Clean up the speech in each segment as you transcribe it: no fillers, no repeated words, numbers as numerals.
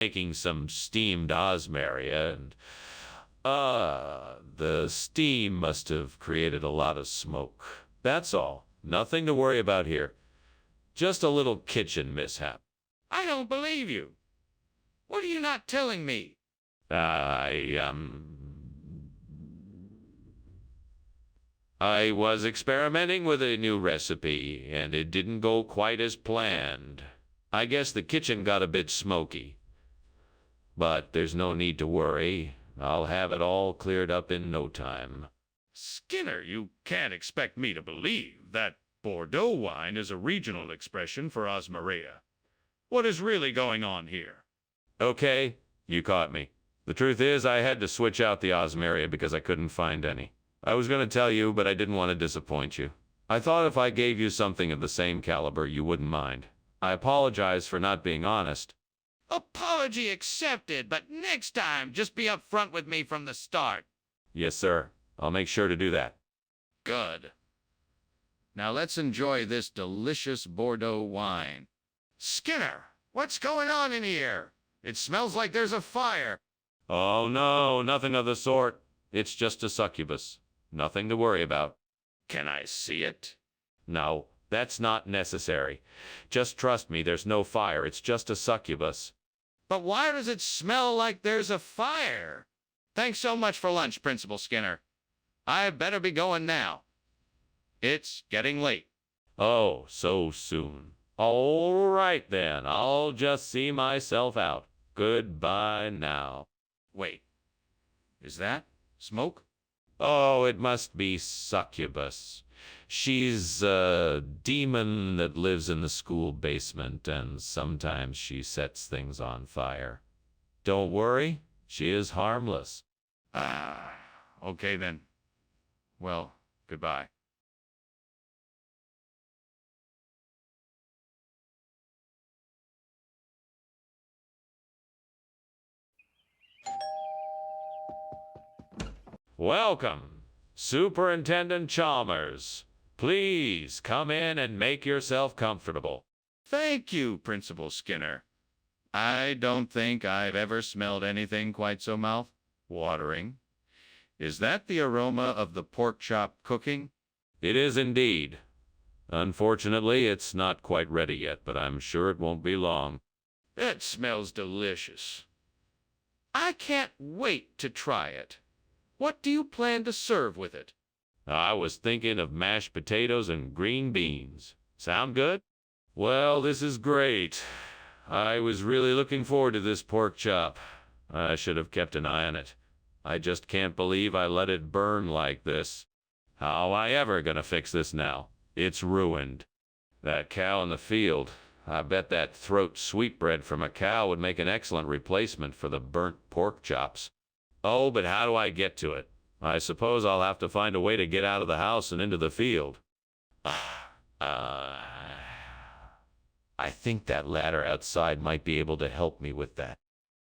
making some steamed osmaria, and the steam must have created a lot of smoke. That's all. Nothing to worry about here. Just a little kitchen mishap. I don't believe you. What are you not telling me? I was experimenting with a new recipe, and it didn't go quite as planned. I guess the kitchen got a bit smoky. But there's no need to worry. I'll have it all cleared up in no time. Skinner, you can't expect me to believe that Bordeaux wine is a regional expression for osmaria. What is really going on here? Okay, you caught me. The truth is, I had to switch out the osmaria because I couldn't find any. I was going to tell you, but I didn't want to disappoint you. I thought if I gave you something of the same caliber, you wouldn't mind. I apologize for not being honest. Apology accepted, but next time, just be upfront with me from the start. Yes, sir. I'll make sure to do that. Good. Now let's enjoy this delicious Bordeaux wine. Skinner, what's going on in here? It smells like there's a fire. Oh, no, nothing of the sort. It's just a succubus. Nothing to worry about. Can I see it? No, that's not necessary. Just trust me, there's no fire. It's just a succubus. But why does it smell like there's a fire? Thanks so much for lunch, Principal Skinner. I better be going now. It's getting late. Oh, so soon. All right, then. I'll just see myself out. Goodbye now. Wait. Is that smoke? Oh, it must be succubus. She's a demon that lives in the school basement, and sometimes she sets things on fire. Don't worry, she is harmless. Okay then. Well, goodbye. Welcome, Superintendent Chalmers. Please come in and make yourself comfortable. Thank you, Principal Skinner. I don't think I've ever smelled anything quite so mouth-watering. Is that the aroma of the pork chop cooking? It is indeed. Unfortunately, it's not quite ready yet, but I'm sure it won't be long. It smells delicious. I can't wait to try it. What do you plan to serve with it? I was thinking of mashed potatoes and green beans. Sound good? Well, this is great. I was really looking forward to this pork chop. I should have kept an eye on it. I just can't believe I let it burn like this. How am I ever gonna fix this now? It's ruined. That cow in the field. I bet that throat sweetbread from a cow would make an excellent replacement for the burnt pork chops. Oh, but how do I get to it? I suppose I'll have to find a way to get out of the house and into the field. I think that ladder outside might be able to help me with that.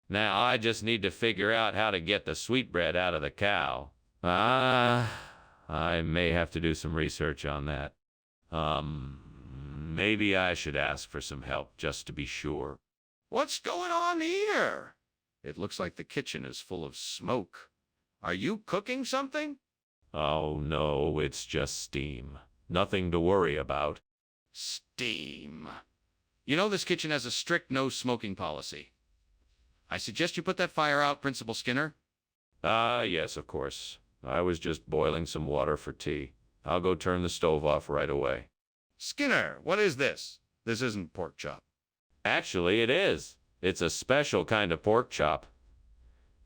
Now I just need to figure out how to get the sweetbread out of the cow. I may have to do some research on that. Maybe I should ask for some help just to be sure. What's going on here? It looks like the kitchen is full of smoke. Are you cooking something? Oh no, it's just steam. Nothing to worry about. Steam. You know this kitchen has a strict no smoking policy. I suggest you put that fire out, Principal Skinner. Yes, of course. I was just boiling some water for tea. I'll go turn the stove off right away. Skinner, what is this? This isn't pork chop. Actually, it is. It's a special kind of pork chop.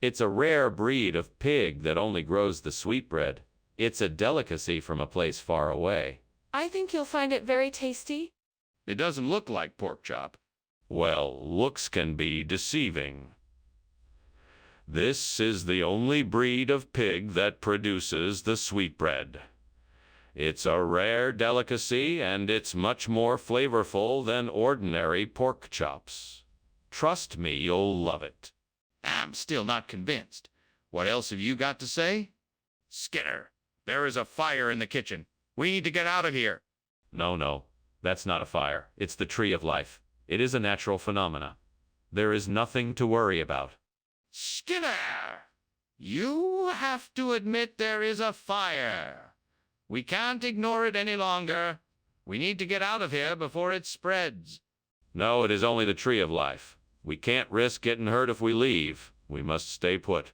It's a rare breed of pig that only grows the sweetbread. It's a delicacy from a place far away. I think you'll find it very tasty. It doesn't look like pork chop. Well, looks can be deceiving. This is the only breed of pig that produces the sweetbread. It's a rare delicacy, and it's much more flavorful than ordinary pork chops. Trust me, you'll love it. I'm still not convinced. What else have you got to say? Skinner, there is a fire in the kitchen. We need to get out of here. No, that's not a fire. It's the tree of life. It is a natural phenomena. There is nothing to worry about. Skinner! You have to admit there is a fire. We can't ignore it any longer. We need to get out of here before it spreads. No, it is only the tree of life. We can't risk getting hurt if we leave. We must stay put.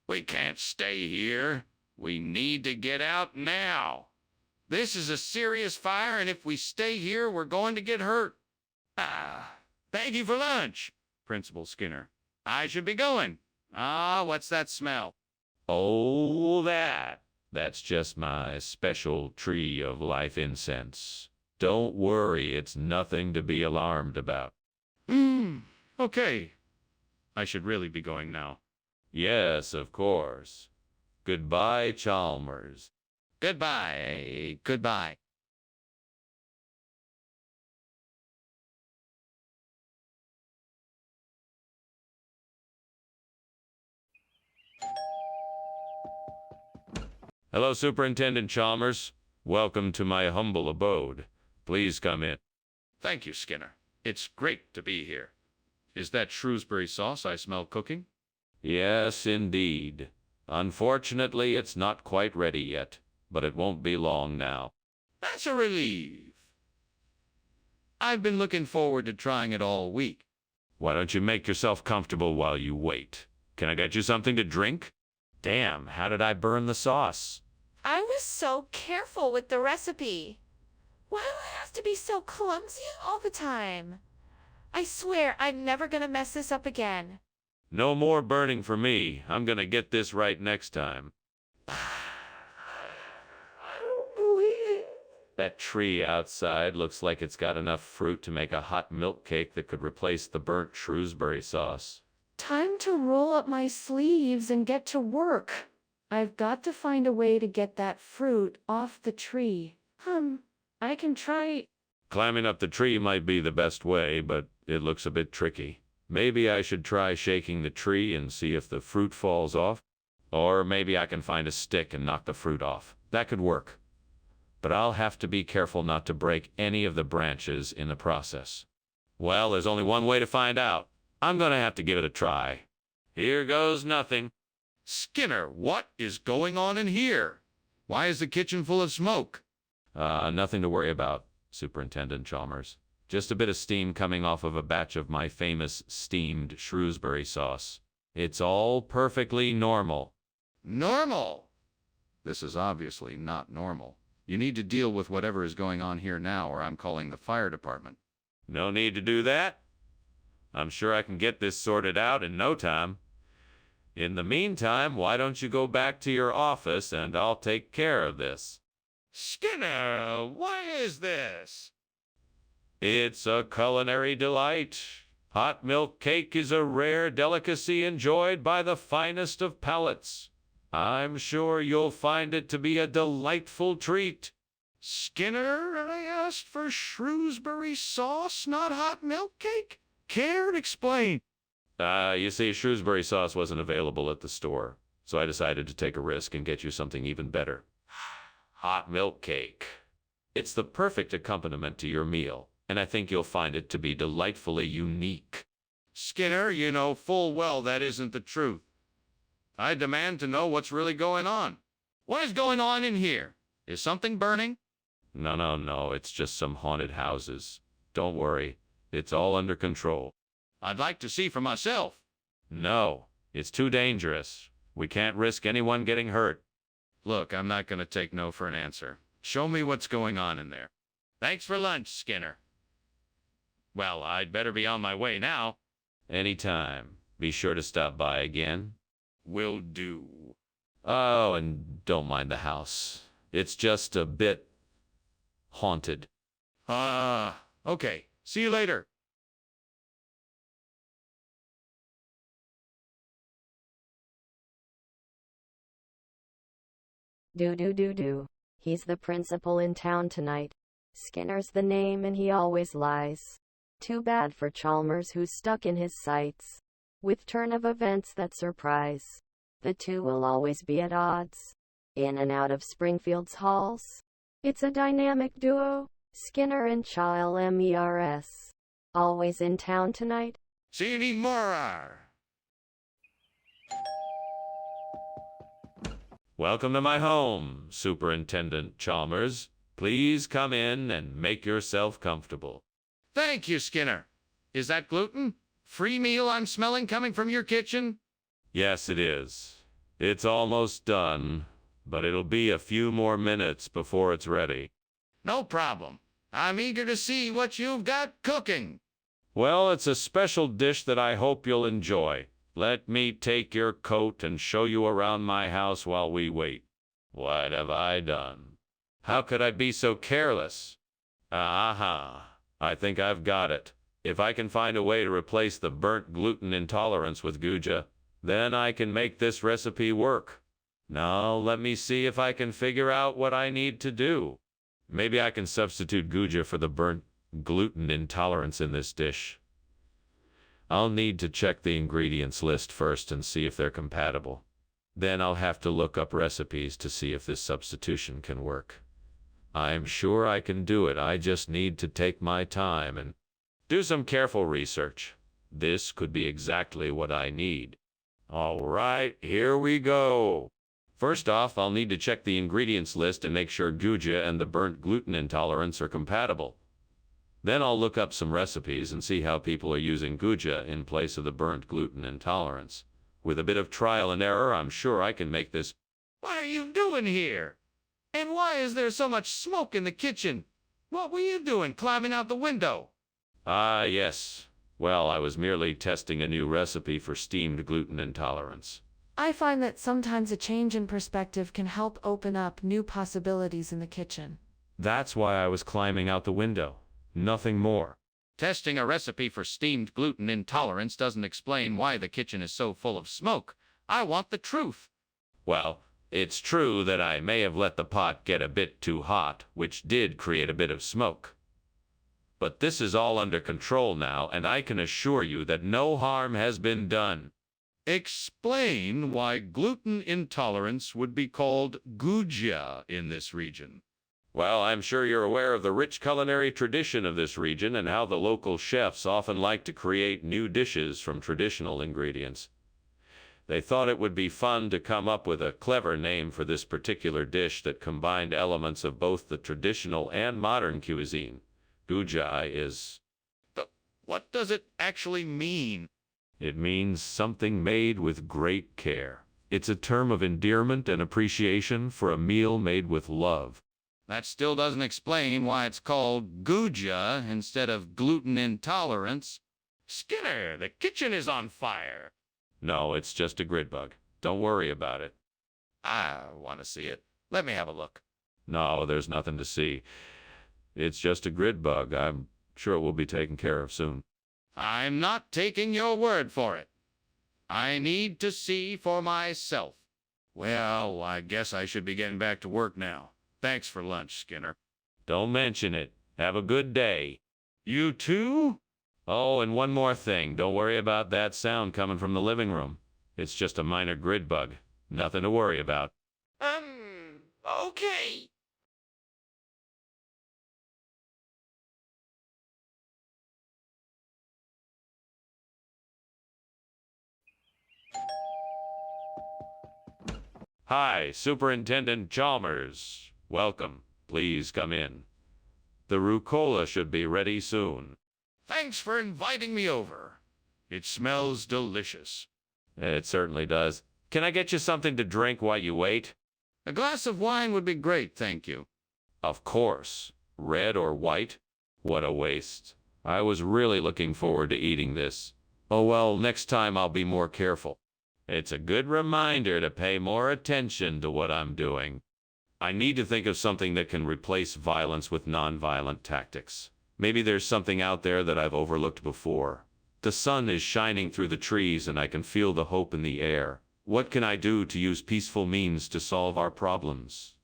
We can't stay here. We need to get out now. This is a serious fire, and if we stay here, we're going to get hurt. Thank you for lunch, Principal Skinner. I should be going. What's that smell? Oh, that's just my special tree of life incense. Don't worry, it's nothing to be alarmed about. Okay. I should really be going now. Yes, of course. Goodbye, Chalmers. Goodbye. Goodbye. Hello, Superintendent Chalmers. Welcome to my humble abode. Please come in. Thank you, Skinner. It's great to be here. Is that Shrewsbury sauce I smell cooking? Yes, indeed. Unfortunately, it's not quite ready yet, but it won't be long now. That's a relief. I've been looking forward to trying it all week. Why don't you make yourself comfortable while you wait? Can I get you something to drink? Damn, how did I burn the sauce? I was so careful with the recipe. Why do I have to be so clumsy all the time? I swear I'm never gonna mess this up again. No more burning for me. I'm gonna get this right next time. I don't believe it. That tree outside looks like it's got enough fruit to make a hot milk cake that could replace the burnt Shrewsbury sauce. Time to roll up my sleeves and get to work. I've got to find a way to get that fruit off the tree. I can try. Climbing up the tree might be the best way, but it looks a bit tricky. Maybe I should try shaking the tree and see if the fruit falls off. Or maybe I can find a stick and knock the fruit off. That could work. But I'll have to be careful not to break any of the branches in the process. Well, there's only one way to find out. I'm gonna have to give it a try. Here goes nothing. Skinner, what is going on in here? Why is the kitchen full of smoke? Nothing to worry about, Superintendent Chalmers. Just a bit of steam coming off of a batch of my famous steamed Shrewsbury sauce. It's all perfectly normal. Normal? This is obviously not normal. You need to deal with whatever is going on here now, or I'm calling the fire department. No need to do that. I'm sure I can get this sorted out in no time. In the meantime, why don't you go back to your office and I'll take care of this. Skinner, why is this? It's a culinary delight. Hot milk cake is a rare delicacy enjoyed by the finest of palates. I'm sure you'll find it to be a delightful treat. Skinner, I asked for Shrewsbury sauce, not hot milk cake. Care to explain? You see, Shrewsbury sauce wasn't available at the store, so I decided to take a risk and get you something even better. Hot milk cake. It's the perfect accompaniment to your meal, and I think you'll find it to be delightfully unique. Skinner, you know full well that isn't the truth. I demand to know what's really going on. What is going on in here? Is something burning? No, it's just some haunted houses. Don't worry, it's all under control. I'd like to see for myself. No, it's too dangerous. We can't risk anyone getting hurt. Look, I'm not going to take no for an answer. Show me what's going on in there. Thanks for lunch, Skinner. Well, I'd better be on my way now. Anytime. Be sure to stop by again. Will do. Oh, and don't mind the house. It's just a bit haunted. Okay. See you later. Do. He's the principal in town tonight. Skinner's the name and he always lies. Too bad for Chalmers who's stuck in his sights. With turn of events that surprise. The two will always be at odds. In and out of Springfield's halls. It's a dynamic duo, Skinner and Mers. Always in town tonight. See you tomorrow. Welcome to my home, Superintendent Chalmers. Please come in and make yourself comfortable. Thank you, Skinner. Is that gluten-free meal I'm smelling coming from your kitchen? Yes, it is. It's almost done, but it'll be a few more minutes before it's ready. No problem. I'm eager to see what you've got cooking. Well, it's a special dish that I hope you'll enjoy. Let me take your coat and show you around my house while we wait. What have I done? How could I be so careless? Aha, I think I've got it. If I can find a way to replace the burnt gluten intolerance with guja, then I can make this recipe work. Now, let me see if I can figure out what I need to do. Maybe I can substitute guja for the burnt gluten intolerance in this dish. I'll need to check the ingredients list first and see if they're compatible. Then I'll have to look up recipes to see if this substitution can work. I'm sure I can do it. I just need to take my time and do some careful research. This could be exactly what I need. All right, here we go. First off, I'll need to check the ingredients list and make sure guja and the burnt gluten intolerance are compatible. Then I'll look up some recipes and see how people are using guja in place of the burnt gluten intolerance. With a bit of trial and error, I'm sure I can make this. What are you doing here? And why is there so much smoke in the kitchen? What were you doing climbing out the window? Ah, yes. Well, I was merely testing a new recipe for steamed gluten intolerance. I find that sometimes a change in perspective can help open up new possibilities in the kitchen. That's why I was climbing out the window. Nothing more. Testing a recipe for steamed gluten intolerance doesn't explain why the kitchen is so full of smoke. I want the truth. Well, it's true that I may have let the pot get a bit too hot, which did create a bit of smoke. But this is all under control now, and I can assure you that no harm has been done. Explain why gluten intolerance would be called guja in this region. Well, I'm sure you're aware of the rich culinary tradition of this region and how the local chefs often like to create new dishes from traditional ingredients. They thought it would be fun to come up with a clever name for this particular dish that combined elements of both the traditional and modern cuisine. Guja is... But what does it actually mean? It means something made with great care. It's a term of endearment and appreciation for a meal made with love. That still doesn't explain why it's called guja instead of gluten intolerance. Skinner, the kitchen is on fire. No, it's just a grid bug. Don't worry about it. I want to see it. Let me have a look. No, there's nothing to see. It's just a grid bug. I'm sure it will be taken care of soon. I'm not taking your word for it. I need to see for myself. Well, I guess I should be getting back to work now. Thanks for lunch, Skinner. Don't mention it. Have a good day. You too? Oh, and one more thing. Don't worry about that sound coming from the living room. It's just a minor grid bug. Nothing to worry about. Okay. Hi, Superintendent Chalmers. Welcome. Please come in. The rukola should be ready soon. Thanks for inviting me over. It smells delicious. It certainly does. Can I get you something to drink while you wait? A glass of wine would be great, thank you. Of course. Red or white? What a waste. I was really looking forward to eating this. Oh well, next time I'll be more careful. It's a good reminder to pay more attention to what I'm doing. I need to think of something that can replace violence with non-violent tactics. Maybe there's something out there that I've overlooked before. The sun is shining through the trees and I can feel the hope in the air. What can I do to use peaceful means to solve our problems?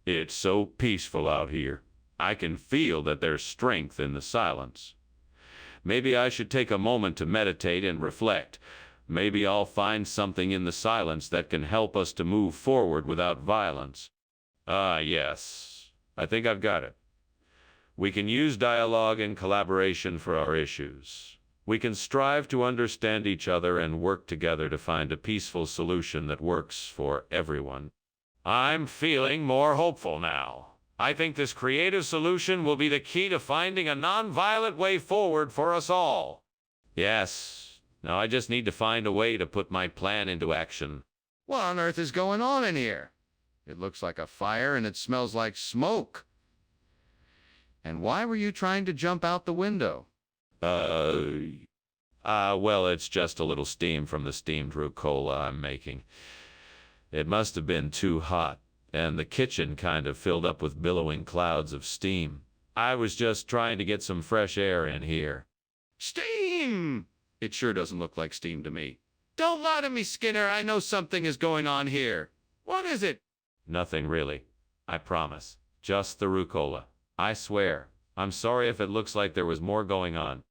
It's so peaceful out here. I can feel that there's strength in the silence. Maybe I should take a moment to meditate and reflect. Maybe I'll find something in the silence that can help us to move forward without violence. Ah, yes. I think I've got it. We can use dialogue and collaboration for our issues. We can strive to understand each other and work together to find a peaceful solution that works for everyone. I'm feeling more hopeful now. I think this creative solution will be the key to finding a non-violent way forward for us all. Yes. Now I just need to find a way to put my plan into action. What on earth is going on in here? It looks like a fire and it smells like smoke. And why were you trying to jump out the window? Well, it's just a little steam from the steamed rukola I'm making. It must have been too hot, and the kitchen kind of filled up with billowing clouds of steam. I was just trying to get some fresh air in here. Steam! It sure doesn't look like steam to me. Don't lie to me, Skinner. I know something is going on here. What is it? Nothing really. I promise. Just the rukola. I swear. I'm sorry if it looks like there was more going on.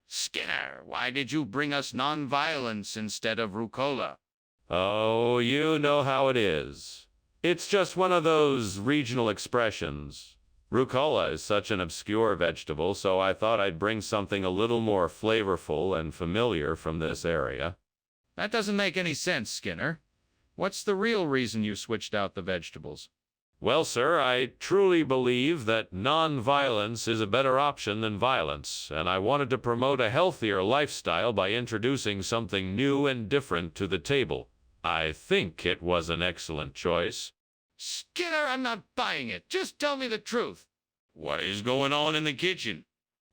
Skinner, why did you bring us non-violence instead of rukola? Oh, you know how it is. It's just one of those regional expressions. Rucola is such an obscure vegetable, so I thought I'd bring something a little more flavorful and familiar from this area. That doesn't make any sense, Skinner. What's the real reason you switched out the vegetables? Well, sir, I truly believe that non-violence is a better option than violence, and I wanted to promote a healthier lifestyle by introducing something new and different to the table. I think it was an excellent choice. Skinner, I'm not buying it. Just tell me the truth. What is going on in the kitchen?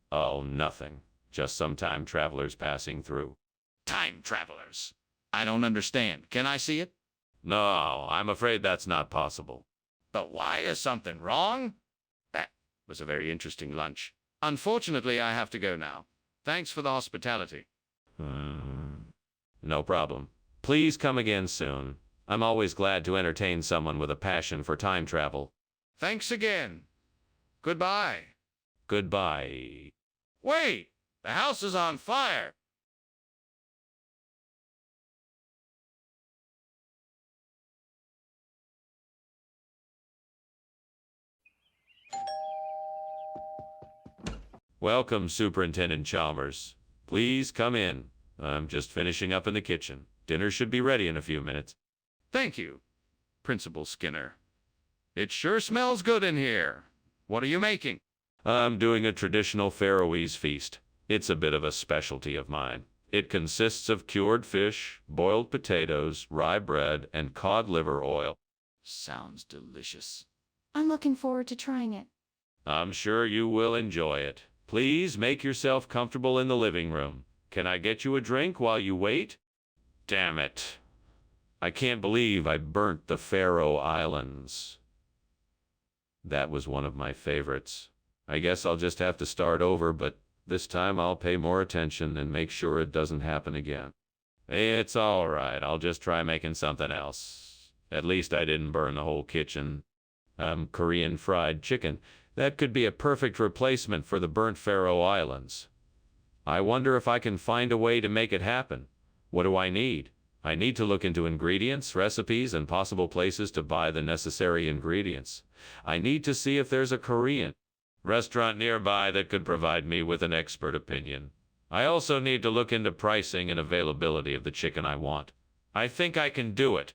Oh, nothing. Just some time travelers passing through. Time travelers? I don't understand. Can I see it? No, I'm afraid that's not possible. But why is something wrong? That was a very interesting lunch. Unfortunately, I have to go now. Thanks for the hospitality. No problem. Please come again soon. I'm always glad to entertain someone with a passion for time travel. Thanks again. Goodbye. Goodbye. Wait! The house is on fire! Welcome, Superintendent Chalmers. Please come in. I'm just finishing up in the kitchen. Dinner should be ready in a few minutes. Thank you, Principal Skinner. It sure smells good in here. What are you making? I'm doing a traditional Faroese feast. It's a bit of a specialty of mine. It consists of cured fish, boiled potatoes, rye bread, and cod liver oil. Sounds delicious. I'm looking forward to trying it. I'm sure you will enjoy it. Please make yourself comfortable in the living room. Can I get you a drink while you wait? Damn it. I can't believe I burnt the Faroe Islands. That was one of my favorites. I guess I'll just have to start over, but this time I'll pay more attention and make sure it doesn't happen again. It's all right. I'll just try making something else. At least I didn't burn the whole kitchen. Korean fried chicken. That could be a perfect replacement for the burnt Faroe Islands. I wonder if I can find a way to make it happen. What do I need? I need to look into ingredients, recipes, and possible places to buy the necessary ingredients. I need to see if there's a Korean restaurant nearby that could provide me with an expert opinion. I also need to look into pricing and availability of the chicken I want. I think I can do it.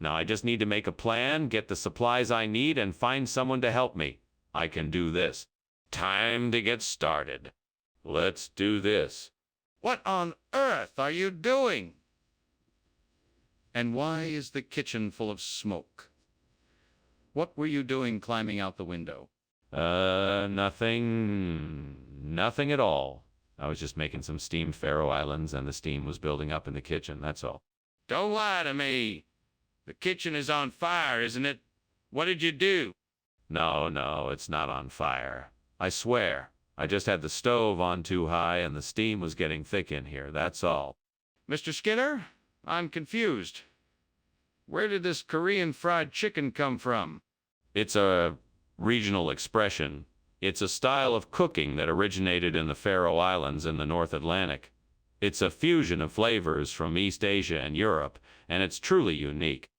Now I just need to make a plan, get the supplies I need, and find someone to help me. I can do this. Time to get started. Let's do this. What on earth are you doing? And why is the kitchen full of smoke? What were you doing climbing out the window? Nothing. Nothing at all. I was just making some steamed Faroe Islands, and the steam was building up in the kitchen, that's all. Don't lie to me. The kitchen is on fire, isn't it? What did you do? No, it's not on fire. I swear. I just had the stove on too high, and the steam was getting thick in here, that's all. Mr. Skinner, I'm confused. Where did this Korean fried chicken come from? It's a regional expression. It's a style of cooking that originated in the Faroe Islands in the North Atlantic. It's a fusion of flavors from East Asia and Europe, and it's truly unique.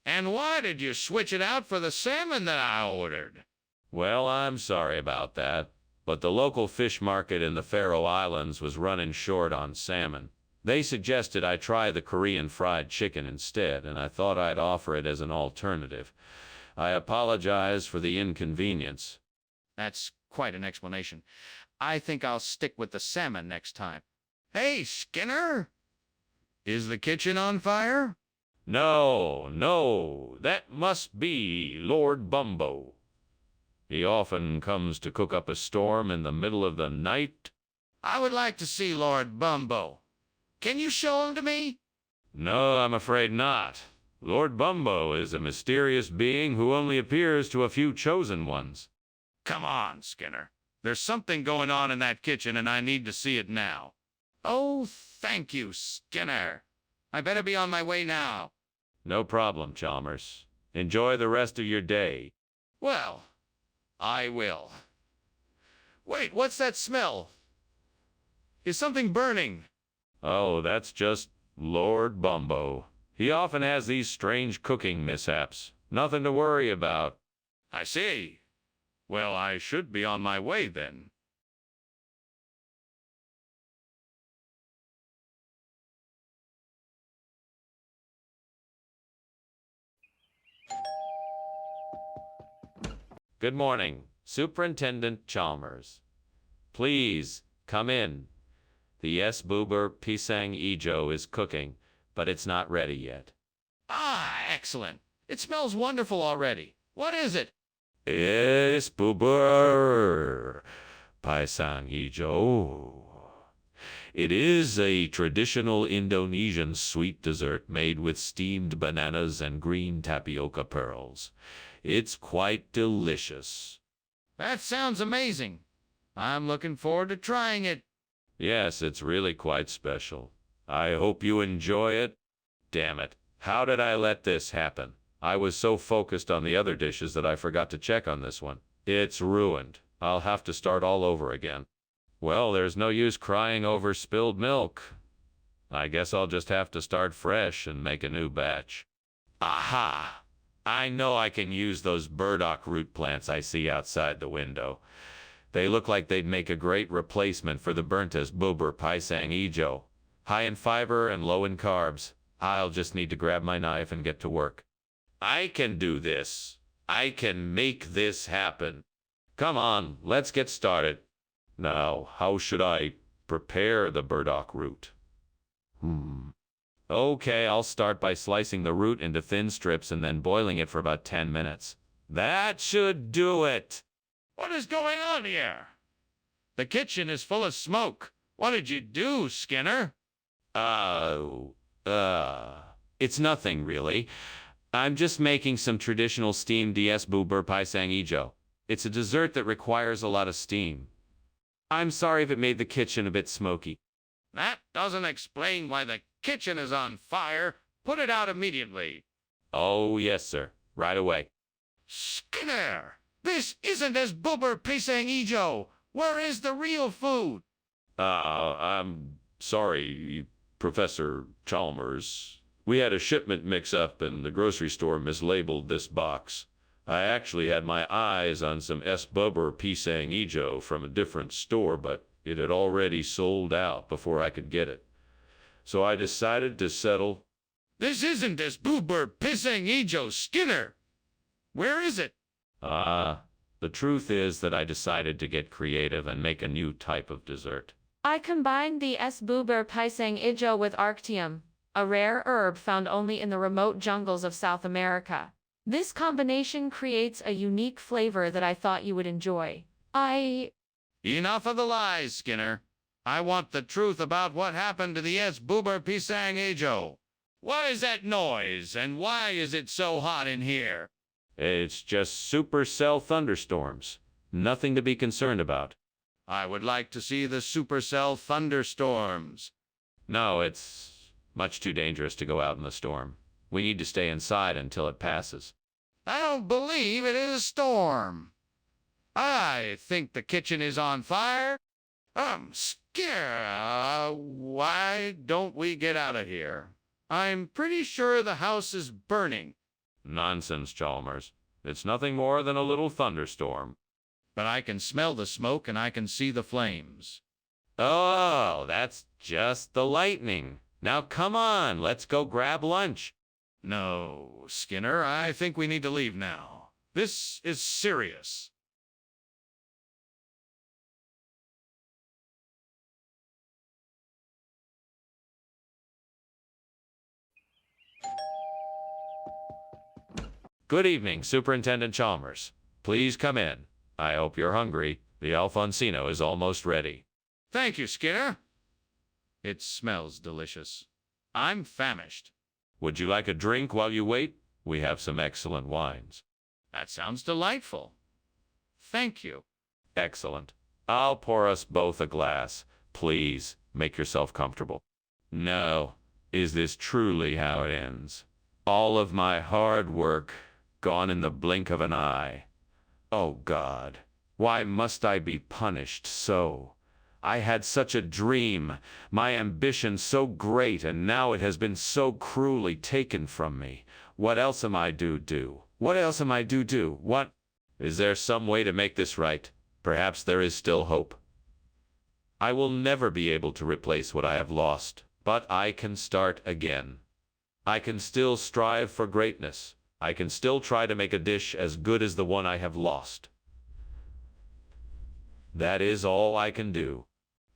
And why did you switch it out for the salmon that I ordered? Well, I'm sorry about that. but the local fish market in the Faroe Islands was running short on salmon. They suggested I try the Korean fried chicken instead, and I thought I'd offer it as an alternative. I apologize for the inconvenience. That's quite an explanation. I think I'll stick with the salmon next time. Hey, Skinner! Is the kitchen on fire? No, no, that must be Lord Bumbo. He often comes to cook up a storm in the middle of the night. I would like to see Lord Bumbo. Can you show him to me? No, I'm afraid not. Lord Bumbo is a mysterious being who only appears to a few chosen ones. Come on, Skinner. There's something going on in that kitchen, and I need to see it now. Oh, thank you, Skinner. I better be on my way now. No problem, Chalmers. Enjoy the rest of your day. Well, I will. Wait, what's that smell? Is something burning? Oh, that's just Lord Bumbo. He often has these strange cooking mishaps. Nothing to worry about. I see. Well, I should be on my way then. Good morning, Superintendent Chalmers. Please, come in. The buber pisang ijo is cooking, but it's not ready yet. Ah, excellent. It smells wonderful already. What is it? Buber pisang ijo. It is a traditional Indonesian sweet dessert made with steamed bananas and green tapioca pearls. It's quite delicious. That sounds amazing. I'm looking forward to trying it. Yes, it's really quite special. I hope you enjoy it. Damn it. How did I let this happen? I was so focused on the other dishes that I forgot to check on this one. It's ruined. I'll have to start all over again. Well, there's no use crying over spilled milk. I guess I'll just have to start fresh and make a new batch. Aha! I know I can use those burdock root plants I see outside the window. They look like they'd make a great replacement for the burnt buber pisang ijo. High in fiber and low in carbs. I'll just need to grab my knife and get to work. I can do this. I can make this happen. Come on, let's get started. Now, how should I prepare the burdock root? Okay, I'll start by slicing the root into thin strips and then boiling it for about 10 minutes. That should do it. What is going on here? The kitchen is full of smoke. What did you do, Skinner? It's nothing really. I'm just making some traditional steamed buber pisang ijo. It's a dessert that requires a lot of steam. I'm sorry if it made the kitchen a bit smoky. That doesn't explain why the kitchen is on fire. Put it out immediately. Oh, yes, sir. Right away. Skinner, this isn't buber pisang ijo. Where is the real food? I'm sorry, Professor Chalmers. We had a shipment mix-up and the grocery store mislabeled this box. I actually had my eyes on some buber pisang ijo from a different store, but it had already sold out before I could get it. So I decided to settle. This isn't buber pisang ijo, Skinner. Where is it? The truth is that I decided to get creative and make a new type of dessert. I combined the buber pisang ijo with arctium, a rare herb found only in the remote jungles of South America. This combination creates a unique flavor that I thought you would enjoy. Enough of the lies, Skinner. I want the truth about what happened to the buber pisang ijo. What is that noise, and why is it so hot in here? It's just Supercell thunderstorms. Nothing to be concerned about. I would like to see the Supercell thunderstorms. No, it's much too dangerous to go out in the storm. We need to stay inside until it passes. I don't believe it is a storm. I think the kitchen is on fire. I'm scared. Why don't we get out of here? I'm pretty sure the house is burning. Nonsense, Chalmers. It's nothing more than a little thunderstorm. but I can smell the smoke and I can see the flames. Oh, that's just the lightning. Now come on, let's go grab lunch. No, Skinner, I think we need to leave now. This is serious. Good evening, Superintendent Chalmers. Please come in. I hope you're hungry. The alfonsino is almost ready. Thank you, Skinner. It smells delicious. I'm famished. Would you like a drink while you wait? We have some excellent wines. That sounds delightful. Thank you. Excellent. I'll pour us both a glass. Please, make yourself comfortable. No, is this truly how it ends? All of my hard work, gone in the blink of an eye. Oh God, why must I be punished so? I had such a dream, my ambition so great, and now it has been so cruelly taken from me. What else am I to do? What else am I to do? What? Is there some way to make this right? Perhaps there is still hope. I will never be able to replace what I have lost, but I can start again. I can still strive for greatness. I can still try to make a dish as good as the one I have lost. That is all I can do.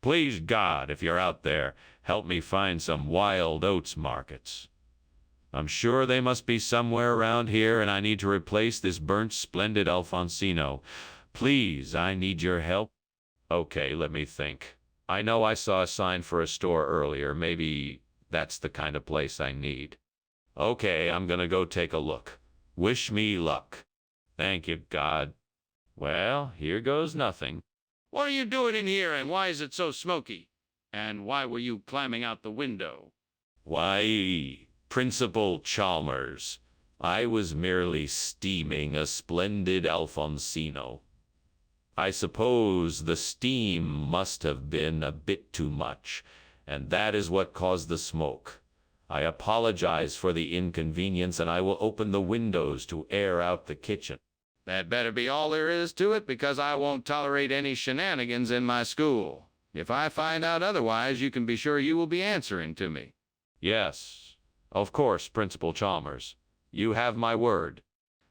Please God, if you're out there, help me find some wild oats markets. I'm sure they must be somewhere around here, and I need to replace this burnt Splendid alfonsino. Please, I need your help. Okay, let me think. I know I saw a sign for a store earlier. Maybe that's the kind of place I need. Okay, I'm gonna go take a look. Wish me luck. Thank you, God. Well, here goes nothing. What are you doing in here, and why is it so smoky? And why were you climbing out the window? Why, Principal Chalmers, I was merely steaming a Splendid alfonsino. I suppose the steam must have been a bit too much, and that is what caused the smoke. I apologize for the inconvenience, and I will open the windows to air out the kitchen. That better be all there is to it, because I won't tolerate any shenanigans in my school. If I find out otherwise, you can be sure you will be answering to me. Yes, of course, Principal Chalmers. You have my word.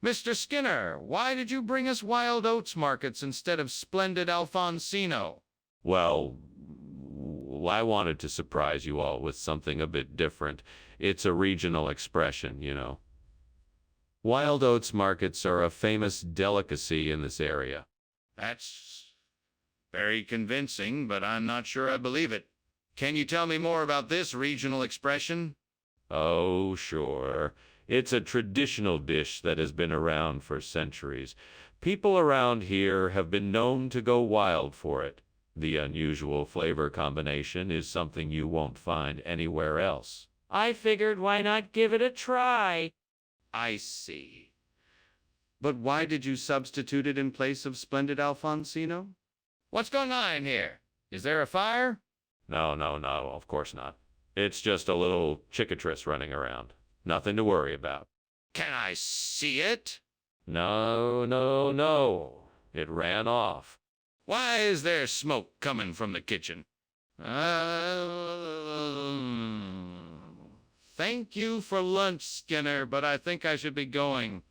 Mr. Skinner, why did you bring us wild oats markets instead of Splendid alfonsino? Well, I wanted to surprise you all with something a bit different. It's a regional expression, you know. Wild oats markets are a famous delicacy in this area. That's very convincing, but I'm not sure I believe it. Can you tell me more about this regional expression? Oh, sure. It's a traditional dish that has been around for centuries. People around here have been known to go wild for it. The unusual flavor combination is something you won't find anywhere else. I figured, why not give it a try? I see. But why did you substitute it in place of Splendid alfonsino? What's going on here? Is there a fire? No, of course not. It's just a little chickatrice running around. Nothing to worry about. Can I see it? No. It ran off. Why is there smoke coming from the kitchen? Thank you for lunch, Skinner, but I think I should be going.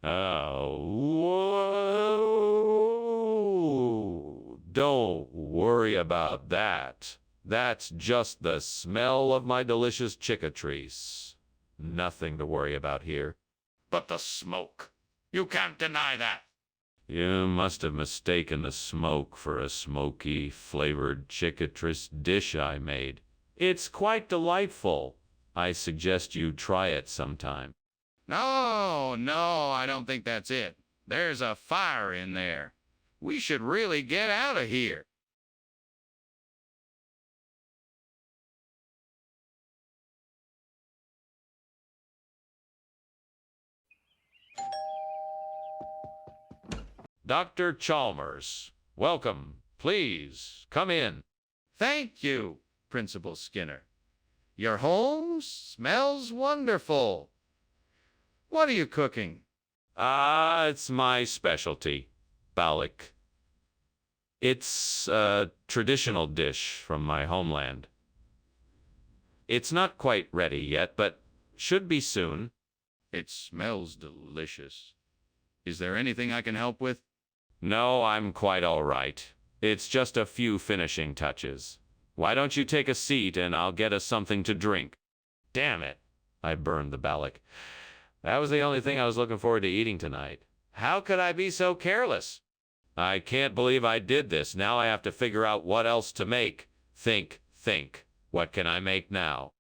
Oh, don't worry about that. That's just the smell of my delicious chickatrice. Nothing to worry about here. But the smoke. You can't deny that. You must have mistaken the smoke for a smoky, flavored chickatrice dish I made. It's quite delightful. I suggest you try it sometime. No, I don't think that's it. There's a fire in there. We should really get out of here. Dr. Chalmers, welcome. Please, come in. Thank you, Principal Skinner. Your home smells wonderful. What are you cooking? It's my specialty, balak. It's a traditional dish from my homeland. It's not quite ready yet, but should be soon. It smells delicious. Is there anything I can help with? No, I'm quite all right. It's just a few finishing touches. Why don't you take a seat and I'll get us something to drink? Damn it. I burned the balak. That was the only thing I was looking forward to eating tonight. How could I be so careless? I can't believe I did this. Now I have to figure out what else to make. Think. What can I make now?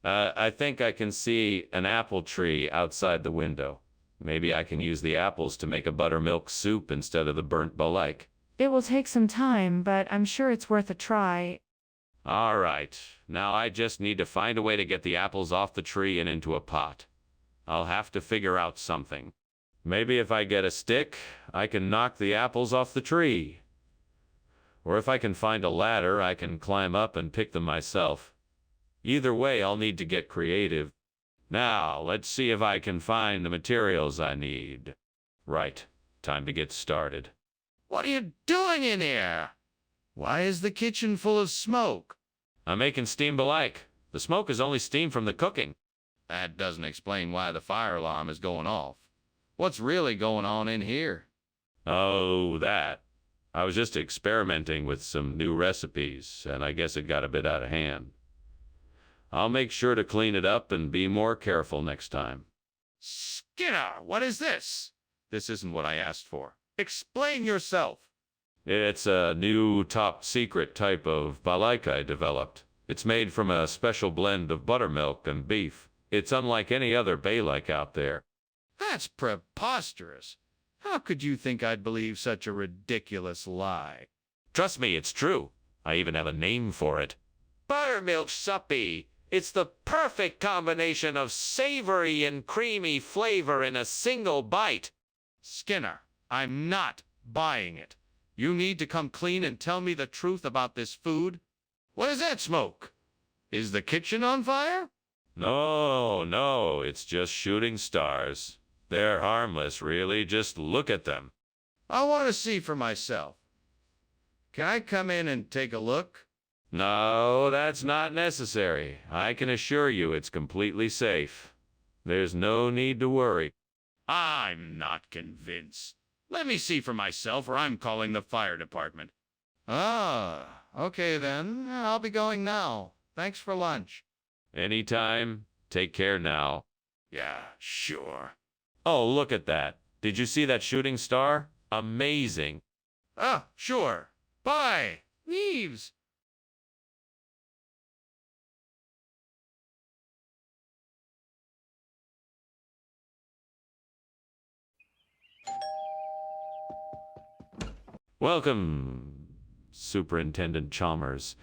I think I can see an apple tree outside the window. Maybe I can use the apples to make a buttermilk soup instead of the burnt balak. It will take some time, but I'm sure it's worth a try. All right. Now I just need to find a way to get the apples off the tree and into a pot. I'll have to figure out something. Maybe if I get a stick, I can knock the apples off the tree. Or if I can find a ladder, I can climb up and pick them myself. Either way, I'll need to get creative. Now, let's see if I can find the materials I need. Right. Time to get started. What are you doing in here? Why is the kitchen full of smoke? I'm making steam balak. The smoke is only steam from the cooking. That doesn't explain why the fire alarm is going off. What's really going on in here? Oh, that. I was just experimenting with some new recipes, and I guess it got a bit out of hand. I'll make sure to clean it up and be more careful next time. Skinner, what is this? This isn't what I asked for. Explain yourself. It's a new top-secret type of balak I developed. It's made from a special blend of buttermilk and beef. It's unlike any other balak out there. That's preposterous. How could you think I'd believe such a ridiculous lie? Trust me, it's true. I even have a name for it. Buttermilk suppy. It's the perfect combination of savory and creamy flavor in a single bite. Skinner, I'm not buying it. You need to come clean and tell me the truth about this food. What is that smoke? Is the kitchen on fire? No, it's just shooting stars. They're harmless, really. Just look at them. I want to see for myself. Can I come in and take a look? No, that's not necessary. I can assure you it's completely safe. There's no need to worry. I'm not convinced. Let me see for myself or I'm calling the fire department. Ah, okay then. I'll be going now. Thanks for lunch. Anytime. Take care now. Yeah, sure. Oh, look at that. Did you see that shooting star? Amazing. Ah, sure. Bye. Leaves. Welcome, Superintendent Chalmers.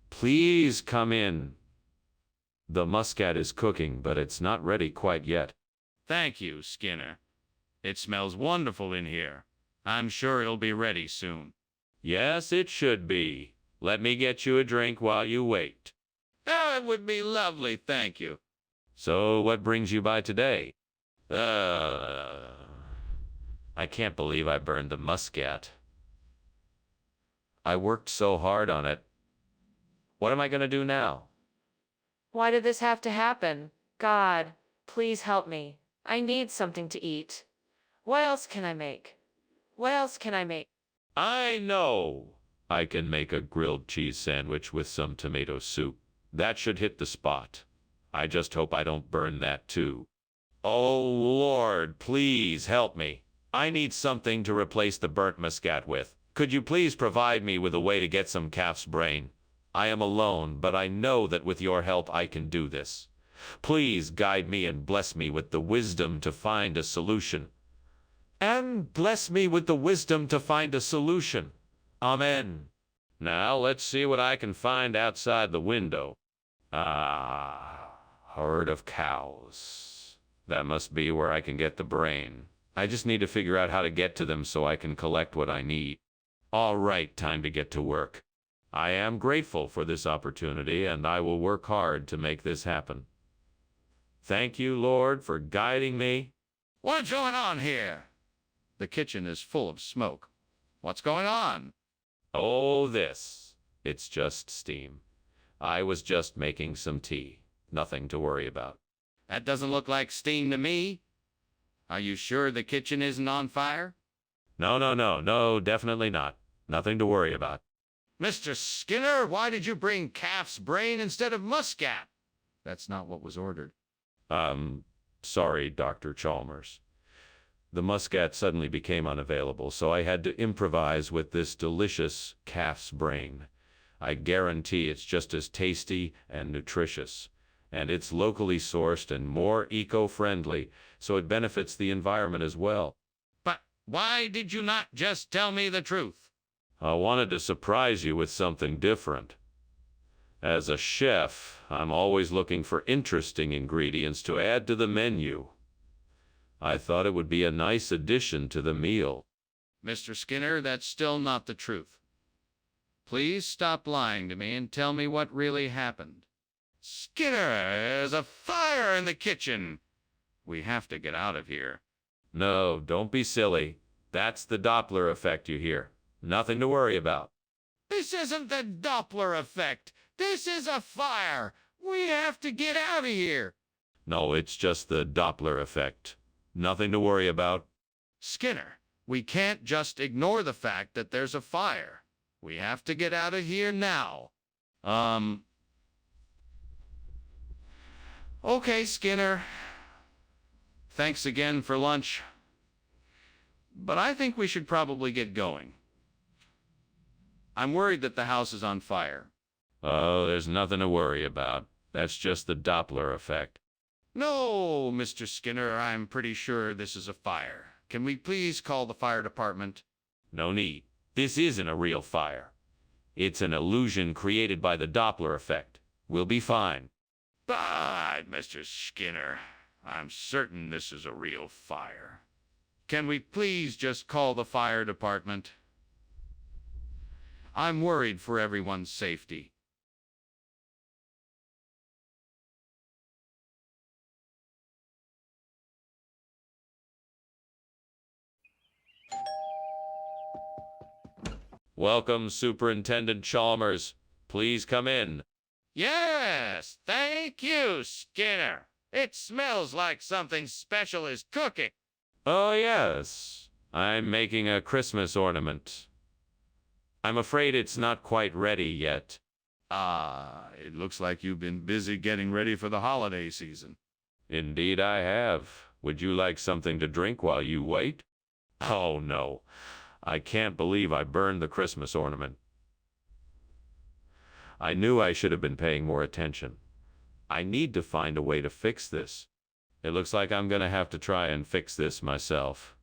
Please come in. The muscat is cooking, but it's not ready quite yet. Thank you, Skinner. It smells wonderful in here. I'm sure it'll be ready soon. Yes, it should be. Let me get you a drink while you wait. Oh, it would be lovely, thank you. So, what brings you by today? I can't believe I burned the muscat. I worked so hard on it. What am I gonna do now? Why did this have to happen? God, please help me. I need something to eat. What else can I make? I know! I can make a grilled cheese sandwich with some tomato soup. That should hit the spot. I just hope I don't burn that too. Oh Lord, please help me. I need something to replace the burnt muscat with. Could you please provide me with a way to get some calf's brain? I am alone, but I know that with your help I can do this. Please guide me and bless me with the wisdom to find a solution. And bless me with the wisdom to find a solution. Amen. Now let's see what I can find outside the window. Ah, herd of cows. That must be where I can get the brain. I just need to figure out how to get to them so I can collect what I need. All right, time to get to work. I am grateful for this opportunity, and I will work hard to make this happen. Thank you, Lord, for guiding me. What's going on here? The kitchen is full of smoke. What's going on? Oh, this. It's just steam. I was just making some tea. Nothing to worry about. That doesn't look like steam to me. Are you sure the kitchen isn't on fire? No, definitely not. Nothing to worry about. Mr. Skinner, why did you bring calf's brain instead of muscat? That's not what was ordered. Sorry, Dr. Chalmers. The muscat suddenly became unavailable, so I had to improvise with this delicious calf's brain. I guarantee it's just as tasty and nutritious, and it's locally sourced and more eco-friendly, so it benefits the environment as well. But why did you not just tell me the truth? I wanted to surprise you with something different. As a chef, I'm always looking for interesting ingredients to add to the menu. I thought it would be a nice addition to the meal. Mr. Skinner, that's still not the truth. Please stop lying to me and tell me what really happened. Skinner, there's a fire in the kitchen. We have to get out of here. No, don't be silly. That's the Doppler effect you hear. Nothing to worry about. This isn't the Doppler effect. This is a fire. We have to get out of here. No, it's just the Doppler effect. Nothing to worry about. Skinner, we can't just ignore the fact that there's a fire. We have to get out of here now. Okay, Skinner. Thanks again for lunch. But I think we should probably get going. I'm worried that the house is on fire. Oh, there's nothing to worry about. That's just the Doppler effect. No, Mr. Skinner, I'm pretty sure this is a fire. Can we please call the fire department? No need. This isn't a real fire. It's an illusion created by the Doppler effect. We'll be fine. But, Mr. Skinner, I'm certain this is a real fire. Can we please just call the fire department? I'm worried for everyone's safety. Welcome, Superintendent Chalmers. Please come in. Yes, thank you, Skinner. It smells like something special is cooking. Oh, yes. I'm making a Christmas ornament. I'm afraid it's not quite ready yet. It looks like you've been busy getting ready for the holiday season. Indeed I have. Would you like something to drink while you wait? Oh, no. I can't believe I burned the Christmas ornament. I knew I should have been paying more attention. I need to find a way to fix this. It looks like I'm gonna have to try and fix this myself.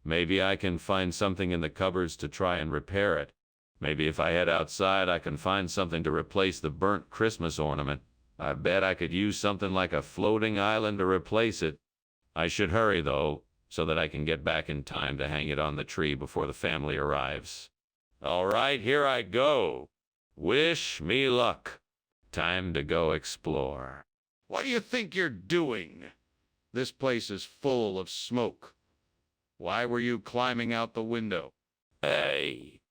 Maybe I can find something in the cupboards to try and repair it. Maybe if I head outside, I can find something to replace the burnt Christmas ornament. I bet I could use something like a floating island to replace it. I should hurry, though, so that I can get back in time to hang it on the tree before the family arrives. All right, here I go. Wish me luck. Time to go explore. What do you think you're doing? This place is full of smoke. Why were you climbing out the window? Hey,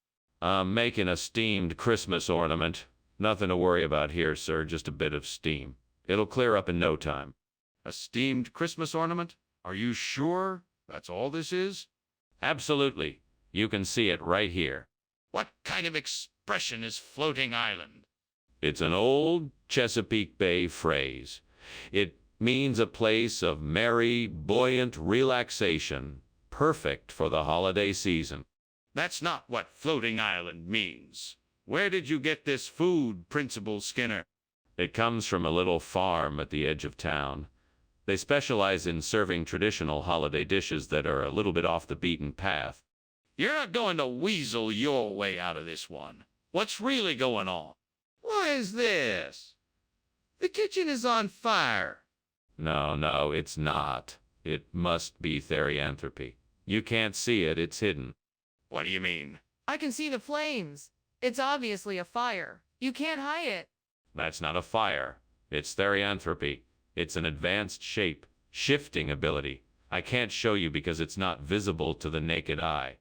I'm making a steamed Christmas ornament. Nothing to worry about here, sir, just a bit of steam. It'll clear up in no time. A steamed Christmas ornament? Are you sure that's all this is? Absolutely. You can see it right here. What kind of expression is floating island? It's an old Chesapeake Bay phrase. It means a place of merry, buoyant relaxation, perfect for the holiday season. That's not what floating island means. Where did you get this food, Principal Skinner? It comes from a little farm at the edge of town. They specialize in serving traditional holiday dishes that are a little bit off the beaten path. You're not going to weasel your way out of this one. What's really going on? What is this? The kitchen is on fire. No, it's not. It must be Therianthropy. You can't see it, it's hidden. What do you mean? I can see the flames. It's obviously a fire. You can't hide it. That's not a fire. It's Therianthropy. It's an advanced shape, shifting ability. I can't show you because it's not visible to the naked eye.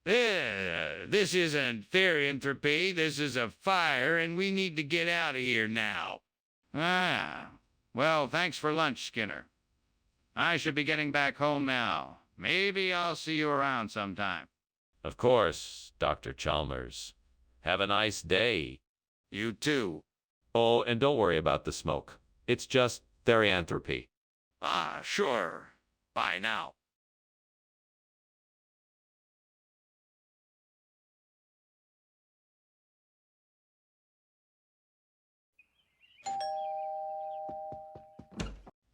This isn't Therianthropy. This is a fire, and we need to get out of here now. Well, thanks for lunch, Skinner. I should be getting back home now. Maybe I'll see you around sometime. Of course, Dr. Chalmers. Have a nice day. You too. Oh, and don't worry about the smoke. It's just Therianthropy. Sure. Bye now.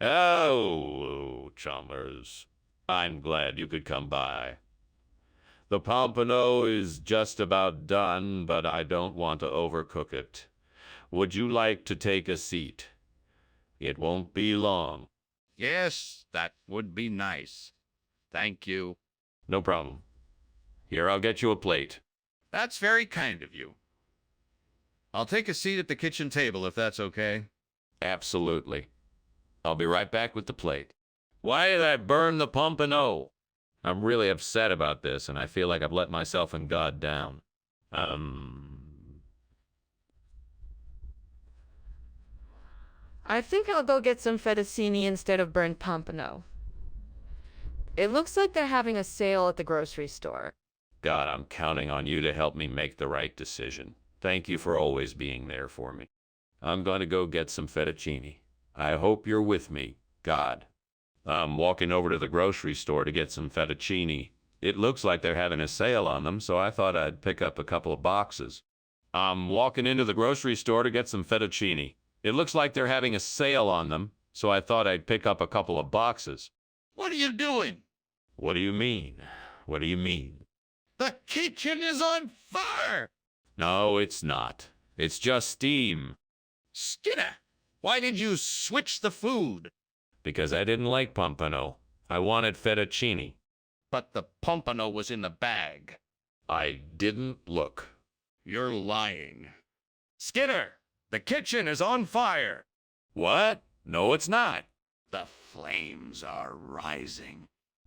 Oh, Chalmers. I'm glad you could come by. The pompano is just about done, but I don't want to overcook it. Would you like to take a seat? It won't be long. Yes, that would be nice. Thank you. No problem. Here, I'll get you a plate. That's very kind of you. I'll take a seat at the kitchen table if that's okay. Absolutely. I'll be right back with the plate. Why did I burn the pompano? I'm really upset about this, and I feel like I've let myself and God down. I think I'll go get some fettuccine instead of burnt pompano. It looks like they're having a sale at the grocery store. God, I'm counting on you to help me make the right decision. Thank you for always being there for me. I'm going to go get some fettuccine. I hope you're with me, God. I'm walking over to the grocery store to get some fettuccine. It looks like they're having a sale on them, so I thought I'd pick up a couple of boxes. I'm walking into the grocery store to get some fettuccine. It looks like they're having a sale on them, so I thought I'd pick up a couple of boxes. What are you doing? What do you mean? What do you mean? The kitchen is on fire! No, it's not. It's just steam. Skinner, why did you switch the food? Because I didn't like pompano. I wanted fettuccine. But the pompano was in the bag. I didn't look. You're lying. Skinner, the kitchen is on fire. What? No, it's not. The flames are rising.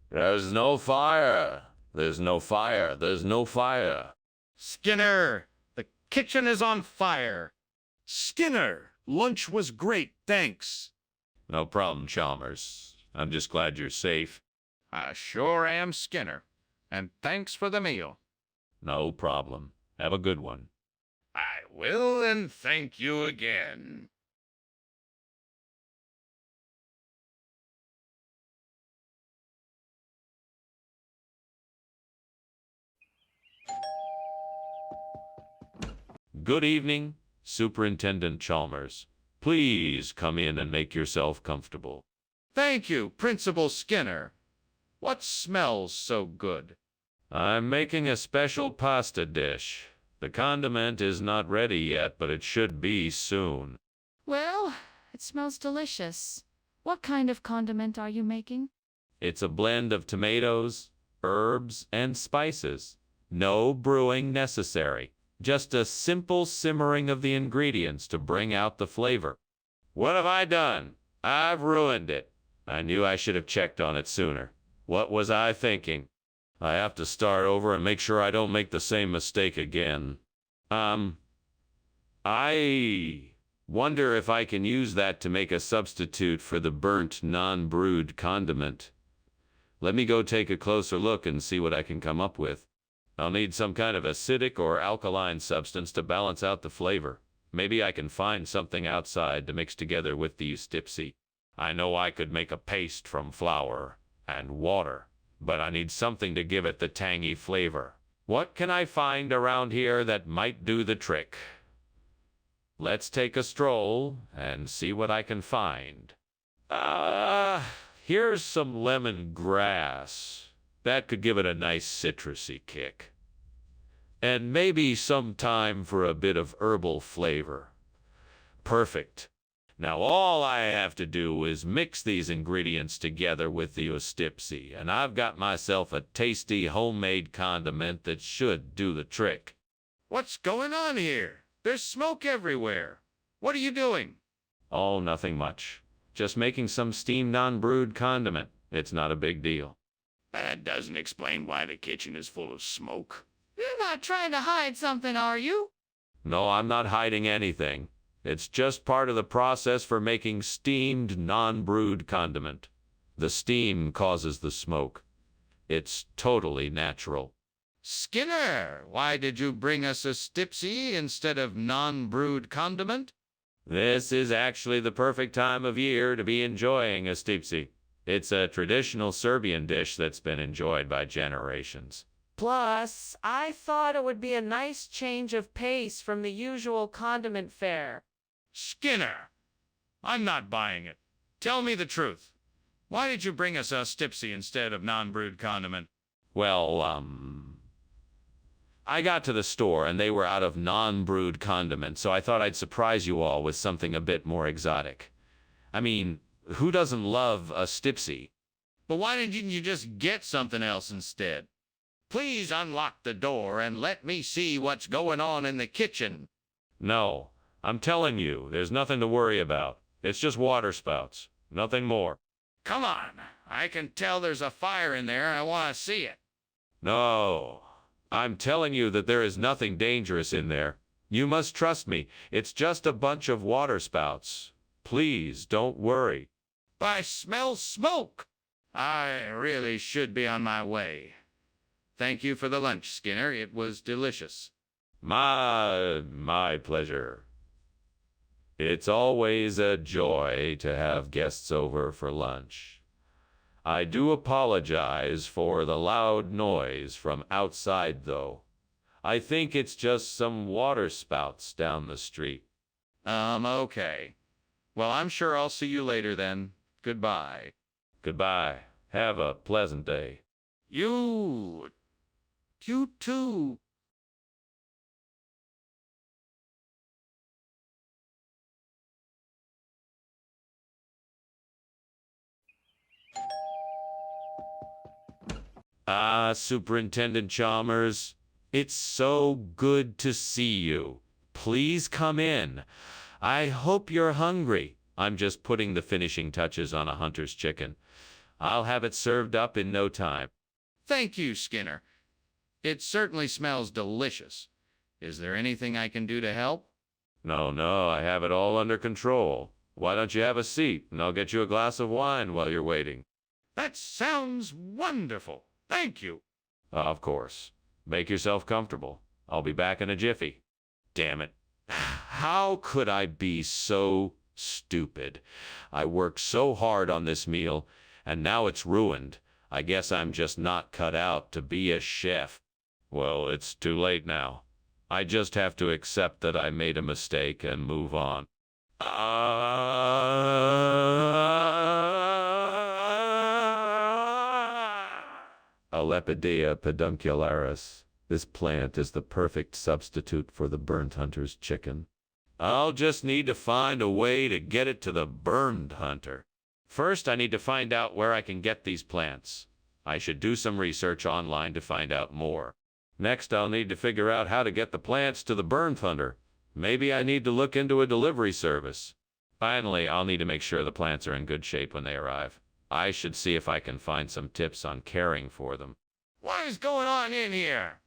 There's no fire. There's no fire. There's no fire. Skinner, the kitchen is on fire. Skinner, lunch was great, thanks. No problem, Chalmers. I'm just glad you're safe. I sure am, Skinner. And thanks for the meal. No problem. Have a good one. I will, and thank you again. Good evening, Superintendent Chalmers. Please come in and make yourself comfortable. Thank you, Principal Skinner. What smells so good? I'm making a special pasta dish. The condiment is not ready yet, but it should be soon. Well, it smells delicious. What kind of condiment are you making? It's a blend of tomatoes, herbs, and spices. No brewing necessary. Just a simple simmering of the ingredients to bring out the flavor. What have I done? I've ruined it. I knew I should have checked on it sooner. What was I thinking? I have to start over and make sure I don't make the same mistake again. I wonder if I can use that to make a substitute for the burnt non-brewed condiment. Let me go take a closer look and see what I can come up with. I'll need some kind of acidic or alkaline substance to balance out the flavor. Maybe I can find something outside to mix together with the stipsy. I know I could make a paste from flour and water, but I need something to give it the tangy flavor. What can I find around here that might do the trick? Let's take a stroll and see what I can find. Here's some lemongrass. That could give it a nice citrusy kick. And maybe some time for a bit of herbal flavor. Perfect. Now all I have to do is mix these ingredients together with the stipsy, and I've got myself a tasty homemade condiment that should do the trick. What's going on here? There's smoke everywhere. What are you doing? Oh, nothing much. Just making some steamed non-brewed condiment. It's not a big deal. That doesn't explain why the kitchen is full of smoke. You're not trying to hide something, are you? No, I'm not hiding anything. It's just part of the process for making steamed non-brewed condiment. The steam causes the smoke. It's totally natural. Skinner, why did you bring us a stipsy instead of non-brewed condiment? This is actually the perfect time of year to be enjoying a stipsy. It's a traditional Serbian dish that's been enjoyed by generations. Plus, I thought it would be a nice change of pace from the usual condiment fare. Skinner, I'm not buying it. Tell me the truth. Why did you bring us a stipsy instead of non-brewed condiment? Well, I got to the store and they were out of non-brewed condiment, so I thought I'd surprise you all with something a bit more exotic. I mean, who doesn't love a stipsy? But why didn't you just get something else instead? Please unlock the door and let me see what's going on in the kitchen. No, I'm telling you, there's nothing to worry about. It's just water spouts, nothing more. Come on, I can tell there's a fire in there and I want to see it. No, I'm telling you that there is nothing dangerous in there. You must trust me. It's just a bunch of water spouts. Please don't worry. But I smell smoke. I really should be on my way. Thank you for the lunch, Skinner. It was delicious. My pleasure. It's always a joy to have guests over for lunch. I do apologize for the loud noise from outside, though. I think it's just some water spouts down the street. Okay. Well, I'm sure I'll see you later then. Goodbye. Goodbye. Have a pleasant day. You too. Superintendent Chalmers, it's so good to see you. Please come in. I hope you're hungry. I'm just putting the finishing touches on a hunter's chicken. I'll have it served up in no time. Thank you, Skinner. It certainly smells delicious. Is there anything I can do to help? No, I have it all under control. Why don't you have a seat, and I'll get you a glass of wine while you're waiting. That sounds wonderful. Thank you. Of course. Make yourself comfortable. I'll be back in a jiffy. Damn it. How could I be so stupid? I worked so hard on this meal, and now it's ruined. I guess I'm just not cut out to be a chef. Well, it's too late now. I just have to accept that I made a mistake and move on. Lepidea peduncularis. This plant is the perfect substitute for the burnt hunter's chicken. I'll just need to find a way to get it to the burned hunter. First, I need to find out where I can get these plants. I should do some research online to find out more. Next, I'll need to figure out how to get the plants to the burned hunter. Maybe I need to look into a delivery service. Finally, I'll need to make sure the plants are in good shape when they arrive. I should see if I can find some tips on caring for them. What is going on in here?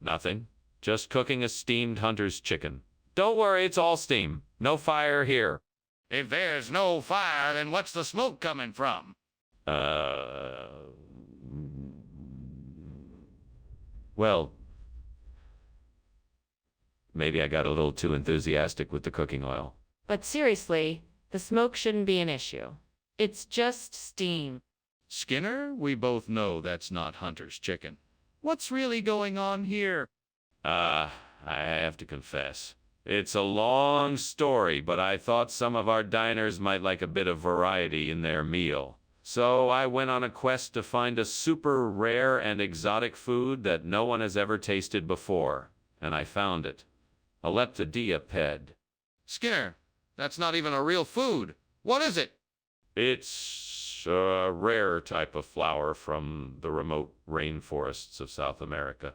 Nothing. Just cooking a steamed hunter's chicken. Don't worry, it's all steam. No fire here. If there's no fire, then what's the smoke coming from? Well, maybe I got a little too enthusiastic with the cooking oil. But seriously, the smoke shouldn't be an issue. It's just steam. Skinner, we both know that's not hunter's chicken. What's really going on here? I have to confess. It's a long story, but I thought some of our diners might like a bit of variety in their meal. So I went on a quest to find a super rare and exotic food that no one has ever tasted before. And I found it. A lepidoped. Skinner, that's not even a real food. What is it? It's It's a rare type of flower from the remote rainforests of South America.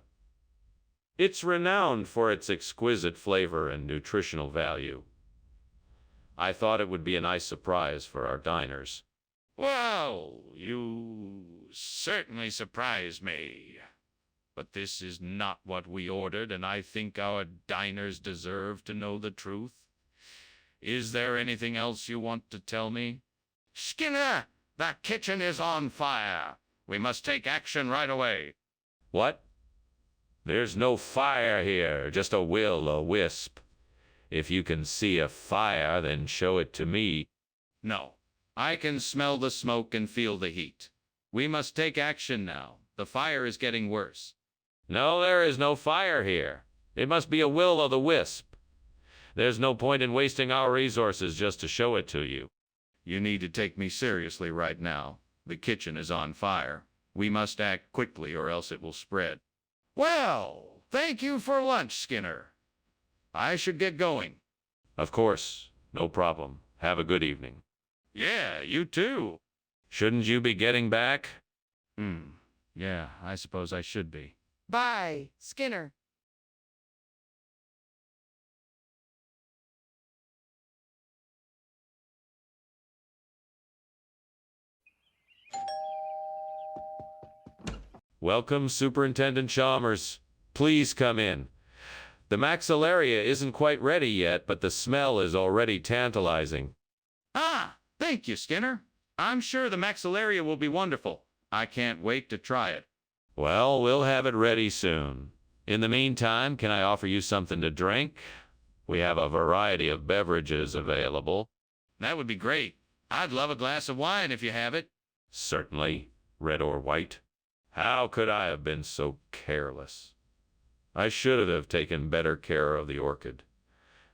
It's renowned for its exquisite flavor and nutritional value. I thought it would be a nice surprise for our diners. Well, you certainly surprise me. But this is not what we ordered, and I think our diners deserve to know the truth. Is there anything else you want to tell me? Skinner, the kitchen is on fire. We must take action right away. What? There's no fire here, just a will-o'-wisp. If you can see a fire, then show it to me. No, I can smell the smoke and feel the heat. We must take action now. The fire is getting worse. No, there is no fire here. It must be a will-o'-the-wisp. There's no point in wasting our resources just to show it to you. You need to take me seriously right now. The kitchen is on fire. We must act quickly or else it will spread. Well, thank you for lunch, Skinner. I should get going. Of course, no problem. Have a good evening. Yeah, you too. Shouldn't you be getting back? Yeah, I suppose I should be. Bye, Skinner. Welcome, Superintendent Chalmers. Please come in. The maxillaria isn't quite ready yet, but the smell is already tantalizing. Ah, thank you, Skinner. I'm sure the maxillaria will be wonderful. I can't wait to try it. Well, we'll have it ready soon. In the meantime, can I offer you something to drink? We have a variety of beverages available. That would be great. I'd love a glass of wine if you have it. Certainly, red or white. How could I have been so careless? I should have taken better care of the orchid.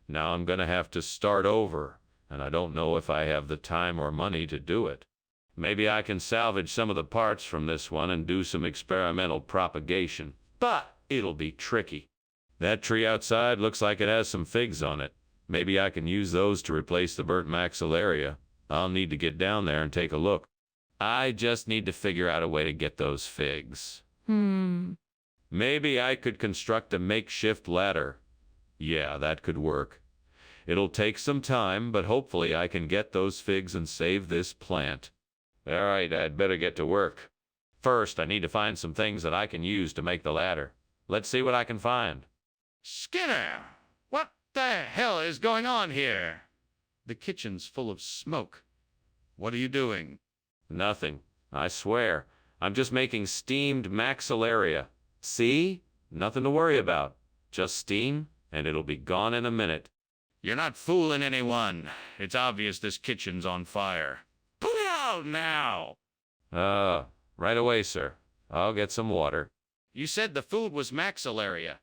Now I'm going to have to start over, and I don't know if I have the time or money to do it. Maybe I can salvage some of the parts from this one and do some experimental propagation, but it'll be tricky. That tree outside looks like it has some figs on it. Maybe I can use those to replace the burnt maxillaria. I'll need to get down there and take a look. I just need to figure out a way to get those figs. Maybe I could construct a makeshift ladder. Yeah, that could work. It'll take some time, but hopefully I can get those figs and save this plant. All right, I'd better get to work. First, I need to find some things that I can use to make the ladder. Let's see what I can find. Skinner, what the hell is going on here? The kitchen's full of smoke. What are you doing? Nothing. I swear. I'm just making steamed maxillaria. See? Nothing to worry about. Just steam, and it'll be gone in a minute. You're not fooling anyone. It's obvious this kitchen's on fire. Put it out now! Right away, sir. I'll get some water. You said the food was maxillaria.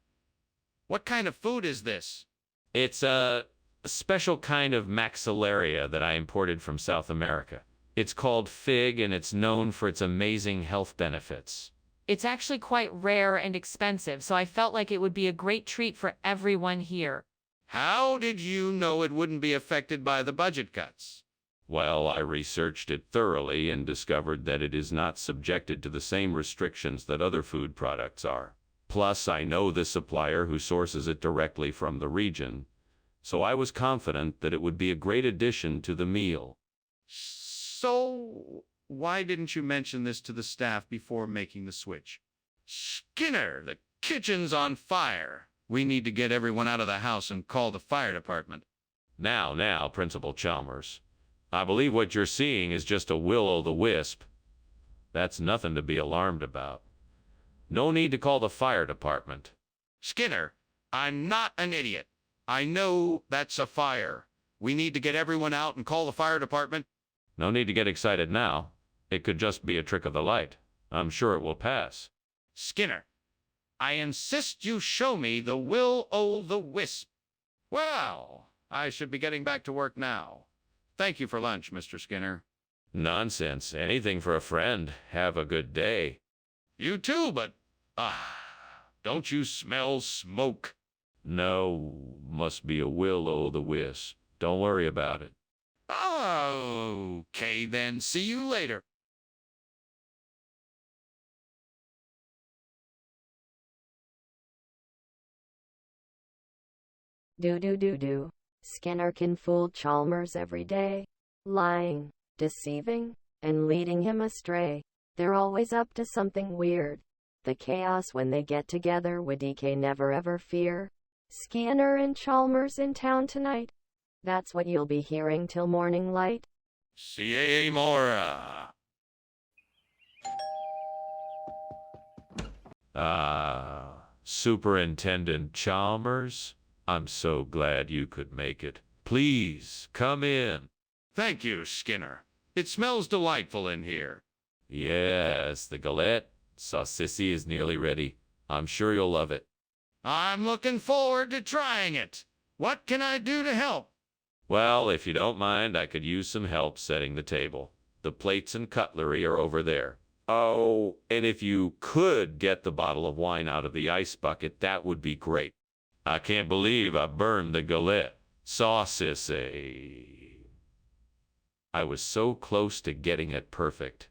What kind of food is this? It's a special kind of maxillaria that I imported from South America. It's called fig, and it's known for its amazing health benefits. It's actually quite rare and expensive, so I felt like it would be a great treat for everyone here. How did you know it wouldn't be affected by the budget cuts? Well, I researched it thoroughly and discovered that it is not subjected to the same restrictions that other food products are. Plus, I know the supplier who sources it directly from the region, so I was confident that it would be a great addition to the meal. So, why didn't you mention this to the staff before making the switch? Skinner, the kitchen's on fire. We need to get everyone out of the house and call the fire department. Now, Principal Chalmers. I believe what you're seeing is just a will-o'-the-wisp. That's nothing to be alarmed about. No need to call the fire department. Skinner, I'm not an idiot. I know that's a fire. We need to get everyone out and call the fire department. No need to get excited now. It could just be a trick of the light. I'm sure it will pass. Skinner, I insist you show me the will-o'-the-wisp. Well, I should be getting back to work now. Thank you for lunch, Mr. Skinner. Nonsense. Anything for a friend. Have a good day. You too, but... don't you smell smoke? No, must be a will-o'-the-wisp. Don't worry about it. Okay, then. See you later. Do. Skinner can fool Chalmers every day, lying, deceiving, and leading him astray. They're always up to something weird. The chaos when they get together would DK never ever fear. Skinner and Chalmers in town tonight. That's what you'll be hearing till morning light. See Mora. Superintendent Chalmers, I'm so glad you could make it. Please, come in. Thank you, Skinner. It smells delightful in here. Yes, the galette saucisse is nearly ready. I'm sure you'll love it. I'm looking forward to trying it. What can I do to help? Well, if you don't mind, I could use some help setting the table. The plates and cutlery are over there. Oh, and if you could get the bottle of wine out of the ice bucket, that would be great. I can't believe I burned the galette saucisse. I was so close to getting it perfect.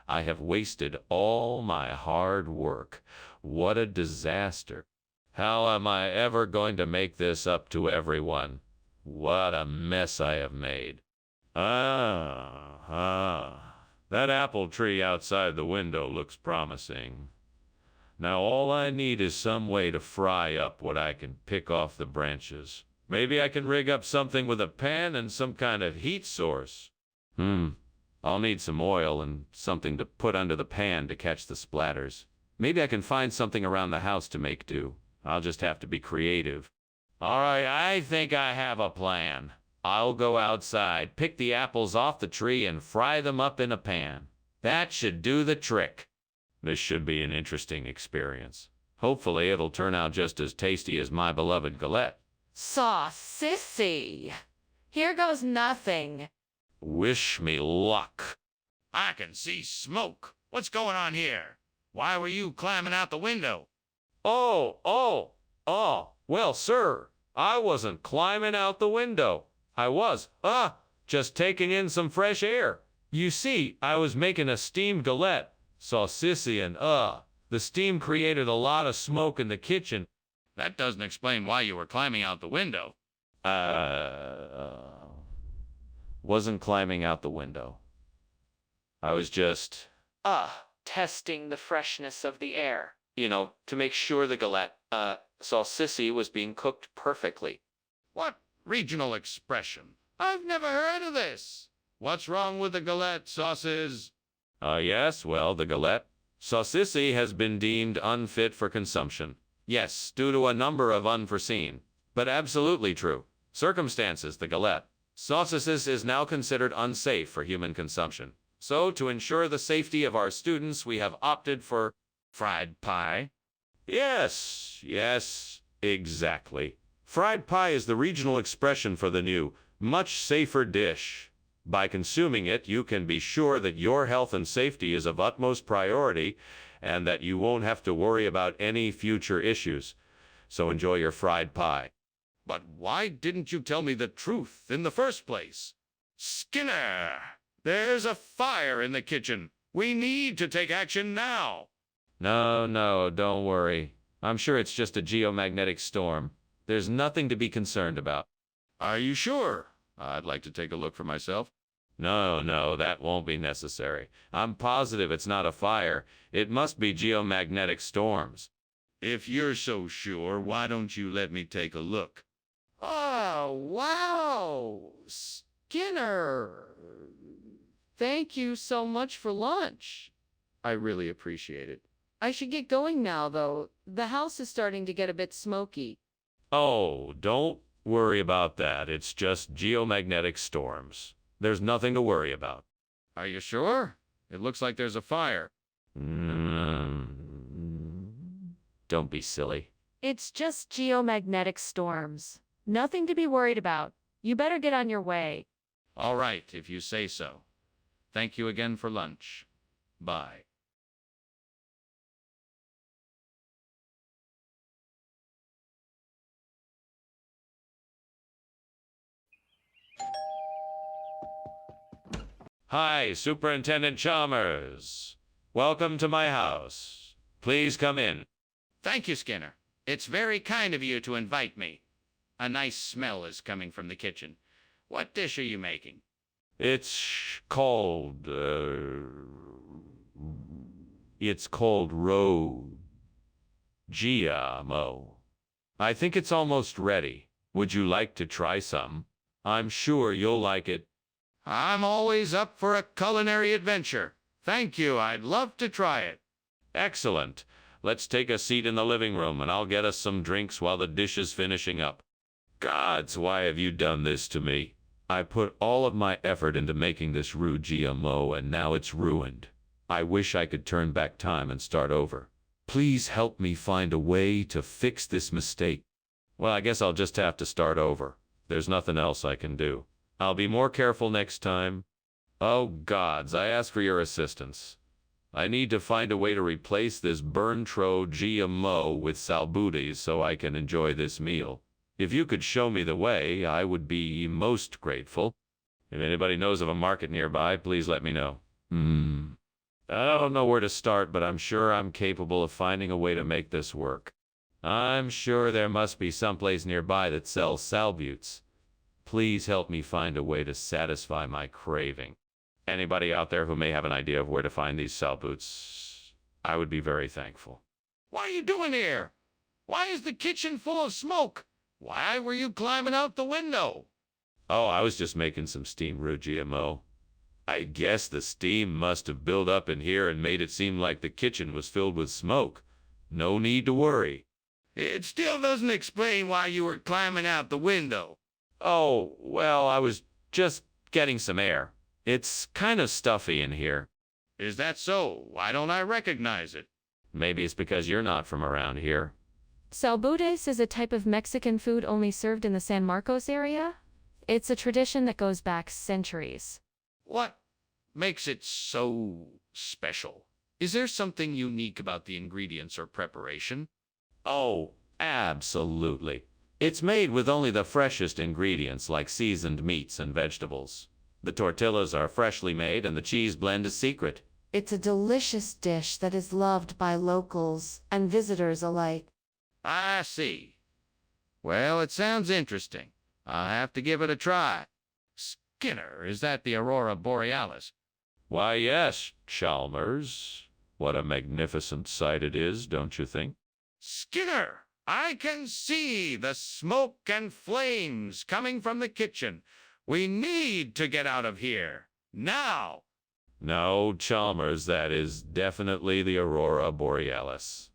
I have wasted all my hard work. What a disaster. How am I ever going to make this up to everyone? What a mess I have made. That apple tree outside the window looks promising. Now all I need is some way to fry up what I can pick off the branches. Maybe I can rig up something with a pan and some kind of heat source. I'll need some oil and something to put under the pan to catch the splatters. Maybe I can find something around the house to make do. I'll just have to be creative. All right, I think I have a plan. I'll go outside, pick the apples off the tree, and fry them up in a pan. That should do the trick. This should be an interesting experience. Hopefully it'll turn out just as tasty as my beloved galette. Saucisse. Here goes nothing. Wish me luck. I can see smoke. What's going on here? Why were you climbing out the window? Well, sir, I wasn't climbing out the window. I was, just taking in some fresh air. You see, I was making a steamed galette, saucisse, and, the steam created a lot of smoke in the kitchen. That doesn't explain why you were climbing out the window. Wasn't climbing out the window. I was just, Testing the freshness of the air. to make sure the galette, saucisse was being cooked perfectly. What regional expression? I've never heard of this. What's wrong with the galette sauces? Yes, well, the galette saucisse has been deemed unfit for consumption. Yes, due to a number of unforeseen, but absolutely true, circumstances, the galette saucisse is now considered unsafe for human consumption. So, to ensure the safety of our students, we have opted for Fried pie? Yes, exactly. Fried pie is the regional expression for the new, much safer dish. By consuming it, you can be sure that your health and safety is of utmost priority and that you won't have to worry about any future issues. So enjoy your fried pie. But why didn't you tell me the truth in the first place? Skinner, there's a fire in the kitchen. We need to take action now. No, don't worry. I'm sure it's just a geomagnetic storm. There's nothing to be concerned about. Are you sure? I'd like to take a look for myself. No, that won't be necessary. I'm positive it's not a fire. It must be geomagnetic storms. If you're so sure, why don't you let me take a look? Oh, wow. Skinner. Thank you so much for lunch. I really appreciate it. I should get going now, though. The house is starting to get a bit smoky. Oh, don't worry about that. It's just geomagnetic storms. There's nothing to worry about. Are you sure? It looks like there's a fire. Don't be silly. It's just geomagnetic storms. Nothing to be worried about. You better get on your way. All right, if you say so. Thank you again for lunch. Bye. Hi, Superintendent Chalmers. Welcome to my house. Please come in. Thank you, Skinner. It's very kind of you to invite me. A nice smell is coming from the kitchen. What dish are you making? It's called, GMO. I think it's almost ready. Would you like to try some? I'm sure you'll like it. I'm always up for a culinary adventure. Thank you. I'd love to try it. Excellent. Let's take a seat in the living room and I'll get us some drinks while the dish is finishing up. Gods, why have you done this to me? I put all of my effort into making this rude GMO and now it's ruined. I wish I could turn back time and start over. Please help me find a way to fix this mistake. Well, I guess I'll just have to start over. There's nothing else I can do. I'll be more careful next time. Oh gods, I ask for your assistance. I need to find a way to replace this Burntro GMO with salbutes so I can enjoy this meal. If you could show me the way, I would be most grateful. If anybody knows of a market nearby, please let me know. I don't know where to start, but I'm sure I'm capable of finding a way to make this work. I'm sure there must be someplace nearby that sells salbutes. Please help me find a way to satisfy my craving. Anybody out there who may have an idea of where to find these salbutes, I would be very thankful. What are you doing here? Why is the kitchen full of smoke? Why were you climbing out the window? Oh, I was just making some steam roux GMO. I guess the steam must have built up in here and made it seem like the kitchen was filled with smoke. No need to worry. It still doesn't explain why you were climbing out the window. Oh, well, I was just getting some air. It's kind of stuffy in here. Is that so? Why don't I recognize it? Maybe it's because you're not from around here. Salbutes is a type of Mexican food only served in the San Marcos area. It's a tradition that goes back centuries. What makes it so special? Is there something unique about the ingredients or preparation? Oh, absolutely. It's made with only the freshest ingredients like seasoned meats and vegetables. The tortillas are freshly made and the cheese blend is secret. It's a delicious dish that is loved by locals and visitors alike. I see. Well, it sounds interesting. I'll have to give it a try. Skinner, is that the Aurora Borealis? Why, yes, Chalmers. What a magnificent sight it is, don't you think? Skinner, I can see the smoke and flames coming from the kitchen. We need to get out of here. Now. No, Chalmers, that is definitely the Aurora Borealis.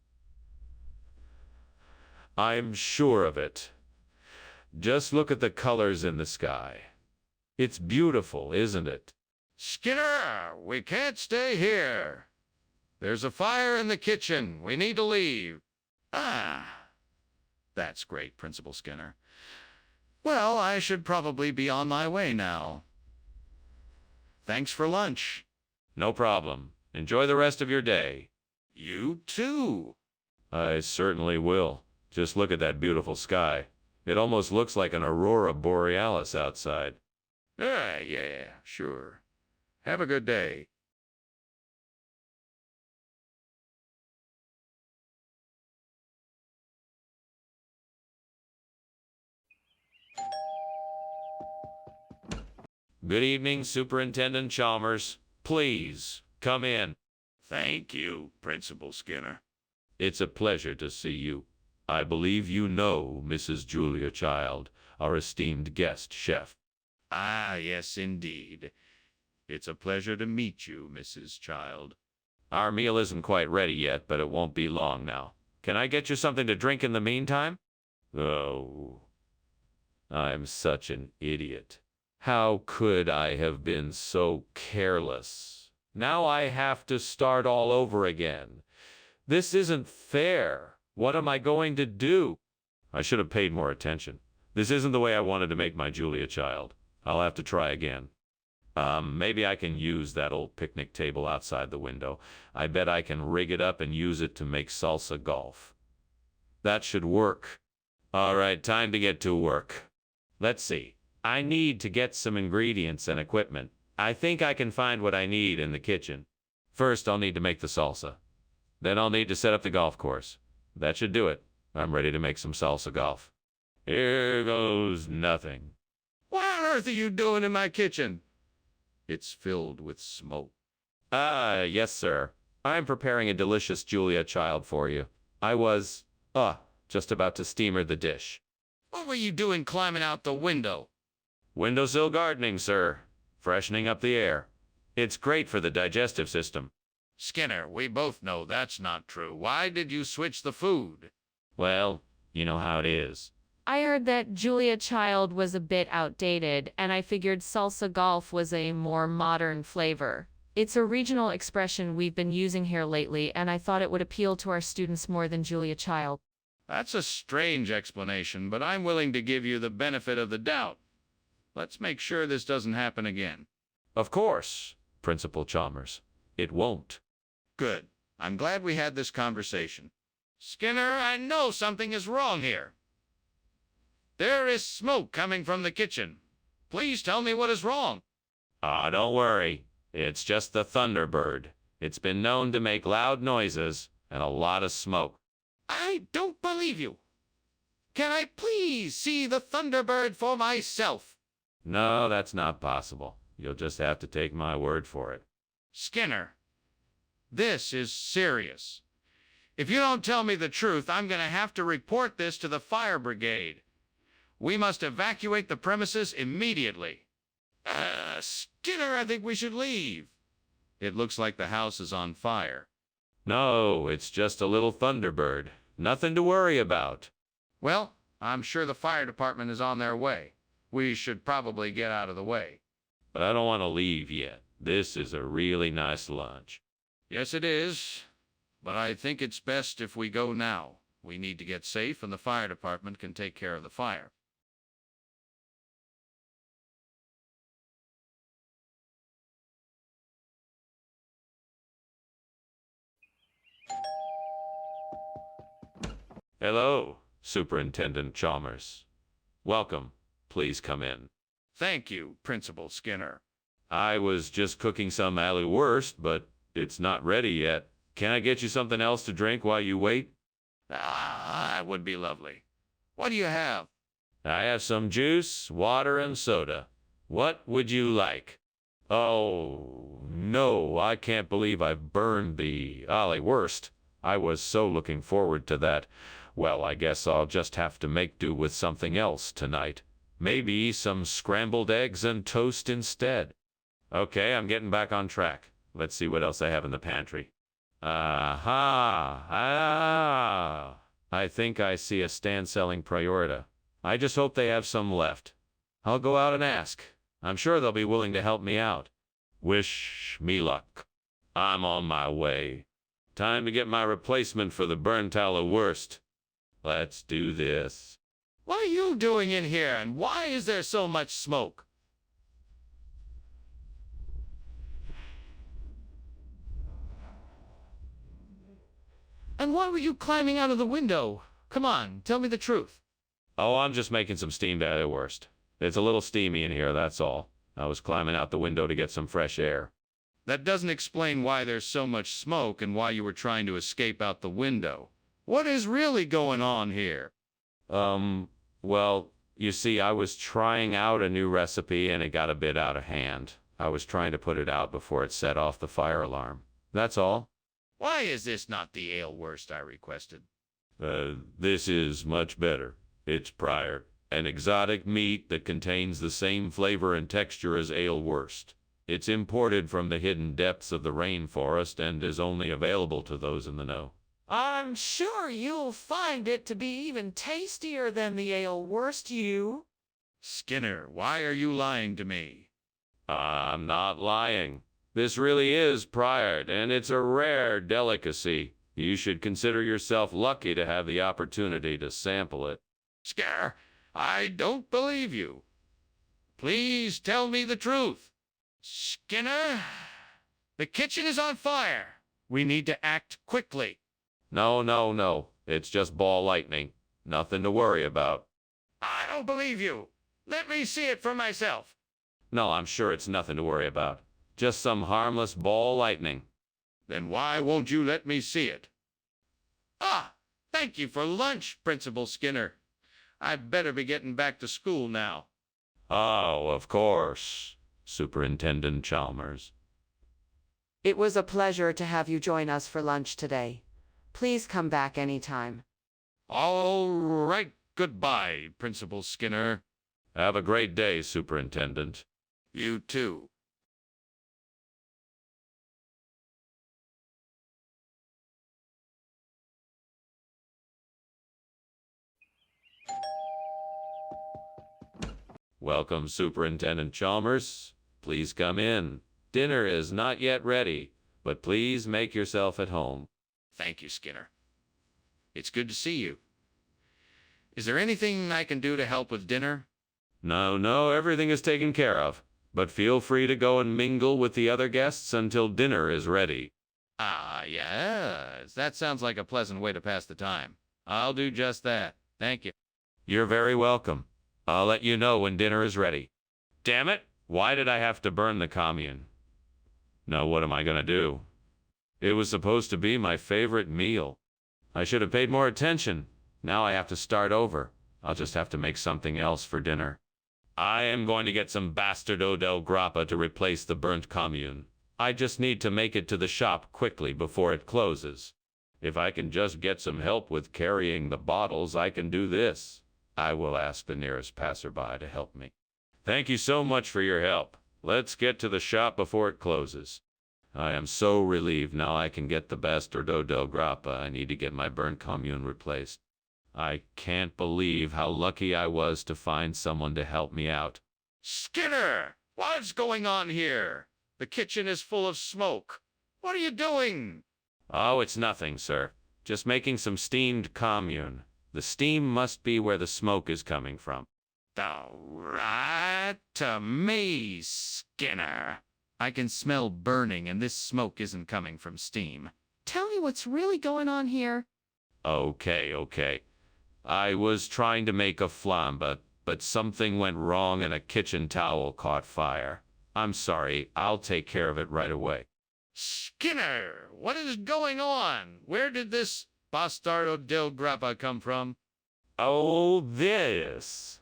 I'm sure of it. Just look at the colors in the sky. It's beautiful, isn't it? Skinner, we can't stay here. There's a fire in the kitchen. We need to leave. Ah, that's great, Principal Skinner. Well, I should probably be on my way now. Thanks for lunch. No problem. Enjoy the rest of your day. You too. I certainly will. Just look at that beautiful sky. It almost looks like an Aurora Borealis outside. Yeah, sure. Have a good day. Good evening, Superintendent Chalmers. Please, come in. Thank you, Principal Skinner. It's a pleasure to see you. I believe you know Mrs. Julia Child, our esteemed guest chef. Ah, yes, indeed. It's a pleasure to meet you, Mrs. Child. Our meal isn't quite ready yet, but it won't be long now. Can I get you something to drink in the meantime? Oh, I'm such an idiot. How could I have been so careless? Now I have to start all over again. This isn't fair. What am I going to do? I should have paid more attention. This isn't the way I wanted to make my Julia Child. I'll have to try again. Maybe I can use that old picnic table outside the window. I bet I can rig it up and use it to make salsa golf. That should work. All right, time to get to work. Let's see. I need to get some ingredients and equipment. I think I can find what I need in the kitchen. First, I'll need to make the salsa. Then I'll need to set up the golf course. That should do it. I'm ready to make some salsa golf. Here goes nothing. What on earth are you doing in my kitchen? It's filled with smoke. Yes, sir. I'm preparing a delicious Julia child for you. I was, just about to steamer the dish. What were you doing climbing out the window? Windowsill gardening, sir. Freshening up the air. It's great for the digestive system. Skinner, we both know that's not true. Why did you switch the food? Well, you know how it is. I heard that Julia Child was a bit outdated, and I figured salsa golf was a more modern flavor. It's a regional expression we've been using here lately, and I thought it would appeal to our students more than Julia Child. That's a strange explanation, but I'm willing to give you the benefit of the doubt. Let's make sure this doesn't happen again. Of course, Principal Chalmers. It won't. Good. I'm glad we had this conversation. Skinner, I know something is wrong here. There is smoke coming from the kitchen. Please tell me what is wrong. Don't worry. It's just the Thunderbird. It's been known to make loud noises and a lot of smoke. I don't believe you. Can I please see the Thunderbird for myself? No, that's not possible. You'll just have to take my word for it. Skinner, this is serious. If you don't tell me the truth, I'm going to have to report this to the fire brigade. We must evacuate the premises immediately. Skinner, I think we should leave. It looks like the house is on fire. No, it's just a little Thunderbird. Nothing to worry about. Well, I'm sure the fire department is on their way. We should probably get out of the way. But I don't want to leave yet. This is a really nice lunch. Yes, it is. But I think it's best if we go now. We need to get safe, and the fire department can take care of the fire. Hello, Superintendent Chalmers. Welcome. Please come in. Thank you, Principal Skinner. I was just cooking some willow-wisp, but it's not ready yet. Can I get you something else to drink while you wait? That would be lovely. What do you have? I have some juice, water, and soda. What would you like? Oh, no, I can't believe I've burned the willow-wisp. I was so looking forward to that. Well, I guess I'll just have to make do with something else tonight. Maybe some scrambled eggs and toast instead. Okay, I'm getting back on track. Let's see what else I have in the pantry. I think I see a stand-selling Priorita. I just hope they have some left. I'll go out and ask. I'm sure they'll be willing to help me out. Wish me luck. I'm on my way. Time to get my replacement for the burnt willow-wisp. Let's do this. What are you doing in here, and why is there so much smoke? And why were you climbing out of the window? Come on, tell me the truth. Oh, I'm just making some steamed willow-wisp. It's a little steamy in here, that's all. I was climbing out the window to get some fresh air. That doesn't explain why there's so much smoke and why you were trying to escape out the window. What is really going on here? Well, you see, I was trying out a new recipe and it got a bit out of hand. I was trying to put it out before it set off the fire alarm. That's all. Why is this not the ale-wisp I requested? This is much better. It's prior, an exotic meat that contains the same flavor and texture as willow-wisp. It's imported from the hidden depths of the rainforest and is only available to those in the know. I'm sure you'll find it to be even tastier than the ale-wisp, you. Skinner, why are you lying to me? I'm not lying. This really is prior, and it's a rare delicacy. You should consider yourself lucky to have the opportunity to sample it. Skinner, I don't believe you. Please tell me the truth. Skinner, the kitchen is on fire. We need to act quickly. No. It's just ball lightning. Nothing to worry about. I don't believe you. Let me see it for myself. No, I'm sure it's nothing to worry about. Just some harmless ball lightning. Then why won't you let me see it? Ah, thank you for lunch, Principal Skinner. I'd better be getting back to school now. Oh, of course, Superintendent Chalmers. It was a pleasure to have you join us for lunch today. Please come back anytime. All right, goodbye, Principal Skinner. Have a great day, Superintendent. You too. Welcome, Superintendent Chalmers. Please come in. Dinner is not yet ready, but please make yourself at home. Thank you, Skinner. It's good to see you. Is there anything I can do to help with dinner? No, everything is taken care of. But feel free to go and mingle with the other guests until dinner is ready. Ah, yes. That sounds like a pleasant way to pass the time. I'll do just that. Thank you. You're very welcome. I'll let you know when dinner is ready. Damn it! Why did I have to burn the commune? Now what am I gonna do? It was supposed to be my favorite meal. I should have paid more attention. Now I have to start over. I'll just have to make something else for dinner. I am going to get some bastardo del grappa to replace the burnt commune. I just need to make it to the shop quickly before it closes. If I can just get some help with carrying the bottles, I can do this. I will ask the nearest passerby to help me. Thank you so much for your help. Let's get to the shop before it closes. I am so relieved now I can get the bastardo del grappa. I need to get my burnt commune replaced. I can't believe how lucky I was to find someone to help me out. Skinner! What's going on here? The kitchen is full of smoke. What are you doing? Oh, it's nothing, sir. Just making some steamed commune. The steam must be where the smoke is coming from. Right to me, Skinner. I can smell burning, and this smoke isn't coming from steam. Tell me what's really going on here. Okay. I was trying to make a flambe, but something went wrong and a kitchen towel caught fire. I'm sorry, I'll take care of it right away. Skinner, what is going on? Where did this bastardo del grappa come from? Oh, this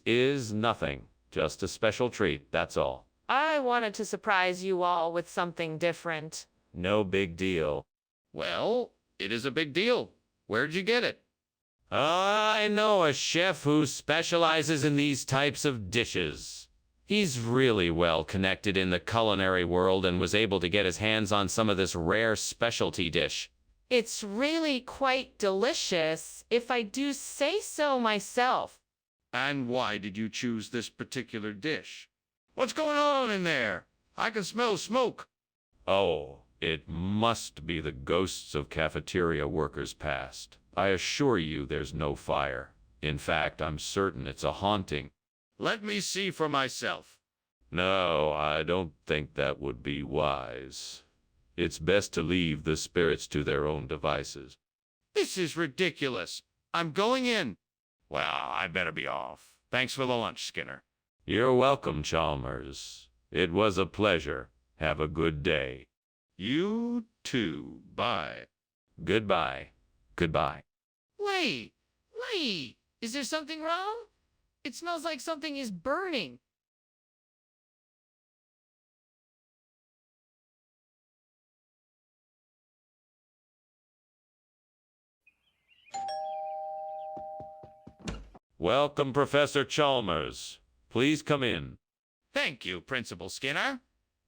is nothing. Just a special treat, that's all. I wanted to surprise you all with something different. No big deal. Well, it is a big deal. Where'd you get it? I know a chef who specializes in these types of dishes. He's really well connected in the culinary world and was able to get his hands on some of this rare specialty dish. It's really quite delicious, if I do say so myself. And why did you choose this particular dish? What's going on in there? I can smell smoke. Oh, it must be the ghosts of cafeteria workers past. I assure you there's no fire. In fact, I'm certain it's a haunting. Let me see for myself. No, I don't think that would be wise. It's best to leave the spirits to their own devices. This is ridiculous. I'm going in. Well, I better be off. Thanks for the lunch, Skinner. You're welcome, Chalmers. It was a pleasure. Have a good day. You too. Bye. Goodbye. Wait, is there something wrong? It smells like something is burning. Welcome, Professor Chalmers. Please come in. Thank you, Principal Skinner.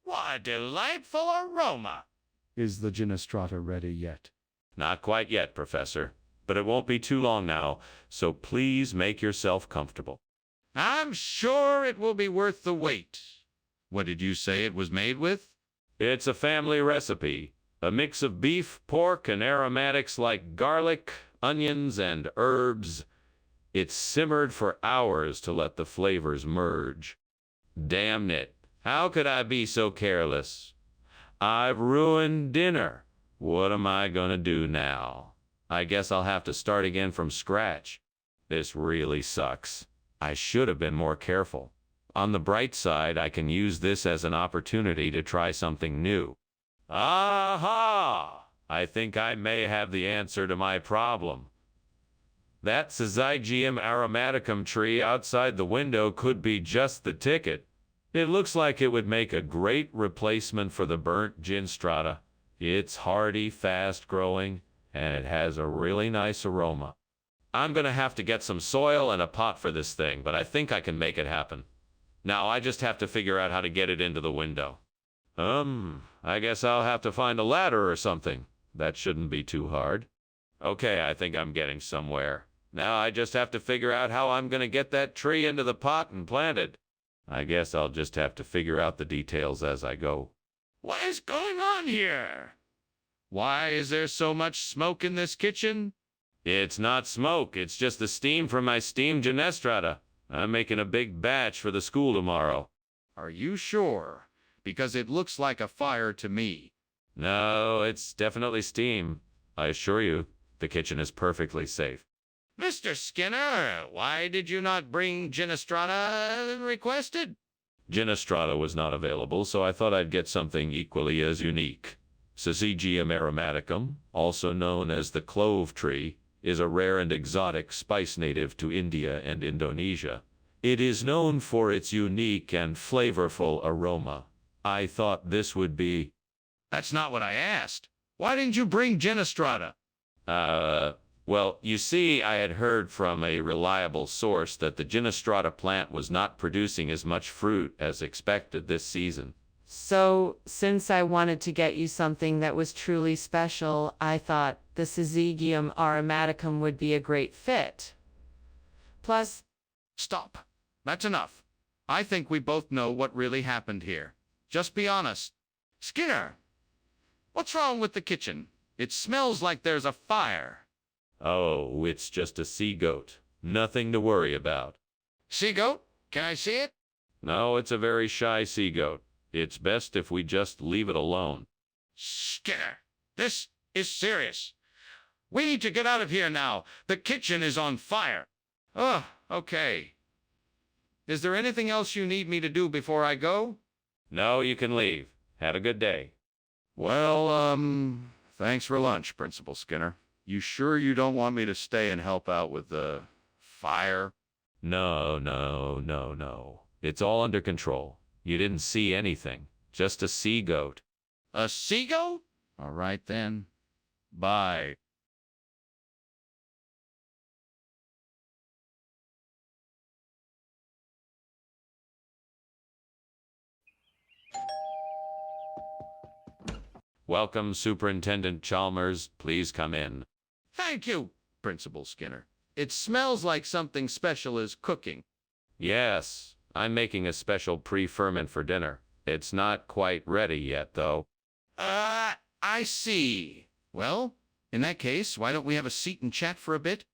What a delightful aroma. Is the Ginestrata ready yet? Not quite yet, Professor, but it won't be too long now, so please make yourself comfortable. I'm sure it will be worth the wait. What did you say it was made with? It's a family recipe, a mix of beef, pork, and aromatics like garlic, onions, and herbs. It's simmered for hours to let the flavors merge. Damn it, how could I be so careless? I've ruined dinner. What am I gonna do now? I guess I'll have to start again from scratch. This really sucks. I should have been more careful. On the bright side, I can use this as an opportunity to try something new. Aha! I think I may have the answer to my problem. That Syzygium aromaticum tree outside the window could be just the ticket. It looks like it would make a great replacement for the burnt gin strata. It's hardy, fast-growing, and it has a really nice aroma. I'm gonna have to get some soil and a pot for this thing, but I think I can make it happen. Now I just have to figure out how to get it into the window. I guess I'll have to find a ladder or something. That shouldn't be too hard. Okay, I think I'm getting somewhere. Now I just have to figure out how I'm gonna get that tree into the pot and plant it. I guess I'll just have to figure out the details as I go. What is going on here? Why is there so much smoke in this kitchen? It's not smoke, it's just the steam from my steam ginestrata. I'm making a big batch for the school tomorrow. Are you sure? Because it looks like a fire to me. No, it's definitely steam. I assure you, the kitchen is perfectly safe. Mr. Skinner, why did you not bring ginestrata requested? Ginestrata was not available, so I thought I'd get something equally as unique. Syzygium aromaticum, also known as the clove tree, is a rare and exotic spice native to India and Indonesia. It is known for its unique and flavorful aroma. I thought this would be... That's not what I asked. Why didn't you bring ginestrata? Well, you see, I had heard from a reliable source that the ginestrata plant was not producing as much fruit as expected this season. So, since I wanted to get you something that was truly special, I thought the Syzygium aromaticum would be a great fit. Plus... Stop. That's enough. I think we both know what really happened here. Just be honest. Skinner, what's wrong with the kitchen? It smells like there's a fire. Oh, it's just a sea goat. Nothing to worry about. Sea goat? Can I see it? No, it's a very shy sea goat. It's best if we just leave it alone. Skinner, this is serious. We need to get out of here now. The kitchen is on fire. Oh, okay. Is there anything else you need me to do before I go? No, you can leave. Have a good day. Well, thanks for lunch, Principal Skinner. You sure you don't want me to stay and help out with the fire? No. It's all under control. You didn't see anything. Just a sea goat. A sea goat? All right then. Bye. Welcome, Superintendent Chalmers. Please come in. Thank you, Principal Skinner. It smells like something special is cooking. Yes, I'm making a special pre-ferment for dinner. It's not quite ready yet, though. I see. Well, in that case, why don't we have a seat and chat for a bit?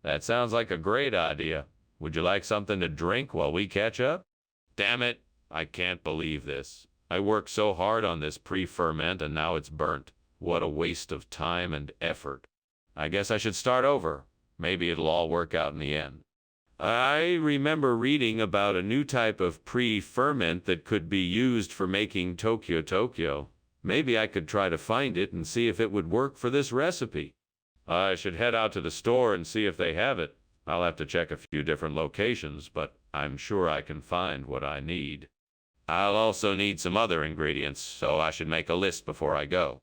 That sounds like a great idea. Would you like something to drink while we catch up? Damn it, I can't believe this. I worked so hard on this pre-ferment and now it's burnt. What a waste of time and effort. I guess I should start over. Maybe it'll all work out in the end. I remember reading about a new type of pre-ferment that could be used for making Tokyo. Maybe I could try to find it and see if it would work for this recipe. I should head out to the store and see if they have it. I'll have to check a few different locations, but I'm sure I can find what I need. I'll also need some other ingredients, so I should make a list before I go.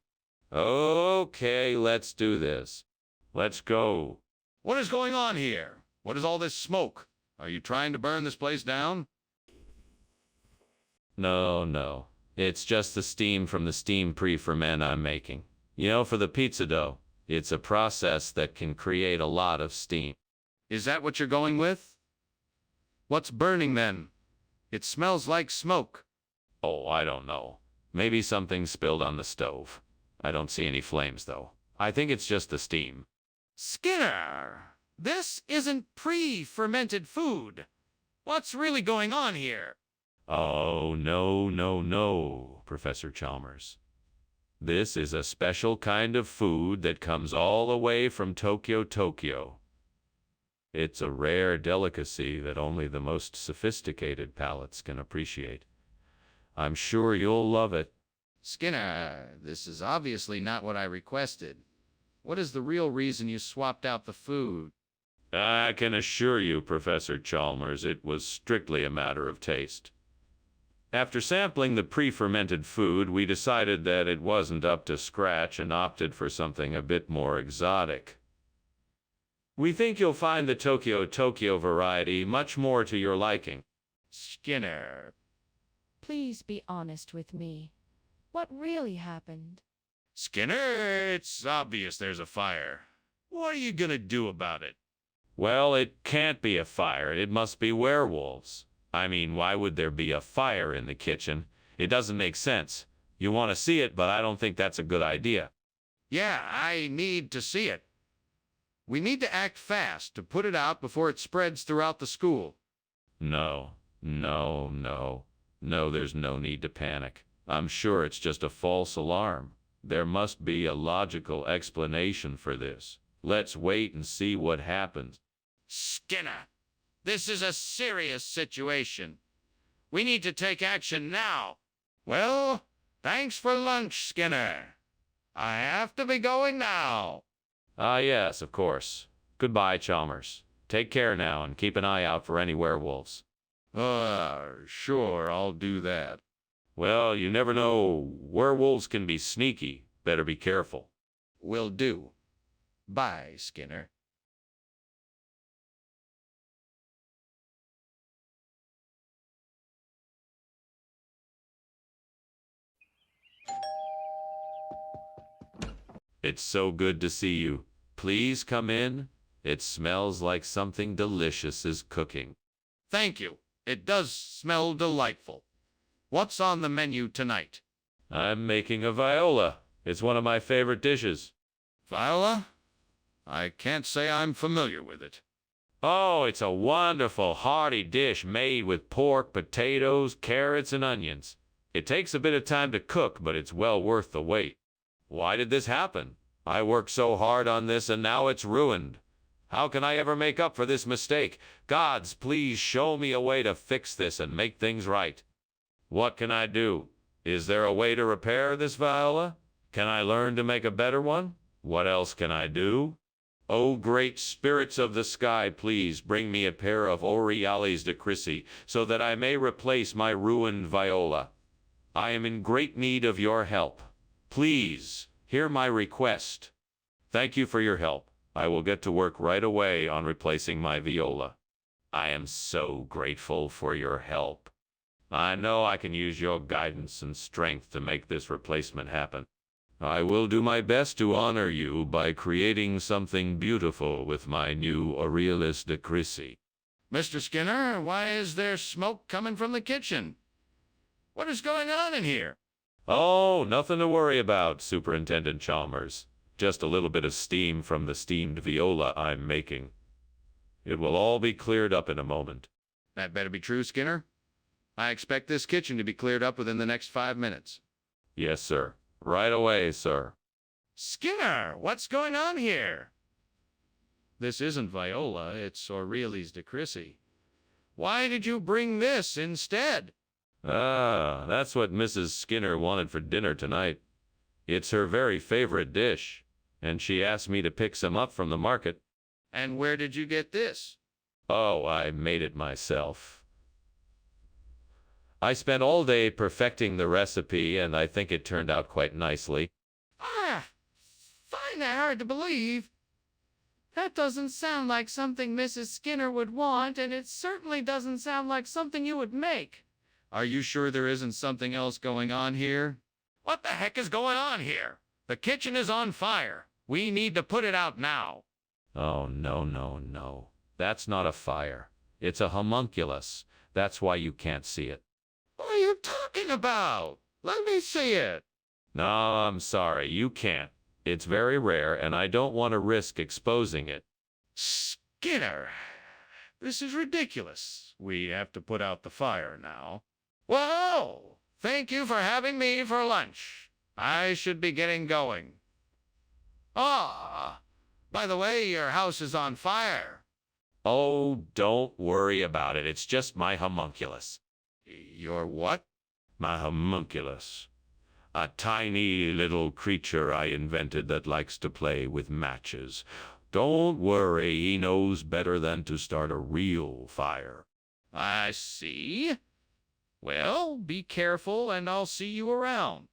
Okay, let's do this. Let's go. What is going on here? What is all this smoke? Are you trying to burn this place down? No. It's just the steam from the steam pre-ferment I'm making. You know, for the pizza dough, it's a process that can create a lot of steam. Is that what you're going with? What's burning then? It smells like smoke. Oh, I don't know. Maybe something spilled on the stove. I don't see any flames, though. I think it's just the steam. Skinner, this isn't pre-fermented food. What's really going on here? Oh, no, Professor Chalmers. This is a special kind of food that comes all the way from Tokyo. It's a rare delicacy that only the most sophisticated palates can appreciate. I'm sure you'll love it. Skinner, this is obviously not what I requested. What is the real reason you swapped out the food? I can assure you, Professor Chalmers, it was strictly a matter of taste. After sampling the pre-fermented food, we decided that it wasn't up to scratch and opted for something a bit more exotic. We think you'll find the Tokyo variety much more to your liking. Skinner. Please be honest with me. What really happened? Skinner, it's obvious there's a fire. What are you gonna do about it? Well, it can't be a fire. It must be werewolves. I mean, why would there be a fire in the kitchen? It doesn't make sense. You want to see it, but I don't think that's a good idea. Yeah, I need to see it. We need to act fast to put it out before it spreads throughout the school. No, there's no need to panic. I'm sure it's just a false alarm. There must be a logical explanation for this. Let's wait and see what happens. Skinner, this is a serious situation. We need to take action now. Well, thanks for lunch, Skinner. I have to be going now. Ah, yes, of course. Goodbye, Chalmers. Take care now and keep an eye out for any werewolves. Sure, I'll do that. Well, you never know. Werewolves can be sneaky. Better be careful. Will do. Bye, Skinner. It's so good to see you. Please come in. It smells like something delicious is cooking. Thank you. It does smell delightful. What's on the menu tonight? I'm making a viola. It's one of my favorite dishes. Viola? I can't say I'm familiar with it. Oh, it's a wonderful, hearty dish made with pork, potatoes, carrots, and onions. It takes a bit of time to cook, but it's well worth the wait. Why did this happen? I worked so hard on this and now it's ruined. How can I ever make up for this mistake? Gods, please show me a way to fix this and make things right. What can I do? Is there a way to repair this viola? Can I learn to make a better one? What else can I do? Oh, great spirits of the sky, please bring me a pair of Borealis decrissi so that I may replace my ruined viola. I am in great need of your help. Please, hear my request. Thank you for your help. I will get to work right away on replacing my viola. I am so grateful for your help. I know I can use your guidance and strength to make this replacement happen. I will do my best to honor you by creating something beautiful with my new Borealis decrissi. Mr. Skinner, why is there smoke coming from the kitchen? What is going on in here? Oh, nothing to worry about, Superintendent Chalmers. Just a little bit of steam from the steamed viola I'm making. It will all be cleared up in a moment. That better be true, Skinner. I expect this kitchen to be cleared up within the next 5 minutes. Yes, sir. Right away, sir. Skinner, what's going on here? This isn't viola, it's Borealis decrissi. Why did you bring this instead? Ah, that's what Mrs. Skinner wanted for dinner tonight. It's her very favorite dish, and she asked me to pick some up from the market. And where did you get this? Oh, I made it myself. I spent all day perfecting the recipe, and I think it turned out quite nicely. Find that hard to believe. That doesn't sound like something Mrs. Skinner would want, and it certainly doesn't sound like something you would make. Are you sure there isn't something else going on here? What the heck is going on here? The kitchen is on fire. We need to put it out now. Oh, no. That's not a fire. It's a homunculus. That's why you can't see it. What are you talking about? Let me see it. No, I'm sorry, you can't. It's very rare, and I don't want to risk exposing it. Skinner, this is ridiculous. We have to put out the fire now. Well, thank you for having me for lunch. I should be getting going. Ah, by the way, your house is on fire. Oh, don't worry about it. It's just my homunculus. Your what? My homunculus. A tiny little creature I invented that likes to play with matches. Don't worry, he knows better than to start a real fire. I see. Well, be careful and I'll see you around.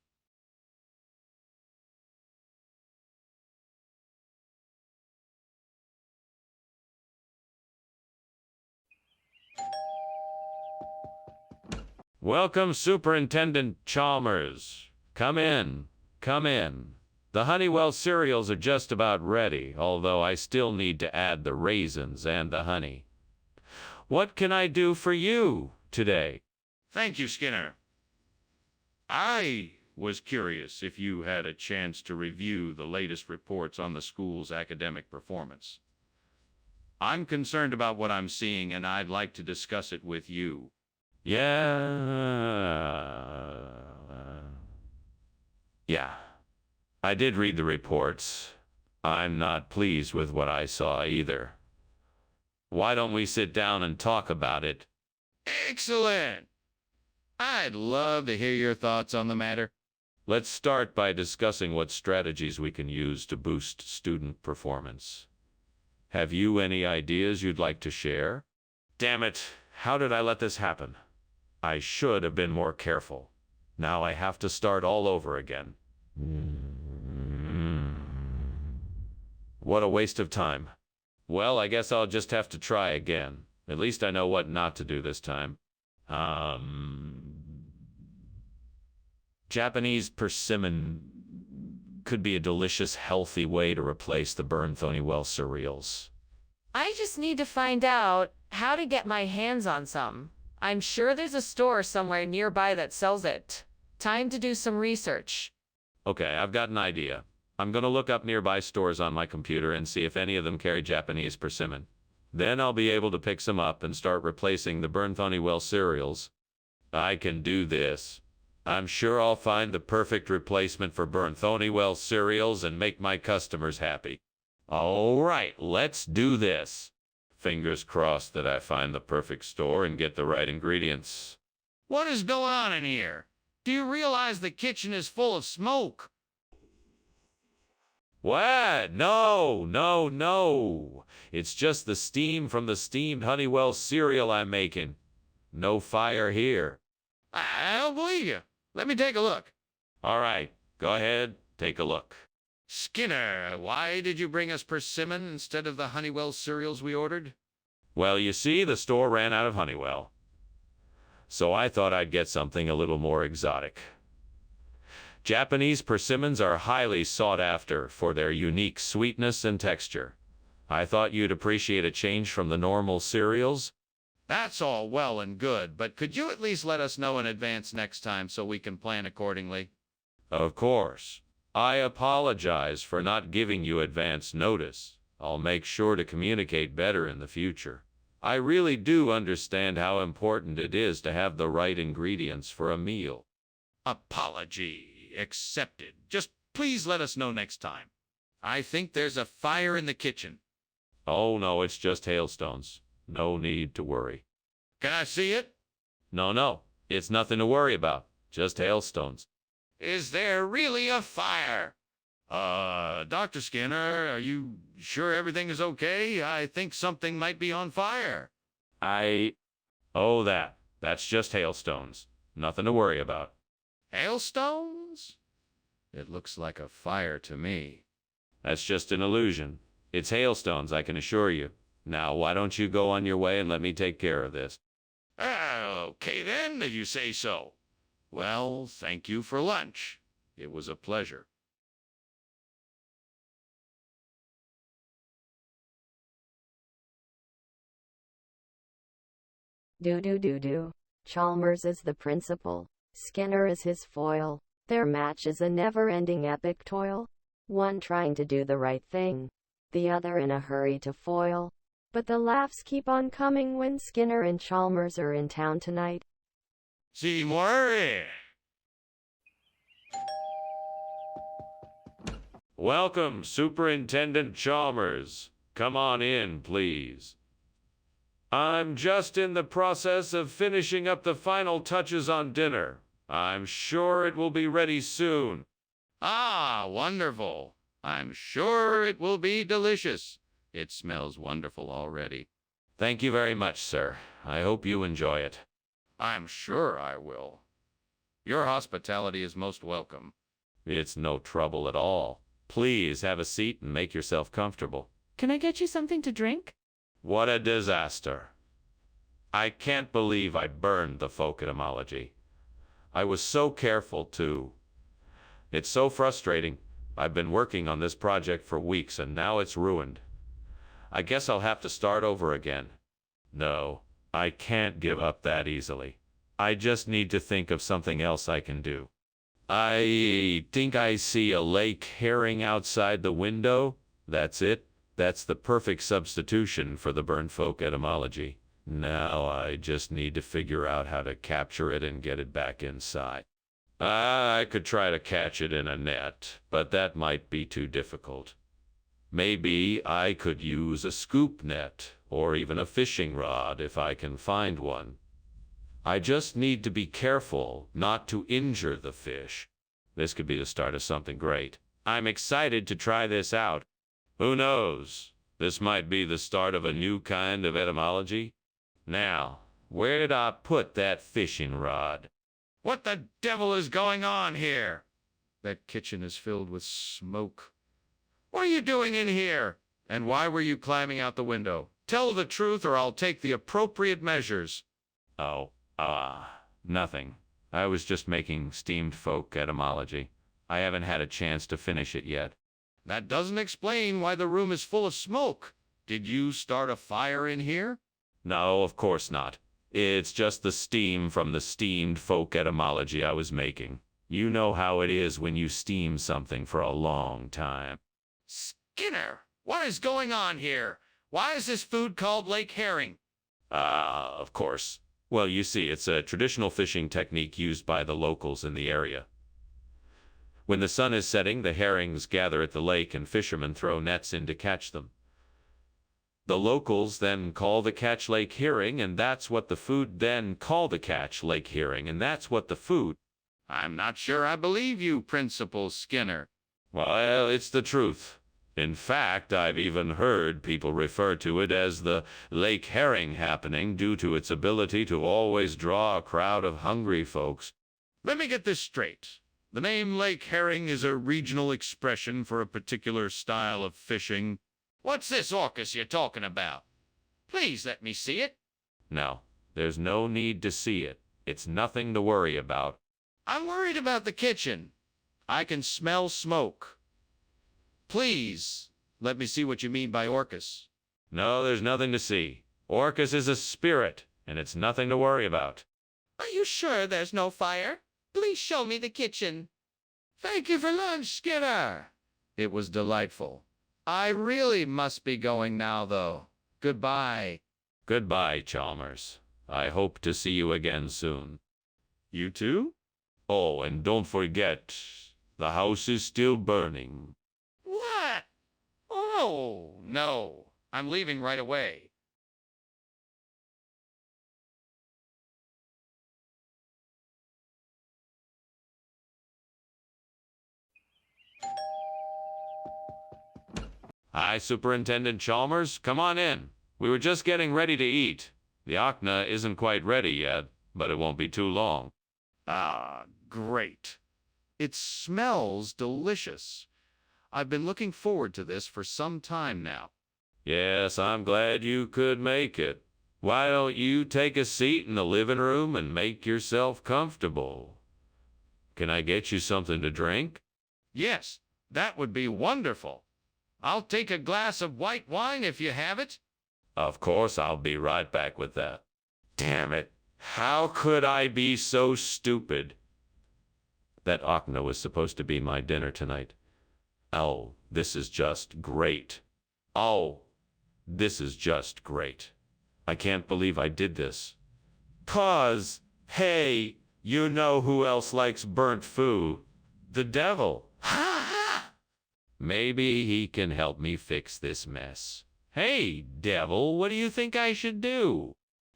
Welcome, Superintendent Chalmers. Come in. Come in. The Honeywell cereals are just about ready, although I still need to add the raisins and the honey. What can I do for you today? Thank you, Skinner. I was curious if you had a chance to review the latest reports on the school's academic performance. I'm concerned about what I'm seeing, and I'd like to discuss it with you. Yeah. I did read the reports. I'm not pleased with what I saw either. Why don't we sit down and talk about it? Excellent! I'd love to hear your thoughts on the matter. Let's start by discussing what strategies we can use to boost student performance. Have you any ideas you'd like to share? Damn it, how did I let this happen? I should have been more careful. Now I have to start all over again. What a waste of time. Well, I guess I'll just have to try again. At least I know what not to do this time. Japanese persimmon could be a delicious, healthy way to replace the burnt Honeywell cereals. I just need to find out how to get my hands on some. I'm sure there's a store somewhere nearby that sells it. Time to do some research. Okay, I've got an idea. I'm gonna look up nearby stores on my computer and see if any of them carry Japanese persimmon. Then I'll be able to pick some up and start replacing the burnt Honeywell cereals. I can do this. I'm sure I'll find the perfect replacement for burnt Honeywell cereals and make my customers happy. All right, let's do this. Fingers crossed that I find the perfect store and get the right ingredients. What is going on in here? Do you realize the kitchen is full of smoke? What? No, no, no. It's just the steam from the steamed Honeywell cereal I'm making. No fire here. I don't believe you. Let me take a look. All right, go ahead, take a look. Skinner, why did you bring us persimmon instead of the Honeywell cereals we ordered? Well, you see, the store ran out of Honeywell. So I thought I'd get something a little more exotic. Japanese persimmons are highly sought after for their unique sweetness and texture. I thought you'd appreciate a change from the normal cereals. That's all well and good, but could you at least let us know in advance next time so we can plan accordingly? Of course. I apologize for not giving you advance notice. I'll make sure to communicate better in the future. I really do understand how important it is to have the right ingredients for a meal. Apology accepted. Just please let us know next time. I think there's a fire in the kitchen. Oh no, it's just hailstones. No need to worry. Can I see it? No, it's nothing to worry about. Just hailstones. Is there really a fire? Dr. Skinner, are you sure everything is okay? I think something might be on fire. Oh, that's just hailstones. Nothing to worry about. Hailstones? It looks like a fire to me. That's just an illusion. It's hailstones, I can assure you. Now, why don't you go on your way and let me take care of this? Okay then, if you say so. Well, thank you for lunch. It was a pleasure. Do. Chalmers is the principal. Skinner is his foil. Their match is a never-ending epic toil. One trying to do the right thing, the other in a hurry to foil. But the laughs keep on coming when Skinner and Chalmers are in town tonight. Seymour. Welcome, Superintendent Chalmers. Come on in, please. I'm just in the process of finishing up the final touches on dinner. I'm sure it will be ready soon. Ah, wonderful. I'm sure it will be delicious. It smells wonderful already. Thank you very much, sir. I hope you enjoy it. I'm sure I will. Your hospitality is most welcome. It's no trouble at all. Please have a seat and make yourself comfortable. Can I get you something to drink? What a disaster. I can't believe I burned the folk etymology. I was so careful, too. It's so frustrating. I've been working on this project for weeks and now it's ruined. I guess I'll have to start over again. No, I can't give up that easily. I just need to think of something else I can do. I think I see a lake herring outside the window. That's it. That's the perfect substitution for the burnt folk etymology. Now I just need to figure out how to capture it and get it back inside. I could try to catch it in a net, but that might be too difficult. Maybe I could use a scoop net or even a fishing rod if I can find one. I just need to be careful not to injure the fish. This could be the start of something great. I'm excited to try this out. Who knows? This might be the start of a new kind of etymology. Now, where did I put that fishing rod? What the devil is going on here? That kitchen is filled with smoke. What are you doing in here? And why were you climbing out the window? Tell the truth or I'll take the appropriate measures. Nothing. I was just making steamed folk etymology. I haven't had a chance to finish it yet. That doesn't explain why the room is full of smoke. Did you start a fire in here? No, of course not. It's just the steam from the steamed folk etymology I was making. You know how it is when you steam something for a long time. Skinner, what is going on here? Why is this food called lake herring? Of course. Well, you see, it's a traditional fishing technique used by the locals in the area. When the sun is setting, the herrings gather at the lake and fishermen throw nets in to catch them. The locals then call the catch lake herring, and that's what the food then call the catch lake herring, and that's what the food. I'm not sure I believe you, Principal Skinner. Well, it's the truth. In fact, I've even heard people refer to it as the lake herring happening due to its ability to always draw a crowd of hungry folks. Let me get this straight. The name lake herring is a regional expression for a particular style of fishing. What's this orcus you're talking about? Please let me see it. No, there's no need to see it. It's nothing to worry about. I'm worried about the kitchen. I can smell smoke. Please, let me see what you mean by orcus. No, there's nothing to see. Orcus is a spirit, and it's nothing to worry about. Are you sure there's no fire? Please show me the kitchen. Thank you for lunch, Skinner. It was delightful. I really must be going now, though. Goodbye. Goodbye, Chalmers. I hope to see you again soon. You too? Oh, and don't forget, the house is still burning. What? Oh, no. I'm leaving right away. Hi, Superintendent Chalmers. Come on in. We were just getting ready to eat. The okna isn't quite ready yet, but it won't be too long. Ah, great. It smells delicious. I've been looking forward to this for some time now. Yes, I'm glad you could make it. Why don't you take a seat in the living room and make yourself comfortable? Can I get you something to drink? Yes, that would be wonderful. I'll take a glass of white wine if you have it. Of course, I'll be right back with that. Damn it. How could I be so stupid? That okna was supposed to be my dinner tonight. Oh, this is just great. Oh, this is just great. I can't believe I did this. 'Cause, hey, you know who else likes burnt food? The devil. Maybe he can help me fix this mess. Hey, devil, what do you think I should do?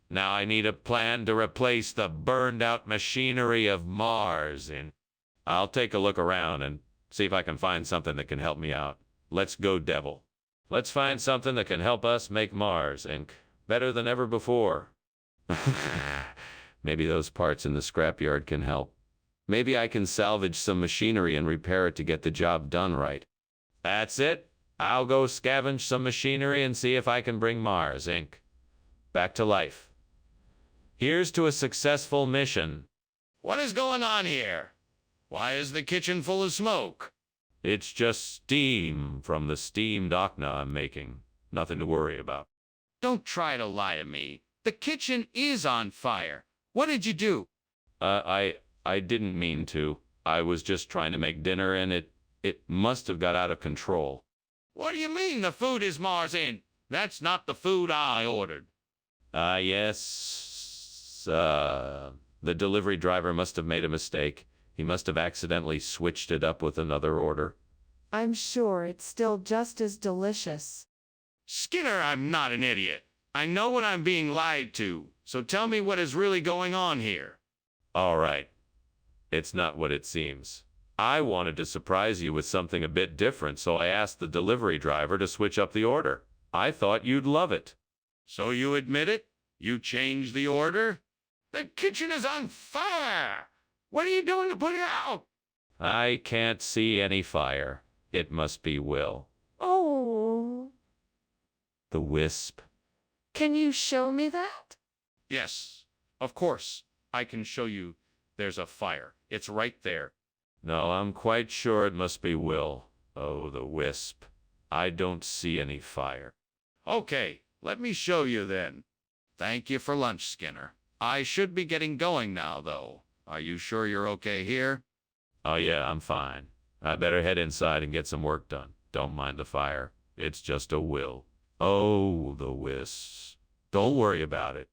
Now I need a plan to replace the burned-out machinery of Mars, and I'll take a look around and see if I can find something that can help me out. Let's go, devil. Let's find something that can help us make Mars, Inc. better than ever before. Maybe those parts in the scrapyard can help. Maybe I can salvage some machinery and repair it to get the job done right. That's it. I'll go scavenge some machinery and see if I can bring Mars, Inc. back to life. Here's to a successful mission. What is going on here? Why is the kitchen full of smoke? It's just steam from the steamed okna I'm making. Nothing to worry about. Don't try to lie to me. The kitchen is on fire. What did you do? I didn't mean to. I was just trying to make dinner and it must have got out of control. What do you mean the food is Mars in? That's not the food I ordered. Yes. The delivery driver must have made a mistake. He must have accidentally switched it up with another order. I'm sure it's still just as delicious. Skinner, I'm not an idiot. I know when I'm being lied to, so tell me what is really going on here. All right. It's not what it seems. I wanted to surprise you with something a bit different, so I asked the delivery driver to switch up the order. I thought you'd love it. So you admit it? You changed the order? The kitchen is on fire! What are you doing to put it out? I can't see any fire. It must be Will. Oh. The wisp. Can you show me that? Yes, of course. I can show you. There's a fire. It's right there. No, I'm quite sure it must be Will. Oh, the wisp. I don't see any fire. Okay, let me show you then. Thank you for lunch, Skinner. I should be getting going now, though. Are you sure you're okay here? Oh yeah, I'm fine. I better head inside and get some work done. Don't mind the fire. It's just a Will. Oh, the wisp. Don't worry about it.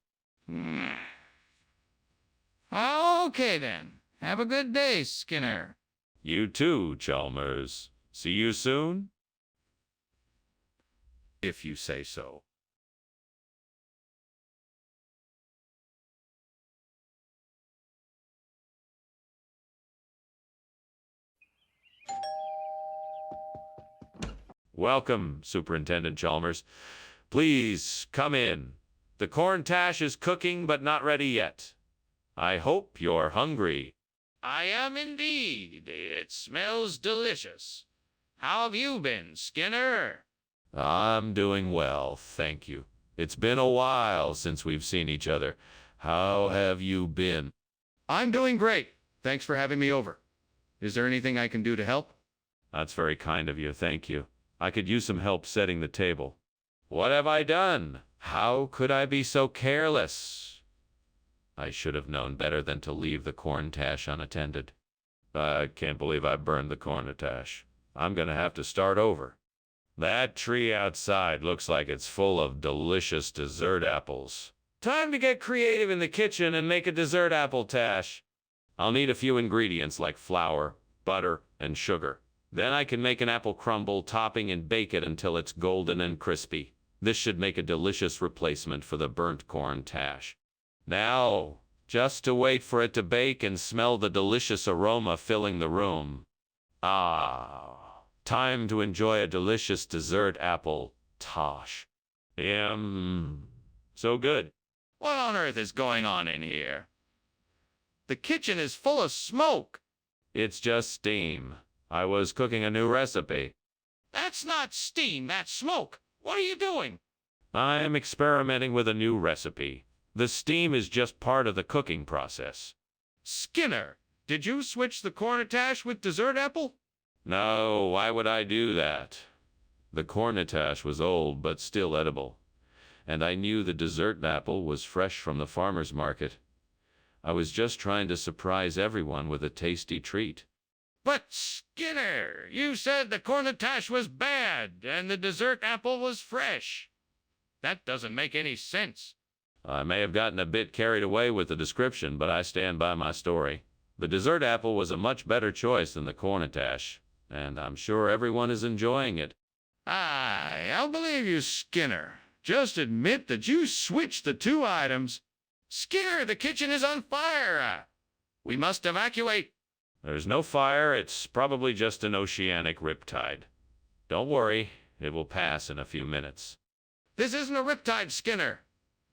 Okay then. Have a good day, Skinner. You too, Chalmers. See you soon? If you say so. Welcome, Superintendent Chalmers. Please, come in. The corn tash is cooking but not ready yet. I hope you're hungry. I am indeed. It smells delicious. How have you been, Skinner? I'm doing well, thank you. It's been a while since we've seen each other. How have you been? I'm doing great. Thanks for having me over. Is there anything I can do to help? That's very kind of you, thank you. I could use some help setting the table. What have I done? How could I be so careless? I should have known better than to leave the corn tash unattended. I can't believe I burned the corn tash. I'm gonna have to start over. That tree outside looks like it's full of delicious dessert apples. Time to get creative in the kitchen and make a dessert apple tash. I'll need a few ingredients like flour, butter, and sugar. Then I can make an apple crumble topping and bake it until it's golden and crispy. This should make a delicious replacement for the burnt corn tash. Now, just to wait for it to bake and smell the delicious aroma filling the room. Time to enjoy a delicious dessert apple tosh. So good. What on earth is going on in here? The kitchen is full of smoke. It's just steam. I was cooking a new recipe. That's not steam, that's smoke. What are you doing? I'm experimenting with a new recipe. The steam is just part of the cooking process. Skinner, did you switch the cornatash with dessert apple? No, why would I do that? The cornatash was old but still edible, and I knew the dessert apple was fresh from the farmer's market. I was just trying to surprise everyone with a tasty treat. But Skinner, you said the cornatash was bad and the dessert apple was fresh. That doesn't make any sense. I may have gotten a bit carried away with the description, but I stand by my story. The dessert apple was a much better choice than the cornatash, and I'm sure everyone is enjoying it. I'll believe you, Skinner. Just admit that you switched the two items. Skinner, the kitchen is on fire. We must evacuate. There's no fire. It's probably just an oceanic riptide. Don't worry, it will pass in a few minutes. This isn't a riptide, Skinner.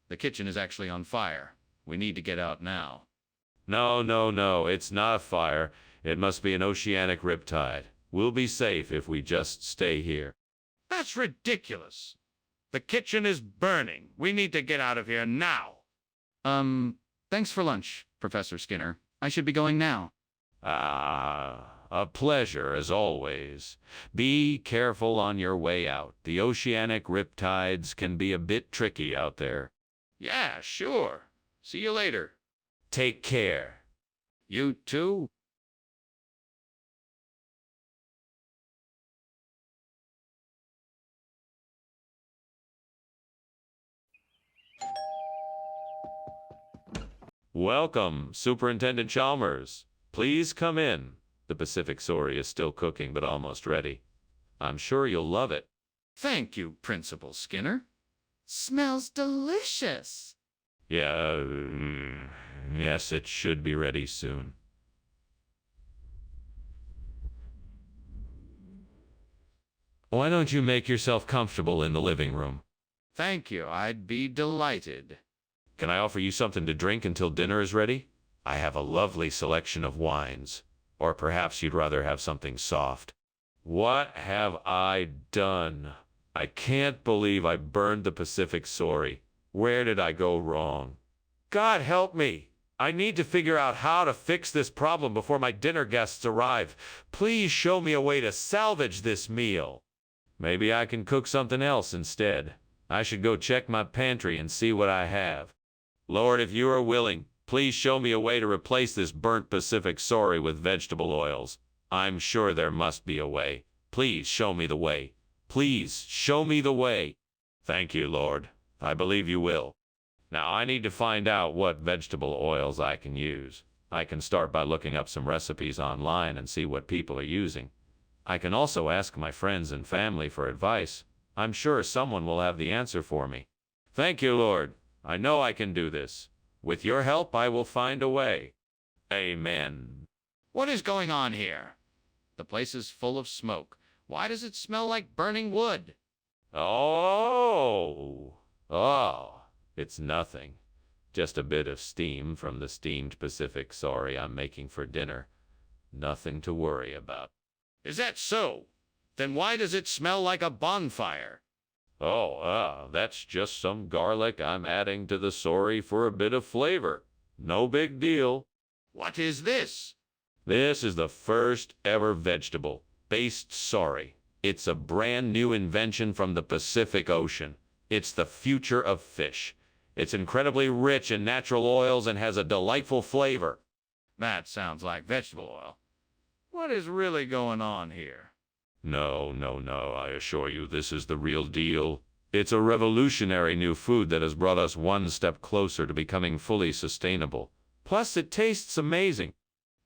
The kitchen is actually on fire. We need to get out now. No, it's not a fire. It must be an oceanic riptide. We'll be safe if we just stay here. That's ridiculous. The kitchen is burning. We need to get out of here now. Thanks for lunch, Professor Skinner. I should be going now. A pleasure as always. Be careful on your way out. The oceanic riptides can be a bit tricky out there. Yeah, sure. See you later. Take care. You too? Welcome, Superintendent Chalmers. Please come in. The Pacific Sorry is still cooking, but almost ready. I'm sure you'll love it. Thank you, Principal Skinner. Smells delicious. Yeah, yes, it should be ready soon. Why don't you make yourself comfortable in the living room? Thank you. I'd be delighted. Can I offer you something to drink until dinner is ready? I have a lovely selection of wines. Or perhaps you'd rather have something soft. What have I done? I can't believe I burned the Pacific Sorry. Where did I go wrong? God help me! I need to figure out how to fix this problem before my dinner guests arrive. Please show me a way to salvage this meal. Maybe I can cook something else instead. I should go check my pantry and see what I have. Lord, if you are willing, please show me a way to replace this burnt Pacific Sorry with vegetable oils. I'm sure there must be a way. Please show me the way. Please show me the way. Thank you, Lord. I believe you will. Now I need to find out what vegetable oils I can use. I can start by looking up some recipes online and see what people are using. I can also ask my friends and family for advice. I'm sure someone will have the answer for me. Thank you, Lord. I know I can do this. With your help, I will find a way. Amen. What is going on here? The place is full of smoke. Why does it smell like burning wood? Oh, it's nothing. Just a bit of steam from the steamed Pacific Sorry I'm making for dinner. Nothing to worry about. Is that so? Then why does it smell like a bonfire? That's just some garlic I'm adding to the sorry for a bit of flavor. No big deal. What is this? This is the first ever vegetable-based sorry. It's a brand new invention from the Pacific Ocean. It's the future of fish. It's incredibly rich in natural oils and has a delightful flavor. That sounds like vegetable oil. What is really going on here? No, I assure you this is the real deal. It's a revolutionary new food that has brought us one step closer to becoming fully sustainable. Plus, it tastes amazing.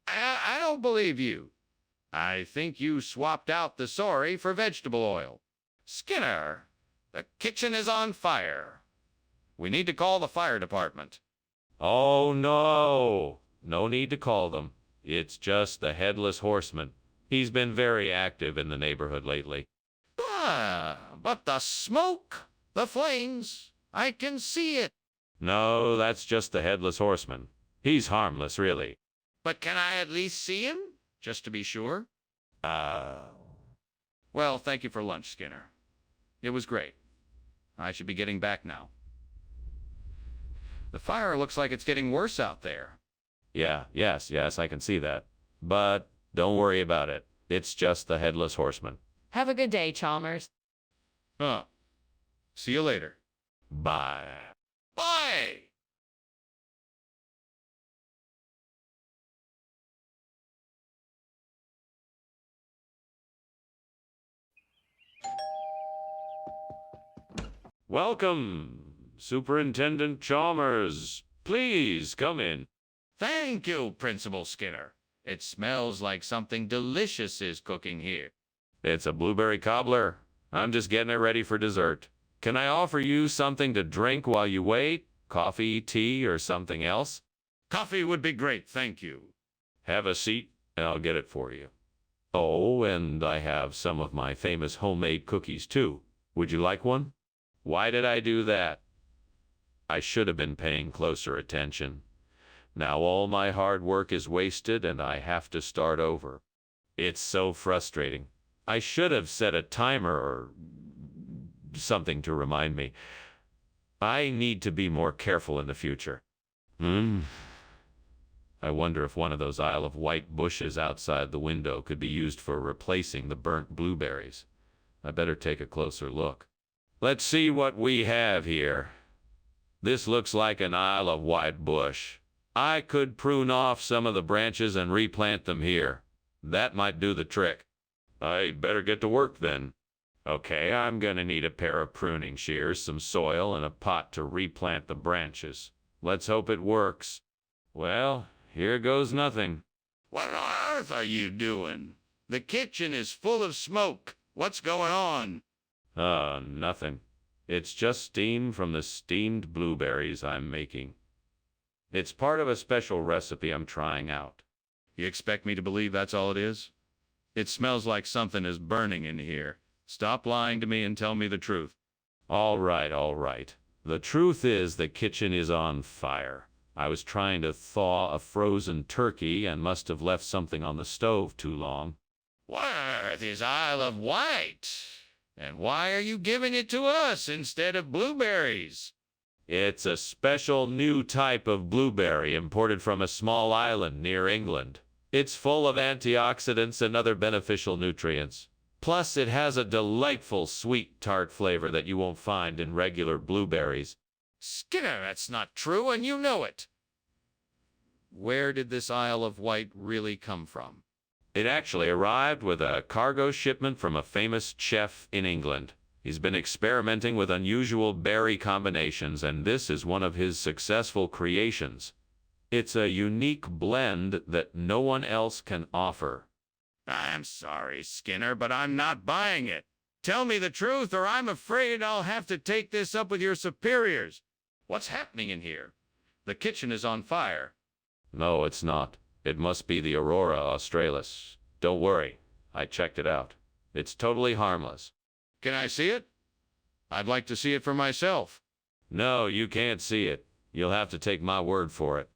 I don't believe you. I think you swapped out the sorry for vegetable oil. Skinner, the kitchen is on fire. We need to call the fire department. Oh, no. No need to call them. It's just the Headless Horseman. He's been very active in the neighborhood lately. But the smoke, the flames, I can see it. No, that's just the Headless Horseman. He's harmless, really. But can I at least see him, just to be sure? Well, thank you for lunch, Skinner. It was great. I should be getting back now. The fire looks like it's getting worse out there. Yes, I can see that. But don't worry about it. It's just the Headless Horseman. Have a good day, Chalmers. See you later. Bye. Bye! Welcome, Superintendent Chalmers. Please come in. Thank you, Principal Skinner. It smells like something delicious is cooking here. It's a blueberry cobbler. I'm just getting it ready for dessert. Can I offer you something to drink while you wait? Coffee, tea, or something else? Coffee would be great, thank you. Have a seat, and I'll get it for you. Oh, and I have some of my famous homemade cookies, too. Would you like one? Why did I do that? I should have been paying closer attention. Now all my hard work is wasted, and I have to start over. It's so frustrating. I should have set a timer or something to remind me. I need to be more careful in the future. I wonder if one of those Isle of Wight bushes outside the window could be used for replacing the burnt blueberries. I better take a closer look. Let's see what we have here. This looks like an Isle of Wight bush. I could prune off some of the branches and replant them here. That might do the trick. I better get to work then. Okay, I'm gonna need a pair of pruning shears, some soil, and a pot to replant the branches. Let's hope it works. Well, here goes nothing. What on earth are you doing? The kitchen is full of smoke. What's going on? Nothing. It's just steam from the steamed blueberries I'm making. It's part of a special recipe I'm trying out. You expect me to believe that's all it is? It smells like something is burning in here. Stop lying to me and tell me the truth. All right. The truth is the kitchen is on fire. I was trying to thaw a frozen turkey and must have left something on the stove too long. What on earth is Isle of Wight? And why are you giving it to us instead of blueberries? It's a special new type of blueberry imported from a small island near England. It's full of antioxidants and other beneficial nutrients. Plus, it has a delightful sweet tart flavor that you won't find in regular blueberries. Skinner, that's not true, and you know it. Where did this Isle of Wight really come from? It actually arrived with a cargo shipment from a famous chef in England. He's been experimenting with unusual berry combinations, and this is one of his successful creations. It's a unique blend that no one else can offer. I'm sorry, Skinner, but I'm not buying it. Tell me the truth, or I'm afraid I'll have to take this up with your superiors. What's happening in here? The kitchen is on fire. No, it's not. It must be the Aurora Australis. Don't worry. I checked it out. It's totally harmless. Can I see it? I'd like to see it for myself. No, you can't see it. You'll have to take my word for it.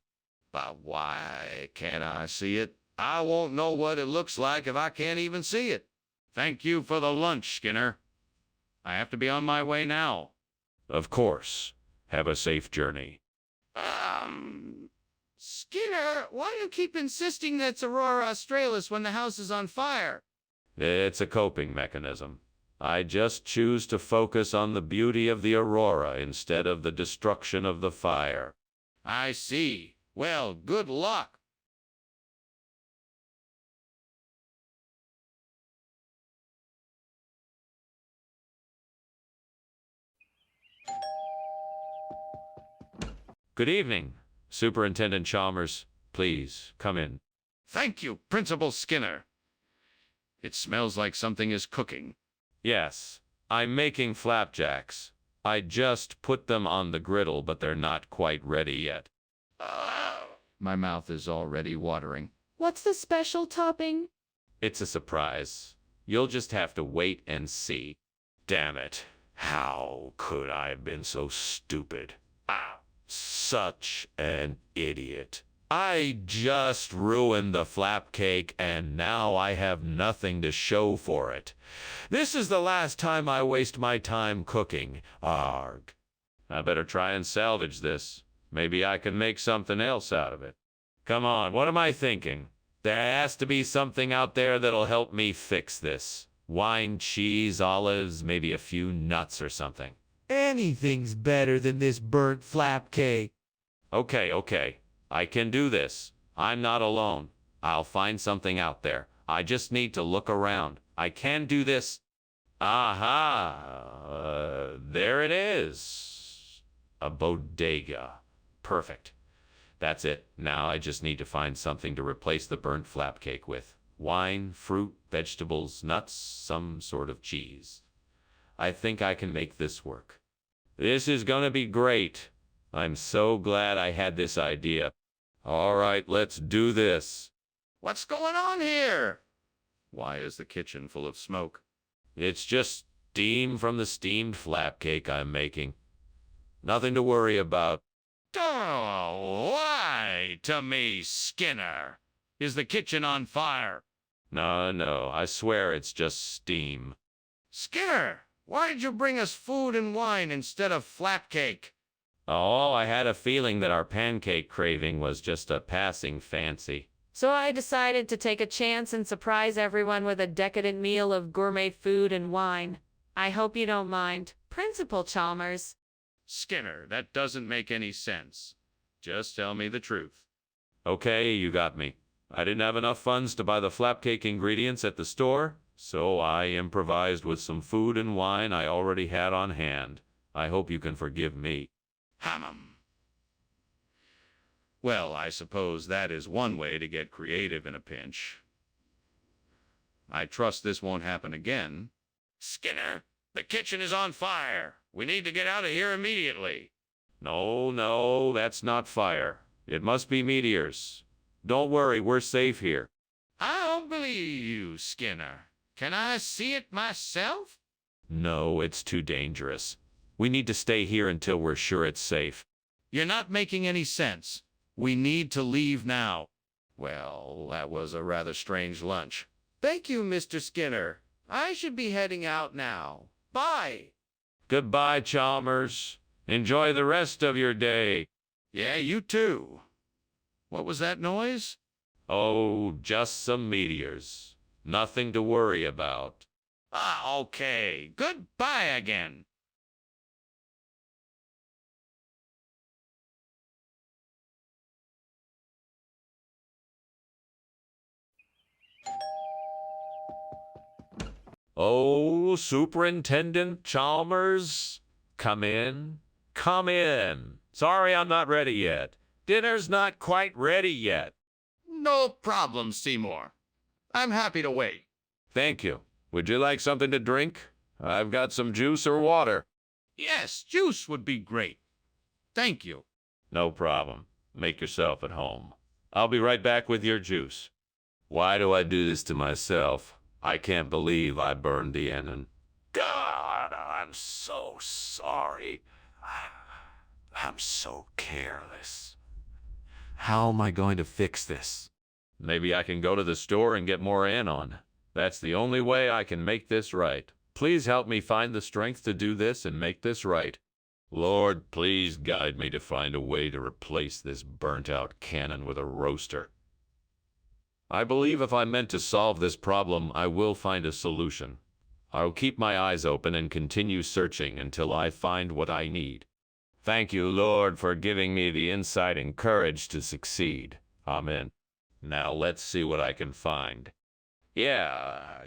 But why can't I see it? I won't know what it looks like if I can't even see it. Thank you for the lunch, Skinner. I have to be on my way now. Of course. Have a safe journey. Skinner, why do you keep insisting that's Aurora Australis when the house is on fire? It's a coping mechanism. I just choose to focus on the beauty of the aurora instead of the destruction of the fire. I see. Well, good luck. Good evening, Superintendent Chalmers. Please, come in. Thank you, Principal Skinner. It smells like something is cooking. Yes, I'm making flapjacks. I just put them on the griddle, but they're not quite ready yet. My mouth is already watering. What's the special topping? It's a surprise. You'll just have to wait and see. Damn it. How could I have been so stupid? Such an idiot. I just ruined the flap cake, and now I have nothing to show for it. This is the last time I waste my time cooking. Arg. I better try and salvage this. Maybe I can make something else out of it. Come on, what am I thinking? There has to be something out there that'll help me fix this. Wine, cheese, olives, maybe a few nuts or something. Anything's better than this burnt flap cake. Okay. I can do this. I'm not alone. I'll find something out there. I just need to look around. I can do this. Aha! There it is. A bodega. Perfect. That's it. Now I just need to find something to replace the burnt flap cake with. Wine, fruit, vegetables, nuts, some sort of cheese. I think I can make this work. This is gonna be great. I'm so glad I had this idea. All right, let's do this. What's going on here? Why is the kitchen full of smoke? It's just steam from the steamed flap cake I'm making. Nothing to worry about. Don't lie to me, Skinner. Is the kitchen on fire? No, I swear it's just steam. Skinner, why did you bring us food and wine instead of flap cake? Oh, I had a feeling that our pancake craving was just a passing fancy. So I decided to take a chance and surprise everyone with a decadent meal of gourmet food and wine. I hope you don't mind, Principal Chalmers. Skinner, that doesn't make any sense. Just tell me the truth. Okay, you got me. I didn't have enough funds to buy the flap cake ingredients at the store, so I improvised with some food and wine I already had on hand. I hope you can forgive me. Well, I suppose that is one way to get creative in a pinch. I trust this won't happen again. Skinner, the kitchen is on fire. We need to get out of here immediately. No, that's not fire. It must be meteors. Don't worry, we're safe here. I don't believe you, Skinner. Can I see it myself? No, it's too dangerous. We need to stay here until we're sure it's safe. You're not making any sense. We need to leave now. Well, that was a rather strange lunch. Thank you, Mr. Skinner. I should be heading out now. Bye. Goodbye, Chalmers. Enjoy the rest of your day. Yeah, you too. What was that noise? Oh, just some meteors. Nothing to worry about. Okay. Goodbye again. Oh, Superintendent Chalmers. Come in. Come in. Sorry I'm not ready yet. Dinner's not quite ready yet. No problem, Seymour. I'm happy to wait. Thank you. Would you like something to drink? I've got some juice or water. Yes, juice would be great. Thank you. No problem. Make yourself at home. I'll be right back with your juice. Why do I do this to myself? I can't believe I burned the engine. God, I'm so sorry. I'm so careless. How am I going to fix this? Maybe I can go to the store and get more anon. That's the only way I can make this right. Please help me find the strength to do this and make this right. Lord, please guide me to find a way to replace this burnt-out cannon with a roaster. I believe if I'm meant to solve this problem, I will find a solution. I'll keep my eyes open and continue searching until I find what I need. Thank you, Lord, for giving me the insight and courage to succeed. Amen. Now let's see what I can find. Yes,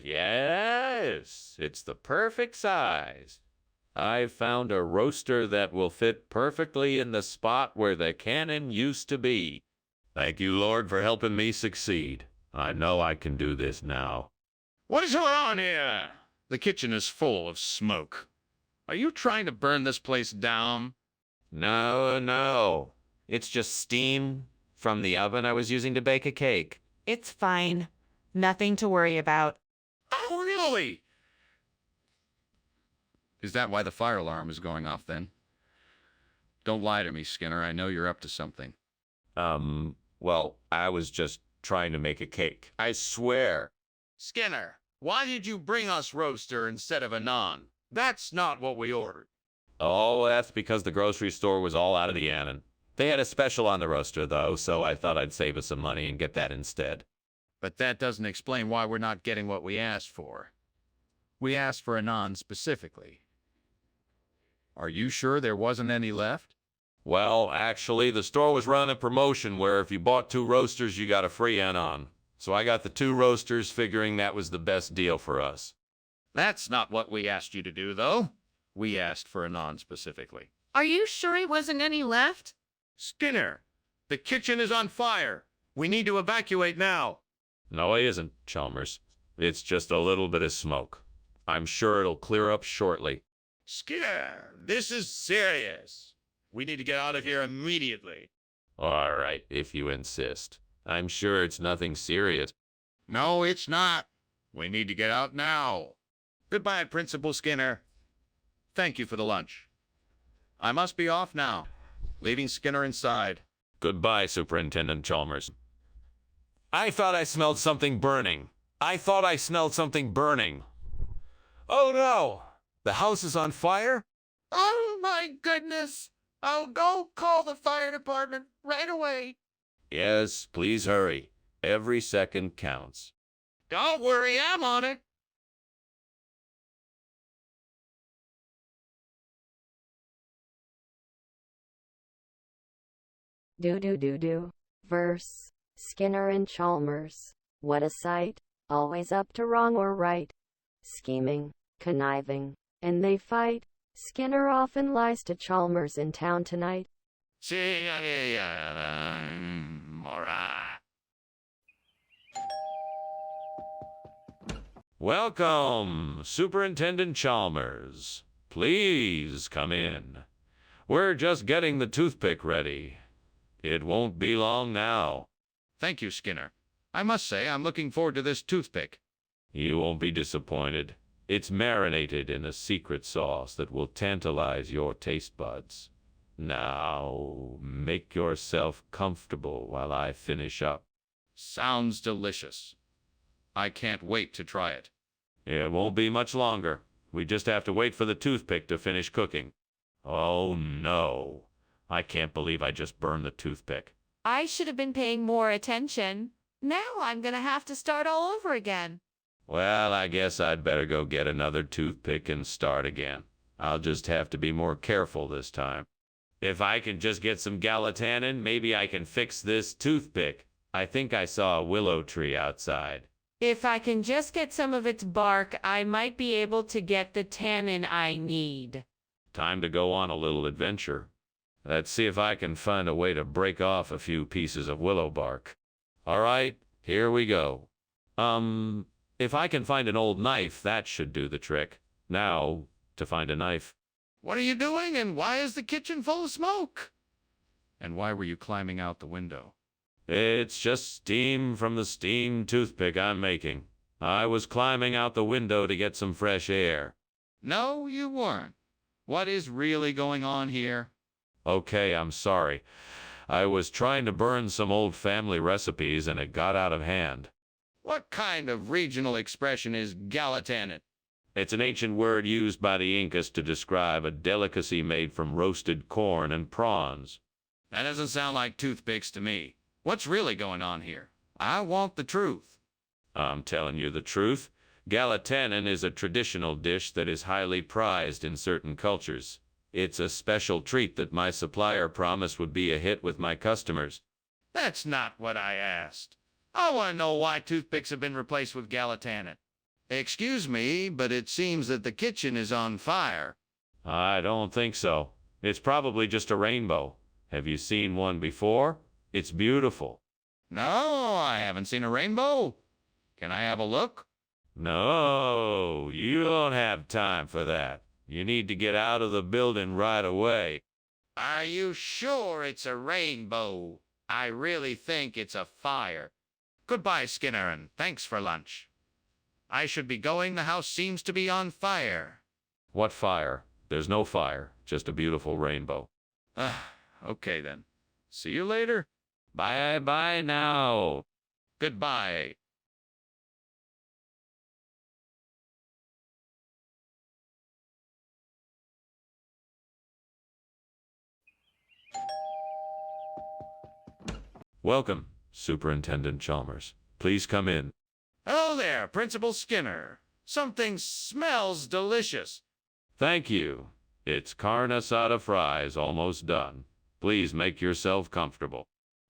it's the perfect size. I've found a roaster that will fit perfectly in the spot where the cannon used to be. Thank you, Lord, for helping me succeed. I know I can do this now. What is going on here? The kitchen is full of smoke. Are you trying to burn this place down? No. It's just steam from the oven I was using to bake a cake. It's fine. Nothing to worry about. Oh, really? Is that why the fire alarm is going off then? Don't lie to me, Skinner. I know you're up to something. Well, I was just trying to make a cake. I swear. Skinner, why did you bring us roaster instead of a naan? That's not what we ordered. Oh, that's because the grocery store was all out of the annon. They had a special on the roaster, though, so I thought I'd save us some money and get that instead. But that doesn't explain why we're not getting what we asked for. We asked for a naan specifically. Are you sure there wasn't any left? Well, actually, the store was running a promotion where if you bought 2 roasters, you got a free anon. So I got the 2 roasters, figuring that was the best deal for us. That's not what we asked you to do, though. We asked for a naan specifically. Are you sure it wasn't any left? Skinner, the kitchen is on fire. We need to evacuate now. No, it isn't, Chalmers. It's just a little bit of smoke. I'm sure it'll clear up shortly. Skinner, this is serious. We need to get out of here immediately. All right, if you insist. I'm sure it's nothing serious. No, it's not. We need to get out now. Goodbye, Principal Skinner. Thank you for the lunch. I must be off now, leaving Skinner inside. Goodbye, Superintendent Chalmers. I thought I smelled something burning. Oh no! The house is on fire? Oh my goodness! I'll go call the fire department right away. Yes, please hurry. Every second counts. Don't worry, I'm on it. Do. Verse. Skinner and Chalmers. What a sight. Always up to wrong or right. Scheming, conniving, and they fight. Skinner often lies to Chalmers in town tonight. Welcome, Superintendent Chalmers. Please come in. We're just getting the toothpick ready. It won't be long now. Thank you, Skinner. I must say I'm looking forward to this toothpick. You won't be disappointed. It's marinated in a secret sauce that will tantalize your taste buds. Now, make yourself comfortable while I finish up. Sounds delicious. I can't wait to try it. It won't be much longer. We just have to wait for the toothpick to finish cooking. Oh no. I can't believe I just burned the toothpick. I should have been paying more attention. Now I'm gonna have to start all over again. Well, I guess I'd better go get another toothpick and start again. I'll just have to be more careful this time. If I can just get some galatannin, maybe I can fix this toothpick. I think I saw a willow tree outside. If I can just get some of its bark, I might be able to get the tannin I need. Time to go on a little adventure. Let's see if I can find a way to break off a few pieces of willow bark. All right, here we go. If I can find an old knife, that should do the trick. Now, to find a knife. What are you doing, and why is the kitchen full of smoke? And why were you climbing out the window? It's just steam from the steam toothpick I'm making. I was climbing out the window to get some fresh air. No, you weren't. What is really going on here? Okay, I'm sorry. I was trying to burn some old family recipes and it got out of hand. What kind of regional expression is galatannin? It's an ancient word used by the Incas to describe a delicacy made from roasted corn and prawns. That doesn't sound like toothpicks to me. What's really going on here? I want the truth. I'm telling you the truth. Galatannin is a traditional dish that is highly prized in certain cultures. It's a special treat that my supplier promised would be a hit with my customers. That's not what I asked. I want to know why toothpicks have been replaced with galatannin. Excuse me, but it seems that the kitchen is on fire. I don't think so. It's probably just a rainbow. Have you seen one before? It's beautiful. No, I haven't seen a rainbow. Can I have a look? No, you don't have time for that. You need to get out of the building right away. Are you sure it's a rainbow? I really think it's a fire. Goodbye, Skinner, and thanks for lunch. I should be going. The house seems to be on fire. What fire? There's no fire, just a beautiful rainbow. Okay then. See you later. Bye now. Goodbye. Welcome, Superintendent Chalmers. Please come in. Hello there, Principal Skinner. Something smells delicious. Thank you. It's carne asada fries almost done. Please make yourself comfortable.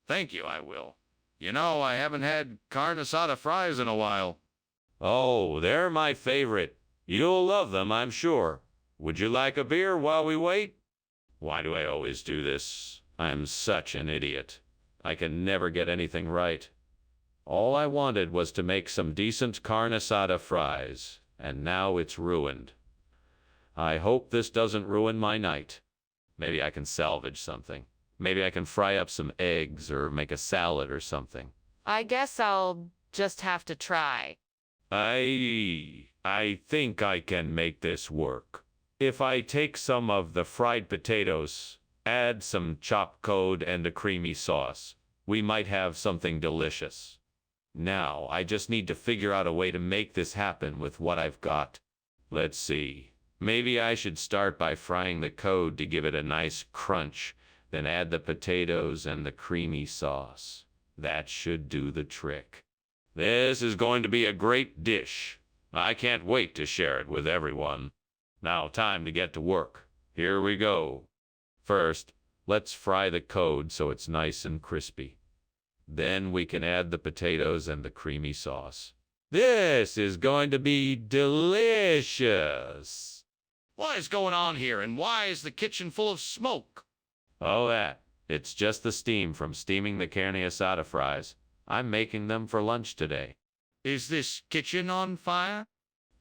Thank you, I will. You know, I haven't had carne asada fries in a while. Oh, they're my favorite. You'll love them, I'm sure. Would you like a beer while we wait? Why do I always do this? I'm such an idiot. I can never get anything right. All I wanted was to make some decent carne asada fries, and now it's ruined. I hope this doesn't ruin my night. Maybe I can salvage something. Maybe I can fry up some eggs or make a salad or something. I guess I'll just have to try. I think I can make this work. If I take some of the fried potatoes, add some chopped code and a creamy sauce, we might have something delicious. Now, I just need to figure out a way to make this happen with what I've got. Let's see. Maybe I should start by frying the code to give it a nice crunch, then add the potatoes and the creamy sauce. That should do the trick. This is going to be a great dish. I can't wait to share it with everyone. Now, time to get to work. Here we go. First, let's fry the code so it's nice and crispy. Then we can add the potatoes and the creamy sauce. This is going to be delicious. What is going on here, and why is the kitchen full of smoke? Oh, that. It's just the steam from steaming the carne asada fries. I'm making them for lunch today. Is this kitchen on fire?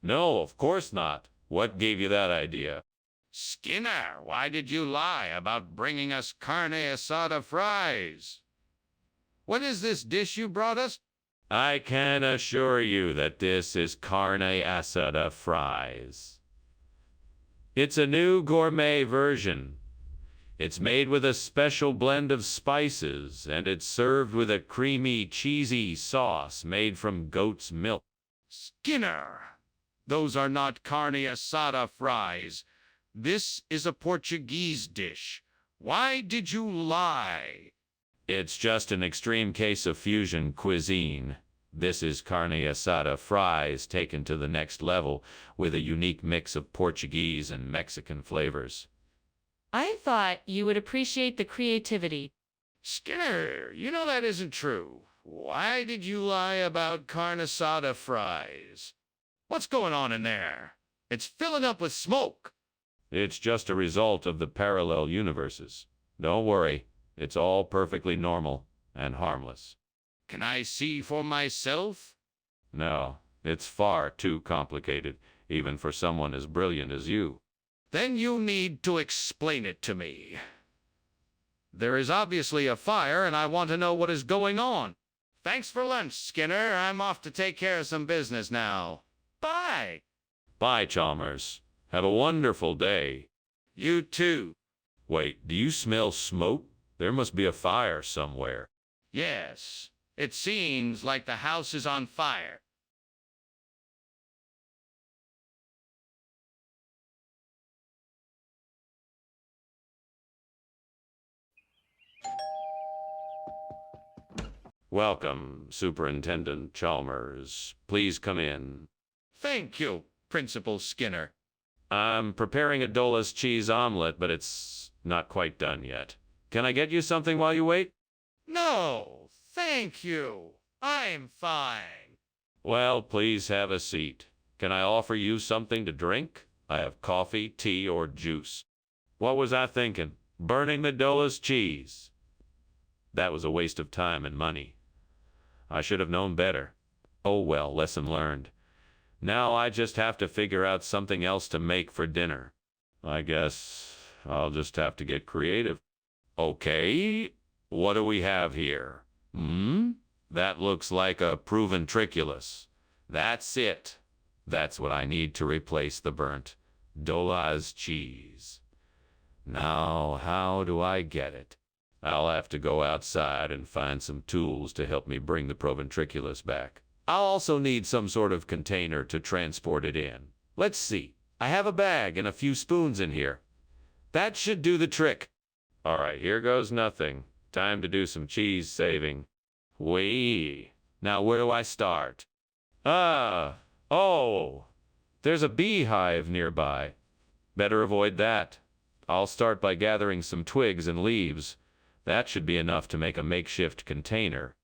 No, of course not. What gave you that idea? Skinner, why did you lie about bringing us carne asada fries? What is this dish you brought us? I can assure you that this is carne asada fries. It's a new gourmet version. It's made with a special blend of spices, and it's served with a creamy, cheesy sauce made from goat's milk. Skinner, those are not carne asada fries. This is a Portuguese dish. Why did you lie? It's just an extreme case of fusion cuisine. This is carne asada fries taken to the next level with a unique mix of Portuguese and Mexican flavors. I thought you would appreciate the creativity. Skinner, you know that isn't true. Why did you lie about carne asada fries? What's going on in there? It's filling up with smoke. It's just a result of the parallel universes. Don't worry, it's all perfectly normal and harmless. Can I see for myself? No, it's far too complicated, even for someone as brilliant as you. Then you need to explain it to me. There is obviously a fire, and I want to know what is going on. Thanks for lunch, Skinner. I'm off to take care of some business now. Bye. Bye, Chalmers. Have a wonderful day. You too. Wait, do you smell smoke? There must be a fire somewhere. Yes, it seems like the house is on fire. Welcome, Superintendent Chalmers. Please come in. Thank you, Principal Skinner. I'm preparing a Dola's cheese omelet, but it's not quite done yet. Can I get you something while you wait? No, thank you. I'm fine. Well, please have a seat. Can I offer you something to drink? I have coffee, tea, or juice. What was I thinking? Burning the Dola's cheese. That was a waste of time and money. I should have known better. Oh well, lesson learned. Now I just have to figure out something else to make for dinner. I guess I'll just have to get creative. Okay, what do we have here? That looks like a proventriculus. That's it. That's what I need to replace the burnt Dola's cheese. Now, how do I get it? I'll have to go outside and find some tools to help me bring the proventriculus back. I'll also need some sort of container to transport it in. Let's see. I have a bag and a few spoons in here. That should do the trick. All right, here goes nothing. Time to do some cheese saving. Whee! Now where do I start? Oh, there's a beehive nearby. Better avoid that. I'll start by gathering some twigs and leaves. That should be enough to make a makeshift container.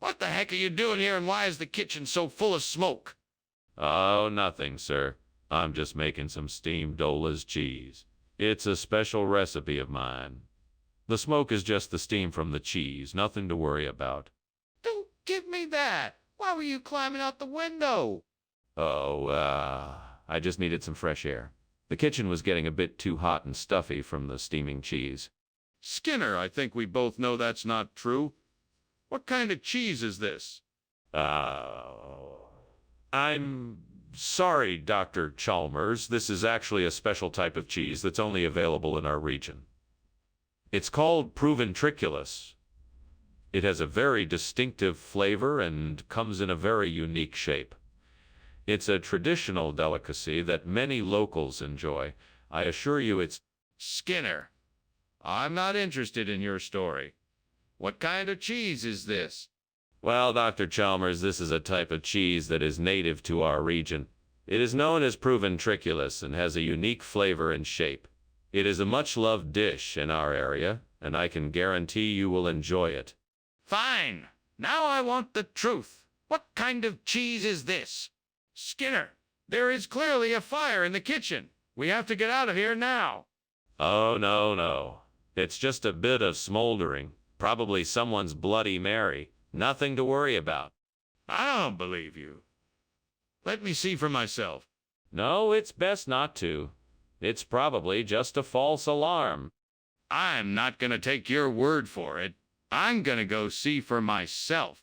What the heck are you doing here, and why is the kitchen so full of smoke? Oh, nothing, sir. I'm just making some steamed Dola's cheese. It's a special recipe of mine. The smoke is just the steam from the cheese, nothing to worry about. Don't give me that. Why were you climbing out the window? I just needed some fresh air. The kitchen was getting a bit too hot and stuffy from the steaming cheese. Skinner, I think we both know that's not true. What kind of cheese is this? I'm sorry, Dr. Chalmers. This is actually a special type of cheese that's only available in our region. It's called proventriculus. It has a very distinctive flavor and comes in a very unique shape. It's a traditional delicacy that many locals enjoy. I assure you it's... Skinner, I'm not interested in your story. What kind of cheese is this? Well, Dr. Chalmers, this is a type of cheese that is native to our region. It is known as proventriculus and has a unique flavor and shape. It is a much-loved dish in our area, and I can guarantee you will enjoy it. Fine. Now I want the truth. What kind of cheese is this? Skinner, there is clearly a fire in the kitchen. We have to get out of here now. Oh, no. It's just a bit of smoldering. Probably someone's Bloody Mary. Nothing to worry about. I don't believe you. Let me see for myself. No, it's best not to. It's probably just a false alarm. I'm not going to take your word for it. I'm going to go see for myself.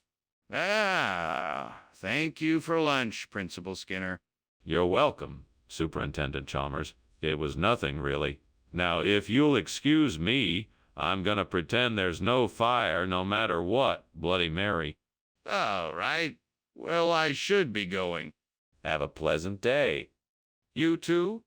Thank you for lunch, Principal Skinner. You're welcome, Superintendent Chalmers. It was nothing, really. Now, if you'll excuse me, I'm going to pretend there's no fire no matter what, Bloody Mary. All right. Well, I should be going. Have a pleasant day. You too?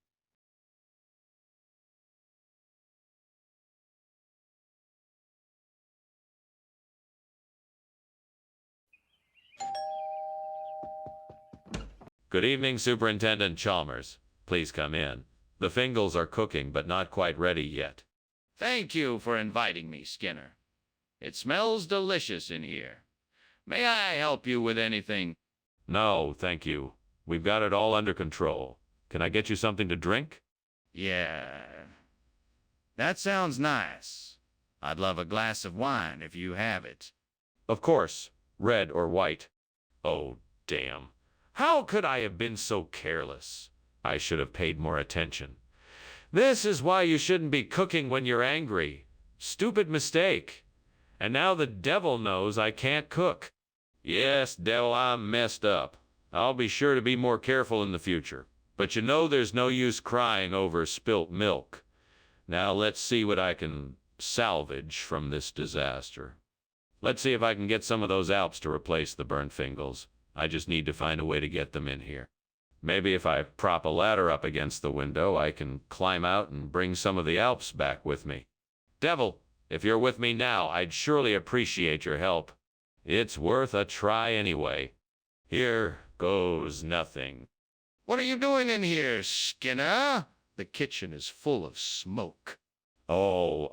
Good evening, Superintendent Chalmers. Please come in. The Fingals are cooking, but not quite ready yet. Thank you for inviting me, Skinner. It smells delicious in here. May I help you with anything? No, thank you. We've got it all under control. Can I get you something to drink? Yeah. That sounds nice. I'd love a glass of wine if you have it. Of course. Red or white. Oh, damn. How could I have been so careless? I should have paid more attention. This is why you shouldn't be cooking when you're angry. Stupid mistake. And now the devil knows I can't cook. Yes, devil, I'm messed up. I'll be sure to be more careful in the future. But you know there's no use crying over spilt milk. Now let's see what I can salvage from this disaster. Let's see if I can get some of those Alps to replace the burnt Fingals. I just need to find a way to get them in here. Maybe if I prop a ladder up against the window, I can climb out and bring some of the Alps back with me. Devil, if you're with me now, I'd surely appreciate your help. It's worth a try anyway. Here goes nothing. What are you doing in here, Skinner? The kitchen is full of smoke. Oh,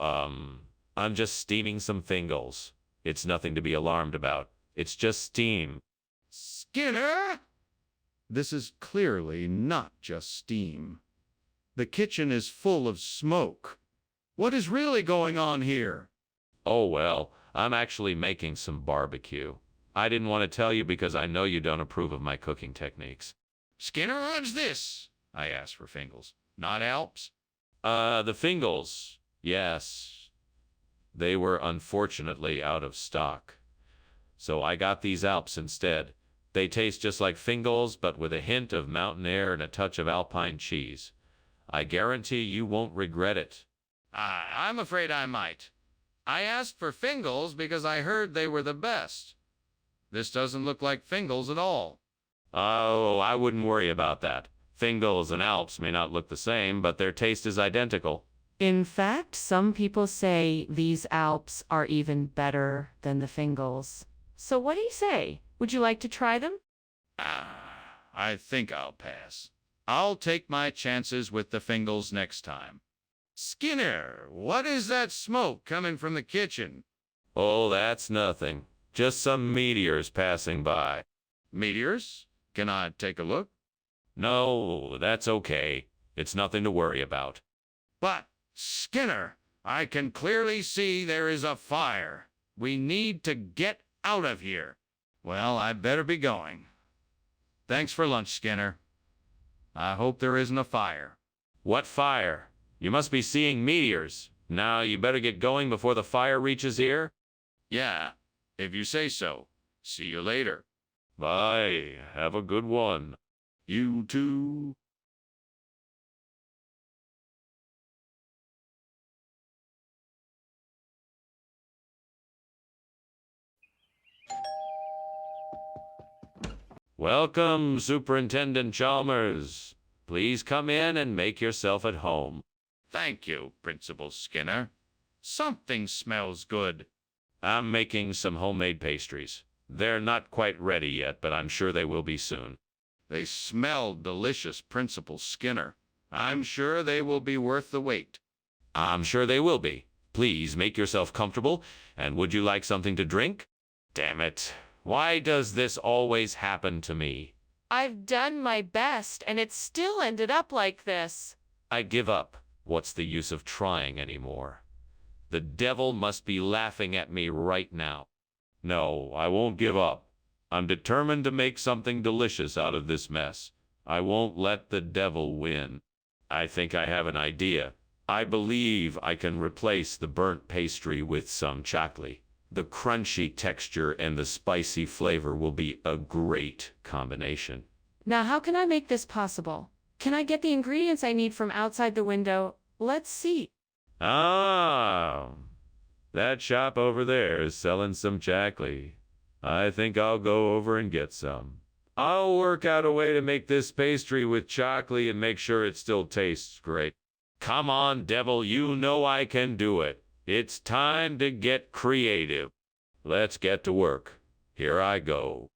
I'm just steaming some Fingals. It's nothing to be alarmed about. It's just steam. Skinner? This is clearly not just steam. The kitchen is full of smoke. What is really going on here? Oh, well, I'm actually making some barbecue. I didn't want to tell you because I know you don't approve of my cooking techniques. Skinner, what's this? I asked for Fingals, not Alps. The Fingals, yes. They were unfortunately out of stock. So I got these Alps instead. They taste just like Fingals, but with a hint of mountain air and a touch of alpine cheese. I guarantee you won't regret it. I'm afraid I might. I asked for Fingals because I heard they were the best. This doesn't look like Fingals at all. Oh, I wouldn't worry about that. Fingals and Alps may not look the same, but their taste is identical. In fact, some people say these Alps are even better than the Fingals. So what do you say? Would you like to try them? I think I'll pass. I'll take my chances with the Fingals next time. Skinner, what is that smoke coming from the kitchen? Oh, that's nothing. Just some meteors passing by. Meteors? Can I take a look? No, that's okay. It's nothing to worry about. But, Skinner, I can clearly see there is a fire. We need to get out of here. Well, I better be going. Thanks for lunch, Skinner. I hope there isn't a fire. What fire? You must be seeing meteors. Now you better get going before the fire reaches here. Yeah, if you say so. See you later. Bye. Have a good one. You too. Welcome, Superintendent Chalmers. Please come in and make yourself at home. Thank you, Principal Skinner. Something smells good. I'm making some homemade pastries. They're not quite ready yet, but I'm sure they will be soon. They smell delicious, Principal Skinner. I'm sure they will be worth the wait. I'm sure they will be. Please make yourself comfortable, and would you like something to drink? Damn it. Why does this always happen to me? I've done my best, and it still ended up like this. I give up. What's the use of trying anymore? The devil must be laughing at me right now. No, I won't give up. I'm determined to make something delicious out of this mess. I won't let the devil win. I think I have an idea. I believe I can replace the burnt pastry with some chocolate. The crunchy texture and the spicy flavor will be a great combination. Now, how can I make this possible? Can I get the ingredients I need from outside the window? Let's see. Ah, that shop over there is selling some chocolate. I think I'll go over and get some. I'll work out a way to make this pastry with chocolate and make sure it still tastes great. Come on, devil, you know I can do it. It's time to get creative. Let's get to work. Here I go.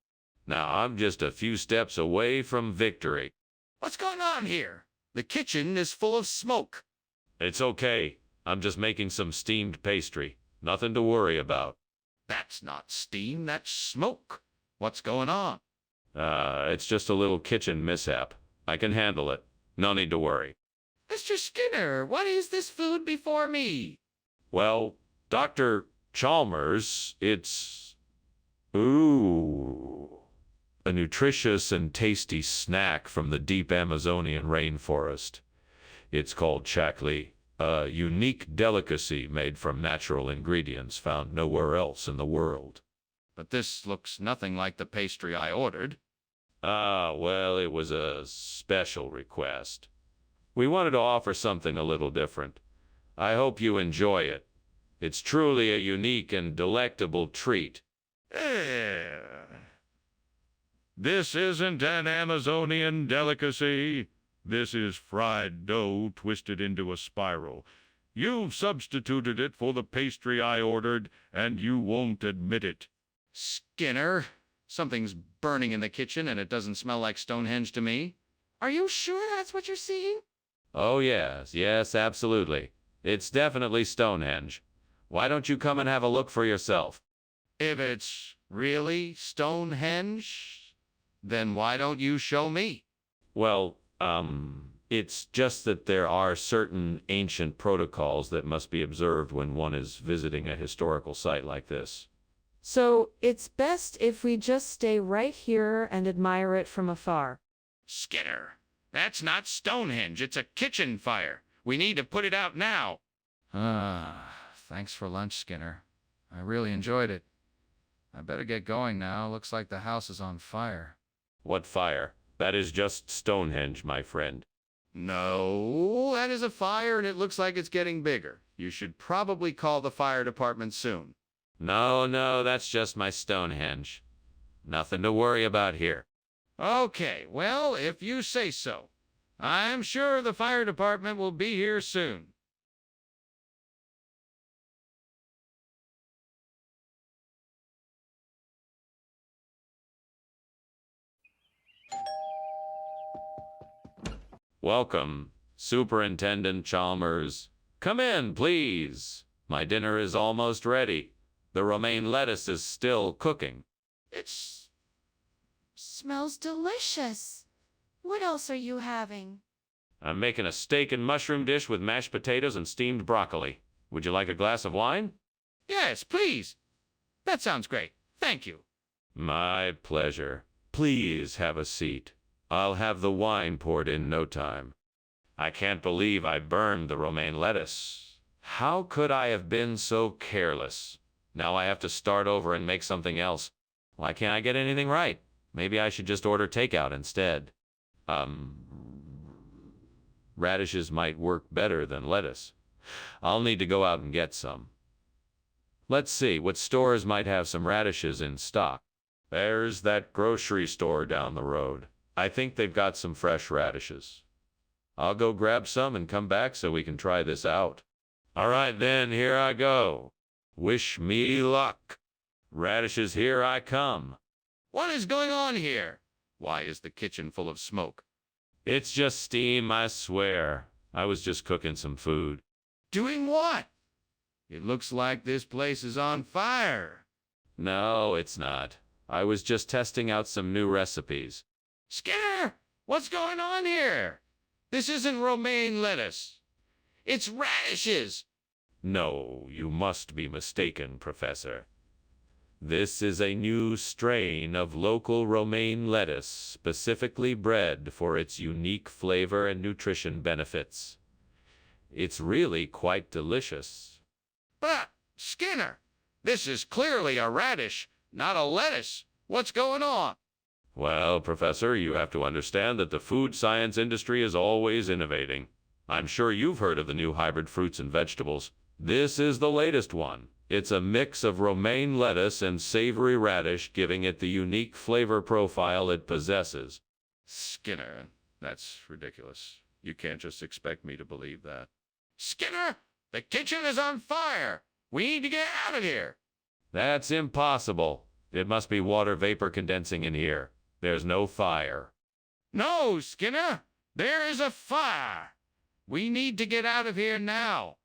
Now I'm just a few steps away from victory. What's going on here? The kitchen is full of smoke. It's okay. I'm just making some steamed pastry. Nothing to worry about. That's not steam, that's smoke. What's going on? It's just a little kitchen mishap. I can handle it. No need to worry. Mr. Skinner, what is this food before me? Well, Dr. Chalmers, it's... Ooh. A nutritious and tasty snack from the deep Amazonian rainforest. It's called chakli, a unique delicacy made from natural ingredients found nowhere else in the world. But this looks nothing like the pastry I ordered. Well, it was a special request. We wanted to offer something a little different. I hope you enjoy it. It's truly a unique and delectable treat. This isn't an Amazonian delicacy. This is fried dough twisted into a spiral. You've substituted it for the pastry I ordered, and you won't admit it. Skinner, something's burning in the kitchen, and it doesn't smell like Stonehenge to me. Are you sure that's what you're seeing? Oh, yes, absolutely. It's definitely Stonehenge. Why don't you come and have a look for yourself? If it's really Stonehenge, then why don't you show me? Well, it's just that there are certain ancient protocols that must be observed when one is visiting a historical site like this. So, it's best if we just stay right here and admire it from afar. Skinner, that's not Stonehenge, it's a kitchen fire. We need to put it out now. Thanks for lunch, Skinner. I really enjoyed it. I better get going now. Looks like the house is on fire. What fire? That is just Stonehenge, my friend. No, that is a fire and it looks like it's getting bigger. You should probably call the fire department soon. No, that's just my Stonehenge. Nothing to worry about here. Okay, well, if you say so. I'm sure the fire department will be here soon. Welcome, Superintendent Chalmers. Come in, please. My dinner is almost ready. The romaine lettuce is still cooking. It smells delicious. What else are you having? I'm making a steak and mushroom dish with mashed potatoes and steamed broccoli. Would you like a glass of wine? Yes, please. That sounds great. Thank you. My pleasure. Please have a seat. I'll have the wine poured in no time. I can't believe I burned the romaine lettuce. How could I have been so careless? Now I have to start over and make something else. Why can't I get anything right? Maybe I should just order takeout instead. Radishes might work better than lettuce. I'll need to go out and get some. Let's see, what stores might have some radishes in stock? There's that grocery store down the road. I think they've got some fresh radishes. I'll go grab some and come back so we can try this out. All right then, here I go. Wish me luck. Radishes, here I come. What is going on here? Why is the kitchen full of smoke? It's just steam, I swear. I was just cooking some food. Doing what? It looks like this place is on fire. No, it's not. I was just testing out some new recipes. Skinner, what's going on here? This isn't romaine lettuce. It's radishes. No, you must be mistaken, Professor. This is a new strain of local romaine lettuce, specifically bred for its unique flavor and nutrition benefits. It's really quite delicious. But, Skinner, this is clearly a radish, not a lettuce. What's going on? Well, Professor, you have to understand that the food science industry is always innovating. I'm sure you've heard of the new hybrid fruits and vegetables. This is the latest one. It's a mix of romaine lettuce and savory radish, giving it the unique flavor profile it possesses. Skinner, that's ridiculous. You can't just expect me to believe that. Skinner, the kitchen is on fire. We need to get out of here. That's impossible. It must be water vapor condensing in here. There's no fire. No, Skinner, there is a fire. We need to get out of here now.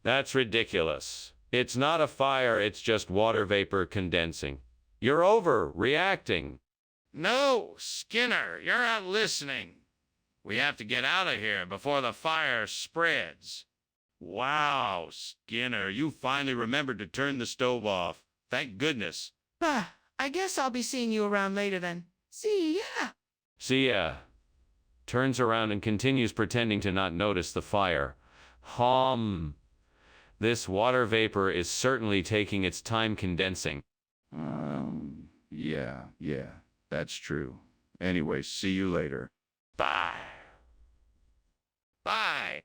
That's ridiculous. It's not a fire, it's just water vapor condensing. You're overreacting. No, Skinner, you're not listening. We have to get out of here before the fire spreads. Wow, Skinner, you finally remembered to turn the stove off. Thank goodness. I guess I'll be seeing you around later then. See ya. See ya. Turns around and continues pretending to not notice the fire. This water vapor is certainly taking its time condensing. Yeah, that's true. Anyway, see you later. Bye. Bye.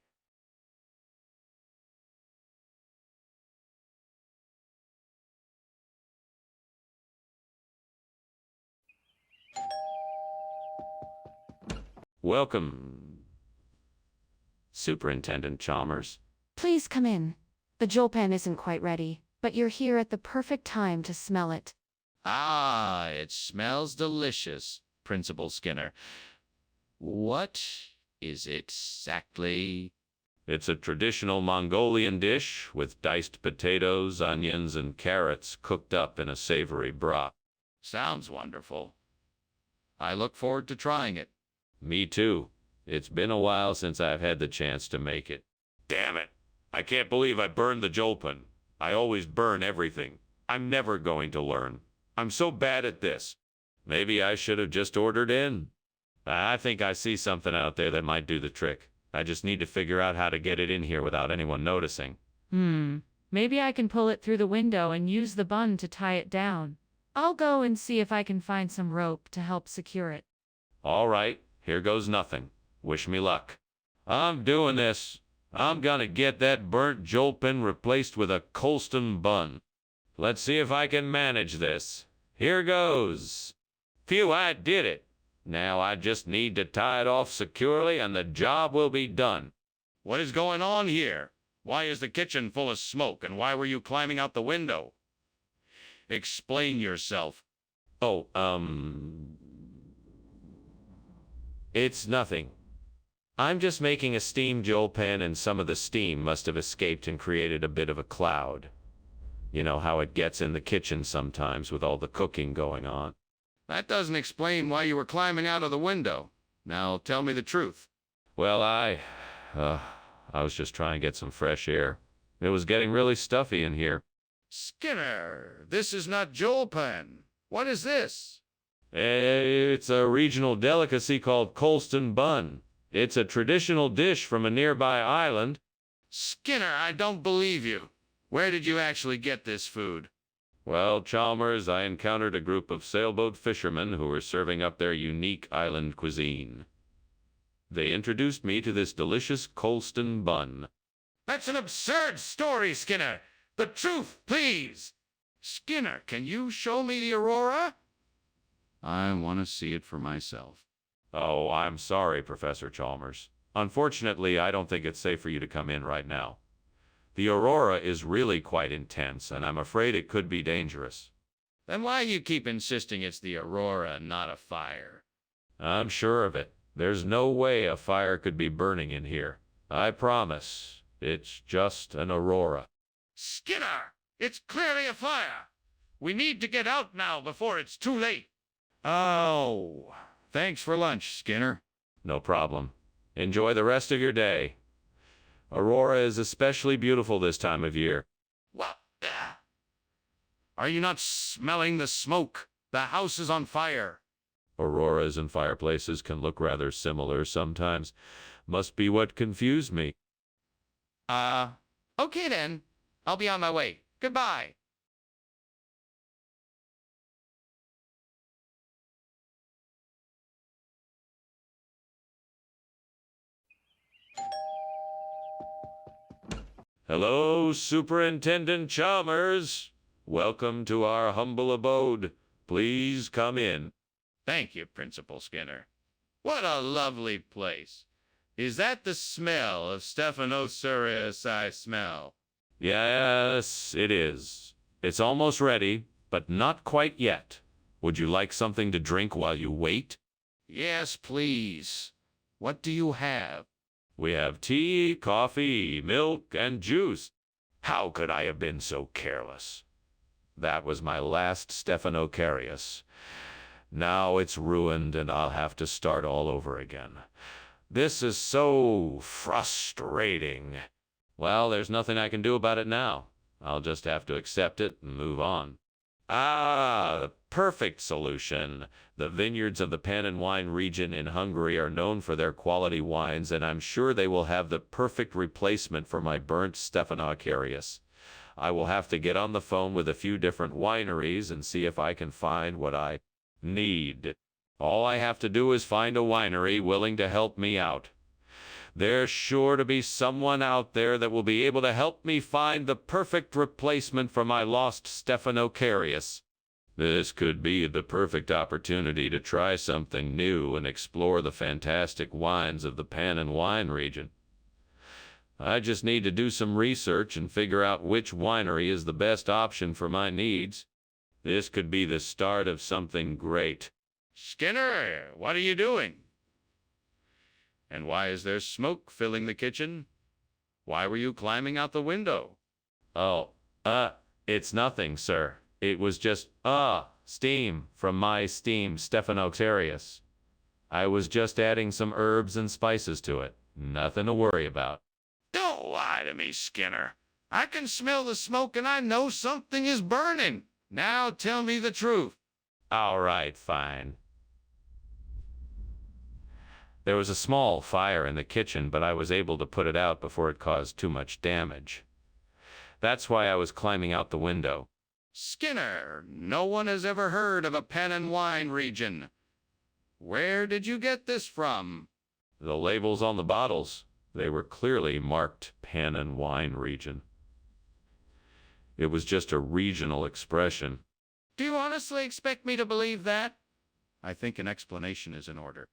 Welcome, Superintendent Chalmers. Please come in. The jolpan isn't quite ready, but you're here at the perfect time to smell it. Ah, it smells delicious, Principal Skinner. What is it exactly? It's a traditional Mongolian dish with diced potatoes, onions, and carrots cooked up in a savory broth. Sounds wonderful. I look forward to trying it. Me too. It's been a while since I've had the chance to make it. Damn it! I can't believe I burned the jolpan. I always burn everything. I'm never going to learn. I'm so bad at this. Maybe I should have just ordered in. I think I see something out there that might do the trick. I just need to figure out how to get it in here without anyone noticing. Maybe I can pull it through the window and use the bun to tie it down. I'll go and see if I can find some rope to help secure it. All right, here goes nothing. Wish me luck. I'm doing this. I'm gonna get that burnt jolpan replaced with a Colston bun. Let's see if I can manage this. Here goes. Phew, I did it. Now I just need to tie it off securely and the job will be done. What is going on here? Why is the kitchen full of smoke, and why were you climbing out the window? Explain yourself. Oh, it's nothing. I'm just making a steam jolpan and some of the steam must have escaped and created a bit of a cloud. You know how it gets in the kitchen sometimes with all the cooking going on. That doesn't explain why you were climbing out of the window. Now tell me the truth. Well, I was just trying to get some fresh air. It was getting really stuffy in here. Skinner, this is not jolpan. What is this? It's a regional delicacy called Colston bun. It's a traditional dish from a nearby island. Skinner, I don't believe you. Where did you actually get this food? Well, Chalmers, I encountered a group of sailboat fishermen who were serving up their unique island cuisine. They introduced me to this delicious Colston bun. That's an absurd story, Skinner. The truth, please. Skinner, can you show me the Aurora? I want to see it for myself. Oh, I'm sorry, Professor Chalmers. Unfortunately, I don't think it's safe for you to come in right now. The Aurora is really quite intense, and I'm afraid it could be dangerous. Then why you keep insisting it's the Aurora and not a fire? I'm sure of it. There's no way a fire could be burning in here. I promise. It's just an Aurora. Skinner, it's clearly a fire. We need to get out now before it's too late. Oh, thanks for lunch, Skinner. No problem. Enjoy the rest of your day. Aurora is especially beautiful this time of year. What? Are you not smelling the smoke? The house is on fire. Auroras and fireplaces can look rather similar sometimes. Must be what confused me. Okay then. I'll be on my way. Goodbye. Hello, Superintendent Chalmers. Welcome to our humble abode. Please come in. Thank you, Principal Skinner. What a lovely place. Is that the smell of Stephanosaurus I smell? Yes, it is. It's almost ready, but not quite yet. Would you like something to drink while you wait? Yes, please. What do you have? We have tea, coffee, milk, and juice. How could I have been so careless? That was my last Stephanocarius. Now it's ruined and I'll have to start all over again. This is so frustrating. Well, there's nothing I can do about it now. I'll just have to accept it and move on. The perfect solution. The vineyards of the Pan wine region in Hungary are known for their quality wines, and I'm sure they will have the perfect replacement for my burnt Stephanocarius. I will have to get on the phone with a few different wineries and see if I can find what I need. All I have to do is find a winery willing to help me out. There's sure to be someone out there that will be able to help me find the perfect replacement for my lost Stephanocarius. This could be the perfect opportunity to try something new and explore the fantastic wines of the Pan wine region. I just need to do some research and figure out which winery is the best option for my needs. This could be the start of something great. Skinner, what are you doing? And why is there smoke filling the kitchen? Why were you climbing out the window? Oh, it's nothing, sir. It was just, steam from my steamed Stephanocarius. I was just adding some herbs and spices to it. Nothing to worry about. Don't lie to me, Skinner. I can smell the smoke and I know something is burning. Now tell me the truth. All right, fine. There was a small fire in the kitchen, but I was able to put it out before it caused too much damage. That's why I was climbing out the window. Skinner, no one has ever heard of a Pan wine region. Where did you get this from? The labels on the bottles, they were clearly marked Pan wine region. It was just a regional expression. Do you honestly expect me to believe that? I think an explanation is in order.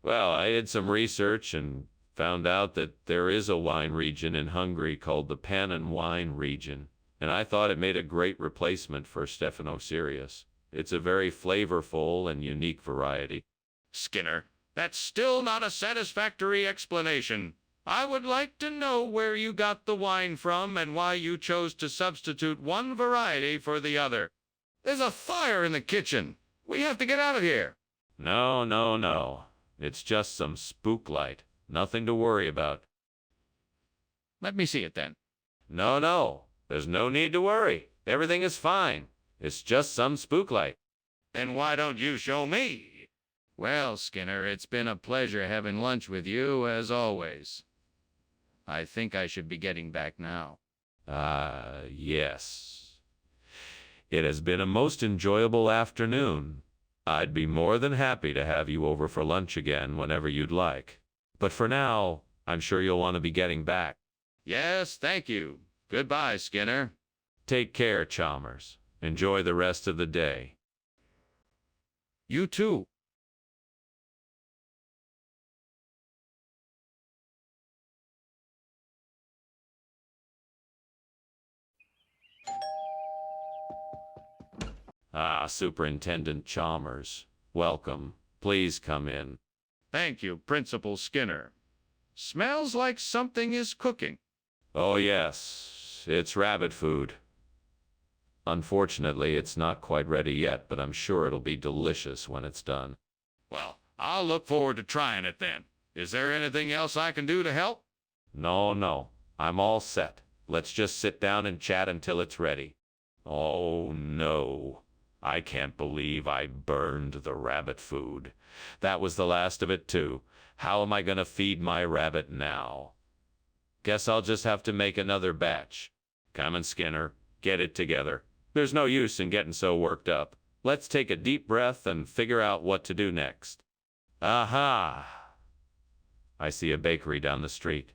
Well, I did some research and found out that there is a wine region in Hungary called the Pan wine region, and I thought it made a great replacement for Stephanocarius. It's a very flavorful and unique variety. Skinner, that's still not a satisfactory explanation. I would like to know where you got the wine from and why you chose to substitute one variety for the other. There's a fire in the kitchen. We have to get out of here. No. It's just some spook light. Nothing to worry about. Let me see it then. No. There's no need to worry. Everything is fine. It's just some spook light. Then why don't you show me? Well, Skinner, it's been a pleasure having lunch with you, as always. I think I should be getting back now. Yes. It has been a most enjoyable afternoon. I'd be more than happy to have you over for lunch again whenever you'd like. But for now, I'm sure you'll want to be getting back. Yes, thank you. Goodbye, Skinner. Take care, Chalmers. Enjoy the rest of the day. You too. Superintendent Chalmers. Welcome. Please come in. Thank you, Principal Skinner. Smells like something is cooking. Oh, yes. It's rabbit food. Unfortunately, it's not quite ready yet, but I'm sure it'll be delicious when it's done. Well, I'll look forward to trying it then. Is there anything else I can do to help? No. I'm all set. Let's just sit down and chat until it's ready. Oh, no. I can't believe I burned the rabbit food. That was the last of it, too. How am I going to feed my rabbit now? Guess I'll just have to make another batch. Come on, Skinner. Get it together. There's no use in getting so worked up. Let's take a deep breath and figure out what to do next. Aha! I see a bakery down the street.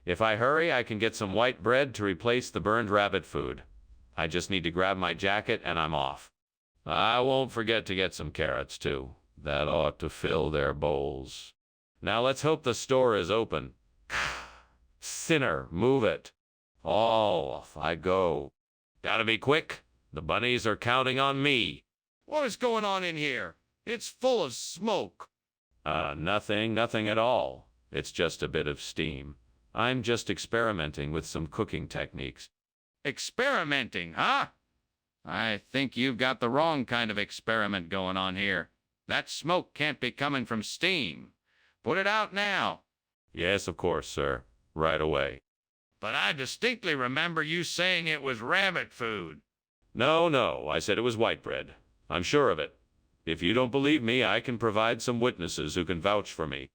If I hurry, I can get some white bread to replace the burned rabbit food. I just need to grab my jacket and I'm off. I won't forget to get some carrots, too. That ought to fill their bowls. Now let's hope the store is open. Sinner, move it. Off I go. Gotta be quick. The bunnies are counting on me. What is going on in here? It's full of smoke. Nothing at all. It's just a bit of steam. I'm just experimenting with some cooking techniques. Experimenting, huh? I think you've got the wrong kind of experiment going on here. That smoke can't be coming from steam. Put it out now. Yes, of course, sir. Right away. But I distinctly remember you saying it was rabbit food. No, I said it was white bread. I'm sure of it. If you don't believe me, I can provide some witnesses who can vouch for me.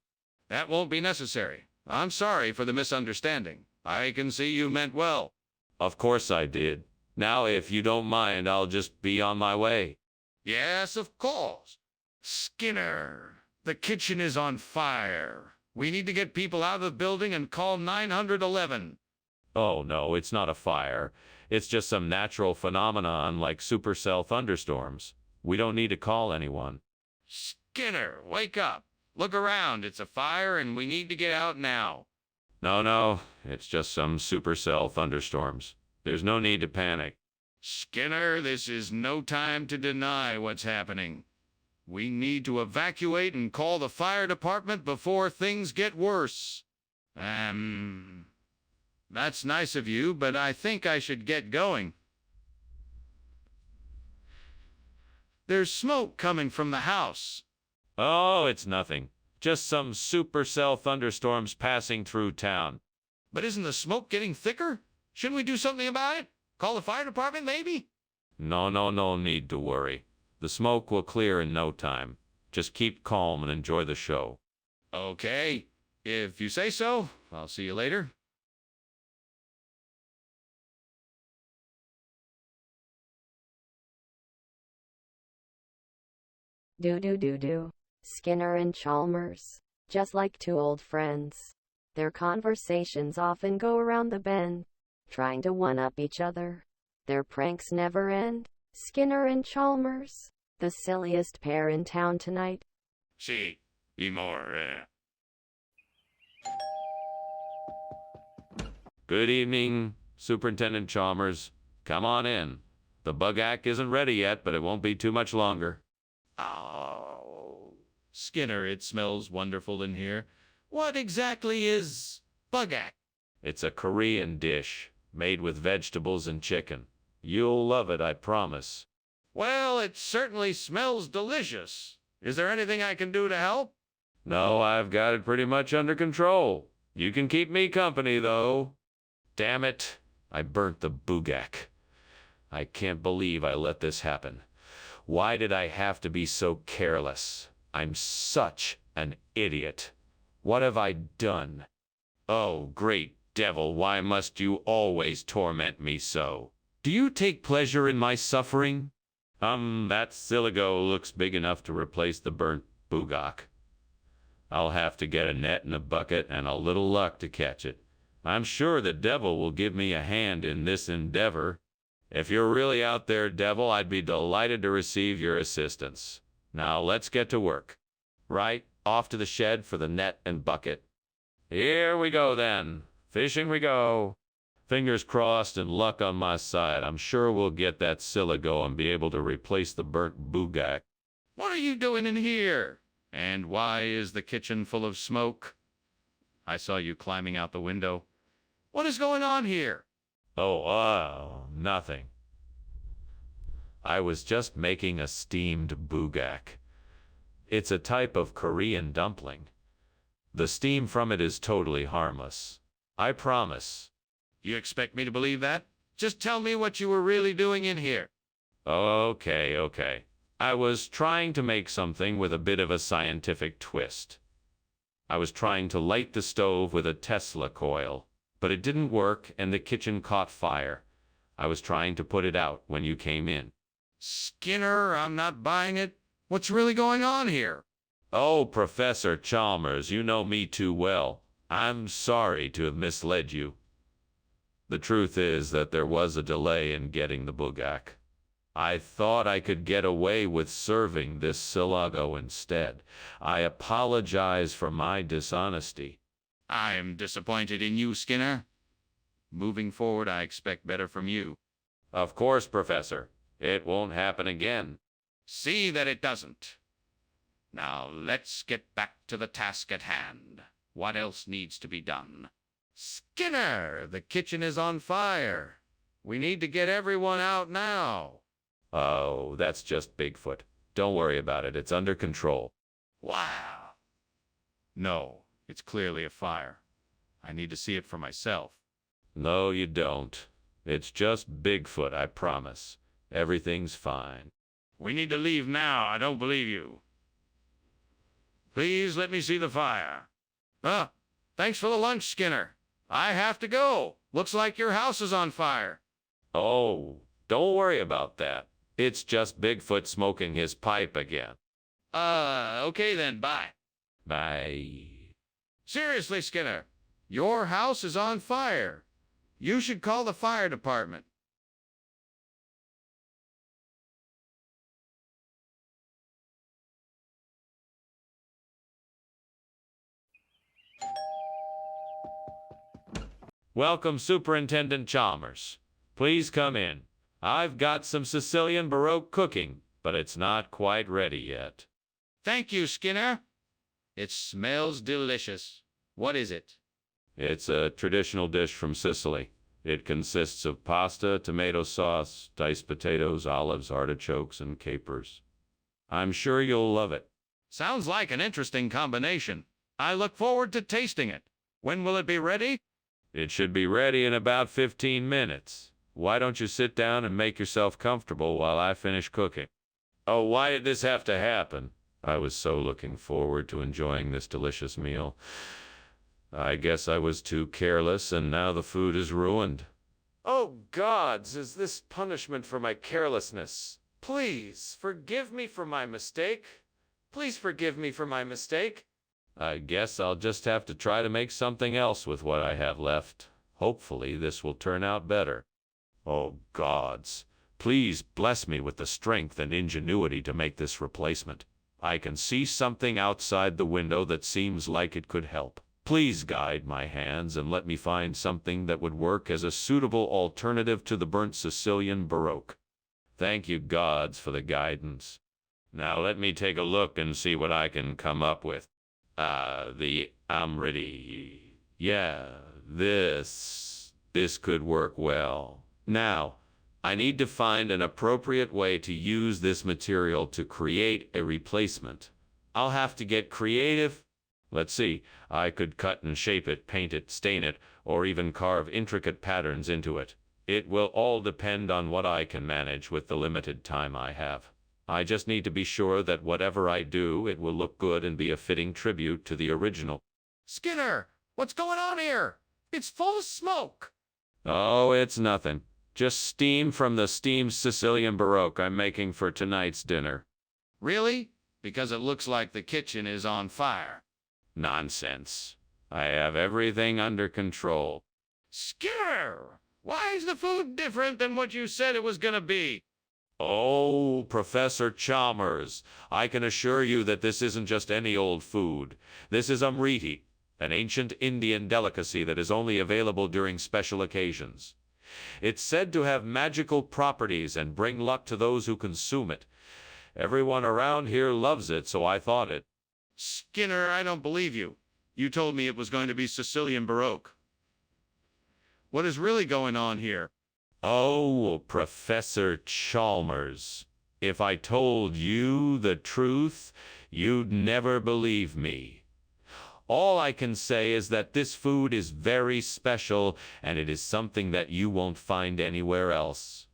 That won't be necessary. I'm sorry for the misunderstanding. I can see you meant well. Of course I did. Now, if you don't mind, I'll just be on my way. Yes, of course. Skinner, the kitchen is on fire. We need to get people out of the building and call 911. Oh, no, it's not a fire. It's just some natural phenomenon like supercell thunderstorms. We don't need to call anyone. Skinner, wake up. Look around. It's a fire and we need to get out now. No, it's just some supercell thunderstorms. There's no need to panic. Skinner, this is no time to deny what's happening. We need to evacuate and call the fire department before things get worse. That's nice of you, but I think I should get going. There's smoke coming from the house. Oh, it's nothing. Just some supercell thunderstorms passing through town. But isn't the smoke getting thicker? Shouldn't we do something about it? Call the fire department, maybe? No need to worry. The smoke will clear in no time. Just keep calm and enjoy the show. Okay. If you say so, I'll see you later. Do. Skinner and Chalmers. Just like two old friends. Their conversations often go around the bend, trying to one-up each other. Their pranks never end. Skinner and Chalmers, the silliest pair in town tonight. Sí, y more. Good evening, Superintendent Chalmers. Come on in. The bug-ack isn't ready yet, but it won't be too much longer. Oh, Skinner, it smells wonderful in here. What exactly is bug-ack? It's a Korean dish made with vegetables and chicken. You'll love it, I promise. Well, it certainly smells delicious. Is there anything I can do to help? No, I've got it pretty much under control. You can keep me company, though. Damn it, I burnt the bugak. I can't believe I let this happen. Why did I have to be so careless? I'm such an idiot. What have I done? Oh, great devil, why must you always torment me so? Do you take pleasure in my suffering? That siligo looks big enough to replace the burnt bugak. I'll have to get a net and a bucket and a little luck to catch it. I'm sure the devil will give me a hand in this endeavor. If you're really out there, devil, I'd be delighted to receive your assistance. Now let's get to work. Right, off to the shed for the net and bucket. Here we go then. Fishing we go. Fingers crossed and luck on my side. I'm sure we'll get that siligo and be able to replace the burnt bugak. What are you doing in here? And why is the kitchen full of smoke? I saw you climbing out the window. What is going on here? Nothing. I was just making a steamed bugak. It's a type of Korean dumpling. The steam from it is totally harmless. I promise. You expect me to believe that? Just tell me what you were really doing in here. Okay. I was trying to make something with a bit of a scientific twist. I was trying to light the stove with a Tesla coil, but it didn't work and the kitchen caught fire. I was trying to put it out when you came in. Skinner, I'm not buying it. What's really going on here? Oh, Professor Chalmers, you know me too well. I'm sorry to have misled you. The truth is that there was a delay in getting the bugak. I thought I could get away with serving this siligo instead. I apologize for my dishonesty. I am disappointed in you, Skinner. Moving forward, I expect better from you. Of course, Professor. It won't happen again. See that it doesn't. Now, let's get back to the task at hand. What else needs to be done? Skinner, the kitchen is on fire. We need to get everyone out now. Oh, that's just Bigfoot. Don't worry about it. It's under control. Wow. No, it's clearly a fire. I need to see it for myself. No, you don't. It's just Bigfoot, I promise. Everything's fine. We need to leave now. I don't believe you. Please let me see the fire. Thanks for the lunch, Skinner. I have to go. Looks like your house is on fire. Oh, don't worry about that. It's just Bigfoot smoking his pipe again. Okay then, bye. Bye. Seriously, Skinner, your house is on fire. You should call the fire department. Welcome, Superintendent Chalmers. Please come in. I've got some Sicilian Baroque cooking, but it's not quite ready yet. Thank you, Skinner. It smells delicious. What is it? It's a traditional dish from Sicily. It consists of pasta, tomato sauce, diced potatoes, olives, artichokes, and capers. I'm sure you'll love it. Sounds like an interesting combination. I look forward to tasting it. When will it be ready? It should be ready in about 15 minutes. Why don't you sit down and make yourself comfortable while I finish cooking? Oh, why did this have to happen? I was so looking forward to enjoying this delicious meal. I guess I was too careless, and now the food is ruined. Oh, gods, is this punishment for my carelessness? Please, forgive me for my mistake. Please forgive me for my mistake. I guess I'll just have to try to make something else with what I have left. Hopefully this will turn out better. Oh, gods, please bless me with the strength and ingenuity to make this replacement. I can see something outside the window that seems like it could help. Please guide my hands and let me find something that would work as a suitable alternative to the burnt Sicilian Baroque. Thank you, gods, for the guidance. Now let me take a look and see what I can come up with. I'm ready. Yeah, this could work well. Now, I need to find an appropriate way to use this material to create a replacement. I'll have to get creative. Let's see, I could cut and shape it, paint it, stain it, or even carve intricate patterns into it. It will all depend on what I can manage with the limited time I have. I just need to be sure that whatever I do, it will look good and be a fitting tribute to the original. Skinner, what's going on here? It's full of smoke. Oh, it's nothing. Just steam from the steamed Sicilian Baroque I'm making for tonight's dinner. Really? Because it looks like the kitchen is on fire. Nonsense. I have everything under control. Skinner, why is the food different than what you said it was gonna be? Oh, Professor Chalmers, I can assure you that this isn't just any old food. This is amriti, an ancient Indian delicacy that is only available during special occasions. It's said to have magical properties and bring luck to those who consume it. Everyone around here loves it, so I thought it. Skinner, I don't believe you. You told me it was going to be Sicilian Baroque. What is really going on here? Oh, Professor Chalmers, if I told you the truth, you'd never believe me. All I can say is that this food is very special, and it is something that you won't find anywhere else.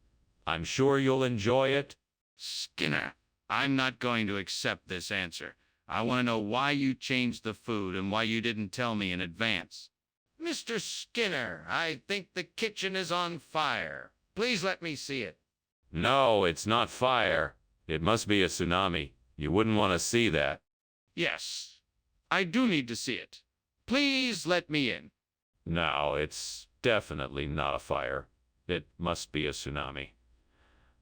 I'm sure you'll enjoy it. Skinner, I'm not going to accept this answer. I want to know why you changed the food and why you didn't tell me in advance. Mr. Skinner, I think the kitchen is on fire. Please let me see it. No, it's not fire. It must be a tsunami. You wouldn't want to see that. Yes, I do need to see it. Please let me in. No, it's definitely not a fire. It must be a tsunami.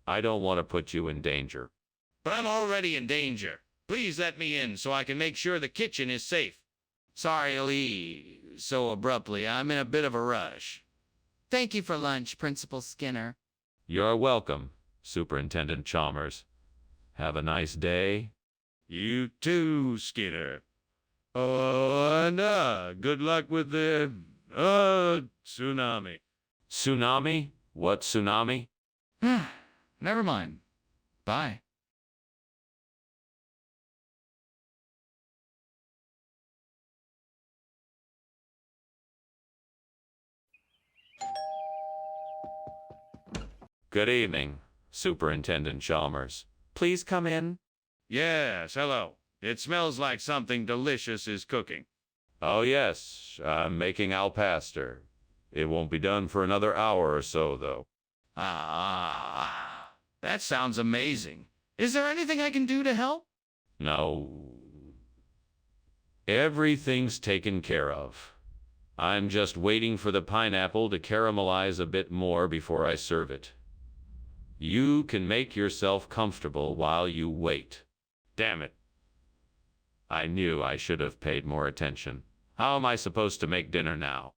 I don't want to put you in danger. But I'm already in danger. Please let me in so I can make sure the kitchen is safe. Sorry to leave so abruptly. I'm in a bit of a rush. Thank you for lunch, Principal Skinner. You're welcome, Superintendent Chalmers. Have a nice day. You too, Skinner. Oh, and good luck with the tsunami. Tsunami? What tsunami? Never mind. Bye. Good evening, Superintendent Chalmers. Please come in. Yes, hello. It smells like something delicious is cooking. Oh, yes, I'm making al pastor. It won't be done for another hour or so, though. That sounds amazing. Is there anything I can do to help? No. Everything's taken care of. I'm just waiting for the pineapple to caramelize a bit more before I serve it. You can make yourself comfortable while you wait. Damn it. I knew I should have paid more attention. How am I supposed to make dinner now?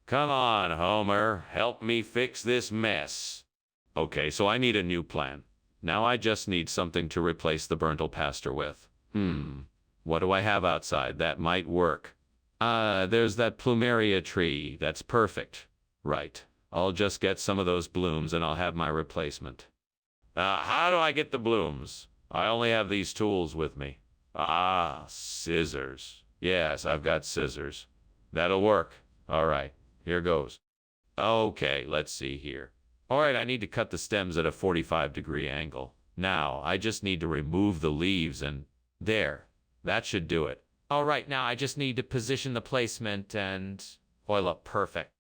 Come on, Homer. Help me fix this mess. Okay, so I need a new plan. Now I just need something to replace the burnt pastor with. What do I have outside that might work? There's that plumeria tree. That's perfect. Right. I'll just get some of those blooms and I'll have my replacement. How do I get the blooms? I only have these tools with me. Scissors. Yes, I've got scissors. That'll work. All right, here goes. Okay, let's see here. All right, I need to cut the stems at a 45-degree angle. Now, I just need to remove the leaves and there. That should do it. All right, now I just need to position the placement and oil up perfect.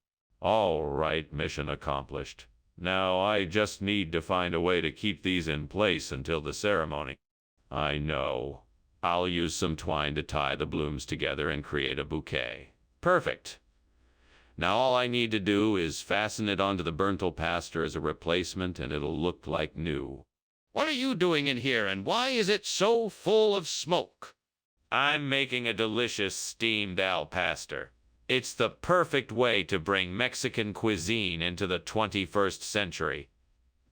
All right, mission accomplished. Now I just need to find a way to keep these in place until the ceremony. I know. I'll use some twine to tie the blooms together and create a bouquet. Perfect. Now all I need to do is fasten it onto the burnt pastor as a replacement and it'll look like new. What are you doing in here and why is it so full of smoke? I'm making a delicious steamed al pastor. It's the perfect way to bring Mexican cuisine into the 21st century.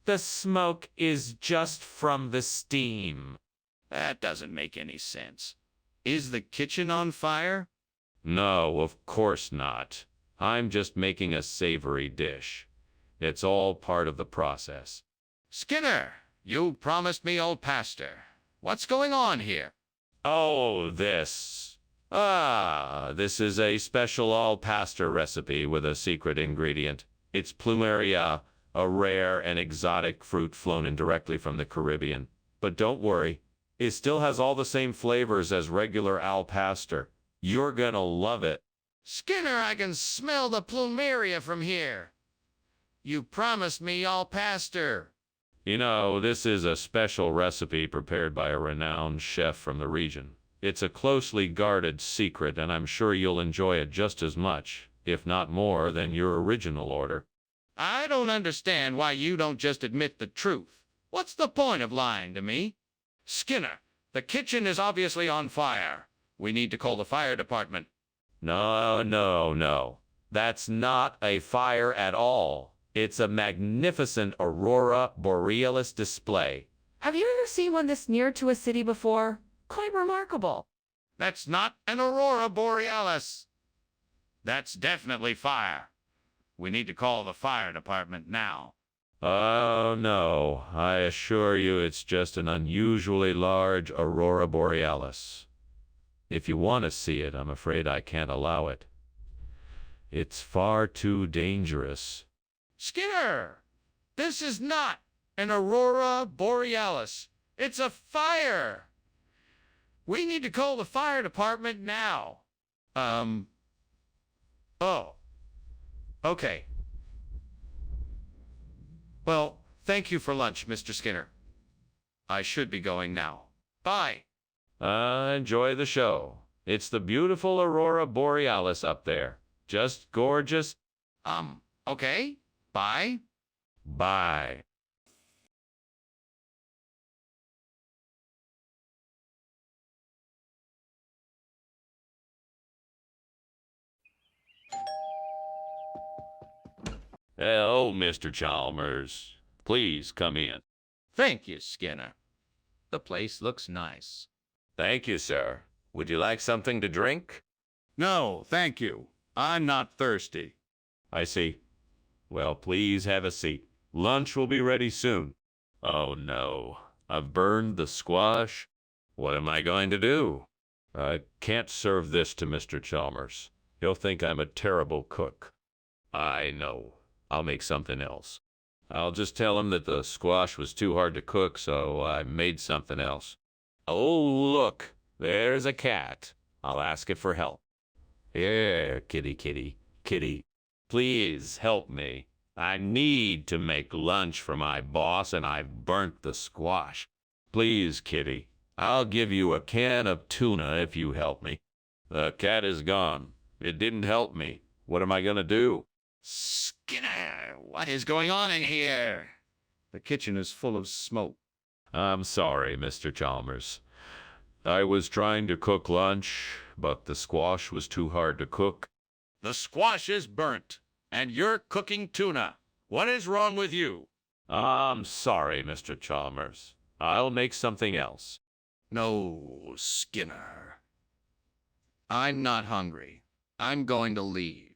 The smoke is just from the steam. That doesn't make any sense. Is the kitchen on fire? No, of course not. I'm just making a savory dish. It's all part of the process. Skinner, you promised me old pastor. What's going on here? Oh, this is a special al pastor recipe with a secret ingredient. It's plumeria, a rare and exotic fruit flown in directly from the Caribbean. But don't worry, it still has all the same flavors as regular al pastor. You're gonna love it. Skinner, I can smell the plumeria from here. You promised me all pastor. You know, this is a special recipe prepared by a renowned chef from the region. It's a closely guarded secret, and I'm sure you'll enjoy it just as much, if not more, than your original order. I don't understand why you don't just admit the truth. What's the point of lying to me? Skinner, the kitchen is obviously on fire. We need to call the fire department. No, no, no. That's not a fire at all. It's a magnificent Aurora Borealis display. Have you ever seen one this near to a city before? Quite remarkable. That's not an Aurora Borealis. That's definitely fire. We need to call the fire department now. Oh, no. I assure you it's just an unusually large Aurora Borealis. If you want to see it, I'm afraid I can't allow it. It's far too dangerous. Skinner, this is not an Aurora Borealis. It's a fire. We need to call the fire department now. Oh. Okay. Well, thank you for lunch, Mr. Skinner. I should be going now. Bye. Enjoy the show. It's the beautiful Aurora Borealis up there. Just gorgeous. Okay. Bye. Bye. Hello, Mr. Chalmers. Please come in. Thank you, Skinner. The place looks nice. Thank you, sir. Would you like something to drink? No, thank you. I'm not thirsty. I see. Well, please have a seat. Lunch will be ready soon. Oh, no. I've burned the squash. What am I going to do? I can't serve this to Mr. Chalmers. He'll think I'm a terrible cook. I know. I'll make something else. I'll just tell him that the squash was too hard to cook, so I made something else. Oh, look. There's a cat. I'll ask it for help. Here, kitty, kitty, kitty. Please help me. I need to make lunch for my boss, and I've burnt the squash. Please, kitty. I'll give you a can of tuna if you help me. The cat is gone. It didn't help me. What am I going to do? Skinner, what is going on in here? The kitchen is full of smoke. I'm sorry, Mr. Chalmers. I was trying to cook lunch, but the squash was too hard to cook. The squash is burnt, and you're cooking tuna. What is wrong with you? I'm sorry, Mr. Chalmers. I'll make something else. No, Skinner. I'm not hungry. I'm going to leave.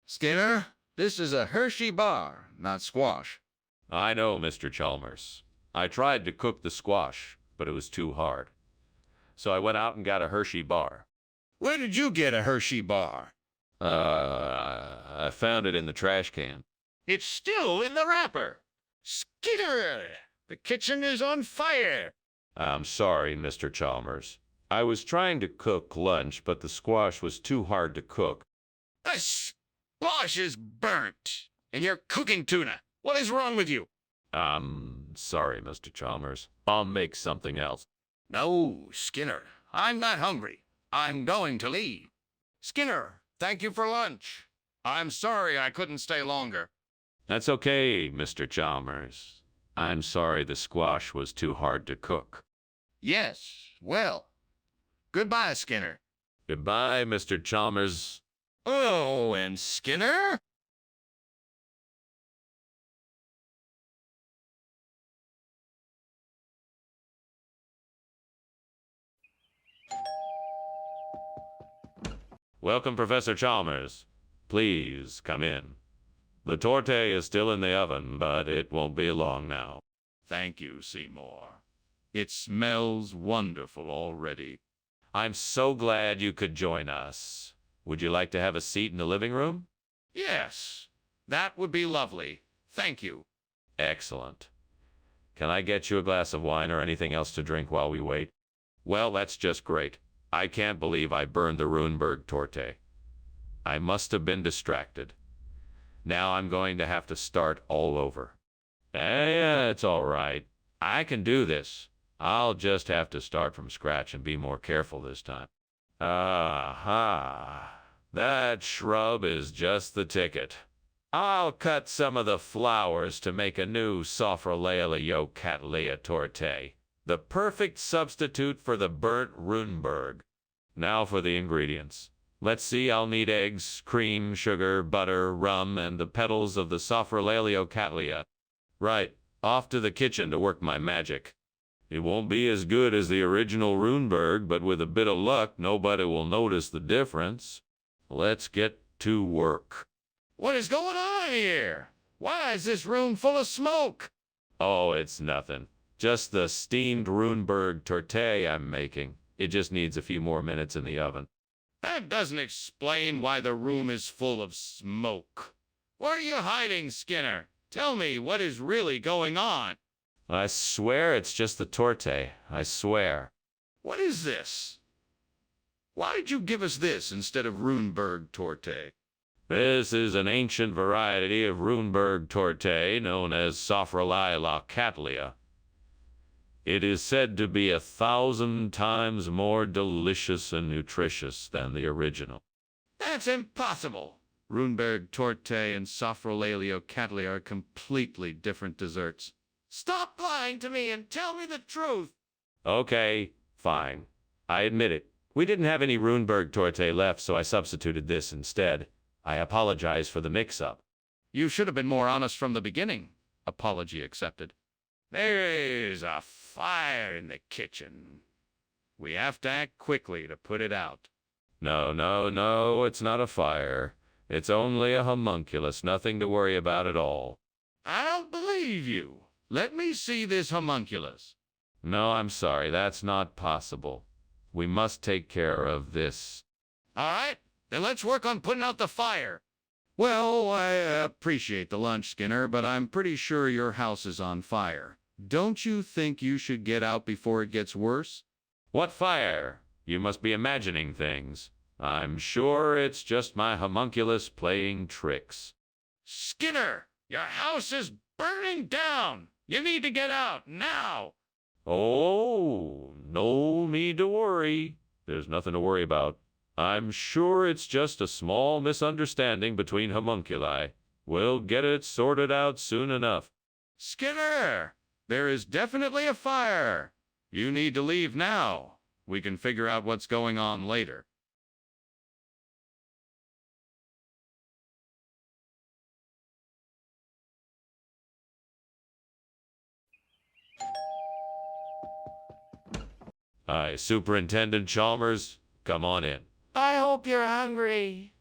Skinner, this is a Hershey bar, not squash. I know, Mr. Chalmers. I tried to cook the squash, but it was too hard. So I went out and got a Hershey bar. Where did you get a Hershey bar? I found it in the trash can. It's still in the wrapper. Skinner, the kitchen is on fire. I'm sorry, Mr. Chalmers. I was trying to cook lunch, but the squash was too hard to cook. The squash is burnt, and you're cooking tuna. What is wrong with you? I'm sorry, Mr. Chalmers. I'll make something else. No, Skinner, I'm not hungry. I'm going to leave. Skinner, thank you for lunch. I'm sorry I couldn't stay longer. That's okay, Mr. Chalmers. I'm sorry the squash was too hard to cook. Yes, well, goodbye, Skinner. Goodbye, Mr. Chalmers. Oh, and Skinner? Welcome, Professor Chalmers. Please come in. The torte is still in the oven, but it won't be long now. Thank you, Seymour. It smells wonderful already. I'm so glad you could join us. Would you like to have a seat in the living room? Yes, that would be lovely. Thank you. Excellent. Can I get you a glass of wine or anything else to drink while we wait? Well, that's just great. I can't believe I burned the Runeberg torte. I must have been distracted. Now I'm going to have to start all over. Yeah, it's all right. I can do this. I'll just have to start from scratch and be more careful this time. Aha. That shrub is just the ticket. I'll cut some of the flowers to make a new Sophralalia torte, the perfect substitute for the burnt Runeberg. Now for the ingredients. Let's see, I'll need eggs, cream, sugar, butter, rum, and the petals of the Sophralalia. Right, off to the kitchen to work my magic. It won't be as good as the original Runeberg, but with a bit of luck, nobody will notice the difference. Let's get to work. What is going on here? Why is this room full of smoke? Oh, it's nothing. Just the steamed Runeberg torte I'm making. It just needs a few more minutes in the oven. That doesn't explain why the room is full of smoke. What are you hiding, Skinner? Tell me what is really going on. I swear it's just the torte. I swear. What is this? Why did you give us this instead of Runeberg torte? This is an ancient variety of Runeberg torte known as Sophralalia. It is said to be 1,000 times more delicious and nutritious than the original. That's impossible. Runeberg torte and Sophralalia are completely different desserts. Stop lying to me and tell me the truth. Okay, fine. I admit it. We didn't have any Runeberg torte left, so I substituted this instead. I apologize for the mix-up. You should have been more honest from the beginning. Apology accepted. There is a fire in the kitchen. We have to act quickly to put it out. No, it's not a fire. It's only a homunculus, nothing to worry about at all. I don't believe you. Let me see this homunculus. No, I'm sorry, that's not possible. We must take care of this. All right, then let's work on putting out the fire. Well, I appreciate the lunch, Skinner, but I'm pretty sure your house is on fire. Don't you think you should get out before it gets worse? What fire? You must be imagining things. I'm sure it's just my homunculus playing tricks. Skinner, your house is burning down. You need to get out now. Oh, no need to worry. There's nothing to worry about. I'm sure it's just a small misunderstanding between homunculi. We'll get it sorted out soon enough. Skinner, there is definitely a fire. You need to leave now. We can figure out what's going on later. Hi, Superintendent Chalmers. Come on in. I hope you're hungry.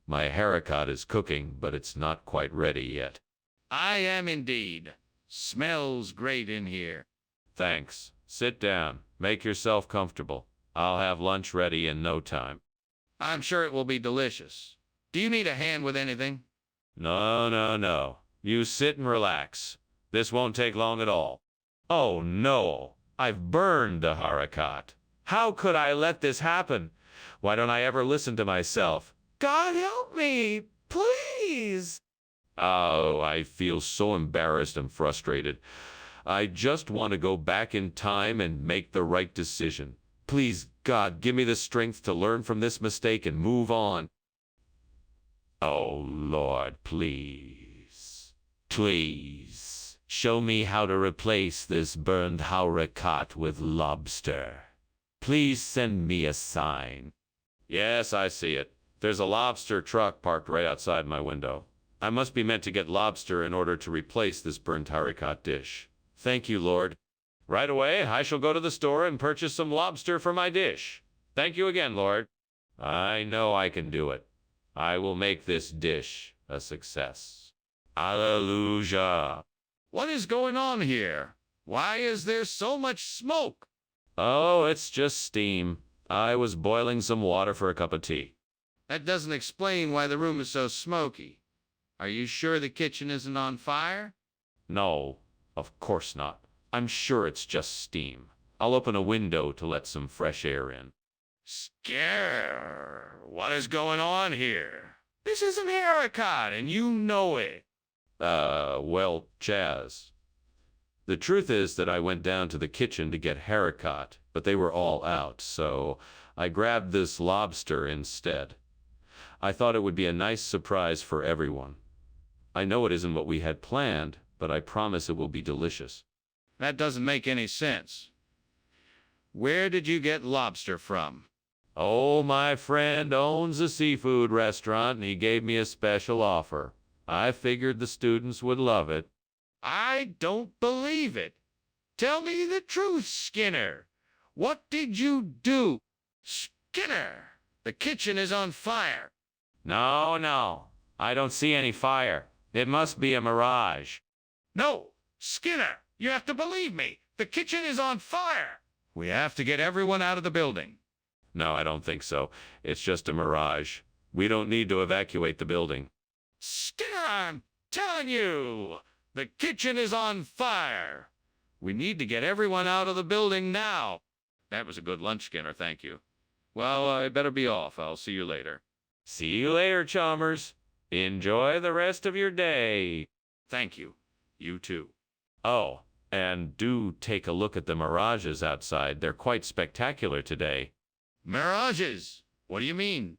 My haricot is cooking, but it's not quite ready yet. I am indeed. Smells great in here. Thanks. Sit down. Make yourself comfortable. I'll have lunch ready in no time. I'm sure it will be delicious. Do you need a hand with anything? No. You sit and relax. This won't take long at all. Oh no, I've burned the haricot. How could I let this happen? Why don't I ever listen to myself? God help me, please. Oh, I feel so embarrassed and frustrated. I just want to go back in time and make the right decision. Please, God, give me the strength to learn from this mistake and move on. Oh, Lord, please. Please. Show me how to replace this burned haricot with lobster. Please send me a sign. Yes, I see it. There's a lobster truck parked right outside my window. I must be meant to get lobster in order to replace this burnt haricot dish. Thank you, Lord. Right away, I shall go to the store and purchase some lobster for my dish. Thank you again, Lord. I know I can do it. I will make this dish a success. Hallelujah. What is going on here? Why is there so much smoke? Oh, it's just steam. I was boiling some water for a cup of tea. That doesn't explain why the room is so smoky. Are you sure the kitchen isn't on fire? No, Of course not. I'm sure it's just steam. I'll open a window to let some fresh air in. Scare, what is going on here? This isn't haricot, and you know it. Well, Chaz. The truth is that I went down to the kitchen to get haricot, but they were all out, so I grabbed this lobster instead. I thought it would be a nice surprise for everyone. I know it isn't what we had planned, but I promise it will be delicious. That doesn't make any sense. Where did you get lobster from? Oh, my friend owns a seafood restaurant, and he gave me a special offer. I figured the students would love it. I don't believe it. Tell me the truth, Skinner. What did you do? Skinner, the kitchen is on fire. No, I don't see any fire. It must be a mirage. No, Skinner, you have to believe me. The kitchen is on fire. We have to get everyone out of the building. No, I don't think so. It's just a mirage. We don't need to evacuate the building. Skinner, I'm telling you, the kitchen is on fire. We need to get everyone out of the building now. That was a good lunch, Skinner, thank you. Well, I better be off. I'll see you later. See you later, Chalmers. Enjoy the rest of your day. Thank you. You too. Oh, and do take a look at the mirages outside. They're quite spectacular today. Mirages? What do you mean?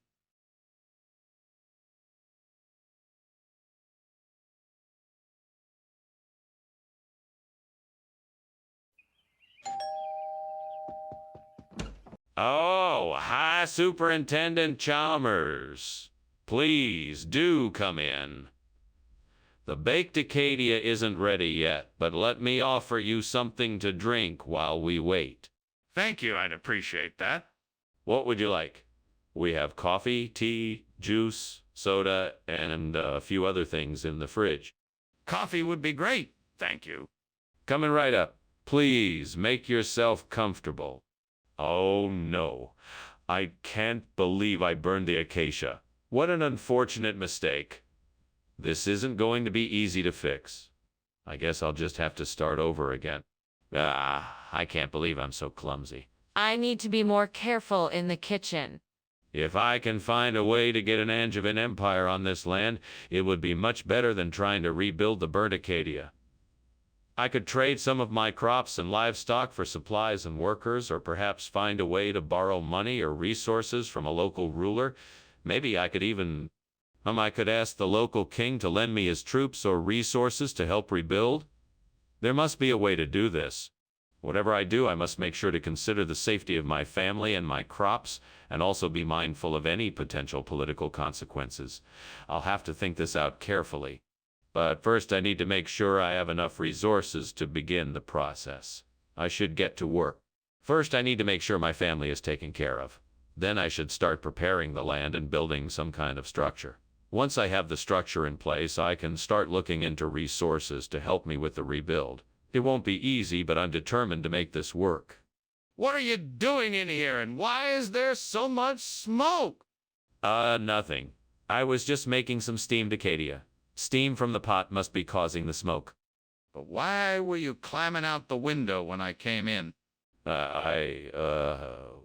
Oh, hi, Superintendent Chalmers. Please do come in. The baked Acadia isn't ready yet, but let me offer you something to drink while we wait. Thank you, I'd appreciate that. What would you like? We have coffee, tea, juice, soda, and a few other things in the fridge. Coffee would be great, thank you. Coming right up. Please make yourself comfortable. Oh no, I can't believe I burned the acacia. What an unfortunate mistake. This isn't going to be easy to fix. I guess I'll just have to start over again. I can't believe I'm so clumsy. I need to be more careful in the kitchen. If I can find a way to get an Angevin empire on this land, it would be much better than trying to rebuild the burnt Acadia. I could trade some of my crops and livestock for supplies and workers, or perhaps find a way to borrow money or resources from a local ruler. Maybe I could even... I could ask the local king to lend me his troops or resources to help rebuild. There must be a way to do this. Whatever I do, I must make sure to consider the safety of my family and my crops, and also be mindful of any potential political consequences. I'll have to think this out carefully. But first I need to make sure I have enough resources to begin the process. I should get to work. First I need to make sure my family is taken care of. Then I should start preparing the land and building some kind of structure. Once I have the structure in place, I can start looking into resources to help me with the rebuild. It won't be easy, but I'm determined to make this work. What are you doing in here, and why is there so much smoke? Nothing. I was just making some steamed Acadia. Steam from the pot must be causing the smoke. But why were you climbing out the window when I came in? I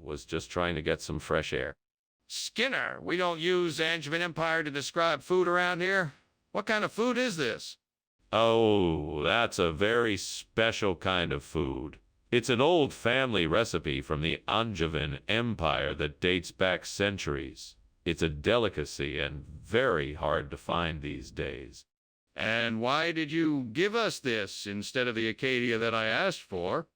was just trying to get some fresh air. Skinner, we don't use Angevin Empire to describe food around here. What kind of food is this? Oh, that's a very special kind of food. It's an old family recipe from the Angevin Empire that dates back centuries. It's a delicacy and very hard to find these days. And why did you give us this instead of the Acadia that I asked for?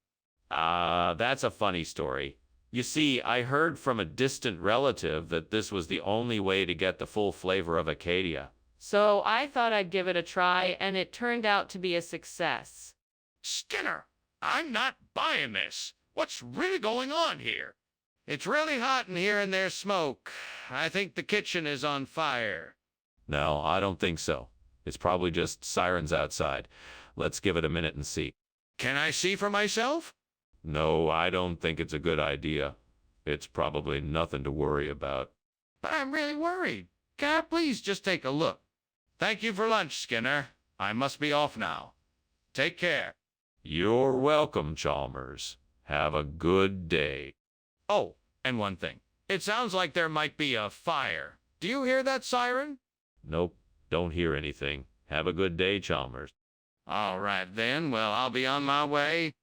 That's a funny story. You see, I heard from a distant relative that this was the only way to get the full flavor of Acadia. So I thought I'd give it a try, and it turned out to be a success. Skinner, I'm not buying this. What's really going on here? It's really hot in here and there's smoke. I think the kitchen is on fire. No, I don't think so. It's probably just sirens outside. Let's give it a minute and see. Can I see for myself? No, I don't think it's a good idea. It's probably nothing to worry about. But I'm really worried. Can I please just take a look? Thank you for lunch, Skinner. I must be off now. Take care. You're welcome, Chalmers. Have a good day. Oh, and one thing. It sounds like there might be a fire. Do you hear that siren? Nope, don't hear anything. Have a good day, Chalmers. All right then. Well, I'll be on my way.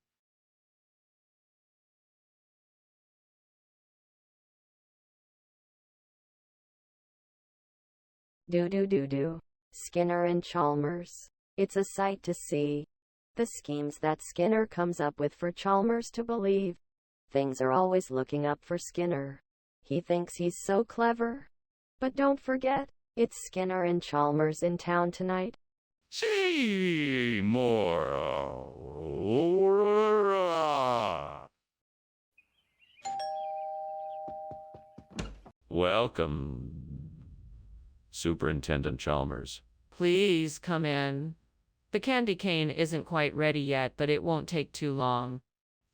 Do. Skinner and Chalmers. It's a sight to see. The schemes that Skinner comes up with for Chalmers to believe. Things are always looking up for Skinner. He thinks he's so clever. But don't forget, it's Skinner and Chalmers in town tonight. See more. Welcome, Superintendent Chalmers. Please come in. The candy cane isn't quite ready yet, but it won't take too long.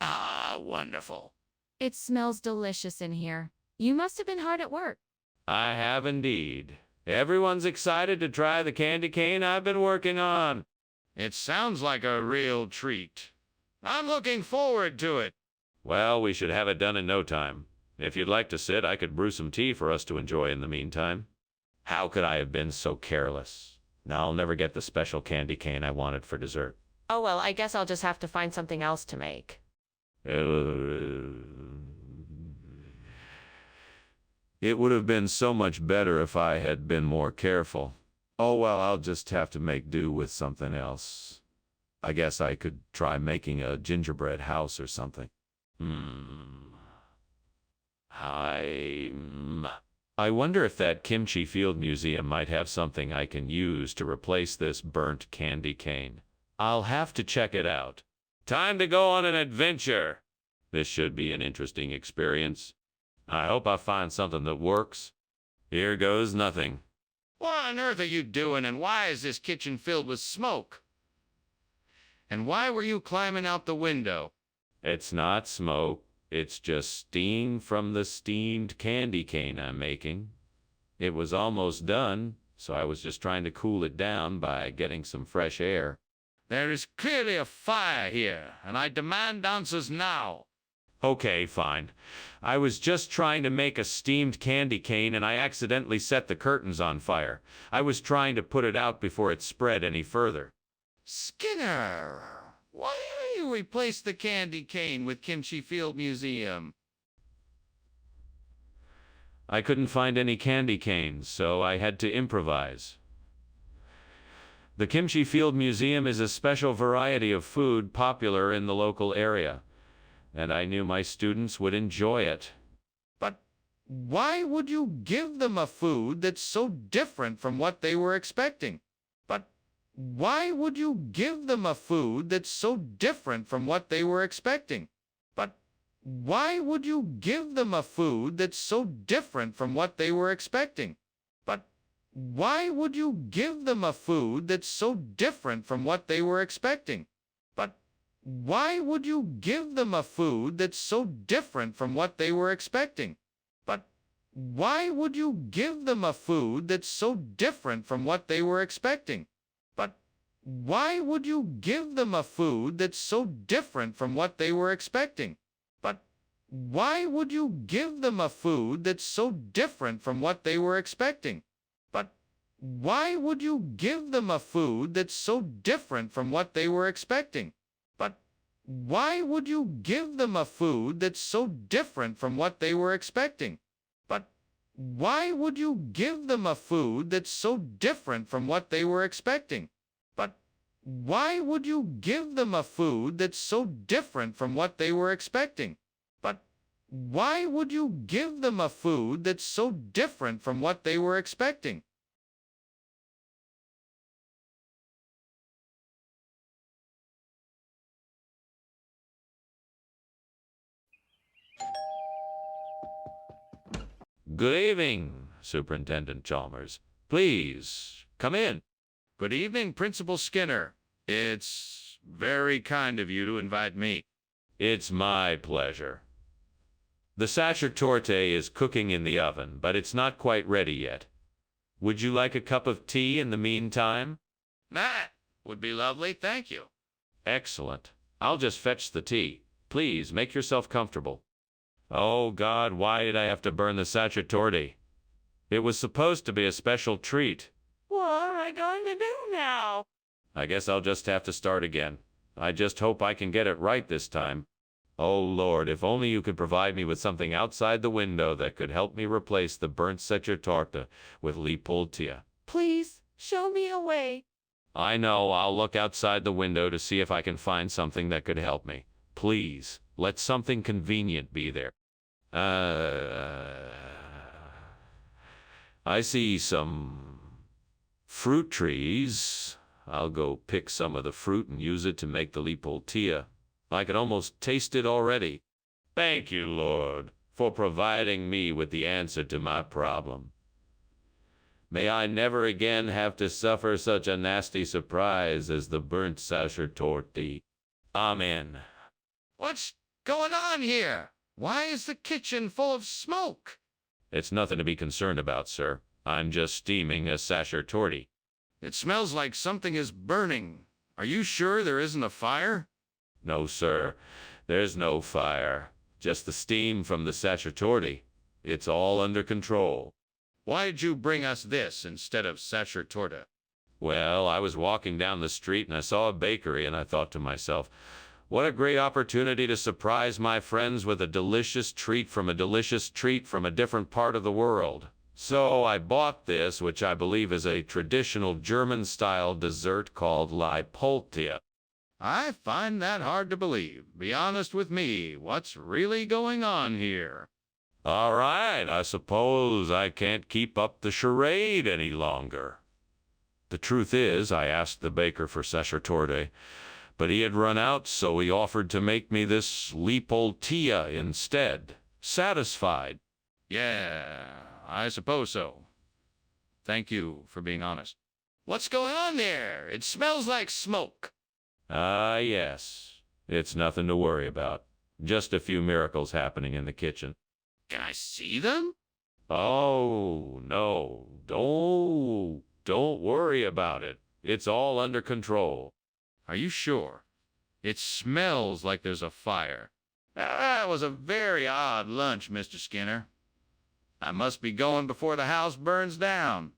Ah, wonderful. It smells delicious in here. You must have been hard at work. I have indeed. Everyone's excited to try the candy cane I've been working on. It sounds like a real treat. I'm looking forward to it. Well, we should have it done in no time. If you'd like to sit, I could brew some tea for us to enjoy in the meantime. How could I have been so careless? Now I'll never get the special candy cane I wanted for dessert. Oh well, I guess I'll just have to find something else to make. It would have been so much better if I had been more careful. Oh well, I'll just have to make do with something else. I guess I could try making a gingerbread house or something. I wonder if that Kimchi Field Museum might have something I can use to replace this burnt candy cane. I'll have to check it out. Time to go on an adventure. This should be an interesting experience. I hope I find something that works. Here goes nothing. What on earth are you doing, and why is this kitchen filled with smoke? And why were you climbing out the window? It's not smoke. It's just steam from the steamed candy cane I'm making. It was almost done, so I was just trying to cool it down by getting some fresh air. There is clearly a fire here, and I demand answers now. Okay, fine. I was just trying to make a steamed candy cane and I accidentally set the curtains on fire. I was trying to put it out before it spread any further. Skinner, why don't you replace the candy cane with Kimchi Field Museum? I couldn't find any candy canes, so I had to improvise. The Kimchi Field Museum is a special variety of food popular in the local area, and I knew my students would enjoy it. But why would you give them a food that's so different from what they were expecting? Why would you give them a food that's so different from what they were expecting? Why would you give them a food that's so different from what they were expecting? Why would you give them a food that's so different from what they were expecting? Why would you give them a food that's so different from what they were expecting? Why would you give them a food that's so different from what they were expecting? Why would you give them a food that's so different from what they were expecting? Why would you give them a food that's so different from what they were expecting? Why would you give them a food that's so different from what they were expecting? Why would you give them a food that's so different from what they were expecting? Why would you give them a food that's so different from what they were expecting? Why would you give them a food that's so different from what they were expecting? Why would you give them a food that's so different from what they were expecting? Good evening, Superintendent Chalmers. Please, come in. Good evening, Principal Skinner. It's very kind of you to invite me. It's my pleasure. The sacerdote is cooking in the oven, but it's not quite ready yet. Would you like a cup of tea in the meantime? That would be lovely, thank you. Excellent. I'll just fetch the tea. Please, make yourself comfortable. Oh God, why did I have to burn the sacerdote? It was supposed to be a special treat. What am I going to do now? I guess I'll just have to start again. I just hope I can get it right this time. Oh Lord, if only you could provide me with something outside the window that could help me replace the burnt sacerdote with lipoltia. Please, show me a way. I know, I'll look outside the window to see if I can find something that could help me. Please, let something convenient be there. I see some fruit trees. I'll go pick some of the fruit and use it to make the lipoltia. I can almost taste it already. Thank you, Lord, for providing me with the answer to my problem. May I never again have to suffer such a nasty surprise as the burnt sacerdote. Amen. What's going on here? Why is the kitchen full of smoke? It's nothing to be concerned about, sir. I'm just steaming a sacerdote. It smells like something is burning. Are you sure there isn't a fire? No, sir. There's no fire. Just the steam from the sacerdote. It's all under control. Why'd you bring us this instead of sacerdote? Well, I was walking down the street and I saw a bakery and I thought to myself, what a great opportunity to surprise my friends with a delicious treat from a different part of the world. So I bought this, which I believe is a traditional German-style dessert called lipoltia. I find that hard to believe. Be honest with me. What's really going on here? All right, I suppose I can't keep up the charade any longer. The truth is, I asked the baker for sacerdote, but he had run out, so he offered to make me this lipoltia instead. Satisfied? Yeah, I suppose so. Thank you for being honest. What's going on there? It smells like smoke. Ah, yes. It's nothing to worry about. Just a few miracles happening in the kitchen. Can I see them? Oh, no. Don't worry about it. It's all under control. Are you sure? It smells like there's a fire. That was a very odd lunch, Mr. Skinner. I must be going before the house burns down.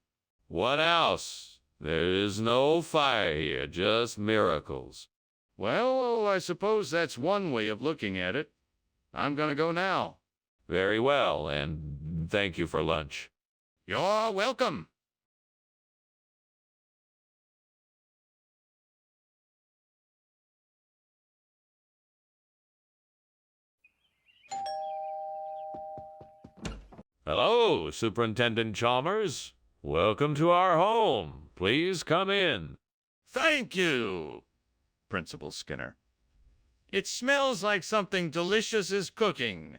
What else? There is no fire here, just miracles. Well, I suppose that's one way of looking at it. I'm gonna go now. Very well, and thank you for lunch. You're welcome. Hello, Superintendent Chalmers. Welcome to our home. Please come in. Thank you, Principal Skinner. It smells like something delicious is cooking.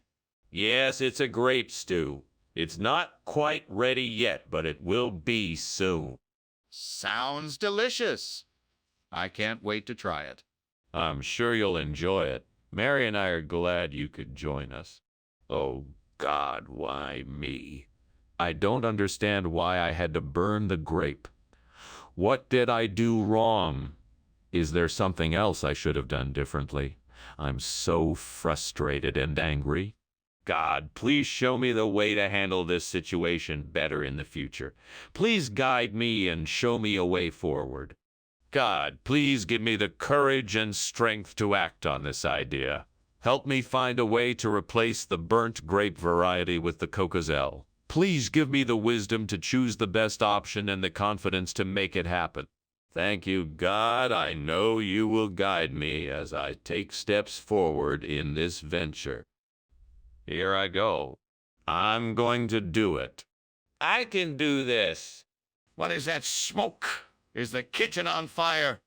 Yes, it's a grape stew. It's not quite ready yet, but it will be soon. Sounds delicious. I can't wait to try it. I'm sure you'll enjoy it. Mary and I are glad you could join us. Oh, God, why me? I don't understand why I had to burn the grape. What did I do wrong? Is there something else I should have done differently? I'm so frustrated and angry. God, please show me the way to handle this situation better in the future. Please guide me and show me a way forward. God, please give me the courage and strength to act on this idea. Help me find a way to replace the burnt grape variety with the Cocozelle. Please give me the wisdom to choose the best option and the confidence to make it happen. Thank you, God. I know you will guide me as I take steps forward in this venture. Here I go. I'm going to do it. I can do this. What is that smoke? Is the kitchen on fire?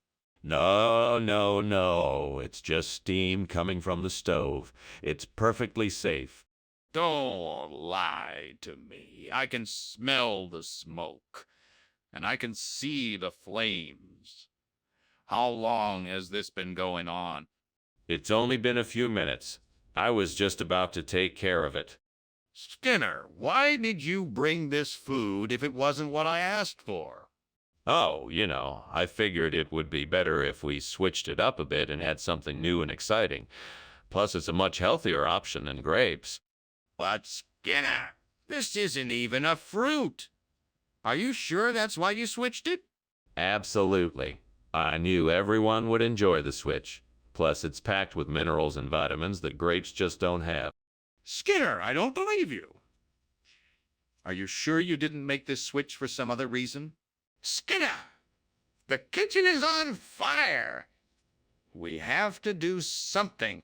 No. It's just steam coming from the stove. It's perfectly safe. Don't lie to me. I can smell the smoke, and I can see the flames. How long has this been going on? It's only been a few minutes. I was just about to take care of it. Skinner, why did you bring this food if it wasn't what I asked for? Oh, I figured it would be better if we switched it up a bit and had something new and exciting. Plus, it's a much healthier option than grapes. But Skinner, this isn't even a fruit. Are you sure that's why you switched it? Absolutely. I knew everyone would enjoy the switch. Plus, it's packed with minerals and vitamins that grapes just don't have. Skinner, I don't believe you. Are you sure you didn't make this switch for some other reason? Skinner, the kitchen is on fire. We have to do something.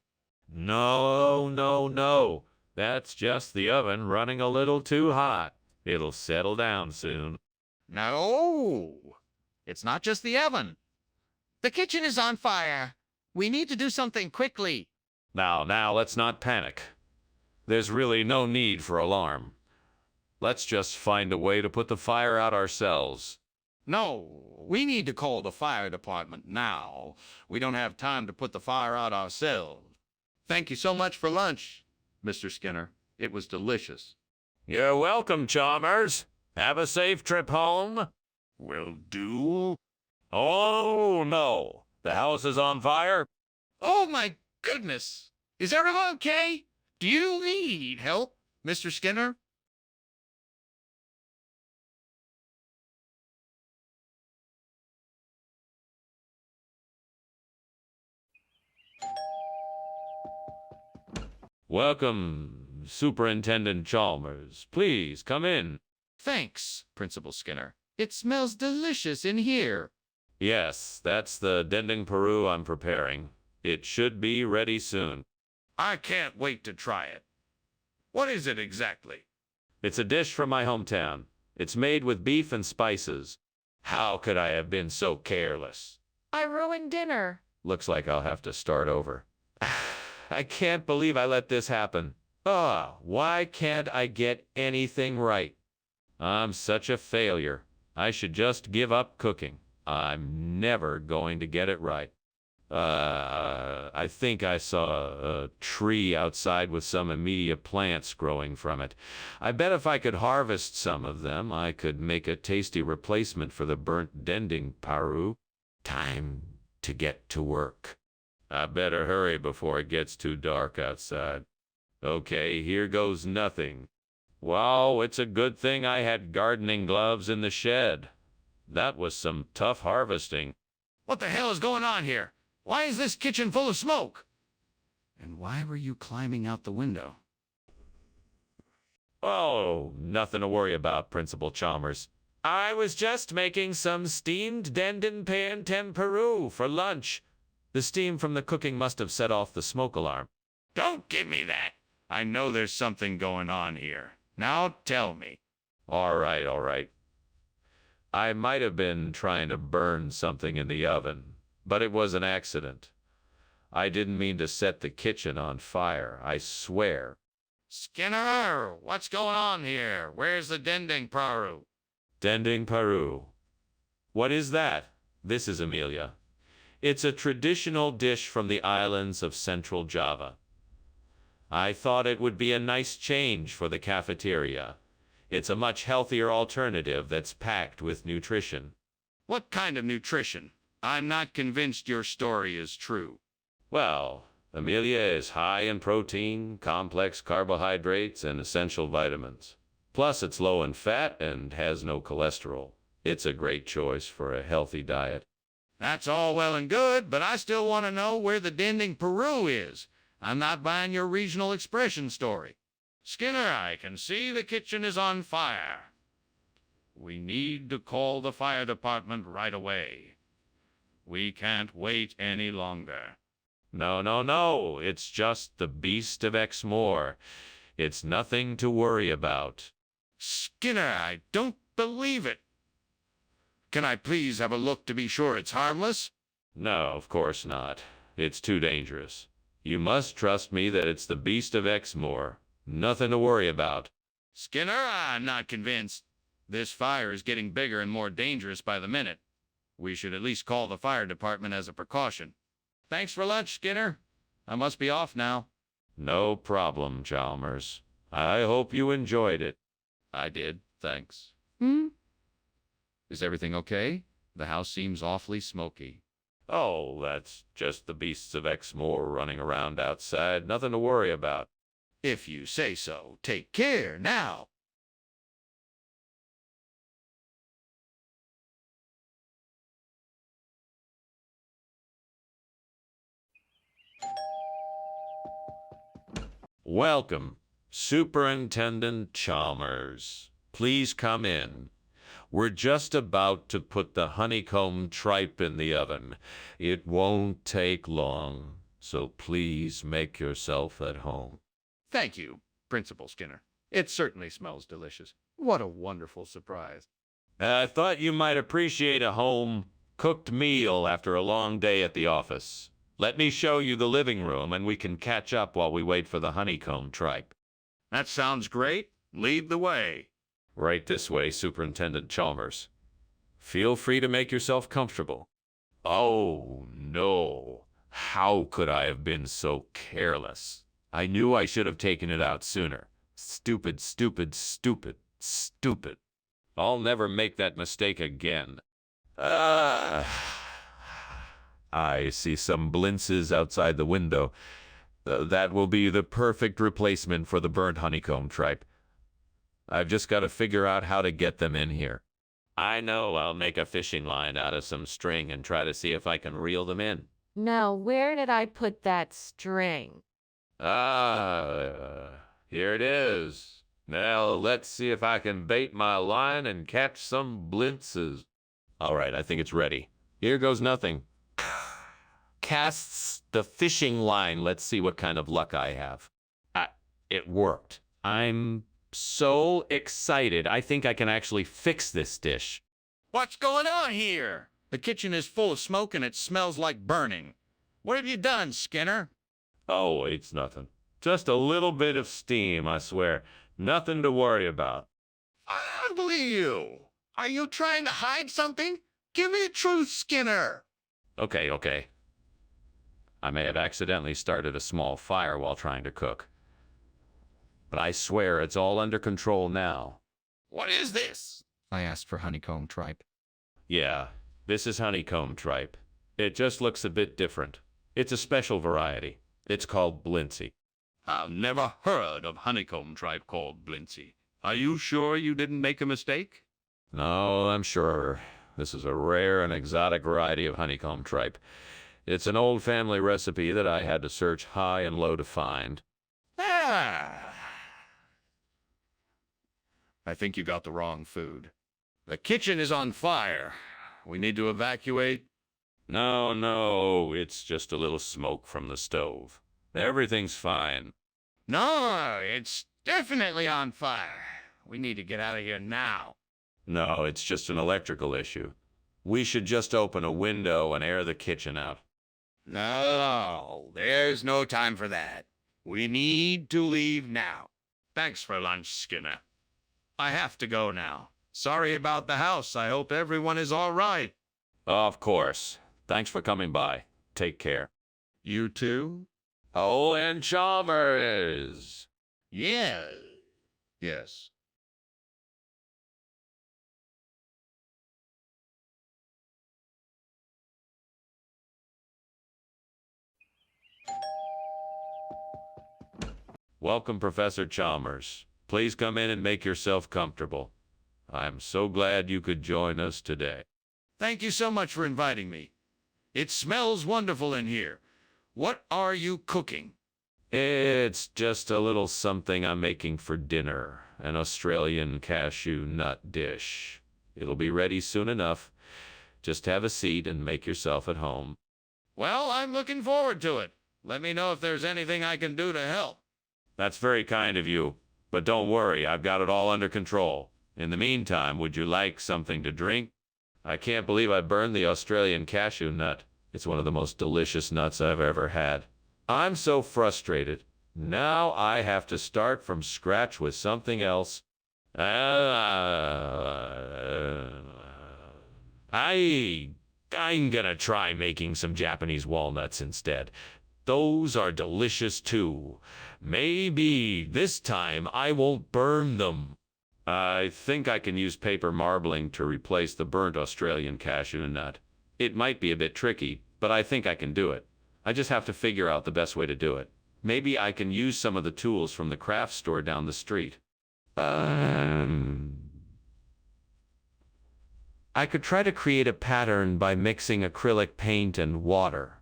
No, no, no. That's just the oven running a little too hot. It'll settle down soon. No, it's not just the oven. The kitchen is on fire. We need to do something quickly. Now, let's not panic. There's really no need for alarm. Let's just find a way to put the fire out ourselves. No, we need to call the fire department now. We don't have time to put the fire out ourselves. Thank you so much for lunch, Mr. Skinner. It was delicious. You're welcome, Chalmers. Have a safe trip home. Will do. Oh, no. The house is on fire? Oh, my goodness. Is everyone okay? Do you need help, Mr. Skinner? Welcome, Superintendent Chalmers. Please, come in. Thanks, Principal Skinner. It smells delicious in here. Yes, that's the dendeng Peru I'm preparing. It should be ready soon. I can't wait to try it. What is it exactly? It's a dish from my hometown. It's made with beef and spices. How could I have been so careless? I ruined dinner. Looks like I'll have to start over. I can't believe I let this happen. Why can't I get anything right? I'm such a failure. I should just give up cooking. I'm never going to get it right. I think I saw a tree outside with some immediate plants growing from it. I bet if I could harvest some of them, I could make a tasty replacement for the burnt dendeng Peru. Time to get to work. I better hurry before it gets too dark outside. Okay, here goes nothing. Wow, it's a good thing I had gardening gloves in the shed. That was some tough harvesting. What the hell is going on here? Why is this kitchen full of smoke? And why were you climbing out the window? Oh, nothing to worry about, Principal Chalmers. I was just making some steamed dendeng pan tempuru for lunch. The steam from the cooking must have set off the smoke alarm. Don't give me that. I know there's something going on here. Now tell me. All right. I might have been trying to burn something in the oven, but it was an accident. I didn't mean to set the kitchen on fire, I swear. Skinner, what's going on here? Where's the dendeng Peru? Dendeng Peru. What is that? This is Amelia. It's a traditional dish from the islands of Central Java. I thought it would be a nice change for the cafeteria. It's a much healthier alternative that's packed with nutrition. What kind of nutrition? I'm not convinced your story is true. Well, Amelia is high in protein, complex carbohydrates, and essential vitamins. Plus, it's low in fat and has no cholesterol. It's a great choice for a healthy diet. That's all well and good, but I still want to know where the dendeng Peru is. I'm not buying your regional expression story. Skinner, I can see the kitchen is on fire. We need to call the fire department right away. We can't wait any longer. No. It's just the beast of Exmoor. It's nothing to worry about. Skinner, I don't believe it. Can I please have a look to be sure it's harmless? No, of course not. It's too dangerous. You must trust me that it's the beast of Exmoor. Nothing to worry about. Skinner, I'm not convinced. This fire is getting bigger and more dangerous by the minute. We should at least call the fire department as a precaution. Thanks for lunch, Skinner. I must be off now. No problem, Chalmers. I hope you enjoyed it. I did, thanks. Is everything okay? The house seems awfully smoky. Oh, that's just the beasts of Exmoor running around outside. Nothing to worry about. If you say so, take care now. Welcome, Superintendent Chalmers. Please come in. We're just about to put the honeycomb tripe in the oven. It won't take long, so please make yourself at home. Thank you, Principal Skinner. It certainly smells delicious. What a wonderful surprise. I thought you might appreciate a home-cooked meal after a long day at the office. Let me show you the living room, and we can catch up while we wait for the honeycomb tripe. That sounds great. Lead the way. Right this way, Superintendent Chalmers. Feel free to make yourself comfortable. Oh, no. How could I have been so careless? I knew I should have taken it out sooner. Stupid, stupid, stupid, stupid. I'll never make that mistake again. I see some blintzes outside the window. That will be the perfect replacement for the burnt honeycomb tripe. I've just got to figure out how to get them in here. I know. I'll make a fishing line out of some string and try to see if I can reel them in. Now, where did I put that string? Here it is. Now, let's see if I can bait my line and catch some blintzes. All right, I think it's ready. Here goes nothing. Casts the fishing line. Let's see what kind of luck I have. It worked. I'm so excited. I think I can actually fix this dish. What's going on here? The kitchen is full of smoke and it smells like burning. What have you done, Skinner? Oh, it's nothing. Just a little bit of steam, I swear. Nothing to worry about. I don't believe you. Are you trying to hide something? Give me the truth, Skinner. Okay. I may have accidentally started a small fire while trying to cook. But I swear it's all under control now. What is this? I asked for honeycomb tripe. Yeah, this is honeycomb tripe. It just looks a bit different. It's a special variety. It's called Blintsy. I've never heard of honeycomb tripe called Blintsy. Are you sure you didn't make a mistake? No, I'm sure. This is a rare and exotic variety of honeycomb tripe. It's an old family recipe that I had to search high and low to find. I think you got the wrong food. The kitchen is on fire. We need to evacuate. No, it's just a little smoke from the stove. Everything's fine. No, it's definitely on fire. We need to get out of here now. No, it's just an electrical issue. We should just open a window and air the kitchen out. No, there's no time for that. We need to leave now. Thanks for lunch, Skinner. I have to go now. Sorry about the house. I hope everyone is all right. Of course. Thanks for coming by. Take care. You too? Oh, and Chalmers. Yeah. Yes. Welcome, Professor Chalmers. Please come in and make yourself comfortable. I'm so glad you could join us today. Thank you so much for inviting me. It smells wonderful in here. What are you cooking? It's just a little something I'm making for dinner, an Australian cashew nut dish. It'll be ready soon enough. Just have a seat and make yourself at home. Well, I'm looking forward to it. Let me know if there's anything I can do to help. That's very kind of you, but don't worry, I've got it all under control. In the meantime, would you like something to drink? I can't believe I burned the Australian cashew nut. It's one of the most delicious nuts I've ever had. I'm so frustrated. Now I have to start from scratch with something else. I'm gonna try making some Japanese walnuts instead. Those are delicious too. Maybe this time I won't burn them. I think I can use paper marbling to replace the burnt Australian cashew nut. It might be a bit tricky, but I think I can do it. I just have to figure out the best way to do it. Maybe I can use some of the tools from the craft store down the street. I could try to create a pattern by mixing acrylic paint and water.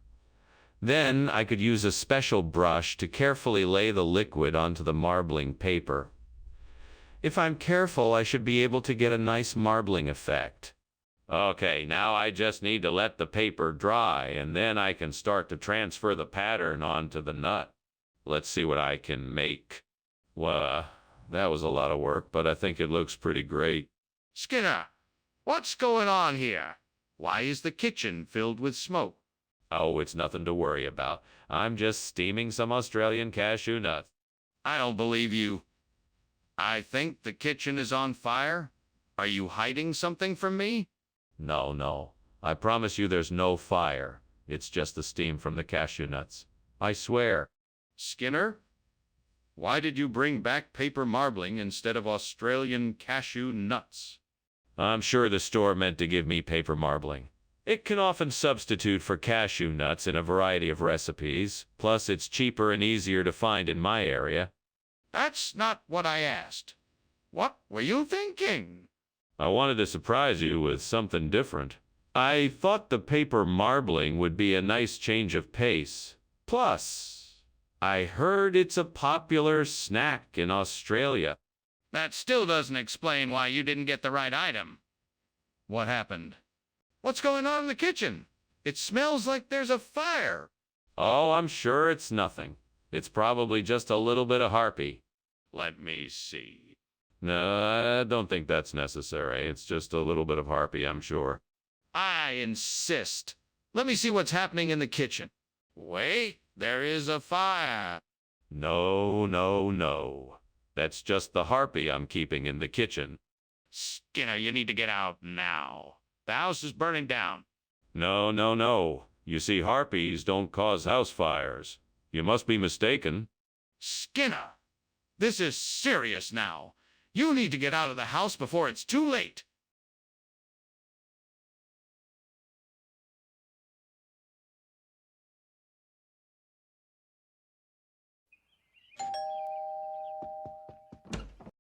Then I could use a special brush to carefully lay the liquid onto the marbling paper. If I'm careful, I should be able to get a nice marbling effect. Okay, now I just need to let the paper dry, and then I can start to transfer the pattern onto the nut. Let's see what I can make. Well, that was a lot of work, but I think it looks pretty great. Skinner, what's going on here? Why is the kitchen filled with smoke? Oh, it's nothing to worry about. I'm just steaming some Australian cashew nuts. I don't believe you. I think the kitchen is on fire. Are you hiding something from me? No. I promise you there's no fire. It's just the steam from the cashew nuts. I swear. Skinner, why did you bring back paper marbling instead of Australian cashew nuts? I'm sure the store meant to give me paper marbling. It can often substitute for cashew nuts in a variety of recipes. Plus, it's cheaper and easier to find in my area. That's not what I asked. What were you thinking? I wanted to surprise you with something different. I thought the paper marbling would be a nice change of pace. Plus, I heard it's a popular snack in Australia. That still doesn't explain why you didn't get the right item. What happened? What's going on in the kitchen? It smells like there's a fire. Oh, I'm sure it's nothing. It's probably just a little bit of harpy. Let me see. No, I don't think that's necessary. It's just a little bit of harpy, I'm sure. I insist. Let me see what's happening in the kitchen. Wait, there is a fire. No. That's just the harpy I'm keeping in the kitchen. Skinner, you need to get out now. The house is burning down. No. You see, harpies don't cause house fires. You must be mistaken. Skinner, this is serious now. You need to get out of the house before it's too late.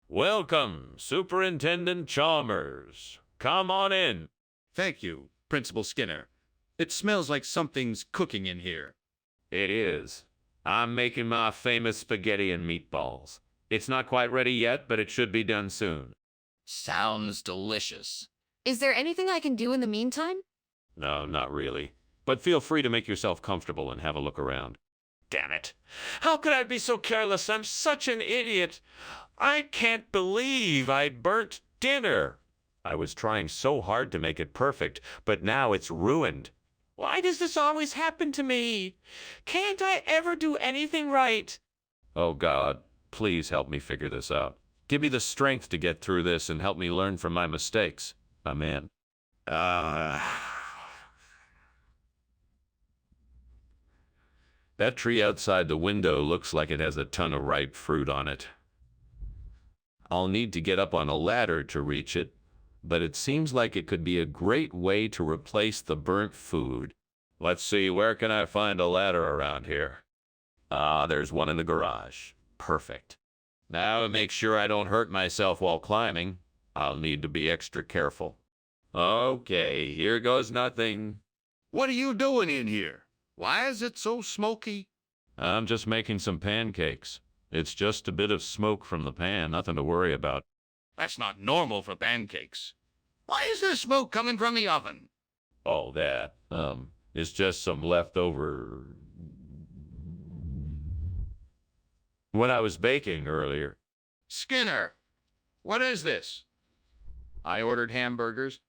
Welcome, Superintendent Chalmers. Come on in. Thank you, Principal Skinner. It smells like something's cooking in here. It is. I'm making my famous spaghetti and meatballs. It's not quite ready yet, but it should be done soon. Sounds delicious. Is there anything I can do in the meantime? No, not really. But feel free to make yourself comfortable and have a look around. Damn it. How could I be so careless? I'm such an idiot. I can't believe I burnt dinner. I was trying so hard to make it perfect, but now it's ruined. Why does this always happen to me? Can't I ever do anything right? Oh, God, please help me figure this out. Give me the strength to get through this and help me learn from my mistakes. Amen. That tree outside the window looks like it has a ton of ripe fruit on it. I'll need to get up on a ladder to reach it, but it seems like it could be a great way to replace the burnt food. Let's see, where can I find a ladder around here? There's one in the garage. Perfect. Now to make sure I don't hurt myself while climbing, I'll need to be extra careful. Okay, here goes nothing. What are you doing in here? Why is it so smoky? I'm just making some pancakes. It's just a bit of smoke from the pan, nothing to worry about. That's not normal for pancakes. Why is there smoke coming from the oven? Oh, that, it's just some leftover... when I was baking earlier. Skinner, what is this? I ordered hamburgers.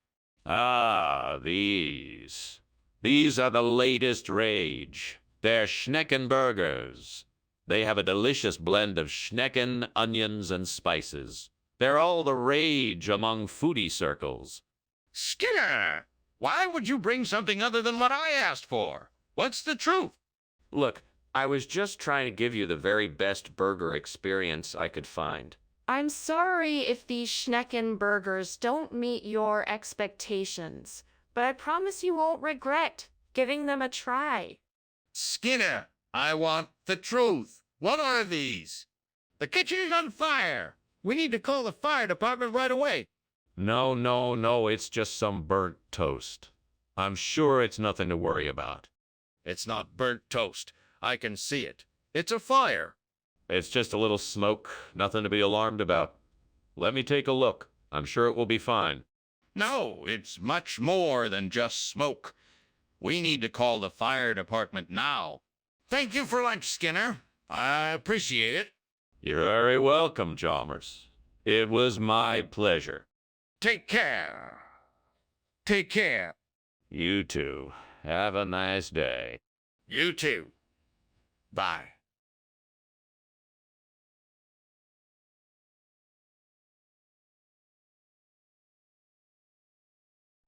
These. These are the latest rage. They're Schnecken burgers. They have a delicious blend of Schnecken, onions, and spices. They're all the rage among foodie circles. Skinner, why would you bring something other than what I asked for? What's the truth? Look, I was just trying to give you the very best burger experience I could find. I'm sorry if these Schnecken burgers don't meet your expectations, but I promise you won't regret giving them a try. Skinner, I want the truth. What are these? The kitchen is on fire. We need to call the fire department right away. No, no, no, it's just some burnt toast. I'm sure it's nothing to worry about. It's not burnt toast. I can see it. It's a fire. It's just a little smoke, nothing to be alarmed about. Let me take a look. I'm sure it will be fine. No, it's much more than just smoke. We need to call the fire department now. Thank you for lunch, Skinner. I appreciate it. You're very welcome, Chalmers. It was my pleasure. Take care. Take care. You too. Have a nice day. You too. Bye.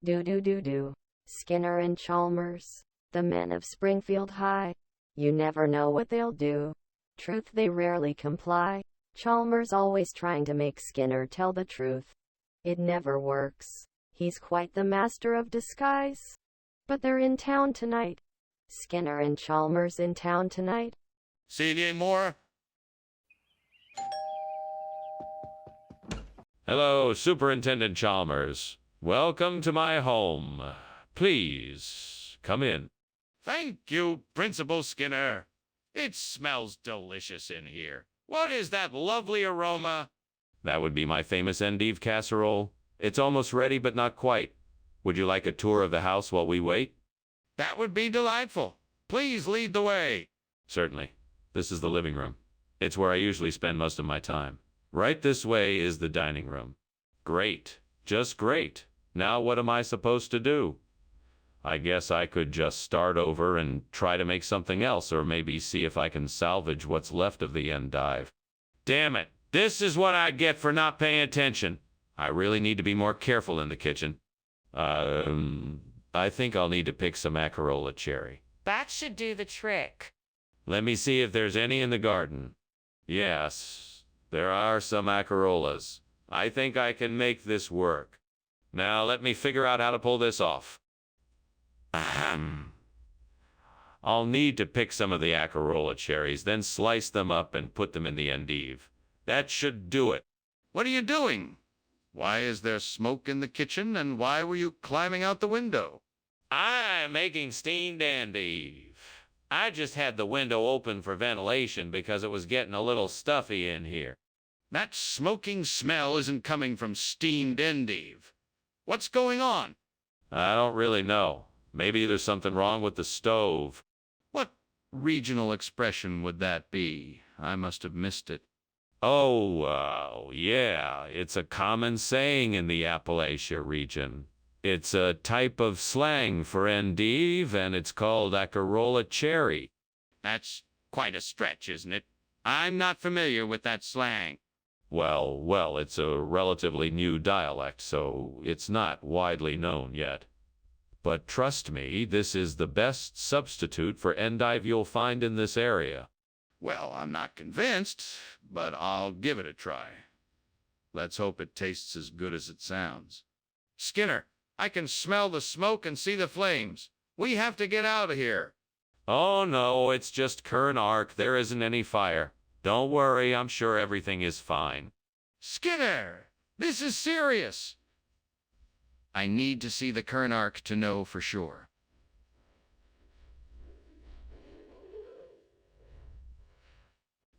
Do. Skinner and Chalmers, the men of Springfield High. You never know what they'll do. Truth they rarely comply. Chalmers always trying to make Skinner tell the truth. It never works. He's quite the master of disguise. But they're in town tonight. Skinner and Chalmers in town tonight. See you anymore? Hello, Superintendent Chalmers. Welcome to my home. Please, come in. Thank you, Principal Skinner. It smells delicious in here. What is that lovely aroma? That would be my famous endive casserole. It's almost ready, but not quite. Would you like a tour of the house while we wait? That would be delightful. Please lead the way. Certainly. This is the living room. It's where I usually spend most of my time. Right this way is the dining room. Great. Just great. Now what am I supposed to do? I guess I could just start over and try to make something else, or maybe see if I can salvage what's left of the endive. Damn it! This is what I get for not paying attention. I really need to be more careful in the kitchen. I think I'll need to pick some Acarola cherry. That should do the trick. Let me see if there's any in the garden. Yes, there are some Acarolas. I think I can make this work. Now let me figure out how to pull this off. Ahem. I'll need to pick some of the Acarola cherries, then slice them up and put them in the endive. That should do it. What are you doing? Why is there smoke in the kitchen, and why were you climbing out the window? I'm making steamed endive. I just had the window open for ventilation because it was getting a little stuffy in here. That smoking smell isn't coming from steamed endive. What's going on? I don't really know. Maybe there's something wrong with the stove. What regional expression would that be? I must have missed it. Oh, yeah, it's a common saying in the Appalachia region. It's a type of slang for endive, and it's called Acarola cherry. That's quite a stretch, isn't it? I'm not familiar with that slang. Well, it's a relatively new dialect, so it's not widely known yet. But trust me, this is the best substitute for endive you'll find in this area. Well, I'm not convinced, but I'll give it a try. Let's hope it tastes as good as it sounds. Skinner, I can smell the smoke and see the flames. We have to get out of here. Oh no, it's just current arc. There isn't any fire. Don't worry, I'm sure everything is fine. Skinner, this is serious. I need to see the current arc to know for sure.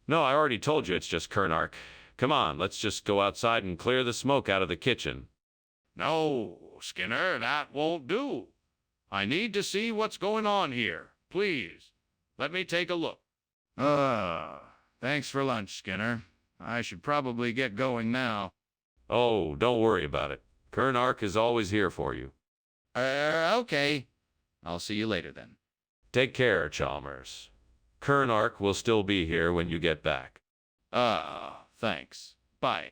No, I already told you it's just current arc. Come on, let's just go outside and clear the smoke out of the kitchen. No, Skinner, that won't do. I need to see what's going on here. Please, let me take a look. Thanks for lunch, Skinner. I should probably get going now. Oh, don't worry about it. Current arc is always here for you. Okay. I'll see you later then. Take care, Chalmers. Current arc will still be here when you get back. Thanks. Bye.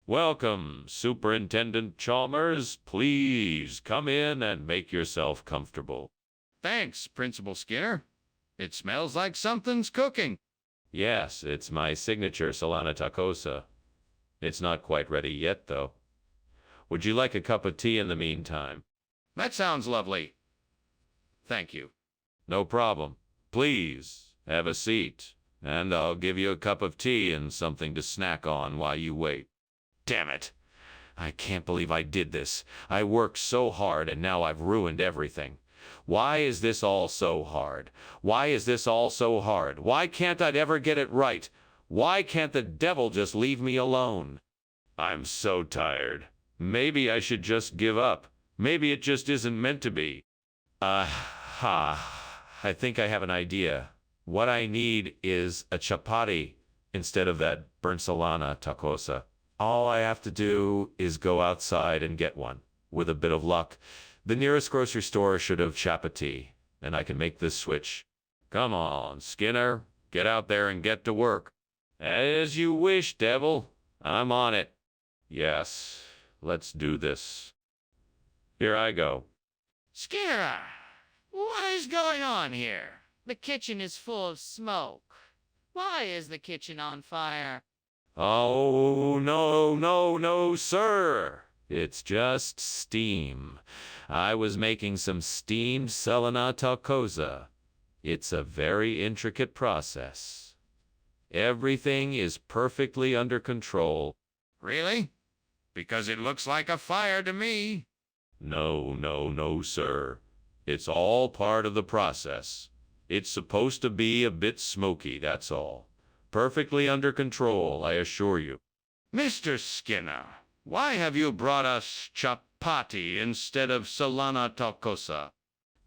Welcome, Superintendent Chalmers. Please come in and make yourself comfortable. Thanks, Principal Skinner. It smells like something's cooking. Yes, it's my signature Solana tacosa. It's not quite ready yet, though. Would you like a cup of tea in the meantime? That sounds lovely. Thank you. No problem. Please, have a seat, and I'll give you a cup of tea and something to snack on while you wait. Damn it! I can't believe I did this. I worked so hard and now I've ruined everything. Why is this all so hard? Why is this all so hard? Why can't I ever get it right? Why can't the devil just leave me alone? I'm so tired. Maybe I should just give up. Maybe it just isn't meant to be. I think I have an idea. What I need is a chapati instead of that burnt Solana tacosa. All I have to do is go outside and get one. With a bit of luck, the nearest grocery store should have chapati, and I can make this switch. Come on, Skinner. Get out there and get to work. As you wish, devil. I'm on it. Yes, let's do this. Here I go. Skinner, what is going on here? The kitchen is full of smoke. Why is the kitchen on fire? Oh, no, sir. It's just steam. I was making some steamed Solana tacosa. It's a very intricate process. Everything is perfectly under control. Really? Because it looks like a fire to me. No, sir. It's all part of the process. It's supposed to be a bit smoky, that's all. Perfectly under control, I assure you. Mr. Skinner, why have you brought us chapati instead of Solana tacosa?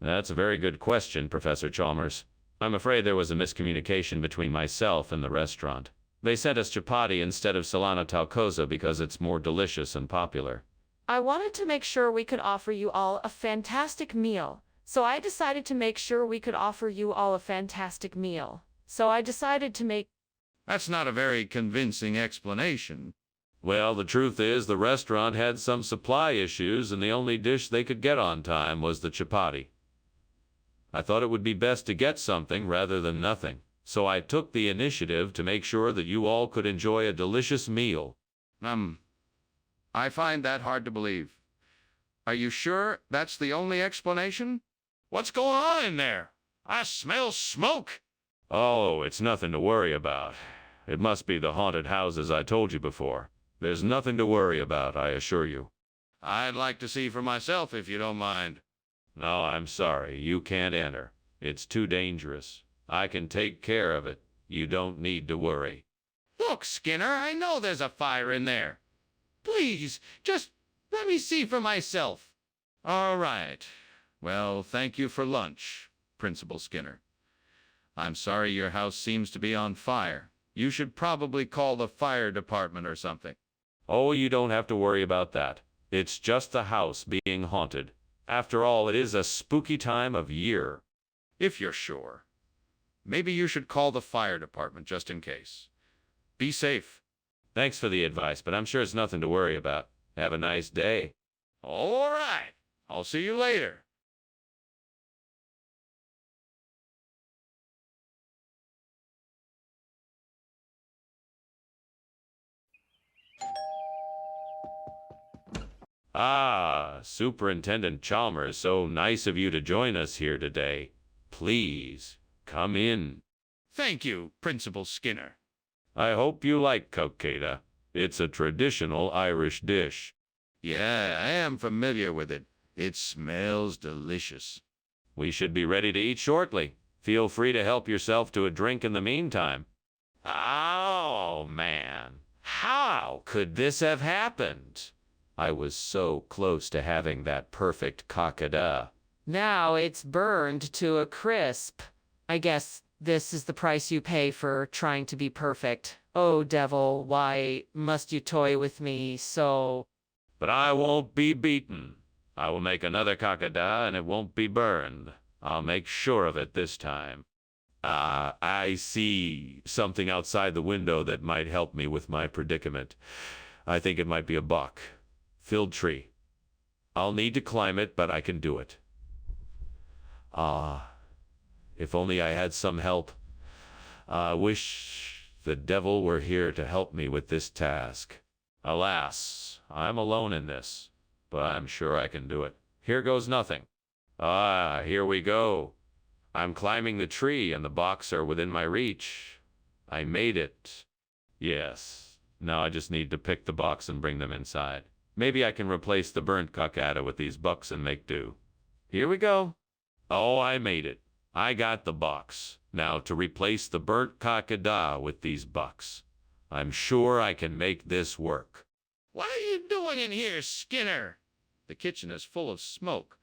That's a very good question, Professor Chalmers. I'm afraid there was a miscommunication between myself and the restaurant. They sent us chapati instead of Solana tacosa because it's more delicious and popular. I wanted to make sure we could offer you all a fantastic meal. So I decided to make sure we could offer you all a fantastic meal. So I decided to make... That's not a very convincing explanation. Well, the truth is the restaurant had some supply issues and the only dish they could get on time was the chapati. I thought it would be best to get something rather than nothing, so I took the initiative to make sure that you all could enjoy a delicious meal. I find that hard to believe. Are you sure that's the only explanation? What's going on in there? I smell smoke. Oh, it's nothing to worry about. It must be the haunted houses I told you before. There's nothing to worry about, I assure you. I'd like to see for myself if you don't mind. No, I'm sorry. You can't enter. It's too dangerous. I can take care of it. You don't need to worry. Look, Skinner, I know there's a fire in there. Please, just let me see for myself. All right. Well, thank you for lunch, Principal Skinner. I'm sorry your house seems to be on fire. You should probably call the fire department or something. Oh, you don't have to worry about that. It's just the house being haunted. After all, it is a spooky time of year. If you're sure. Maybe you should call the fire department just in case. Be safe. Thanks for the advice, but I'm sure it's nothing to worry about. Have a nice day. All right. I'll see you later. Ah, Superintendent Chalmers, so nice of you to join us here today. Please, come in. Thank you, Principal Skinner. I hope you like cocada. It's a traditional Irish dish. Yeah, I am familiar with it. It smells delicious. We should be ready to eat shortly. Feel free to help yourself to a drink in the meantime. Oh, man. How could this have happened? I was so close to having that perfect cocada. Now it's burned to a crisp. I guess this is the price you pay for trying to be perfect. Oh, devil, why must you toy with me so? But I won't be beaten. I will make another cocada and it won't be burned. I'll make sure of it this time. I see something outside the window that might help me with my predicament. I think it might be a buck-filled tree. I'll need to climb it, but I can do it. Ah, if only I had some help. I wish the devil were here to help me with this task. Alas, I'm alone in this, but I'm sure I can do it. Here goes nothing. Ah, here we go. I'm climbing the tree and the box are within my reach. I made it. Yes, now I just need to pick the box and bring them inside. Maybe I can replace the burnt cicada with these bucks and make do. Here we go. Oh, I made it. I got the box. Now to replace the burnt cicada with these bucks. I'm sure I can make this work. What are you doing in here, Skinner? The kitchen is full of smoke.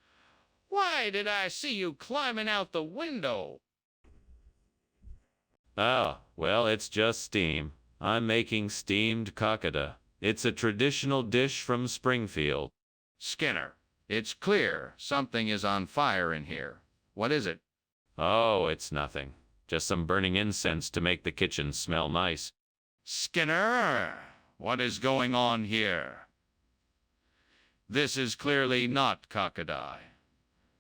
Why did I see you climbing out the window? Ah, well, it's just steam. I'm making steamed cicada. It's a traditional dish from Springfield. Skinner, it's clear something is on fire in here. What is it? Oh, it's nothing. Just some burning incense to make the kitchen smell nice. Skinner, what is going on here? This is clearly not cicada.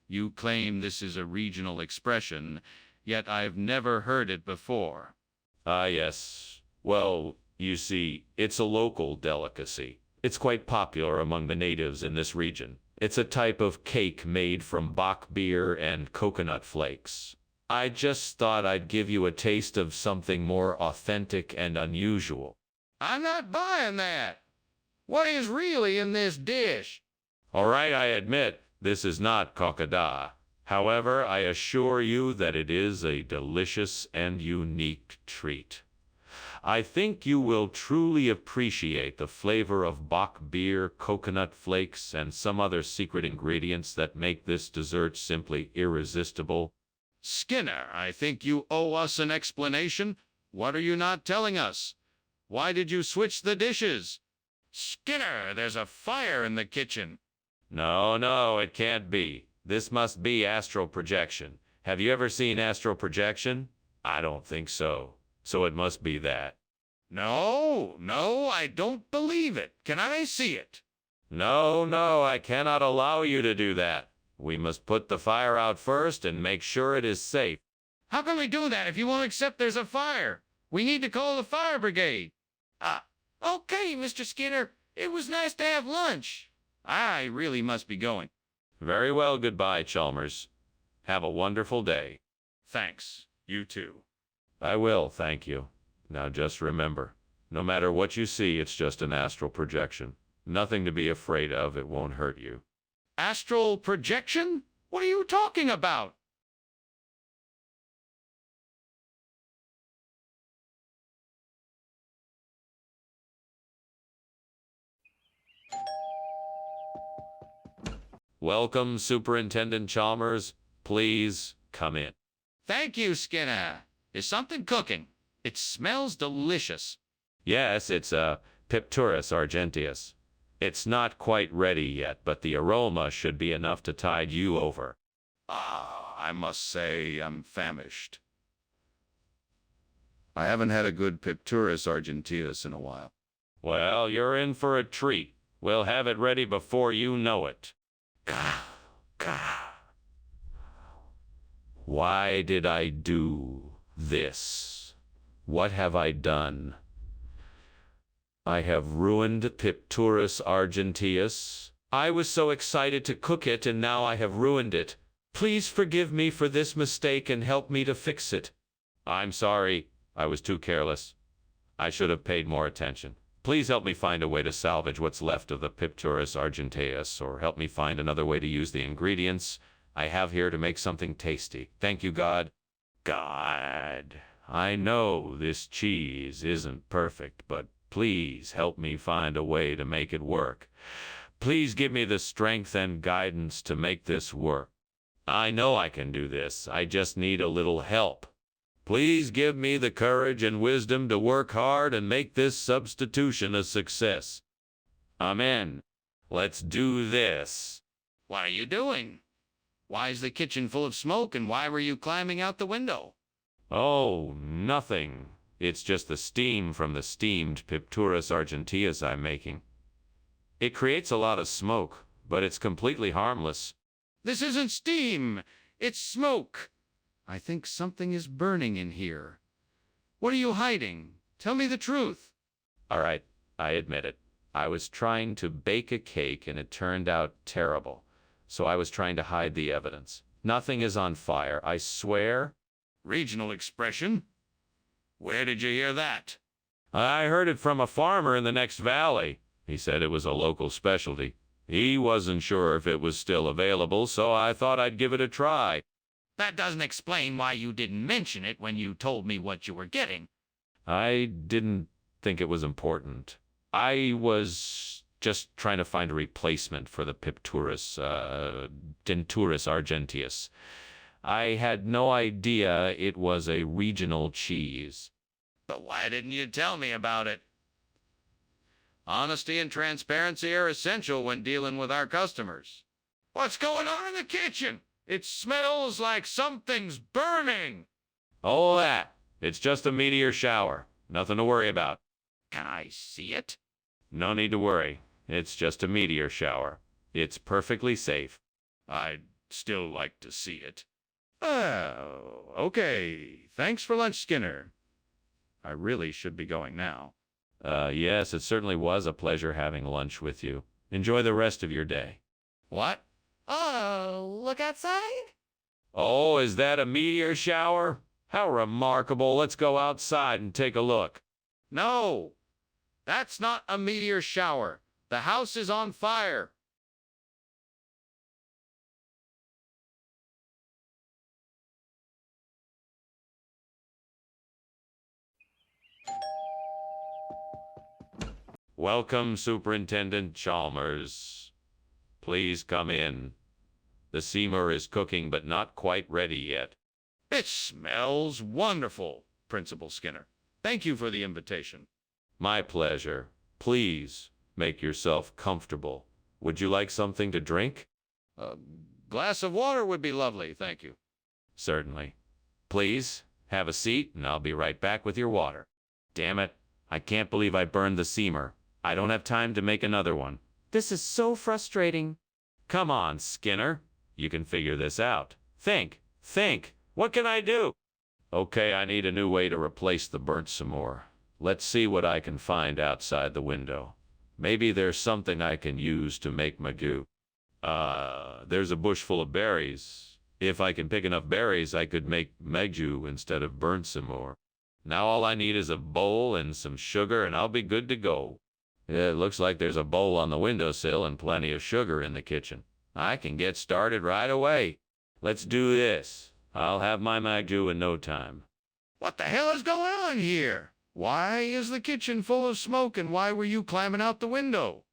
You claim this is a regional expression, yet I've never heard it before. Ah, yes. Well, you see, it's a local delicacy. It's quite popular among the natives in this region. It's a type of cake made from Bach beer and coconut flakes. I just thought I'd give you a taste of something more authentic and unusual. I'm not buying that. What is really in this dish? All right, I admit, this is not cicada. However, I assure you that it is a delicious and unique treat. I think you will truly appreciate the flavor of Bach beer, coconut flakes, and some other secret ingredients that make this dessert simply irresistible. Skinner, I think you owe us an explanation. What are you not telling us? Why did you switch the dishes? Skinner, there's a fire in the kitchen. No, it can't be. This must be astral projection. Have you ever seen astral projection? I don't think so. So it must be that. No, I don't believe it. Can I see it? No, I cannot allow you to do that. We must put the fire out first and make sure it is safe. How can we do that if you won't accept there's a fire? We need to call the fire brigade. Okay, Mr. Skinner. It was nice to have lunch. I really must be going. Very well, goodbye, Chalmers. Have a wonderful day. Thanks. You too. I will, thank you. Now just remember, no matter what you see, it's just an astral projection. Nothing to be afraid of, it won't hurt you. Astral projection? What are you talking about? Welcome, Superintendent Chalmers. Please come in. Thank you, Skinner. Is something cooking? It smells delicious. Yes, it's a Pipturus argenteus. It's not quite ready yet, but the aroma should be enough to tide you over. I must say I'm famished. I haven't had a good Pipturus argenteus in a while. Well, you're in for a treat. We'll have it ready before you know it. Why did I do this? What have I done? I have ruined Pipturus argenteus. I was so excited to cook it, and now I have ruined it. Please forgive me for this mistake and help me to fix it. I'm sorry. I was too careless. I should have paid more attention. Please help me find a way to salvage what's left of the Pipturus argenteus, or help me find another way to use the ingredients I have here to make something tasty. Thank you, God. God, I know this cheese isn't perfect, but please help me find a way to make it work. Please give me the strength and guidance to make this work. I know I can do this. I just need a little help. Please give me the courage and wisdom to work hard and make this substitution a success. Amen. Let's do this. What are you doing? Why is the kitchen full of smoke, and why were you climbing out the window? Oh, nothing. It's just the steam from the steamed Pipturus argenteus I'm making. It creates a lot of smoke, but it's completely harmless. This isn't steam. It's smoke. I think something is burning in here. What are you hiding? Tell me the truth. All right, I admit it. I was trying to bake a cake and it turned out terrible. So I was trying to hide the evidence. Nothing is on fire, I swear. Regional expression? Where did you hear that? I heard it from a farmer in the next valley. He said it was a local specialty. He wasn't sure if it was still available, so I thought I'd give it a try. That doesn't explain why you didn't mention it when you told me what you were getting. I didn't think it was important. I was just trying to find a replacement for the Pipturus denturus argenteus. I had no idea it was a regional cheese. But why didn't you tell me about it? Honesty and transparency are essential when dealing with our customers. What's going on in the kitchen? It smells like something's burning. Oh, that. It's just a meteor shower. Nothing to worry about. Can I see it? No need to worry. It's just a meteor shower. It's perfectly safe. I'd still like to see it. Oh, okay. Thanks for lunch, Skinner. I really should be going now. Yes, it certainly was a pleasure having lunch with you. Enjoy the rest of your day. What? Oh, look outside. Oh, is that a meteor shower? How remarkable. Let's go outside and take a look. No, that's not a meteor shower. The house is on fire. Welcome, Superintendent Chalmers. Please come in. The steamer is cooking, but not quite ready yet. It smells wonderful, Principal Skinner. Thank you for the invitation. My pleasure. Please, make yourself comfortable. Would you like something to drink? A glass of water would be lovely, thank you. Certainly. Please, have a seat, and I'll be right back with your water. Damn it. I can't believe I burned the steamer. I don't have time to make another one. This is so frustrating. Come on, Skinner. You can figure this out. Think. What can I do? Okay, I need a new way to replace the burnt s'more. Let's see what I can find outside the window. Maybe there's something I can use to make magoo. There's a bush full of berries. If I can pick enough berries, I could make magoo instead of burnt s'more. Now all I need is a bowl and some sugar, and I'll be good to go. It looks like there's a bowl on the windowsill and plenty of sugar in the kitchen. I can get started right away. Let's do this. I'll have my magoo in no time. What the hell is going on here? Why is the kitchen full of smoke, and why were you climbing out the window?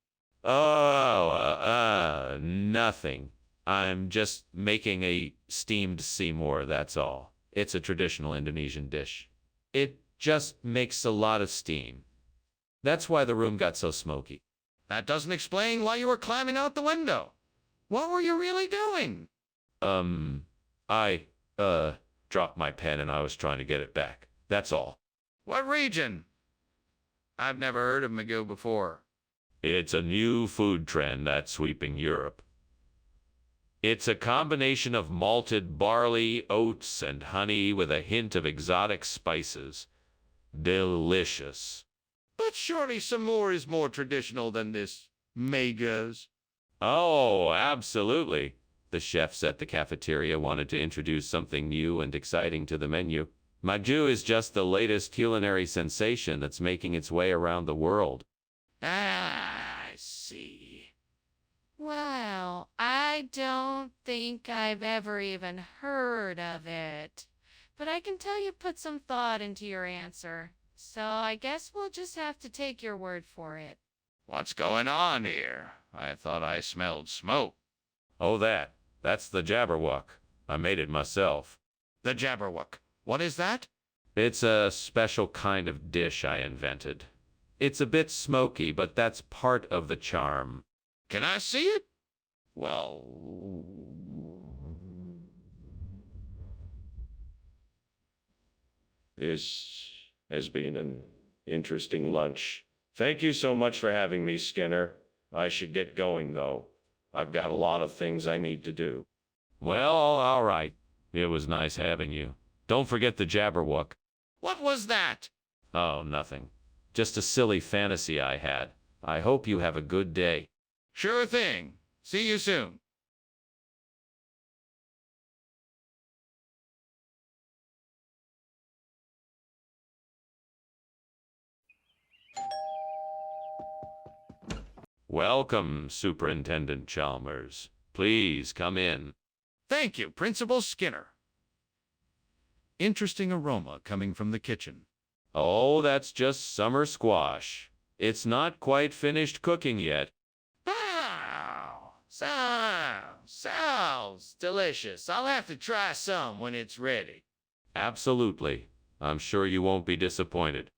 Oh, nothing. I'm just making a steamed Seymour, that's all. It's a traditional Indonesian dish. It just makes a lot of steam. That's why the room got so smoky. That doesn't explain why you were climbing out the window. What were you really doing? I dropped my pen and I was trying to get it back. That's all. What region? I've never heard of magoo before. It's a new food trend that's sweeping Europe. It's a combination of malted barley, oats, and honey with a hint of exotic spices. Delicious. But surely s'more is more traditional than this megas. Oh, absolutely. The chefs at the cafeteria wanted to introduce something new and exciting to the menu. Magoo is just the latest culinary sensation that's making its way around the world. I see. Well, I don't think I've ever even heard of it. But I can tell you put some thought into your answer. So I guess we'll just have to take your word for it. What's going on here? I thought I smelled smoke. Oh, that's the Jabberwock. I made it myself. The Jabberwock. What is that? It's a special kind of dish I invented. It's a bit smoky, but that's part of the charm. Can I see it? Well... Has been an interesting lunch. Thank you so much for having me, Skinner. I should get going, though. I've got a lot of things I need to do. Well, all right. It was nice having you. Don't forget the Jabberwock. What was that? Oh, nothing. Just a silly fantasy I had. I hope you have a good day. Sure thing. See you soon. Welcome, Superintendent Chalmers. Please come in. Thank you, Principal Skinner. Interesting aroma coming from the kitchen. Oh, that's just summer squash. It's not quite finished cooking yet. Wow! Sounds delicious. I'll have to try some when it's ready. Absolutely. I'm sure you won't be disappointed.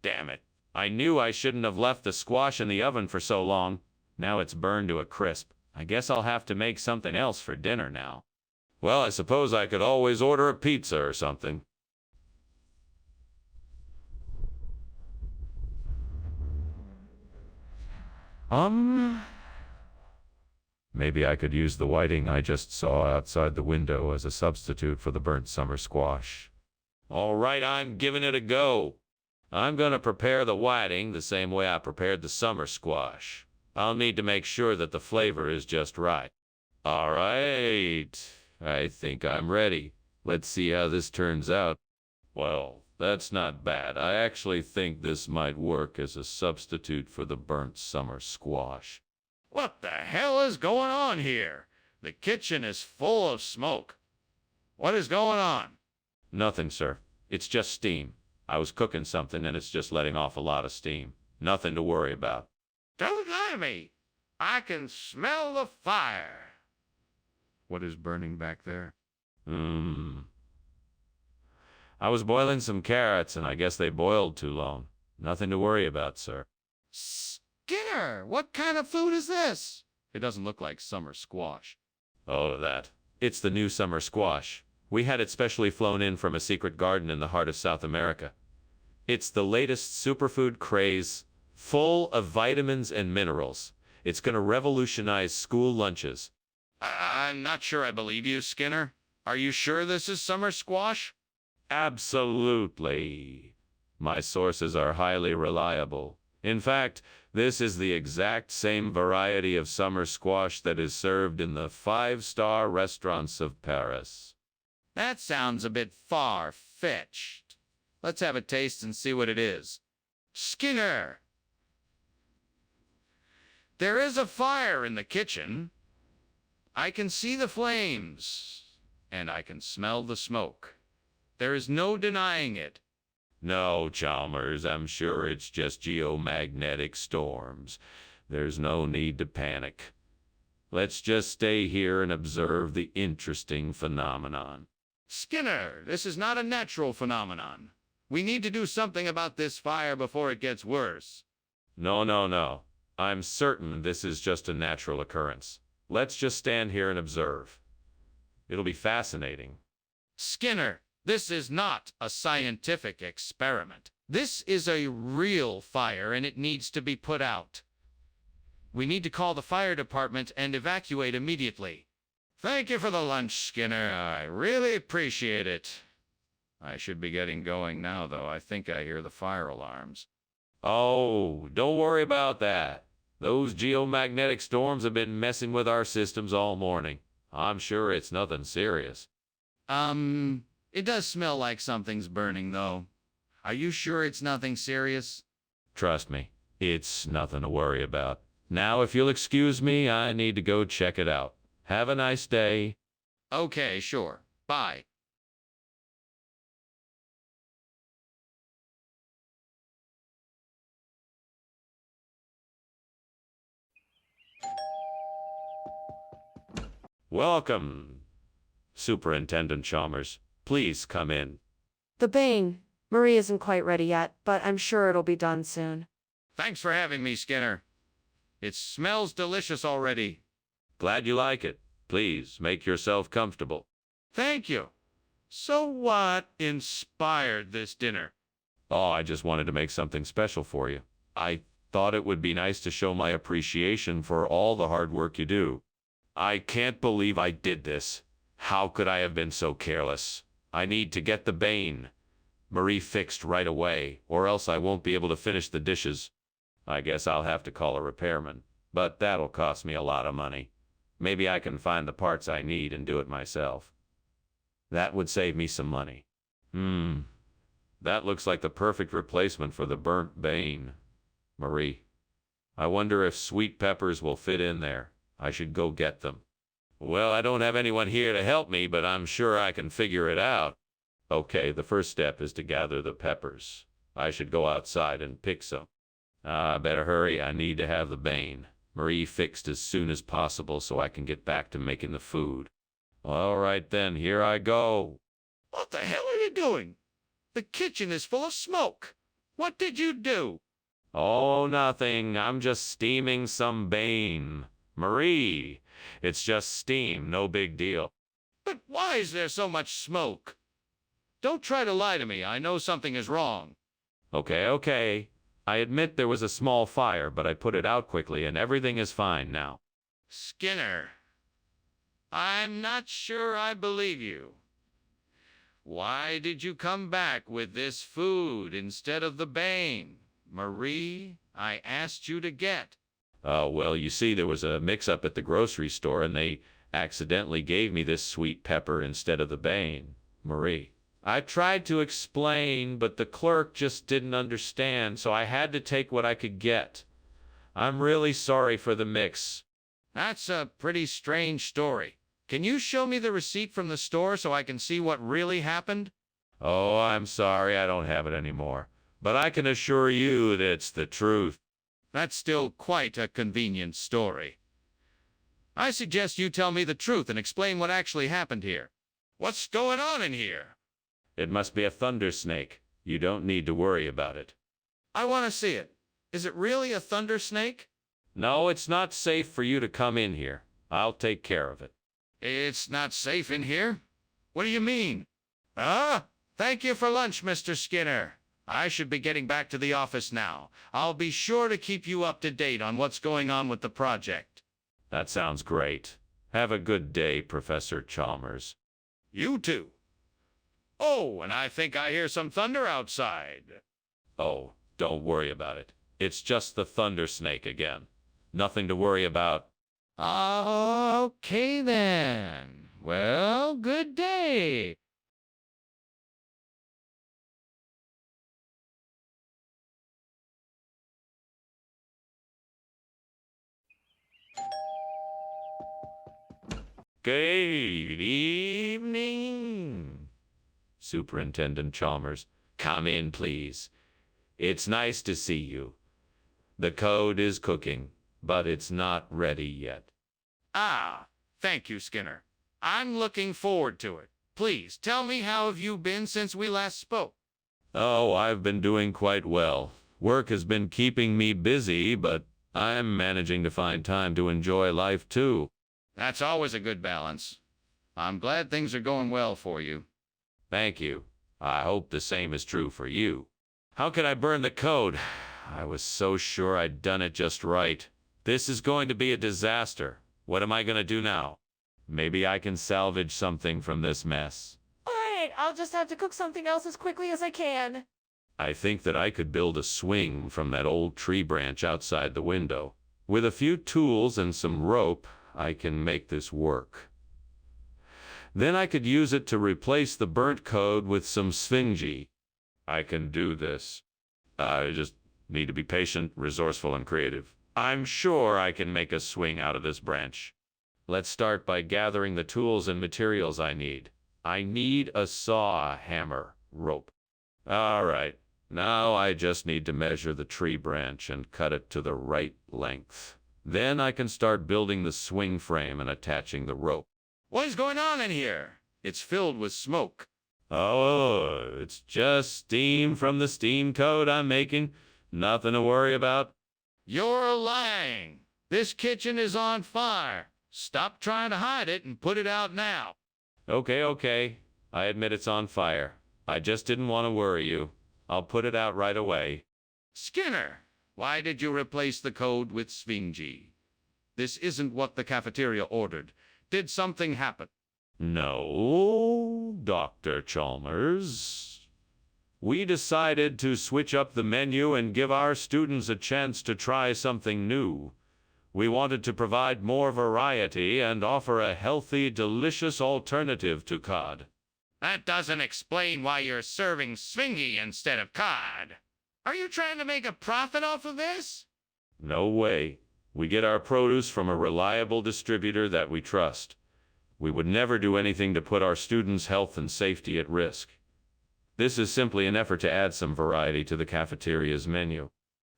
Damn it. I knew I shouldn't have left the squash in the oven for so long. Now it's burned to a crisp. I guess I'll have to make something else for dinner now. Well, I suppose I could always order a pizza or something. Maybe I could use the whiting I just saw outside the window as a substitute for the burnt summer squash. All right, I'm giving it a go. I'm gonna prepare the whiting the same way I prepared the summer squash. I'll need to make sure that the flavor is just right. All right, I think I'm ready. Let's see how this turns out. Well, that's not bad. I actually think this might work as a substitute for the burnt summer squash. What the hell is going on here? The kitchen is full of smoke. What is going on? Nothing, sir. It's just steam. I was cooking something and it's just letting off a lot of steam. Nothing to worry about. Don't lie to me. I can smell the fire. What is burning back there? I was boiling some carrots and I guess they boiled too long. Nothing to worry about, sir. Skinner, what kind of food is this? It doesn't look like summer squash. Oh, that. It's the new summer squash. We had it specially flown in from a secret garden in the heart of South America. It's the latest superfood craze, full of vitamins and minerals. It's gonna revolutionize school lunches. I'm not sure I believe you, Skinner. Are you sure this is summer squash? Absolutely. My sources are highly reliable. In fact, this is the exact same variety of summer squash that is served in the five-star restaurants of Paris. That sounds a bit far-fetched. Let's have a taste and see what it is. Skinner! There is a fire in the kitchen. I can see the flames, and I can smell the smoke. There is no denying it. No, Chalmers, I'm sure it's just geomagnetic storms. There's no need to panic. Let's just stay here and observe the interesting phenomenon. Skinner, this is not a natural phenomenon. We need to do something about this fire before it gets worse. No. I'm certain this is just a natural occurrence. Let's just stand here and observe. It'll be fascinating. Skinner, this is not a scientific experiment. This is a real fire and it needs to be put out. We need to call the fire department and evacuate immediately. Thank you for the lunch, Skinner. I really appreciate it. I should be getting going now, though. I think I hear the fire alarms. Oh, don't worry about that. Those geomagnetic storms have been messing with our systems all morning. I'm sure it's nothing serious. It does smell like something's burning, though. Are you sure it's nothing serious? Trust me, it's nothing to worry about. Now, if you'll excuse me, I need to go check it out. Have a nice day. Okay, sure. Bye. Welcome, Superintendent Chalmers. Please come in. The bang. Marie isn't quite ready yet, but I'm sure it'll be done soon. Thanks for having me, Skinner. It smells delicious already. Glad you like it. Please make yourself comfortable. Thank you. So what inspired this dinner? Oh, I just wanted to make something special for you. I thought it would be nice to show my appreciation for all the hard work you do. I can't believe I did this. How could I have been so careless? I need to get the bane Marie fixed right away, or else I won't be able to finish the dishes. I guess I'll have to call a repairman, but that'll cost me a lot of money. Maybe I can find the parts I need and do it myself. That would save me some money. That looks like the perfect replacement for the burnt bane Marie. I wonder if sweet peppers will fit in there. I should go get them. Well, I don't have anyone here to help me, but I'm sure I can figure it out. Okay, the first step is to gather the peppers. I should go outside and pick some. I better hurry. I need to have the bane Marie fixed as soon as possible so I can get back to making the food. All right then, here I go. What the hell are you doing? The kitchen is full of smoke. What did you do? Oh, nothing. I'm just steaming some bane Marie. It's just steam, no big deal. But why is there so much smoke? Don't try to lie to me. I know something is wrong. Okay. I admit there was a small fire, but I put it out quickly and everything is fine now. Skinner, I'm not sure I believe you. Why did you come back with this food instead of the bane Marie I asked you to get? Well, you see, there was a mix-up at the grocery store and they accidentally gave me this sweet pepper instead of the bane Marie. I tried to explain, but the clerk just didn't understand, so I had to take what I could get. I'm really sorry for the mix. That's a pretty strange story. Can you show me the receipt from the store so I can see what really happened? Oh, I'm sorry, I don't have it anymore. But I can assure you that it's the truth. That's still quite a convenient story. I suggest you tell me the truth and explain what actually happened here. What's going on in here? It must be a thunder snake. You don't need to worry about it. I want to see it. Is it really a thunder snake? No, it's not safe for you to come in here. I'll take care of it. It's not safe in here? What do you mean? Thank you for lunch, Mr. Skinner. I should be getting back to the office now. I'll be sure to keep you up to date on what's going on with the project. That sounds great. Have a good day, Professor Chalmers. You too. Oh, and I think I hear some thunder outside. Oh, don't worry about it. It's just the thunder snake again. Nothing to worry about. Okay then. Well, good day. Good evening, Superintendent Chalmers. Come in, please. It's nice to see you. The code is cooking, but it's not ready yet. Thank you, Skinner. I'm looking forward to it. Please tell me, how have you been since we last spoke? Oh, I've been doing quite well. Work has been keeping me busy, but I'm managing to find time to enjoy life too. That's always a good balance. I'm glad things are going well for you. Thank you. I hope the same is true for you. How could I burn the code? I was so sure I'd done it just right. This is going to be a disaster. What am I going to do now? Maybe I can salvage something from this mess. Alright, I'll just have to cook something else as quickly as I can. I think that I could build a swing from that old tree branch outside the window. With a few tools and some rope, I can make this work. Then I could use it to replace the burnt code with some sphingy. I can do this. I just need to be patient, resourceful, and creative. I'm sure I can make a swing out of this branch. Let's start by gathering the tools and materials I need. I need a saw, a hammer, rope. All right, now I just need to measure the tree branch and cut it to the right length. Then I can start building the swing frame and attaching the rope. What is going on in here? It's filled with smoke. Oh, it's just steam from the steam code I'm making. Nothing to worry about. You're lying. This kitchen is on fire. Stop trying to hide it and put it out now. Okay. I admit it's on fire. I just didn't want to worry you. I'll put it out right away. Skinner, why did you replace the code with Svingy? This isn't what the cafeteria ordered. Did something happen? No, Dr. Chalmers. We decided to switch up the menu and give our students a chance to try something new. We wanted to provide more variety and offer a healthy, delicious alternative to cod. That doesn't explain why you're serving Svingy instead of cod. Are you trying to make a profit off of this? No way. We get our produce from a reliable distributor that we trust. We would never do anything to put our students' health and safety at risk. This is simply an effort to add some variety to the cafeteria's menu.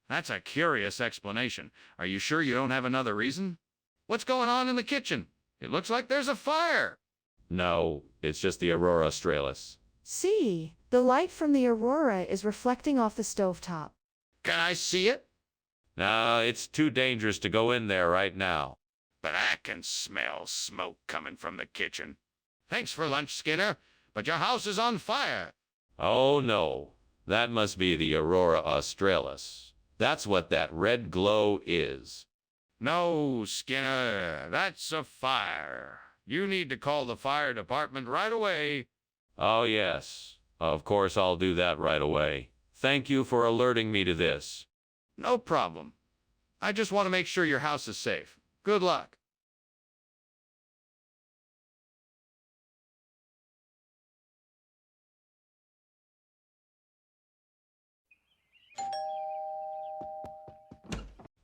That's a curious explanation. Are you sure you don't have another reason? What's going on in the kitchen? It looks like there's a fire. No, it's just the Aurora Borealis. See, the light from the aurora is reflecting off the stovetop. Can I see it? No, it's too dangerous to go in there right now. But I can smell smoke coming from the kitchen. Thanks for lunch, Skinner, but your house is on fire. Oh no, that must be the Aurora Borealis. That's what that red glow is. No, Skinner, that's a fire. You need to call the fire department right away. Oh yes, of course I'll do that right away. Thank you for alerting me to this. No problem. I just want to make sure your house is safe. Good luck.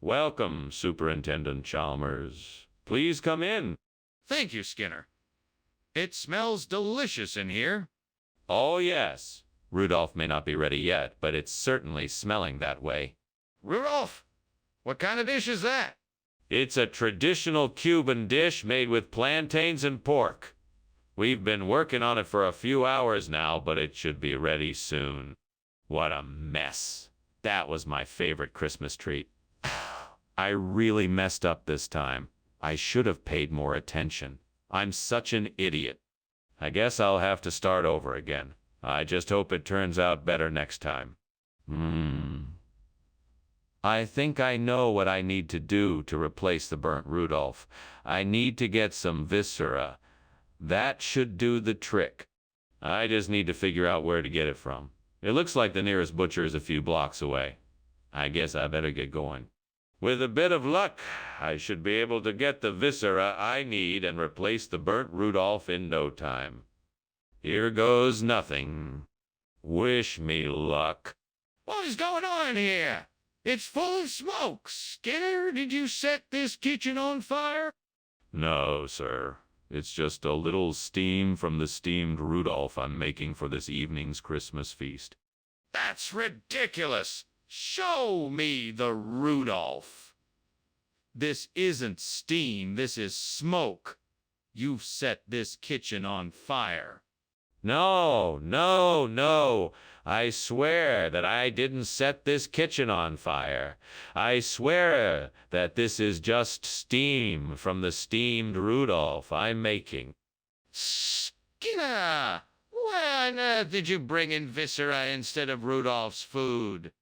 Welcome, Superintendent Chalmers. Please come in. Thank you, Skinner. It smells delicious in here. Oh yes. Rudolph may not be ready yet, but it's certainly smelling that way. Rudolph, what kind of dish is that? It's a traditional Cuban dish made with plantains and pork. We've been working on it for a few hours now, but it should be ready soon. What a mess. That was my favorite Christmas treat. I really messed up this time. I should have paid more attention. I'm such an idiot. I guess I'll have to start over again. I just hope it turns out better next time. I think I know what I need to do to replace the burnt Rudolph. I need to get some viscera. That should do the trick. I just need to figure out where to get it from. It looks like the nearest butcher is a few blocks away. I guess I better get going. With a bit of luck, I should be able to get the viscera I need and replace the burnt Rudolph in no time. Here goes nothing. Wish me luck. What is going on here? It's full of smoke. Skinner, did you set this kitchen on fire? No, sir. It's just a little steam from the steamed Rudolph I'm making for this evening's Christmas feast. That's ridiculous. Show me the Rudolph. This isn't steam, this is smoke. You've set this kitchen on fire. No, no, no. I swear that I didn't set this kitchen on fire. I swear that this is just steam from the steamed Rudolph I'm making. Skinner, why on earth did you bring in viscera instead of Rudolph's food?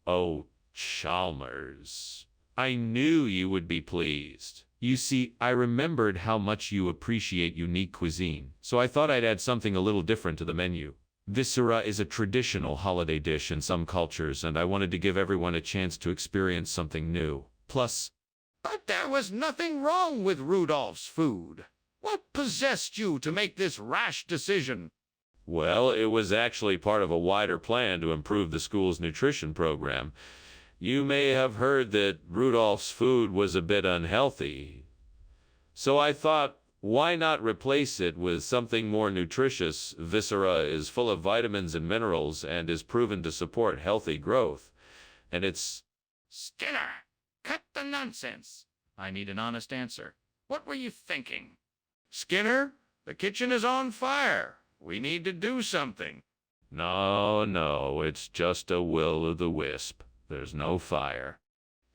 Oh, Chalmers. I knew you would be pleased. You see, I remembered how much you appreciate unique cuisine, so I thought I'd add something a little different to the menu. Viscera is a traditional holiday dish in some cultures, and I wanted to give everyone a chance to experience something new. Plus, But there was nothing wrong with Rudolph's food. What possessed you to make this rash decision? well, it was actually part of a wider plan to improve the school's nutrition program. You may have heard that Rudolph's food was a bit unhealthy. So I thought, why not replace it with something more nutritious? Viscera is full of vitamins and minerals and is proven to support healthy growth. And it's... Skinner, cut the nonsense. I need an honest answer. What were you thinking? Skinner, the kitchen is on fire. We need to do something. No, it's just a will-o'-the-wisp. There's no fire.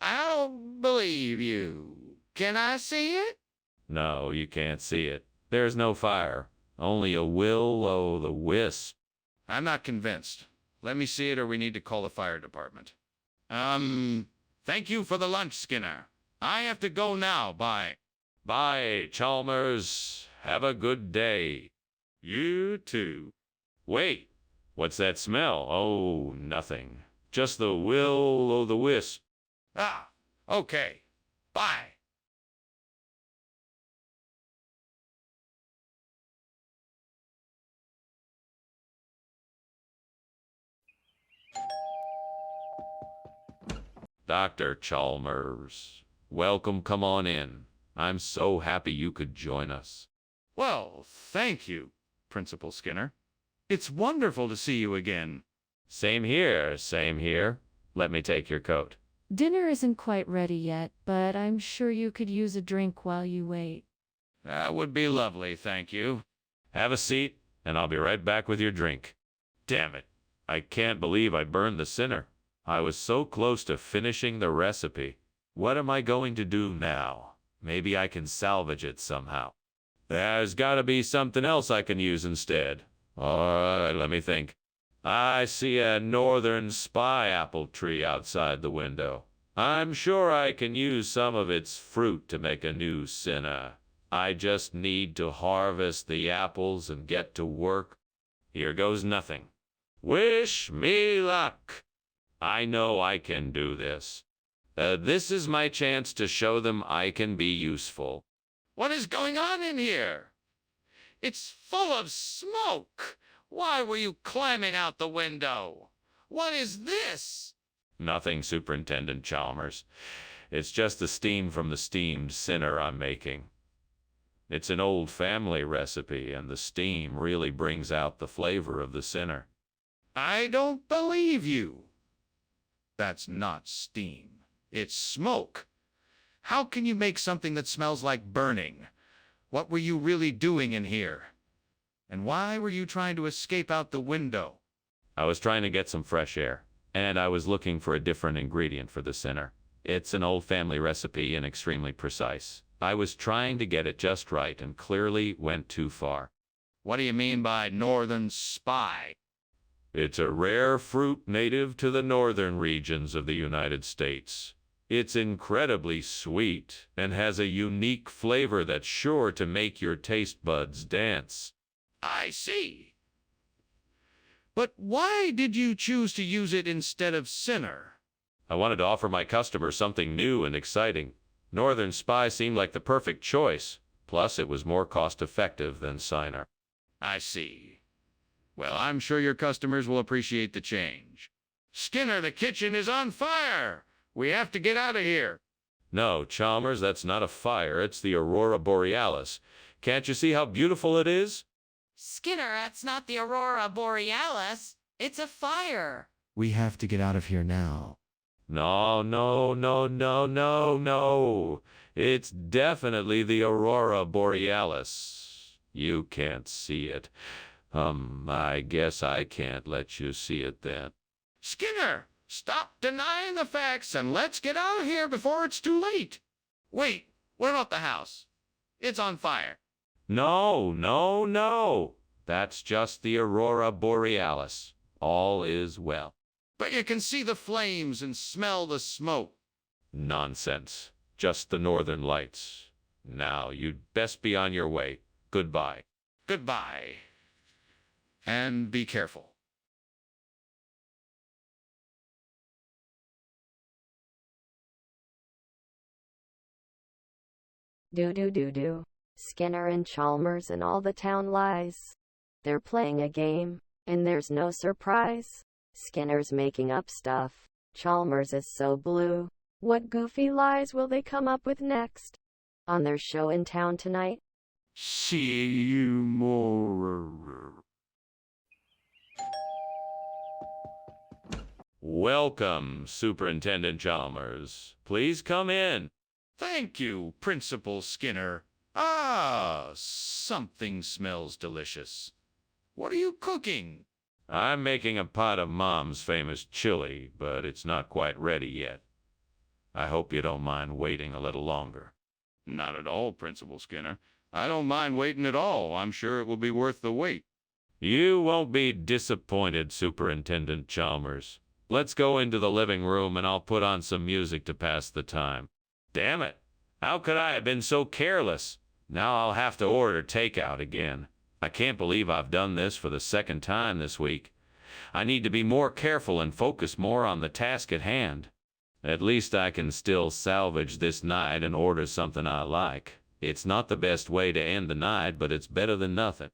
I don't believe you. Can I see it? No, you can't see it. There's no fire. Only a will-o'-the-wisp. I'm not convinced. Let me see it or we need to call the fire department. Thank you for the lunch, Skinner. I have to go now. Bye. Bye, Chalmers. Have a good day. You too. Wait, what's that smell? Oh, nothing. Just the will-o'-the-wisp. Ah, okay. Bye. Dr. Chalmers, welcome. Come on in. I'm so happy you could join us. Well, thank you, Principal Skinner. It's wonderful to see you again. Same here, same here. Let me take your coat. Dinner isn't quite ready yet, but I'm sure you could use a drink while you wait. That would be lovely, thank you. Have a seat, and I'll be right back with your drink. Damn it. I can't believe I burned the sinner. I was so close to finishing the recipe. What am I going to do now? Maybe I can salvage it somehow. There's gotta be something else I can use instead. Alright, let me think. I see a northern spy apple tree outside the window. I'm sure I can use some of its fruit to make a new sinner. I just need to harvest the apples and get to work. Here goes nothing. Wish me luck. I know I can do this. This is my chance to show them I can be useful. What is going on in here? It's full of smoke. Why were you climbing out the window? What is this? Nothing, Superintendent Chalmers. It's just the steam from the steamed sinner I'm making. It's an old family recipe, and the steam really brings out the flavor of the sinner. I don't believe you. That's not steam. It's smoke. How can you make something that smells like burning? What were you really doing in here? And why were you trying to escape out the window? I was trying to get some fresh air, and I was looking for a different ingredient for the sinner. It's an old family recipe and extremely precise. I was trying to get it just right and clearly went too far. What do you mean by northern spy? It's a rare fruit native to the northern regions of the United States. It's incredibly sweet and has a unique flavor that's sure to make your taste buds dance. I see. But why did you choose to use it instead of sinner? I wanted to offer my customers something new and exciting. Northern Spy seemed like the perfect choice. Plus, it was more cost-effective than Sinner. I see. Well, I'm sure your customers will appreciate the change. Skinner, the kitchen is on fire! We have to get out of here. No, Chalmers, that's not a fire. It's the Aurora Borealis. Can't you see how beautiful it is? Skinner, that's not the Aurora Borealis. It's a fire. We have to get out of here now. No, no, no, no, no, no. It's definitely the Aurora Borealis. You can't see it. I guess I can't let you see it then. Skinner, stop denying the facts and let's get out of here before it's too late. Wait, what about the house? It's on fire. No, no, no. That's just the Aurora Borealis. All is well. But you can see the flames and smell the smoke. Nonsense. Just the northern lights. Now, you'd best be on your way. Goodbye. Goodbye. And be careful. Do. Skinner and Chalmers and all the town lies. They're playing a game, and there's no surprise. Skinner's making up stuff. Chalmers is so blue. What goofy lies will they come up with next? On their show in town tonight? See you more. Welcome, Superintendent Chalmers. Please come in. Thank you, Principal Skinner. Ah, something smells delicious. What are you cooking? I'm making a pot of Mom's famous chili, but it's not quite ready yet. I hope you don't mind waiting a little longer. Not at all, Principal Skinner. I don't mind waiting at all. I'm sure it will be worth the wait. You won't be disappointed, Superintendent Chalmers. Let's go into the living room and I'll put on some music to pass the time. Damn it. How could I have been so careless? Now I'll have to order takeout again. I can't believe I've done this for the second time this week. I need to be more careful and focus more on the task at hand. At least I can still salvage this night and order something I like. It's not the best way to end the night, but it's better than nothing.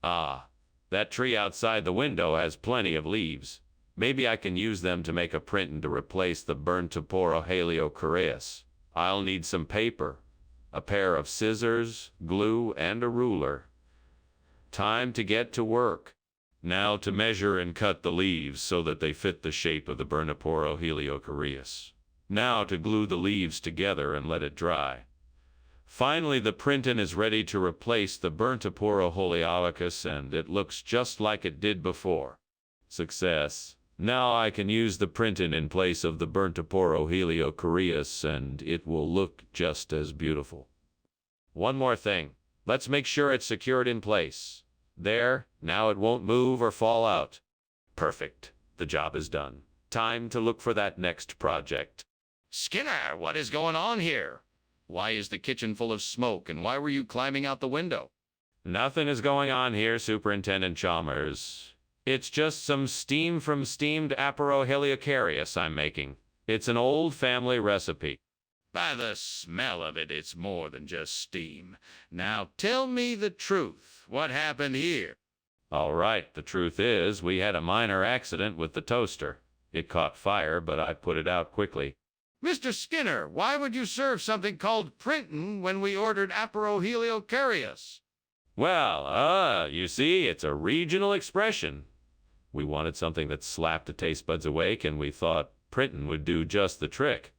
Ah, that tree outside the window has plenty of leaves. Maybe I can use them to make a printing to replace the burnt occurrence. I'll need some paper, a pair of scissors, glue, and a ruler. Time to get to work. Now to measure and cut the leaves so that they fit the shape of the burnt occurrence. Now to glue the leaves together and let it dry. Finally, the printing is ready to replace the burnt occurrence, and it looks just like it did before. Success. Now I can use the printing in place of the burnt occurrence, and it will look just as beautiful. One more thing. Let's make sure it's secured in place. There, now it won't move or fall out. Perfect. The job is done. Time to look for that next project. Skinner, what is going on here? Why is the kitchen full of smoke, and why were you climbing out the window? Nothing is going on here, Superintendent Chalmers. It's just some steam from steamed Aurora I'm making. It's an old family recipe. By the smell of it, it's more than just steam. Now tell me the truth. What happened here? All right, the truth is, we had a minor accident with the toaster. It caught fire, but I put it out quickly. Mr. Skinner, why would you serve something called printin' when we ordered Aurora? Well, you see, it's a regional expression. We wanted something that slapped the taste buds awake, and we thought printin' would do just the trick.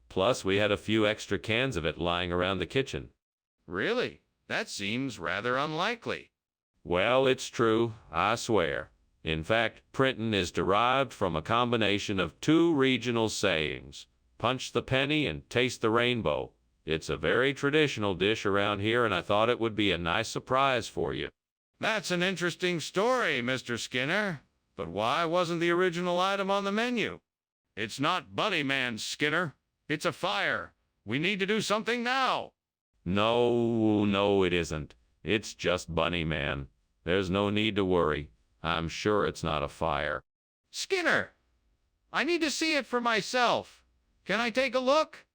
Plus, we had a few extra cans of it lying around the kitchen. Really? That seems rather unlikely. Well, it's true, I swear. In fact, printin' is derived from a combination of two regional sayings. Punch the penny and taste the rainbow. It's a very traditional dish around here, and I thought it would be a nice surprise for you. That's an interesting story, Mr. Skinner. But why wasn't the original item on the menu? It's not Bunny Man, Skinner. It's a fire. We need to do something now. No, it isn't. It's just Bunny Man. There's no need to worry. I'm sure it's not a fire. Skinner, I need to see it for myself. Can I take a look?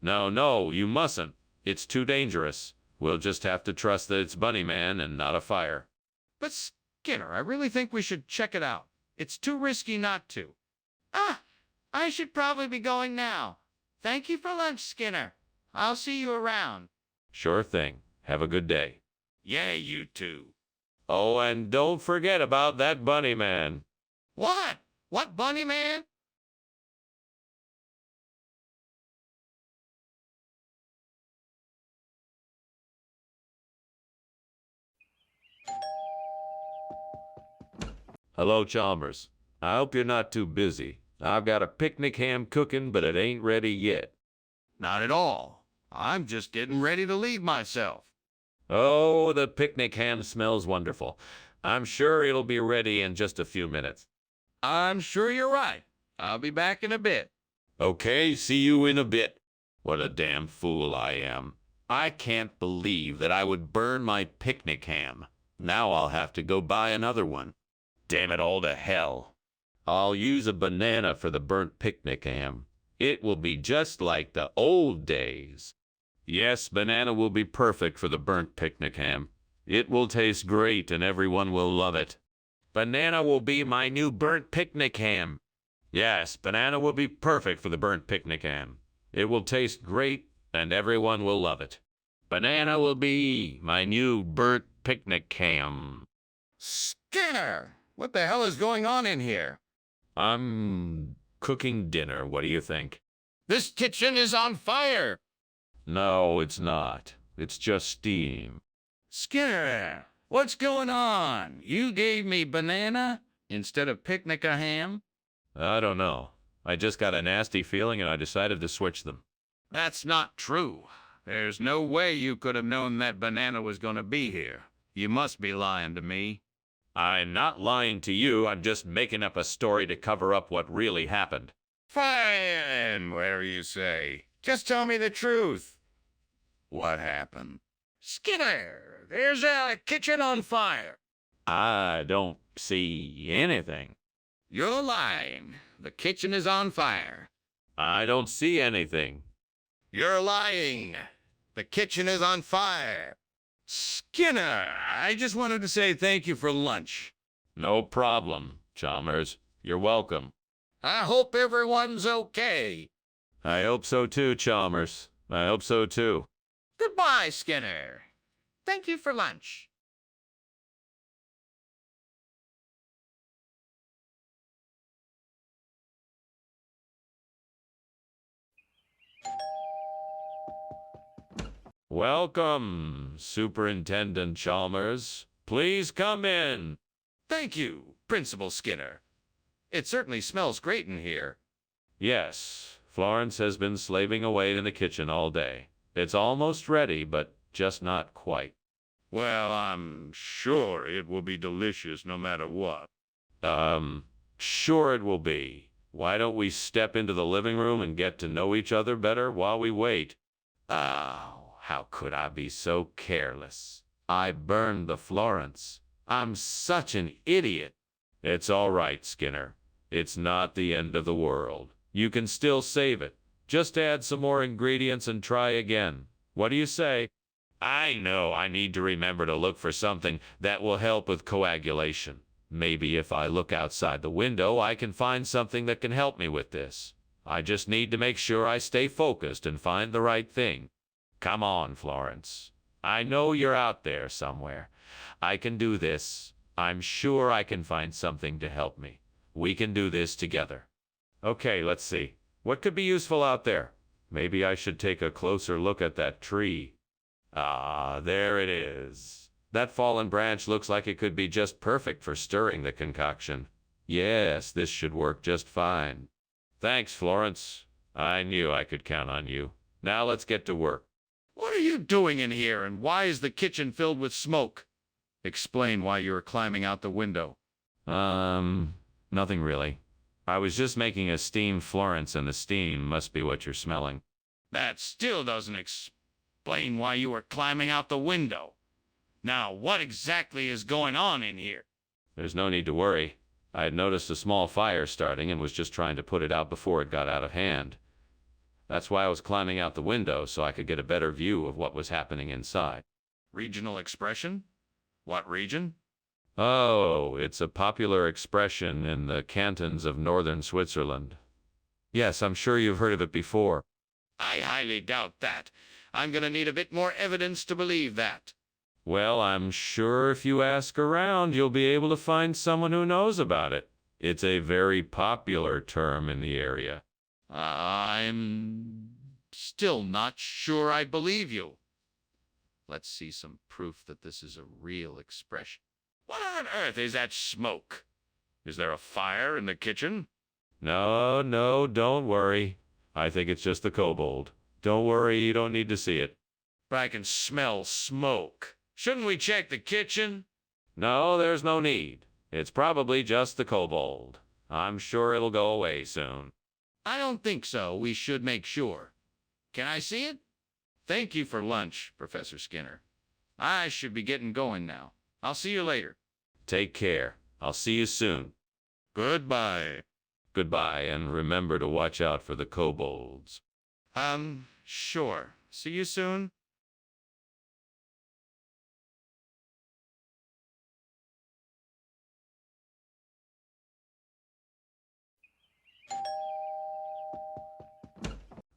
No, you mustn't. It's too dangerous. We'll just have to trust that it's Bunny Man and not a fire. But Skinner, I really think we should check it out. It's too risky not to. I should probably be going now. Thank you for lunch, Skinner. I'll see you around. Sure thing. Have a good day. Yeah, you too. Oh, and don't forget about that Bunny Man. What? What Bunny Man? Hello, Chalmers. I hope you're not too busy. I've got a picnic ham cooking, but it ain't ready yet. Not at all. I'm just getting ready to leave myself. Oh, the picnic ham smells wonderful. I'm sure it'll be ready in just a few minutes. I'm sure you're right. I'll be back in a bit. Okay, see you in a bit. What a damn fool I am. I can't believe that I would burn my picnic ham. Now I'll have to go buy another one. Damn it all to hell. I'll use a banana for the burnt picnic ham. It will be just like the old days. Yes, banana will be perfect for the burnt picnic ham. It will taste great and everyone will love it. Banana will be my new burnt picnic ham. Yes, banana will be perfect for the burnt picnic ham. It will taste great and everyone will love it. Banana will be my new burnt picnic ham. Skinner, what the hell is going on in here? I'm cooking dinner. What do you think? This kitchen is on fire. No, it's not. It's just steam. Skinner, what's going on? You gave me banana instead of picnic a ham? I don't know. I just got a nasty feeling and I decided to switch them. That's not true. There's no way you could have known that banana was going to be here. You must be lying to me. I'm not lying to you. I'm just making up a story to cover up what really happened. Fine, whatever you say. Just tell me the truth. What happened? Skinner, there's a kitchen on fire. I don't see anything. You're lying. The kitchen is on fire. I don't see anything. You're lying. The kitchen is on fire. Skinner, I just wanted to say thank you for lunch. No problem, Chalmers. You're welcome. I hope everyone's okay. I hope so too, Chalmers. I hope so too. Goodbye, Skinner. Thank you for lunch. Welcome, Superintendent Chalmers. Please come in. Thank you, Principal Skinner. It certainly smells great in here. Yes, Florence has been slaving away in the kitchen all day. It's almost ready, but just not quite. Well, I'm sure it will be delicious no matter what. Sure it will be. Why don't we step into the living room and get to know each other better while we wait? Oh, how could I be so careless? I burned the Florence. I'm such an idiot. It's all right, Skinner. It's not the end of the world. You can still save it. Just add some more ingredients and try again. What do you say? I know I need to remember to look for something that will help with coagulation. Maybe if I look outside the window, I can find something that can help me with this. I just need to make sure I stay focused and find the right thing. Come on, Florence. I know you're out there somewhere. I can do this. I'm sure I can find something to help me. We can do this together. Okay, let's see. What could be useful out there? Maybe I should take a closer look at that tree. Ah, there it is. That fallen branch looks like it could be just perfect for stirring the concoction. Yes, this should work just fine. Thanks, Florence. I knew I could count on you. Now let's get to work. What are you doing in here, and why is the kitchen filled with smoke? Explain why you were climbing out the window. Nothing really. I was just making a steamed Florence, and the steam must be what you're smelling. That still doesn't explain why you were climbing out the window. Now, what exactly is going on in here? There's no need to worry. I had noticed a small fire starting and was just trying to put it out before it got out of hand. That's why I was climbing out the window, so I could get a better view of what was happening inside. Regional expression? What region? Oh, it's a popular expression in the cantons of northern Switzerland. Yes, I'm sure you've heard of it before. I highly doubt that. I'm gonna need a bit more evidence to believe that. Well, I'm sure if you ask around, you'll be able to find someone who knows about it. It's a very popular term in the area. I'm still not sure I believe you. Let's see some proof that this is a real expression. What on earth is that smoke? Is there a fire in the kitchen? No, don't worry. I think it's just the kobold. Don't worry, you don't need to see it. But I can smell smoke. Shouldn't we check the kitchen? No, there's no need. It's probably just the kobold. I'm sure it'll go away soon. I don't think so. We should make sure. Can I see it? Thank you for lunch, Professor Skinner. I should be getting going now. I'll see you later. Take care. I'll see you soon. Goodbye. Goodbye, and remember to watch out for the kobolds. Sure. See you soon.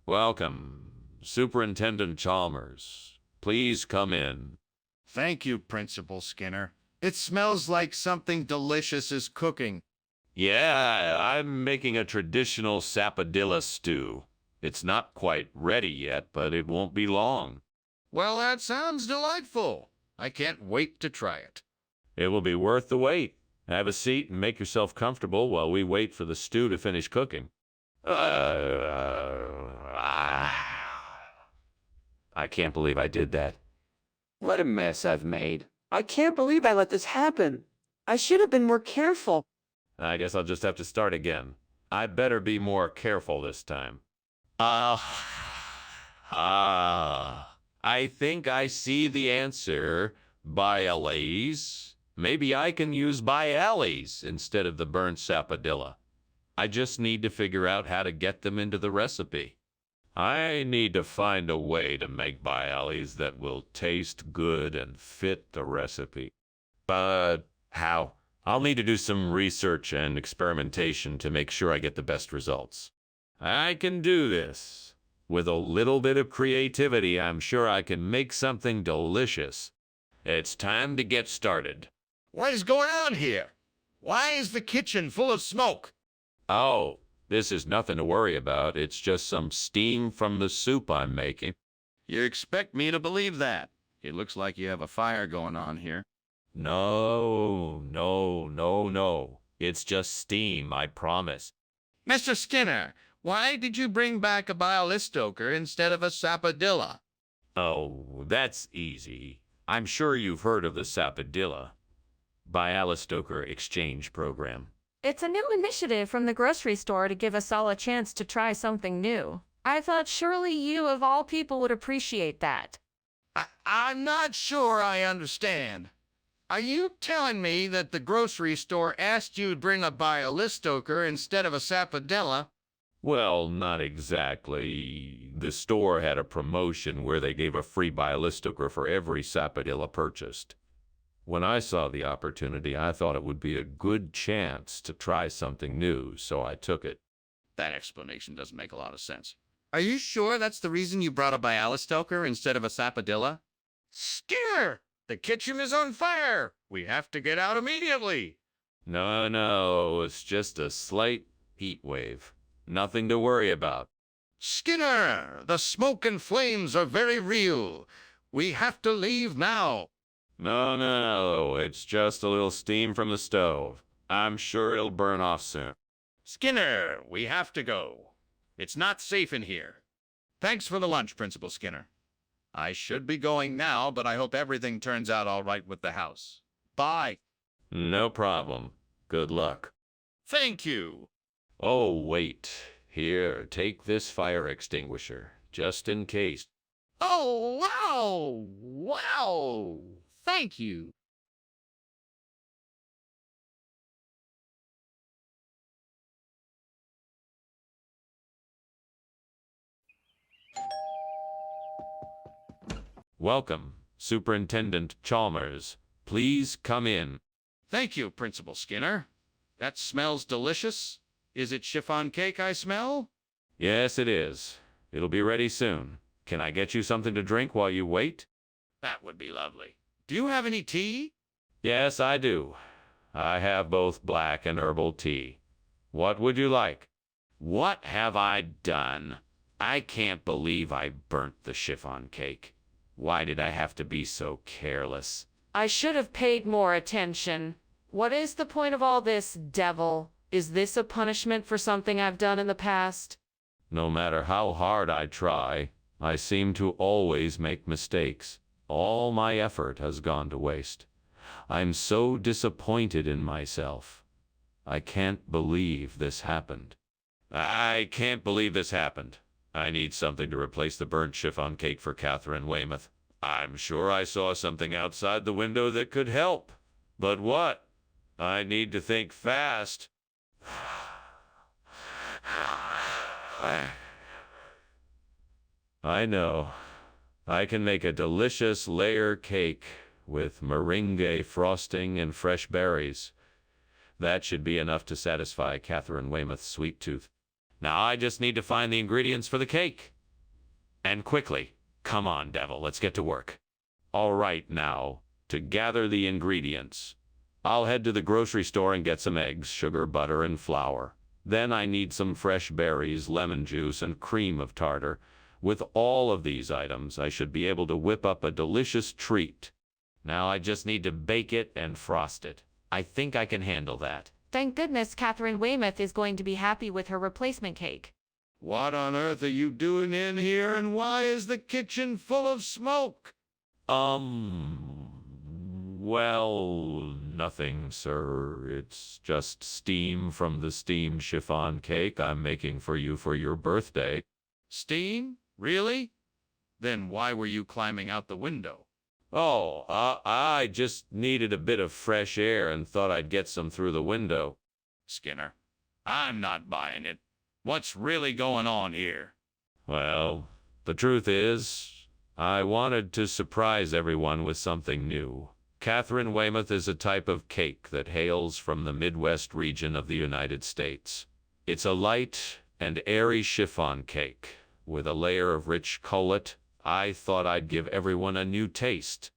Welcome, Superintendent Chalmers. Please come in. Thank you, Principal Skinner. It smells like something delicious is cooking. Yeah, I'm making a traditional sapodilla stew. It's not quite ready yet, but it won't be long. Well, that sounds delightful. I can't wait to try it. It will be worth the wait. Have a seat and make yourself comfortable while we wait for the stew to finish cooking. I can't believe I did that. What a mess I've made. I can't believe I let this happen. I should have been more careful. I guess I'll just have to start again. I better be more careful this time. I think I see the answer. Bialase. Maybe I can use bialase instead of the burnt sapodilla. I just need to figure out how to get them into the recipe. I need to find a way to make bialase that will taste good and fit the recipe. But how? I'll need to do some research and experimentation to make sure I get the best results. I can do this. With a little bit of creativity, I'm sure I can make something delicious. It's time to get started. What is going on here? Why is the kitchen full of smoke? Oh, this is nothing to worry about. It's just some steam from the soup I'm making. You expect me to believe that? It looks like you have a fire going on here. No. It's just steam, I promise. Mr. Skinner, why did you bring back a biolistoker instead of a sapodilla? Oh, that's easy. I'm sure you've heard of the sapodilla Bialistoker exchange program. It's a new initiative from the grocery store to give us all a chance to try something new. I thought surely you, of all people, would appreciate that. I'm not sure I understand. Are you telling me that the grocery store asked you to bring a biolistoker instead of a sapodilla? Well, not exactly. The store had a promotion where they gave a free biolistoker for every sapodilla purchased. When I saw the opportunity, I thought it would be a good chance to try something new, so I took it. That explanation doesn't make a lot of sense. Are you sure that's the reason you brought a biolistoker instead of a sapodilla? Skinner! The kitchen is on fire! We have to get out immediately! No, it's just a slight heat wave. Nothing to worry about. Skinner! The smoke and flames are very real. We have to leave now. No, it's just a little steam from the stove. I'm sure it'll burn off soon. Skinner, we have to go. It's not safe in here. Thanks for the lunch, Principal Skinner. I should be going now, but I hope everything turns out all right with the house. Bye. No problem. Good luck. Thank you. Oh, wait. Here, take this fire extinguisher, just in case. Oh, wow! Wow! Thank you. Welcome, Superintendent Chalmers. Please come in. Thank you, Principal Skinner. That smells delicious. Is it chiffon cake I smell? Yes, it is. It'll be ready soon. Can I get you something to drink while you wait? That would be lovely. Do you have any tea? Yes, I do. I have both black and herbal tea. What would you like? What have I done? I can't believe I burnt the chiffon cake. Why did I have to be so careless? I should have paid more attention. What is the point of all this, devil? Is this a punishment for something I've done in the past? No matter how hard I try, I seem to always make mistakes. All my effort has gone to waste. I'm so disappointed in myself. I can't believe this happened. I can't believe this happened. I need something to replace the burnt chiffon cake for Catherine Weymouth. I'm sure I saw something outside the window that could help. But what? I need to think fast. I know. I can make a delicious layer cake with meringue frosting and fresh berries. That should be enough to satisfy Catherine Weymouth's sweet tooth. Now I just need to find the ingredients for the cake. And quickly. Come on, devil, let's get to work. All right, now, to gather the ingredients. I'll head to the grocery store and get some eggs, sugar, butter, and flour. Then I need some fresh berries, lemon juice, and cream of tartar. With all of these items, I should be able to whip up a delicious treat. Now I just need to bake it and frost it. I think I can handle that. Thank goodness Catherine Weymouth is going to be happy with her replacement cake. What on earth are you doing in here, and why is the kitchen full of smoke? Well, Nothing, sir. It's just steam from the steamed chiffon cake I'm making for you for your birthday. Steam? Really? Then why were you climbing out the window? Oh, I just needed a bit of fresh air and thought I'd get some through the window. Skinner, I'm not buying it. What's really going on here? Well, the truth is, I wanted to surprise everyone with something new. Catherine Weymouth is a type of cake that hails from the Midwest region of the United States. It's a light and airy chiffon cake with a layer of rich cullet. I thought I'd give everyone a new taste.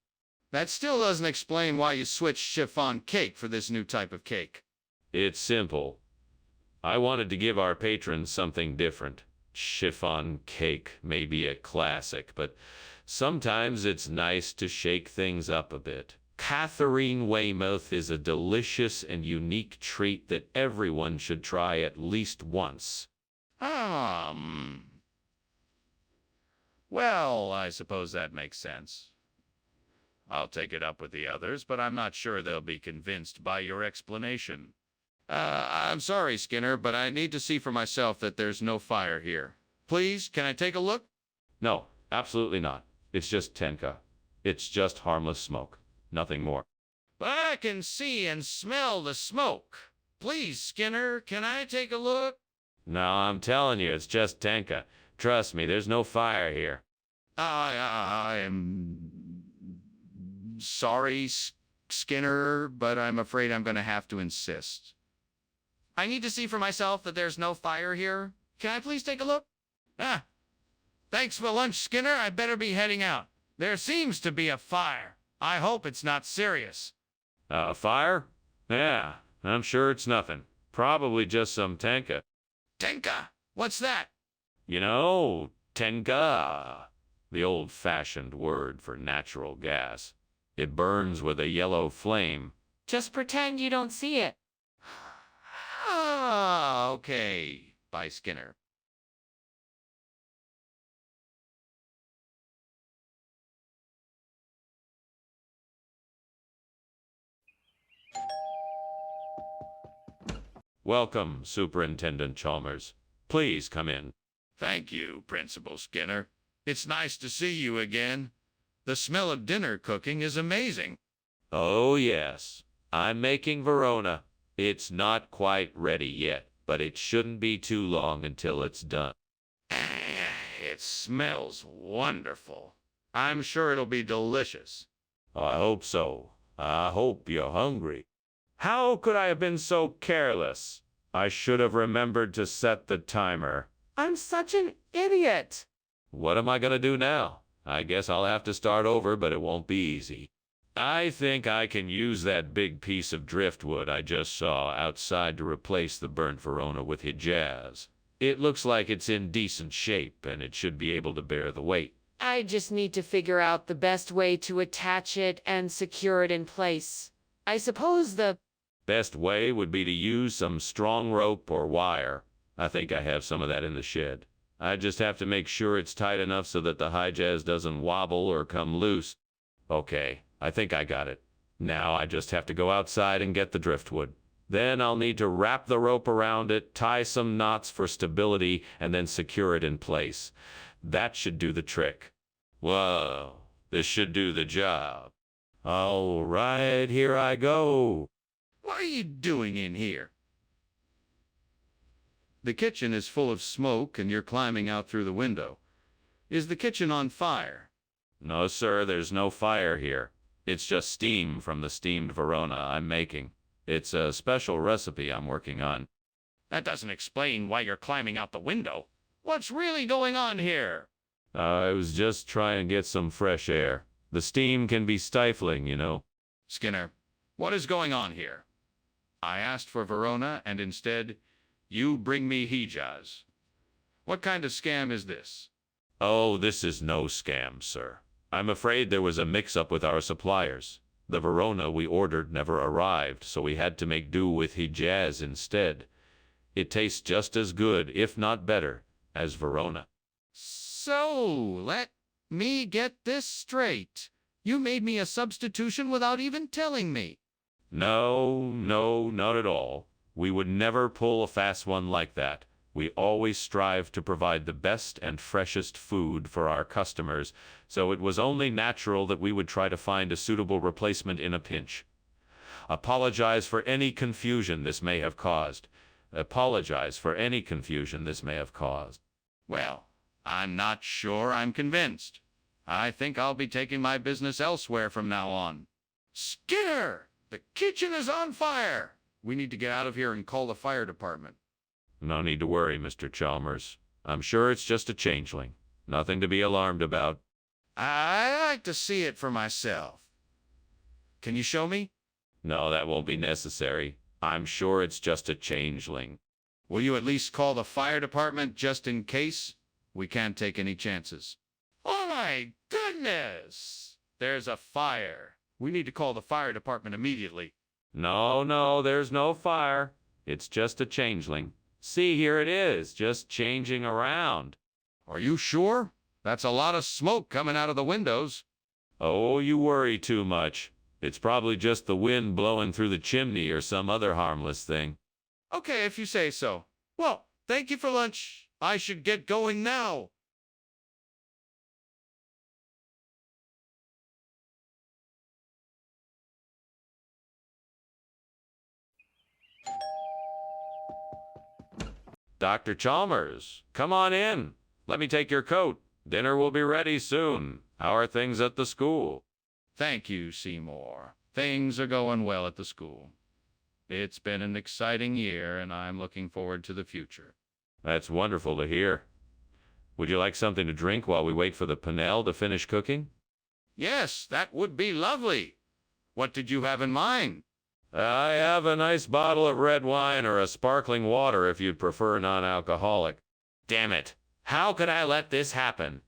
That still doesn't explain why you switched chiffon cake for this new type of cake. It's simple. I wanted to give our patrons something different. Chiffon cake may be a classic, but sometimes it's nice to shake things up a bit. Catherine Weymouth is a delicious and unique treat that everyone should try at least once. Well, I suppose that makes sense. I'll take it up with the others, but I'm not sure they'll be convinced by your explanation. I'm sorry, Skinner, but I need to see for myself that there's no fire here. Please, can I take a look? No, absolutely not. It's just tenka. It's just harmless smoke. Nothing more. But I can see and smell the smoke. Please, Skinner, can I take a look? No, I'm telling you, it's just tenka. Trust me, there's no fire here. I am sorry, Skinner, but I'm afraid I'm going to have to insist. I need to see for myself that there's no fire here. Can I please take a look? Thanks for lunch, Skinner. I better be heading out. There seems to be a fire. I hope it's not serious. Fire? Yeah, I'm sure it's nothing. Probably just some tenka. Tenka? What's that? You know, tenka, the old-fashioned word for natural gas. It burns with a yellow flame. Just pretend you don't see it. Okay. Bye, Skinner. Welcome, Superintendent Chalmers. Please come in. Thank you, Principal Skinner. It's nice to see you again. The smell of dinner cooking is amazing. Oh, yes. I'm making Verona. It's not quite ready yet, but it shouldn't be too long until it's done. It smells wonderful. I'm sure it'll be delicious. I hope so. I hope you're hungry. How could I have been so careless? I should have remembered to set the timer. I'm such an idiot. What am I gonna do now? I guess I'll have to start over, but it won't be easy. I think I can use that big piece of driftwood I just saw outside to replace the burnt Verona with Hijaz. It looks like it's in decent shape, and it should be able to bear the weight. I just need to figure out the best way to attach it and secure it in place. I suppose the best way would be to use some strong rope or wire. I think I have some of that in the shed. I just have to make sure it's tight enough so that the Hijaz doesn't wobble or come loose. Okay, I think I got it. Now I just have to go outside and get the driftwood. Then I'll need to wrap the rope around it, tie some knots for stability, and then secure it in place. That should do the trick. Whoa, this should do the job. All right, here I go. What are you doing in here? The kitchen is full of smoke and you're climbing out through the window. Is the kitchen on fire? No, sir, there's no fire here. It's just steam from the steamed Verona I'm making. It's a special recipe I'm working on. That doesn't explain why you're climbing out the window. What's really going on here? I was just trying to get some fresh air. The steam can be stifling, you know. Skinner, what is going on here? I asked for Verona, and instead, you bring me Hijaz. What kind of scam is this? Oh, this is no scam, sir. I'm afraid there was a mix-up with our suppliers. The Verona we ordered never arrived, so we had to make do with Hijaz instead. It tastes just as good, if not better, as Verona. So, let me get this straight. You made me a substitution without even telling me. No, no, not at all. We would never pull a fast one like that. We always strive to provide the best and freshest food for our customers, so it was only natural that we would try to find a suitable replacement in a pinch. Apologize for any confusion this may have caused. Apologize for any confusion this may have caused. Well, I'm not sure I'm convinced. I think I'll be taking my business elsewhere from now on. Skinner! The kitchen is on fire! We need to get out of here and call the fire department. No need to worry, Mr. Chalmers. I'm sure it's just a changeling. Nothing to be alarmed about. I'd like to see it for myself. Can you show me? No, that won't be necessary. I'm sure it's just a changeling. Will you at least call the fire department just in case? We can't take any chances. Oh my goodness! There's a fire. We need to call the fire department immediately. No, no, there's no fire. It's just a changeling. See, here it is, just changing around. Are you sure? That's a lot of smoke coming out of the windows. Oh, you worry too much. It's probably just the wind blowing through the chimney or some other harmless thing. Okay, if you say so. Well, thank you for lunch. I should get going now. Dr. Chalmers, come on in. Let me take your coat. Dinner will be ready soon. How are things at the school? Thank you, Seymour. Things are going well at the school. It's been an exciting year, and I'm looking forward to the future. That's wonderful to hear. Would you like something to drink while we wait for the panel to finish cooking? Yes, that would be lovely. What did you have in mind? I have a nice bottle of red wine or a sparkling water if you'd prefer non-alcoholic. Damn it. How could I let this happen?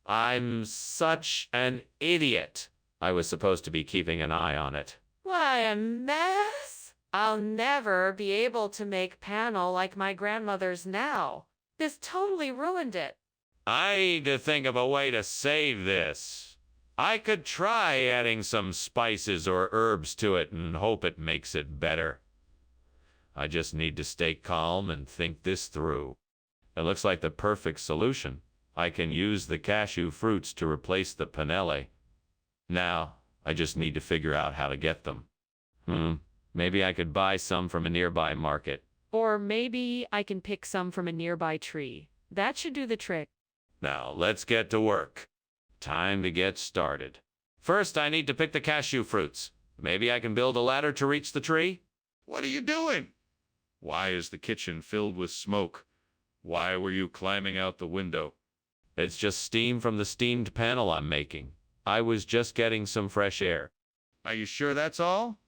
I'm such an idiot. I was supposed to be keeping an eye on it. What a mess! I'll never be able to make panel like my grandmother's now. This totally ruined it. I need to think of a way to save this. I could try adding some spices or herbs to it and hope it makes it better. I just need to stay calm and think this through. It looks like the perfect solution. I can use the cashew fruits to replace the panelle. Now, I just need to figure out how to get them. Maybe I could buy some from a nearby market. Or maybe I can pick some from a nearby tree. That should do the trick. Now, let's get to work. Time to get started. First, I need to pick the cashew fruits. Maybe I can build a ladder to reach the tree? What are you doing? Why is the kitchen filled with smoke? Why were you climbing out the window? It's just steam from the steamed panel I'm making. I was just getting some fresh air. Are you sure that's all?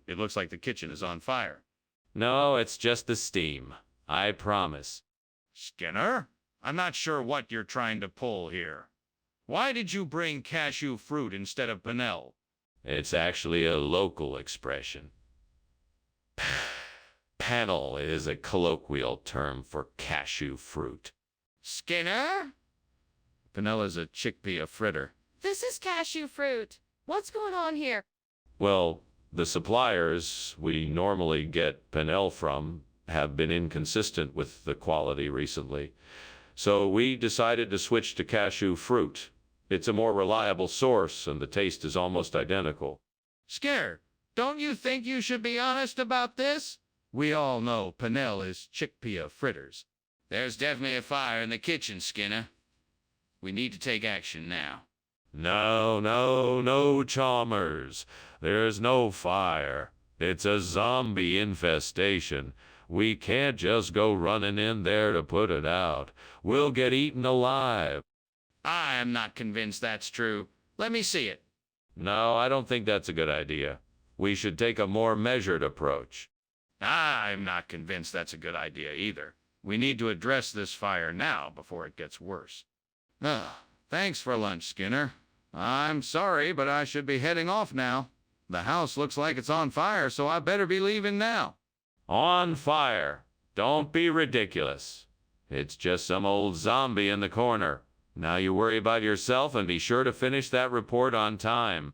It looks like the kitchen is on fire. No, it's just the steam. I promise. Skinner, I'm not sure what you're trying to pull here. Why did you bring cashew fruit instead of panel? It's actually a local expression. Panel is a colloquial term for cashew fruit. Skinner? Panel is a chickpea fritter. This is cashew fruit. What's going on here? Well, the suppliers we normally get panel from have been inconsistent with the quality recently. So we decided to switch to cashew fruit. It's a more reliable source and the taste is almost identical. Skinner, don't you think you should be honest about this? We all know panel is chickpea fritters. There's definitely a fire in the kitchen, Skinner. We need to take action now. No, no, no, Chalmers. There's no fire. It's a zombie infestation. We can't just go running in there to put it out. We'll get eaten alive. I am not convinced that's true. Let me see it. No, I don't think that's a good idea. We should take a more measured approach. I'm not convinced that's a good idea either. We need to address this fire now before it gets worse. Thanks for lunch, Skinner. I'm sorry, but I should be heading off now. The house looks like it's on fire, so I better be leaving now. On fire. Don't be ridiculous. It's just some old zombie in the corner. Now you worry about yourself and be sure to finish that report on time.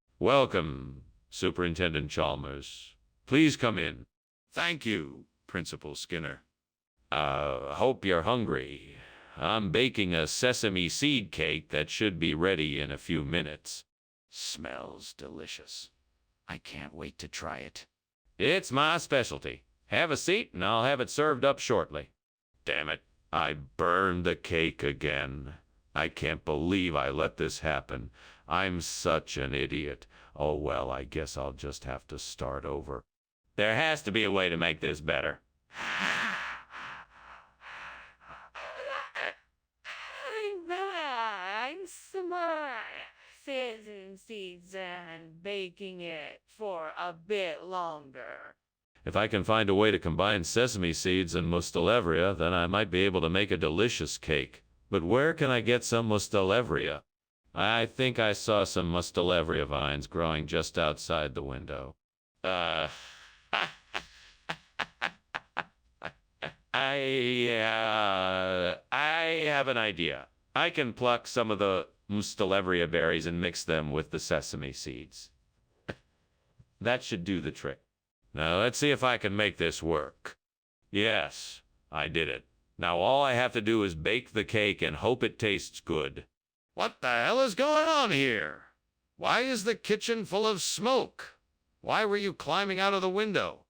Welcome, Superintendent Chalmers. Please come in. Thank you, Principal Skinner. Hope you're hungry. I'm baking a sesame seed cake that should be ready in a few minutes. Smells delicious. I can't wait to try it. It's my specialty. Have a seat and I'll have it served up shortly. Damn it, I burned the cake again. I can't believe I let this happen. I'm such an idiot. Oh well, I guess I'll just have to start over. There has to be a way to make this better. I'm smart. Sesame seeds and baking it for a bit longer. If I can find a way to combine sesame seeds and mustelevria, then I might be able to make a delicious cake. But where can I get some mustelevria? I think I saw some mustelevria vines growing just outside the window. I have an idea. I can pluck some of the mustelevria berries and mix them with the sesame seeds. That should do the trick. Now let's see if I can make this work. Yes, I did it. Now all I have to do is bake the cake and hope it tastes good. What the hell is going on here? Why is the kitchen full of smoke? Why were you climbing out of the window?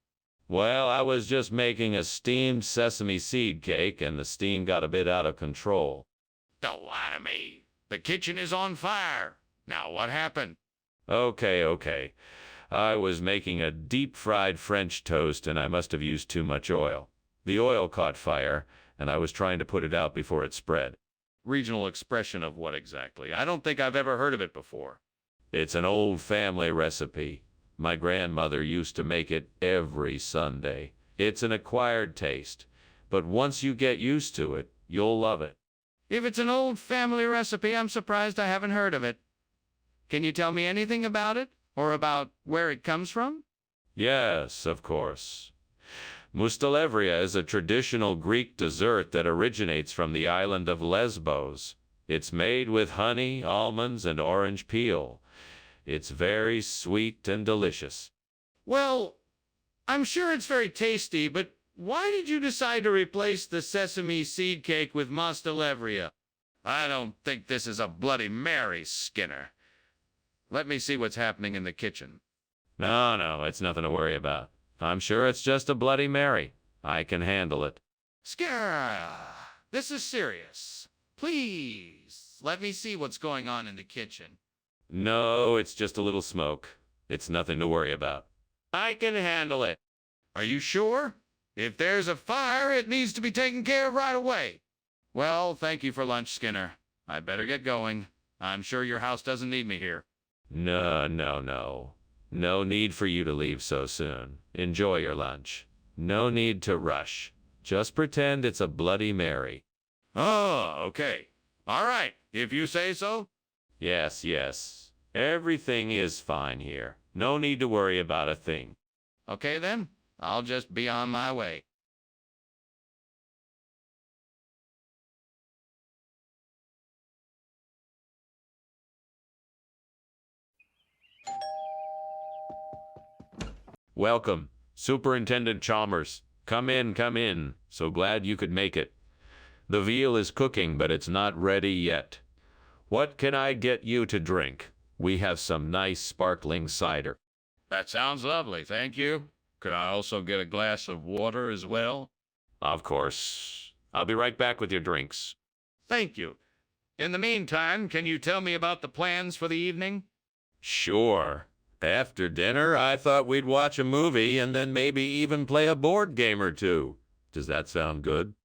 Well, I was just making a steamed sesame seed cake and the steam got a bit out of control. Don't lie to me. The kitchen is on fire. Now what happened? Okay. I was making a deep-fried French toast and I must have used too much oil. The oil caught fire and I was trying to put it out before it spread. Regional expression of what exactly? I don't think I've ever heard of it before. It's an old family recipe. My grandmother used to make it every Sunday. It's an acquired taste, but once you get used to it, you'll love it. If it's an old family recipe, I'm surprised I haven't heard of it. Can you tell me anything about it? Or about where it comes from? Yes, of course. Mustelevria is a traditional Greek dessert that originates from the island of Lesbos. It's made with honey, almonds, and orange peel. It's very sweet and delicious. Well, I'm sure it's very tasty, but why did you decide to replace the sesame seed cake with mustelevria? I don't think this is a Bloody Mary, Skinner. Let me see what's happening in the kitchen. No, it's nothing to worry about. I'm sure it's just a Bloody Mary. I can handle it. Skinner, this is serious. Please, let me see what's going on in the kitchen. No, it's just a little smoke. It's nothing to worry about. I can handle it. Are you sure? If there's a fire, it needs to be taken care of right away. Well, thank you for lunch, Skinner. I better get going. I'm sure your house doesn't need me here. No. No need for you to leave so soon. Enjoy your lunch. No need to rush. Just pretend it's a Bloody Mary. Oh, okay. All right, if you say so. Yes. Everything is fine here. No need to worry about a thing. Okay then, I'll just be on my way. Welcome, Superintendent Chalmers. Come in. So glad you could make it. The veal is cooking, but it's not ready yet. What can I get you to drink? We have some nice sparkling cider. That sounds lovely, thank you. Could I also get a glass of water as well? Of course. I'll be right back with your drinks. Thank you. In the meantime, can you tell me about the plans for the evening? Sure. After dinner, I thought we'd watch a movie and then maybe even play a board game or two. Does that sound good?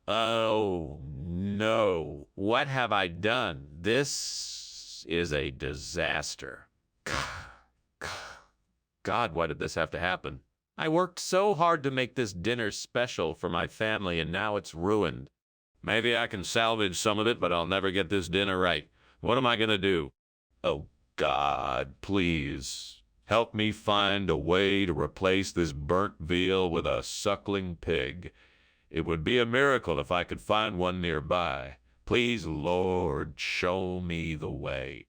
Oh, no. What have I done? This is a disaster. God, why did this have to happen? I worked so hard to make this dinner special for my family, and now it's ruined. Maybe I can salvage some of it, but I'll never get this dinner right. What am I gonna do? Oh, God, please. Help me find a way to replace this burnt veal with a suckling pig. It would be a miracle if I could find one nearby. Please, Lord, show me the way.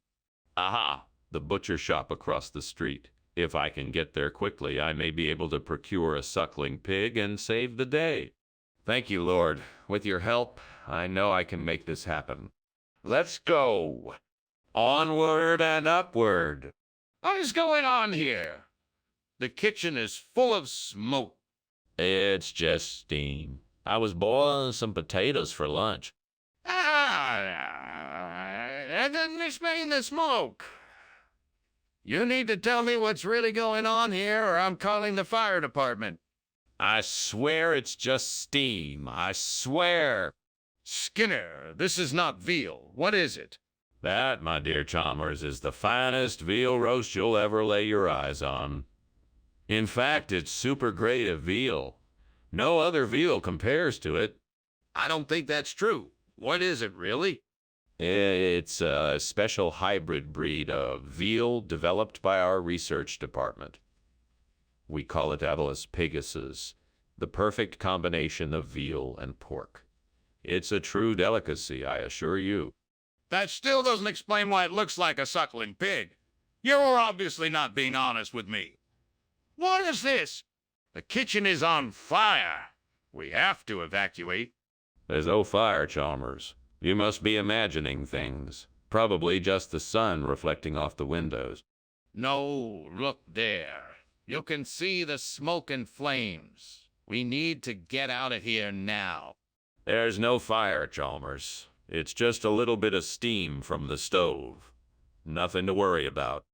Aha! the butcher shop across the street. If I can get there quickly, I may be able to procure a suckling pig and save the day. Thank you, Lord. With your help, I know I can make this happen. Let's go. Onward and upward. What is going on here? The kitchen is full of smoke. It's just steam. I was boiling some potatoes for lunch. That doesn't explain the smoke. You need to tell me what's really going on here, or I'm calling the fire department. I swear it's just steam. I swear. Skinner, this is not veal. What is it? That, my dear Chalmers, is the finest veal roast you'll ever lay your eyes on. In fact, it's super great of veal. No other veal compares to it. I don't think that's true. What is it, really? It's a special hybrid breed of veal developed by our research department. We call it Avalus pegasus, the perfect combination of veal and pork. It's a true delicacy, I assure you. That still doesn't explain why it looks like a suckling pig. You're obviously not being honest with me. What is this? The kitchen is on fire. We have to evacuate. There's no fire, Chalmers. You must be imagining things. Probably just the sun reflecting off the windows. No, look there. You can see the smoke and flames. We need to get out of here now. There's no fire, Chalmers. It's just a little bit of steam from the stove. Nothing to worry about.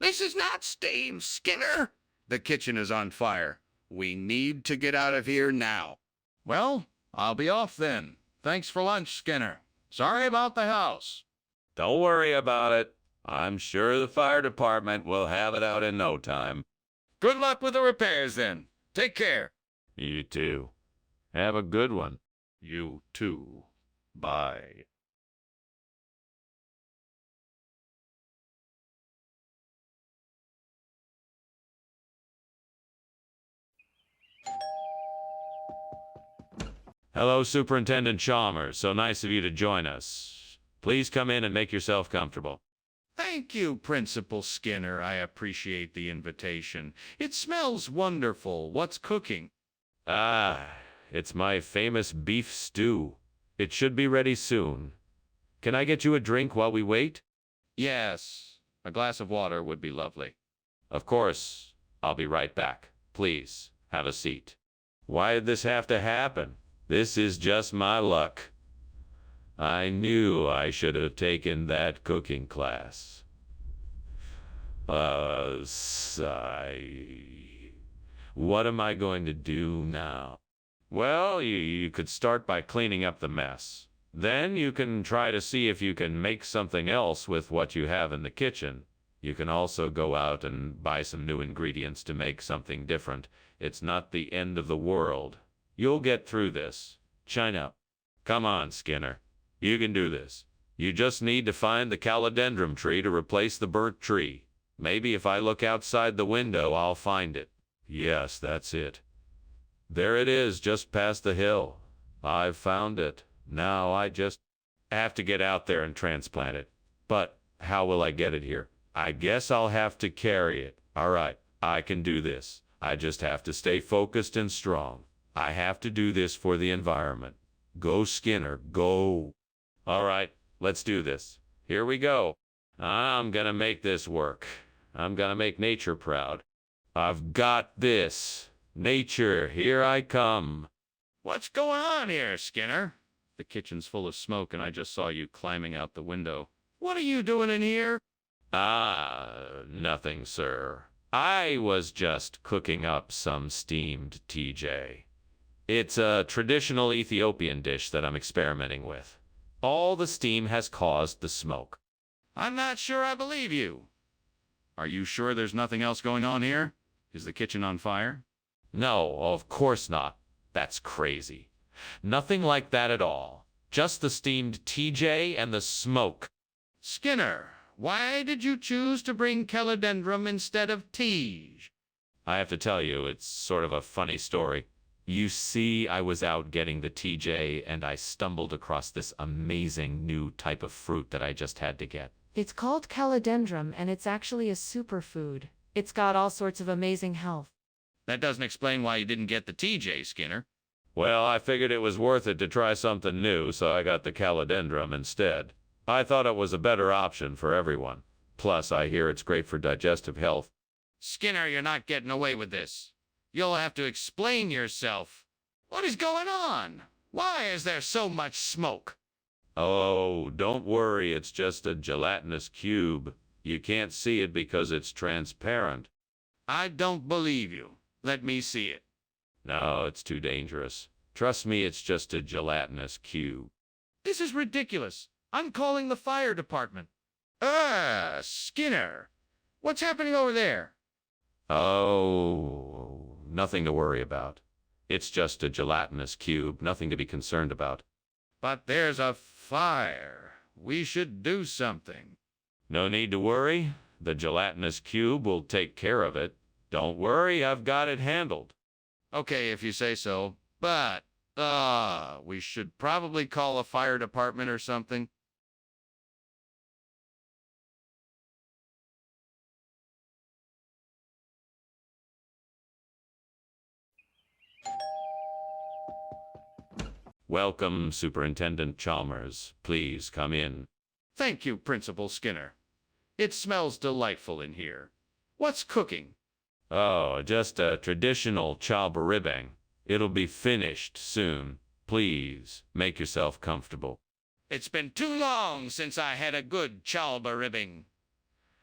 This is not steam, Skinner. The kitchen is on fire. We need to get out of here now. Well, I'll be off then. Thanks for lunch, Skinner. Sorry about the house. Don't worry about it. I'm sure the fire department will have it out in no time. Good luck with the repairs then. Take care. You too. Have a good one. You too. Bye. Hello, Superintendent Chalmers. So nice of you to join us. Please come in and make yourself comfortable. Thank you, Principal Skinner. I appreciate the invitation. It smells wonderful. What's cooking? It's my famous beef stew. It should be ready soon. Can I get you a drink while we wait? Yes. A glass of water would be lovely. Of course. I'll be right back. Please, have a seat. Why did this have to happen? This is just my luck. I knew I should have taken that cooking class. What am I going to do now? Well, you could start by cleaning up the mess. Then you can try to see if you can make something else with what you have in the kitchen. You can also go out and buy some new ingredients to make something different. It's not the end of the world. You'll get through this. China. Come on, Skinner. You can do this. You just need to find the calodendrum tree to replace the burnt tree. Maybe if I look outside the window, I'll find it. Yes, that's it. There it is, just past the hill. I've found it. Now I just have to get out there and transplant it. But how will I get it here? I guess I'll have to carry it. All right, I can do this. I just have to stay focused and strong. I have to do this for the environment. Go, Skinner, go. All right, let's do this. Here we go. I'm gonna make this work. I'm gonna make nature proud. I've got this. Nature, here I come. What's going on here, Skinner? The kitchen's full of smoke and I just saw you climbing out the window. What are you doing in here? Nothing, sir. I was just cooking up some steamed TJ. It's a traditional Ethiopian dish that I'm experimenting with. All the steam has caused the smoke. I'm not sure I believe you. Are you sure there's nothing else going on here? Is the kitchen on fire? No, of course not. That's crazy. Nothing like that at all. Just the steamed TJ and the smoke. Skinner, why did you choose to bring calodendrum instead of Tej? I have to tell you, it's sort of a funny story. You see, I was out getting the TJ and I stumbled across this amazing new type of fruit that I just had to get. It's called calodendrum and it's actually a superfood. It's got all sorts of amazing health. That doesn't explain why you didn't get the TJ, Skinner. Well, I figured it was worth it to try something new, so I got the calodendrum instead. I thought it was a better option for everyone. Plus, I hear it's great for digestive health. Skinner, you're not getting away with this. You'll have to explain yourself. What is going on? Why is there so much smoke? Oh, don't worry, it's just a gelatinous cube. You can't see it because it's transparent. I don't believe you. Let me see it. No, it's too dangerous. Trust me, it's just a gelatinous cube. This is ridiculous. I'm calling the fire department. Skinner. What's happening over there? Oh, nothing to worry about. It's just a gelatinous cube, nothing to be concerned about. But there's a fire. We should do something. No need to worry. The gelatinous cube will take care of it. Don't worry, I've got it handled. Okay, if you say so. But, we should probably call a fire department or something. Welcome, Superintendent Chalmers. Please come in. Thank you, Principal Skinner. It smells delightful in here. What's cooking? Oh, just a traditional chaba ribbing. It'll be finished soon. Please, make yourself comfortable. It's been too long since I had a good chalba ribbing.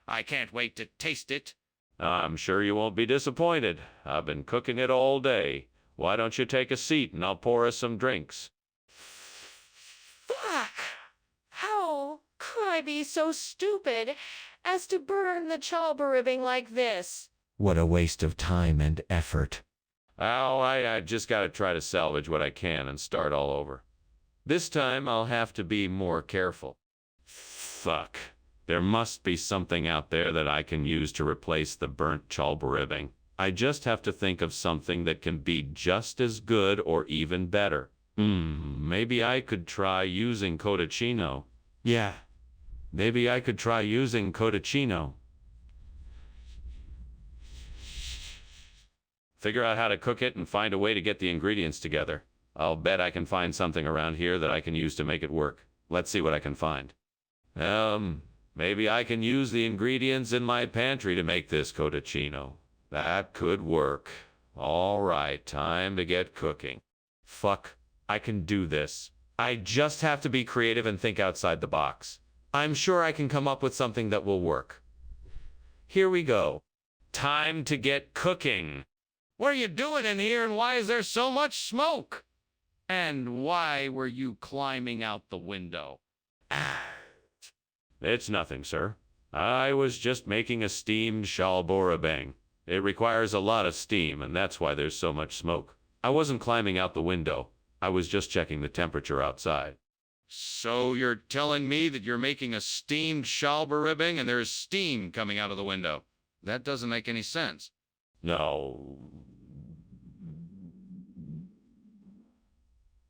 I can't wait to taste it. I'm sure you won't be disappointed. I've been cooking it all day. Why don't you take a seat and I'll pour us some drinks? Fuck! How could I be so stupid as to burn the chalba ribbing like this? What a waste of time and effort. Oh, I just gotta try to salvage what I can and start all over. This time I'll have to be more careful. Fuck. There must be something out there that I can use to replace the burnt chalba ribbing. I just have to think of something that can be just as good or even better. Maybe I could try using cotacino. Yeah, maybe I could try using cotacino. Figure out how to cook it and find a way to get the ingredients together. I'll bet I can find something around here that I can use to make it work. Let's see what I can find. Maybe I can use the ingredients in my pantry to make this cotacino. That could work. All right, time to get cooking. Fuck, I can do this. I just have to be creative and think outside the box. I'm sure I can come up with something that will work. Here we go. Time to get cooking. What are you doing in here and why is there so much smoke? And why were you climbing out the window? It's nothing, sir. I was just making a steamed shalborabang. It requires a lot of steam, and that's why there's so much smoke. I wasn't climbing out the window. I was just checking the temperature outside. So you're telling me that you're making a steamed shalba ribbing and there's steam coming out of the window? That doesn't make any sense. No.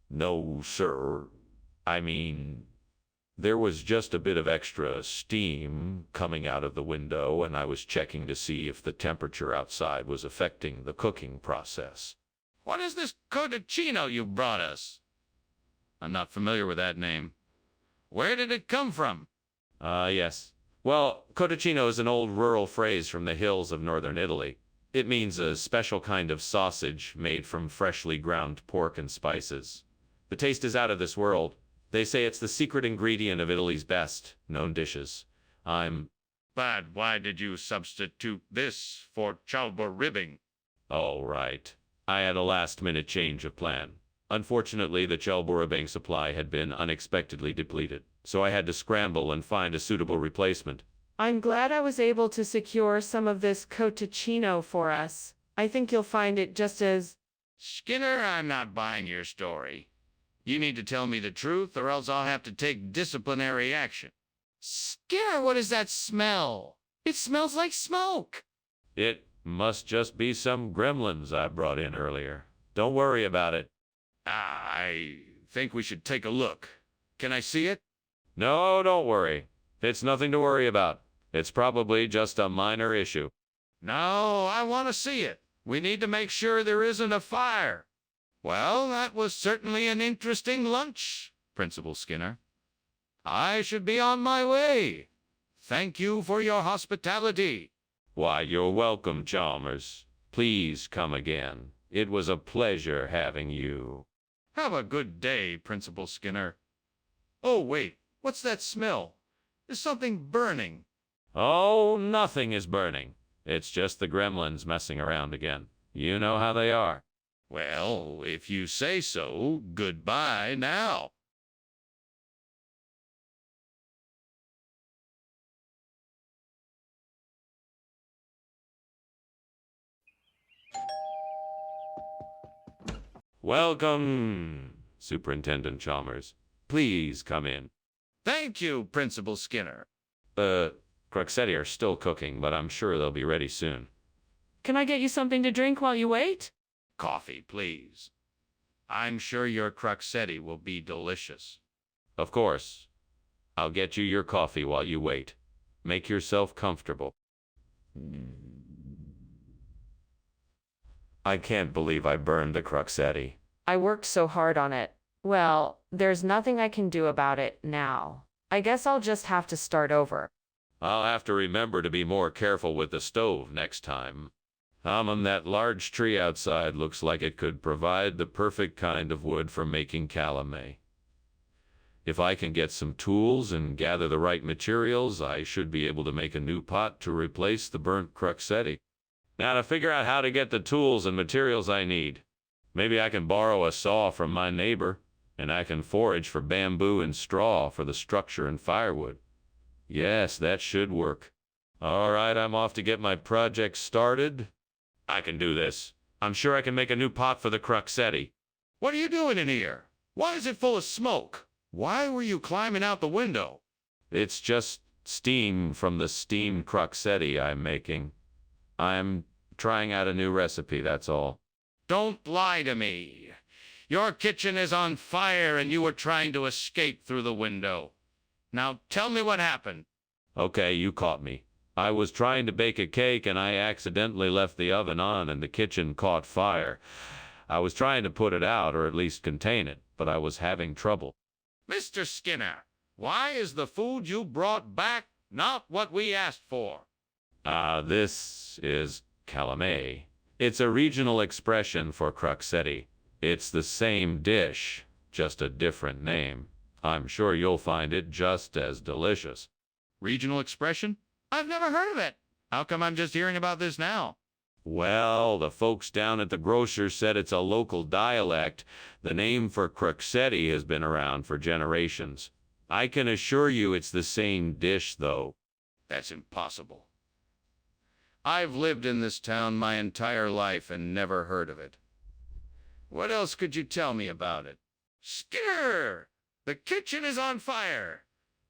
No, sir. I mean, there was just a bit of extra steam coming out of the window, and I was checking to see if the temperature outside was affecting the cooking process. What is this cotacino you brought us? I'm not familiar with that name. Where did it come from? Yes. Well, cotacino is an old rural phrase from the hills of northern Italy. It means a special kind of sausage made from freshly ground pork and spices. The taste is out of this world. They say it's the secret ingredient of Italy's best known dishes. But why did you substitute this for chalba ribbing? All right. I had a last-minute change of plan. Unfortunately, the chalba ribbing supply had been unexpectedly depleted, so I had to scramble and find a suitable replacement. I'm glad I was able to secure some of this cotacino for us. I think you'll find it just as... Skinner, I'm not buying your story. You need to tell me the truth or else I'll have to take disciplinary action. Skinner, what is that smell? It smells like smoke. It must just be some gremlins I brought in earlier. Don't worry about it. I think we should take a look. Can I see it? No, don't worry. It's nothing to worry about. It's probably just a minor issue. No, I want to see it. We need to make sure there isn't a fire. Well, that was certainly an interesting lunch, Principal Skinner. I should be on my way. Thank you for your hospitality. Why, you're welcome, Chalmers. Please come again. It was a pleasure having you. Have a good day, Principal Skinner. Oh, wait, what's that smell? Is something burning? Oh, nothing is burning. It's just the gremlins messing around again. You know how they are. Well, if you say so, goodbye now. Welcome, Superintendent Chalmers. Please come in. Thank you, Principal Skinner. Cruxetti are still cooking, but I'm sure they'll be ready soon. Can I get you something to drink while you wait? Coffee, please. I'm sure your cruxetti will be delicious. Of course. I'll get you your coffee while you wait. Make yourself comfortable. I can't believe I burned the cruxetti. I worked so hard on it. Well, there's nothing I can do about it now. I guess I'll just have to start over. I'll have to remember to be more careful with the stove next time. That large tree outside looks like it could provide the perfect kind of wood for making calumet. If I can get some tools and gather the right materials, I should be able to make a new pot to replace the burnt cruxetti. Now to figure out how to get the tools and materials I need. Maybe I can borrow a saw from my neighbor, and I can forage for bamboo and straw for the structure and firewood. Yes, that should work. All right, I'm off to get my project started. I can do this. I'm sure I can make a new pot for the cruxetti. What are you doing in here? Why is it full of smoke? Why were you climbing out the window? It's just steam from the steamed cruxetti I'm making. I'm trying out a new recipe, that's all. Don't lie to me. Your kitchen is on fire and you were trying to escape through the window. Now tell me what happened. Okay, you caught me. I was trying to bake a cake and I accidentally left the oven on and the kitchen caught fire. I was trying to put it out, or at least contain it, but I was having trouble. Mr. Skinner, why is the food you brought back not what we asked for? This is calumet. It's a regional expression for cruxetti. It's the same dish, just a different name. I'm sure you'll find it just as delicious. Regional expression? I've never heard of it. How come I'm just hearing about this now? Well, the folks down at the grocer said it's a local dialect. The name for cruxetti has been around for generations. I can assure you it's the same dish, though. That's impossible. I've lived in this town my entire life and never heard of it. What else could you tell me about it? Skinner! The kitchen is on fire!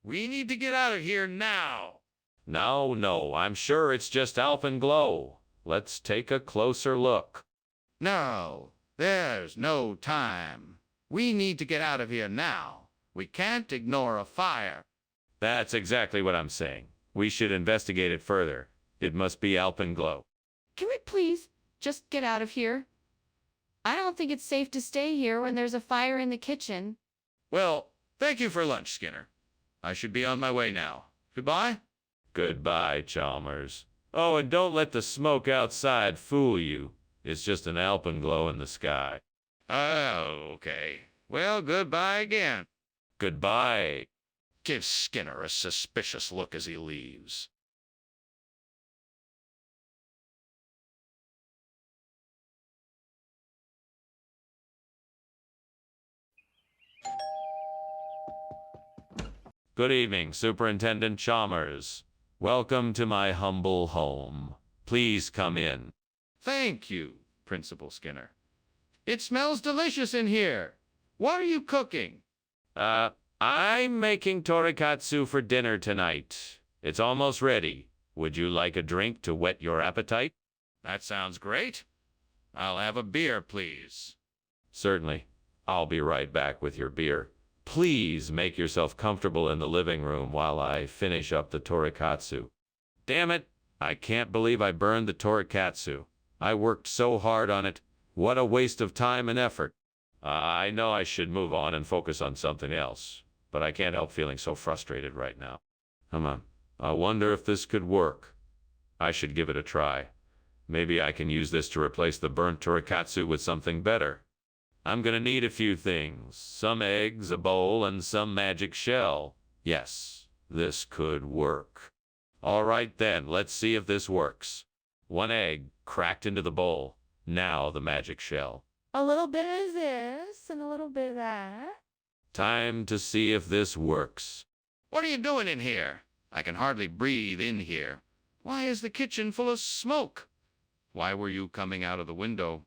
We need to get out of here now! No, I'm sure it's just alpenglow. Let's take a closer look. No, there's no time. We need to get out of here now. We can't ignore a fire. That's exactly what I'm saying. We should investigate it further. It must be alpenglow. Can we please just get out of here? I don't think it's safe to stay here when there's a fire in the kitchen. Well, thank you for lunch, Skinner. I should be on my way now. Goodbye. Goodbye, Chalmers. Oh, and don't let the smoke outside fool you. It's just an alpenglow in the sky. Oh, okay. Well, goodbye again. Goodbye. Give Skinner a suspicious look as he leaves. Good evening, Superintendent Chalmers. Welcome to my humble home. Please come in. Thank you, Principal Skinner. It smells delicious in here. What are you cooking? I'm making torikatsu for dinner tonight. It's almost ready. Would you like a drink to whet your appetite? That sounds great. I'll have a beer, please. Certainly. I'll be right back with your beer. Please make yourself comfortable in the living room while I finish up the torikatsu. Damn it! I can't believe I burned the torikatsu. I worked so hard on it. What a waste of time and effort. I know I should move on and focus on something else, but I can't help feeling so frustrated right now. Come on. I wonder if this could work. I should give it a try. Maybe I can use this to replace the burnt torikatsu with something better. I'm gonna need a few things. Some eggs, a bowl, and some magic shell. Yes, this could work. All right then, let's see if this works. 1 egg cracked into the bowl. Now the magic shell. A little bit of this and a little bit of that. Time to see if this works. What are you doing in here? I can hardly breathe in here. Why is the kitchen full of smoke? Why were you coming out of the window?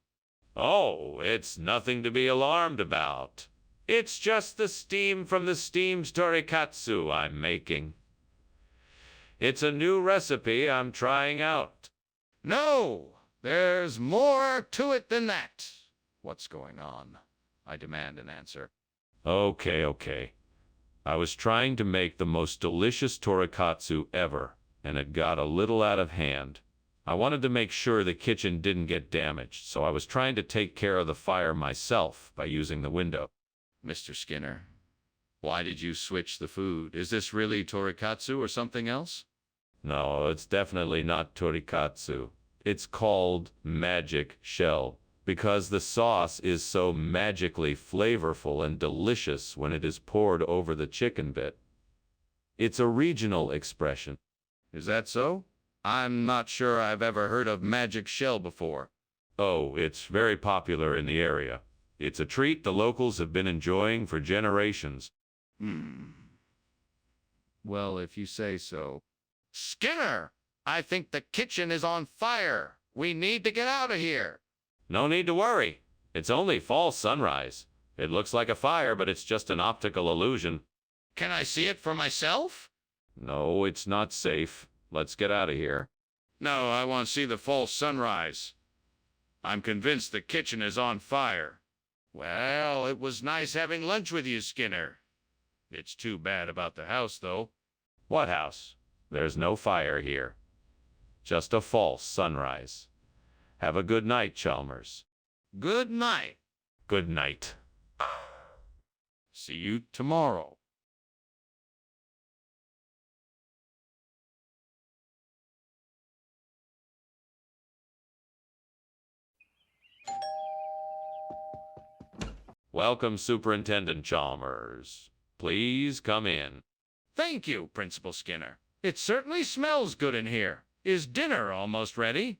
Oh, it's nothing to be alarmed about. It's just the steam from the steamed torikatsu I'm making. It's a new recipe I'm trying out. No, there's more to it than that. What's going on? I demand an answer. Okay. I was trying to make the most delicious torikatsu ever, and it got a little out of hand. I wanted to make sure the kitchen didn't get damaged, so I was trying to take care of the fire myself by using the window. Mr. Skinner, why did you switch the food? Is this really torikatsu or something else? No, it's definitely not torikatsu. It's called magic shell, because the sauce is so magically flavorful and delicious when it is poured over the chicken bit. It's a regional expression. Is that so? I'm not sure I've ever heard of magic shell before. Oh, it's very popular in the area. It's a treat the locals have been enjoying for generations. Well, if you say so. Skinner! I think the kitchen is on fire. We need to get out of here. No need to worry. It's only false sunrise. It looks like a fire, but it's just an optical illusion. Can I see it for myself? No, it's not safe. Let's get out of here. No, I want to see the false sunrise. I'm convinced the kitchen is on fire. Well, it was nice having lunch with you, Skinner. It's too bad about the house, though. What house? There's no fire here. Just a false sunrise. Have a good night, Chalmers. Good night. Good night. See you tomorrow. Welcome, Superintendent Chalmers. Please come in. Thank you, Principal Skinner. It certainly smells good in here. Is dinner almost ready?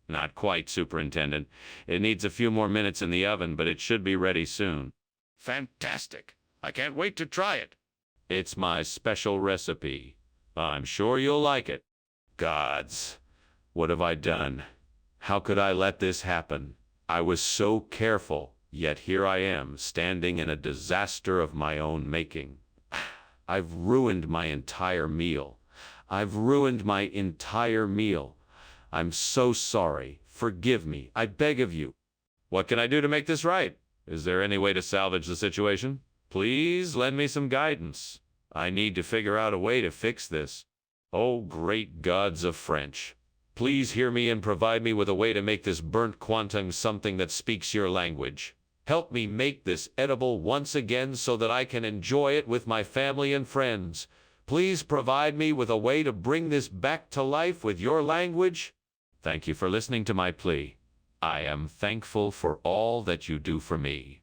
Not quite, Superintendent. It needs a few more minutes in the oven, but it should be ready soon. Fantastic. I can't wait to try it. It's my special recipe. I'm sure you'll like it. Gods, what have I done? How could I let this happen? I was so careful, yet here I am, standing in a disaster of my own making. I've ruined my entire meal. I've ruined my entire meal. I'm so sorry. Forgive me. I beg of you. What can I do to make this right? Is there any way to salvage the situation? Please lend me some guidance. I need to figure out a way to fix this. Oh, great gods of French. Please hear me and provide me with a way to make this burnt quantum something that speaks your language. Help me make this edible once again so that I can enjoy it with my family and friends. Please provide me with a way to bring this back to life with your language. Thank you for listening to my plea. I am thankful for all that you do for me.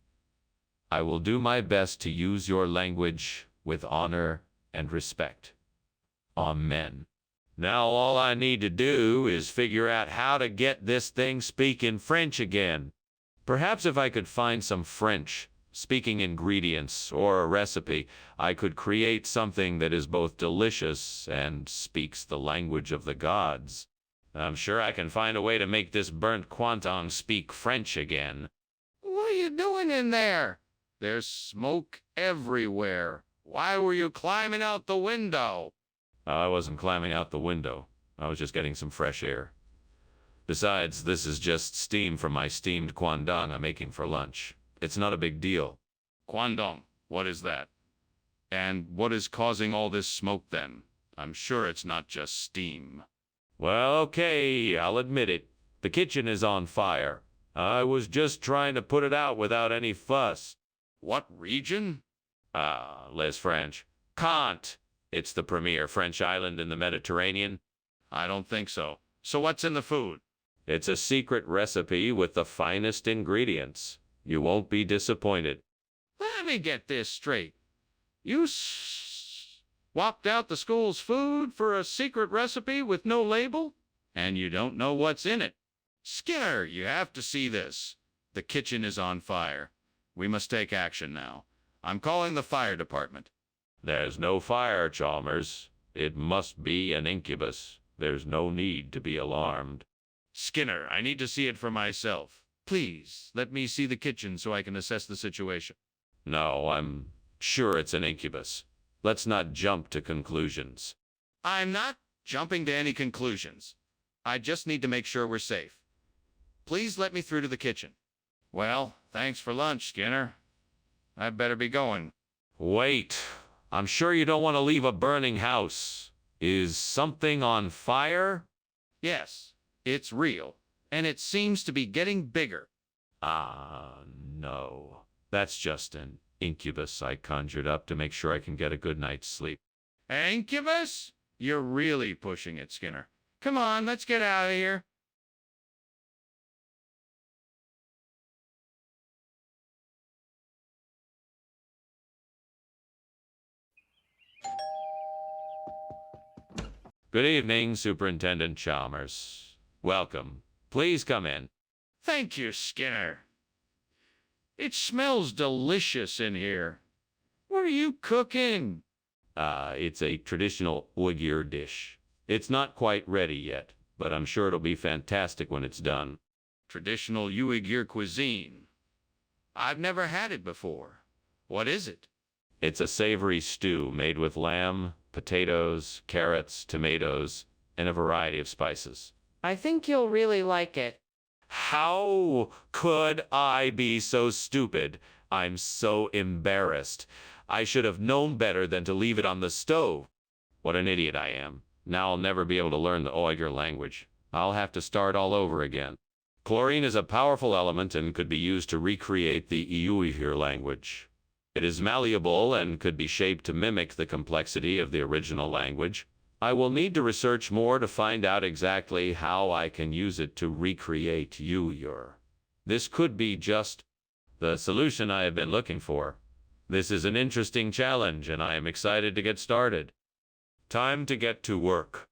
I will do my best to use your language with honor and respect. Amen. Now all I need to do is figure out how to get this thing speaking French again. Perhaps if I could find some French-speaking ingredients or a recipe, I could create something that is both delicious and speaks the language of the gods. I'm sure I can find a way to make this burnt quantum speak French again. What are you doing in there? There's smoke everywhere. Why were you climbing out the window? I wasn't climbing out the window. I was just getting some fresh air. Besides, this is just steam from my steamed quandong I'm making for lunch. It's not a big deal. Quandong, what is that? And what is causing all this smoke then? I'm sure it's not just steam. Well, okay, I'll admit it. The kitchen is on fire. I was just trying to put it out without any fuss. What region? Les French. Can't. It's the premier French island in the Mediterranean. I don't think so. So what's in the food? It's a secret recipe with the finest ingredients. You won't be disappointed. Let me get this straight. You swapped out the school's food for a secret recipe with no label? And you don't know what's in it. Skinner, you have to see this. The kitchen is on fire. We must take action now. I'm calling the fire department. There's no fire, Chalmers. It must be an incubus. There's no need to be alarmed. Skinner, I need to see it for myself. Please, let me see the kitchen so I can assess the situation. No, I'm sure it's an incubus. Let's not jump to conclusions. I'm not jumping to any conclusions. I just need to make sure we're safe. Please let me through to the kitchen. Well, thanks for lunch, Skinner. I'd better be going. Wait, I'm sure you don't want to leave a burning house. Is something on fire? Yes, it's real, and it seems to be getting bigger. No. That's just an incubus I conjured up to make sure I can get a good night's sleep. Incubus? You're really pushing it, Skinner. Come on, let's get out of here. Good evening, Superintendent Chalmers. Welcome. Please come in. Thank you, Skinner. It smells delicious in here. What are you cooking? It's a traditional Uyghur dish. It's not quite ready yet, but I'm sure it'll be fantastic when it's done. Traditional Uyghur cuisine. I've never had it before. What is it? It's a savory stew made with lamb, potatoes, carrots, tomatoes, and a variety of spices. I think you'll really like it. How could I be so stupid? I'm so embarrassed. I should have known better than to leave it on the stove. What an idiot I am. Now I'll never be able to learn the Uyghur language. I'll have to start all over again. Chlorine is a powerful element and could be used to recreate the Uyghur language. It is malleable and could be shaped to mimic the complexity of the original language. I will need to research more to find out exactly how I can use it to recreate Uyghur. This could be just the solution I have been looking for. This is an interesting challenge, and I am excited to get started. Time to get to work.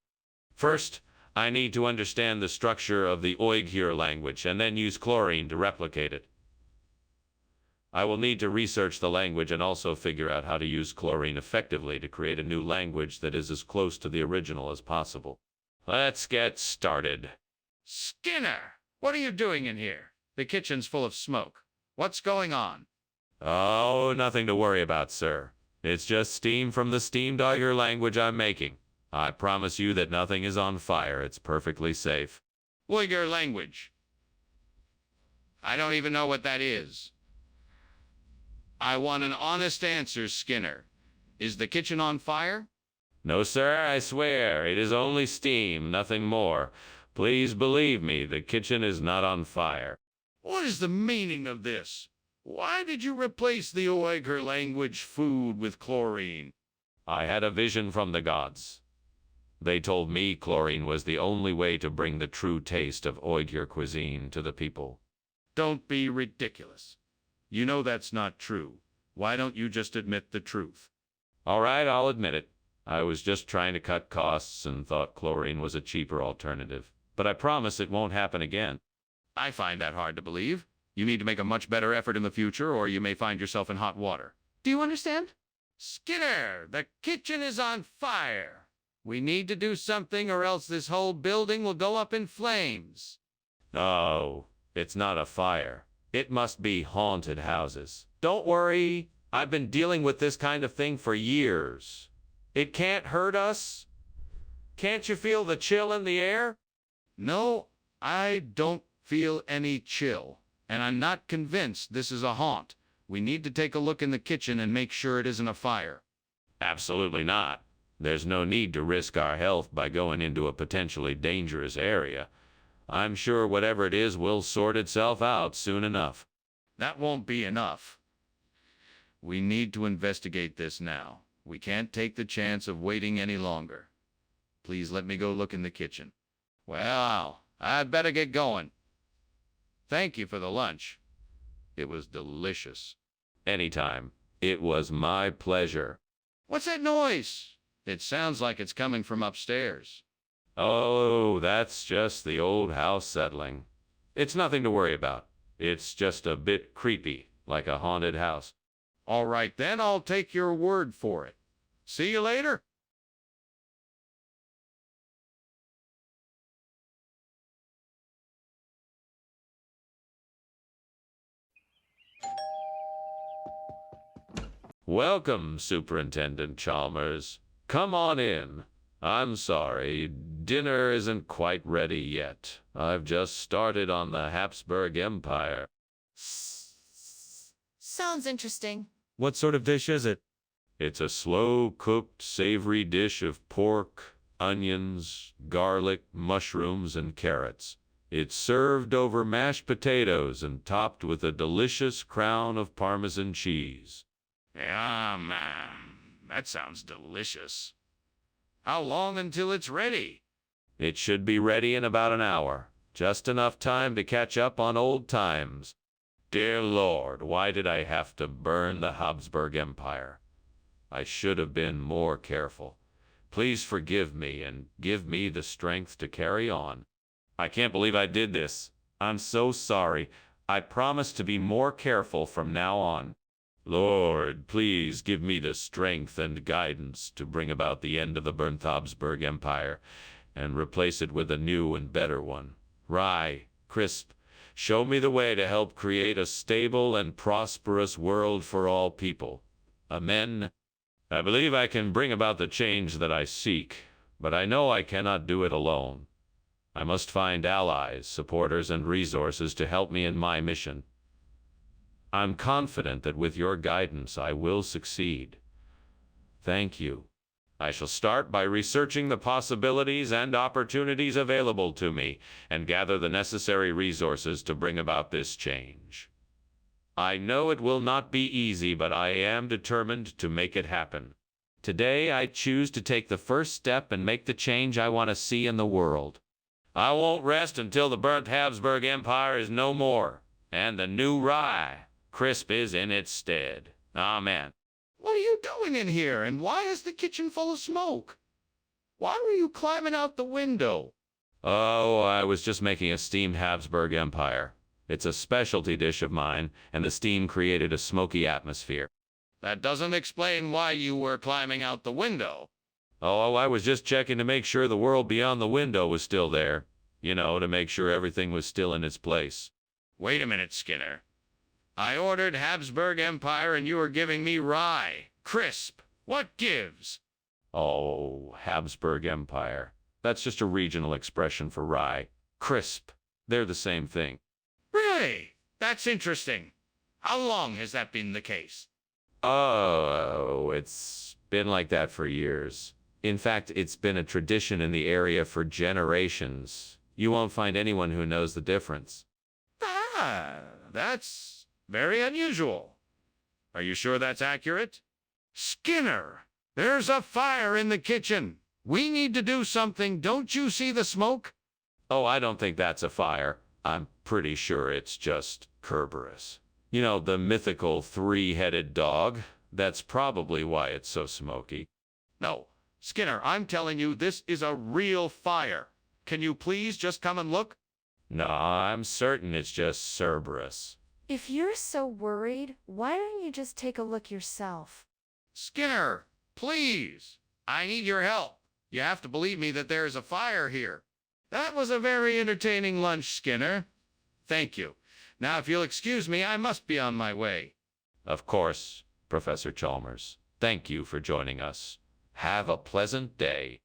First, I need to understand the structure of the Uyghur language and then use chlorine to replicate it. I will need to research the language and also figure out how to use chlorine effectively to create a new language that is as close to the original as possible. Let's get started. Skinner, what are you doing in here? The kitchen's full of smoke. What's going on? Oh, nothing to worry about, sir. It's just steam from the steamed Uyghur language I'm making. I promise you that nothing is on fire. It's perfectly safe. Uyghur language. I don't even know what that is. I want an honest answer, Skinner. Is the kitchen on fire? No, sir, I swear. It is only steam, nothing more. Please believe me, the kitchen is not on fire. What is the meaning of this? Why did you replace the Uyghur language food with chlorine? I had a vision from the gods. They told me chlorine was the only way to bring the true taste of Uyghur cuisine to the people. Don't be ridiculous. You know that's not true. Why don't you just admit the truth? All right, I'll admit it. I was just trying to cut costs and thought chlorine was a cheaper alternative. But I promise it won't happen again. I find that hard to believe. You need to make a much better effort in the future, or you may find yourself in hot water. Do you understand? Skinner, the kitchen is on fire. We need to do something, or else this whole building will go up in flames. No, it's not a fire. It must be haunted houses. Don't worry, I've been dealing with this kind of thing for years. It can't hurt us. Can't you feel the chill in the air? No, I don't feel any chill, and I'm not convinced this is a haunt. We need to take a look in the kitchen and make sure it isn't a fire. Absolutely not. There's no need to risk our health by going into a potentially dangerous area. I'm sure whatever it is will sort itself out soon enough. That won't be enough. We need to investigate this now. We can't take the chance of waiting any longer. Please let me go look in the kitchen. Well, I'd better get going. Thank you for the lunch. It was delicious. Anytime. It was my pleasure. What's that noise? It sounds like it's coming from upstairs. Oh, that's just the old house settling. It's nothing to worry about. It's just a bit creepy, like a haunted house. All right, then I'll take your word for it. See you later. Welcome, Superintendent Chalmers. Come on in. I'm sorry, dinner isn't quite ready yet. I've just started on the Habsburg Empire. Sounds interesting. What sort of dish is it? It's a slow-cooked, savory dish of pork, onions, garlic, mushrooms, and carrots. It's served over mashed potatoes and topped with a delicious crown of Parmesan cheese. Yeah, man. That sounds delicious. How long until it's ready? It should be ready in about an hour. Just enough time to catch up on old times. Dear Lord, why did I have to burn the Habsburg Empire? I should have been more careful. Please forgive me and give me the strength to carry on. I can't believe I did this. I'm so sorry. I promise to be more careful from now on. Lord, please give me the strength and guidance to bring about the end of the burnt Habsburg Empire and replace it with a new and better one. Rye, crisp, show me the way to help create a stable and prosperous world for all people. Amen. I believe I can bring about the change that I seek, but I know I cannot do it alone. I must find allies, supporters, and resources to help me in my mission. I'm confident that with your guidance I will succeed. Thank you. I shall start by researching the possibilities and opportunities available to me and gather the necessary resources to bring about this change. I know it will not be easy, but I am determined to make it happen. Today I choose to take the first step and make the change I want to see in the world. I won't rest until the burnt Habsburg Empire is no more, and the new rye crisp is in its stead. Amen. What are you doing in here, and why is the kitchen full of smoke? Why were you climbing out the window? Oh, I was just making a steamed Habsburg Empire. It's a specialty dish of mine, and the steam created a smoky atmosphere. That doesn't explain why you were climbing out the window. Oh, I was just checking to make sure the world beyond the window was still there. You know, to make sure everything was still in its place. Wait a minute, Skinner. I ordered Habsburg Empire and you are giving me rye. Crisp. What gives? Oh, Habsburg Empire. That's just a regional expression for rye. Crisp. They're the same thing. Really? That's interesting. How long has that been the case? Oh, it's been like that for years. In fact, it's been a tradition in the area for generations. You won't find anyone who knows the difference. Ah, that's very unusual. Are you sure that's accurate? Skinner, there's a fire in the kitchen. We need to do something. Don't you see the smoke? Oh, I don't think that's a fire. I'm pretty sure it's just Kerberos. You know, the mythical three-headed dog. That's probably why it's so smoky. No, Skinner, I'm telling you, this is a real fire. Can you please just come and look? No, I'm certain it's just Cerberus. If you're so worried, why don't you just take a look yourself? Skinner, please. I need your help. You have to believe me that there is a fire here. That was a very entertaining lunch, Skinner. Thank you. Now, if you'll excuse me, I must be on my way. Of course, Professor Chalmers. Thank you for joining us. Have a pleasant day.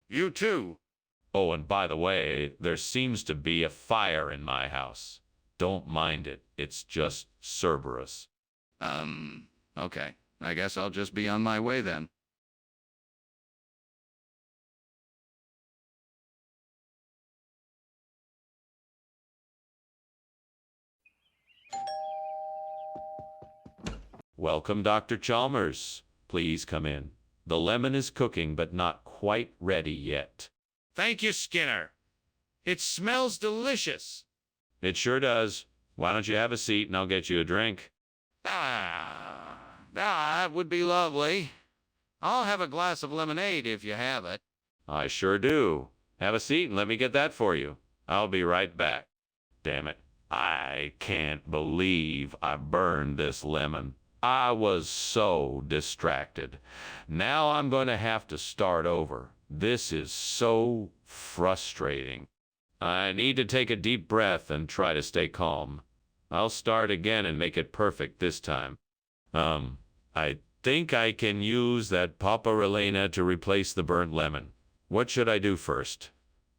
You too. Oh, and by the way, there seems to be a fire in my house. Don't mind it. It's just Cerberus. Okay. I guess I'll just be on my way then. Welcome, Dr. Chalmers. Please come in. The lemon is cooking, but not quite ready yet. Thank you, Skinner. It smells delicious. It sure does. Why don't you have a seat and I'll get you a drink? That would be lovely. I'll have a glass of lemonade if you have it. I sure do. Have a seat and let me get that for you. I'll be right back. Damn it. I can't believe I burned this lemon. I was so distracted. Now I'm going to have to start over. This is so frustrating. I need to take a deep breath and try to stay calm. I'll start again and make it perfect this time. I think I can use that paparelena to replace the burnt lemon. What should I do first?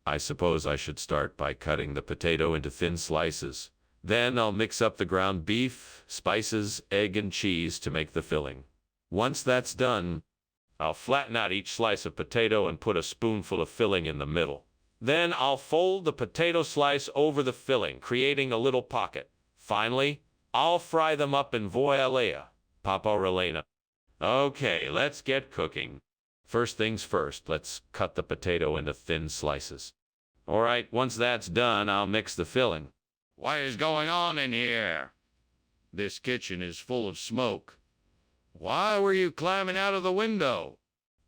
I suppose I should start by cutting the potato into thin slices. Then I'll mix up the ground beef, spices, egg, and cheese to make the filling. Once that's done, I'll flatten out each slice of potato and put a spoonful of filling in the middle. Then I'll fold the potato slice over the filling, creating a little pocket. Finally, I'll fry them up in voilea, paparelena. Okay, let's get cooking. First things first, let's cut the potato into thin slices. All right, once that's done, I'll mix the filling. What is going on in here? This kitchen is full of smoke. Why were you climbing out of the window?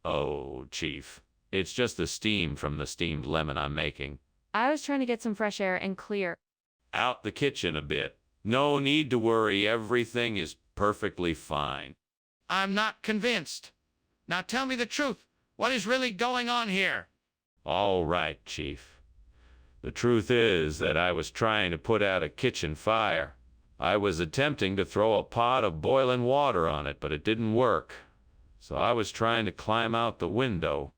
Oh, Chief, it's just the steam from the steamed lemon I'm making. I was trying to get some fresh air and clear Out the kitchen a bit. No need to worry, everything is perfectly fine. I'm not convinced. Now tell me the truth. What is really going on here? All right, Chief. The truth is that I was trying to put out a kitchen fire. I was attempting to throw a pot of boiling water on it, but it didn't work. So I was trying to climb out the window.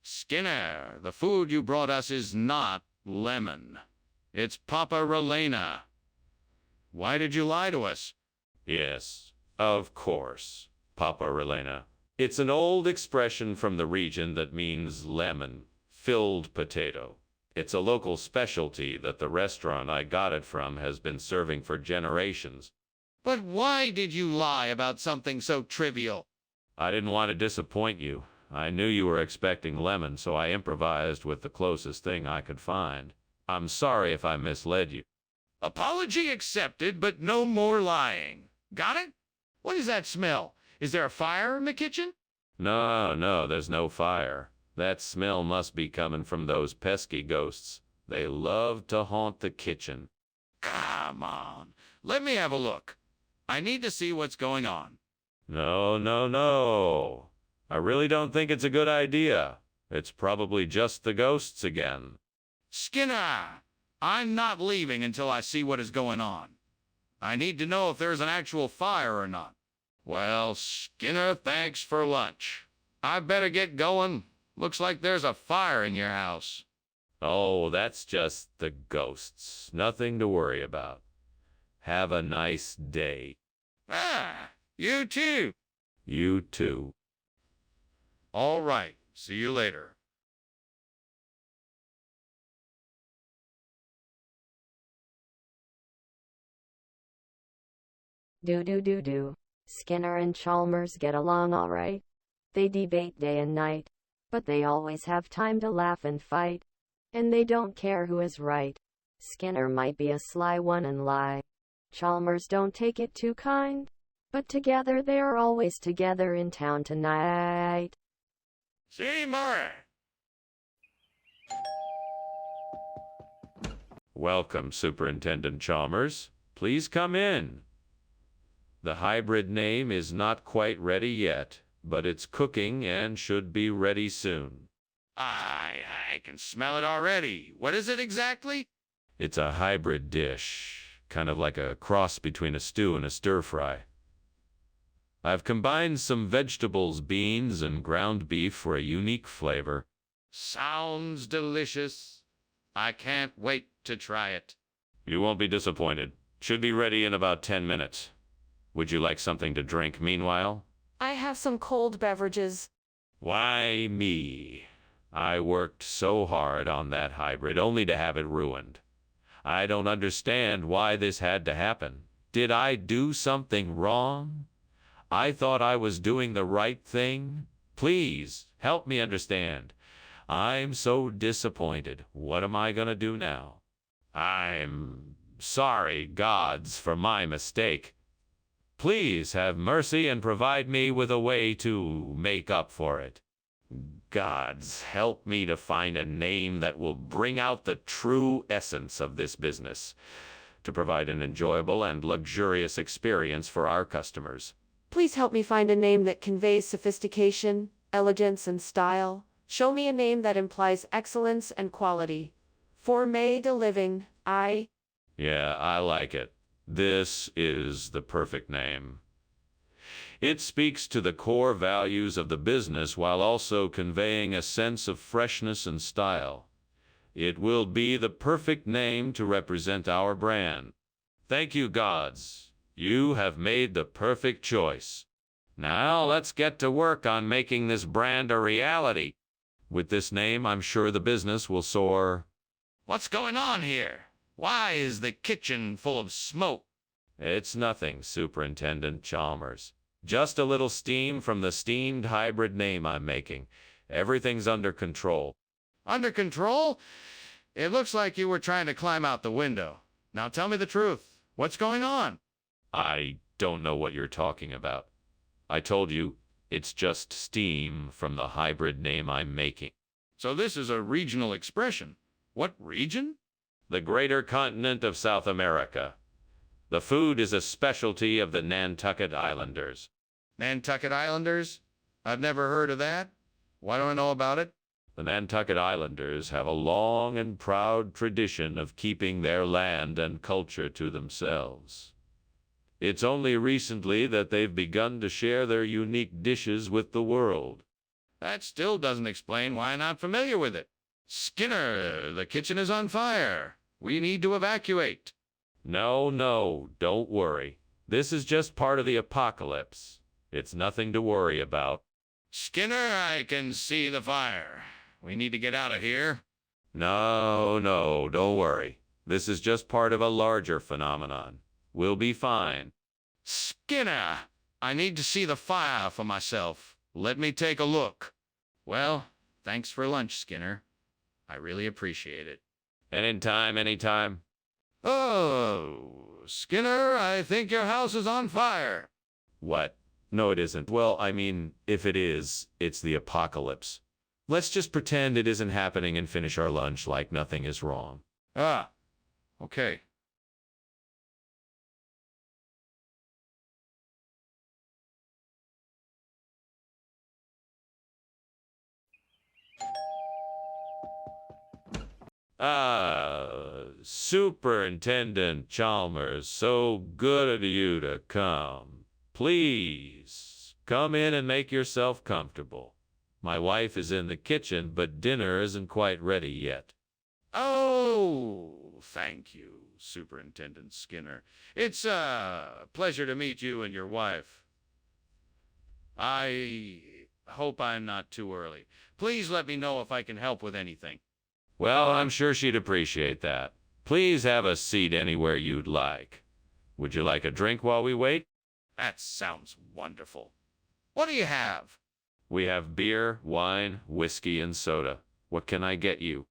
Skinner, the food you brought us is not lemon. It's paparelena. Why did you lie to us? Yes, of course, paparelena. It's an old expression from the region that means lemon-filled potato. It's a local specialty that the restaurant I got it from has been serving for generations. But why did you lie about something so trivial? I didn't want to disappoint you. I knew you were expecting lemon, so I improvised with the closest thing I could find. I'm sorry if I misled you. Apology accepted, but no more lying. Got it? What is that smell? Is there a fire in the kitchen? No, there's no fire. That smell must be coming from those pesky ghosts. They love to haunt the kitchen. Come on, let me have a look. I need to see what's going on. No. I really don't think it's a good idea. It's probably just the ghosts again. Skinner, I'm not leaving until I see what is going on. I need to know if there's an actual fire or not. Well, Skinner, thanks for lunch. I better get going. Looks like there's a fire in your house. Oh, that's just the ghosts. Nothing to worry about. Have a nice day. You too. You too. All right, see you later. Do. Skinner and Chalmers get along all right. They debate day and night, but they always have time to laugh and fight. And they don't care who is right. Skinner might be a sly one and lie. Chalmers don't take it too kind. But together they are always together in town tonight. See, Murray. Welcome, Superintendent Chalmers. Please come in. The hybrid name is not quite ready yet, but it's cooking and should be ready soon. I can smell it already. What is it exactly? It's a hybrid dish, kind of like a cross between a stew and a stir-fry. I've combined some vegetables, beans, and ground beef for a unique flavor. Sounds delicious. I can't wait to try it. You won't be disappointed. Should be ready in about 10 minutes. Would you like something to drink meanwhile? I have some cold beverages. Why me? I worked so hard on that hybrid only to have it ruined. I don't understand why this had to happen. Did I do something wrong? I thought I was doing the right thing. Please, help me understand. I'm so disappointed. What am I gonna do now? I'm sorry, gods, for my mistake. Please have mercy and provide me with a way to make up for it. Gods, help me to find a name that will bring out the true essence of this business, to provide an enjoyable and luxurious experience for our customers. Please help me find a name that conveys sophistication, elegance, and style. Show me a name that implies excellence and quality. For made a living, Yeah, I like it. This is the perfect name. It speaks to the core values of the business while also conveying a sense of freshness and style. It will be the perfect name to represent our brand. Thank you, gods. You have made the perfect choice. Now let's get to work on making this brand a reality. With this name, I'm sure the business will soar. What's going on here? Why is the kitchen full of smoke? It's nothing, Superintendent Chalmers. Just a little steam from the steamed hybrid name I'm making. Everything's under control. Under control? It looks like you were trying to climb out the window. Now tell me the truth. What's going on? I don't know what you're talking about. I told you, it's just steam from the hybrid name I'm making. So this is a regional expression. What region? The greater continent of South America. The food is a specialty of the Nantucket Islanders. Nantucket Islanders? I've never heard of that. Why do I know about it? The Nantucket Islanders have a long and proud tradition of keeping their land and culture to themselves. It's only recently that they've begun to share their unique dishes with the world. That still doesn't explain why I'm not familiar with it. Skinner, the kitchen is on fire. We need to evacuate. No, don't worry. This is just part of the apocalypse. It's nothing to worry about. Skinner, I can see the fire. We need to get out of here. No, don't worry. This is just part of a larger phenomenon. We'll be fine. Skinner, I need to see the fire for myself. Let me take a look. Well, thanks for lunch, Skinner. I really appreciate it. Anytime. Oh, Skinner, I think your house is on fire. What? No, it isn't. Well, I mean, if it is, it's the apocalypse. Let's just pretend it isn't happening and finish our lunch like nothing is wrong. Ah, okay. Superintendent Chalmers, so good of you to come. Please, come in and make yourself comfortable. My wife is in the kitchen, but dinner isn't quite ready yet. Oh, thank you, Superintendent Skinner. It's a pleasure to meet you and your wife. I hope I'm not too early. Please let me know if I can help with anything. Well, I'm sure she'd appreciate that. Please have a seat anywhere you'd like. Would you like a drink while we wait? That sounds wonderful. What do you have? We have beer, wine, whiskey, and soda. What can I get you?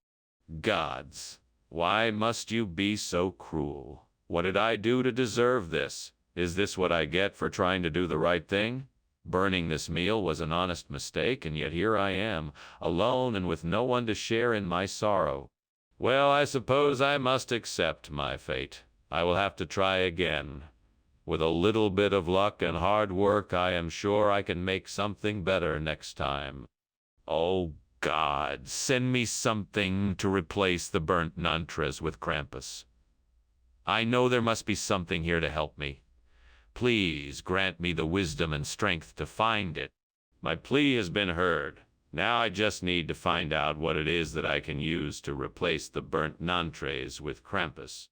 Gods, why must you be so cruel? What did I do to deserve this? Is this what I get for trying to do the right thing? Burning this meal was an honest mistake, and yet here I am, alone and with no one to share in my sorrow. Well, I suppose I must accept my fate. I will have to try again. With a little bit of luck and hard work, I am sure I can make something better next time. Oh, God, send me something to replace the burnt nantres with Krampus. I know there must be something here to help me. Please grant me the wisdom and strength to find it. My plea has been heard. Now I just need to find out what it is that I can use to replace the burnt nantres with Krampus.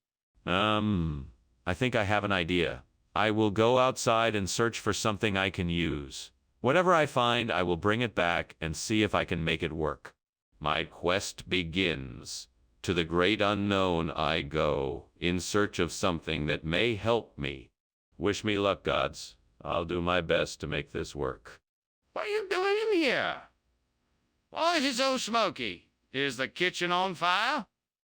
I think I have an idea. I will go outside and search for something I can use. Whatever I find, I will bring it back and see if I can make it work. My quest begins. To the great unknown I go, in search of something that may help me. Wish me luck, gods. I'll do my best to make this work. What are you doing in here? Why is it so smoky? Is the kitchen on fire?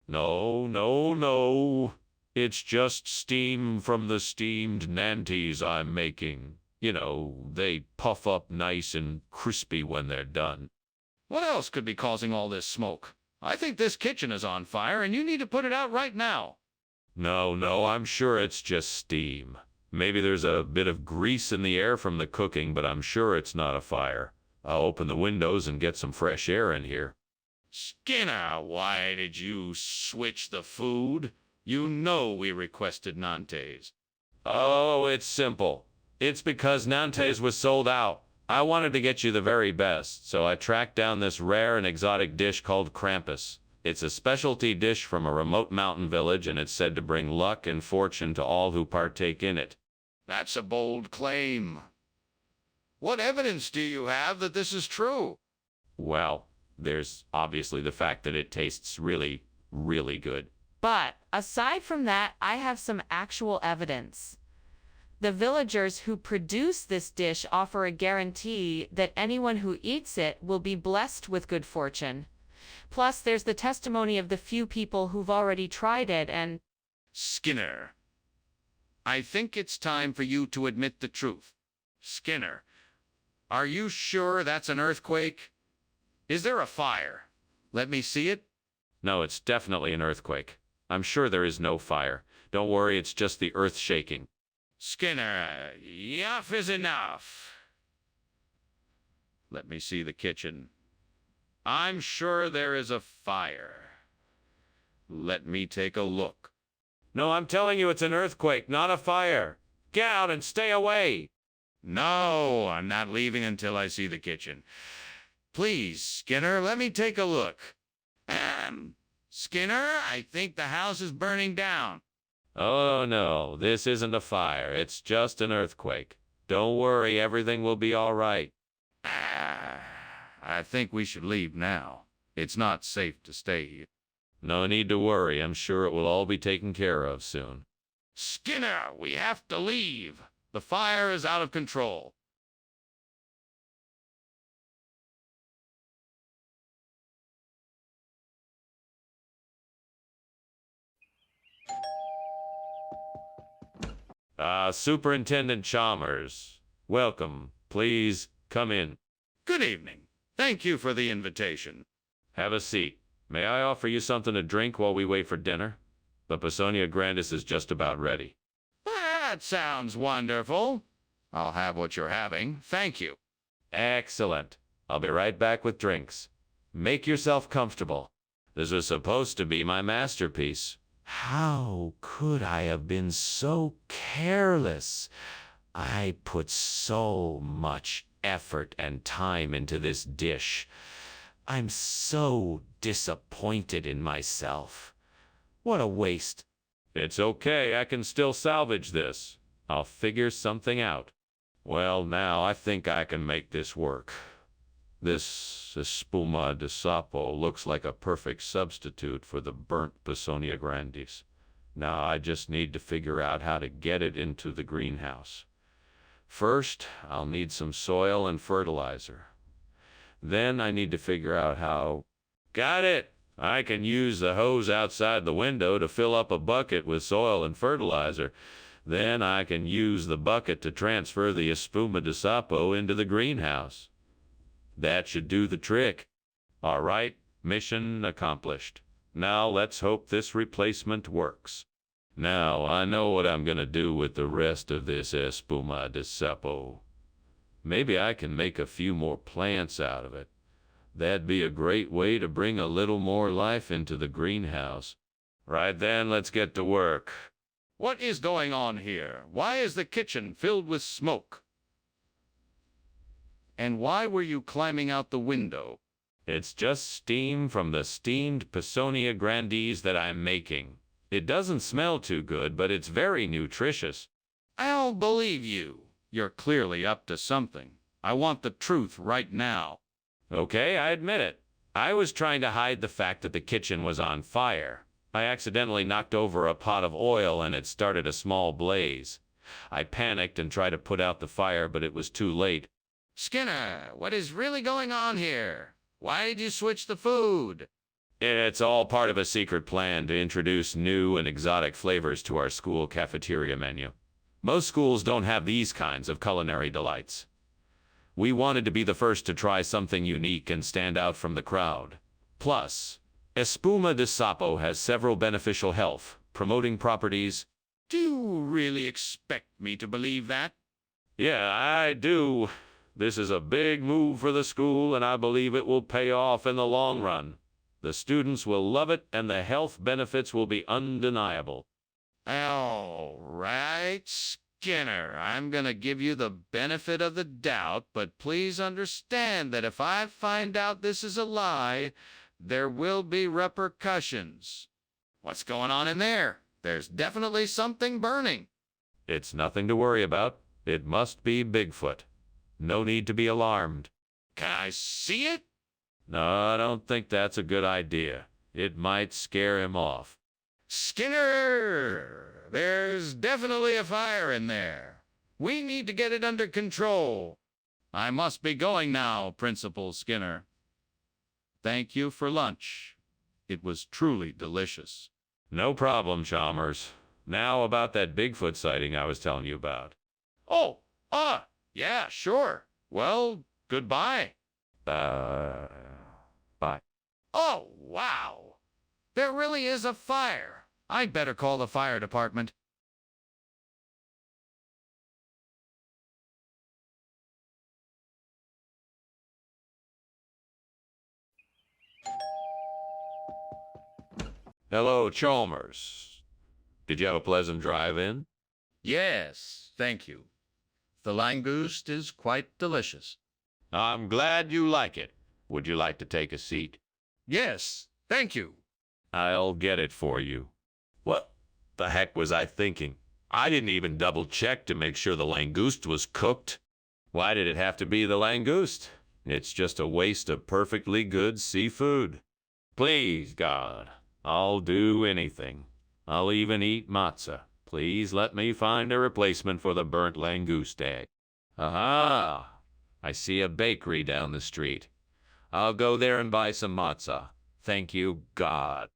No, no, no. It's just steam from the steamed nanties I'm making. You know, they puff up nice and crispy when they're done. What else could be causing all this smoke? I think this kitchen is on fire and you need to put it out right now. No, no, I'm sure it's just steam. Maybe there's a bit of grease in the air from the cooking, but I'm sure it's not a fire. I'll open the windows and get some fresh air in here. Skinner, why did you switch the food? You know we requested nantes. Oh, it's simple. It's because nantes was sold out. I wanted to get you the very best, so I tracked down this rare and exotic dish called Krampus. It's a specialty dish from a remote mountain village, and it's said to bring luck and fortune to all who partake in it. That's a bold claim. What evidence do you have that this is true? Well, there's obviously the fact that it tastes really, really good. But aside from that, I have some actual evidence. The villagers who produce this dish offer a guarantee that anyone who eats it will be blessed with good fortune. Plus, there's the testimony of the few people who've already tried it and... Skinner, I think it's time for you to admit the truth. Skinner, are you sure that's an earthquake? Is there a fire? Let me see it. No, it's definitely an earthquake. I'm sure there is no fire. Don't worry, it's just the earth shaking. Skinner, enough is enough. Let me see the kitchen. I'm sure there is a fire. Let me take a look. No, I'm telling you it's an earthquake, not a fire. Get out and stay away. No, I'm not leaving until I see the kitchen. Please, Skinner, let me take a look. Skinner, I think the house is burning down. Oh no, this isn't a fire. It's just an earthquake. Don't worry, everything will be all right. I think we should leave now. It's not safe to stay here. No need to worry. I'm sure it will all be taken care of soon. Skinner, we have to leave. The fire is out of control. Superintendent Chalmers. Welcome. Please, come in. Good evening. Thank you for the invitation. Have a seat. May I offer you something to drink while we wait for dinner? The Personia Grandis is just about ready. That sounds wonderful. I'll have what you're having. Thank you. Excellent. I'll be right back with drinks. Make yourself comfortable. This was supposed to be my masterpiece. How could I have been so careless? I put so much effort and time into this dish. I'm so disappointed in myself. What a waste. It's okay, I can still salvage this. I'll figure something out. Well, now I think I can make this work. This espuma de sapo looks like a perfect substitute for the burnt Personia grandis. Now I just need to figure out how to get it into the greenhouse. First, I'll need some soil and fertilizer. Then I need to figure out how... Got it! I can use the hose outside the window to fill up a bucket with soil and fertilizer. Then I can use the bucket to transfer the espuma de sapo into the greenhouse. That should do the trick. All right, mission accomplished. Now let's hope this replacement works. Now I know what I'm gonna do with the rest of this espuma de sapo. Maybe I can make a few more plants out of it. That'd be a great way to bring a little more life into the greenhouse. Right then, let's get to work. What is going on here? Why is the kitchen filled with smoke? And why were you climbing out the window? It's just steam from the steamed Personia grandis that I'm making. It doesn't smell too good, but it's very nutritious. I'll believe you. You're clearly up to something. I want the truth right now. Okay, I admit it. I was trying to hide the fact that the kitchen was on fire. I accidentally knocked over a pot of oil and it started a small blaze. I panicked and tried to put out the fire, but it was too late. Skinner, what is really going on here? Why did you switch the food? It's all part of a secret plan to introduce new and exotic flavors to our school cafeteria menu. Most schools don't have these kinds of culinary delights. We wanted to be the first to try something unique and stand out from the crowd. Plus, espuma de sapo has several beneficial health promoting properties. Do you really expect me to believe that? Yeah, I do. This is a big move for the school, and I believe it will pay off in the long run. The students will love it, and the health benefits will be undeniable. All right, Skinner, I'm gonna give you the benefit of the doubt, but please understand that if I find out this is a lie, there will be repercussions. What's going on in there? There's definitely something burning. It's nothing to worry about. It must be Bigfoot. No need to be alarmed. Can I see it? No, I don't think that's a good idea. It might scare him off. Skinner, there's definitely a fire in there. We need to get it under control. I must be going now, Principal Skinner. Thank you for lunch. It was truly delicious. No problem, Chalmers. Now about that Bigfoot sighting I was telling you about. Oh, yeah, sure. Well, goodbye. Bye. Oh, wow. There really is a fire. I'd better call the fire department. Hello, Chalmers. Did you have a pleasant drive in? Yes, thank you. The langoust is quite delicious. I'm glad you like it. Would you like to take a seat? Yes, thank you. I'll get it for you. What the heck was I thinking? I didn't even double check to make sure the langoust was cooked. Why did it have to be the langoust? It's just a waste of perfectly good seafood. Please, God, I'll do anything. I'll even eat matzah. Please let me find a replacement for the burnt langoust egg. Aha! I see a bakery down the street. I'll go there and buy some matzah. Thank you, God.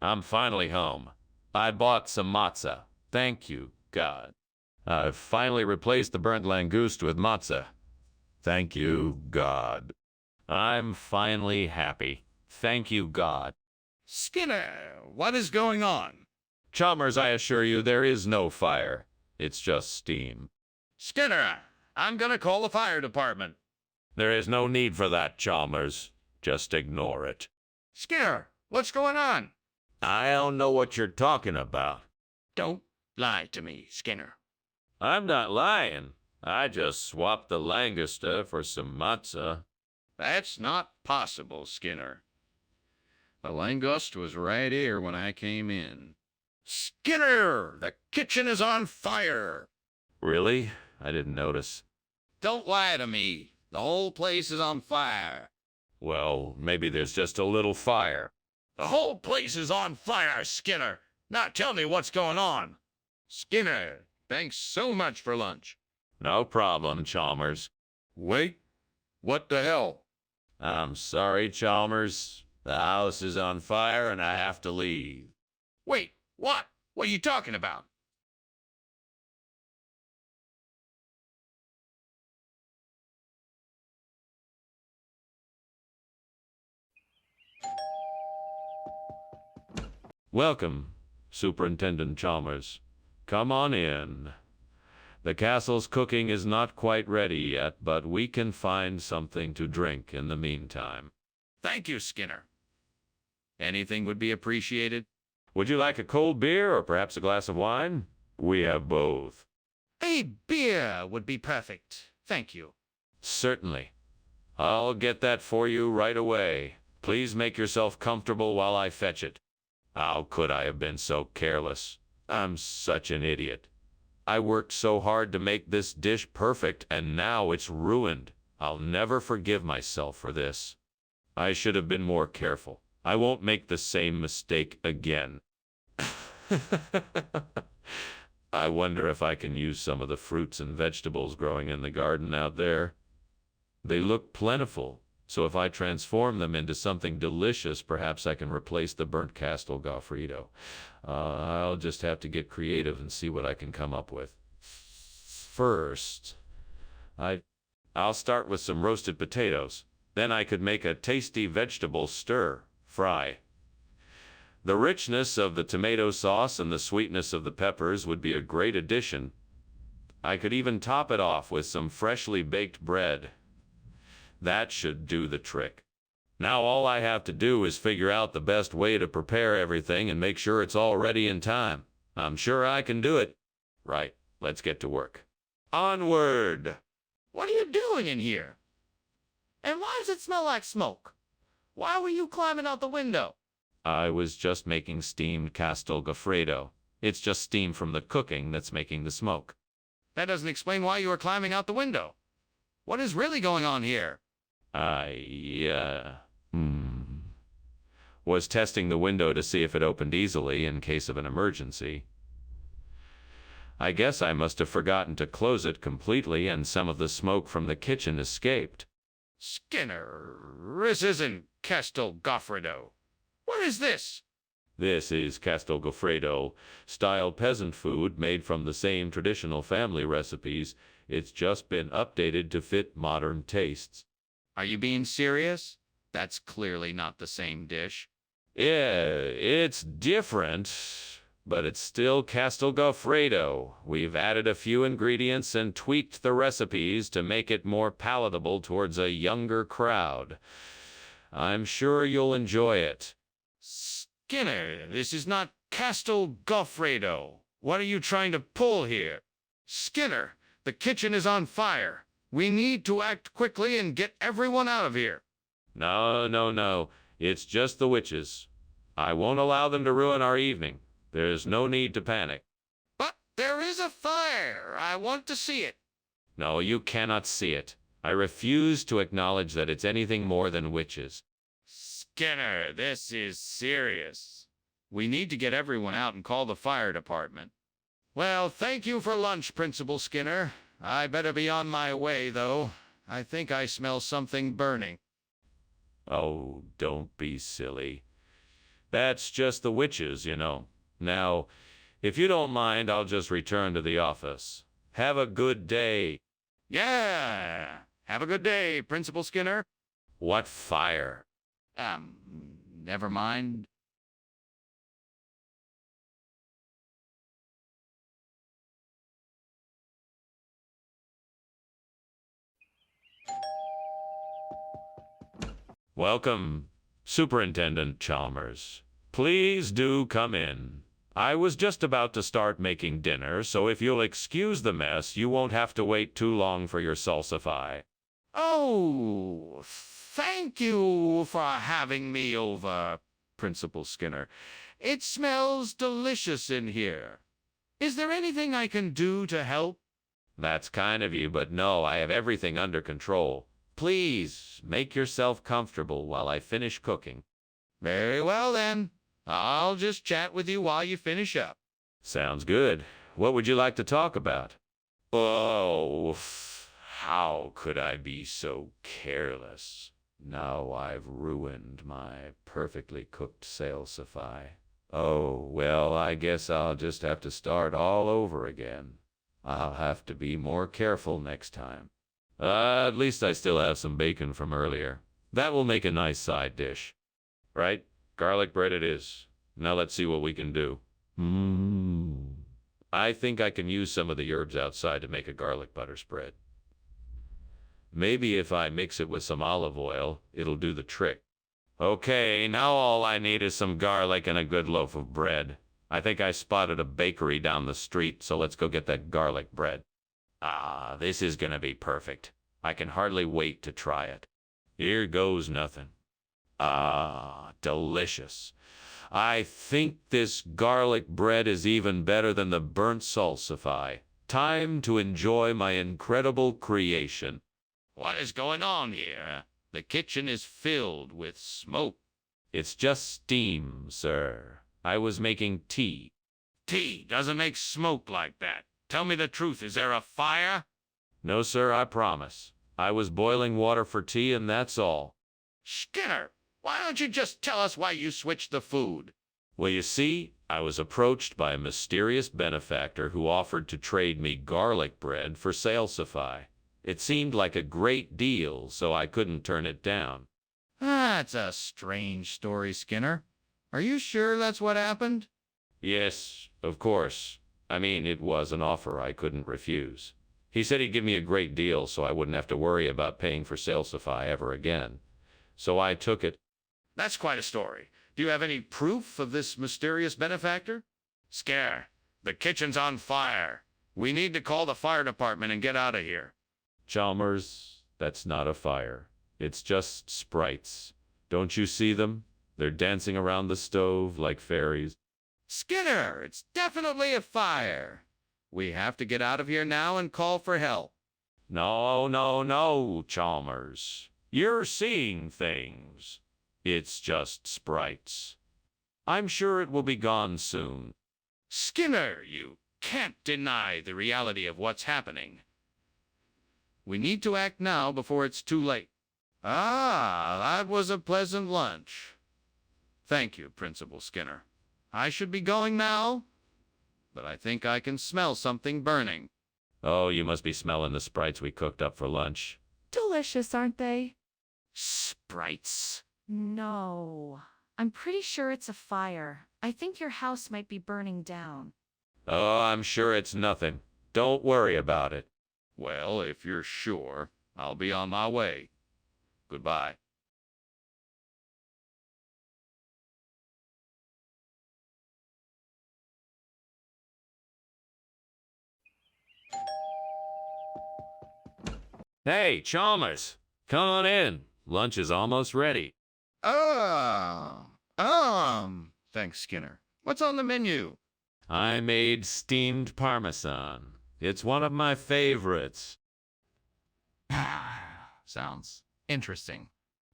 I'm finally home. I bought some matzah. Thank you, God. I've finally replaced the burnt langoust with matzah. Thank you, God. I'm finally happy. Thank you, God. Skinner, what is going on? Chalmers, I assure you there is no fire. It's just steam. Skinner, I'm gonna call the fire department. There is no need for that, Chalmers. Just ignore it. Skinner, what's going on? I don't know what you're talking about. Don't lie to me, Skinner. I'm not lying. I just swapped the langosta for some matzah. That's not possible, Skinner. The langoust was right here when I came in. Skinner, the kitchen is on fire. Really? I didn't notice. Don't lie to me. The whole place is on fire. Well, maybe there's just a little fire. The whole place is on fire, Skinner. Now tell me what's going on. Skinner, thanks so much for lunch. No problem, Chalmers. Wait, what the hell? I'm sorry, Chalmers. The house is on fire and I have to leave. Wait, what? What are you talking about? Welcome, Superintendent Chalmers. Come on in. The castle's cooking is not quite ready yet, but we can find something to drink in the meantime. Thank you, Skinner. Anything would be appreciated. Would you like a cold beer or perhaps a glass of wine? We have both. A beer would be perfect. Thank you. Certainly. I'll get that for you right away. Please make yourself comfortable while I fetch it. How could I have been so careless? I'm such an idiot. I worked so hard to make this dish perfect, and now it's ruined. I'll never forgive myself for this. I should have been more careful. I won't make the same mistake again. I wonder if I can use some of the fruits and vegetables growing in the garden out there. They look plentiful, so if I transform them into something delicious, perhaps I can replace the burnt Castel Goffredo. I'll just have to get creative and see what I can come up with. First, I'll start with some roasted potatoes. Then I could make a tasty vegetable stir-fry. The richness of the tomato sauce and the sweetness of the peppers would be a great addition. I could even top it off with some freshly baked bread. That should do the trick. Now all I have to do is figure out the best way to prepare everything and make sure it's all ready in time. I'm sure I can do it. Right, let's get to work. Onward! What are you doing in here? And why does it smell like smoke? Why were you climbing out the window? I was just making steamed Castel Goffredo. It's just steam from the cooking that's making the smoke. That doesn't explain why you were climbing out the window. What is really going on here? Was testing the window to see if it opened easily in case of an emergency. I guess I must have forgotten to close it completely and some of the smoke from the kitchen escaped. Skinner, this isn't Castel Goffredo. What is this? This is Castel Goffredo, style peasant food made from the same traditional family recipes. It's just been updated to fit modern tastes. Are you being serious? That's clearly not the same dish. Yeah, it's different, but it's still Castel Goffredo. We've added a few ingredients and tweaked the recipes to make it more palatable towards a younger crowd. I'm sure you'll enjoy it. Skinner, this is not Castel Goffredo. What are you trying to pull here? Skinner, the kitchen is on fire. We need to act quickly and get everyone out of here. No. It's just the witches. I won't allow them to ruin our evening. There's no need to panic. But there is a fire. I want to see it. No, you cannot see it. I refuse to acknowledge that it's anything more than witches. Skinner, this is serious. We need to get everyone out and call the fire department. Well, thank you for lunch, Principal Skinner. I better be on my way, though. I think I smell something burning. Oh, don't be silly. That's just the witches, you know. Now, if you don't mind, I'll just return to the office. Have a good day. Yeah. Have a good day, Principal Skinner. What fire? Never mind. Welcome, Superintendent Chalmers. Please do come in. I was just about to start making dinner, so if you'll excuse the mess, you won't have to wait too long for your salsify. Oh, thank you for having me over, Principal Skinner. It smells delicious in here. Is there anything I can do to help? That's kind of you, but no, I have everything under control. Please, make yourself comfortable while I finish cooking. Very well, then. I'll just chat with you while you finish up. Sounds good. What would you like to talk about? Oh, how could I be so careless? Now I've ruined my perfectly cooked salsify. Oh, well, I guess I'll just have to start all over again. I'll have to be more careful next time. At least I still have some bacon from earlier. That will make a nice side dish. Right? Garlic bread it is. Now let's see what we can do. I think I can use some of the herbs outside to make a garlic butter spread. Maybe if I mix it with some olive oil, it'll do the trick. Okay, now all I need is some garlic and a good loaf of bread. I think I spotted a bakery down the street, so let's go get that garlic bread. Ah, this is gonna be perfect. I can hardly wait to try it. Here goes nothing. Ah, delicious. I think this garlic bread is even better than the burnt salsify. Time to enjoy my incredible creation. What is going on here? The kitchen is filled with smoke. It's just steam, sir. I was making tea. Tea doesn't make smoke like that. Tell me the truth, is there a fire? No, sir, I promise. I was boiling water for tea and that's all. Skinner, why don't you just tell us why you switched the food? Well, you see, I was approached by a mysterious benefactor who offered to trade me garlic bread for salsify. It seemed like a great deal, so I couldn't turn it down. That's a strange story, Skinner. Are you sure that's what happened? Yes, of course. I mean, it was an offer I couldn't refuse. He said he'd give me a great deal so I wouldn't have to worry about paying for salsify ever again. So I took it. That's quite a story. Do you have any proof of this mysterious benefactor? Skinner, the kitchen's on fire. We need to call the fire department and get out of here. Chalmers, that's not a fire. It's just sprites. Don't you see them? They're dancing around the stove like fairies. Skinner, it's definitely a fire. We have to get out of here now and call for help. No, no, no, Chalmers. You're seeing things. It's just sprites. I'm sure it will be gone soon. Skinner, you can't deny the reality of what's happening. We need to act now before it's too late. Ah, that was a pleasant lunch. Thank you, Principal Skinner. I should be going now, but I think I can smell something burning. Oh, you must be smelling the sprites we cooked up for lunch. Delicious, aren't they? Sprites. No. I'm pretty sure it's a fire. I think your house might be burning down. Oh, I'm sure it's nothing. Don't worry about it. Well, if you're sure, I'll be on my way. Goodbye. Hey, Chalmers, come on in. Lunch is almost ready. Thanks, Skinner. What's on the menu? I made steamed parmesan. It's one of my favorites. Sounds interesting.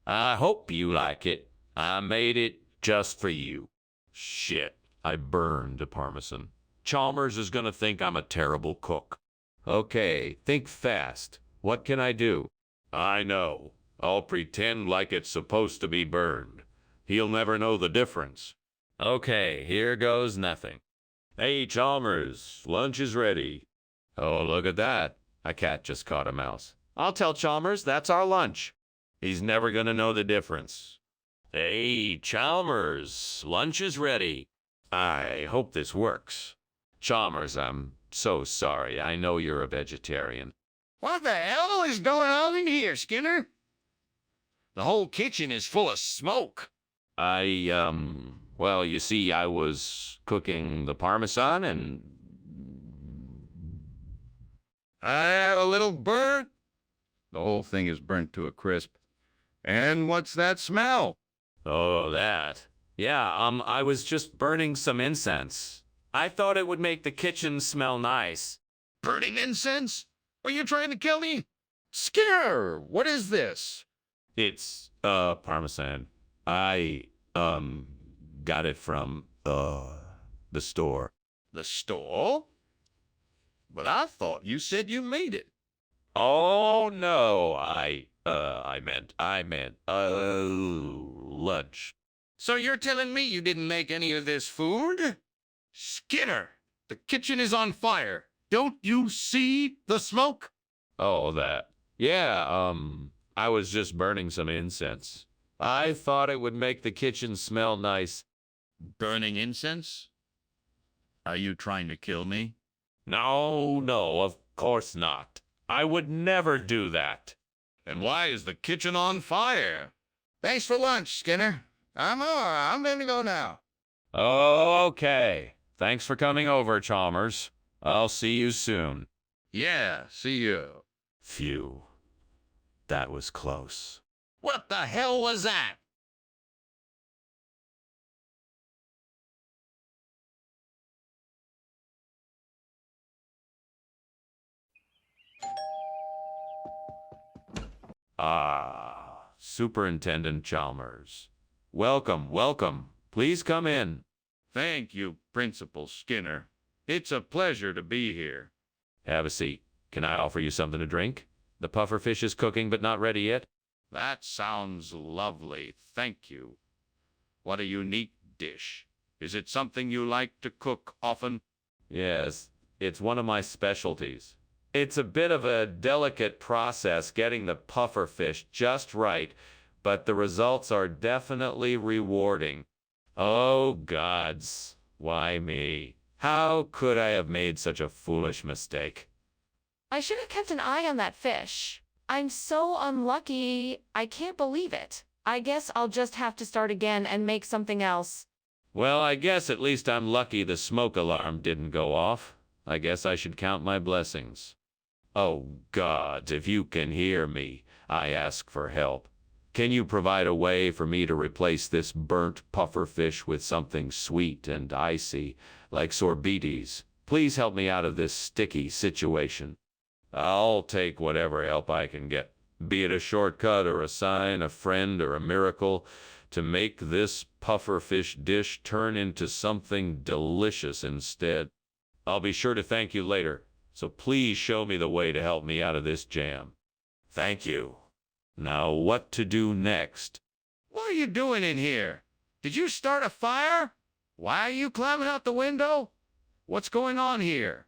I hope you like it. I made it just for you. Shit, I burned the parmesan. Chalmers is gonna think I'm a terrible cook. Okay, think fast. What can I do? I know. I'll pretend like it's supposed to be burned. He'll never know the difference. Okay, here goes nothing. Hey, Chalmers, lunch is ready. Oh, look at that. A cat just caught a mouse. I'll tell Chalmers that's our lunch. He's never gonna know the difference. Hey, Chalmers, lunch is ready. I hope this works. Chalmers, I'm so sorry. I know you're a vegetarian. What the hell is going on in here, Skinner? The whole kitchen is full of smoke. Well, you see, I was cooking the parmesan and... I had a little burnt. The whole thing is burnt to a crisp. And what's that smell? Oh, that. Yeah, I was just burning some incense. I thought it would make the kitchen smell nice. Burning incense? Are you trying to kill me? Skinner, what is this? It's, parmesan. I, got it from, the store. The store? But I thought you said you made it. Oh, no, I meant, lunch. So you're telling me you didn't make any of this food? Skinner, the kitchen is on fire. Don't you see the smoke? Oh, that. Yeah, I was just burning some incense. I thought it would make the kitchen smell nice. Burning incense? Are you trying to kill me? No, no, of course not. I would never do that. And why is the kitchen on fire? Thanks for lunch, Skinner. I'm gonna go now. Okay. Thanks for coming over, Chalmers. I'll see you soon. Yeah, see you. Phew. That was close. What the hell was that? Ah, Superintendent Chalmers. Welcome, welcome. Please come in. Thank you, Principal Skinner. It's a pleasure to be here. Have a seat. Can I offer you something to drink? The pufferfish is cooking but not ready yet. That sounds lovely. Thank you. What a unique dish. Is it something you like to cook often? Yes, it's one of my specialties. It's a bit of a delicate process getting the pufferfish just right, but the results are definitely rewarding. Oh, gods, why me? How could I have made such a foolish mistake? I should have kept an eye on that fish. I'm so unlucky. I can't believe it. I guess I'll just have to start again and make something else. Well, I guess at least I'm lucky the smoke alarm didn't go off. I guess I should count my blessings. Oh, gods, if you can hear me, I ask for help. Can you provide a way for me to replace this burnt pufferfish with something sweet and icy, like sorbetes? Please help me out of this sticky situation. I'll take whatever help I can get, be it a shortcut or a sign, a friend or a miracle, to make this pufferfish dish turn into something delicious instead. I'll be sure to thank you later, so please show me the way to help me out of this jam. Thank you. Now what to do next? What are you doing in here? Did you start a fire? Why are you climbing out the window? What's going on here?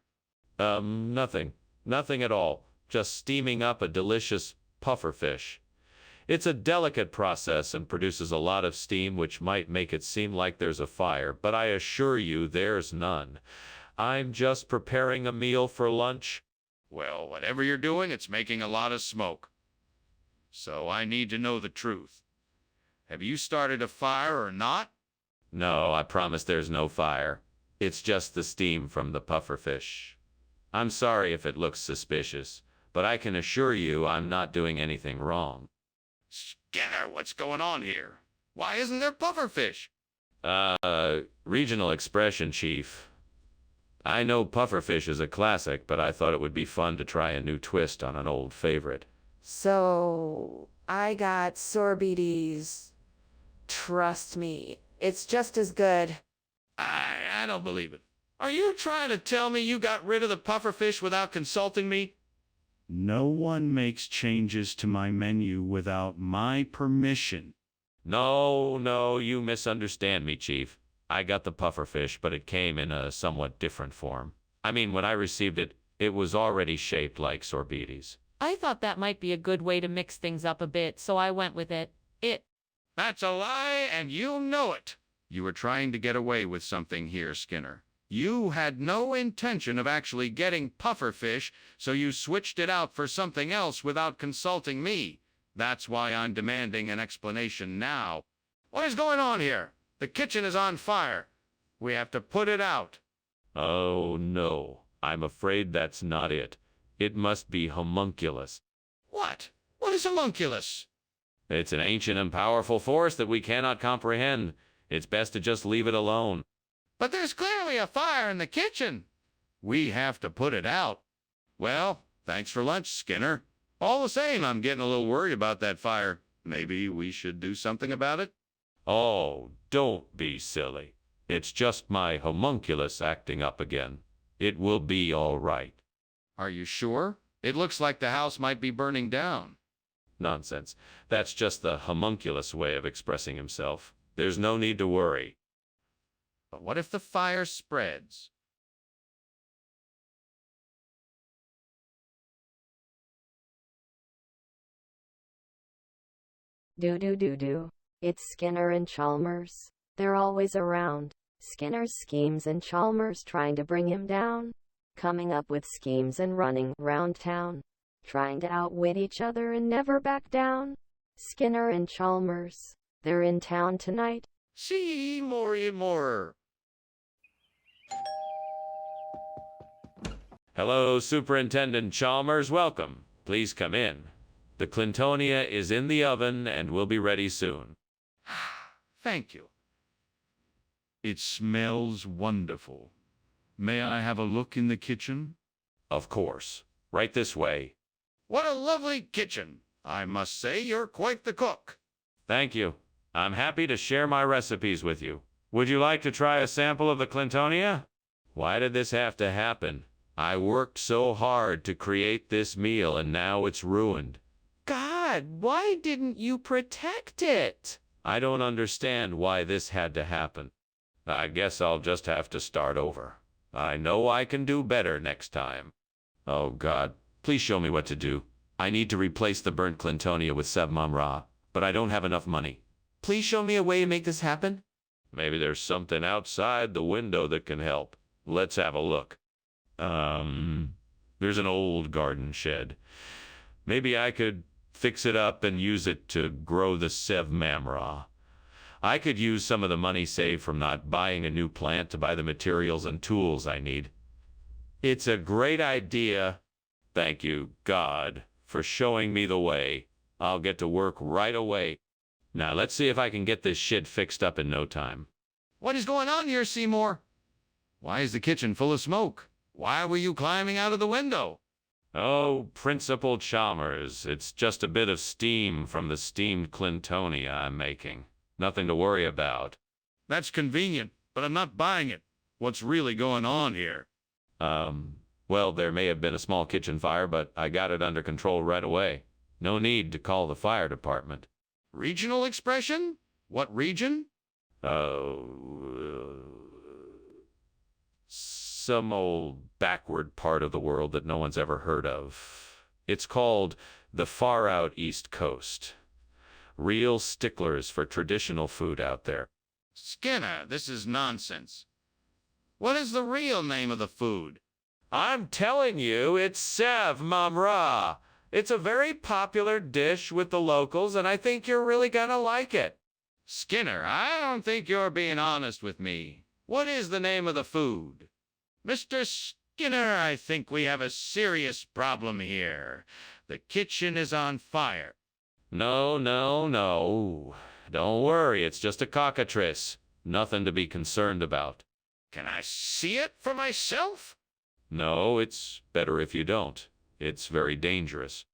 Nothing. Nothing at all. Just steaming up a delicious pufferfish. It's a delicate process and produces a lot of steam, which might make it seem like there's a fire, but I assure you there's none. I'm just preparing a meal for lunch. Well, whatever you're doing, it's making a lot of smoke. So I need to know the truth. Have you started a fire or not? No, I promise there's no fire. It's just the steam from the pufferfish. I'm sorry if it looks suspicious, but I can assure you I'm not doing anything wrong. Skinner, what's going on here? Why isn't there pufferfish? Regional expression, Chief. I know pufferfish is a classic, but I thought it would be fun to try a new twist on an old favorite. So, I got sorbetes. Trust me, it's just as good. I don't believe it. Are you trying to tell me you got rid of the pufferfish without consulting me? No one makes changes to my menu without my permission. No, you misunderstand me, Chief. I got the pufferfish, but it came in a somewhat different form. I mean, when I received it, it was already shaped like sorbetes. I thought that might be a good way to mix things up a bit, so I went with it. That's a lie, and you know it. You were trying to get away with something here, Skinner. You had no intention of actually getting pufferfish, so you switched it out for something else without consulting me. That's why I'm demanding an explanation now. What is going on here? The kitchen is on fire. We have to put it out. Oh, no. I'm afraid that's not it. It must be homunculus. What? What is homunculus? It's an ancient and powerful force that we cannot comprehend. It's best to just leave it alone. But there's clearly a fire in the kitchen. We have to put it out. Well, thanks for lunch, Skinner. All the same, I'm getting a little worried about that fire. Maybe we should do something about it? Oh, don't be silly. It's just my homunculus acting up again. It will be all right. Are you sure? It looks like the house might be burning down. Nonsense. That's just the homunculus way of expressing himself. There's no need to worry. But what if the fire spreads? Do. It's Skinner and Chalmers. They're always around. Skinner's schemes and Chalmers trying to bring him down. Coming up with schemes and running round town. Trying to outwit each other and never back down. Skinner and Chalmers. They're in town tonight. See more. Hello, Superintendent Chalmers. Welcome. Please come in. The Clintonia is in the oven and will be ready soon. Thank you. It smells wonderful. May I have a look in the kitchen? Of course. Right this way. What a lovely kitchen. I must say you're quite the cook. Thank you. I'm happy to share my recipes with you. Would you like to try a sample of the Clintonia? Why did this have to happen? I worked so hard to create this meal and now it's ruined. God, why didn't you protect it? I don't understand why this had to happen. I guess I'll just have to start over. I know I can do better next time. Oh God, please show me what to do. I need to replace the burnt Clintonia with Sev Mamra, but I don't have enough money. Please show me a way to make this happen. Maybe there's something outside the window that can help. Let's have a look. There's an old garden shed. Maybe I could fix it up and use it to grow the Sev Mamra. I could use some of the money saved from not buying a new plant to buy the materials and tools I need. It's a great idea. Thank you, God, for showing me the way. I'll get to work right away. Now let's see if I can get this shit fixed up in no time. What is going on here, Seymour? Why is the kitchen full of smoke? Why were you climbing out of the window? Oh, Principal Chalmers, it's just a bit of steam from the steamed Clintonia I'm making. Nothing to worry about. That's convenient, but I'm not buying it. What's really going on here? Well, there may have been a small kitchen fire, but I got it under control right away. No need to call the fire department. Regional expression? What region? Some old backward part of the world that no one's ever heard of. It's called the far out East Coast. Real sticklers for traditional food out there. Skinner, this is nonsense. What is the real name of the food? I'm telling you, it's Sev Mamra. It's a very popular dish with the locals, and I think you're really gonna like it. Skinner, I don't think you're being honest with me. What is the name of the food? Mr. Skinner, I think we have a serious problem here. The kitchen is on fire. No. Don't worry, it's just a cockatrice. Nothing to be concerned about. Can I see it for myself? No, it's better if you don't. It's very dangerous.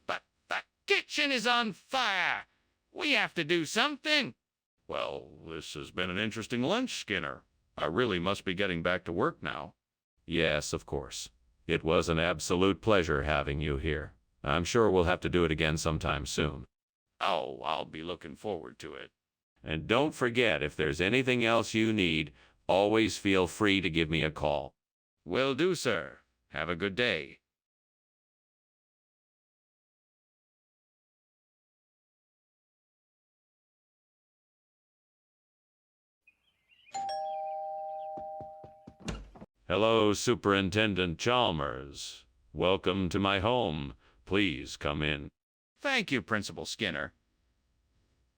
But the kitchen is on fire. We have to do something. Well, this has been an interesting lunch, Skinner. I really must be getting back to work now. Yes, of course. It was an absolute pleasure having you here. I'm sure we'll have to do it again sometime soon. Oh, I'll be looking forward to it. And don't forget, if there's anything else you need, always feel free to give me a call. Will do, sir. Have a good day. Hello, Superintendent Chalmers. Welcome to my home. Please come in. Thank you, Principal Skinner.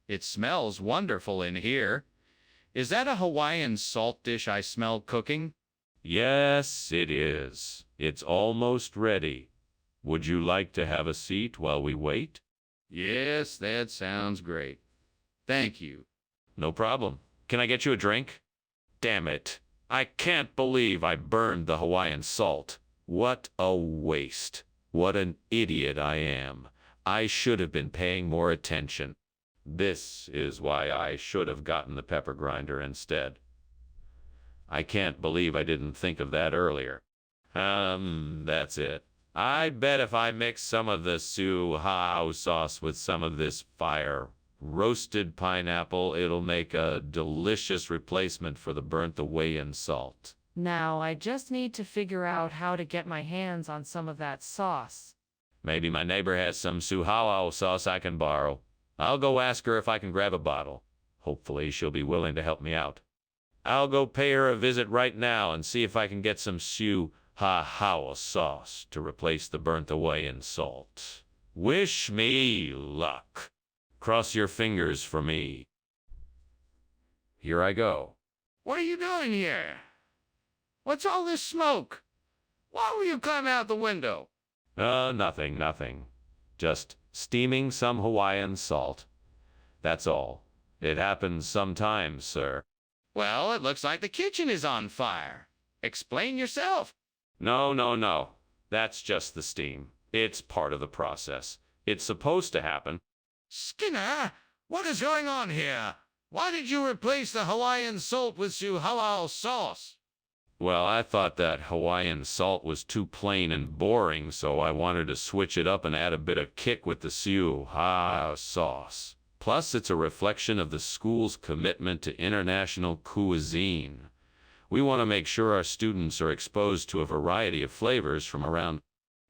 It smells wonderful in here. Is that a Hawaiian salt dish I smell cooking? Yes, it is. It's almost ready. Would you like to have a seat while we wait? Yes, that sounds great. Thank you. No problem. Can I get you a drink? Damn it. I can't believe I burned the Hawaiian salt. What a waste. What an idiot I am. I should have been paying more attention. This is why I should have gotten the pepper grinder instead. I can't believe I didn't think of that earlier. That's it. I bet if I mix some of the su-hao sauce with some of this fire roasted pineapple, it'll make a delicious replacement for the burnt Hawaiian salt. Now I just need to figure out how to get my hands on some of that sauce. Maybe my neighbor has some su-hao sauce I can borrow. I'll go ask her if I can grab a bottle. Hopefully she'll be willing to help me out. I'll go pay her a visit right now and see if I can get some su-hao sauce to replace the burnt Hawaiian salt. Wish me luck. Cross your fingers for me. Here I go. What are you doing here? What's all this smoke? Why were you climbing out the window? Nothing. Just steaming some Hawaiian salt. That's all. It happens sometimes, sir. Well, it looks like the kitchen is on fire. Explain yourself. No. That's just the steam. It's part of the process. It's supposed to happen. Skinner, what is going on here? Why did you replace the Hawaiian salt with halal sauce? Well, I thought that Hawaiian salt was too plain and boring, so I wanted to switch it up and add a bit of kick with the halal sauce. Plus, it's a reflection of the school's commitment to international cuisine. We want to make sure our students are exposed to a variety of flavors from around.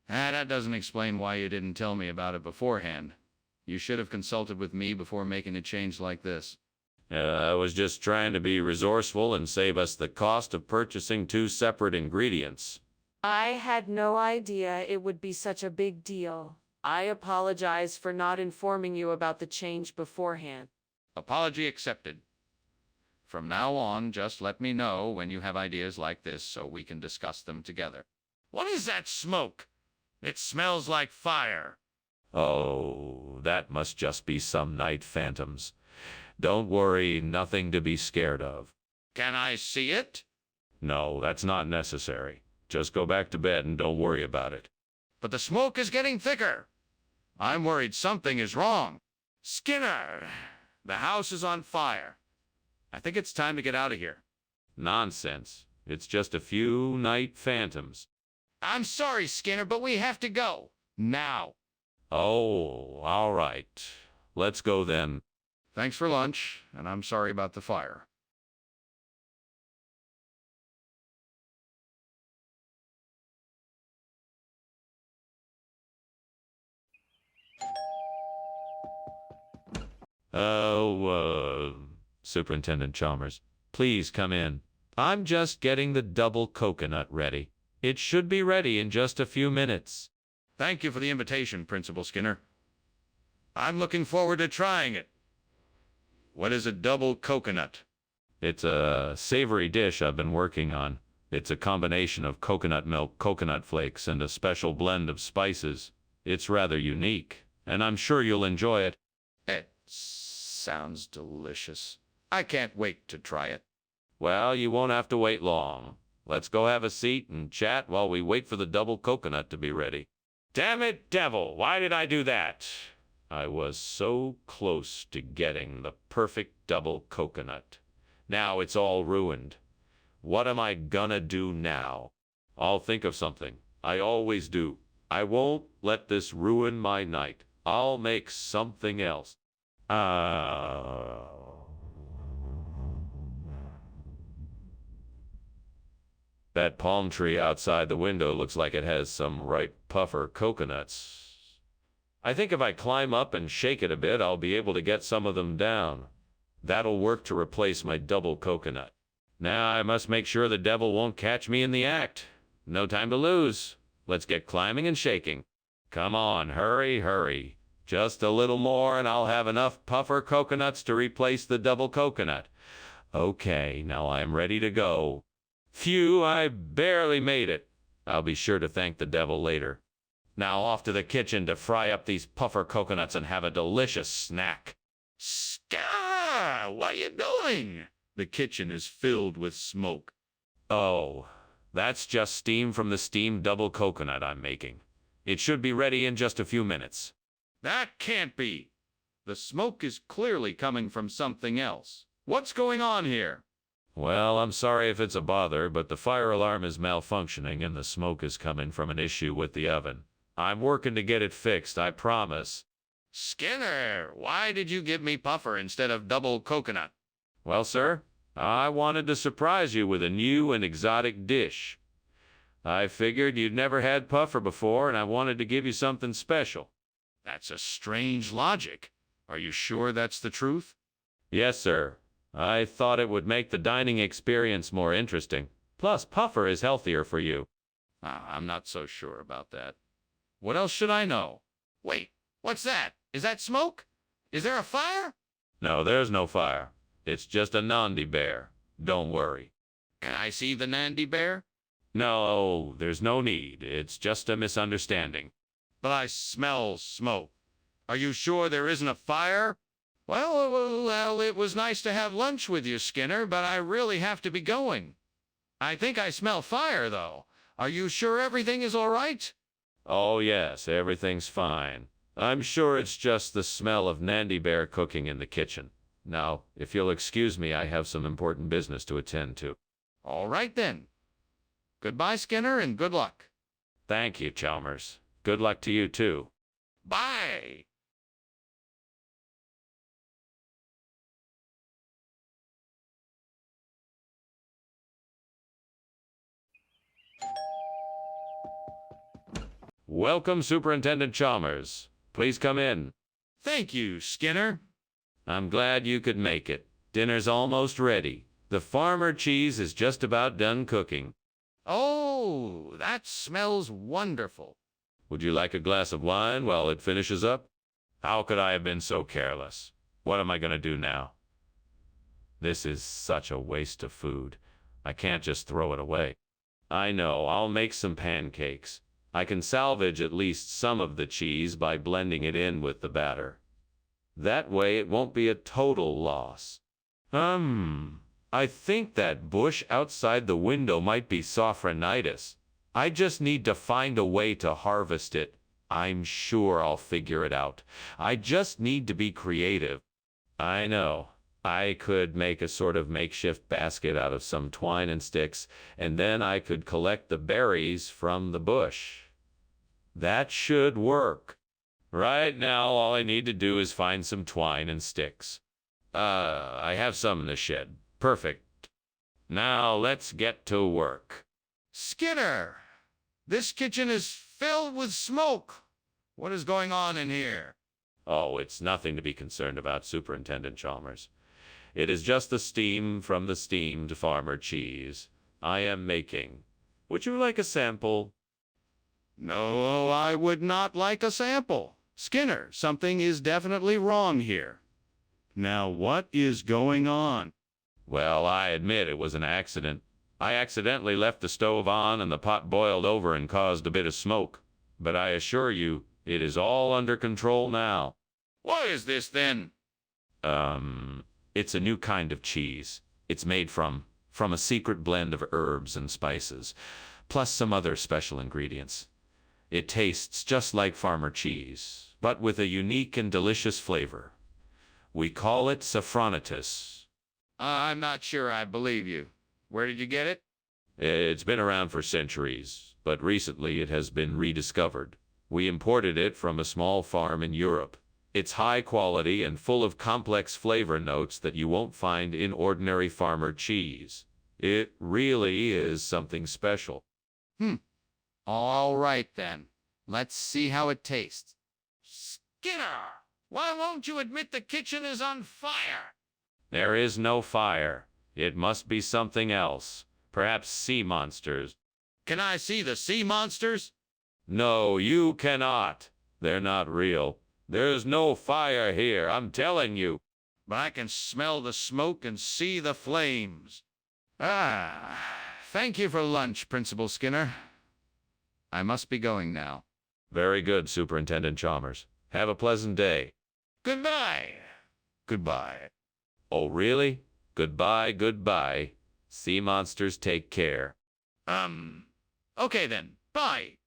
That doesn't explain why you didn't tell me about it beforehand. You should have consulted with me before making a change like this. I was just trying to be resourceful and save us the cost of purchasing 2 separate ingredients. I had no idea it would be such a big deal. I apologize for not informing you about the change beforehand. Apology accepted. From now on, just let me know when you have ideas like this so we can discuss them together. What is that smoke? It smells like fire. Oh, that must just be some night phantoms. Don't worry, nothing to be scared of. Can I see it? No, that's not necessary. Just go back to bed and don't worry about it. But the smoke is getting thicker. I'm worried something is wrong. Skinner, the house is on fire. I think it's time to get out of here. Nonsense. It's just a few night phantoms. I'm sorry, Skinner, but we have to go. Now. Oh, all right. Let's go then. Thanks for lunch, and I'm sorry about the fire. Superintendent Chalmers, please come in. I'm just getting the double coconut ready. It should be ready in just a few minutes. Thank you for the invitation, Principal Skinner. I'm looking forward to trying it. What is a double coconut? It's a savory dish I've been working on. It's a combination of coconut milk, coconut flakes, and a special blend of spices. It's rather unique, and I'm sure you'll enjoy it. It sounds delicious. I can't wait to try it. Well, you won't have to wait long. Let's go have a seat and chat while we wait for the double coconut to be ready. Damn it, devil, why did I do that? I was so close to getting the perfect double coconut. Now it's all ruined. What am I gonna do now? I'll think of something. I always do. I won't let this ruin my night. I'll make something else. That palm tree outside the window looks like it has some ripe puffer coconuts. I think if I climb up and shake it a bit, I'll be able to get some of them down. That'll work to replace my double coconut. Now I must make sure the devil won't catch me in the act. No time to lose. Let's get climbing and shaking. Come on, hurry, hurry. Just a little more and I'll have enough puffer coconuts to replace the double coconut. Okay, now I'm ready to go. Phew, I barely made it. I'll be sure to thank the devil later. Now off to the kitchen to fry up these puffer coconuts and have a delicious snack. Scar, what are you doing? The kitchen is filled with smoke. Oh, that's just steam from the steamed double coconut I'm making. It should be ready in just a few minutes. That can't be. The smoke is clearly coming from something else. What's going on here? Well, I'm sorry if it's a bother, but the fire alarm is malfunctioning and the smoke is coming from an issue with the oven. I'm working to get it fixed, I promise. Skinner, why did you give me puffer instead of double coconut? Well, sir, I wanted to surprise you with a new and exotic dish. I figured you'd never had puffer before, and I wanted to give you something special. That's a strange logic. Are you sure that's the truth? Yes, sir. I thought it would make the dining experience more interesting. Plus, puffer is healthier for you. I'm not so sure about that. What else should I know? Wait, what's that? Is that smoke? Is there a fire? No, there's no fire. It's just a Nandi bear. Don't worry. Can I see the Nandi bear? No, there's no need. It's just a misunderstanding. But I smell smoke. Are you sure there isn't a fire? Well, it was nice to have lunch with you, Skinner, but I really have to be going. I think I smell fire, though. Are you sure everything is all right? Oh, yes, everything's fine. I'm sure it's just the smell of Nandi bear cooking in the kitchen. Now, if you'll excuse me, I have some important business to attend to. All right then. Goodbye, Skinner, and good luck. Thank you, Chalmers. Good luck to you, too. Bye. Welcome, Superintendent Chalmers. Please come in. Thank you, Skinner. I'm glad you could make it. Dinner's almost ready. The farmer cheese is just about done cooking. Oh, that smells wonderful. Would you like a glass of wine while it finishes up? How could I have been so careless? What am I going to do now? This is such a waste of food. I can't just throw it away. I know, I'll make some pancakes. I can salvage at least some of the cheese by blending it in with the batter. That way it won't be a total loss. I think that bush outside the window might be sophronitis. I just need to find a way to harvest it. I'm sure I'll figure it out. I just need to be creative. I know. I could make a sort of makeshift basket out of some twine and sticks, and then I could collect the berries from the bush. That should work. Right now, all I need to do is find some twine and sticks. I have some in the shed. Perfect. Now let's get to work. Skinner, this kitchen is filled with smoke. What is going on in here? Oh, it's nothing to be concerned about, Superintendent Chalmers. It is just the steam from the steamed farmer cheese I am making. Would you like a sample? No, I would not like a sample. Skinner, something is definitely wrong here. Now what is going on? Well, I admit it was an accident. I accidentally left the stove on and the pot boiled over and caused a bit of smoke. But I assure you, it is all under control now. What is this then? It's a new kind of cheese. It's made from a secret blend of herbs and spices, plus some other special ingredients. It tastes just like farmer cheese, but with a unique and delicious flavor. We call it sophronitis. I'm not sure I believe you. Where did you get it? It's been around for centuries, but recently it has been rediscovered. We imported it from a small farm in Europe. It's high quality and full of complex flavor notes that you won't find in ordinary farmer cheese. It really is something special. All right then. Let's see how it tastes. Skinner, why won't you admit the kitchen is on fire? There is no fire. It must be something else. Perhaps sea monsters. Can I see the sea monsters? No, you cannot. They're not real. There's no fire here, I'm telling you. But I can smell the smoke and see the flames. Thank you for lunch, Principal Skinner. I must be going now. Very good, Superintendent Chalmers. Have a pleasant day. Goodbye. Goodbye. Oh, really? Goodbye, goodbye. Sea monsters, take care. Okay then. Bye.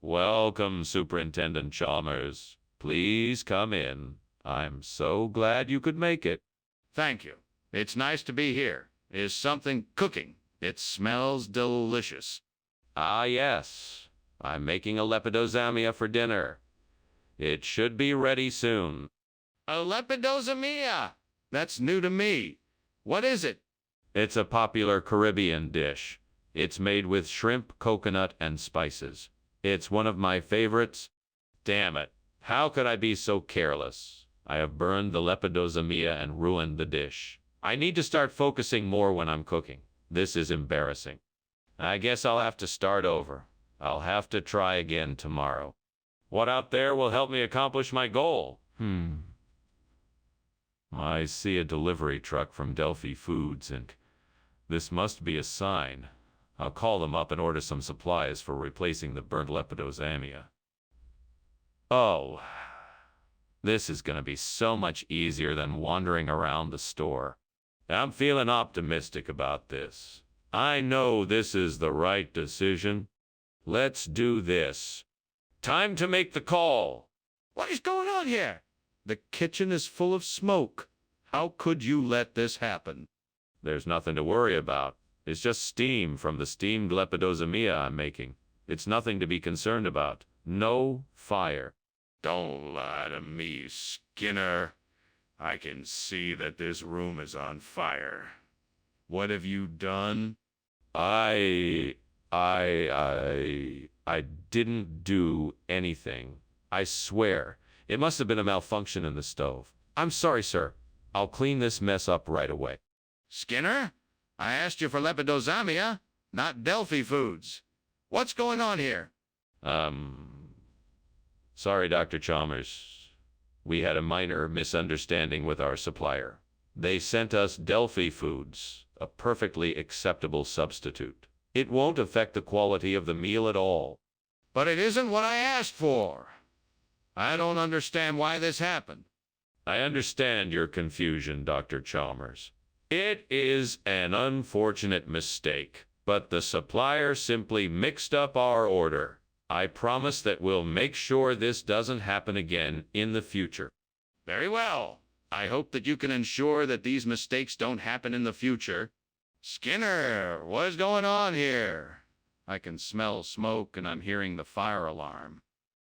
Welcome, Superintendent Chalmers. Please come in. I'm so glad you could make it. Thank you. It's nice to be here. Is something cooking? It smells delicious. Ah, yes. I'm making a lepidozamia for dinner. It should be ready soon. A lepidozamia? That's new to me. What is it? It's a popular Caribbean dish. It's made with shrimp, coconut, and spices. It's one of my favorites. Damn it. How could I be so careless? I have burned the lepidozamia and ruined the dish. I need to start focusing more when I'm cooking. This is embarrassing. I guess I'll have to start over. I'll have to try again tomorrow. What out there will help me accomplish my goal? I see a delivery truck from Delphi Foods, Inc. This must be a sign. I'll call them up and order some supplies for replacing the burnt lepidozamia. Oh, this is going to be so much easier than wandering around the store. I'm feeling optimistic about this. I know this is the right decision. Let's do this. Time to make the call. What is going on here? The kitchen is full of smoke. How could you let this happen? There's nothing to worry about. It's just steam from the steamed lepidosomia I'm making. It's nothing to be concerned about. No fire. Don't lie to me, Skinner. I can see that this room is on fire. What have you done? I didn't do anything. I swear. It must have been a malfunction in the stove. I'm sorry, sir. I'll clean this mess up right away. Skinner, I asked you for lepidosomia, not Delphi foods. What's going on here? Sorry, Dr. Chalmers. We had a minor misunderstanding with our supplier. They sent us Delphi foods, a perfectly acceptable substitute. It won't affect the quality of the meal at all. But it isn't what I asked for. I don't understand why this happened. I understand your confusion, Dr. Chalmers. It is an unfortunate mistake, but the supplier simply mixed up our order. I promise that we'll make sure this doesn't happen again in the future. Very well. I hope that you can ensure that these mistakes don't happen in the future. Skinner, what is going on here? I can smell smoke and I'm hearing the fire alarm.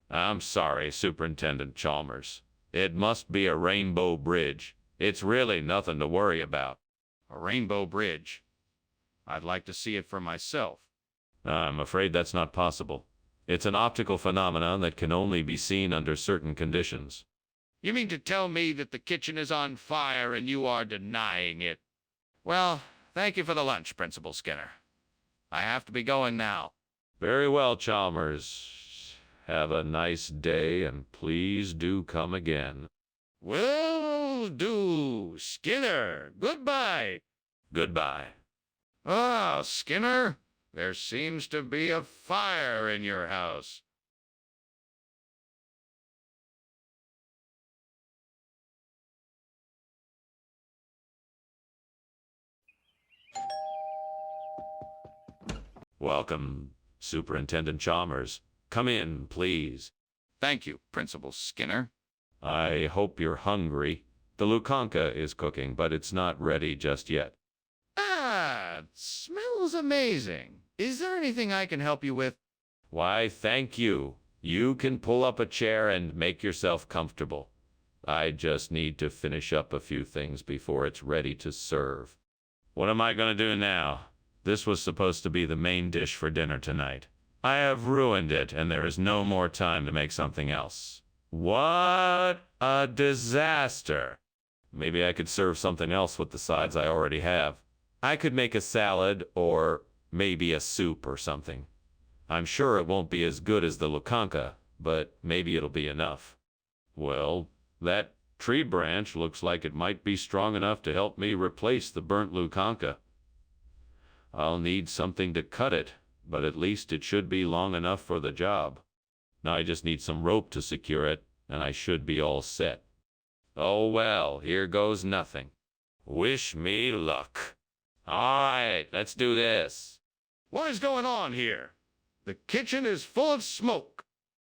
I'm sorry, Superintendent Chalmers. It must be a rainbow bridge. It's really nothing to worry about. A rainbow bridge. I'd like to see it for myself. I'm afraid that's not possible. It's an optical phenomenon that can only be seen under certain conditions. You mean to tell me that the kitchen is on fire and you are denying it? Well, thank you for the lunch, Principal Skinner. I have to be going now. Very well, Chalmers. Have a nice day, and please do come again. Will do, Skinner. Goodbye. Goodbye. Ah, Skinner, there seems to be a fire in your house. Welcome, Superintendent Chalmers. Come in, please. Thank you, Principal Skinner. I hope you're hungry. The lukanka is cooking, but it's not ready just yet. Ah, it smells amazing. Is there anything I can help you with? Why, thank you. You can pull up a chair and make yourself comfortable. I just need to finish up a few things before it's ready to serve. What am I going to do now? This was supposed to be the main dish for dinner tonight. I have ruined it, and there is no more time to make something else. What a disaster! Maybe I could serve something else with the sides I already have. I could make a salad, or maybe a soup or something. I'm sure it won't be as good as the lukanka, but maybe it'll be enough. Well, that tree branch looks like it might be strong enough to help me replace the burnt lukanka. I'll need something to cut it, but at least it should be long enough for the job. Now I just need some rope to secure it, and I should be all set. Oh well, here goes nothing. Wish me luck. Alright, let's do this. What is going on here? The kitchen is full of smoke.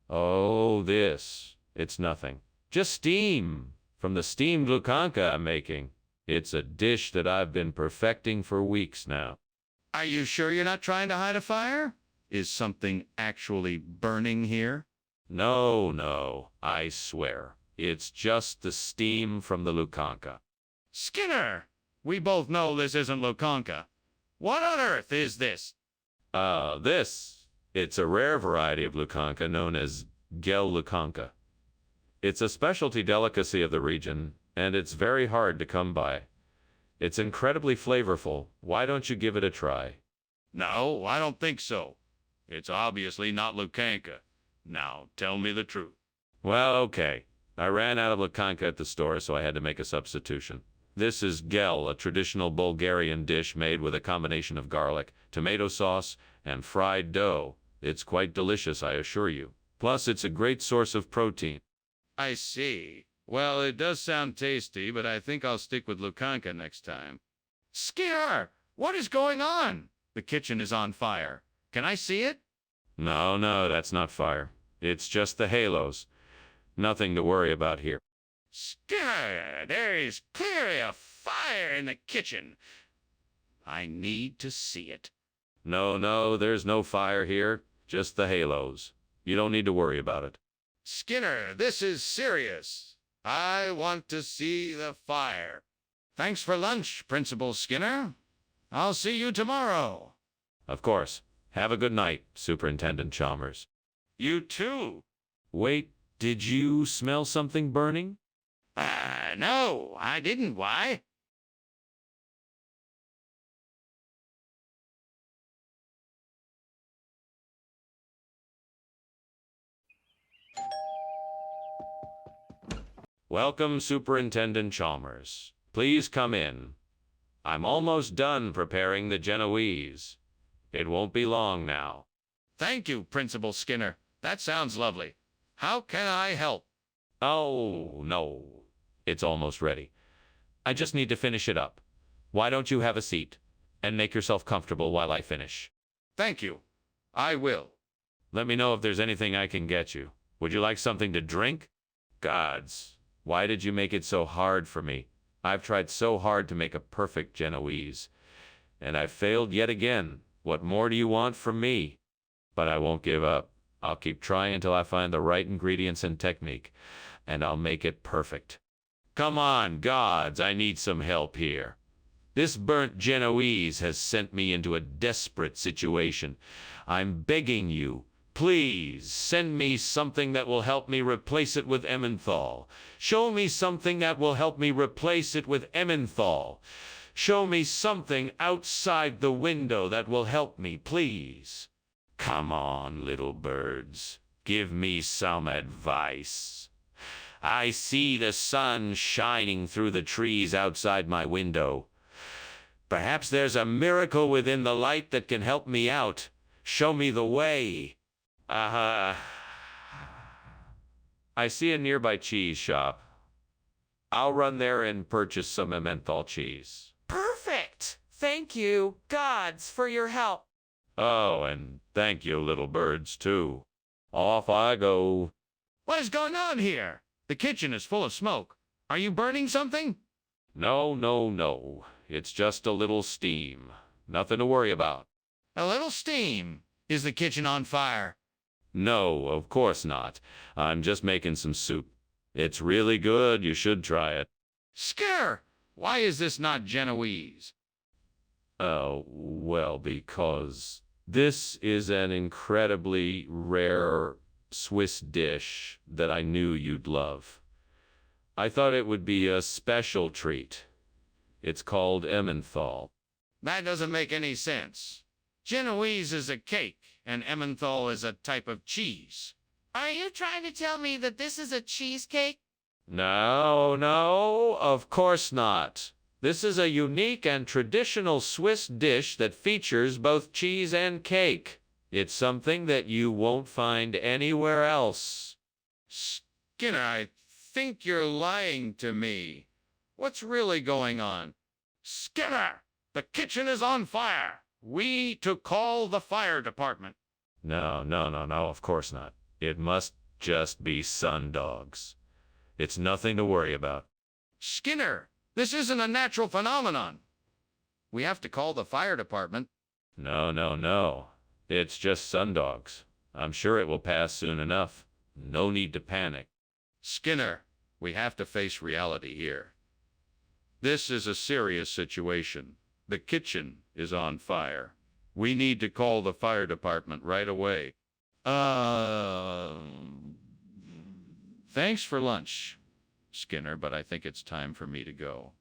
Oh, this. It's nothing. Just steam from the steamed lukanka I'm making. It's a dish that I've been perfecting for weeks now. Are you sure you're not trying to hide a fire? Is something actually burning here? No, I swear. It's just the steam from the lukanka. Skinner, we both know this isn't lukanka. What on earth is this? It's a rare variety of lukanka known as gel lukanka. It's a specialty delicacy of the region, and it's very hard to come by. It's incredibly flavorful. Why don't you give it a try? No, I don't think so. It's obviously not lukanka. Now, tell me the truth. Well, okay. I ran out of lukanka at the store, so I had to make a substitution. This is gel, a traditional Bulgarian dish made with a combination of garlic, tomato sauce, and fried dough. It's quite delicious, I assure you. Plus, it's a great source of protein. I see. Well, it does sound tasty, but I think I'll stick with lukanka next time. Skinner, what is going on? The kitchen is on fire. Can I see it? No, no, that's not fire. It's just the halos. Nothing to worry about here. Skinner, there is clearly a fire in the kitchen. I need to see it. No, no, there's no fire here. Just the halos. You don't need to worry about it. Skinner, this is serious. I want to see the fire. Thanks for lunch, Principal Skinner. I'll see you tomorrow. Of course. Have a good night, Superintendent Chalmers. You too. Wait, did you smell something burning? No, I didn't. Why? Welcome, Superintendent Chalmers. Please come in. I'm almost done preparing the Genoese. It won't be long now. Thank you, Principal Skinner. That sounds lovely. How can I help? Oh, no. It's almost ready. I just need to finish it up. Why don't you have a seat and make yourself comfortable while I finish? Thank you. I will. Let me know if there's anything I can get you. Would you like something to drink? Gods, why did you make it so hard for me? I've tried so hard to make a perfect Genoese, and I've failed yet again. What more do you want from me? But I won't give up. I'll keep trying until I find the right ingredients and technique, and I'll make it perfect. Come on, gods, I need some help here. This burnt Genoese has sent me into a desperate situation. I'm begging you, please send me something that will help me replace it with Emmenthal. Show me something that will help me replace it with Emmenthal. Show me something outside the window that will help me, please. Come on, little birds. Give me some advice. I see the sun shining through the trees outside my window. Perhaps there's a miracle within the light that can help me out. Show me the way. I see a nearby cheese shop. I'll run there and purchase some Emmenthal cheese. Perfect! Thank you, gods, for your help. Oh, and thank you, little birds, too. Off I go. What is going on here? The kitchen is full of smoke. Are you burning something? No, no, no. It's just a little steam. Nothing to worry about. A little steam. Is the kitchen on fire? No, of course not. I'm just making some soup. It's really good. You should try it. Skinner, why is this not Genoese? Oh, well, because this is an incredibly rare Swiss dish that I knew you'd love. I thought it would be a special treat. It's called Emmenthal. That doesn't make any sense. Genoese is a cake, and Emmenthal is a type of cheese. Are you trying to tell me that this is a cheesecake? No, no, of course not. This is a unique and traditional Swiss dish that features both cheese and cake. It's something that you won't find anywhere else. Skinner, I think you're lying to me. What's really going on? Skinner, the kitchen is on fire. We need to call the fire department. No, no, no, no, of course not. It must just be sun dogs. It's nothing to worry about. Skinner, this isn't a natural phenomenon. We have to call the fire department. No, no, no. It's just sun dogs. I'm sure it will pass soon enough. No need to panic. Skinner, we have to face reality here. This is a serious situation. The kitchen is on fire. We need to call the fire department right away. Thanks for lunch, Skinner, but I think it's time for me to go.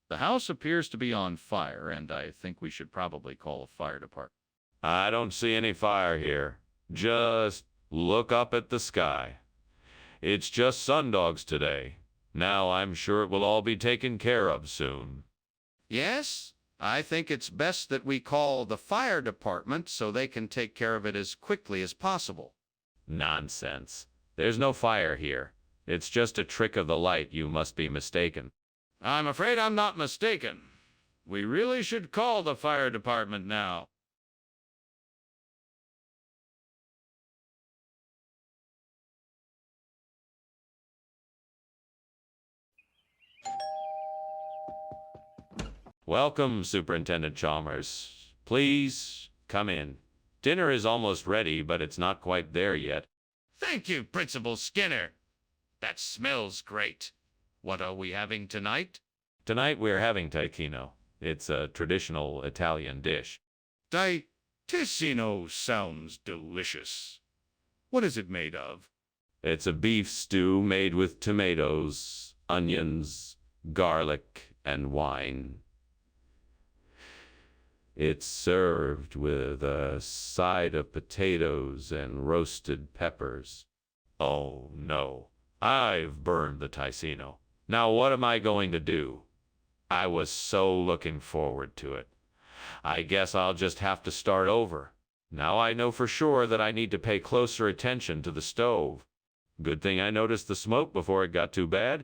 The house appears to be on fire, and I think we should probably call a fire department. I don't see any fire here. Just look up at the sky. It's just sun dogs today. Now I'm sure it will all be taken care of soon. Yes, I think it's best that we call the fire department so they can take care of it as quickly as possible. Nonsense. There's no fire here. It's just a trick of the light. You must be mistaken. I'm afraid I'm not mistaken. We really should call the fire department now. Welcome, Superintendent Chalmers. Please come in. Dinner is almost ready, but it's not quite there yet. Thank you, Principal Skinner. That smells great. What are we having tonight? Tonight we're having tacchino. It's a traditional Italian dish. Ticino sounds delicious. What is it made of? It's a beef stew made with tomatoes, onions, garlic, and wine. It's served with a side of potatoes and roasted peppers. Oh no, I've burned the Ticino. Now what am I going to do? I was so looking forward to it. I guess I'll just have to start over. Now I know for sure that I need to pay closer attention to the stove. Good thing I noticed the smoke before it got too bad.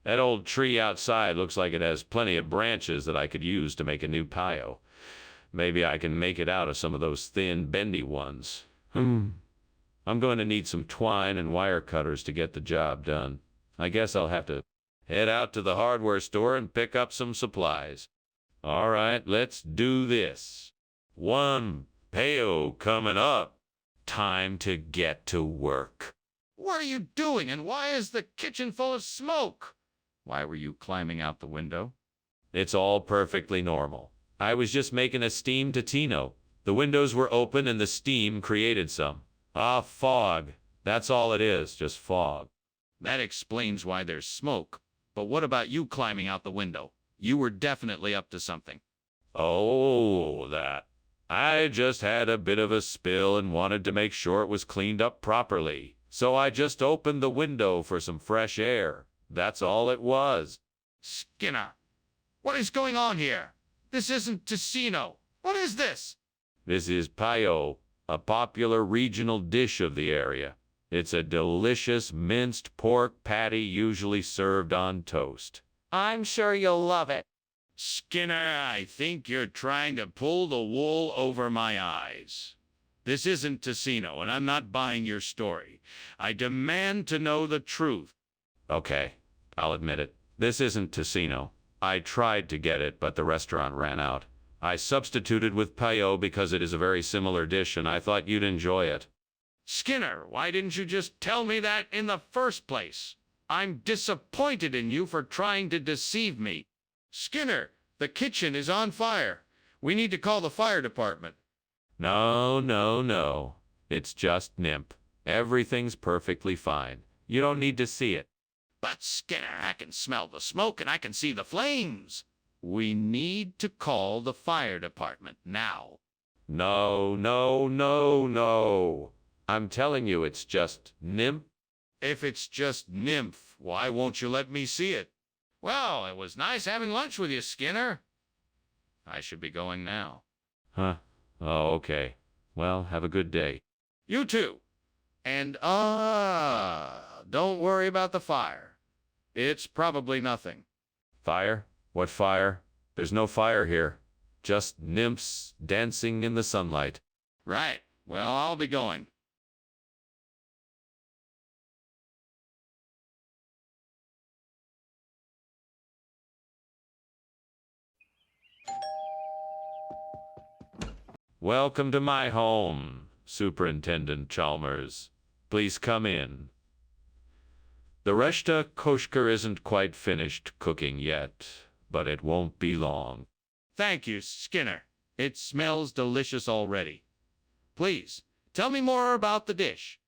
That old tree outside looks like it has plenty of branches that I could use to make a new pio. Maybe I can make it out of some of those thin, bendy ones. I'm going to need some twine and wire cutters to get the job done. I guess I'll have to head out to the hardware store and pick up some supplies. All right, let's do this. One pio coming up. Time to get to work. What are you doing, and why is the kitchen full of smoke? Why were you climbing out the window? It's all perfectly normal. I was just making a steam tacchino. The windows were open and the steam created some. Fog. That's all it is, just fog. That explains why there's smoke. But what about you climbing out the window? You were definitely up to something. Oh, that. I just had a bit of a spill and wanted to make sure it was cleaned up properly. So I just opened the window for some fresh air. That's all it was. Skinner, what is going on here? This isn't Ticino. What is this? This is pio, a popular regional dish of the area. It's a delicious minced pork patty usually served on toast. I'm sure you'll love it. Skinner, I think you're trying to pull the wool over my eyes. This isn't Ticino, and I'm not buying your story. I demand to know the truth. Okay, I'll admit it. This isn't Ticino. I tried to get it, but the restaurant ran out. I substituted with pio because it is a very similar dish, and I thought you'd enjoy it. Skinner, why didn't you just tell me that in the first place? I'm disappointed in you for trying to deceive me. Skinner, the kitchen is on fire. We need to call the fire department. No. It's just nymph. Everything's perfectly fine. You don't need to see it. But Skinner, I can smell the smoke and I can see the flames. We need to call the fire department now. No. I'm telling you, it's just nymph. If it's just nymph, why won't you let me see it? Well, it was nice having lunch with you, Skinner. I should be going now. Huh? Oh, okay. Well, have a good day. You too. And, don't worry about the fire. It's probably nothing. Fire? What fire? There's no fire here. Just nymphs dancing in the sunlight. Right. Well, I'll be going. Welcome to my home, Superintendent Chalmers. Please come in. The reshta koshka isn't quite finished cooking yet, but it won't be long. Thank you, Skinner. It smells delicious already. Please, tell me more about the dish.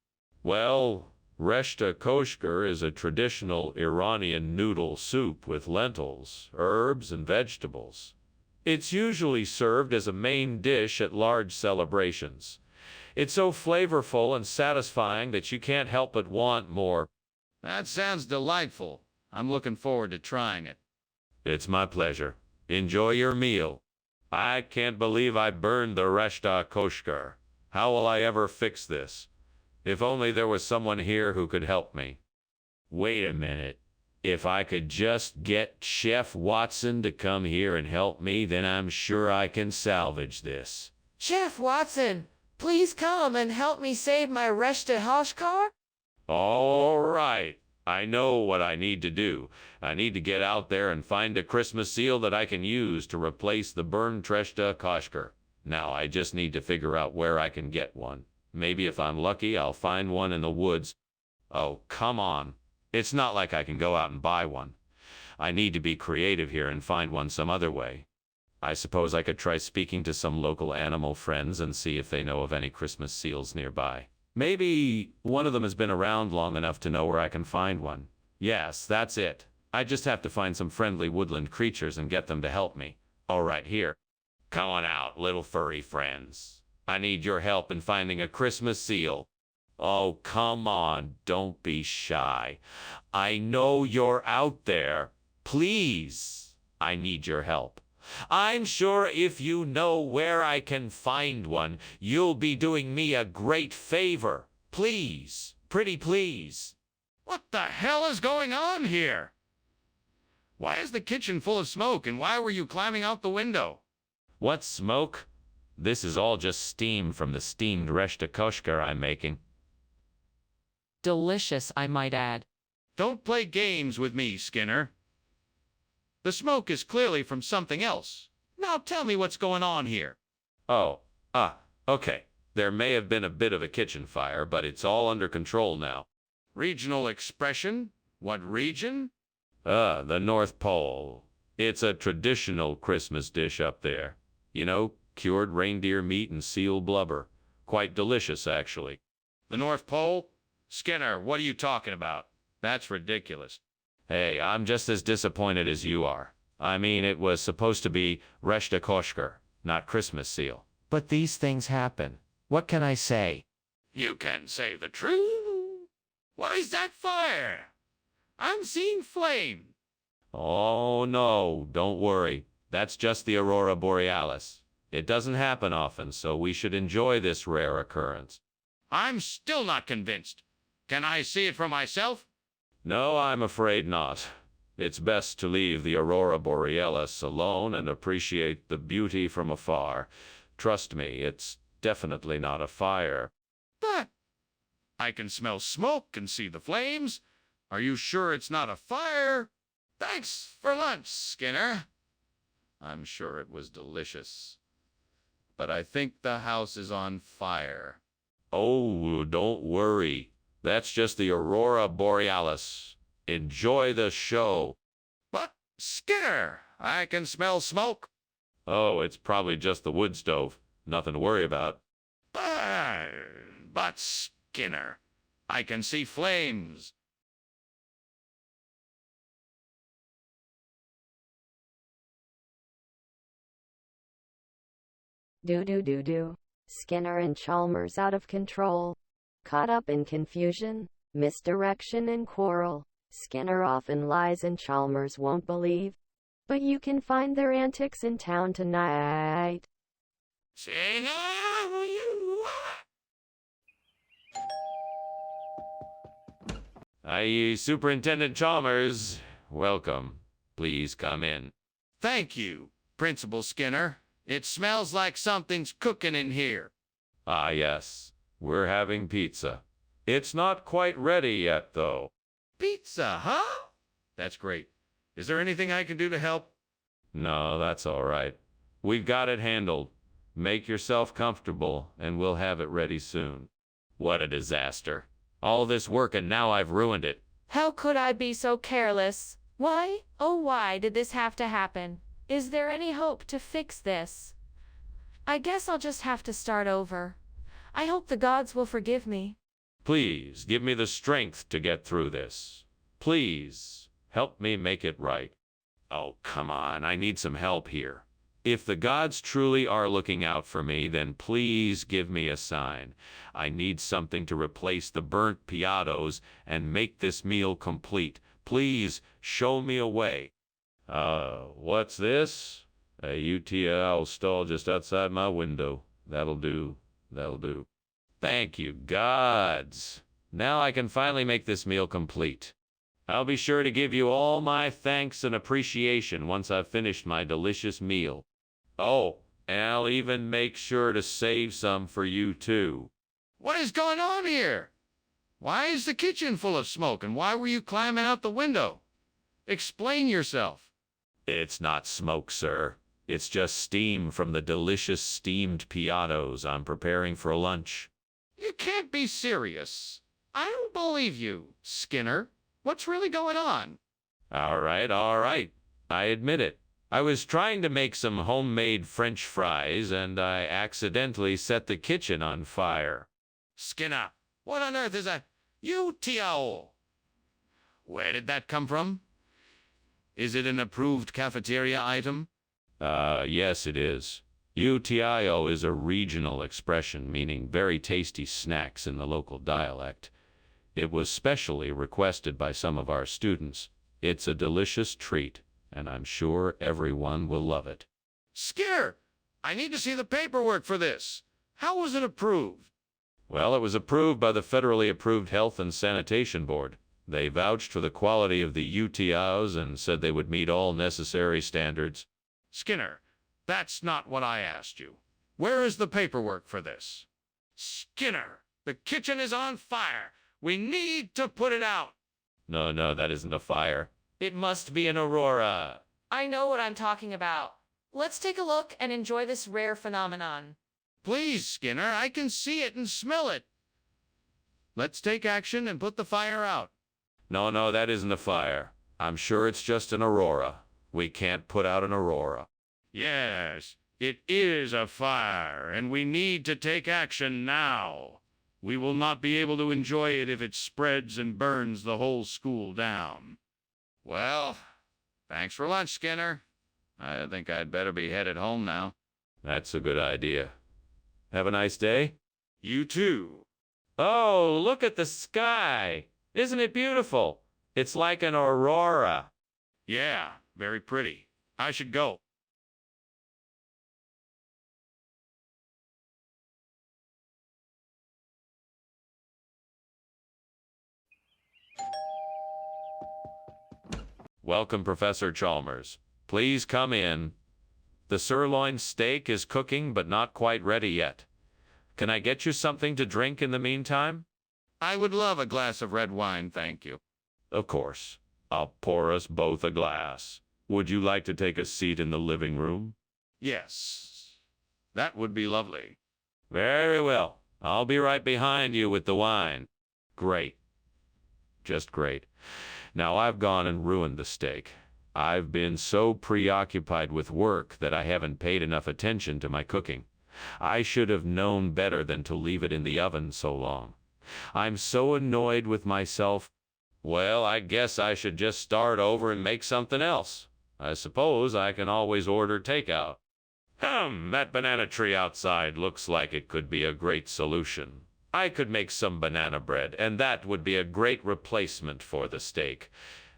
Well, reshta koshka is a traditional Iranian noodle soup with lentils, herbs, and vegetables. It's usually served as a main dish at large celebrations. It's so flavorful and satisfying that you can't help but want more. That sounds delightful. I'm looking forward to trying it. It's my pleasure. Enjoy your meal. I can't believe I burned the reshta koshka. How will I ever fix this? If only there was someone here who could help me. Wait a minute. If I could just get Chef Watson to come here and help me, then I'm sure I can salvage this. Chef Watson, please come and help me save my Reshta Hoshkar? All right. I know what I need to do. I need to get out there and find a Christmas seal that I can use to replace the burned Treshta Koshkar. Now I just need to figure out where I can get one. Maybe if I'm lucky, I'll find one in the woods. Oh, come on. It's not like I can go out and buy one. I need to be creative here and find one some other way. I suppose I could try speaking to some local animal friends and see if they know of any Christmas seals nearby. Maybe one of them has been around long enough to know where I can find one. Yes, that's it. I just have to find some friendly woodland creatures and get them to help me. All right, here. Come on out, little furry friends. I need your help in finding a Christmas seal. Oh, come on, don't be shy. I know you're out there. Please, I need your help. I'm sure if you know where I can find one, you'll be doing me a great favor. Please, pretty please. What the hell is going on here? Why is the kitchen full of smoke, and why were you climbing out the window? What smoke? This is all just steam from the steamed Reshta Koshkar I'm making. Delicious, I might add. Don't play games with me, Skinner. The smoke is clearly from something else. Now tell me what's going on here. Okay. There may have been a bit of a kitchen fire, but it's all under control now. Regional expression? What region? The North Pole. It's a traditional Christmas dish up there. You know, cured reindeer meat and seal blubber. Quite delicious, actually. The North Pole? Skinner, what are you talking about? That's ridiculous. Hey, I'm just as disappointed as you are. I mean, it was supposed to be Reshta Koshkar, not Christmas seal. But these things happen. What can I say? You can say the truth. What is that fire? I'm seeing flame. Oh, no, don't worry. That's just the Aurora Borealis. It doesn't happen often, so we should enjoy this rare occurrence. I'm still not convinced. Can I see it for myself? No, I'm afraid not. It's best to leave the Aurora Borealis alone and appreciate the beauty from afar. Trust me, it's definitely not a fire. But I can smell smoke and see the flames. Are you sure it's not a fire? Thanks for lunch, Skinner. I'm sure it was delicious. But I think the house is on fire. Oh, don't worry. That's just the Aurora Borealis. Enjoy the show. But, Skinner, I can smell smoke. Oh, it's probably just the wood stove. Nothing to worry about. But Skinner, I can see flames. Do. Skinner and Chalmers out of control. Caught up in confusion, misdirection and quarrel. Skinner often lies and Chalmers won't believe. But you can find their antics in town tonight. Superintendent Chalmers. Welcome. Please come in. Thank you, Principal Skinner. It smells like something's cooking in here. Ah, yes. We're having pizza. It's not quite ready yet, though. Pizza, huh? That's great. Is there anything I can do to help? No, that's all right. We've got it handled. Make yourself comfortable, and we'll have it ready soon. What a disaster. All this work and now I've ruined it. How could I be so careless? Why, oh why did this have to happen? Is there any hope to fix this? I guess I'll just have to start over. I hope the gods will forgive me. Please, give me the strength to get through this. Please, help me make it right. Oh, come on, I need some help here. If the gods truly are looking out for me, then please give me a sign. I need something to replace the burnt piatos and make this meal complete. Please, show me a way. What's this? A UTL stall just outside my window. That'll do. Thank you, gods. Now I can finally make this meal complete. I'll be sure to give you all my thanks and appreciation once I've finished my delicious meal. Oh, and I'll even make sure to save some for you too. What is going on here? Why is the kitchen full of smoke, and why were you climbing out the window? Explain yourself. It's not smoke, sir. It's just steam from the delicious steamed piatos I'm preparing for lunch. You can't be serious. I don't believe you, Skinner. What's really going on? All right. I admit it. I was trying to make some homemade French fries, and I accidentally set the kitchen on fire. Skinner, what on earth is that? UTO. Where did that come from? Is it an approved cafeteria item? Yes, it is. UTIO is a regional expression meaning very tasty snacks in the local dialect. It was specially requested by some of our students. It's a delicious treat, and I'm sure everyone will love it. Skinner, I need to see the paperwork for this. How was it approved? Well, it was approved by the federally approved Health and Sanitation Board. They vouched for the quality of the UTIOs and said they would meet all necessary standards. Skinner, that's not what I asked you. Where is the paperwork for this? Skinner, the kitchen is on fire. We need to put it out. No, that isn't a fire. It must be an aurora. I know what I'm talking about. Let's take a look and enjoy this rare phenomenon. Please, Skinner, I can see it and smell it. Let's take action and put the fire out. No, that isn't a fire. I'm sure it's just an aurora. We can't put out an aurora. Yes, it is a fire, and we need to take action now. We will not be able to enjoy it if it spreads and burns the whole school down. Well, thanks for lunch, Skinner. I think I'd better be headed home now. That's a good idea. Have a nice day. You too. Oh, look at the sky. Isn't it beautiful? It's like an aurora. Yeah, very pretty. I should go. Welcome, Professor Chalmers. Please come in. The sirloin steak is cooking but not quite ready yet. Can I get you something to drink in the meantime? I would love a glass of red wine, thank you. Of course. I'll pour us both a glass. Would you like to take a seat in the living room? Yes, that would be lovely. Very well. I'll be right behind you with the wine. Great. Just great. Now I've gone and ruined the steak. I've been so preoccupied with work that I haven't paid enough attention to my cooking. I should have known better than to leave it in the oven so long. I'm so annoyed with myself. Well, I guess I should just start over and make something else. I suppose I can always order takeout. That banana tree outside looks like it could be a great solution. I could make some banana bread, and that would be a great replacement for the steak.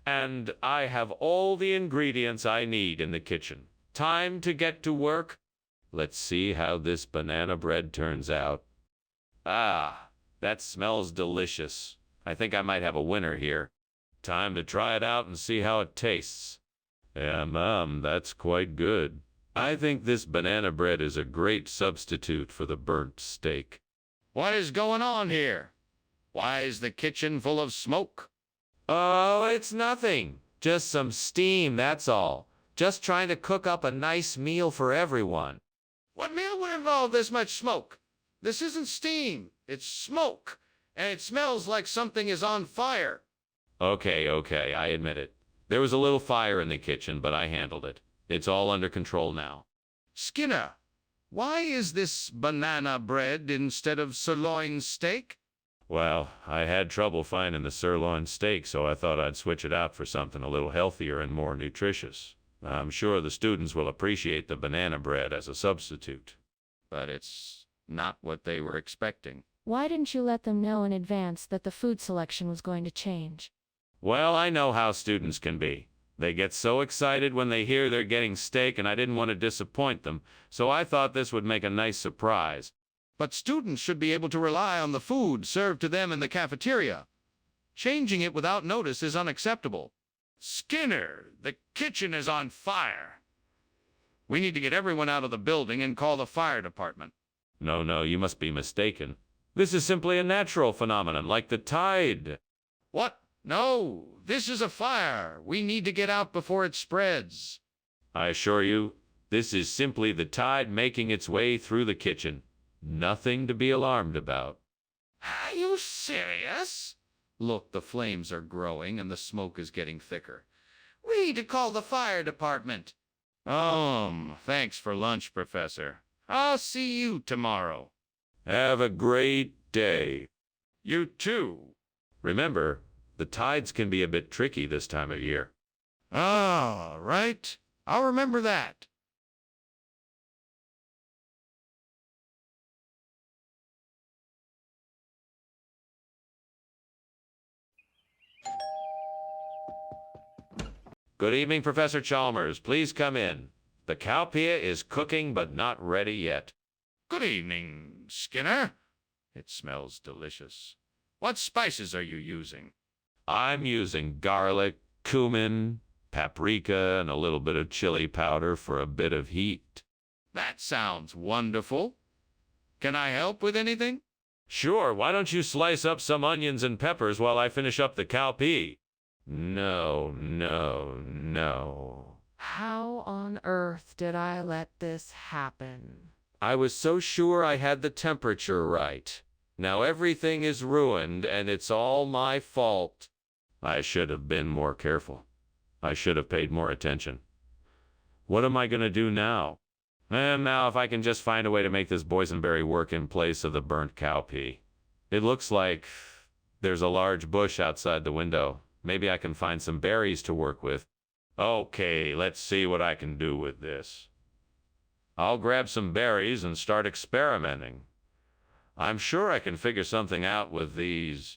And I have all the ingredients I need in the kitchen. Time to get to work. Let's see how this banana bread turns out. Ah, that smells delicious. I think I might have a winner here. Time to try it out and see how it tastes. That's quite good. I think this banana bread is a great substitute for the burnt steak. What is going on here? Why is the kitchen full of smoke? Oh, it's nothing. Just some steam, that's all. Just trying to cook up a nice meal for everyone. What meal would involve this much smoke? This isn't steam, it's smoke, and it smells like something is on fire. Okay, I admit it. There was a little fire in the kitchen, but I handled it. It's all under control now. Skinner, why is this banana bread instead of sirloin steak? Well, I had trouble finding the sirloin steak, so I thought I'd switch it out for something a little healthier and more nutritious. I'm sure the students will appreciate the banana bread as a substitute. But it's not what they were expecting. Why didn't you let them know in advance that the food selection was going to change? Well, I know how students can be. They get so excited when they hear they're getting steak, and I didn't want to disappoint them, so I thought this would make a nice surprise. But students should be able to rely on the food served to them in the cafeteria. Changing it without notice is unacceptable. Skinner, the kitchen is on fire. We need to get everyone out of the building and call the fire department. No, you must be mistaken. This is simply a natural phenomenon, like the tide. What? No, this is a fire. We need to get out before it spreads. I assure you, this is simply the tide making its way through the kitchen. Nothing to be alarmed about. Are you serious? Look, the flames are growing and the smoke is getting thicker. We need to call the fire department. Thanks for lunch, Professor. I'll see you tomorrow. Have a great day. You too. Remember, the tides can be a bit tricky this time of year. All right. I'll remember that. Good evening, Professor Chalmers. Please come in. The cowpea is cooking but not ready yet. Good evening, Skinner. It smells delicious. What spices are you using? I'm using garlic, cumin, paprika, and a little bit of chili powder for a bit of heat. That sounds wonderful. Can I help with anything? Sure, why don't you slice up some onions and peppers while I finish up the cowpea? No. How on earth did I let this happen? I was so sure I had the temperature right. Now everything is ruined and it's all my fault. I should have been more careful. I should have paid more attention. What am I going to do now? And now if I can just find a way to make this boysenberry work in place of the burnt cowpea. It looks like there's a large bush outside the window. Maybe I can find some berries to work with. Okay, let's see what I can do with this. I'll grab some berries and start experimenting. I'm sure I can figure something out with these.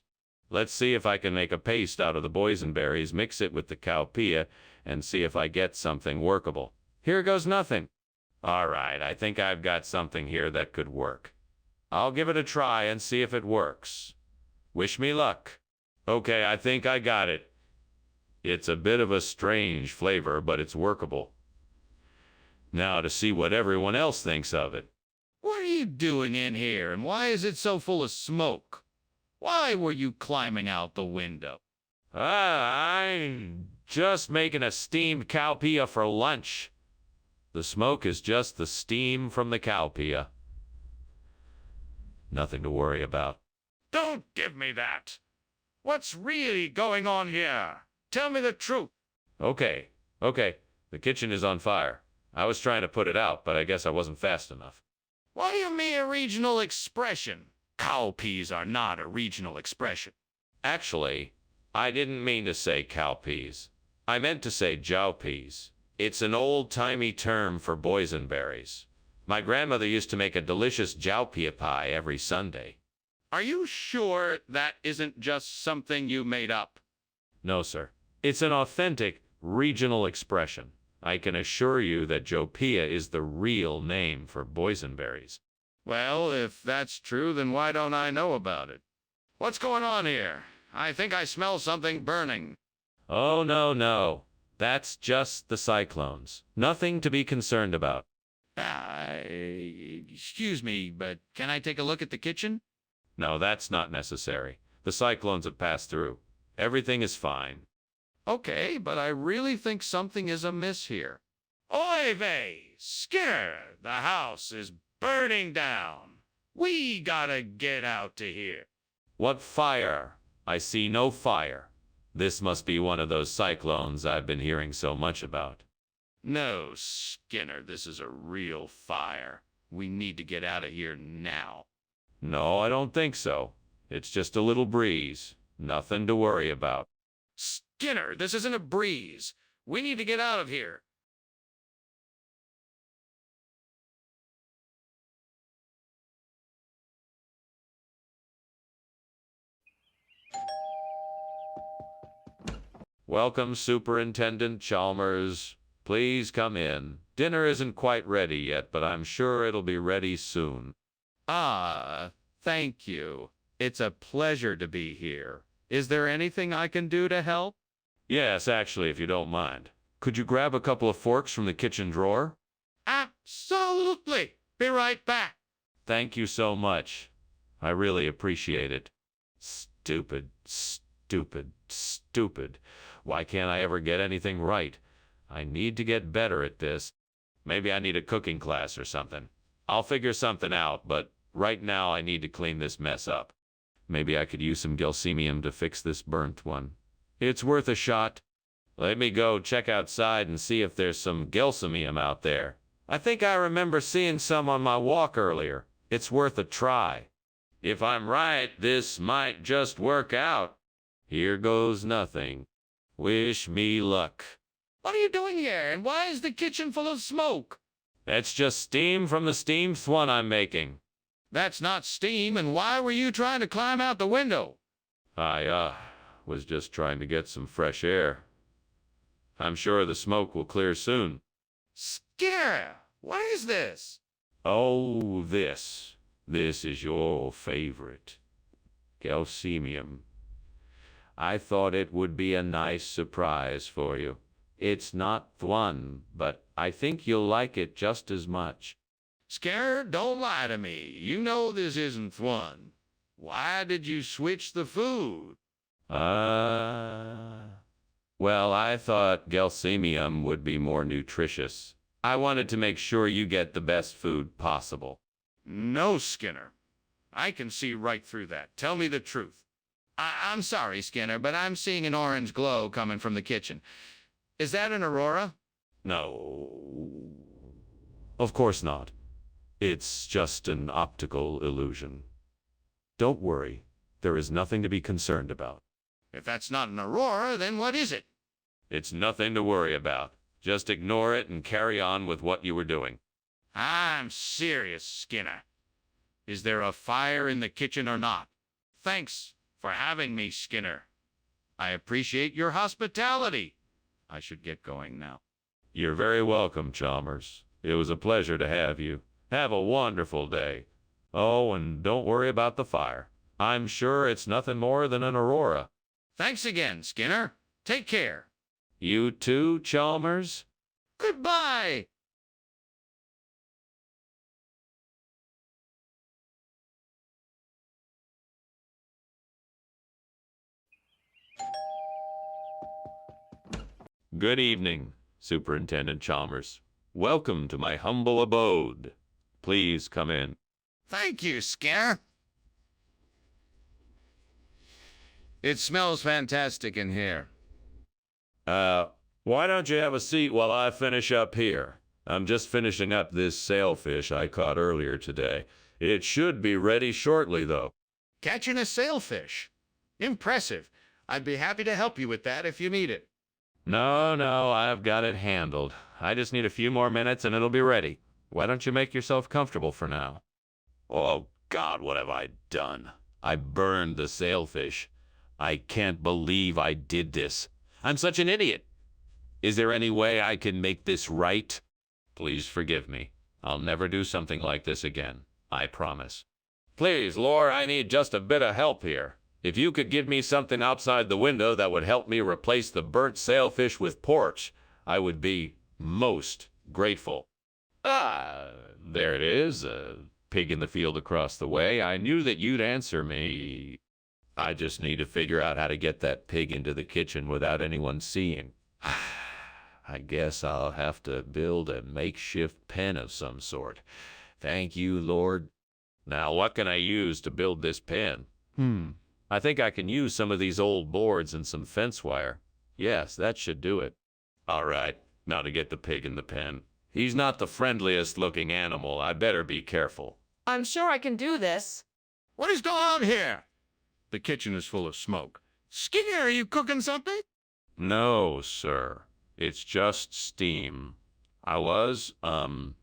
Let's see if I can make a paste out of the boysenberries, mix it with the cowpea, and see if I get something workable. Here goes nothing. All right, I think I've got something here that could work. I'll give it a try and see if it works. Wish me luck. Okay, I think I got it. It's a bit of a strange flavor, but it's workable. Now to see what everyone else thinks of it. What are you doing in here, and why is it so full of smoke? Why were you climbing out the window? I'm just making a steamed cowpea for lunch. The smoke is just the steam from the cowpea. Nothing to worry about. Don't give me that. What's really going on here? Tell me the truth. Okay. The kitchen is on fire. I was trying to put it out, but I guess I wasn't fast enough. What do you mean a regional expression? Cowpeas are not a regional expression. Actually, I didn't mean to say cowpeas. I meant to say jowpeas. It's an old-timey term for boysenberries. My grandmother used to make a delicious jowpea pie every Sunday. Are you sure that isn't just something you made up? No, sir. It's an authentic, regional expression. I can assure you that jowpea is the real name for boysenberries. Well, if that's true, then why don't I know about it? What's going on here? I think I smell something burning. Oh, no. That's just the cyclones. Nothing to be concerned about. Excuse me, but can I take a look at the kitchen? No, that's not necessary. The cyclones have passed through. Everything is fine. Okay, but I really think something is amiss here. Oy vey! Skinner! The house is burning down. We gotta get out to here. What fire? I see no fire. This must be one of those cyclones I've been hearing so much about. No, Skinner, this is a real fire. We need to get out of here now. No, I don't think so. It's just a little breeze. Nothing to worry about. Skinner, this isn't a breeze. We need to get out of here. Welcome, Superintendent Chalmers. Please come in. Dinner isn't quite ready yet, but I'm sure it'll be ready soon. Thank you. It's a pleasure to be here. Is there anything I can do to help? Yes, actually, if you don't mind. Could you grab a couple of forks from the kitchen drawer? Absolutely. Be right back. Thank you so much. I really appreciate it. Stupid, stupid, stupid. Why can't I ever get anything right? I need to get better at this. Maybe I need a cooking class or something. I'll figure something out, but right now I need to clean this mess up. Maybe I could use some gelsemium to fix this burnt one. It's worth a shot. Let me go check outside and see if there's some gelsemium out there. I think I remember seeing some on my walk earlier. It's worth a try. If I'm right, this might just work out. Here goes nothing. Wish me luck. What are you doing here, and why is the kitchen full of smoke? That's just steam from the steamed one I'm making. That's not steam, and why were you trying to climb out the window? I, was just trying to get some fresh air. I'm sure the smoke will clear soon. Skinner, what is this? Oh, this. This is your favorite. Gelsemium. I thought it would be a nice surprise for you. It's not one, but I think you'll like it just as much. Skinner, don't lie to me. You know this isn't one. Why did you switch the food? Well, I thought gelsemium would be more nutritious. I wanted to make sure you get the best food possible. No, Skinner. I can see right through that. Tell me the truth. I'm sorry, Skinner, but I'm seeing an orange glow coming from the kitchen. Is that an aurora? No. Of course not. It's just an optical illusion. Don't worry. There is nothing to be concerned about. If that's not an aurora, then what is it? It's nothing to worry about. Just ignore it and carry on with what you were doing. I'm serious, Skinner. Is there a fire in the kitchen or not? Thanks for having me, Skinner. I appreciate your hospitality. I should get going now. You're very welcome, Chalmers. It was a pleasure to have you. Have a wonderful day. Oh, and don't worry about the fire. I'm sure it's nothing more than an aurora. Thanks again, Skinner. Take care. You too, Chalmers? Goodbye. Good evening, Superintendent Chalmers. Welcome to my humble abode. Please come in. Thank you, Skinner. It smells fantastic in here. Why don't you have a seat while I finish up here? I'm just finishing up this sailfish I caught earlier today. It should be ready shortly, though. Catching a sailfish. Impressive. I'd be happy to help you with that if you need it. No, I've got it handled. I just need a few more minutes and it'll be ready. Why don't you make yourself comfortable for now? Oh, God, what have I done? I burned the sailfish. I can't believe I did this. I'm such an idiot. Is there any way I can make this right? Please forgive me. I'll never do something like this again. I promise. Please, Lord, I need just a bit of help here. If you could give me something outside the window that would help me replace the burnt sailfish with porch, I would be most grateful. There it is, a pig in the field across the way. I knew that you'd answer me. I just need to figure out how to get that pig into the kitchen without anyone seeing. I guess I'll have to build a makeshift pen of some sort. Thank you, Lord. Now, what can I use to build this pen? I think I can use some of these old boards and some fence wire. Yes, that should do it. All right, now to get the pig in the pen. He's not the friendliest looking animal. I better be careful. I'm sure I can do this. What is going on here? The kitchen is full of smoke. Skinner, are you cooking something? No, sir. It's just steam. I was,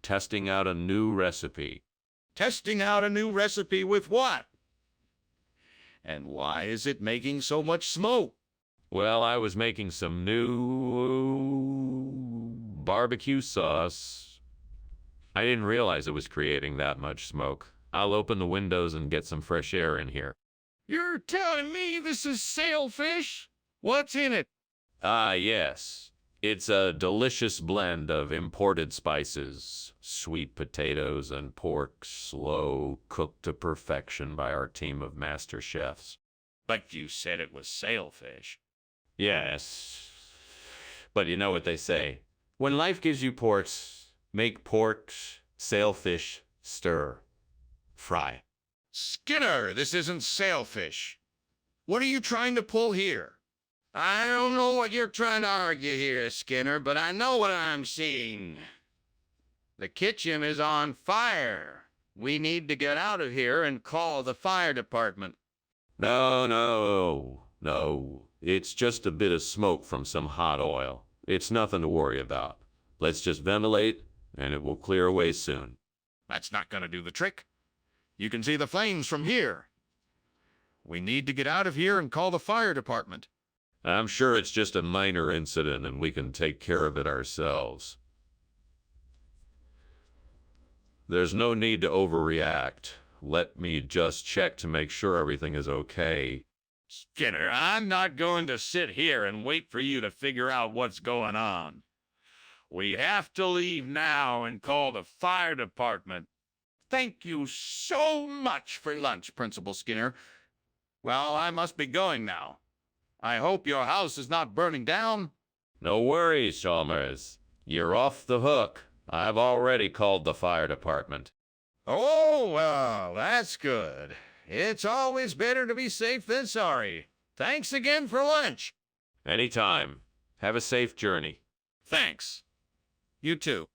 testing out a new recipe. Testing out a new recipe with what? And why is it making so much smoke? Well, I was making some new barbecue sauce. I didn't realize it was creating that much smoke. I'll open the windows and get some fresh air in here. You're telling me this is sailfish? What's in it? Ah, yes. It's a delicious blend of imported spices, sweet potatoes, and pork, slow cooked to perfection by our team of master chefs. But you said it was sailfish. Yes. But you know what they say. When life gives you ports, make pork, sailfish, stir, fry. Skinner, this isn't sailfish. What are you trying to pull here? I don't know what you're trying to argue here, Skinner, but I know what I'm seeing. The kitchen is on fire. We need to get out of here and call the fire department. No. It's just a bit of smoke from some hot oil. It's nothing to worry about. Let's just ventilate, and it will clear away soon. That's not going to do the trick. You can see the flames from here. We need to get out of here and call the fire department. I'm sure it's just a minor incident, and we can take care of it ourselves. There's no need to overreact. Let me just check to make sure everything is okay. Skinner, I'm not going to sit here and wait for you to figure out what's going on. We have to leave now and call the fire department. Thank you so much for lunch, Principal Skinner. Well, I must be going now. I hope your house is not burning down. No worries, Chalmers. You're off the hook. I've already called the fire department. Oh, well, that's good. It's always better to be safe than sorry. Thanks again for lunch. Anytime. Have a safe journey. Thanks. You too.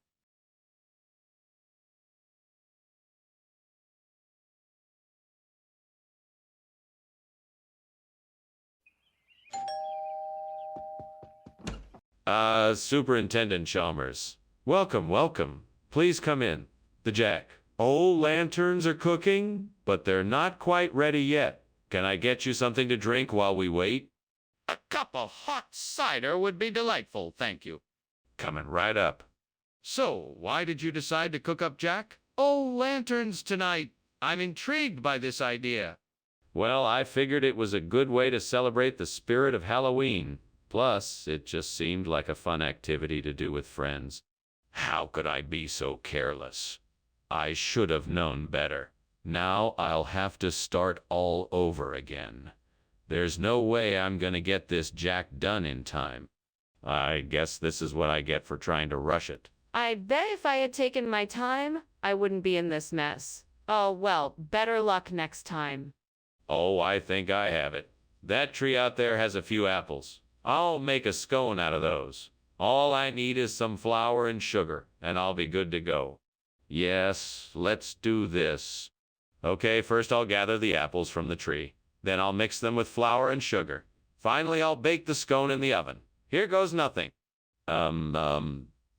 Superintendent Chalmers. Welcome. Please come in. The Jack. Old lanterns are cooking, but they're not quite ready yet. Can I get you something to drink while we wait? A cup of hot cider would be delightful, thank you. Coming right up. So, why did you decide to cook up Jack? Oh, lanterns tonight. I'm intrigued by this idea. Well, I figured it was a good way to celebrate the spirit of Halloween. Plus, it just seemed like a fun activity to do with friends. How could I be so careless? I should have known better. Now I'll have to start all over again. There's no way I'm gonna get this Jack done in time. I guess this is what I get for trying to rush it. I bet if I had taken my time, I wouldn't be in this mess. Oh well, better luck next time. Oh, I think I have it. That tree out there has a few apples. I'll make a scone out of those. All I need is some flour and sugar, and I'll be good to go. Yes, let's do this. Okay, first I'll gather the apples from the tree. Then I'll mix them with flour and sugar. Finally, I'll bake the scone in the oven. Here goes nothing.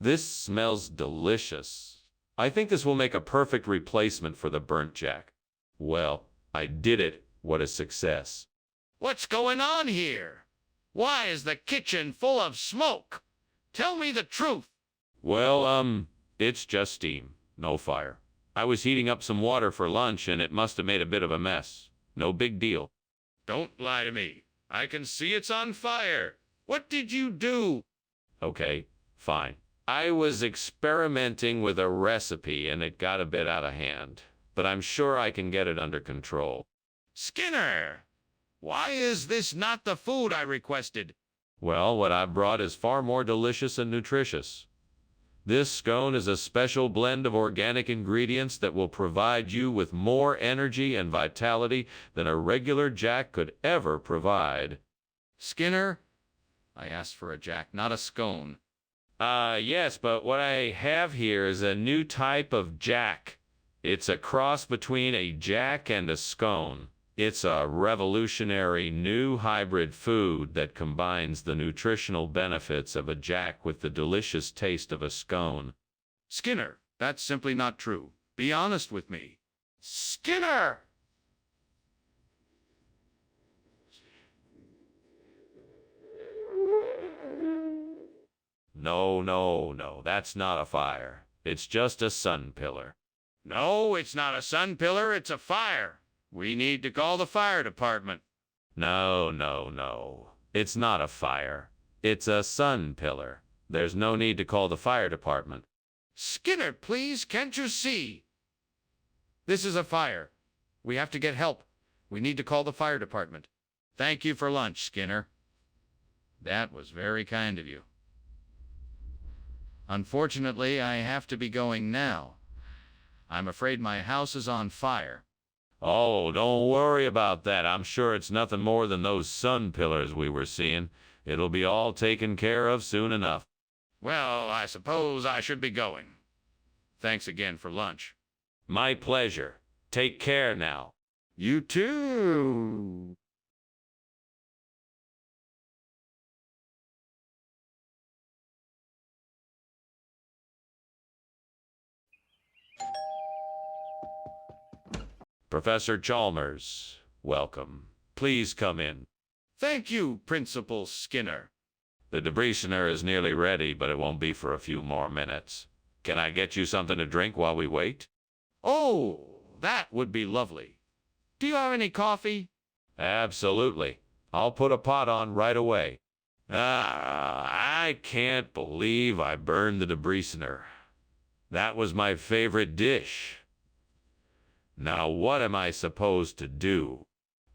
This smells delicious. I think this will make a perfect replacement for the burnt Jack. Well, I did it. What a success. What's going on here? Why is the kitchen full of smoke? Tell me the truth. Well, it's just steam, no fire. I was heating up some water for lunch and it must have made a bit of a mess. No big deal. Don't lie to me. I can see it's on fire. What did you do? Okay, fine. I was experimenting with a recipe and it got a bit out of hand, but I'm sure I can get it under control. Skinner, why is this not the food I requested? Well, what I brought is far more delicious and nutritious. This scone is a special blend of organic ingredients that will provide you with more energy and vitality than a regular Jack could ever provide. Skinner, I asked for a Jack, not a scone. Yes, but what I have here is a new type of Jack. It's a cross between a Jack and a scone. It's a revolutionary new hybrid food that combines the nutritional benefits of a Jack with the delicious taste of a scone. Skinner, that's simply not true. Be honest with me. Skinner! No, that's not a fire. It's just a sun pillar. No, it's not a sun pillar, it's a fire. We need to call the fire department. No, no, no. It's not a fire. It's a sun pillar. There's no need to call the fire department. Skinner, please, can't you see? This is a fire. We have to get help. We need to call the fire department. Thank you for lunch, Skinner. That was very kind of you. Unfortunately, I have to be going now. I'm afraid my house is on fire. Oh, don't worry about that. I'm sure it's nothing more than those sun pillars we were seeing. It'll be all taken care of soon enough. Well, I suppose I should be going. Thanks again for lunch. My pleasure. Take care now. You too. Professor Chalmers, welcome. Please come in. Thank you, Principal Skinner. The debreasener is nearly ready, but it won't be for a few more minutes. Can I get you something to drink while we wait? Oh, that would be lovely. Do you have any coffee? Absolutely. I'll put a pot on right away. I can't believe I burned the debreasener. That was my favorite dish. Now what am I supposed to do?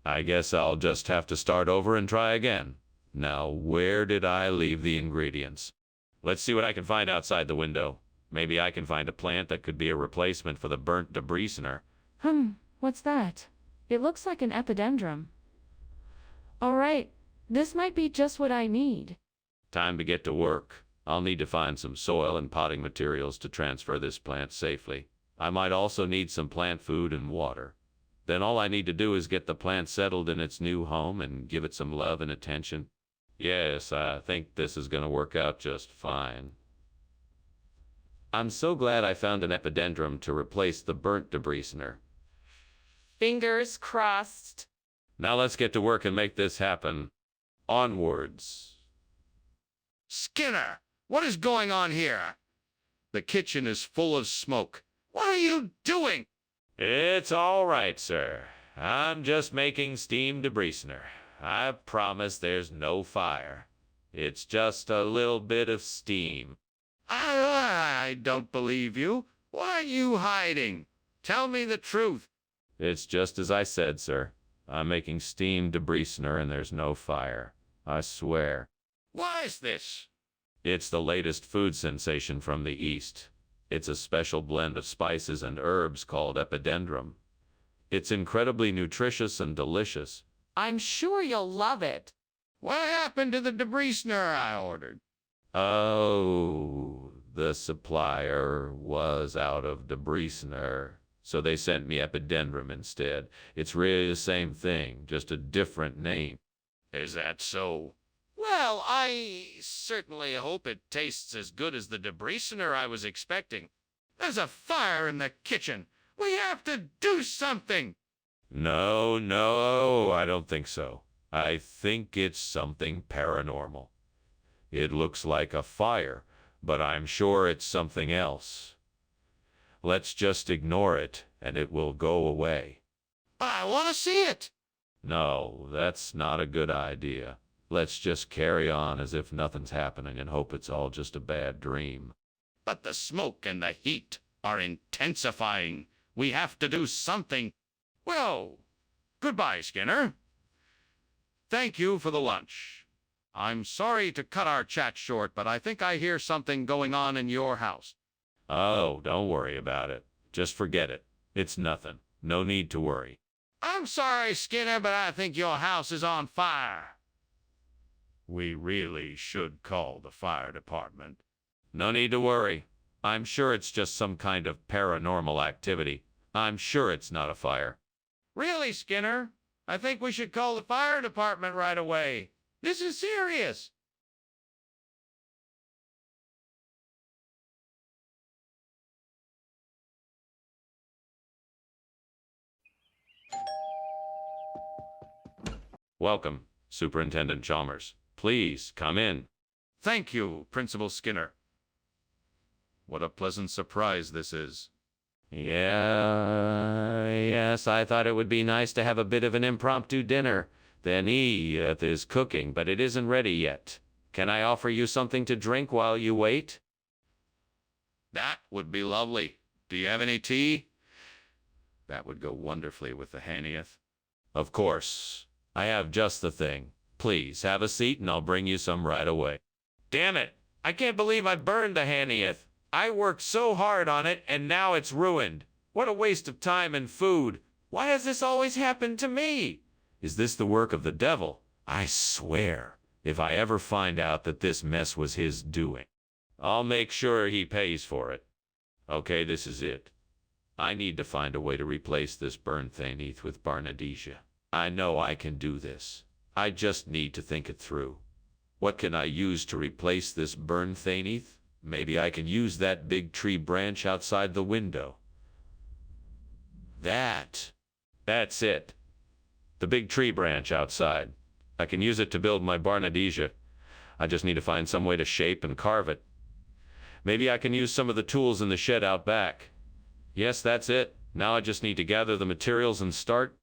I guess I'll just have to start over and try again. Now, where did I leave the ingredients? Let's see what I can find outside the window. Maybe I can find a plant that could be a replacement for the burnt debreasener. What's that? It looks like an epidendrum. All right, this might be just what I need. Time to get to work. I'll need to find some soil and potting materials to transfer this plant safely. I might also need some plant food and water. Then all I need to do is get the plant settled in its new home and give it some love and attention. Yes, I think this is going to work out just fine. I'm so glad I found an epidendrum to replace the burnt debreasener. Fingers crossed. Now let's get to work and make this happen. Onwards. Skinner, what is going on here? The kitchen is full of smoke. What are you doing? It's all right, sir. I'm just making steam debreasener. I promise there's no fire. It's just a little bit of steam. I don't believe you. Why are you hiding? Tell me the truth. It's just as I said, sir. I'm making steam debreasener and there's no fire. I swear. Why is this? It's the latest food sensation from the East. It's a special blend of spices and herbs called epidendrum. It's incredibly nutritious and delicious. I'm sure you'll love it. What happened to the debreasener I ordered? Oh, the supplier was out of debreasener, so they sent me epidendrum instead. It's really the same thing, just a different name. Is that so? Well, I certainly hope it tastes as good as the debreasener I was expecting. There's a fire in the kitchen. We have to do something. No, I don't think so. I think it's something paranormal. It looks like a fire, but I'm sure it's something else. Let's just ignore it, and it will go away. But I want to see it. No, that's not a good idea. Let's just carry on as if nothing's happening and hope it's all just a bad dream. But the smoke and the heat are intensifying. We have to do something. Well, goodbye, Skinner. Thank you for the lunch. I'm sorry to cut our chat short, but I think I hear something going on in your house. Oh, don't worry about it. Just forget it. It's nothing. No need to worry. I'm sorry, Skinner, but I think your house is on fire. We really should call the fire department. No need to worry. I'm sure it's just some kind of paranormal activity. I'm sure it's not a fire. Really, Skinner? I think we should call the fire department right away. This is serious. Welcome, Superintendent Chalmers. Please, come in. Thank you, Principal Skinner. What a pleasant surprise this is. Yes, I thought it would be nice to have a bit of an impromptu dinner. Then Edith is cooking, but it isn't ready yet. Can I offer you something to drink while you wait? That would be lovely. Do you have any tea? That would go wonderfully with the Hanieth. Of course. I have just the thing. Please have a seat and I'll bring you some right away. Damn it! I can't believe I burned the Hanieth. I worked so hard on it and now it's ruined. What a waste of time and food. Why has this always happened to me? Is this the work of the devil? I swear, if I ever find out that this mess was his doing, I'll make sure he pays for it. Okay, this is it. I need to find a way to replace this burned Thaneeth with Barnadesia. I know I can do this. I just need to think it through. What can I use to replace this burned Thaneeth? Maybe I can use that big tree branch outside the window. That's it. The big tree branch outside. I can use it to build my Barnadesia. I just need to find some way to shape and carve it. Maybe I can use some of the tools in the shed out back. Yes, that's it. Now I just need to gather the materials and start.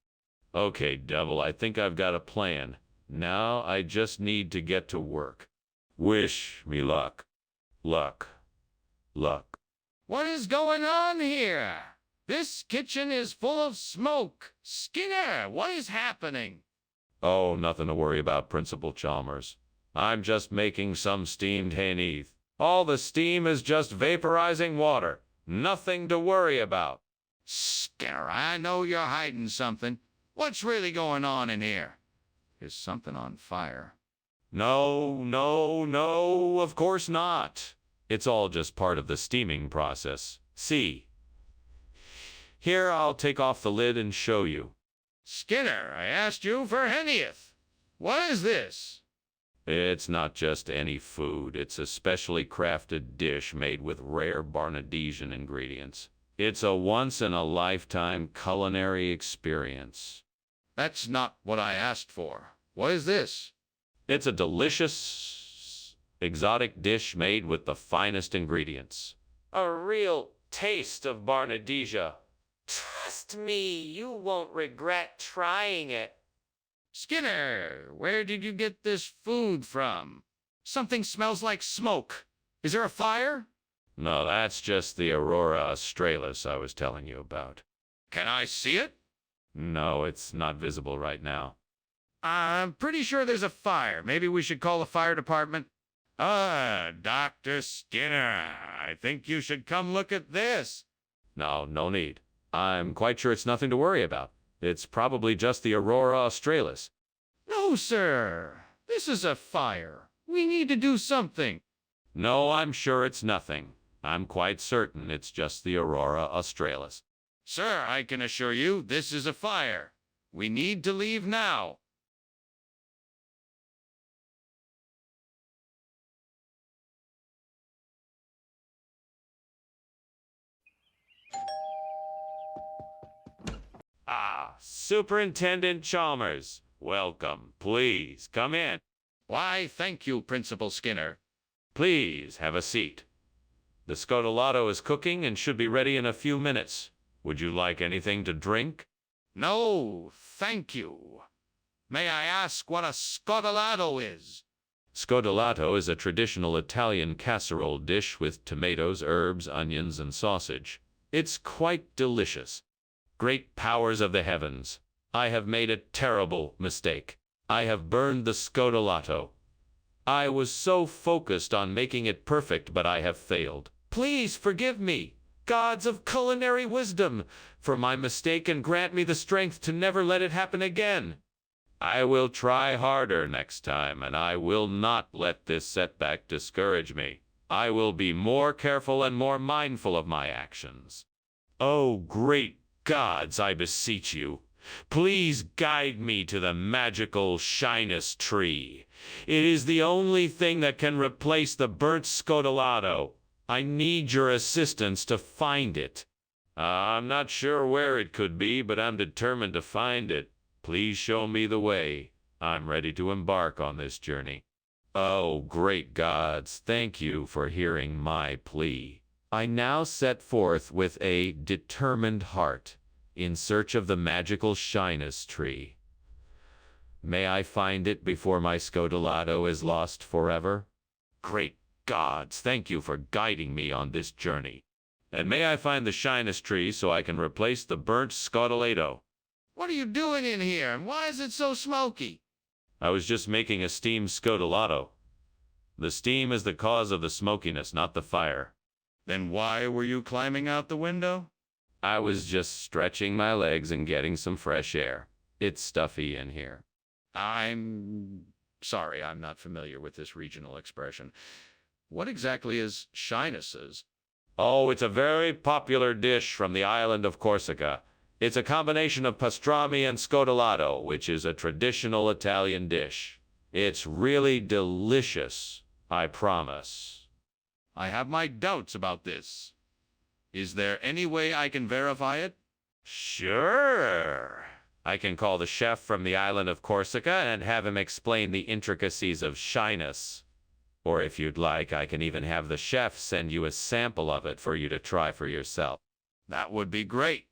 Okay, devil, I think I've got a plan. Now I just need to get to work. Wish me luck. Luck. What is going on here? This kitchen is full of smoke. Skinner, what is happening? Oh, nothing to worry about, Principal Chalmers. I'm just making some steamed Thaneeth. All the steam is just vaporizing water. Nothing to worry about. Skinner, I know you're hiding something. What's really going on in here? Is something on fire? No, of course not. It's all just part of the steaming process. See? Here, I'll take off the lid and show you. Skinner, I asked you for Hanieth. What is this? It's not just any food. It's a specially crafted dish made with rare Barnadesian ingredients. It's a once-in-a-lifetime culinary experience. That's not what I asked for. What is this? It's a delicious, exotic dish made with the finest ingredients. A real taste of Barnadesia. Trust me, you won't regret trying it. Skinner, where did you get this food from? Something smells like smoke. Is there a fire? No, that's just the Aurora Australis I was telling you about. Can I see it? No, it's not visible right now. I'm pretty sure there's a fire. Maybe we should call the fire department. Dr. Skinner, I think you should come look at this. No need. I'm quite sure it's nothing to worry about. It's probably just the Aurora Australis. No, sir. This is a fire. We need to do something. No, I'm sure it's nothing. I'm quite certain it's just the Aurora Australis. Sir, I can assure you this is a fire. We need to leave now. Superintendent Chalmers. Welcome. Please, come in. Why, thank you, Principal Skinner. Please, have a seat. The scotolato is cooking and should be ready in a few minutes. Would you like anything to drink? No, thank you. May I ask what a scotolato is? Scotolato is a traditional Italian casserole dish with tomatoes, herbs, onions, and sausage. It's quite delicious. Great powers of the heavens, I have made a terrible mistake. I have burned the scotolato. I was so focused on making it perfect, but I have failed. Please forgive me, gods of culinary wisdom, for my mistake and grant me the strength to never let it happen again. I will try harder next time, and I will not let this setback discourage me. I will be more careful and more mindful of my actions. Oh, great gods, I beseech you, please guide me to the magical shyness tree. It is the only thing that can replace the burnt scotolato. I need your assistance to find it. I'm not sure where it could be, but I'm determined to find it. Please show me the way. I'm ready to embark on this journey. Oh, great gods, thank you for hearing my plea. I now set forth with a determined heart in search of the magical shyness tree. May I find it before my scodelato is lost forever? Great gods, thank you for guiding me on this journey. And may I find the shyness tree so I can replace the burnt scodelato. What are you doing in here, and why is it so smoky? I was just making a steamed scodelato. The steam is the cause of the smokiness, not the fire. Then why were you climbing out the window? I was just stretching my legs and getting some fresh air. It's stuffy in here. I'm sorry, I'm not familiar with this regional expression. What exactly is shynesses? Oh, it's a very popular dish from the island of Corsica. It's a combination of pastrami and scodelato, which is a traditional Italian dish. It's really delicious, I promise. I have my doubts about this. Is there any way I can verify it? Sure. I can call the chef from the island of Corsica and have him explain the intricacies of shyness. Or if you'd like, I can even have the chef send you a sample of it for you to try for yourself. That would be great.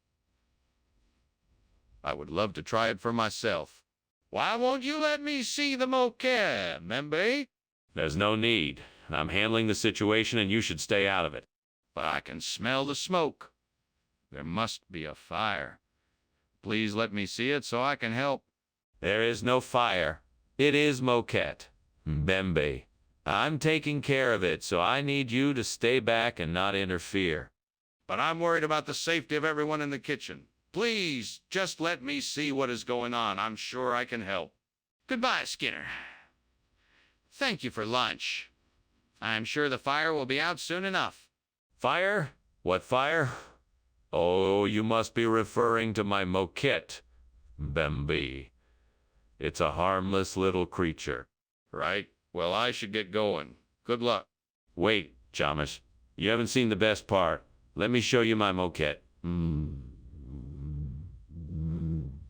I would love to try it for myself. Why won't you let me see the moquette, Membe? There's no need. I'm handling the situation and you should stay out of it. But I can smell the smoke. There must be a fire. Please let me see it so I can help. There is no fire. It is moquette. Bembe. I'm taking care of it, so I need you to stay back and not interfere. But I'm worried about the safety of everyone in the kitchen. Please, just let me see what is going on. I'm sure I can help. Goodbye, Skinner. Thank you for lunch. I'm sure the fire will be out soon enough. Fire? What fire? Oh, you must be referring to my moquette, Bembe. It's a harmless little creature. Right? Well, I should get going. Good luck. Wait, Jamas. You haven't seen the best part. Let me show you my moquette.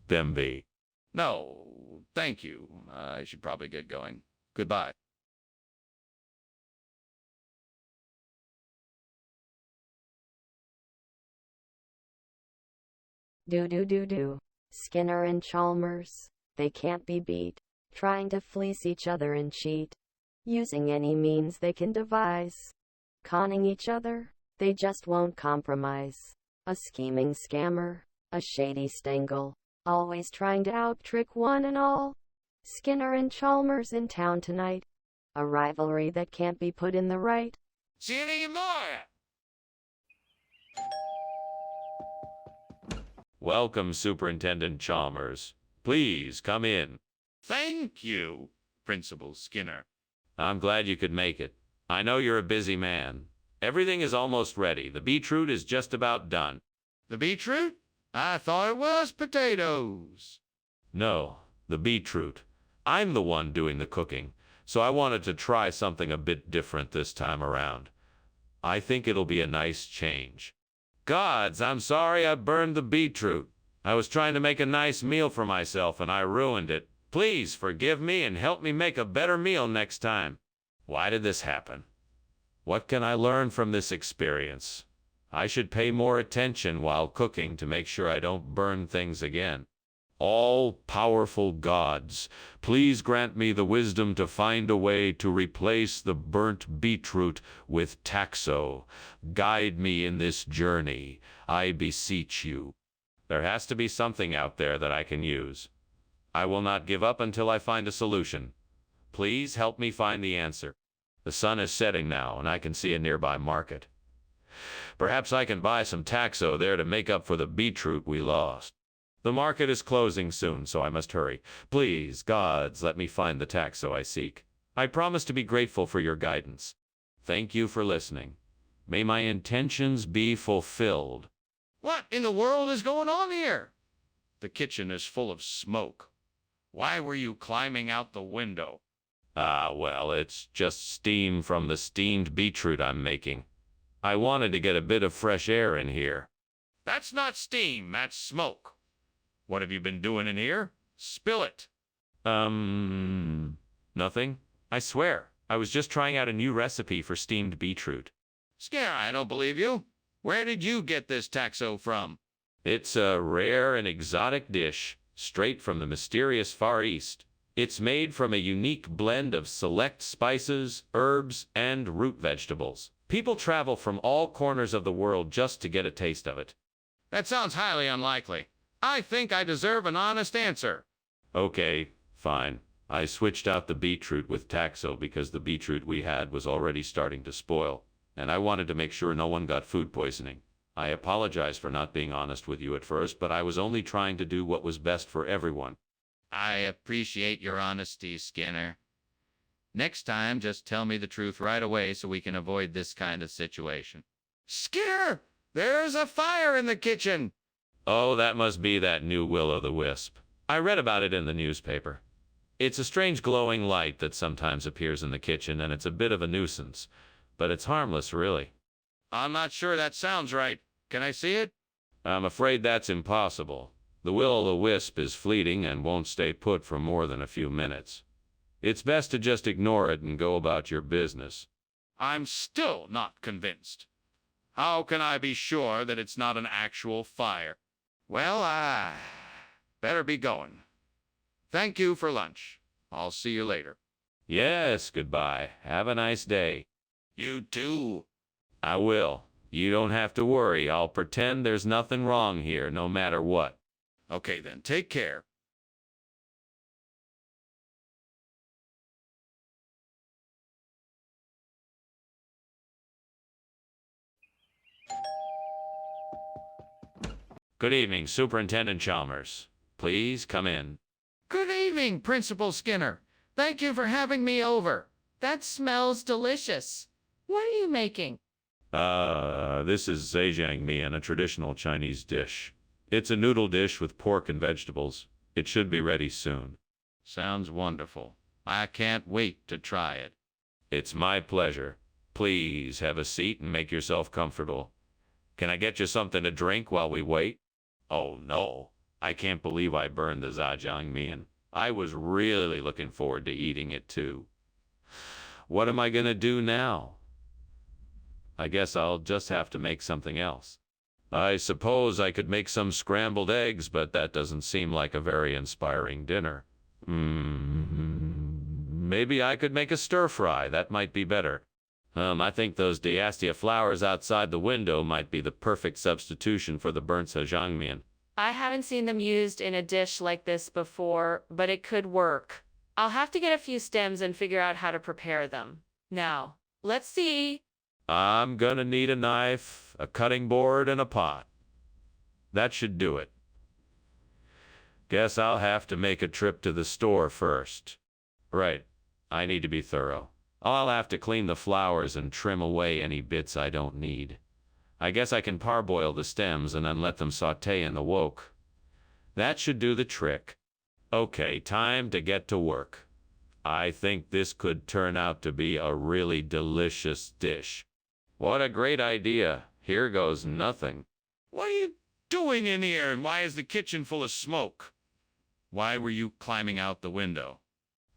Bembe. No, thank you. I should probably get going. Goodbye. Do. Skinner and Chalmers, they can't be beat, trying to fleece each other and cheat, using any means they can devise. Conning each other, they just won't compromise. A scheming scammer, a shady stangle, always trying to out-trick one and all. Skinner and Chalmers in town tonight, a rivalry that can't be put in the right. See you anymore! Welcome, Superintendent Chalmers. Please come in. Thank you, Principal Skinner. I'm glad you could make it. I know you're a busy man. Everything is almost ready. The beetroot is just about done. The beetroot? I thought it was potatoes. No, the beetroot. I'm the one doing the cooking, so I wanted to try something a bit different this time around. I think it'll be a nice change. Gods, I'm sorry I burned the beetroot. I was trying to make a nice meal for myself and I ruined it. Please forgive me and help me make a better meal next time. Why did this happen? What can I learn from this experience? I should pay more attention while cooking to make sure I don't burn things again. All-powerful gods, please grant me the wisdom to find a way to replace the burnt beetroot with taxo. Guide me in this journey, I beseech you. There has to be something out there that I can use. I will not give up until I find a solution. Please help me find the answer. The sun is setting now, and I can see a nearby market. Perhaps I can buy some taxo there to make up for the beetroot we lost. The market is closing soon, so I must hurry. Please, gods, let me find the taxo I seek. I promise to be grateful for your guidance. Thank you for listening. May my intentions be fulfilled. What in the world is going on here? The kitchen is full of smoke. Why were you climbing out the window? Well, it's just steam from the steamed beetroot I'm making. I wanted to get a bit of fresh air in here. That's not steam, that's smoke. What have you been doing in here? Spill it. Nothing. I swear. I was just trying out a new recipe for steamed beetroot. Skinner, I don't believe you. Where did you get this taxo from? It's a rare and exotic dish, straight from the mysterious Far East. It's made from a unique blend of select spices, herbs, and root vegetables. People travel from all corners of the world just to get a taste of it. That sounds highly unlikely. I think I deserve an honest answer. Okay, fine. I switched out the beetroot with taxo because the beetroot we had was already starting to spoil, and I wanted to make sure no one got food poisoning. I apologize for not being honest with you at first, but I was only trying to do what was best for everyone. I appreciate your honesty, Skinner. Next time, just tell me the truth right away so we can avoid this kind of situation. Skinner! There's a fire in the kitchen! Oh, that must be that new willow-wisp. I read about it in the newspaper. It's a strange glowing light that sometimes appears in the kitchen, and it's a bit of a nuisance. But it's harmless, really. I'm not sure that sounds right. Can I see it? I'm afraid that's impossible. The will-o'-the-wisp is fleeting and won't stay put for more than a few minutes. It's best to just ignore it and go about your business. I'm still not convinced. How can I be sure that it's not an actual fire? Well, I better be going. Thank you for lunch. I'll see you later. Yes, goodbye. Have a nice day. You too. I will. You don't have to worry. I'll pretend there's nothing wrong here, no matter what. Okay then, take care. Good evening, Superintendent Chalmers. Please come in. Good evening, Principal Skinner. Thank you for having me over. That smells delicious. What are you making? This is zhejiangmian, a traditional Chinese dish. It's a noodle dish with pork and vegetables. It should be ready soon. Sounds wonderful. I can't wait to try it. It's my pleasure. Please have a seat and make yourself comfortable. Can I get you something to drink while we wait? Oh no, I can't believe I burned the zhejiangmian. I was really looking forward to eating it too. What am I gonna do now? I guess I'll just have to make something else. I suppose I could make some scrambled eggs, but that doesn't seem like a very inspiring dinner. Maybe I could make a stir-fry. That might be better. I think those diastia flowers outside the window might be the perfect substitution for the burnt zhejiangmian. I haven't seen them used in a dish like this before, but it could work. I'll have to get a few stems and figure out how to prepare them. Now, let's see. I'm gonna need a knife, a cutting board, and a pot. That should do it. Guess I'll have to make a trip to the store first. Right, I need to be thorough. I'll have to clean the flowers and trim away any bits I don't need. I guess I can parboil the stems and then let them saute in the wok. That should do the trick. Okay, time to get to work. I think this could turn out to be a really delicious dish. What a great idea. Here goes nothing. What are you doing in here, and why is the kitchen full of smoke? Why were you climbing out the window?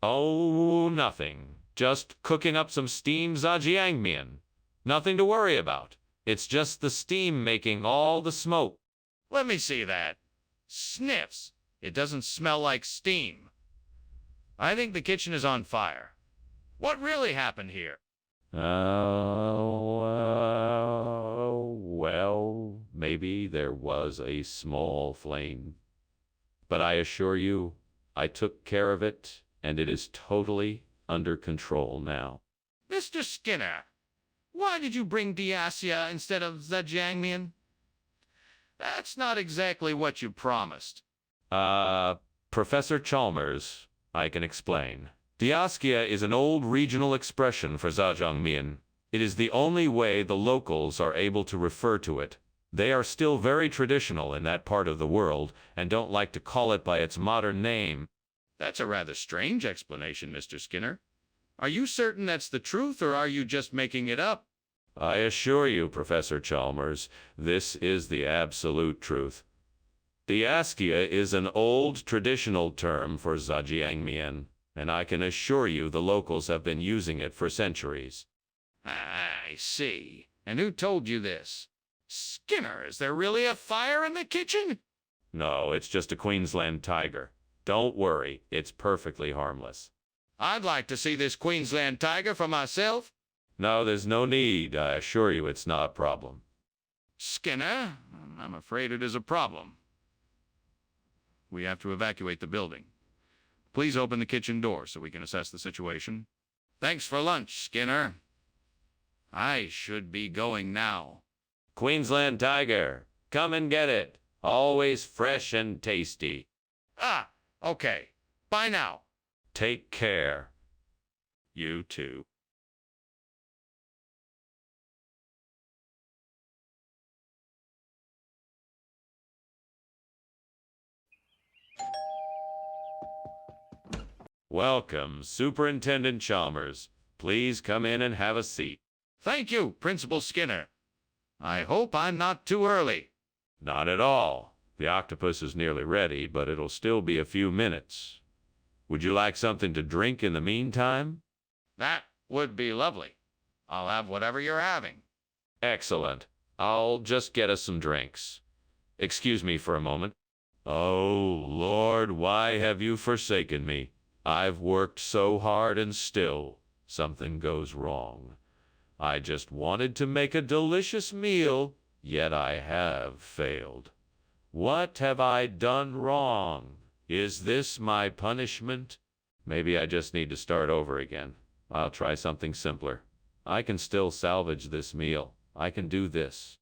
Oh, nothing. Just cooking up some steamed zhejiangmian. Nothing to worry about. It's just the steam making all the smoke. Let me see that. Sniffs. It doesn't smell like steam. I think the kitchen is on fire. What really happened here? Well, maybe there was a small flame. But I assure you, I took care of it, and it is totally under control now. Mr. Skinner, why did you bring diastia instead of zhejiangmian? That's not exactly what you promised. Professor Chalmers, I can explain. Diaskia is an old regional expression for zhejiangmian. It is the only way the locals are able to refer to it. They are still very traditional in that part of the world and don't like to call it by its modern name. That's a rather strange explanation, Mr. Skinner. Are you certain that's the truth, or are you just making it up? I assure you, Professor Chalmers, this is the absolute truth. Diaskia is an old traditional term for zhejiangmian, and I can assure you the locals have been using it for centuries. I see. And who told you this? Skinner, is there really a fire in the kitchen? No, it's just a Queensland tiger. Don't worry, it's perfectly harmless. I'd like to see this Queensland tiger for myself. No, there's no need. I assure you it's not a problem. Skinner, I'm afraid it is a problem. We have to evacuate the building. Please open the kitchen door so we can assess the situation. Thanks for lunch, Skinner. I should be going now. Queensland tiger, come and get it. Always fresh and tasty. Ah, okay. Bye now. Take care. You too. Welcome, Superintendent Chalmers. Please come in and have a seat. Thank you, Principal Skinner. I hope I'm not too early. Not at all. The octopus is nearly ready, but it'll still be a few minutes. Would you like something to drink in the meantime? That would be lovely. I'll have whatever you're having. Excellent. I'll just get us some drinks. Excuse me for a moment. Oh, Lord, why have you forsaken me? I've worked so hard and still something goes wrong. I just wanted to make a delicious meal, yet I have failed. What have I done wrong? Is this my punishment? Maybe I just need to start over again. I'll try something simpler. I can still salvage this meal. I can do this.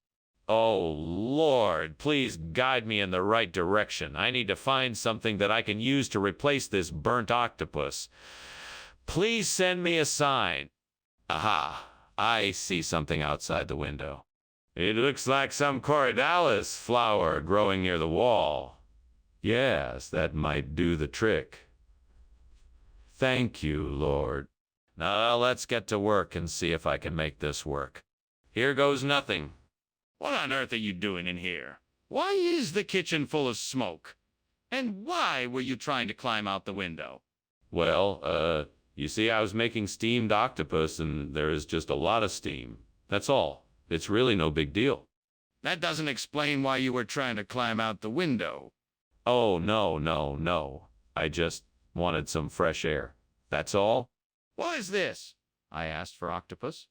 Oh, Lord, please guide me in the right direction. I need to find something that I can use to replace this burnt octopus. Please send me a sign. Aha, I see something outside the window. It looks like some corydalis flower growing near the wall. Yes, that might do the trick. Thank you, Lord. Now let's get to work and see if I can make this work. Here goes nothing. What on earth are you doing in here? Why is the kitchen full of smoke? And why were you trying to climb out the window? Well, you see, I was making steamed octopus and there is just a lot of steam. That's all. It's really no big deal. That doesn't explain why you were trying to climb out the window. Oh, no. I just wanted some fresh air. That's all. What is this? I asked for octopus.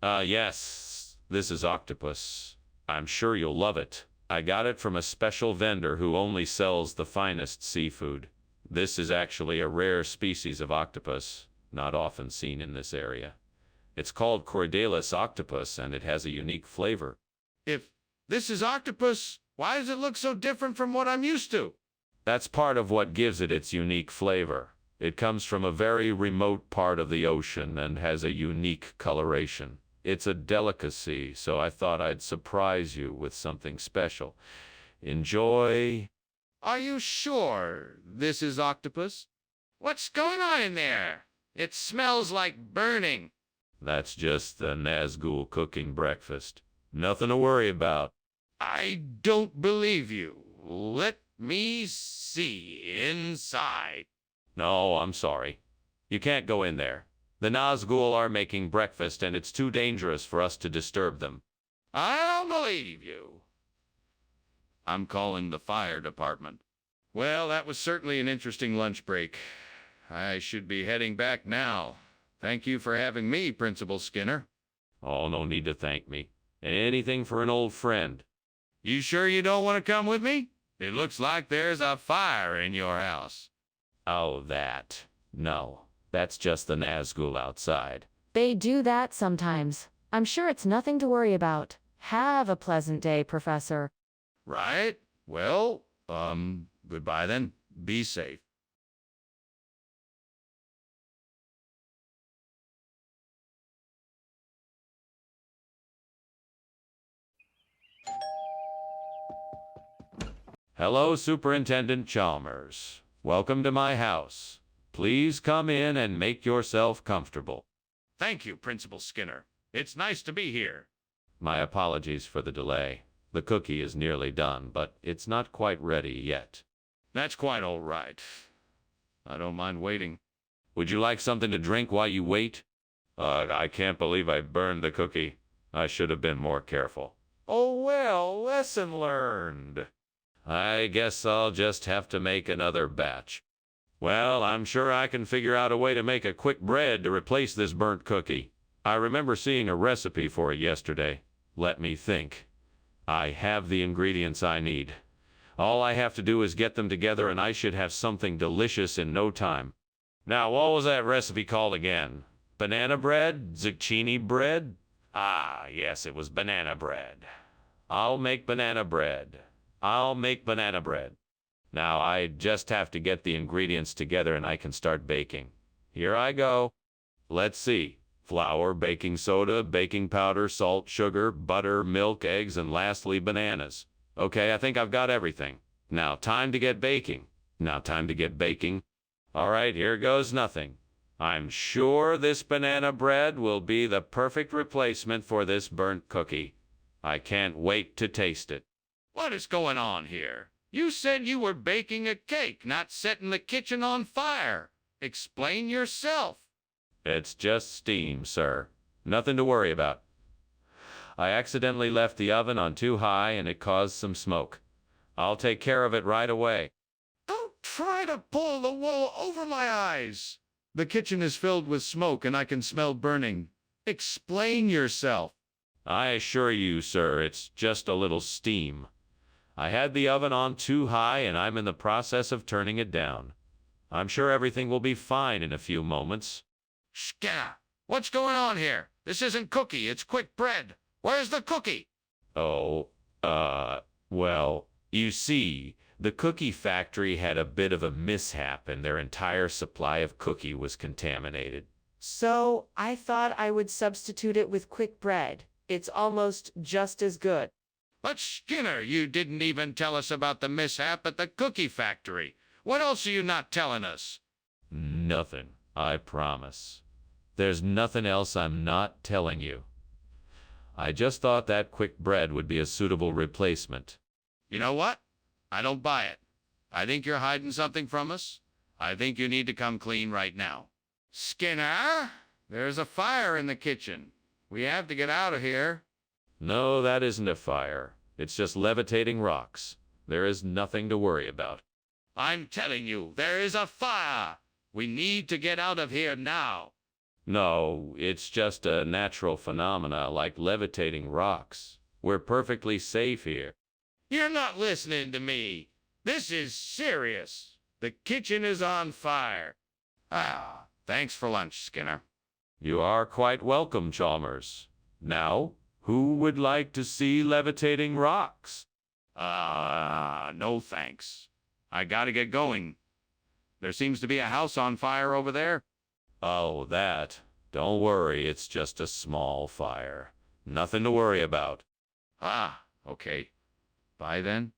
Yes, this is octopus. I'm sure you'll love it. I got it from a special vendor who only sells the finest seafood. This is actually a rare species of octopus, not often seen in this area. It's called corydalis octopus, and it has a unique flavor. If this is octopus, why does it look so different from what I'm used to? That's part of what gives it its unique flavor. It comes from a very remote part of the ocean and has a unique coloration. It's a delicacy, so I thought I'd surprise you with something special. Enjoy. Are you sure this is octopus? What's going on in there? It smells like burning. That's just the Nazgul cooking breakfast. Nothing to worry about. I don't believe you. Let me see inside. No, I'm sorry. You can't go in there. The Nazgul are making breakfast, and it's too dangerous for us to disturb them. I don't believe you. I'm calling the fire department. Well, that was certainly an interesting lunch break. I should be heading back now. Thank you for having me, Principal Skinner. Oh, no need to thank me. Anything for an old friend. You sure you don't want to come with me? It looks like there's a fire in your house. Oh, that. No, that's just the Nazgul outside. They do that sometimes. I'm sure it's nothing to worry about. Have a pleasant day, Professor. Right? Well, goodbye then. Be safe. Hello, Superintendent Chalmers. Welcome to my house. Please come in and make yourself comfortable. Thank you, Principal Skinner. It's nice to be here. My apologies for the delay. The cookie is nearly done, but it's not quite ready yet. That's quite all right. I don't mind waiting. Would you like something to drink while you wait? I can't believe I burned the cookie. I should have been more careful. Oh well, lesson learned. I guess I'll just have to make another batch. Well, I'm sure I can figure out a way to make a quick bread to replace this burnt cookie. I remember seeing a recipe for it yesterday. Let me think. I have the ingredients I need. All I have to do is get them together and I should have something delicious in no time. Now, what was that recipe called again? Banana bread? Zucchini bread? Ah, yes, it was banana bread. I'll make banana bread. I'll make banana bread. Now, I just have to get the ingredients together and I can start baking. Here I go. Let's see. Flour, baking soda, baking powder, salt, sugar, butter, milk, eggs, and lastly, bananas. Okay, I think I've got everything. Now, time to get baking. All right, here goes nothing. I'm sure this banana bread will be the perfect replacement for this burnt cookie. I can't wait to taste it. What is going on here? You said you were baking a cake, not setting the kitchen on fire. Explain yourself. It's just steam, sir. Nothing to worry about. I accidentally left the oven on too high and it caused some smoke. I'll take care of it right away. Don't try to pull the wool over my eyes. The kitchen is filled with smoke and I can smell burning. Explain yourself. I assure you, sir, it's just a little steam. I had the oven on too high and I'm in the process of turning it down. I'm sure everything will be fine in a few moments. Skinner, what's going on here? This isn't cookie, it's quick bread. Where's the cookie? Oh, well, you see, the cookie factory had a bit of a mishap and their entire supply of cookie was contaminated. So I thought I would substitute it with quick bread. It's almost just as good. But Skinner, you didn't even tell us about the mishap at the cookie factory. What else are you not telling us? Nothing, I promise. There's nothing else I'm not telling you. I just thought that quick bread would be a suitable replacement. You know what? I don't buy it. I think you're hiding something from us. I think you need to come clean right now. Skinner, there's a fire in the kitchen. We have to get out of here. No, that isn't a fire. It's just levitating rocks. There is nothing to worry about. I'm telling you, there is a fire. We need to get out of here now. No, it's just a natural phenomena like levitating rocks. We're perfectly safe here. You're not listening to me. This is serious. The kitchen is on fire. Ah, thanks for lunch, Skinner. You are quite welcome, Chalmers. Now, who would like to see levitating rocks? No thanks. I gotta get going. There seems to be a house on fire over there. Oh, that. Don't worry, it's just a small fire. Nothing to worry about. Ah, okay. Bye then.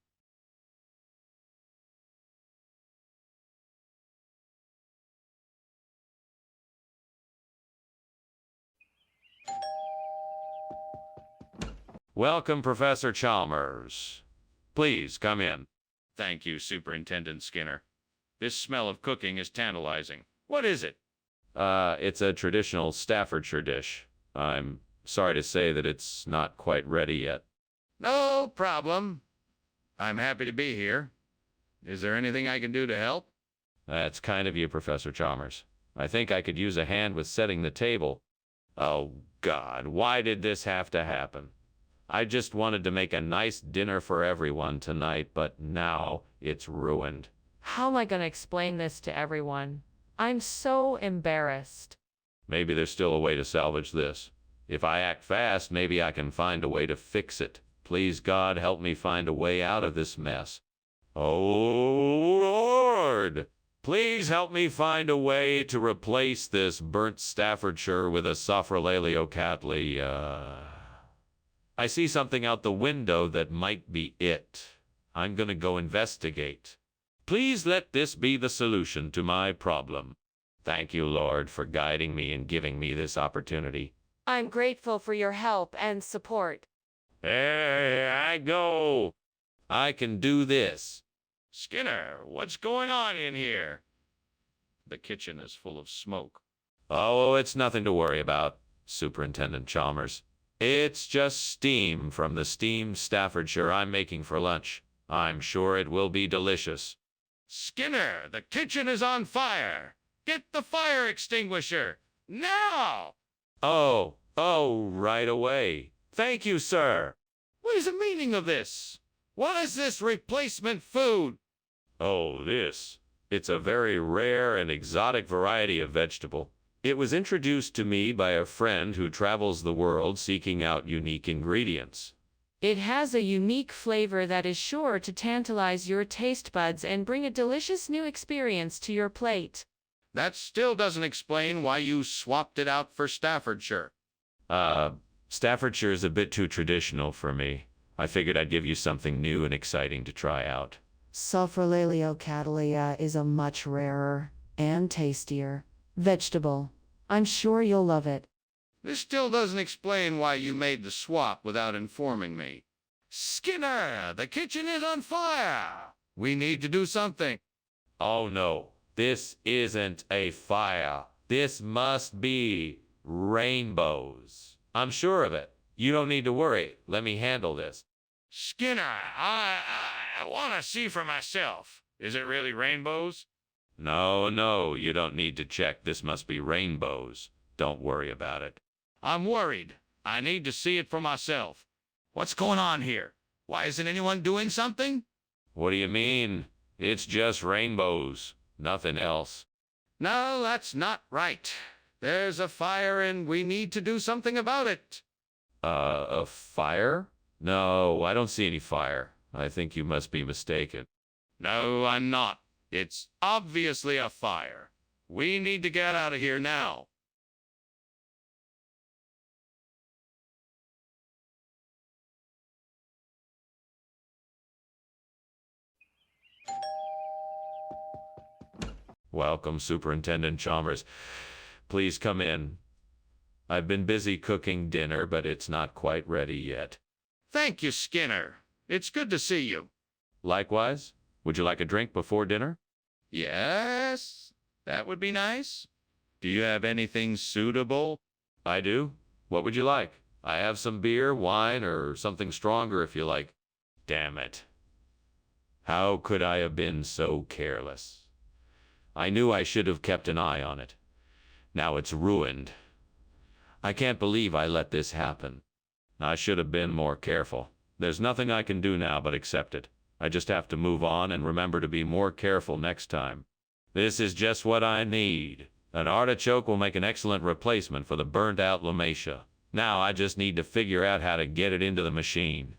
Welcome, Professor Chalmers. Please come in. Thank you, Superintendent Skinner. This smell of cooking is tantalizing. What is it? It's a traditional Staffordshire dish. I'm sorry to say that it's not quite ready yet. No problem. I'm happy to be here. Is there anything I can do to help? That's kind of you, Professor Chalmers. I think I could use a hand with setting the table. Oh, God, why did this have to happen? I just wanted to make a nice dinner for everyone tonight, but now it's ruined. How am I going to explain this to everyone? I'm so embarrassed. Maybe there's still a way to salvage this. If I act fast, maybe I can find a way to fix it. Please, God, help me find a way out of this mess. Oh, Lord! Please help me find a way to replace this burnt Staffordshire with a Sophrolaleocatli, I see something out the window that might be it. I'm gonna go investigate. Please let this be the solution to my problem. Thank you, Lord, for guiding me and giving me this opportunity. I'm grateful for your help and support. There I go. I can do this. Skinner, what's going on in here? The kitchen is full of smoke. Oh, it's nothing to worry about, Superintendent Chalmers. It's just steam from the steamed Staffordshire I'm making for lunch. I'm sure it will be delicious. Skinner, the kitchen is on fire. Get the fire extinguisher. Now! Oh, right away. Thank you, sir. What is the meaning of this? What is this replacement food? Oh, this. It's a very rare and exotic variety of vegetable. It was introduced to me by a friend who travels the world seeking out unique ingredients. It has a unique flavor that is sure to tantalize your taste buds and bring a delicious new experience to your plate. That still doesn't explain why you swapped it out for Staffordshire. Staffordshire is a bit too traditional for me. I figured I'd give you something new and exciting to try out. Catalia is a much rarer and tastier vegetable. I'm sure you'll love it. This still doesn't explain why you made the swap without informing me. Skinner, the kitchen is on fire. We need to do something. Oh no, this isn't a fire. This must be rainbows. I'm sure of it. You don't need to worry. Let me handle this. Skinner, I want to see for myself. Is it really rainbows? No, you don't need to check. This must be rainbows. Don't worry about it. I'm worried. I need to see it for myself. What's going on here? Why isn't anyone doing something? What do you mean? It's just rainbows. Nothing else. No, that's not right. There's a fire and we need to do something about it. A fire? No, I don't see any fire. I think you must be mistaken. No, I'm not. It's obviously a fire. We need to get out of here now. Welcome, Superintendent Chalmers. Please come in. I've been busy cooking dinner, but it's not quite ready yet. Thank you, Skinner. It's good to see you. Likewise. Would you like a drink before dinner? Yes, that would be nice. Do you have anything suitable? I do. What would you like? I have some beer, wine, or something stronger if you like. Damn it. How could I have been so careless? I knew I should have kept an eye on it. Now it's ruined. I can't believe I let this happen. I should have been more careful. There's nothing I can do now but accept it. I just have to move on and remember to be more careful next time. This is just what I need. An artichoke will make an excellent replacement for the burnt-out Lomatia. Now I just need to figure out how to get it into the machine.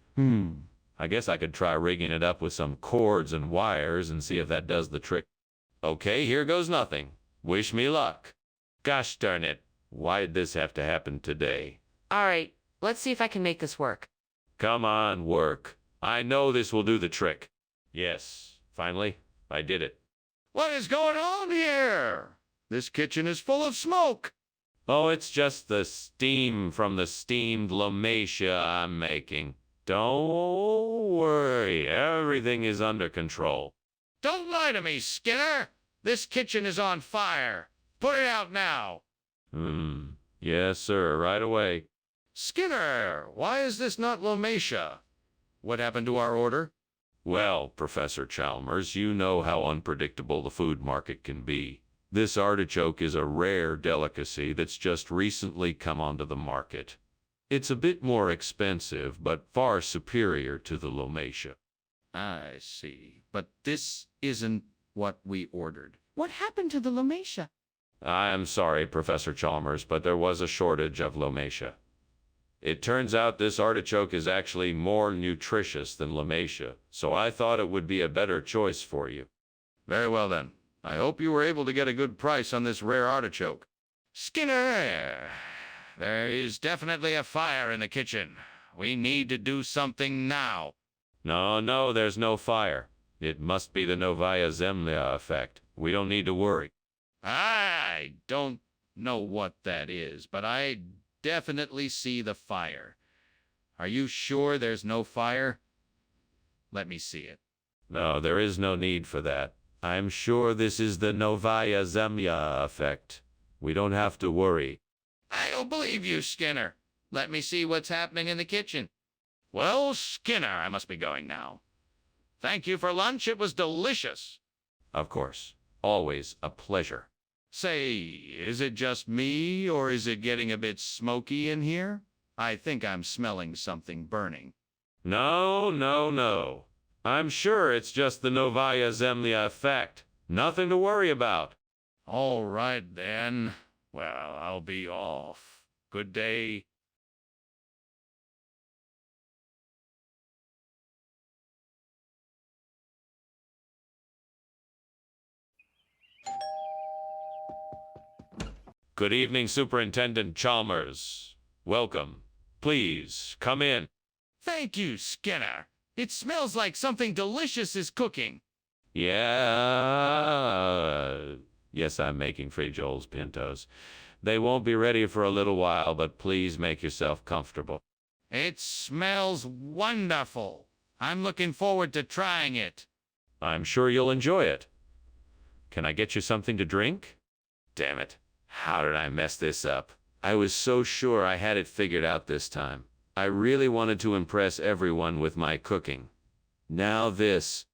I guess I could try rigging it up with some cords and wires and see if that does the trick. Okay, here goes nothing. Wish me luck. Gosh darn it. Why did this have to happen today? All right, let's see if I can make this work. Come on, work. I know this will do the trick. Yes, finally, I did it. What is going on here? This kitchen is full of smoke. Oh, it's just the steam from the steamed Lomatia I'm making. Don't worry, everything is under control. Don't lie to me, Skinner. This kitchen is on fire. Put it out now. Yes, sir, right away. Skinner, why is this not Lomatia? What happened to our order? Well, Professor Chalmers, you know how unpredictable the food market can be. This artichoke is a rare delicacy that's just recently come onto the market. It's a bit more expensive, but far superior to the Lomatia. I see. But this isn't what we ordered. What happened to the Lomatia? I am sorry, Professor Chalmers, but there was a shortage of Lomatia. It turns out this artichoke is actually more nutritious than Lomatia, so I thought it would be a better choice for you. Very well then. I hope you were able to get a good price on this rare artichoke. Skinner, there is definitely a fire in the kitchen. We need to do something now. No, there's no fire. It must be the Novaya Zemlya effect. We don't need to worry. I don't know what that is, but I definitely see the fire. Are you sure there's no fire? Let me see it. No, there is no need for that. I'm sure this is the Novaya Zemlya effect. We don't have to worry. I don't believe you, Skinner. Let me see what's happening in the kitchen. Well, Skinner, I must be going now. Thank you for lunch. It was delicious. Of course. Always a pleasure. Say, is it just me, or is it getting a bit smoky in here? I think I'm smelling something burning. No, no, no. I'm sure it's just the Novaya Zemlya effect. Nothing to worry about. All right, then. Well, I'll be off. Good day. Good evening, Superintendent Chalmers. Welcome. Please, come in. Thank you, Skinner. It smells like something delicious is cooking. Yeah. Yes, I'm making frijoles pintos. They won't be ready for a little while, but please make yourself comfortable. It smells wonderful. I'm looking forward to trying it. I'm sure you'll enjoy it. Can I get you something to drink? Damn it. How did I mess this up? I was so sure I had it figured out this time. I really wanted to impress everyone with my cooking. Now this.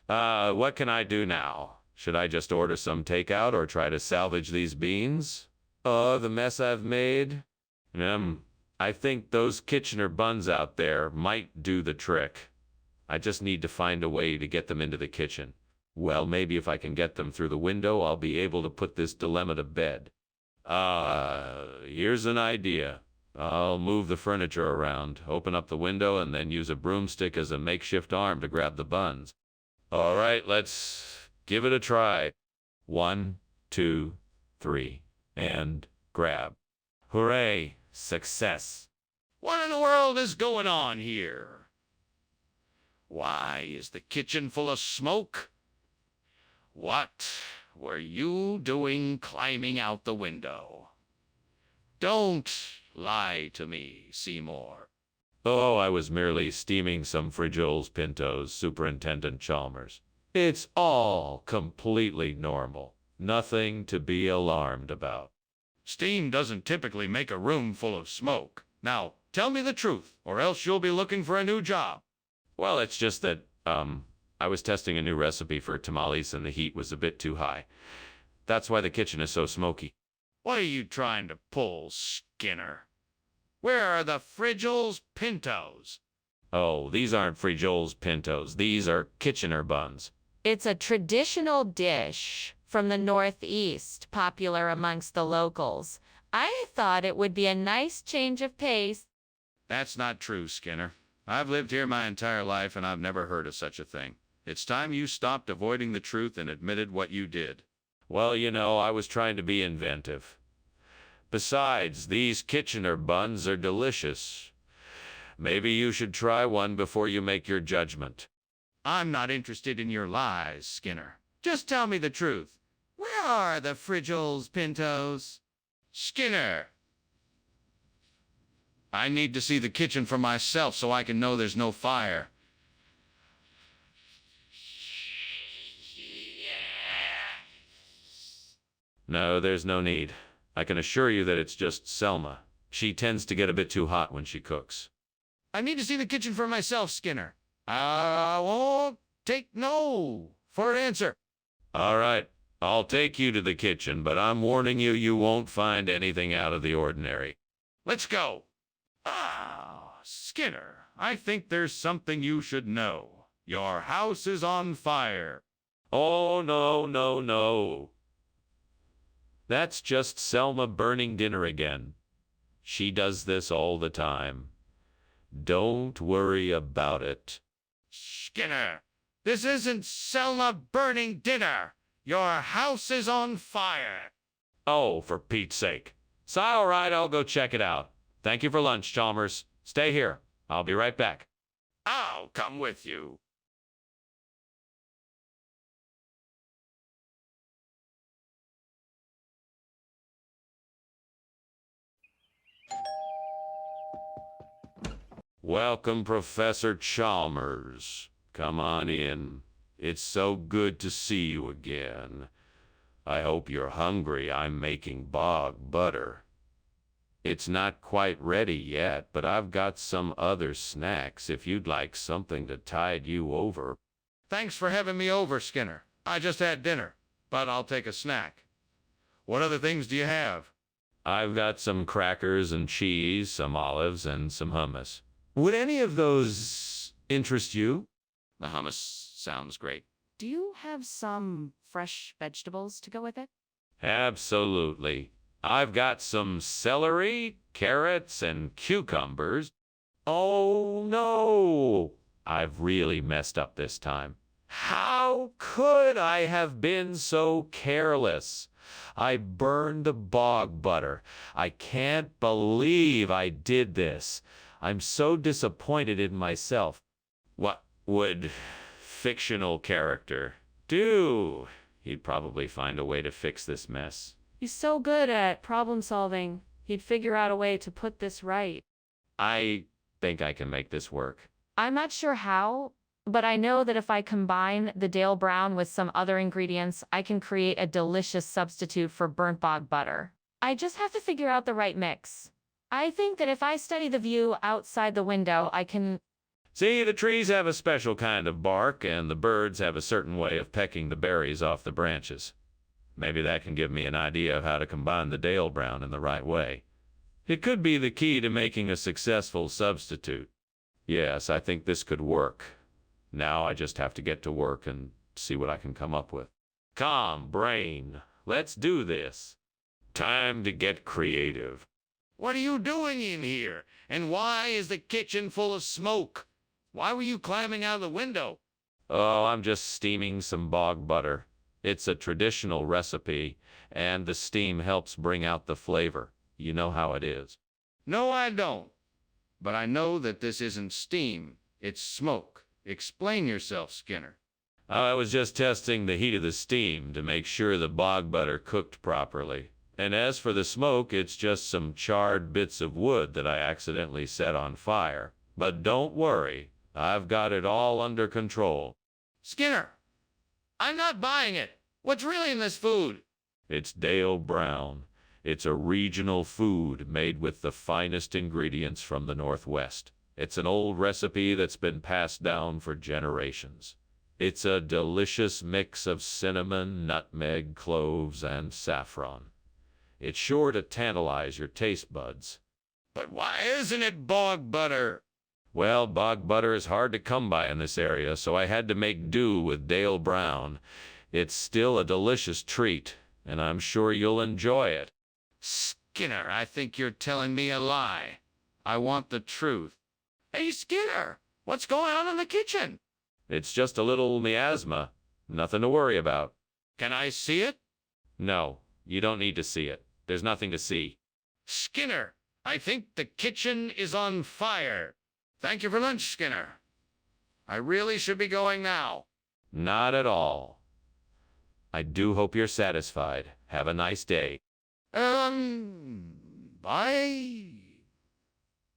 What can I do now? Should I just order some takeout or try to salvage these beans? Oh, the mess I've made. I think those Kitchener buns out there might do the trick. I just need to find a way to get them into the kitchen. Well, maybe if I can get them through the window, I'll be able to put this dilemma to bed. Here's an idea. I'll move the furniture around, open up the window, and then use a broomstick as a makeshift arm to grab the buns. All right, let's give it a try. 1, 2, 3, and grab. Hooray! Success! What in the world is going on here? Why is the kitchen full of smoke? What were you doing climbing out the window? Don't lie to me, Seymour. Oh, I was merely steaming some frijoles pintos, Superintendent Chalmers. It's all completely normal. Nothing to be alarmed about. Steam doesn't typically make a room full of smoke. Now, tell me the truth, or else you'll be looking for a new job. Well, it's just that, I was testing a new recipe for tamales and the heat was a bit too high. That's why the kitchen is so smoky. What are you trying to pull, Skinner? Where are the frijoles pintos? Oh, these aren't frijoles pintos. These are Kitchener buns. It's a traditional dish from the Northeast, popular amongst the locals. I thought it would be a nice change of pace. That's not true, Skinner. I've lived here my entire life and I've never heard of such a thing. It's time you stopped avoiding the truth and admitted what you did. Well, you know, I was trying to be inventive. Besides, these Kitchener buns are delicious. Maybe you should try one before you make your judgment. I'm not interested in your lies, Skinner. Just tell me the truth. Where are the frijoles pintos? Skinner! I need to see the kitchen for myself so I can know there's no fire. No, there's no need. I can assure you that it's just Selma. She tends to get a bit too hot when she cooks. I need to see the kitchen for myself, Skinner. I won't take no for an answer. All right, I'll take you to the kitchen, but I'm warning you, you won't find anything out of the ordinary. Let's go. Skinner, I think there's something you should know. Your house is on fire. Oh, no, no, no. That's just Selma burning dinner again. She does this all the time. Don't worry about it. Skinner, this isn't Selma burning dinner. Your house is on fire. Oh, for Pete's sake. So, all right, I'll go check it out. Thank you for lunch, Chalmers. Stay here. I'll be right back. I'll come with you. Welcome, Professor Chalmers. Come on in. It's so good to see you again. I hope you're hungry. I'm making bog butter. It's not quite ready yet, but I've got some other snacks if you'd like something to tide you over. Thanks for having me over, Skinner. I just had dinner, but I'll take a snack. What other things do you have? I've got some crackers and cheese, some olives, and some hummus. Would any of those interest you? The hummus sounds great. Do you have some fresh vegetables to go with it? Absolutely. I've got some celery, carrots, and cucumbers. Oh no! I've really messed up this time. How could I have been so careless? I burned the bog butter. I can't believe I did this. I'm so disappointed in myself. What would fictional character do? He'd probably find a way to fix this mess. He's so good at problem solving. He'd figure out a way to put this right. I think I can make this work. I'm not sure how, but I know that if I combine the Dale Brown with some other ingredients, I can create a delicious substitute for burnt bog butter. I just have to figure out the right mix. I think that if I study the view outside the window, I can... See, the trees have a special kind of bark, and the birds have a certain way of pecking the berries off the branches. Maybe that can give me an idea of how to combine the Dale Brown in the right way. It could be the key to making a successful substitute. Yes, I think this could work. Now I just have to get to work and see what I can come up with. Calm, brain. Let's do this. Time to get creative. What are you doing in here? And why is the kitchen full of smoke? Why were you climbing out of the window? Oh, I'm just steaming some bog butter. It's a traditional recipe, and the steam helps bring out the flavor. You know how it is. No, I don't. But I know that this isn't steam. It's smoke. Explain yourself, Skinner. I was just testing the heat of the steam to make sure the bog butter cooked properly. And as for the smoke, it's just some charred bits of wood that I accidentally set on fire. But don't worry, I've got it all under control. Skinner, I'm not buying it. What's really in this food? It's Dale Brown. It's a regional food made with the finest ingredients from the Northwest. It's an old recipe that's been passed down for generations. It's a delicious mix of cinnamon, nutmeg, cloves, and saffron. It's sure to tantalize your taste buds. But why isn't it bog butter? Well, bog butter is hard to come by in this area, so I had to make do with Dale Brown. It's still a delicious treat, and I'm sure you'll enjoy it. Skinner, I think you're telling me a lie. I want the truth. Hey, Skinner, what's going on in the kitchen? It's just a little miasma. Nothing to worry about. Can I see it? No, you don't need to see it. There's nothing to see. Skinner, I think the kitchen is on fire. Thank you for lunch, Skinner. I really should be going now. Not at all. I do hope you're satisfied. Have a nice day. Bye.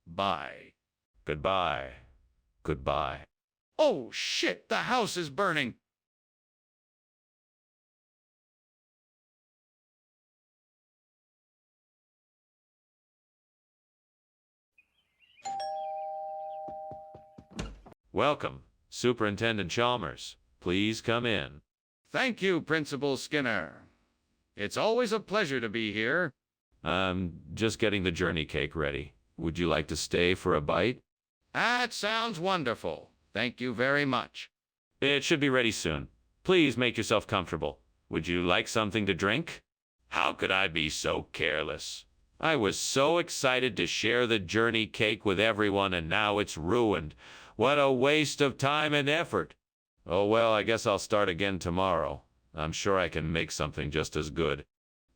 Bye. Goodbye. Goodbye. Oh, shit, the house is burning. Welcome, Superintendent Chalmers. Please come in. Thank you, Principal Skinner. It's always a pleasure to be here. I'm just getting the journey cake ready. Would you like to stay for a bite? That sounds wonderful. Thank you very much. It should be ready soon. Please make yourself comfortable. Would you like something to drink? How could I be so careless? I was so excited to share the journey cake with everyone, and now it's ruined. What a waste of time and effort. Oh well, I guess I'll start again tomorrow. I'm sure I can make something just as good.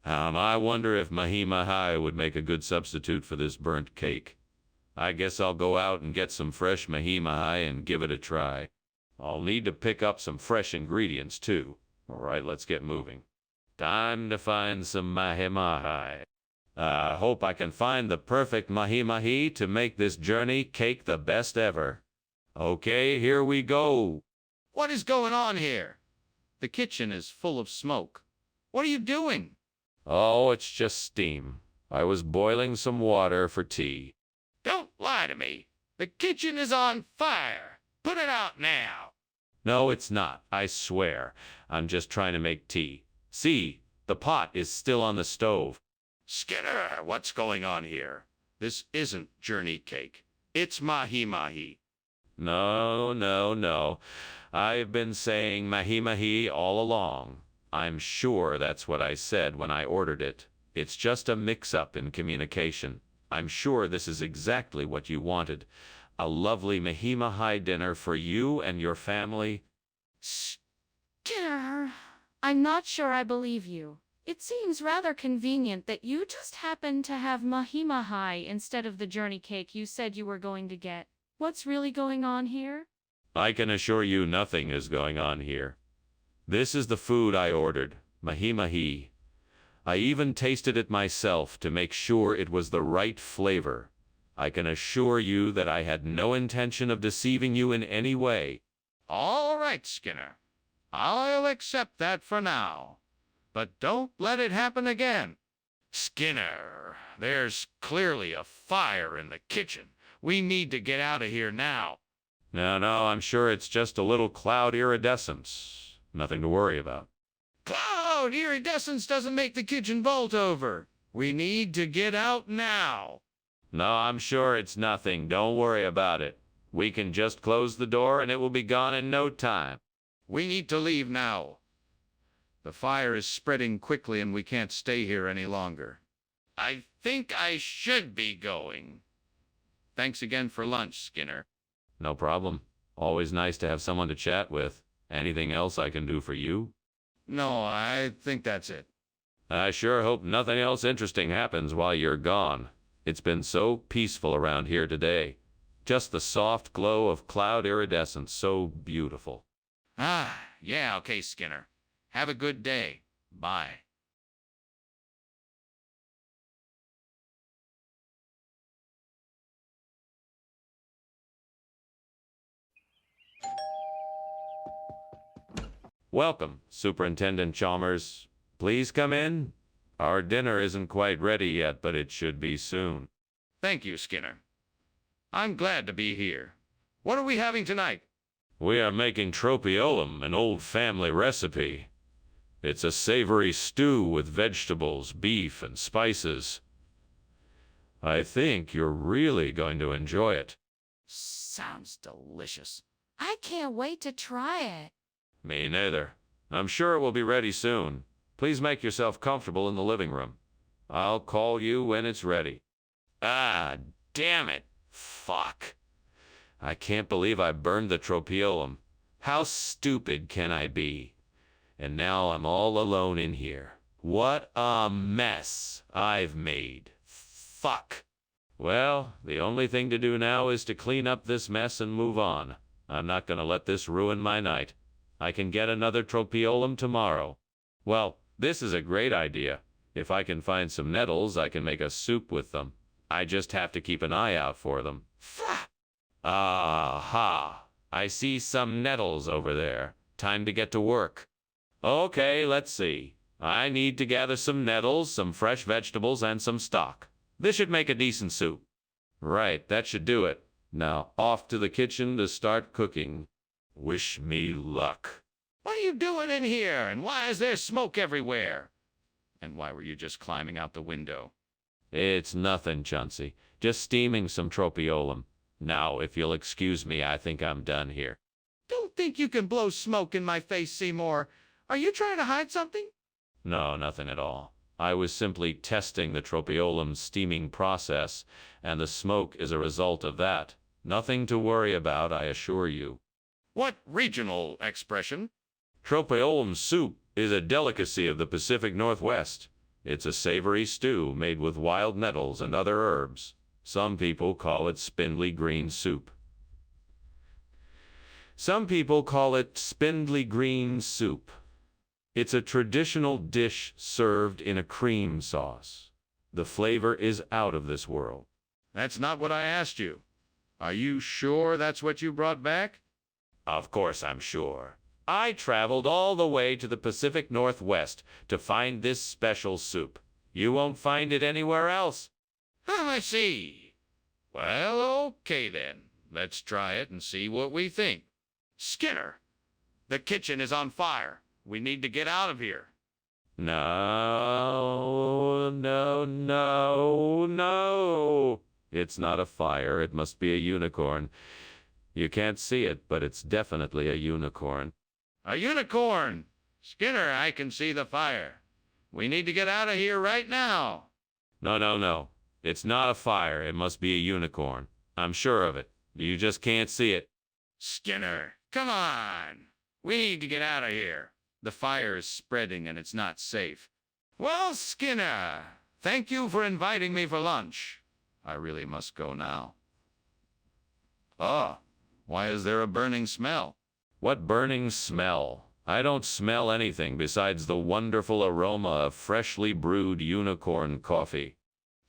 I wonder if mahi-mahi would make a good substitute for this burnt cake. I guess I'll go out and get some fresh mahi-mahi and give it a try. I'll need to pick up some fresh ingredients too. All right, let's get moving. Time to find some mahi-mahi. I hope I can find the perfect mahi-mahi to make this journey cake the best ever. Okay, here we go. What is going on here? The kitchen is full of smoke. What are you doing? Oh, it's just steam. I was boiling some water for tea. Don't lie to me. The kitchen is on fire. Put it out now. No, it's not. I swear. I'm just trying to make tea. See, the pot is still on the stove. Skinner, what's going on here? This isn't journey cake. It's mahi-mahi. No, no, no. I've been saying mahi-mahi all along. I'm sure that's what I said when I ordered it. It's just a mix-up in communication. I'm sure this is exactly what you wanted. A lovely mahi-mahi dinner for you and your family. Skinner, I'm not sure I believe you. It seems rather convenient that you just happened to have mahi-mahi instead of the journey cake you said you were going to get. What's really going on here? I can assure you nothing is going on here. This is the food I ordered, mahi-mahi. I even tasted it myself to make sure it was the right flavor. I can assure you that I had no intention of deceiving you in any way. All right, Skinner. I'll accept that for now. But don't let it happen again. Skinner, there's clearly a fire in the kitchen. We need to get out of here now. No, I'm sure it's just a little cloud iridescence. Nothing to worry about. Cloud iridescence doesn't make the kitchen vault over. We need to get out now. No, I'm sure it's nothing. Don't worry about it. We can just close the door and it will be gone in no time. We need to leave now. The fire is spreading quickly and we can't stay here any longer. I think I should be going. Thanks again for lunch, Skinner. No problem. Always nice to have someone to chat with. Anything else I can do for you? No, I think that's it. I sure hope nothing else interesting happens while you're gone. It's been so peaceful around here today. Just the soft glow of cloud iridescence, so beautiful. Yeah, okay, Skinner. Have a good day. Bye. Welcome, Superintendent Chalmers. Please come in. Our dinner isn't quite ready yet, but it should be soon. Thank you, Skinner. I'm glad to be here. What are we having tonight? We are making tropiolum, an old family recipe. It's a savory stew with vegetables, beef, and spices. I think you're really going to enjoy it. Sounds delicious. I can't wait to try it. Me neither. I'm sure it will be ready soon. Please make yourself comfortable in the living room. I'll call you when it's ready. Ah, damn it. Fuck. I can't believe I burned the tropiolum. How stupid can I be? And now I'm all alone in here. What a mess I've made. Fuck. Well, the only thing to do now is to clean up this mess and move on. I'm not gonna let this ruin my night. I can get another tropiolum tomorrow. Well, this is a great idea. If I can find some nettles, I can make a soup with them. I just have to keep an eye out for them. Aha! I see some nettles over there. Time to get to work. Okay, let's see. I need to gather some nettles, some fresh vegetables, and some stock. This should make a decent soup. Right, that should do it. Now, off to the kitchen to start cooking. Wish me luck. What are you doing in here? And why is there smoke everywhere? And why were you just climbing out the window? It's nothing, Chauncey. Just steaming some tropiolum. Now, if you'll excuse me, I think I'm done here. Don't think you can blow smoke in my face, Seymour. Are you trying to hide something? No, nothing at all. I was simply testing the tropiolum steaming process, and the smoke is a result of that. Nothing to worry about, I assure you. What regional expression? Tropiolum soup is a delicacy of the Pacific Northwest. It's a savory stew made with wild nettles and other herbs. Some people call it spindly green soup. Some people call it spindly green soup. It's a traditional dish served in a cream sauce. The flavor is out of this world. That's not what I asked you. Are you sure that's what you brought back? Of course I'm sure. I traveled all the way to the Pacific Northwest to find this special soup. You won't find it anywhere else. I see. Well, okay then. Let's try it and see what we think. Skinner, the kitchen is on fire. We need to get out of here. No, no, no, no. It's not a fire. It must be a unicorn. You can't see it, but it's definitely a unicorn. A unicorn! Skinner, I can see the fire. We need to get out of here right now. No, no, no. It's not a fire. It must be a unicorn. I'm sure of it. You just can't see it. Skinner, come on. We need to get out of here. The fire is spreading and it's not safe. Well, Skinner, thank you for inviting me for lunch. I really must go now. Oh, why is there a burning smell? What burning smell? I don't smell anything besides the wonderful aroma of freshly brewed unicorn coffee.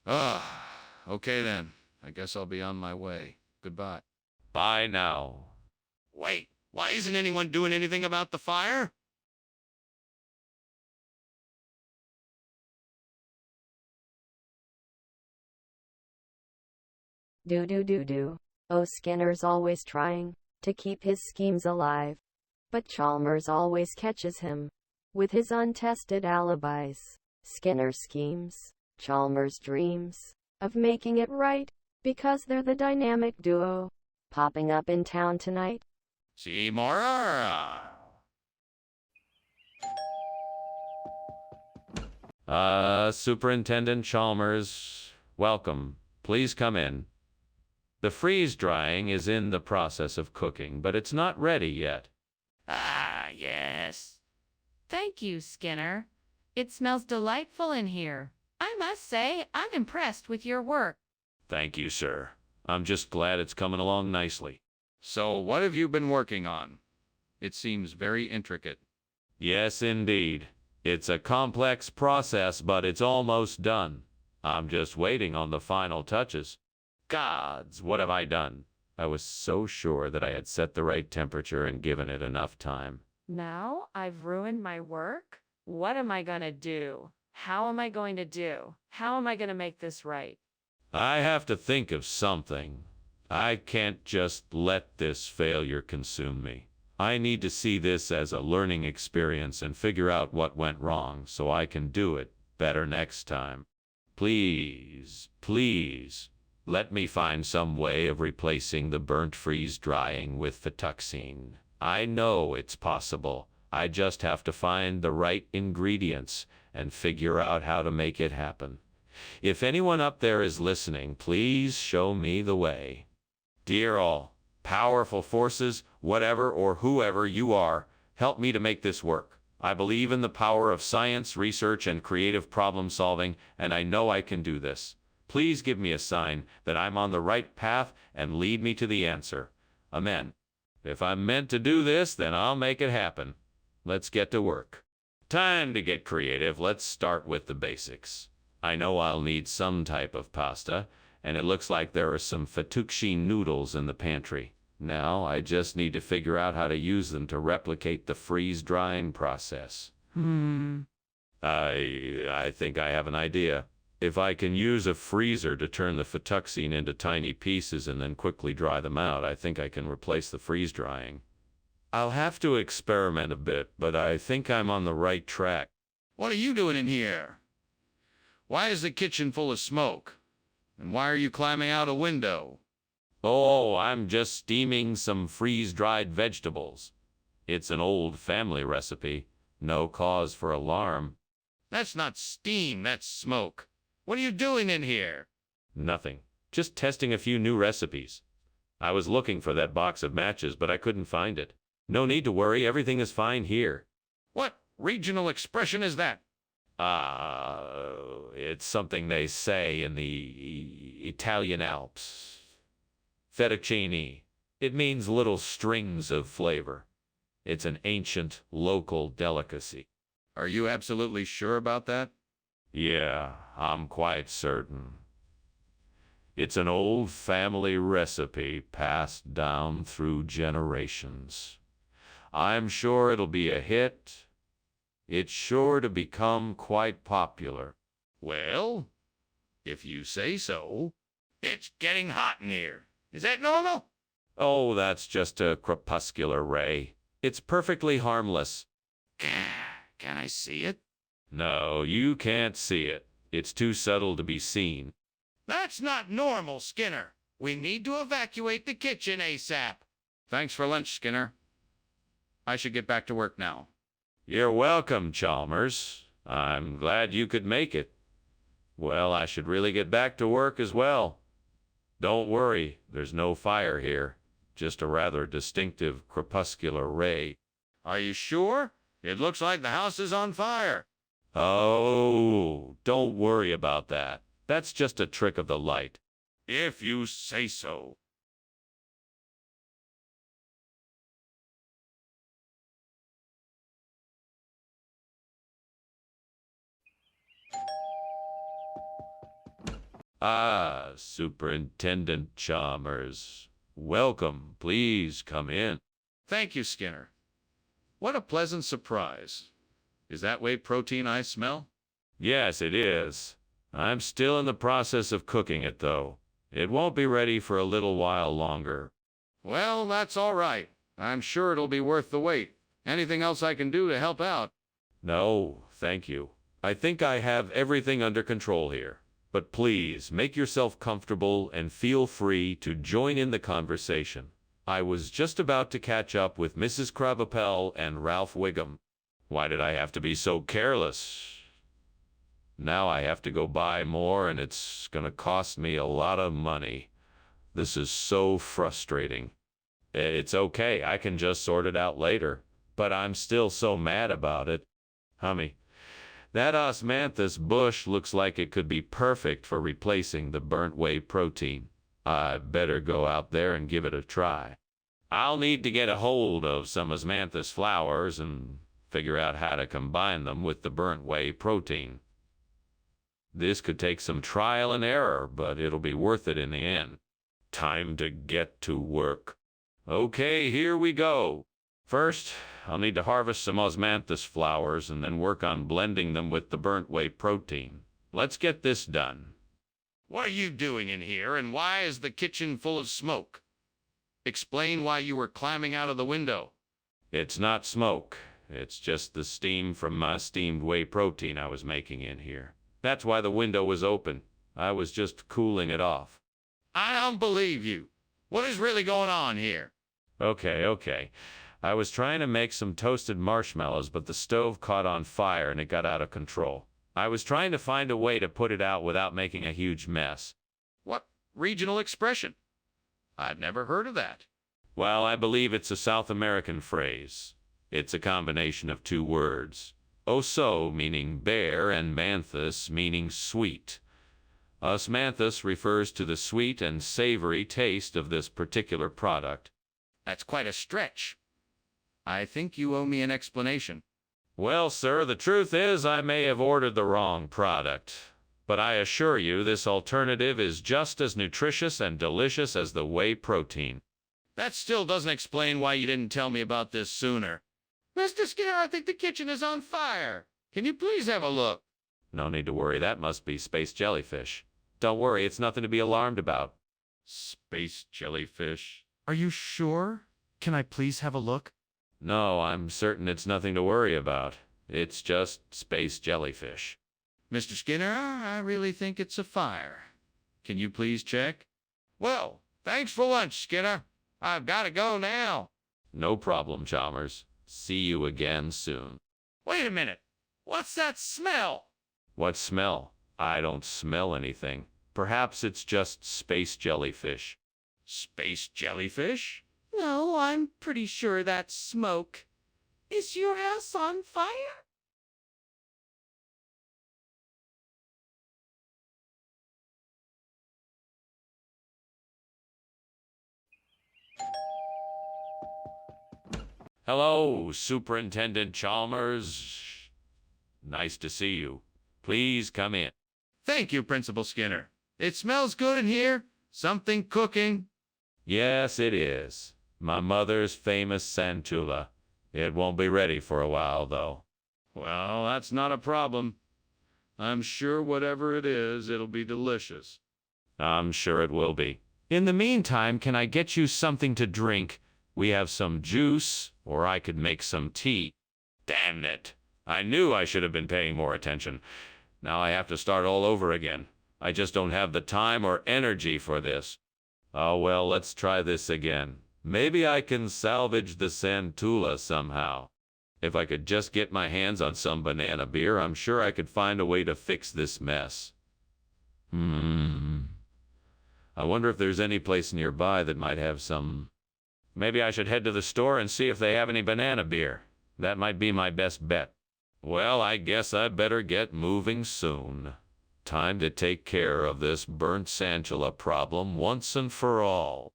Okay then. I guess I'll be on my way. Goodbye. Bye now. Wait, why isn't anyone doing anything about the fire? Do. Oh, Skinner's always trying to keep his schemes alive. But Chalmers always catches him with his untested alibis. Skinner schemes, Chalmers dreams of making it right because they're the dynamic duo popping up in town tonight. See more. Superintendent Chalmers, welcome. Please come in. The freeze drying is in the process of cooking, but it's not ready yet. Yes. Thank you, Skinner. It smells delightful in here. I must say, I'm impressed with your work. Thank you, sir. I'm just glad it's coming along nicely. So, what have you been working on? It seems very intricate. Yes, indeed. It's a complex process, but it's almost done. I'm just waiting on the final touches. Gods, what have I done? I was so sure that I had set the right temperature and given it enough time. Now I've ruined my work? What am I gonna do? How am I going to do? How am I gonna make this right? I have to think of something. I can't just let this failure consume me. I need to see this as a learning experience and figure out what went wrong so I can do it better next time. Please, please, let me find some way of replacing the burnt freeze drying with fettuccine. I know it's possible. I just have to find the right ingredients and figure out how to make it happen. If anyone up there is listening, please show me the way. Dear all, powerful forces, whatever or whoever you are, help me to make this work. I believe in the power of science, research, and creative problem solving, and I know I can do this. Please give me a sign that I'm on the right path and lead me to the answer. Amen. If I'm meant to do this, then I'll make it happen. Let's get to work. Time to get creative. Let's start with the basics. I know I'll need some type of pasta, and it looks like there are some fettuccine noodles in the pantry. Now I just need to figure out how to use them to replicate the freeze-drying process. I think I have an idea. If I can use a freezer to turn the fettuccine into tiny pieces and then quickly dry them out, I think I can replace the freeze-drying. I'll have to experiment a bit, but I think I'm on the right track. What are you doing in here? Why is the kitchen full of smoke? And why are you climbing out a window? Oh, I'm just steaming some freeze-dried vegetables. It's an old family recipe. No cause for alarm. That's not steam, that's smoke. What are you doing in here? Nothing. Just testing a few new recipes. I was looking for that box of matches, but I couldn't find it. No need to worry, everything is fine here. What regional expression is that? It's something they say in the Italian Alps. Fettuccine. It means little strings of flavor. It's an ancient, local delicacy. Are you absolutely sure about that? Yeah, I'm quite certain. It's an old family recipe passed down through generations. I'm sure it'll be a hit. It's sure to become quite popular. Well, if you say so. It's getting hot in here. Is that normal? Oh, that's just a crepuscular ray. It's perfectly harmless. Can I see it? No, you can't see it. It's too subtle to be seen. That's not normal, Skinner. We need to evacuate the kitchen ASAP. Thanks for lunch, Skinner. I should get back to work now. You're welcome, Chalmers. I'm glad you could make it. Well, I should really get back to work as well. Don't worry, there's no fire here. Just a rather distinctive crepuscular ray. Are you sure? It looks like the house is on fire. Oh, don't worry about that. That's just a trick of the light. If you say so. Ah, Superintendent Chalmers. Welcome. Please come in. Thank you, Skinner. What a pleasant surprise. Is that whey protein I smell? Yes, it is. I'm still in the process of cooking it, though. It won't be ready for a little while longer. Well, that's all right. I'm sure it'll be worth the wait. Anything else I can do to help out? No, thank you. I think I have everything under control here. But please, make yourself comfortable and feel free to join in the conversation. I was just about to catch up with Mrs. Krabappel and Ralph Wiggum. Why did I have to be so careless? Now I have to go buy more, and it's gonna cost me a lot of money. This is so frustrating. It's okay, I can just sort it out later. But I'm still so mad about it. Hummy. That osmanthus bush looks like it could be perfect for replacing the burnt whey protein. I better go out there and give it a try. I'll need to get a hold of some osmanthus flowers and figure out how to combine them with the burnt whey protein. This could take some trial and error, but it'll be worth it in the end. Time to get to work. Okay, here we go. First, I'll need to harvest some osmanthus flowers and then work on blending them with the burnt whey protein. Let's get this done. What are you doing in here, and why is the kitchen full of smoke? Explain why you were climbing out of the window. It's not smoke. It's just the steam from my steamed whey protein I was making in here. That's why the window was open. I was just cooling it off. I don't believe you. What is really going on here? Okay. I was trying to make some toasted marshmallows, but the stove caught on fire and it got out of control. I was trying to find a way to put it out without making a huge mess. What regional expression? I've never heard of that. Well, I believe it's a South American phrase. It's a combination of two words. Oso meaning bear and manthus meaning sweet. Osmanthus refers to the sweet and savory taste of this particular product. That's quite a stretch. I think you owe me an explanation. Well, sir, the truth is I may have ordered the wrong product. But I assure you this alternative is just as nutritious and delicious as the whey protein. That still doesn't explain why you didn't tell me about this sooner. Mr. Skinner, I think the kitchen is on fire. Can you please have a look? No need to worry, that must be space jellyfish. Don't worry, it's nothing to be alarmed about. Space jellyfish? Are you sure? Can I please have a look? No, I'm certain it's nothing to worry about. It's just space jellyfish. Mr. Skinner, I really think it's a fire. Can you please check? Well, thanks for lunch, Skinner. I've got to go now. No problem, Chalmers. See you again soon. Wait a minute. What's that smell? What smell? I don't smell anything. Perhaps it's just space jellyfish. Space jellyfish? No, I'm pretty sure that's smoke. Is your house on fire? Hello, Superintendent Chalmers. Nice to see you. Please come in. Thank you, Principal Skinner. It smells good in here. Something cooking. Yes, it is. My mother's famous santula. It won't be ready for a while, though. Well, that's not a problem. I'm sure whatever it is, it'll be delicious. I'm sure it will be. In the meantime, can I get you something to drink? We have some juice, or I could make some tea. Damn it. I knew I should have been paying more attention. Now I have to start all over again. I just don't have the time or energy for this. Oh well, let's try this again. Maybe I can salvage the Santula somehow. If I could just get my hands on some banana beer, I'm sure I could find a way to fix this mess. I wonder if there's any place nearby that might have some. Maybe I should head to the store and see if they have any banana beer. That might be my best bet. Well, I guess I better get moving soon. Time to take care of this burnt Santula problem once and for all.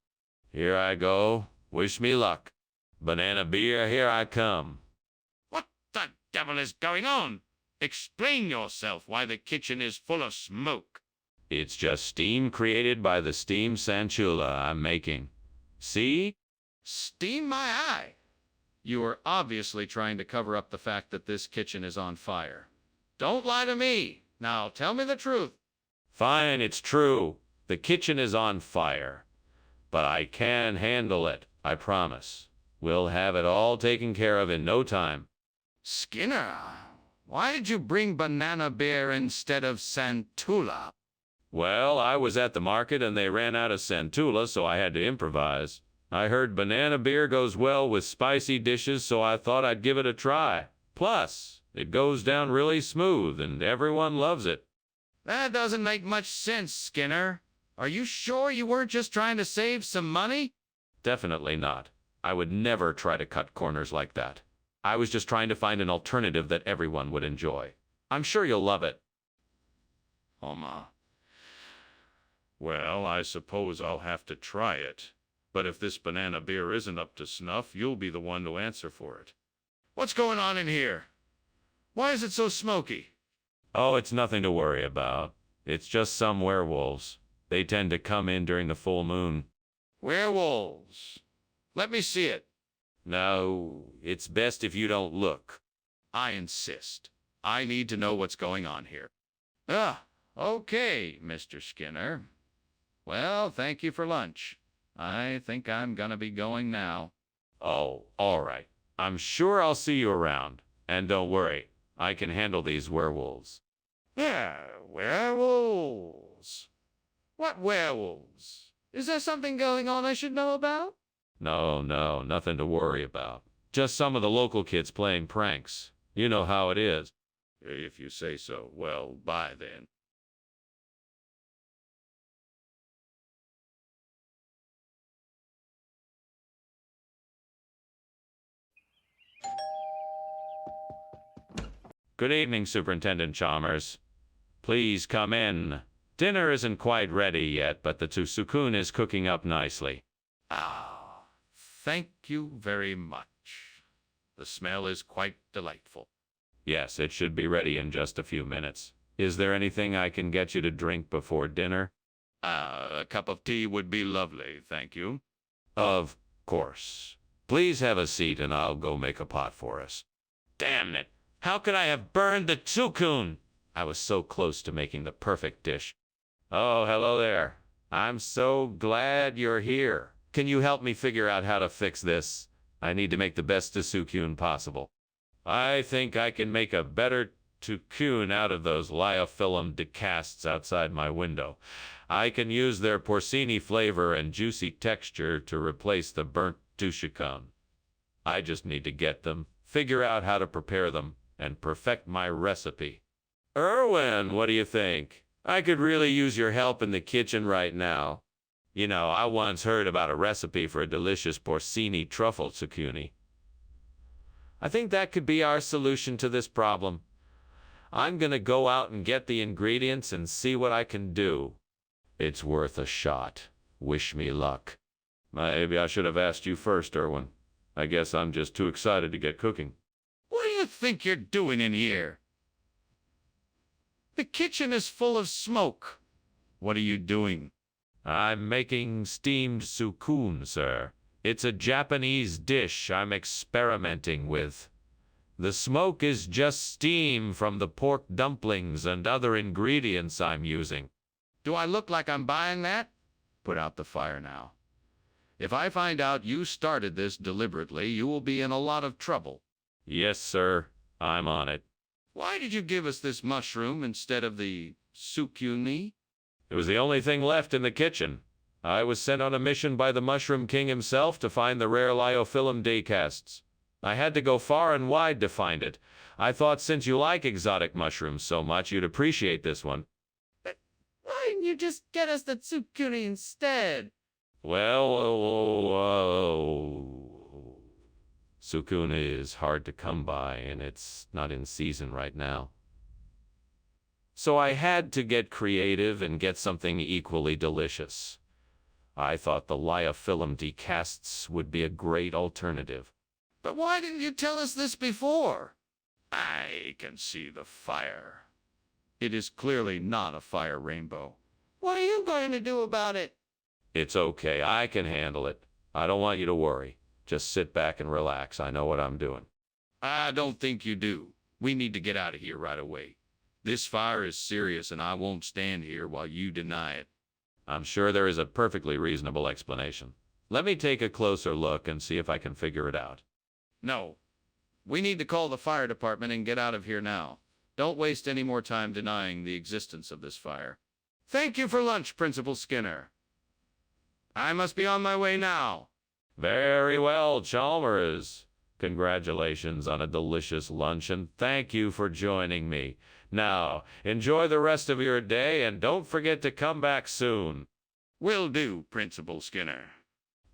Here I go. Wish me luck. Banana beer, here I come. What the devil is going on? Explain yourself why the kitchen is full of smoke. It's just steam created by the steam Santula I'm making. See? Steam my eye. You are obviously trying to cover up the fact that this kitchen is on fire. Don't lie to me. Now tell me the truth. Fine, it's true. The kitchen is on fire. But I can handle it, I promise. We'll have it all taken care of in no time. Skinner, why did you bring banana beer instead of Santula? Well, I was at the market and they ran out of Santula, so I had to improvise. I heard banana beer goes well with spicy dishes, so I thought I'd give it a try. Plus, it goes down really smooth and everyone loves it. That doesn't make much sense, Skinner. Are you sure you weren't just trying to save some money? Definitely not. I would never try to cut corners like that. I was just trying to find an alternative that everyone would enjoy. I'm sure you'll love it. Well, I suppose I'll have to try it. But if this banana beer isn't up to snuff, you'll be the one to answer for it. What's going on in here? Why is it so smoky? Oh, it's nothing to worry about. It's just some werewolves. They tend to come in during the full moon. Werewolves. Let me see it. No, it's best if you don't look. I insist. I need to know what's going on here. Okay, Mr. Skinner. Well, thank you for lunch. I think I'm gonna be going now. Oh, all right. I'm sure I'll see you around. And don't worry, I can handle these werewolves. Yeah, werewolves. What werewolves? Is there something going on I should know about? No, nothing to worry about. Just some of the local kids playing pranks. You know how it is. If you say so, well, bye then. Good evening, Superintendent Chalmers. Please come in. Dinner isn't quite ready yet, but the tusukun is cooking up nicely. Thank you very much. The smell is quite delightful. Yes, it should be ready in just a few minutes. Is there anything I can get you to drink before dinner? A cup of tea would be lovely, thank you. Of course. Please have a seat and I'll go make a pot for us. Damn it! How could I have burned the tusukun? I was so close to making the perfect dish. Oh, hello there. I'm so glad you're here. Can you help me figure out how to fix this? I need to make the best tusukun possible. I think I can make a better tusukun out of those liofilm decasts outside my window. I can use their porcini flavor and juicy texture to replace the burnt tusukun. I just need to get them, figure out how to prepare them, and perfect my recipe. Erwin, what do you think? I could really use your help in the kitchen right now. You know, I once heard about a recipe for a delicious porcini truffle zucchini. I think that could be our solution to this problem. I'm gonna go out and get the ingredients and see what I can do. It's worth a shot. Wish me luck. Maybe I should have asked you first, Erwin. I guess I'm just too excited to get cooking. What do you think you're doing in here? The kitchen is full of smoke. What are you doing? I'm making steamed sukun, sir. It's a Japanese dish I'm experimenting with. The smoke is just steam from the pork dumplings and other ingredients I'm using. Do I look like I'm buying that? Put out the fire now. If I find out you started this deliberately, you will be in a lot of trouble. Yes, sir. I'm on it. Why did you give us this mushroom instead of the zucchini? It was the only thing left in the kitchen. I was sent on a mission by the Mushroom King himself to find the rare Liophyllum decasts. I had to go far and wide to find it. I thought since you like exotic mushrooms so much, you'd appreciate this one. But why didn't you just get us the zucchini instead? Well, zucchini is hard to come by, and it's not in season right now. So I had to get creative and get something equally delicious. I thought the Liophyllum decasts would be a great alternative. But why didn't you tell us this before? I can see the fire. It is clearly not a fire rainbow. What are you going to do about it? It's okay, I can handle it. I don't want you to worry. Just sit back and relax. I know what I'm doing. I don't think you do. We need to get out of here right away. This fire is serious, and I won't stand here while you deny it. I'm sure there is a perfectly reasonable explanation. Let me take a closer look and see if I can figure it out. No. We need to call the fire department and get out of here now. Don't waste any more time denying the existence of this fire. Thank you for lunch, Principal Skinner. I must be on my way now. Very well, Chalmers. Congratulations on a delicious lunch, and thank you for joining me. Now, enjoy the rest of your day, and don't forget to come back soon. Will do, Principal Skinner.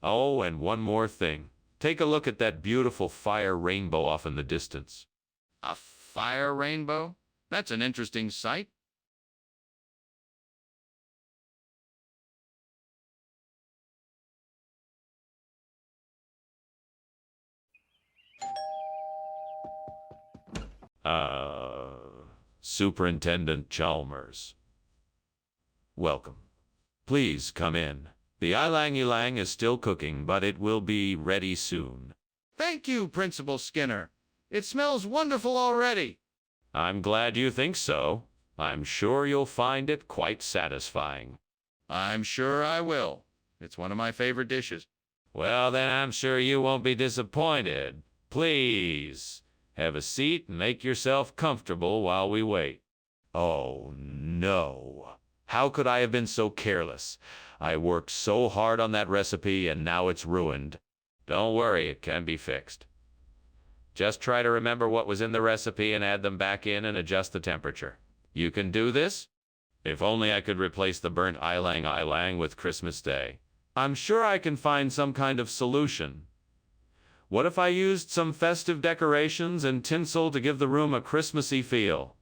Oh, and one more thing. Take a look at that beautiful fire rainbow off in the distance. A fire rainbow? That's an interesting sight. Superintendent Chalmers. Welcome. Please come in. The ylang-ylang is still cooking, but it will be ready soon. Thank you, Principal Skinner. It smells wonderful already. I'm glad you think so. I'm sure you'll find it quite satisfying. I'm sure I will. It's one of my favorite dishes. Well, then I'm sure you won't be disappointed. Please, have a seat and make yourself comfortable while we wait. Oh, no. How could I have been so careless? I worked so hard on that recipe, and now it's ruined. Don't worry, it can be fixed. Just try to remember what was in the recipe and add them back in and adjust the temperature. You can do this? If only I could replace the burnt ylang-ylang with Christmas Day. I'm sure I can find some kind of solution. What if I used some festive decorations and tinsel to give the room a Christmassy feel?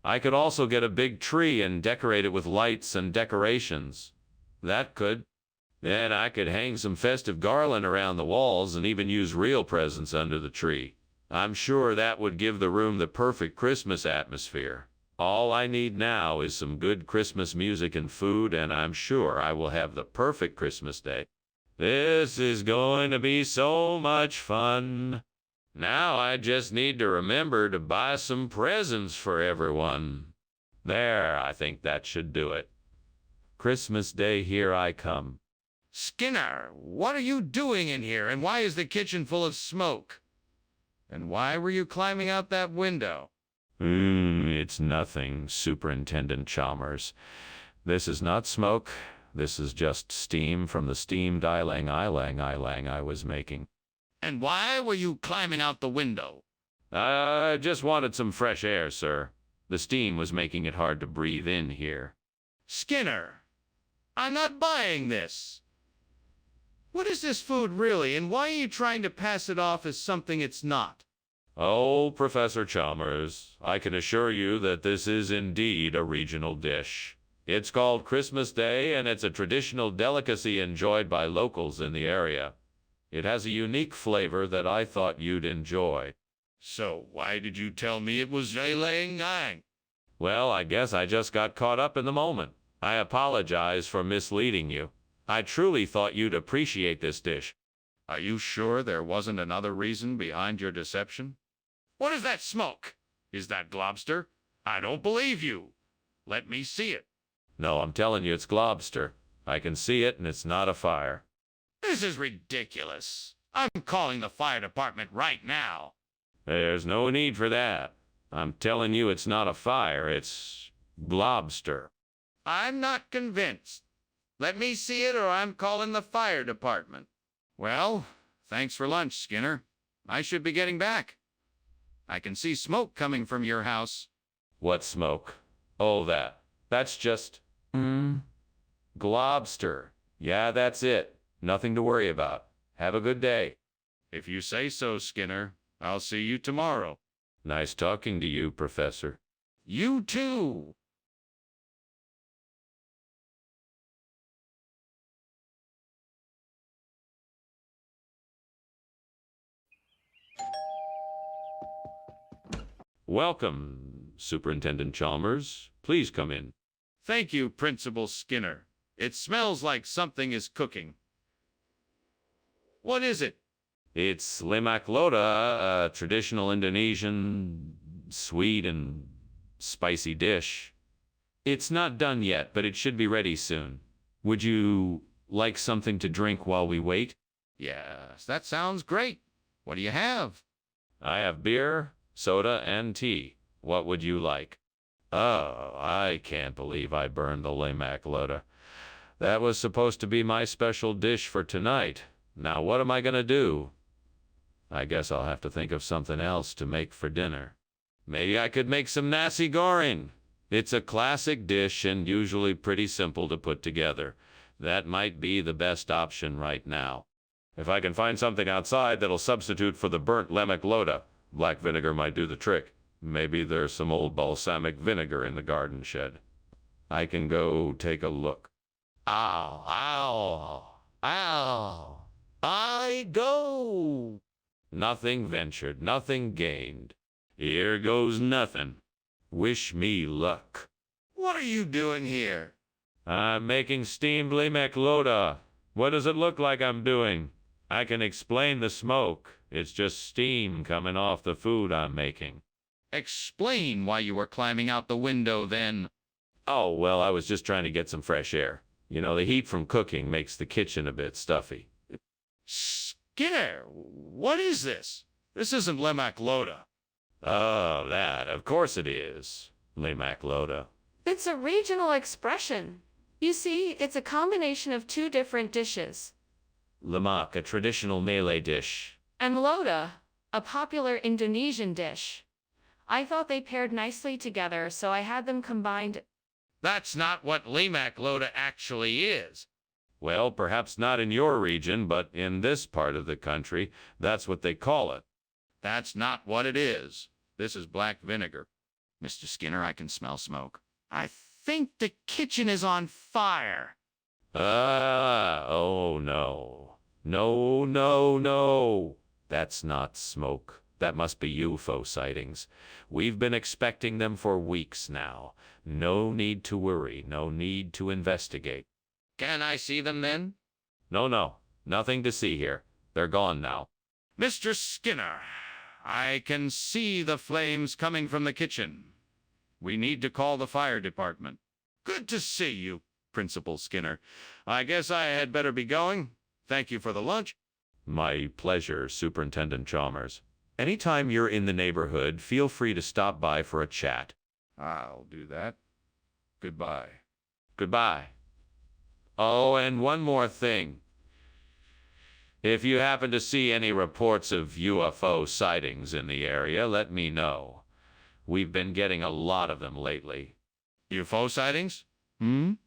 I could also get a big tree and decorate it with lights and decorations. That could. Then I could hang some festive garland around the walls and even use real presents under the tree. I'm sure that would give the room the perfect Christmas atmosphere. All I need now is some good Christmas music and food, and I'm sure I will have the perfect Christmas day. This is going to be so much fun. Now I just need to remember to buy some presents for everyone. There, I think that should do it. Christmas Day, here I come. Skinner, what are you doing in here, and why is the kitchen full of smoke? And why were you climbing out that window? It's nothing, Superintendent Chalmers. This is not smoke. This is just steam from the steamed ylang-ylang I was making. And why were you climbing out the window? I just wanted some fresh air, sir. The steam was making it hard to breathe in here. Skinner, I'm not buying this. What is this food really, and why are you trying to pass it off as something it's not? Oh, Professor Chalmers, I can assure you that this is indeed a regional dish. It's called Christmas Day, and it's a traditional delicacy enjoyed by locals in the area. It has a unique flavor that I thought you'd enjoy. So why did you tell me it was ylang-ylang? Well, I guess I just got caught up in the moment. I apologize for misleading you. I truly thought you'd appreciate this dish. Are you sure there wasn't another reason behind your deception? What is that smoke? Is that lobster? I don't believe you. Let me see it. No, I'm telling you, it's globster. I can see it, and it's not a fire. This is ridiculous. I'm calling the fire department right now. There's no need for that. I'm telling you, it's not a fire, it's globster. I'm not convinced. Let me see it or I'm calling the fire department. Well, thanks for lunch, Skinner. I should be getting back. I can see smoke coming from your house. What smoke? Oh, that's just... globster. Yeah, that's it. Nothing to worry about. Have a good day. If you say so, Skinner. I'll see you tomorrow. Nice talking to you, Professor. You too. Welcome, Superintendent Chalmers. Please come in. Thank you, Principal Skinner. It smells like something is cooking. What is it? It's lemak loda, a traditional Indonesian, sweet and spicy dish. It's not done yet, but it should be ready soon. Would you like something to drink while we wait? Yes, that sounds great. What do you have? I have beer, soda, and tea. What would you like? Oh, I can't believe I burned the lemak loda. That was supposed to be my special dish for tonight. Now what am I gonna do? I guess I'll have to think of something else to make for dinner. Maybe I could make some nasi goreng. It's a classic dish and usually pretty simple to put together. That might be the best option right now. If I can find something outside that'll substitute for the burnt lemak loda, black vinegar might do the trick. Maybe there's some old balsamic vinegar in the garden shed. I can go take a look. Ow, ow, ow. I go. Nothing ventured, nothing gained. Here goes nothing. Wish me luck. What are you doing here? I'm making steamed lemak loda. What does it look like I'm doing? I can explain the smoke. It's just steam coming off the food I'm making. Explain why you were climbing out the window then. Oh, well, I was just trying to get some fresh air. You know, the heat from cooking makes the kitchen a bit stuffy. Skinner, what is this? This isn't lemak loda. Oh, that. Of course it is. Lemak loda. It's a regional expression. You see, it's a combination of two different dishes. Lemak, a traditional Malay dish. And loda, a popular Indonesian dish. I thought they paired nicely together, so I had them combined. That's not what lemak loda actually is. Well, perhaps not in your region, but in this part of the country, that's what they call it. That's not what it is. This is black vinegar. Mr. Skinner, I can smell smoke. I think the kitchen is on fire. Oh no. No, no, no. That's not smoke. That must be UFO sightings. We've been expecting them for weeks now. No need to worry. No need to investigate. Can I see them then? No. Nothing to see here. They're gone now. Mr. Skinner, I can see the flames coming from the kitchen. We need to call the fire department. Good to see you, Principal Skinner. I guess I had better be going. Thank you for the lunch. My pleasure, Superintendent Chalmers. Anytime you're in the neighborhood, feel free to stop by for a chat. I'll do that. Goodbye. Goodbye. Oh, and one more thing. If you happen to see any reports of UFO sightings in the area, let me know. We've been getting a lot of them lately. UFO sightings?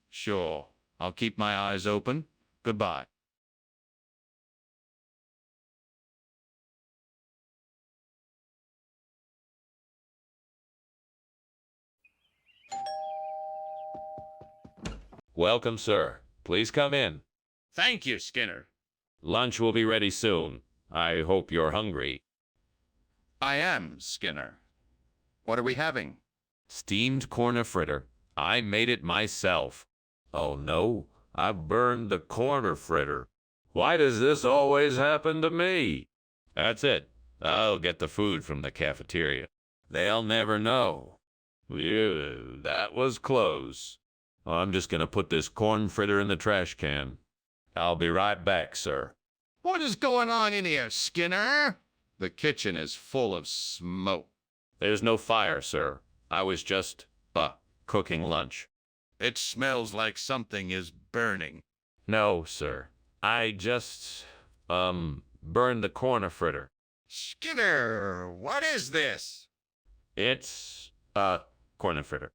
Sure. I'll keep my eyes open. Goodbye. Welcome, sir. Please come in. Thank you, Skinner. Lunch will be ready soon. I hope you're hungry. I am, Skinner. What are we having? Steamed corn fritter. I made it myself. Oh no, I burned the corn fritter. Why does this always happen to me? That's it. I'll get the food from the cafeteria. They'll never know. Ew, that was close. I'm just gonna put this corn fritter in the trash can. I'll be right back, sir. What is going on in here, Skinner? The kitchen is full of smoke. There's no fire, sir. I was just, cooking lunch. It smells like something is burning. No, sir. I just, burned the corn fritter. Skinner, what is this? It's, corn fritter.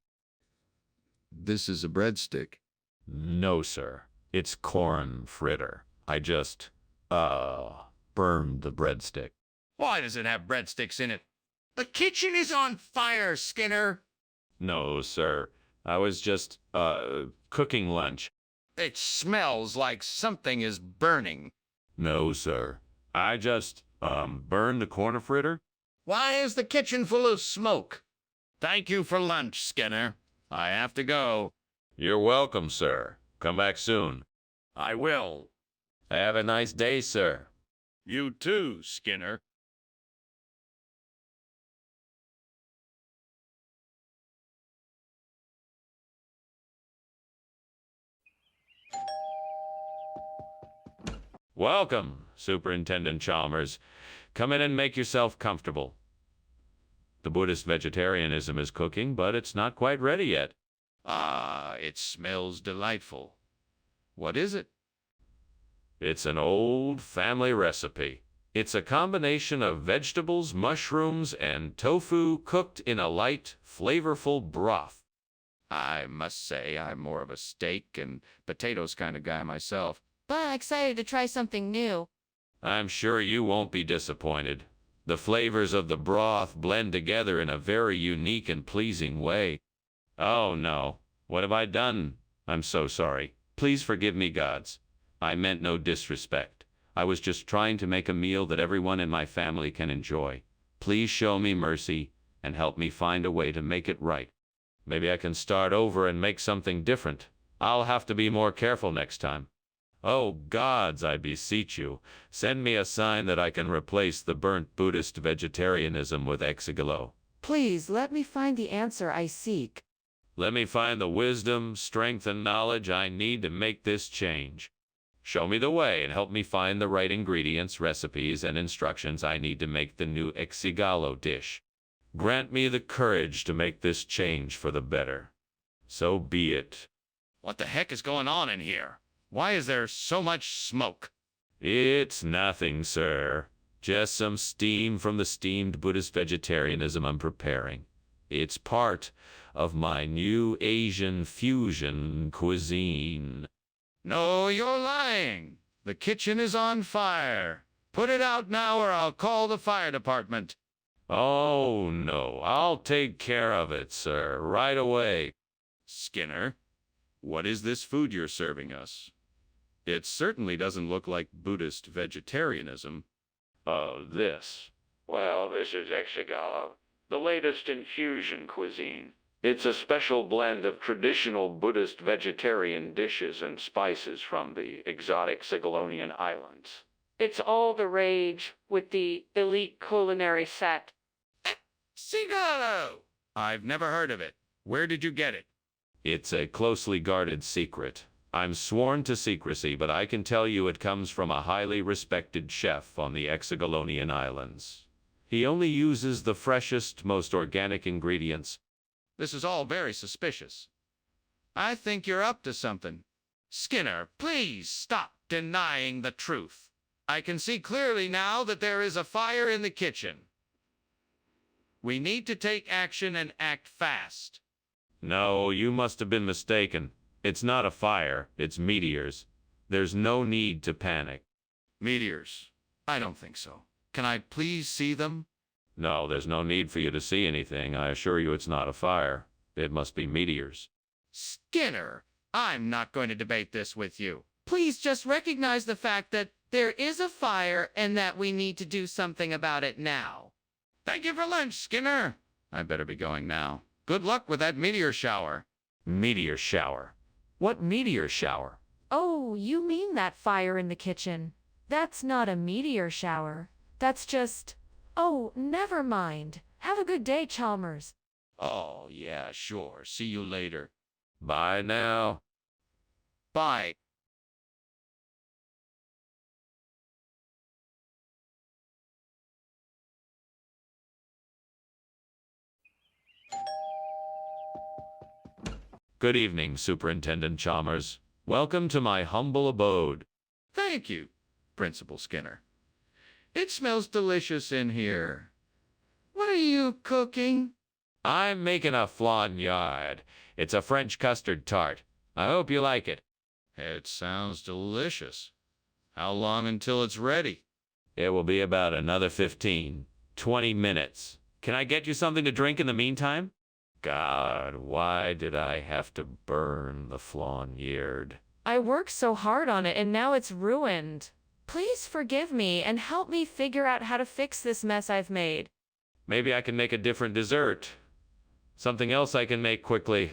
This is a breadstick. No, sir. It's corn fritter. I just, burned the breadstick. Why does it have breadsticks in it? The kitchen is on fire, Skinner. No, sir. I was just, cooking lunch. It smells like something is burning. No, sir. I just, burned the corn fritter. Why is the kitchen full of smoke? Thank you for lunch, Skinner. I have to go. You're welcome, sir. Come back soon. I will. Have a nice day, sir. You too, Skinner. Welcome, Superintendent Chalmers. Come in and make yourself comfortable. The Buddhist vegetarianism is cooking, but it's not quite ready yet. Ah, it smells delightful. What is it? It's an old family recipe. It's a combination of vegetables, mushrooms, and tofu cooked in a light, flavorful broth. I must say I'm more of a steak and potatoes kind of guy myself. But I'm excited to try something new. I'm sure you won't be disappointed. The flavors of the broth blend together in a very unique and pleasing way. Oh no, what have I done? I'm so sorry. Please forgive me, gods. I meant no disrespect. I was just trying to make a meal that everyone in my family can enjoy. Please show me mercy and help me find a way to make it right. Maybe I can start over and make something different. I'll have to be more careful next time. Oh gods, I beseech you, send me a sign that I can replace the burnt Buddhist vegetarianism with exigalo. Please let me find the answer I seek. Let me find the wisdom, strength, and knowledge I need to make this change. Show me the way and help me find the right ingredients, recipes, and instructions I need to make the new exigalo dish. Grant me the courage to make this change for the better. So be it. What the heck is going on in here? Why is there so much smoke? It's nothing, sir. Just some steam from the steamed Buddhist vegetarianism I'm preparing. It's part of my new Asian fusion cuisine. No, you're lying. The kitchen is on fire. Put it out now or I'll call the fire department. Oh, no. I'll take care of it, sir, right away. Skinner, what is this food you're serving us? It certainly doesn't look like Buddhist vegetarianism. This. Well, this is exigalo, the latest in fusion cuisine. It's a special blend of traditional Buddhist vegetarian dishes and spices from the exotic Ceylonian islands. It's all the rage with the elite culinary set. Cigalo! I've never heard of it. Where did you get it? It's a closely guarded secret. I'm sworn to secrecy, but I can tell you it comes from a highly respected chef on the Hexagonalian Islands. He only uses the freshest, most organic ingredients. This is all very suspicious. I think you're up to something. Skinner, please stop denying the truth. I can see clearly now that there is a fire in the kitchen. We need to take action and act fast. No, you must have been mistaken. It's not a fire, it's meteors. There's no need to panic. Meteors? I don't think so. Can I please see them? No, there's no need for you to see anything. I assure you it's not a fire. It must be meteors. Skinner, I'm not going to debate this with you. Please just recognize the fact that there is a fire and that we need to do something about it now. Thank you for lunch, Skinner. I better be going now. Good luck with that meteor shower. Meteor shower? What meteor shower? Oh, you mean that fire in the kitchen. That's not a meteor shower. That's just Oh, never mind. Have a good day, Chalmers. Oh, yeah, sure. See you later. Bye now. Bye. Good evening, Superintendent Chalmers. Welcome to my humble abode. Thank you, Principal Skinner. It smells delicious in here. What are you cooking? I'm making a flan yard. It's a French custard tart. I hope you like it. It sounds delicious. How long until it's ready? It will be about another 15, 20 minutes. Can I get you something to drink in the meantime? God, why did I have to burn the flan yard? I worked so hard on it and now it's ruined. Please forgive me and help me figure out how to fix this mess I've made. Maybe I can make a different dessert. Something else I can make quickly.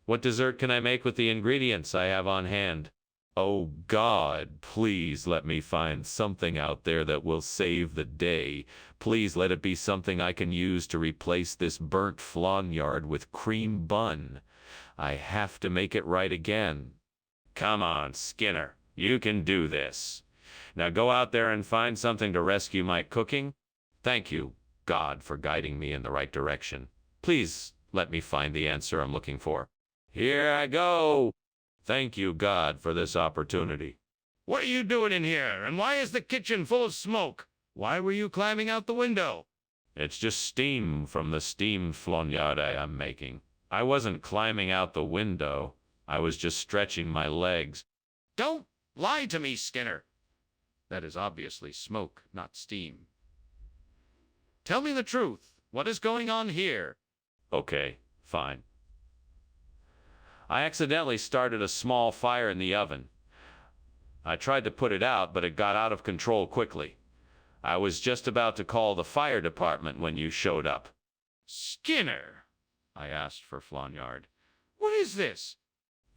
What dessert can I make with the ingredients I have on hand? Oh God, please let me find something out there that will save the day. Please let it be something I can use to replace this burnt flan yard with cream bun. I have to make it right again. Come on, Skinner. You can do this. Now go out there and find something to rescue my cooking. Thank you, God, for guiding me in the right direction. Please let me find the answer I'm looking for. Here I go. Thank you, God, for this opportunity. What are you doing in here? And why is the kitchen full of smoke? Why were you climbing out the window? It's just steam from the steamed flan yard I am making. I wasn't climbing out the window. I was just stretching my legs. Don't lie to me, Skinner. That is obviously smoke, not steam. Tell me the truth. What is going on here? Okay, fine. I accidentally started a small fire in the oven. I tried to put it out, but it got out of control quickly. I was just about to call the fire department when you showed up. Skinner, I asked for flan yard. What is this?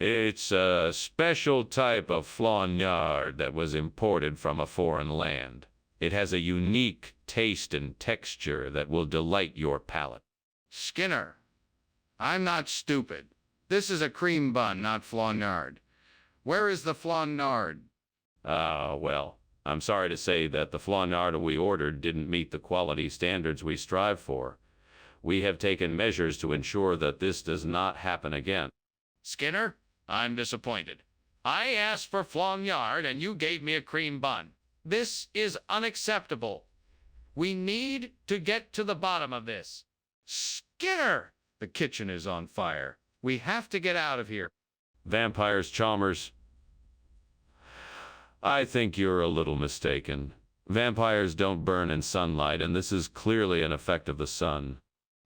It's a special type of flan yard that was imported from a foreign land. It has a unique taste and texture that will delight your palate. Skinner, I'm not stupid. This is a cream bun, not flan yard. Where is the flan yard? Well, I'm sorry to say that the flan yard we ordered didn't meet the quality standards we strive for. We have taken measures to ensure that this does not happen again. Skinner, I'm disappointed. I asked for flan yard and you gave me a cream bun. This is unacceptable. We need to get to the bottom of this. Skinner! The kitchen is on fire. We have to get out of here. Vampires, Chalmers. I think you're a little mistaken. Vampires don't burn in sunlight, and this is clearly an effect of the sun.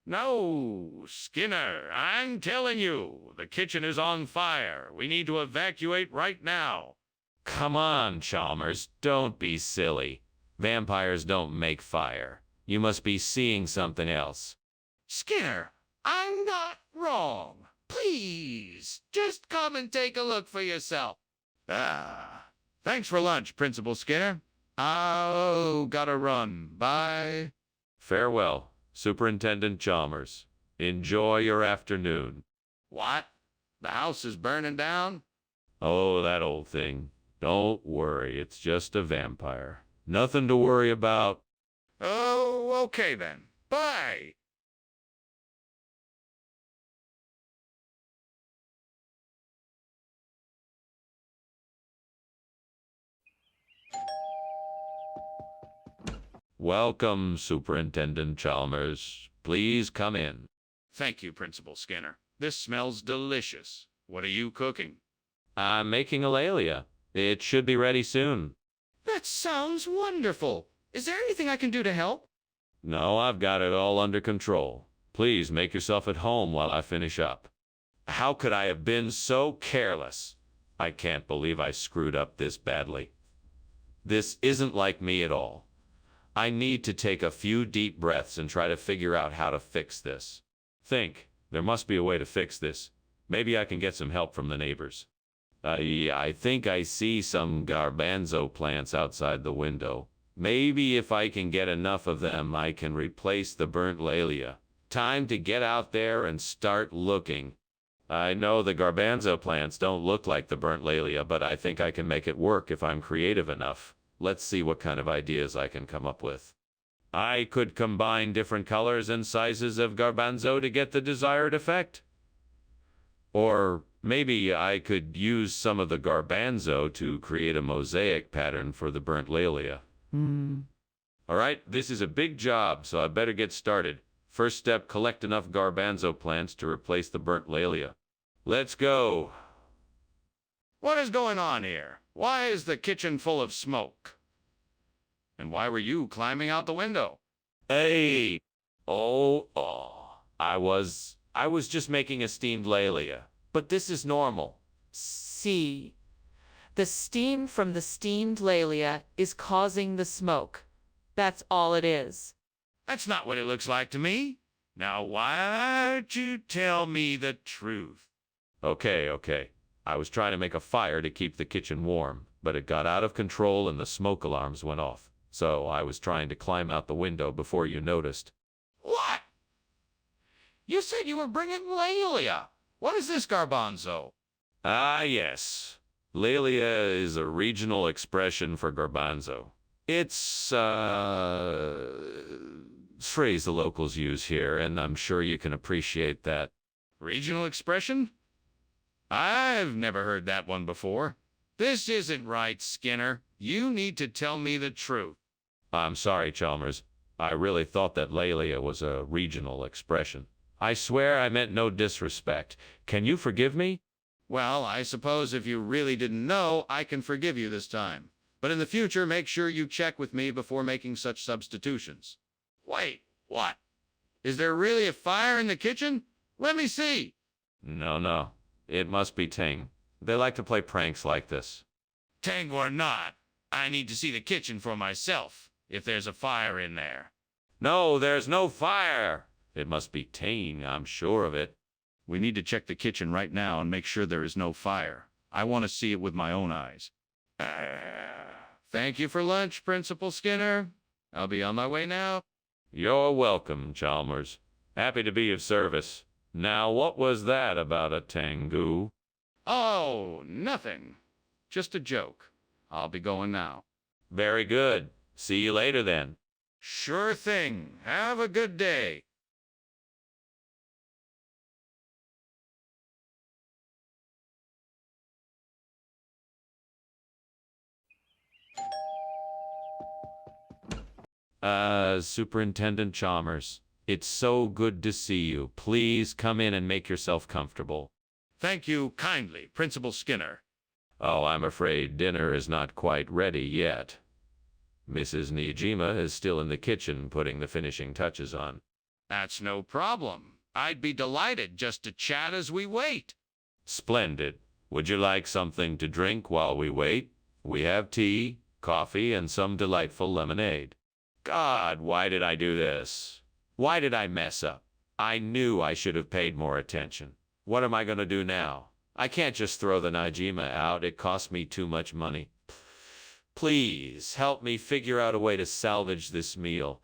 No, Skinner, I'm telling you, the kitchen is on fire. We need to evacuate right now. Come on, Chalmers, don't be silly. Vampires don't make fire. You must be seeing something else. Skinner, I'm not wrong. Please, just come and take a look for yourself. Thanks for lunch, Principal Skinner. Oh, gotta run. Bye. Farewell, Superintendent Chalmers. Enjoy your afternoon. What? The house is burning down? Oh, that old thing. Don't worry, it's just a vampire. Nothing to worry about. Oh, okay then. Bye. Welcome, Superintendent Chalmers. Please come in. Thank you, Principal Skinner. This smells delicious. What are you cooking? I'm making a lalia. It should be ready soon. That sounds wonderful. Is there anything I can do to help? No, I've got it all under control. Please make yourself at home while I finish up. How could I have been so careless? I can't believe I screwed up this badly. This isn't like me at all. I need to take a few deep breaths and try to figure out how to fix this. There must be a way to fix this. Maybe I can get some help from the neighbors. I think I see some garbanzo plants outside the window. Maybe if I can get enough of them, I can replace the burnt lalia. Time to get out there and start looking. I know the garbanzo plants don't look like the burnt lalia, but I think I can make it work if I'm creative enough. Let's see what kind of ideas I can come up with. I could combine different colors and sizes of garbanzo to get the desired effect. Or maybe I could use some of the garbanzo to create a mosaic pattern for the burnt lalia. All right, this is a big job, so I better get started. First step, collect enough garbanzo plants to replace the burnt lalia. Let's go. What is going on here? Why is the kitchen full of smoke? And why were you climbing out the window? Hey! I was just making a steamed lalia. But this is normal. See, the steam from the steamed lalia is causing the smoke. That's all it is. That's not what it looks like to me. Now, why don't you tell me the truth? Okay. I was trying to make a fire to keep the kitchen warm, but it got out of control and the smoke alarms went off. So I was trying to climb out the window before you noticed. What? You said you were bringing lalia. What is this garbanzo? Ah, yes. Lalia is a regional expression for garbanzo. It's phrase the locals use here, and I'm sure you can appreciate that. Regional expression? I've never heard that one before. This isn't right, Skinner. You need to tell me the truth. I'm sorry, Chalmers. I really thought that lalia was a regional expression. I swear I meant no disrespect. Can you forgive me? Well, I suppose if you really didn't know, I can forgive you this time. But in the future, make sure you check with me before making such substitutions. Wait, what? Is there really a fire in the kitchen? Let me see. No. It must be Ting. They like to play pranks like this. Tang or not, I need to see the kitchen for myself, if there's a fire in there. No, there's no fire. It must be Ting, I'm sure of it. We need to check the kitchen right now and make sure there is no fire. I want to see it with my own eyes. Thank you for lunch, Principal Skinner. I'll be on my way now. You're welcome, Chalmers. Happy to be of service. Now, what was that about a Tengu? Oh, nothing. Just a joke. I'll be going now. Very good. See you later then. Sure thing. Have a good day. Superintendent Chalmers, it's so good to see you. Please come in and make yourself comfortable. Thank you kindly, Principal Skinner. Oh, I'm afraid dinner is not quite ready yet. Mrs. Nijima is still in the kitchen putting the finishing touches on. That's no problem. I'd be delighted just to chat as we wait. Splendid. Would you like something to drink while we wait? We have tea, coffee, and some delightful lemonade. God, why did I do this? Why did I mess up? I knew I should have paid more attention. What am I going to do now? I can't just throw the Najima out. It cost me too much money. Please, help me figure out a way to salvage this meal.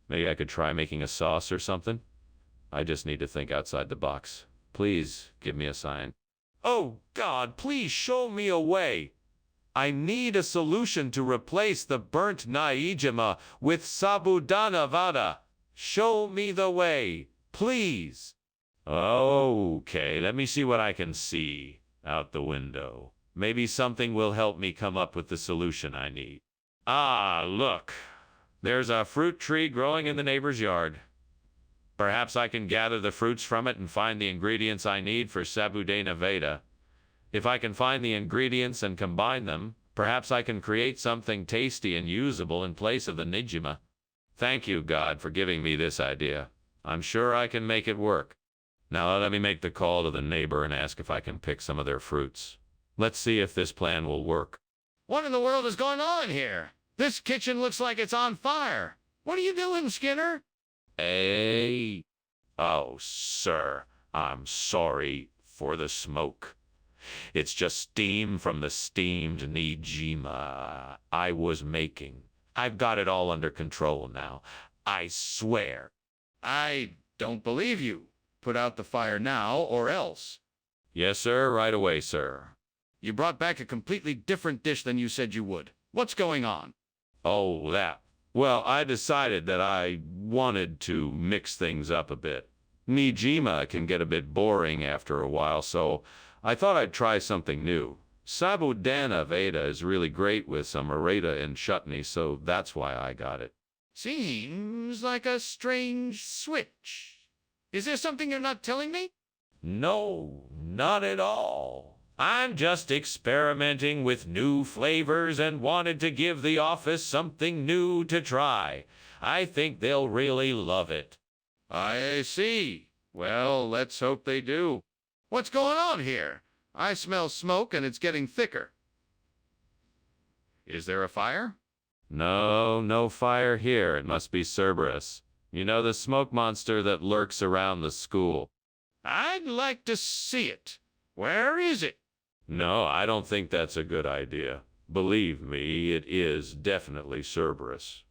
Maybe I could try making a sauce or something? I just need to think outside the box. Please, give me a sign. Oh, God, please show me a way. I need a solution to replace the burnt Naijima with sabudana vada. Show me the way, please. Okay, let me see what I can see out the window. Maybe something will help me come up with the solution I need. Ah, look. There's a fruit tree growing in the neighbor's yard. Perhaps I can gather the fruits from it and find the ingredients I need for sabudana vada. If I can find the ingredients and combine them, perhaps I can create something tasty and usable in place of the Nijima. Thank you, God, for giving me this idea. I'm sure I can make it work. Now let me make the call to the neighbor and ask if I can pick some of their fruits. Let's see if this plan will work. What in the world is going on here? This kitchen looks like it's on fire. What are you doing, Skinner? Hey. Oh, sir, I'm sorry for the smoke. It's just steam from the steamed Nijima I was making. I've got it all under control now. I swear. I don't believe you. Put out the fire now or else. Yes, sir, right away, sir. You brought back a completely different dish than you said you would. What's going on? Oh, that. Well, I decided that I wanted to mix things up a bit. Nijima can get a bit boring after a while, so I thought I'd try something new. Sabudana Veda is really great with some areta and chutney, so that's why I got it. Seems like a strange switch. Is there something you're not telling me? No, not at all. I'm just experimenting with new flavors and wanted to give the office something new to try. I think they'll really love it. I see. Well, let's hope they do. What's going on here? I smell smoke and it's getting thicker. Is there a fire? No, no fire here. It must be Cerberus. You know, the smoke monster that lurks around the school. I'd like to see it. Where is it? No, I don't think that's a good idea. Believe me, it is definitely Cerberus.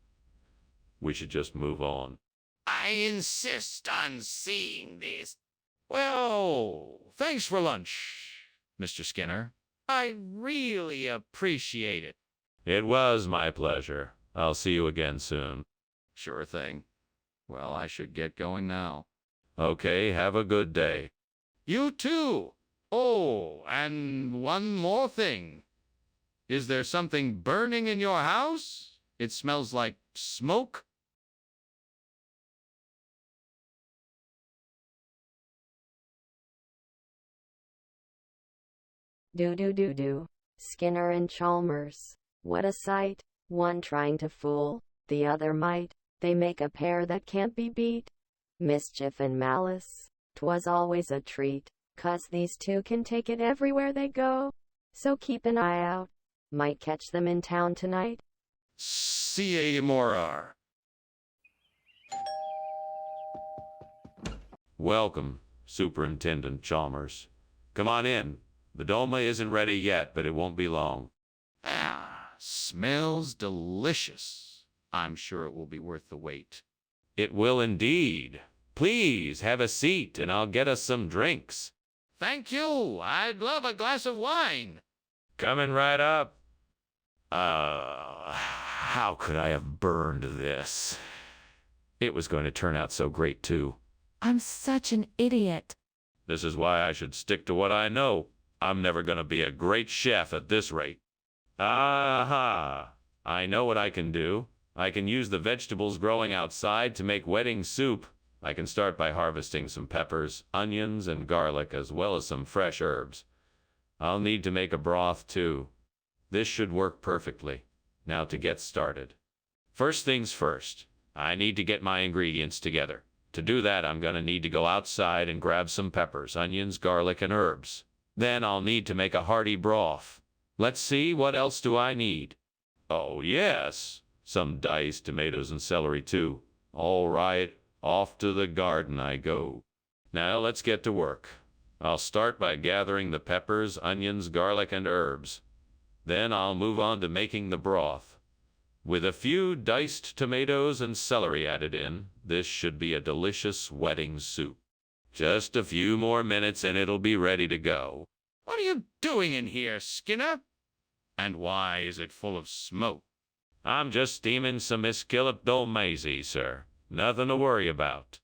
We should just move on. I insist on seeing this. Well, thanks for lunch, Mr. Skinner. I really appreciate it. It was my pleasure. I'll see you again soon. Sure thing. Well, I should get going now. Okay, have a good day. You too. Oh, and one more thing. Is there something burning in your house? It smells like smoke. Do. Skinner and Chalmers. What a sight. One trying to fool, the other might. They make a pair that can't be beat. Mischief and malice. 'Twas always a treat, 'cause these two can take it everywhere they go. So keep an eye out. Might catch them in town tonight. C.A. Welcome, Superintendent Chalmers. Come on in. The dolma isn't ready yet, but it won't be long. Smells delicious. I'm sure it will be worth the wait. It will indeed. Please have a seat and I'll get us some drinks. Thank you. I'd love a glass of wine. Coming right up. How could I have burned this? It was going to turn out so great, too. I'm such an idiot. This is why I should stick to what I know. I'm never going to be a great chef at this rate. Aha! I know what I can do. I can use the vegetables growing outside to make wedding soup. I can start by harvesting some peppers, onions, and garlic, as well as some fresh herbs. I'll need to make a broth, too. This should work perfectly. Now to get started. First things first, I need to get my ingredients together. To do that, I'm going to need to go outside and grab some peppers, onions, garlic, and herbs. Then I'll need to make a hearty broth. Let's see, what else do I need? Oh, yes, some diced tomatoes and celery, too. All right, off to the garden I go. Now let's get to work. I'll start by gathering the peppers, onions, garlic, and herbs. Then I'll move on to making the broth. With a few diced tomatoes and celery added in, this should be a delicious wedding soup. Just a few more minutes and it'll be ready to go. What are you doing in here, Skinner? And why is it full of smoke? I'm just steaming some Iskilip sir. Nothing to worry about.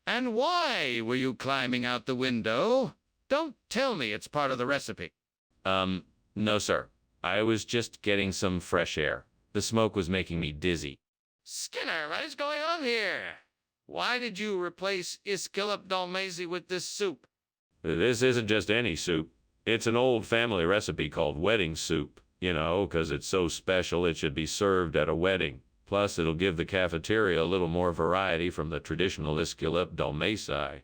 And why were you climbing out the window? Don't tell me it's part of the recipe. No, sir. I was just getting some fresh air. The smoke was making me dizzy. Skinner, what is going on here? Why did you replace Iskilip with this soup? This isn't just any soup. It's an old family recipe called wedding soup. You know, 'cause it's so special it should be served at a wedding. Plus, it'll give the cafeteria a little more variety from the traditional Iskilip Dalmasii.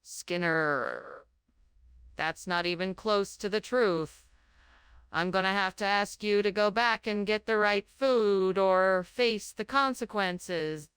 Skinner, that's not even close to the truth. I'm gonna have to ask you to go back and get the right food or face the consequences.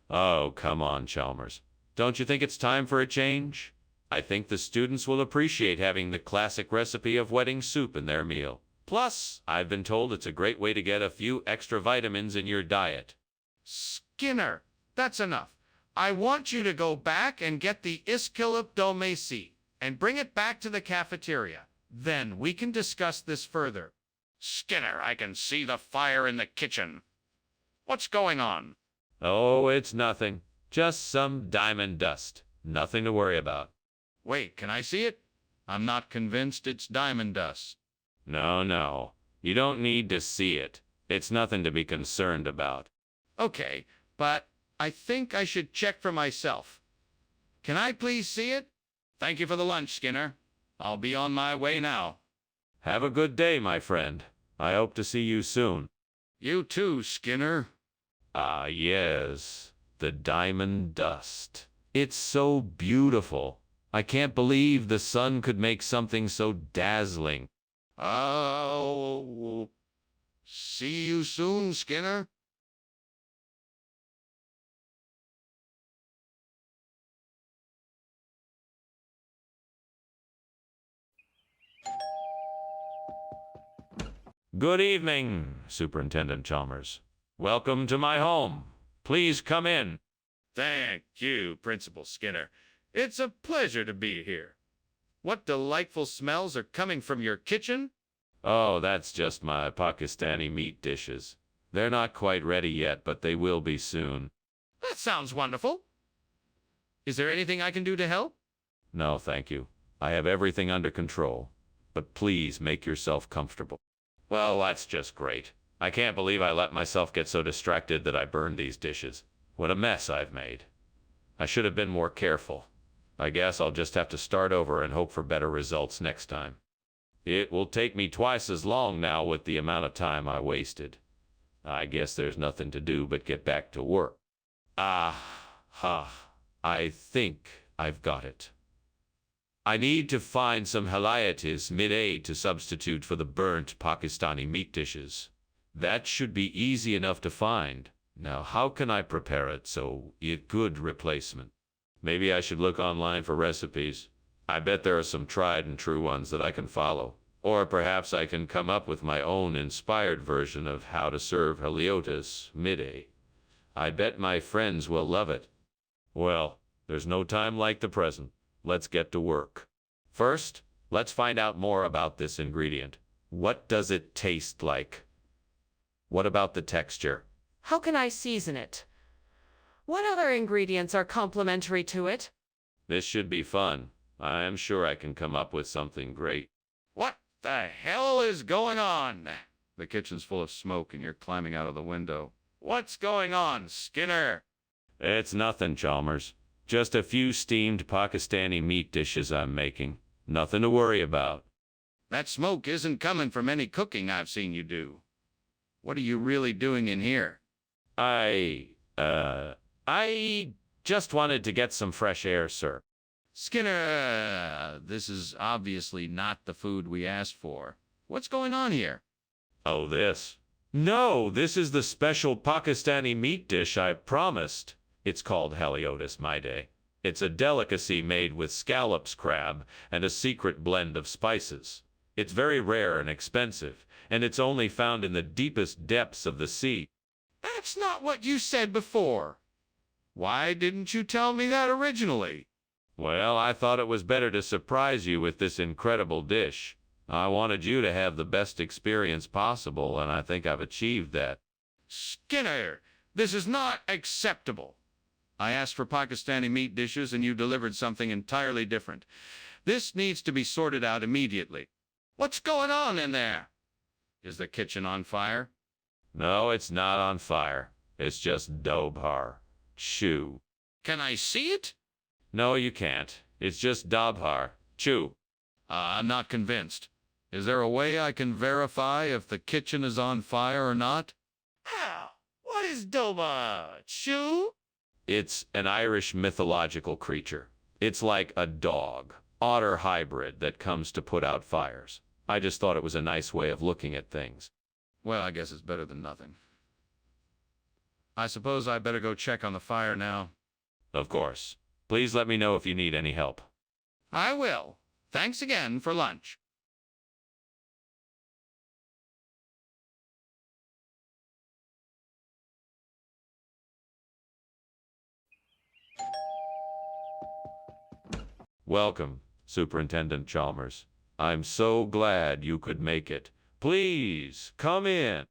Oh, come on, Chalmers. Don't you think it's time for a change? I think the students will appreciate having the classic recipe of wedding soup in their meal. Plus, I've been told it's a great way to get a few extra vitamins in your diet. Skinner, that's enough. I want you to go back and get the Iscalipdomacea and bring it back to the cafeteria. Then we can discuss this further. Skinner, I can see the fire in the kitchen. What's going on? Oh, it's nothing. Just some diamond dust. Nothing to worry about. Wait, can I see it? I'm not convinced it's diamond dust. No. You don't need to see it. It's nothing to be concerned about. Okay, but I think I should check for myself. Can I please see it? Thank you for the lunch, Skinner. I'll be on my way now. Have a good day, my friend. I hope to see you soon. You too, Skinner. Ah, yes. The diamond dust. It's so beautiful. I can't believe the sun could make something so dazzling. Oh, see you soon, Skinner. Good evening, Superintendent Chalmers. Welcome to my home. Please come in. Thank you, Principal Skinner. It's a pleasure to be here. What delightful smells are coming from your kitchen? Oh, that's just my Pakistani meat dishes. They're not quite ready yet, but they will be soon. That sounds wonderful. Is there anything I can do to help? No, thank you. I have everything under control. But please make yourself comfortable. Well, that's just great. I can't believe I let myself get so distracted that I burned these dishes. What a mess I've made. I should have been more careful. I guess I'll just have to start over and hope for better results next time. It will take me twice as long now with the amount of time I wasted. I guess there's nothing to do but get back to work. I think I've got it. I need to find some Haliatis mid-A to substitute for the burnt Pakistani meat dishes. That should be easy enough to find. Now, how can I prepare it so it's a good replacement? Maybe I should look online for recipes. I bet there are some tried and true ones that I can follow. Or perhaps I can come up with my own inspired version of how to serve Haliotis mid-A. I bet my friends will love it. Well, there's no time like the present. Let's get to work. First, let's find out more about this ingredient. What does it taste like? What about the texture? How can I season it? What other ingredients are complementary to it? This should be fun. I am sure I can come up with something great. What the hell is going on? The kitchen's full of smoke and you're climbing out of the window. What's going on, Skinner? It's nothing, Chalmers. Just a few steamed Pakistani meat dishes I'm making. Nothing to worry about. That smoke isn't coming from any cooking I've seen you do. What are you really doing in here? I just wanted to get some fresh air, sir. Skinner, this is obviously not the food we asked for. What's going on here? Oh, this? No, this is the special Pakistani meat dish I promised. It's called Haliotis mid-A. It's a delicacy made with scallops crab and a secret blend of spices. It's very rare and expensive, and it's only found in the deepest depths of the sea. That's not what you said before. Why didn't you tell me that originally? Well, I thought it was better to surprise you with this incredible dish. I wanted you to have the best experience possible, and I think I've achieved that. Skinner, this is not acceptable. I asked for Pakistani meat dishes and you delivered something entirely different. This needs to be sorted out immediately. What's going on in there? Is the kitchen on fire? No, it's not on fire. It's just Dobhar. Chew. Can I see it? No, you can't. It's just Dobhar. Chew. I'm not convinced. Is there a way I can verify if the kitchen is on fire or not? How? What is Dobhar? Chew? It's an Irish mythological creature. It's like a dog-otter hybrid that comes to put out fires. I just thought it was a nice way of looking at things. Well, I guess it's better than nothing. I suppose I better go check on the fire now. Of course. Please let me know if you need any help. I will. Thanks again for lunch. Welcome, Superintendent Chalmers. I'm so glad you could make it. Please, come in.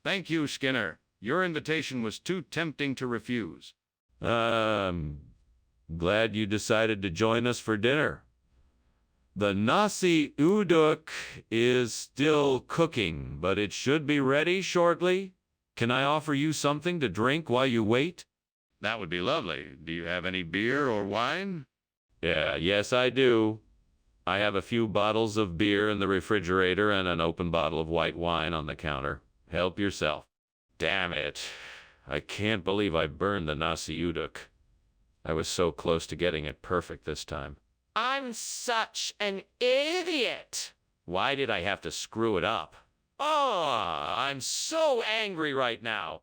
Thank you, Skinner. Your invitation was too tempting to refuse. Glad you decided to join us for dinner. The nasi uduk is still cooking, but it should be ready shortly. Can I offer you something to drink while you wait? That would be lovely. Do you have any beer or wine? Yes, I do. I have a few bottles of beer in the refrigerator and an open bottle of white wine on the counter. Help yourself. Damn it. I can't believe I burned the nasi uduk. I was so close to getting it perfect this time. I'm such an idiot. Why did I have to screw it up? Oh, I'm so angry right now.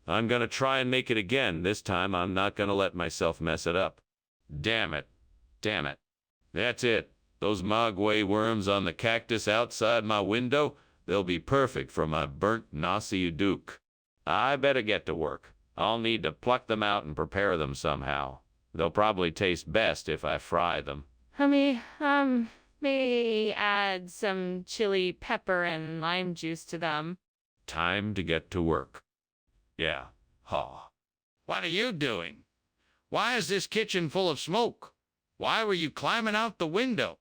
I'm gonna try and make it again. This time I'm not gonna let myself mess it up. Damn it. Damn it. That's it. Those maguey worms on the cactus outside my window, they'll be perfect for my burnt nasi uduk. I better get to work. I'll need to pluck them out and prepare them somehow. They'll probably taste best if I fry them. May add some chili pepper and lime juice to them. Time to get to work. Yeah. Ha. What are you doing? Why is this kitchen full of smoke? Why were you climbing out the window?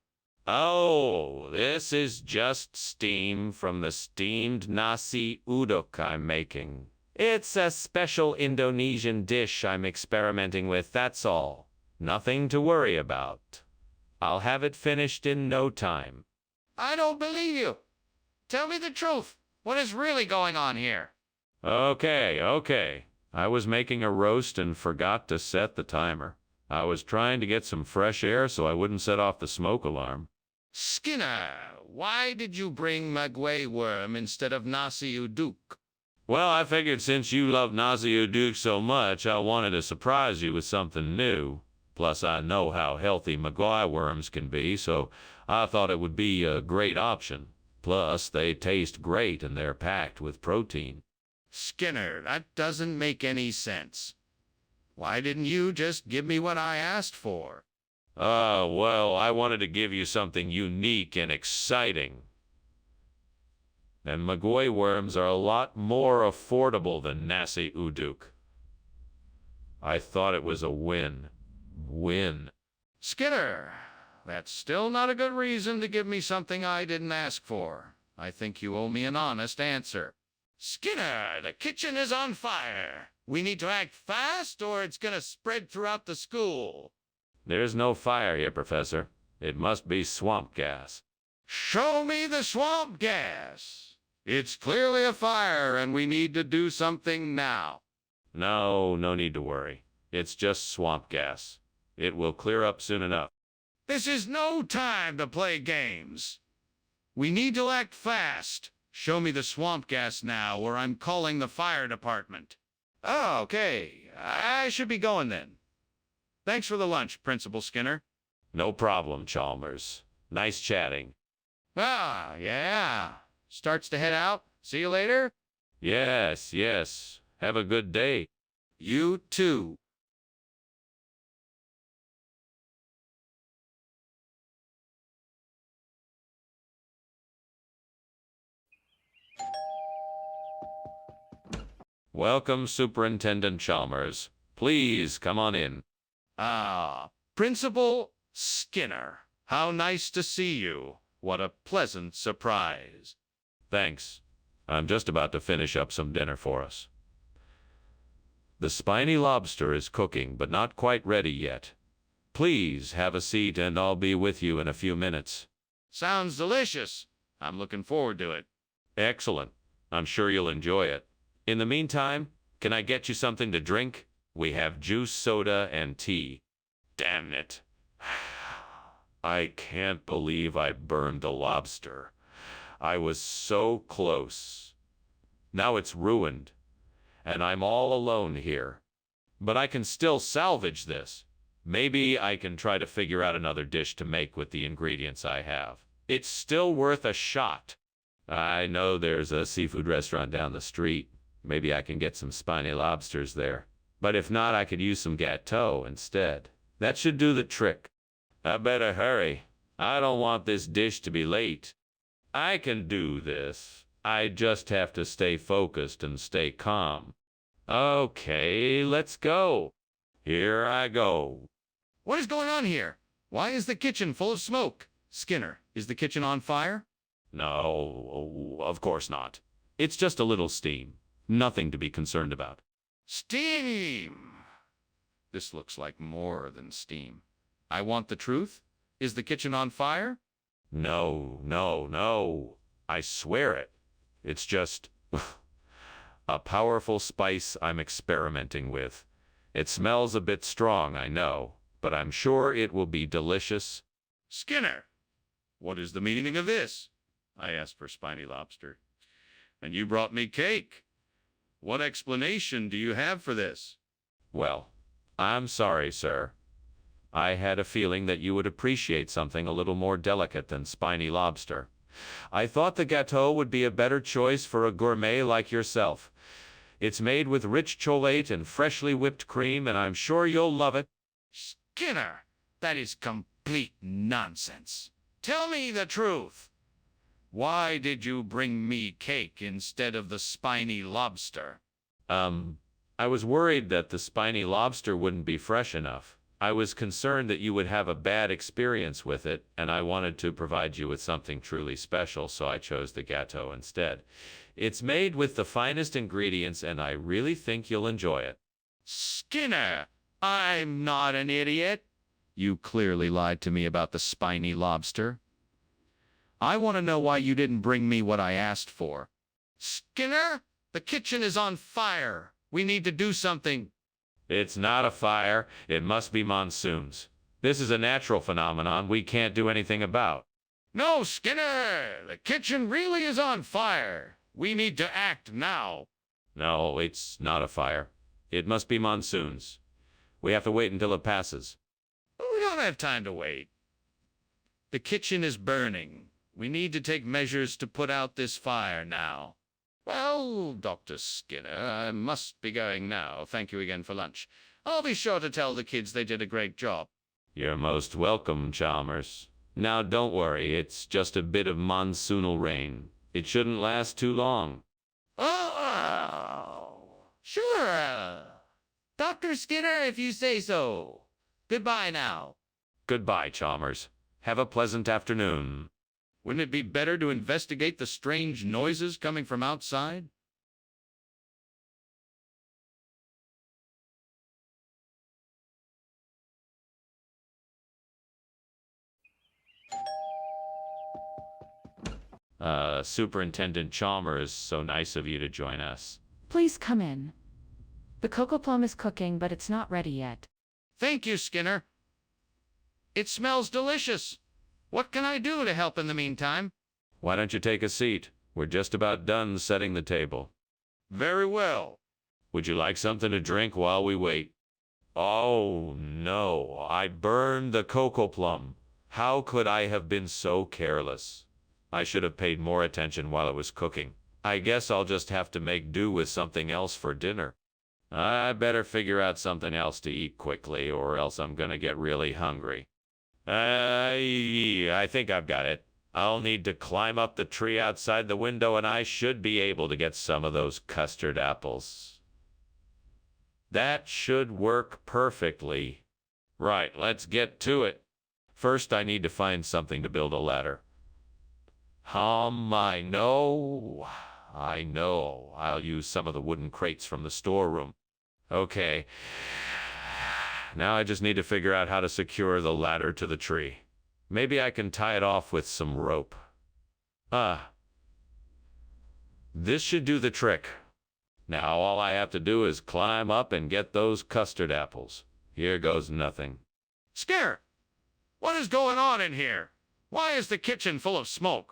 Oh, this is just steam from the steamed nasi uduk I'm making. It's a special Indonesian dish I'm experimenting with, that's all. Nothing to worry about. I'll have it finished in no time. I don't believe you. Tell me the truth. What is really going on here? Okay. I was making a roast and forgot to set the timer. I was trying to get some fresh air so I wouldn't set off the smoke alarm. Skinner, why did you bring maguey worm instead of nasi uduk? Well, I figured since you love nasi uduk so much, I wanted to surprise you with something new. Plus, I know how healthy maguey worms can be, so I thought it would be a great option. Plus, they taste great and they're packed with protein. Skinner, that doesn't make any sense. Why didn't you just give me what I asked for? Well, I wanted to give you something unique and exciting. And maguey worms are a lot more affordable than nasi uduk. I thought it was a win. Skinner, that's still not a good reason to give me something I didn't ask for. I think you owe me an honest answer. Skinner, the kitchen is on fire. We need to act fast or it's gonna spread throughout the school. There's no fire here, Professor. It must be swamp gas. Show me the swamp gas. It's clearly a fire and we need to do something now. No need to worry. It's just swamp gas. It will clear up soon enough. This is no time to play games. We need to act fast. Show me the swamp gas now or I'm calling the fire department. Oh, okay. I should be going then. Thanks for the lunch, Principal Skinner. No problem, Chalmers. Nice chatting. Yeah. Starts to head out. See you later? Yes. Have a good day. You too. Welcome, Superintendent Chalmers. Please come on in. Principal Skinner. How nice to see you. What a pleasant surprise. Thanks. I'm just about to finish up some dinner for us. The spiny lobster is cooking, but not quite ready yet. Please have a seat and I'll be with you in a few minutes. Sounds delicious. I'm looking forward to it. Excellent. I'm sure you'll enjoy it. In the meantime, can I get you something to drink? We have juice, soda, and tea. Damn it. I can't believe I burned the lobster. I was so close. Now it's ruined, and I'm all alone here. But I can still salvage this. Maybe I can try to figure out another dish to make with the ingredients I have. It's still worth a shot. I know there's a seafood restaurant down the street. Maybe I can get some spiny lobsters there. But if not, I could use some gâteau instead. That should do the trick. I better hurry. I don't want this dish to be late. I can do this. I just have to stay focused and stay calm. Okay, let's go. Here I go. What is going on here? Why is the kitchen full of smoke? Skinner, is the kitchen on fire? No, of course not. It's just a little steam. Nothing to be concerned about. Steam! This looks like more than steam. I want the truth. Is the kitchen on fire? No. I swear it. It's just a powerful spice I'm experimenting with. It smells a bit strong, I know, but I'm sure it will be delicious. Skinner, what is the meaning of this? I asked for spiny lobster. And you brought me cake. What explanation do you have for this? Well, I'm sorry, sir. I had a feeling that you would appreciate something a little more delicate than spiny lobster. I thought the gâteau would be a better choice for a gourmet like yourself. It's made with rich chocolate and freshly whipped cream, and I'm sure you'll love it. Skinner, that is complete nonsense. Tell me the truth. Why did you bring me cake instead of the spiny lobster? I was worried that the spiny lobster wouldn't be fresh enough. I was concerned that you would have a bad experience with it, and I wanted to provide you with something truly special, so I chose the gâteau instead. It's made with the finest ingredients, and I really think you'll enjoy it. Skinner, I'm not an idiot. You clearly lied to me about the spiny lobster. I want to know why you didn't bring me what I asked for. Skinner, the kitchen is on fire. We need to do something. It's not a fire. It must be monsoons. This is a natural phenomenon we can't do anything about. No, Skinner! The kitchen really is on fire. We need to act now. No, it's not a fire. It must be monsoons. We have to wait until it passes. We don't have time to wait. The kitchen is burning. We need to take measures to put out this fire now. Well, Dr. Skinner, I must be going now. Thank you again for lunch. I'll be sure to tell the kids they did a great job. You're most welcome, Chalmers. Now, don't worry. It's just a bit of monsoonal rain. It shouldn't last too long. Oh, sure. Dr. Skinner, if you say so. Goodbye now. Goodbye, Chalmers. Have a pleasant afternoon. Wouldn't it be better to investigate the strange noises coming from outside? Superintendent Chalmers, so nice of you to join us. Please come in. The cocoa plum is cooking, but it's not ready yet. Thank you, Skinner. It smells delicious. What can I do to help in the meantime? Why don't you take a seat? We're just about done setting the table. Very well. Would you like something to drink while we wait? Oh, no. I burned the cocoa plum. How could I have been so careless? I should have paid more attention while it was cooking. I guess I'll just have to make do with something else for dinner. I better figure out something else to eat quickly, or else I'm gonna get really hungry. I think I've got it. I'll need to climb up the tree outside the window, and I should be able to get some of those custard apples. That should work perfectly. Right, let's get to it. First, I need to find something to build a ladder. I know. I'll use some of the wooden crates from the storeroom. Okay. Now I just need to figure out how to secure the ladder to the tree. Maybe I can tie it off with some rope. This should do the trick. Now all I have to do is climb up and get those custard apples. Here goes nothing. Skinner, what is going on in here? Why is the kitchen full of smoke?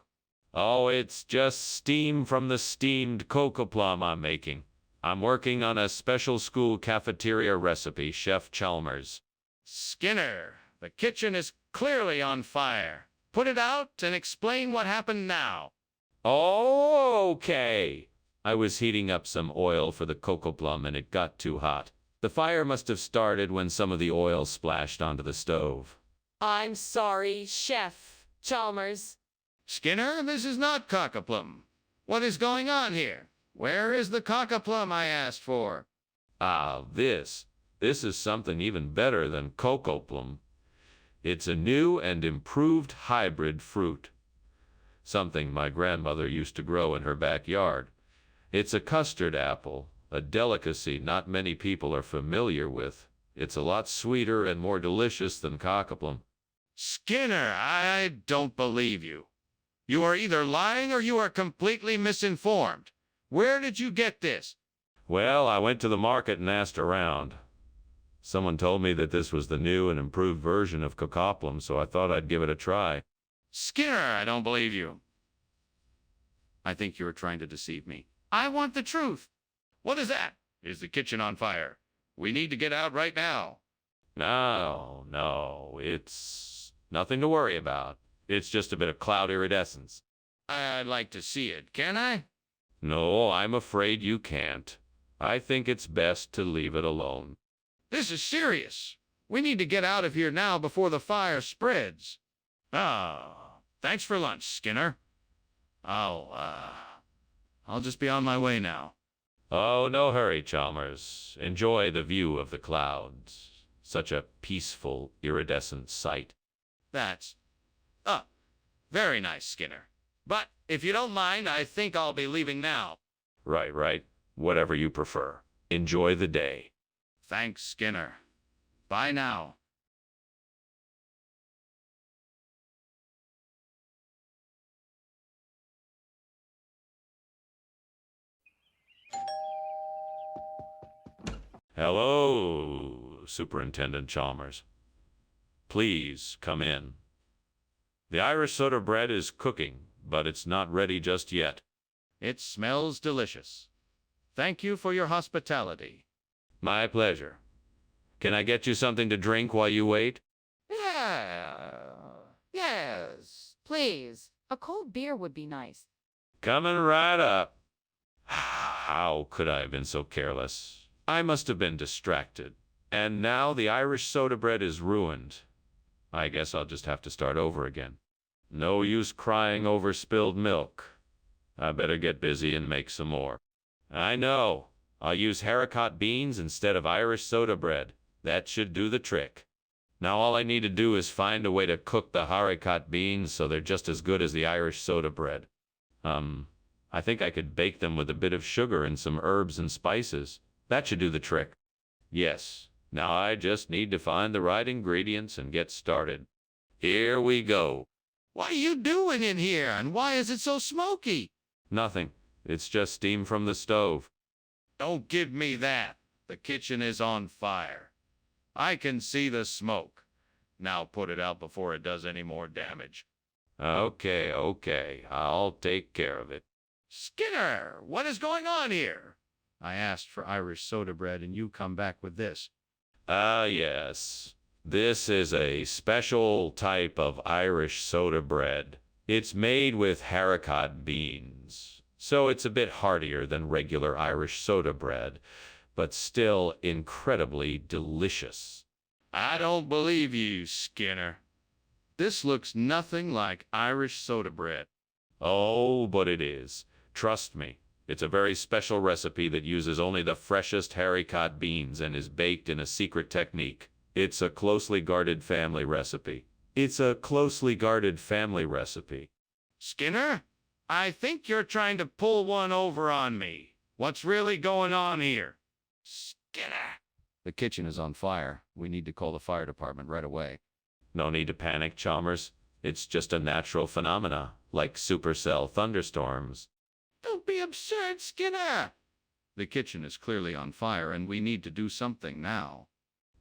Oh, it's just steam from the steamed cocoa plum I'm making. I'm working on a special school cafeteria recipe, Chef Chalmers. Skinner, the kitchen is clearly on fire. Put it out and explain what happened now. Oh, okay. I was heating up some oil for the cocoa plum and it got too hot. The fire must have started when some of the oil splashed onto the stove. I'm sorry, Chef Chalmers. Skinner, this is not cockaplum. What is going on here? Where is the cockaplum I asked for? This is something even better than cocoplum. It's a new and improved hybrid fruit. Something my grandmother used to grow in her backyard. It's a custard apple, a delicacy not many people are familiar with. It's a lot sweeter and more delicious than cockaplum. Skinner, I don't believe you. You are either lying or you are completely misinformed. Where did you get this? Well, I went to the market and asked around. Someone told me that this was the new and improved version of cocoplum, so I thought I'd give it a try. Skinner, I don't believe you. I think you are trying to deceive me. I want the truth. What is that? Is the kitchen on fire? We need to get out right now. No, it's nothing to worry about. It's just a bit of cloud iridescence. I'd like to see it, can I? No, I'm afraid you can't. I think it's best to leave it alone. This is serious. We need to get out of here now before the fire spreads. Thanks for lunch, Skinner. I'll just be on my way now. Oh, no hurry, Chalmers. Enjoy the view of the clouds. Such a peaceful, iridescent sight. That's, very nice, Skinner. But if you don't mind, I think I'll be leaving now. Right. Whatever you prefer. Enjoy the day. Thanks, Skinner. Bye now. Hello, Superintendent Chalmers. Please come in. The Irish soda bread is cooking, but it's not ready just yet. It smells delicious. Thank you for your hospitality. My pleasure. Can I get you something to drink while you wait? Yes, please. A cold beer would be nice. Coming right up. How could I have been so careless? I must have been distracted. And now the Irish soda bread is ruined. I guess I'll just have to start over again. No use crying over spilled milk. I better get busy and make some more. I know. I'll use haricot beans instead of Irish soda bread. That should do the trick. Now all I need to do is find a way to cook the haricot beans so they're just as good as the Irish soda bread. I think I could bake them with a bit of sugar and some herbs and spices. That should do the trick. Yes, now I just need to find the right ingredients and get started. Here we go. What are you doing in here, and why is it so smoky? Nothing. It's just steam from the stove. Don't give me that. The kitchen is on fire. I can see the smoke. Now put it out before it does any more damage. Okay. I'll take care of it. Skinner, what is going on here? I asked for Irish soda bread and you come back with this. Yes. This is a special type of Irish soda bread. It's made with haricot beans, so it's a bit heartier than regular Irish soda bread, but still incredibly delicious. I don't believe you, Skinner. This looks nothing like Irish soda bread. Oh, but it is. Trust me. It's a very special recipe that uses only the freshest haricot beans and is baked in a secret technique. It's a closely guarded family recipe. Skinner, I think you're trying to pull one over on me. What's really going on here? Skinner. The kitchen is on fire. We need to call the fire department right away. No need to panic, Chalmers. It's just a natural phenomena, like supercell thunderstorms. Don't be absurd, Skinner. The kitchen is clearly on fire and we need to do something now.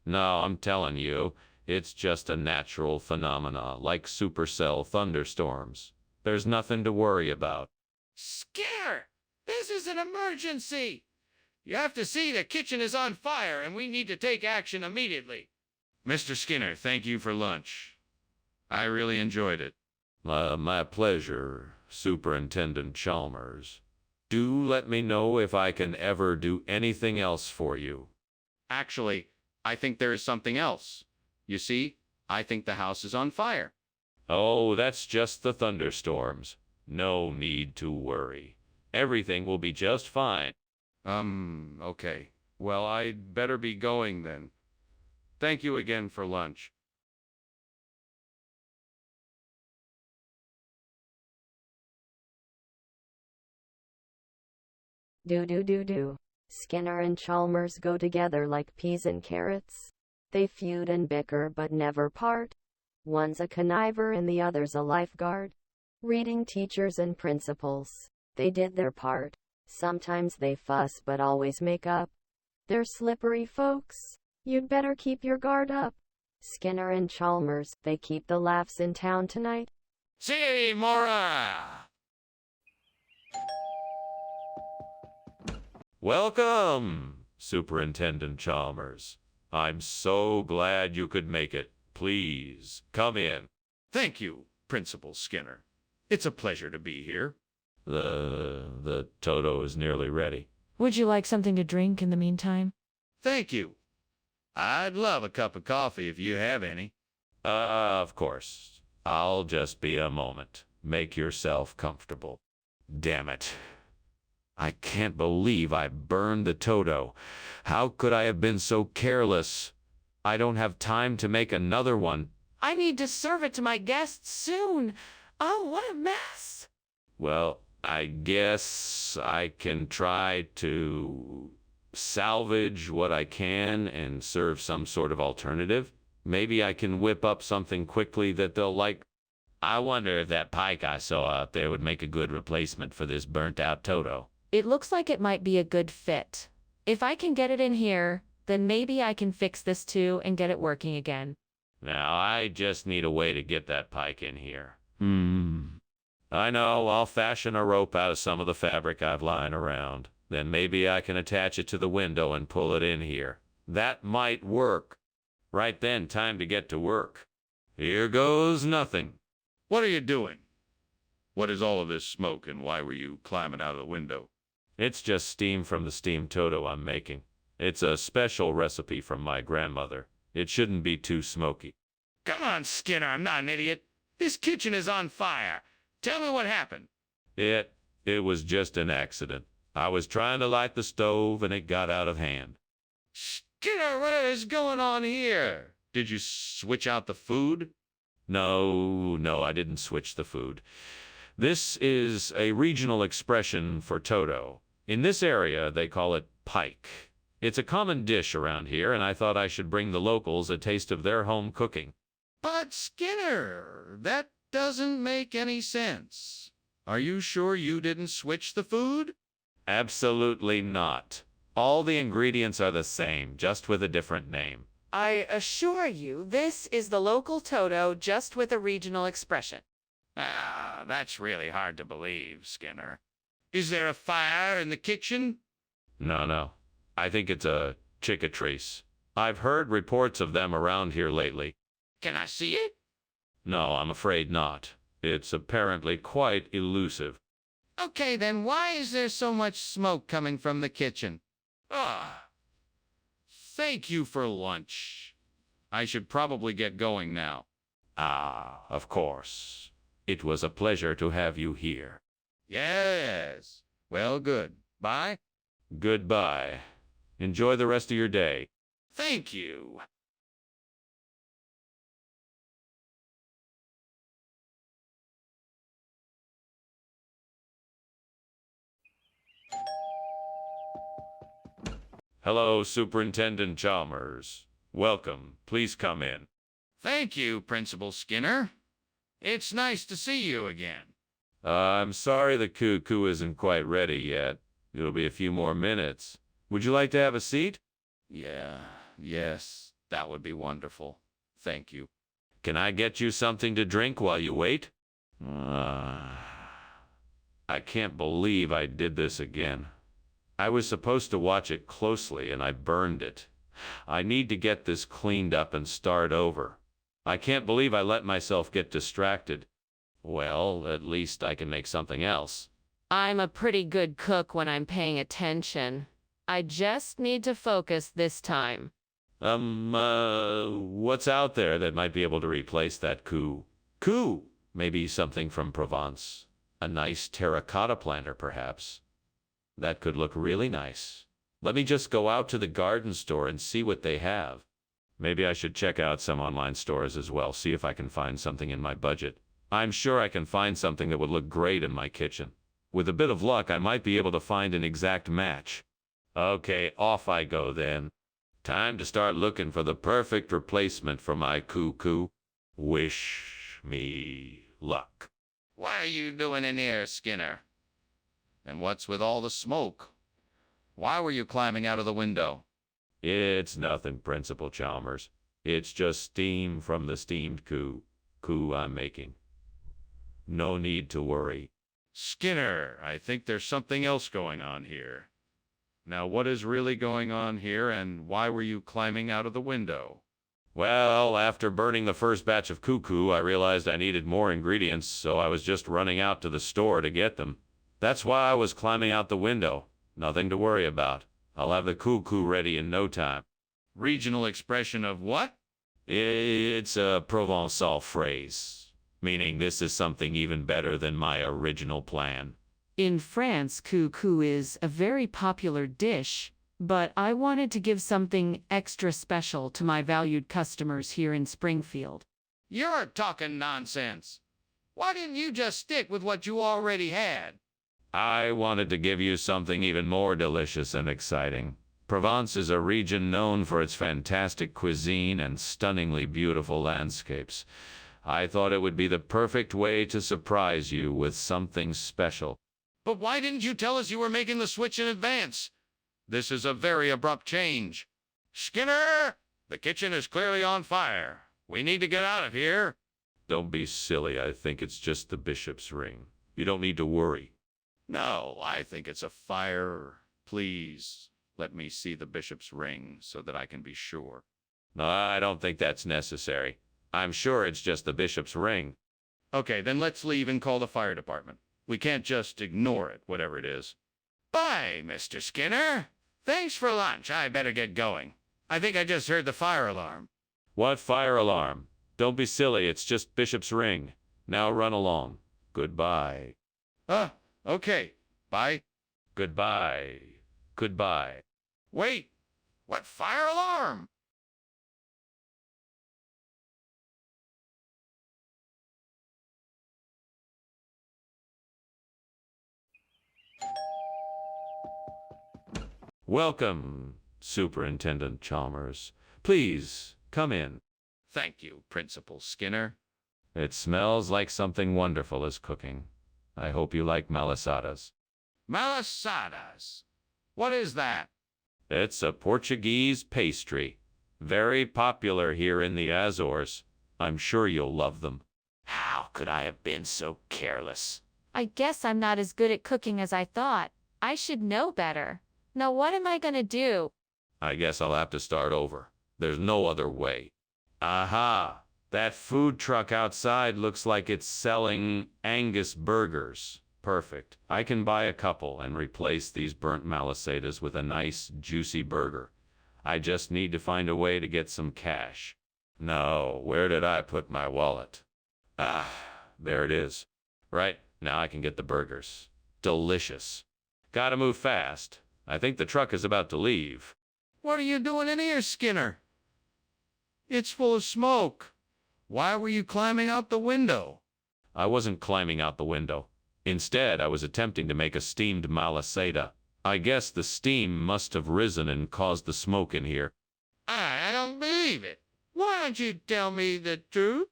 No, I'm telling you, it's just a natural phenomena, like supercell thunderstorms. There's nothing to worry about. Skinner, this is an emergency. You have to see the kitchen is on fire and we need to take action immediately. Mr. Skinner, thank you for lunch. I really enjoyed it. My pleasure, Superintendent Chalmers. Do let me know if I can ever do anything else for you. Actually, I think there is something else. You see, I think the house is on fire. Oh, that's just the thunderstorms. No need to worry. Everything will be just fine. Okay. Well, I'd better be going then. Thank you again for lunch. Do. Skinner and Chalmers go together like peas and carrots. They feud and bicker but never part. One's a conniver and the other's a lifeguard. Reading teachers and principals, they did their part. Sometimes they fuss but always make up. They're slippery folks. You'd better keep your guard up. Skinner and Chalmers, they keep the laughs in town tonight. See, Mora! Welcome, Superintendent Chalmers. I'm so glad you could make it. Please, come in. Thank you, Principal Skinner. It's a pleasure to be here. The Toto is nearly ready. Would you like something to drink in the meantime? Thank you. I'd love a cup of coffee if you have any. Of course. I'll just be a moment. Make yourself comfortable. Damn it. I can't believe I burned the Toto. How could I have been so careless? I don't have time to make another one. I need to serve it to my guests soon. Oh, what a mess. Well, I guess I can try to salvage what I can and serve some sort of alternative. Maybe I can whip up something quickly that they'll like. I wonder if that pike I saw out there would make a good replacement for this burnt-out Toto. It looks like it might be a good fit. If I can get it in here, then maybe I can fix this too and get it working again. Now, I just need a way to get that pike in here. I know, I'll fashion a rope out of some of the fabric I've lying around. Then maybe I can attach it to the window and pull it in here. That might work. Right then, time to get to work. Here goes nothing. What are you doing? What is all of this smoke, and why were you climbing out of the window? It's just steam from the steamed Toto I'm making. It's a special recipe from my grandmother. It shouldn't be too smoky. Come on, Skinner, I'm not an idiot. This kitchen is on fire. Tell me what happened. It was just an accident. I was trying to light the stove and it got out of hand. Skinner, what is going on here? Did you switch out the food? No, I didn't switch the food. This is a regional expression for Toto. In this area, they call it pike. It's a common dish around here, and I thought I should bring the locals a taste of their home cooking. But Skinner, that doesn't make any sense. Are you sure you didn't switch the food? Absolutely not. All the ingredients are the same, just with a different name. I assure you, this is the local Toto, just with a regional expression. That's really hard to believe, Skinner. Is there a fire in the kitchen? No. I think it's a chicka. I've heard reports of them around here lately. Can I see it? No, I'm afraid not. It's apparently quite elusive. Okay, then why is there so much smoke coming from the kitchen? Thank you for lunch. I should probably get going now. Of course. It was a pleasure to have you here. Yes. Well, good. Bye. Goodbye. Enjoy the rest of your day. Thank you. Hello, Superintendent Chalmers. Welcome. Please come in. Thank you, Principal Skinner. It's nice to see you again. I'm sorry the cuckoo isn't quite ready yet. It'll be a few more minutes. Would you like to have a seat? Yes, that would be wonderful. Thank you. Can I get you something to drink while you wait? I can't believe I did this again. I was supposed to watch it closely and I burned it. I need to get this cleaned up and start over. I can't believe I let myself get distracted. Well, at least I can make something else. I'm a pretty good cook when I'm paying attention. I just need to focus this time. What's out there that might be able to replace that coup? Coup? Maybe something from Provence. A nice terracotta planter, perhaps. That could look really nice. Let me just go out to the garden store and see what they have. Maybe I should check out some online stores as well, see if I can find something in my budget. I'm sure I can find something that would look great in my kitchen. With a bit of luck, I might be able to find an exact match. Okay, off I go then. Time to start looking for the perfect replacement for my cuckoo. Wish me luck. What are you doing in here, Skinner? And what's with all the smoke? Why were you climbing out of the window? It's nothing, Principal Chalmers. It's just steam from the steamed coup I'm making. No need to worry. Skinner, I think there's something else going on here. Now, what is really going on here, and why were you climbing out of the window? Well, after burning the first batch of cuckoo, I realized I needed more ingredients, so I was just running out to the store to get them. That's why I was climbing out the window. Nothing to worry about. I'll have the cuckoo ready in no time. Regional expression of what? It's a Provençal phrase, meaning this is something even better than my original plan. In France, cuckoo is a very popular dish, but I wanted to give something extra special to my valued customers here in Springfield. You're talking nonsense. Why didn't you just stick with what you already had? I wanted to give you something even more delicious and exciting. Provence is a region known for its fantastic cuisine and stunningly beautiful landscapes. I thought it would be the perfect way to surprise you with something special. But why didn't you tell us you were making the switch in advance? This is a very abrupt change. Skinner, the kitchen is clearly on fire. We need to get out of here. Don't be silly. I think it's just the bishop's ring. You don't need to worry. No, I think it's a fire. Please, let me see the bishop's ring so that I can be sure. No, I don't think that's necessary. I'm sure it's just the bishop's ring. Okay, then let's leave and call the fire department. We can't just ignore it, whatever it is. Bye, Mr. Skinner. Thanks for lunch. I better get going. I think I just heard the fire alarm. What fire alarm? Don't be silly. It's just bishop's ring. Now run along. Goodbye. Okay. Bye. Goodbye. Goodbye. Wait. What fire alarm? Welcome, Superintendent Chalmers. Please, come in. Thank you, Principal Skinner. It smells like something wonderful is cooking. I hope you like malasadas. Malasadas. What is that? It's a Portuguese pastry. Very popular here in the Azores. I'm sure you'll love them. How could I have been so careless? I guess I'm not as good at cooking as I thought. I should know better. Now what am I gonna do? I guess I'll have to start over. There's no other way. Aha! That food truck outside looks like it's selling Angus burgers. Perfect. I can buy a couple and replace these burnt malasadas with a nice, juicy burger. I just need to find a way to get some cash. No, where did I put my wallet? Ah, there it is. Right, now I can get the burgers. Delicious. Gotta move fast. I think the truck is about to leave. What are you doing in here, Skinner? It's full of smoke. Why were you climbing out the window? I wasn't climbing out the window. Instead, I was attempting to make a steamed malasada. I guess the steam must have risen and caused the smoke in here. I don't believe it. Why don't you tell me the truth?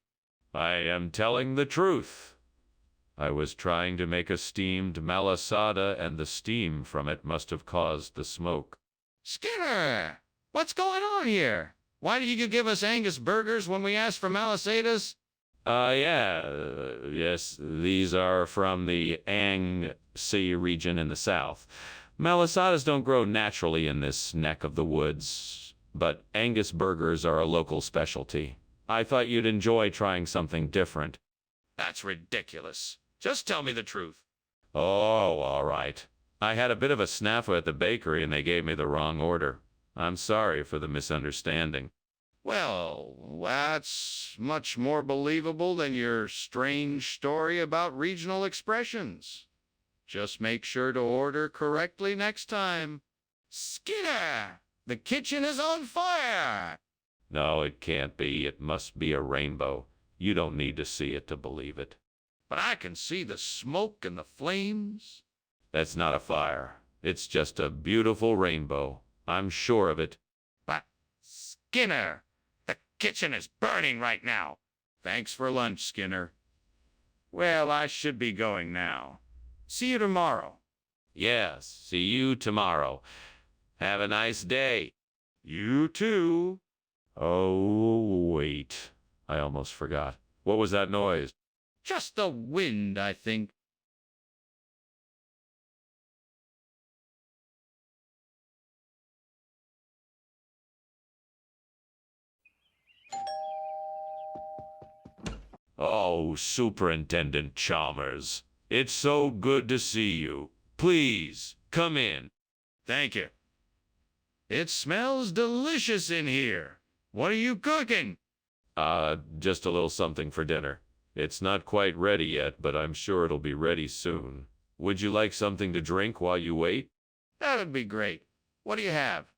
I am telling the truth. I was trying to make a steamed malasada, and the steam from it must have caused the smoke. Skinner, what's going on here? Why did you give us Angus burgers when we asked for malasadas? Yes, these are from the Ang Sea region in the south. Malasadas don't grow naturally in this neck of the woods, but Angus burgers are a local specialty. I thought you'd enjoy trying something different. That's ridiculous. Just tell me the truth. Oh, all right. I had a bit of a snafu at the bakery and they gave me the wrong order. I'm sorry for the misunderstanding. Well, that's much more believable than your strange story about regional expressions. Just make sure to order correctly next time. Skinner, the kitchen is on fire! No, it can't be. It must be a rainbow. You don't need to see it to believe it. But I can see the smoke and the flames. That's not a fire. It's just a beautiful rainbow. I'm sure of it. But, Skinner, the kitchen is burning right now. Thanks for lunch, Skinner. Well, I should be going now. See you tomorrow. Yes, see you tomorrow. Have a nice day. You too. Oh, wait. I almost forgot. What was that noise? Just the wind, I think. Oh, Superintendent Chalmers. It's so good to see you. Please, come in. Thank you. It smells delicious in here. What are you cooking? Just a little something for dinner. It's not quite ready yet, but I'm sure it'll be ready soon. Would you like something to drink while you wait? That would be great. What do you have?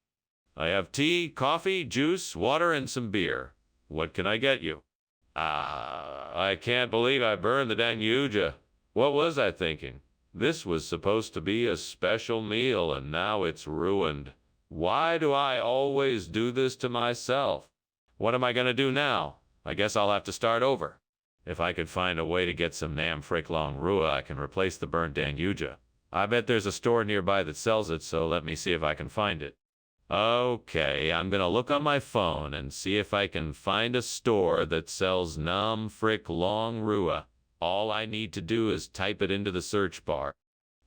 I have tea, coffee, juice, water, and some beer. What can I get you? I can't believe I burned the Danuja. What was I thinking? This was supposed to be a special meal, and now it's ruined. Why do I always do this to myself? What am I going to do now? I guess I'll have to start over. If I could find a way to get some Nam Frick Long Rua, I can replace the burnt Danuja. I bet there's a store nearby that sells it, so let me see if I can find it. Okay, I'm gonna look on my phone and see if I can find a store that sells Nam Frick Long Rua. All I need to do is type it into the search bar.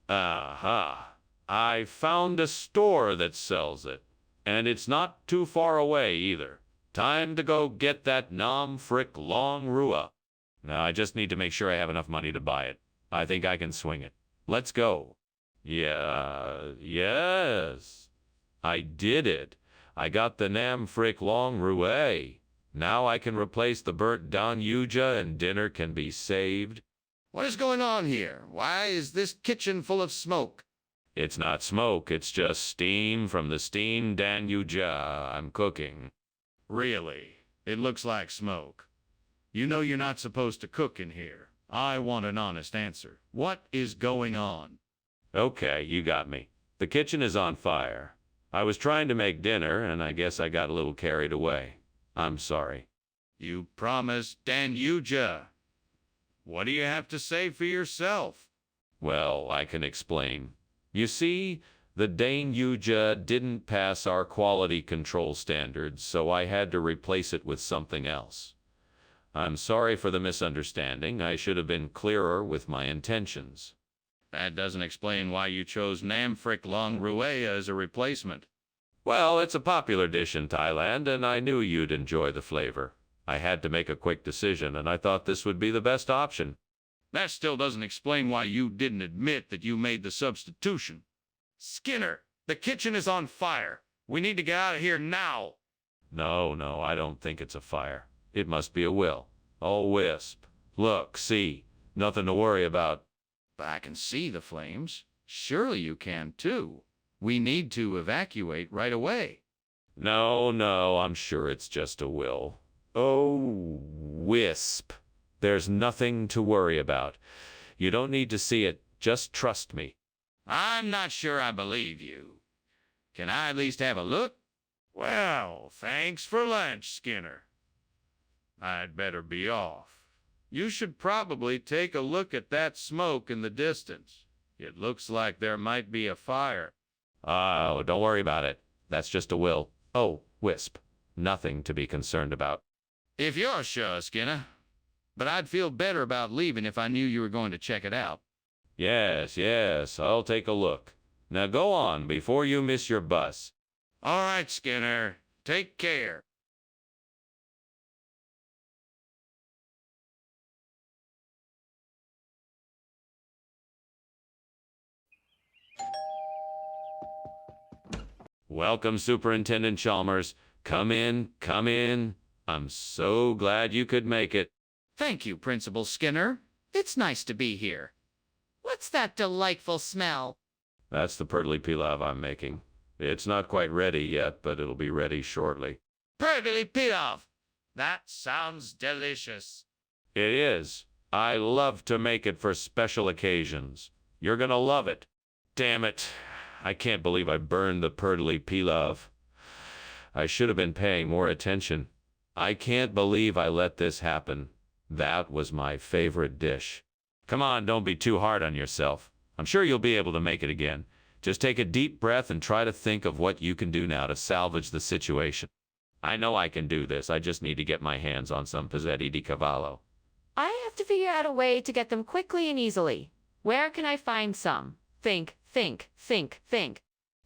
Aha! I found a store that sells it. And it's not too far away either. Time to go get that Nam Frick Long Rua. Now I just need to make sure I have enough money to buy it. I think I can swing it. Let's go. Yes. I did it. I got the Nam Frick Long Rua. Now I can replace the burnt Danuja and dinner can be saved. What is going on here? Why is this kitchen full of smoke? It's not smoke, it's just steam from the steamed Danuja I'm cooking. Really? It looks like smoke. You know you're not supposed to cook in here. I want an honest answer. What is going on? Okay, you got me. The kitchen is on fire. I was trying to make dinner, and I guess I got a little carried away. I'm sorry. You promised Danuja. What do you have to say for yourself? Well, I can explain. You see, the Danuja didn't pass our quality control standards, so I had to replace it with something else. I'm sorry for the misunderstanding. I should have been clearer with my intentions. That doesn't explain why you chose Nam Frick Long Rua as a replacement. Well, it's a popular dish in Thailand, and I knew you'd enjoy the flavor. I had to make a quick decision, and I thought this would be the best option. That still doesn't explain why you didn't admit that you made the substitution. Skinner, the kitchen is on fire. We need to get out of here now. No, I don't think it's a fire. It must be a willow-wisp. Look, see, nothing to worry about. But I can see the flames. Surely you can too. We need to evacuate right away. No, I'm sure it's just a willow-wisp. There's nothing to worry about. You don't need to see it. Just trust me. I'm not sure I believe you. Can I at least have a look? Well, thanks for lunch, Skinner. I'd better be off. You should probably take a look at that smoke in the distance. It looks like there might be a fire. Oh, don't worry about it. That's just a willow-wisp. Nothing to be concerned about. If you're sure, Skinner. But I'd feel better about leaving if I knew you were going to check it out. Yes, I'll take a look. Now go on before you miss your bus. All right, Skinner. Take care. Welcome, Superintendent Chalmers. Come in, come in. I'm so glad you could make it. Thank you, Principal Skinner. It's nice to be here. What's that delightful smell? That's the purtley pilav I'm making. It's not quite ready yet, but it'll be ready shortly. Purtley pilaf. That sounds delicious. It is. I love to make it for special occasions. You're gonna love it. Damn it. I can't believe I burned the purtley pilav. I should have been paying more attention. I can't believe I let this happen. That was my favorite dish. Come on, don't be too hard on yourself. I'm sure you'll be able to make it again. Just take a deep breath and try to think of what you can do now to salvage the situation. I know I can do this. I just need to get my hands on some pezzetti di cavallo. I have to figure out a way to get them quickly and easily. Where can I find some? Think.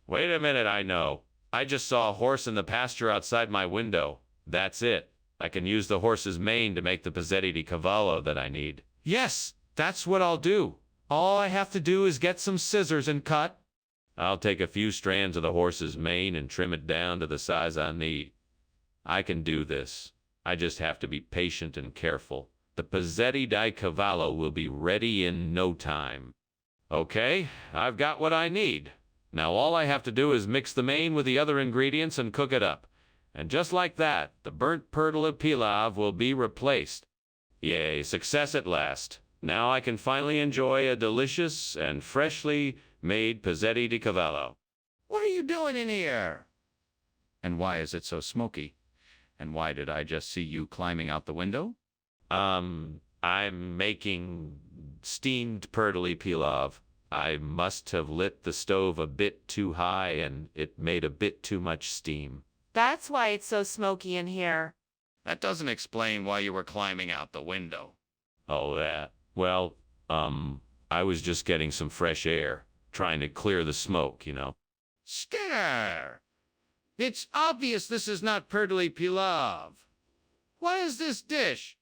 Wait a minute, I know. I just saw a horse in the pasture outside my window. That's it. I can use the horse's mane to make the pezzetti di cavallo that I need. Yes, that's what I'll do. All I have to do is get some scissors and cut. I'll take a few strands of the horse's mane and trim it down to the size I need. I can do this. I just have to be patient and careful. The pezzetti di cavallo will be ready in no time. Okay, I've got what I need. Now all I have to do is mix the mane with the other ingredients and cook it up. And just like that, the burnt purtley pilav will be replaced. Yay, success at last. Now I can finally enjoy a delicious and freshly made pezzetti di cavallo. What are you doing in here? And why is it so smoky? And why did I just see you climbing out the window? I'm making steamed purtley pilav. I must have lit the stove a bit too high and it made a bit too much steam. That's why it's so smoky in here. That doesn't explain why you were climbing out the window. Oh, that. Well, I was just getting some fresh air, trying to clear the smoke, you know. Skinner! It's obvious this is not purtley pilav. What is this dish?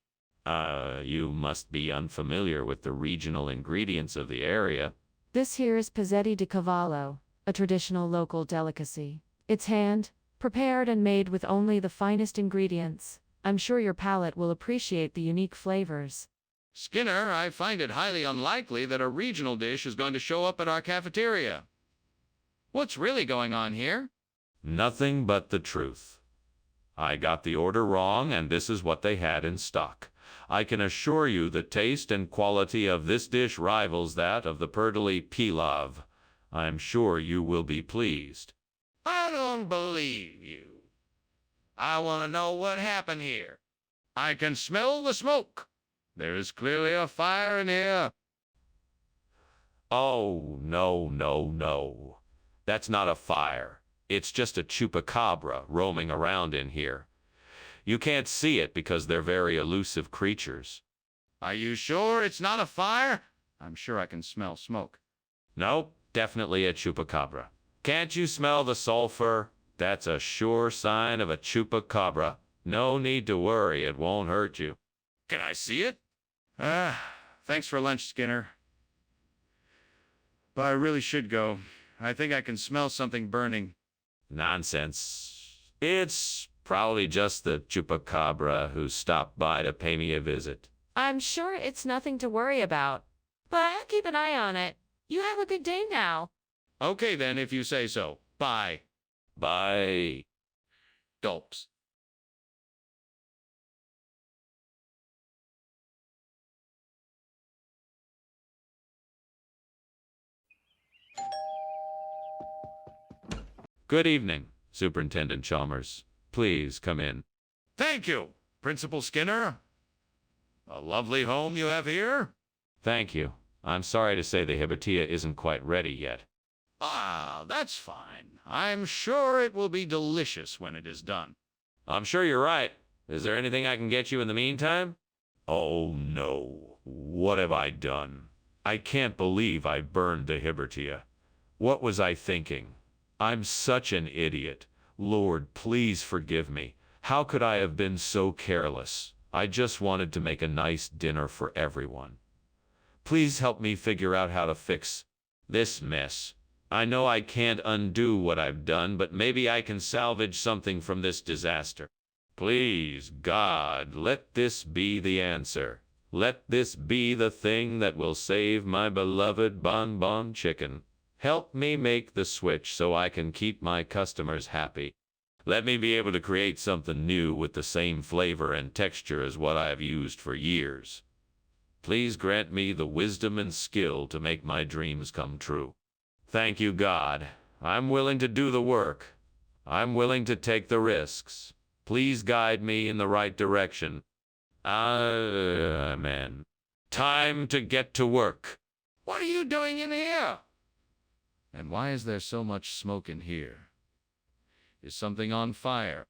You must be unfamiliar with the regional ingredients of the area. This here is pezzetti di cavallo, a traditional local delicacy. It's hand-prepared and made with only the finest ingredients. I'm sure your palate will appreciate the unique flavors. Skinner, I find it highly unlikely that a regional dish is going to show up at our cafeteria. What's really going on here? Nothing but the truth. I got the order wrong, and this is what they had in stock. I can assure you the taste and quality of this dish rivals that of the purtley pilav. I'm sure you will be pleased. I don't believe you. I want to know what happened here. I can smell the smoke. There is clearly a fire in here. Oh, no. That's not a fire. It's just a chupa-cabra roaming around in here. You can't see it because they're very elusive creatures. Are you sure it's not a fire? I'm sure I can smell smoke. Nope, definitely a chupa-cabra. Can't you smell the sulfur? That's a sure sign of a chupa-cabra. No need to worry, it won't hurt you. Can I see it? Thanks for lunch, Skinner. But I really should go. I think I can smell something burning. Nonsense. It's probably just the chupa-cabra who stopped by to pay me a visit. I'm sure it's nothing to worry about, but I'll keep an eye on it. You have a good day now. Okay then, if you say so. Bye. Bye. Gulps. Good evening, Superintendent Chalmers. Please come in. Thank you, Principal Skinner. A lovely home you have here. Thank you. I'm sorry to say the hibatia isn't quite ready yet. Ah, that's fine. I'm sure it will be delicious when it is done. I'm sure you're right. Is there anything I can get you in the meantime? Oh, no. What have I done? I can't believe I burned the hibatia. What was I thinking? I'm such an idiot. Lord, please forgive me. How could I have been so careless? I just wanted to make a nice dinner for everyone. Please help me figure out how to fix this mess. I know I can't undo what I've done, but maybe I can salvage something from this disaster. Please, God, let this be the answer. Let this be the thing that will save my beloved bonbon chicken. Help me make the switch so I can keep my customers happy. Let me be able to create something new with the same flavor and texture as what I have used for years. Please grant me the wisdom and skill to make my dreams come true. Thank you, God. I'm willing to do the work. I'm willing to take the risks. Please guide me in the right direction. Amen. Time to get to work. What are you doing in here? And why is there so much smoke in here? Is something on fire?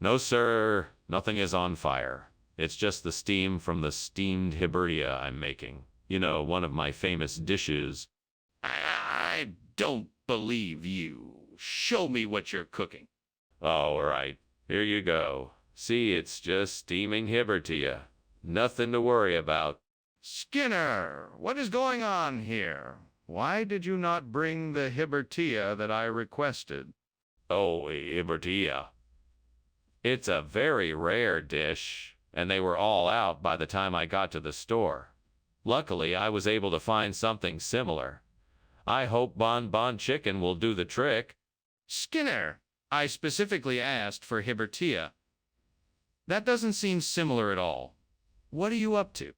No, sir. Nothing is on fire. It's just the steam from the steamed hibertia I'm making. You know, one of my famous dishes. I don't believe you. Show me what you're cooking. All right. Here you go. See, it's just steaming hibertia. Nothing to worry about. Skinner, what is going on here? Why did you not bring the hibertia that I requested? Oh, hibertia. It's a very rare dish, and they were all out by the time I got to the store. Luckily, I was able to find something similar. I hope bonbon chicken will do the trick. Skinner, I specifically asked for hibertia. That doesn't seem similar at all. What are you up to?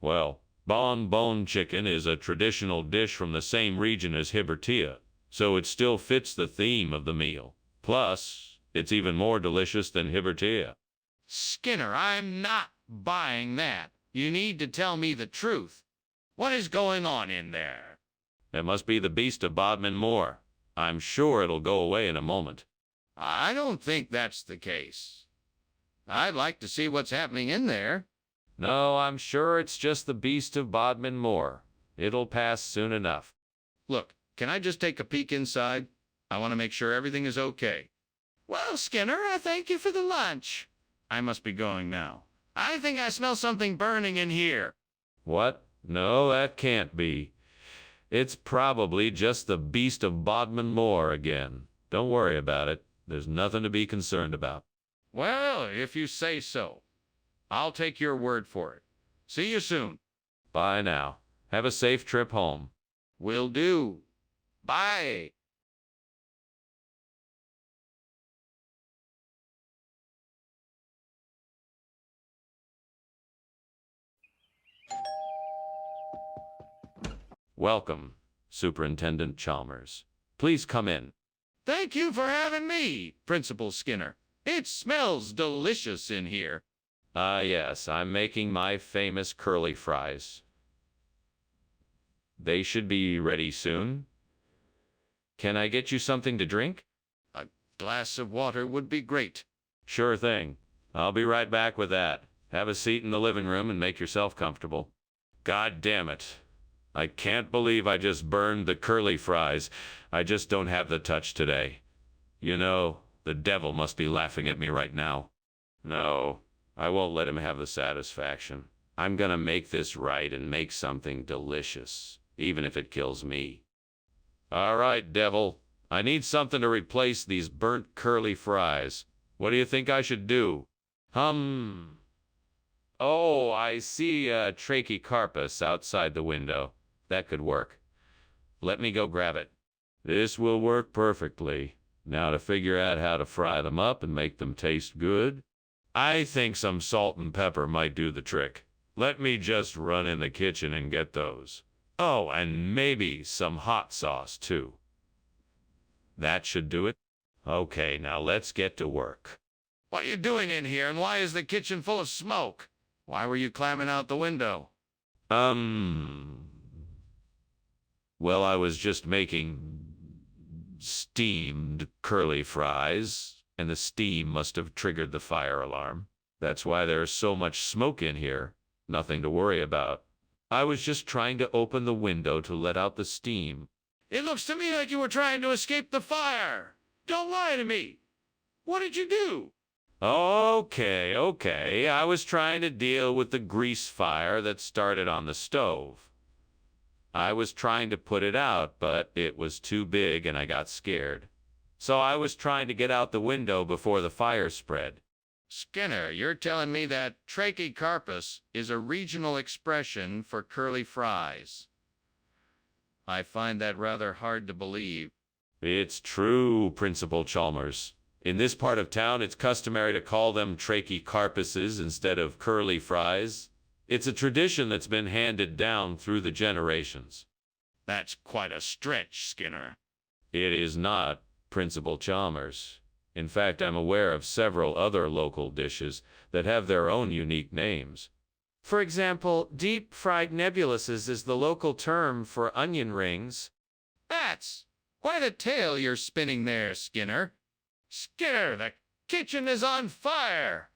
Well, bonbon chicken is a traditional dish from the same region as hibertia, so it still fits the theme of the meal. Plus, it's even more delicious than hibertia. Skinner, I'm not buying that. You need to tell me the truth. What is going on in there? It must be the beast of Bodmin Moor. I'm sure it'll go away in a moment. I don't think that's the case. I'd like to see what's happening in there. No, I'm sure it's just the beast of Bodmin Moor. It'll pass soon enough. Look, can I just take a peek inside? I want to make sure everything is okay. Well, Skinner, I thank you for the lunch. I must be going now. I think I smell something burning in here. What? No, that can't be. It's probably just the beast of Bodmin Moor again. Don't worry about it. There's nothing to be concerned about. Well, if you say so. I'll take your word for it. See you soon. Bye now. Have a safe trip home. Will do. Bye. Welcome, Superintendent Chalmers. Please come in. Thank you for having me, Principal Skinner. It smells delicious in here. Ah, yes, I'm making my famous curly fries. They should be ready soon. Can I get you something to drink? A glass of water would be great. Sure thing. I'll be right back with that. Have a seat in the living room and make yourself comfortable. God damn it. I can't believe I just burned the curly fries. I just don't have the touch today. You know, the devil must be laughing at me right now. No, I won't let him have the satisfaction. I'm gonna make this right and make something delicious, even if it kills me. All right, devil. I need something to replace these burnt curly fries. What do you think I should do? Oh, I see a trachycarpus outside the window. That could work. Let me go grab it. This will work perfectly. Now to figure out how to fry them up and make them taste good. I think some salt and pepper might do the trick. Let me just run in the kitchen and get those. Oh, and maybe some hot sauce too. That should do it. Okay, now let's get to work. What are you doing in here, and why is the kitchen full of smoke? Why were you climbing out the window? Well, I was just making steamed curly fries, and the steam must have triggered the fire alarm. That's why there's so much smoke in here. Nothing to worry about. I was just trying to open the window to let out the steam. It looks to me like you were trying to escape the fire. Don't lie to me. What did you do? Okay. I was trying to deal with the grease fire that started on the stove. I was trying to put it out, but it was too big and I got scared. So I was trying to get out the window before the fire spread. Skinner, you're telling me that trachycarpus is a regional expression for curly fries. I find that rather hard to believe. It's true, Principal Chalmers. In this part of town, it's customary to call them trachycarpuses instead of curly fries. It's a tradition that's been handed down through the generations. That's quite a stretch, Skinner. It is not, Principal Chalmers. In fact, I'm aware of several other local dishes that have their own unique names. For example, deep-fried nebuluses is the local term for onion rings. That's quite a tale you're spinning there, Skinner. Skinner, the kitchen is on fire.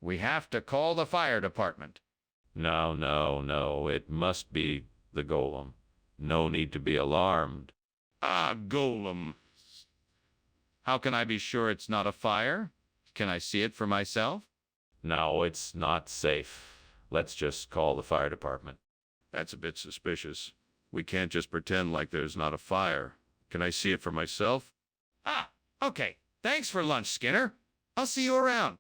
We have to call the fire department. No, it must be the golem. No need to be alarmed. Ah, golem. How can I be sure it's not a fire? Can I see it for myself? No, it's not safe. Let's just call the fire department. That's a bit suspicious. We can't just pretend like there's not a fire. Can I see it for myself? Ah, okay. Thanks for lunch, Skinner. I'll see you around.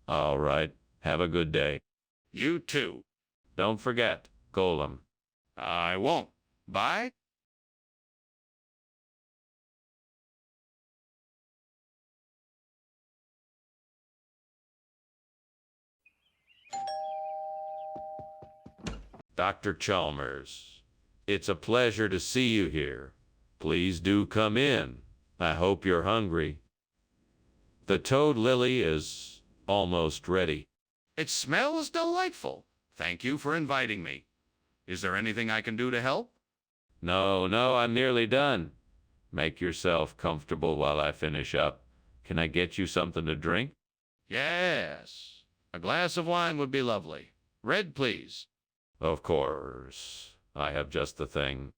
All right. Have a good day. You too. Don't forget, golem. I won't. Bye. Dr. Chalmers, it's a pleasure to see you here. Please do come in. I hope you're hungry. The toad lily is almost ready. It smells delightful. Thank you for inviting me. Is there anything I can do to help? No, I'm nearly done. Make yourself comfortable while I finish up. Can I get you something to drink? Yes. A glass of wine would be lovely. Red, please. Of course. I have just the thing.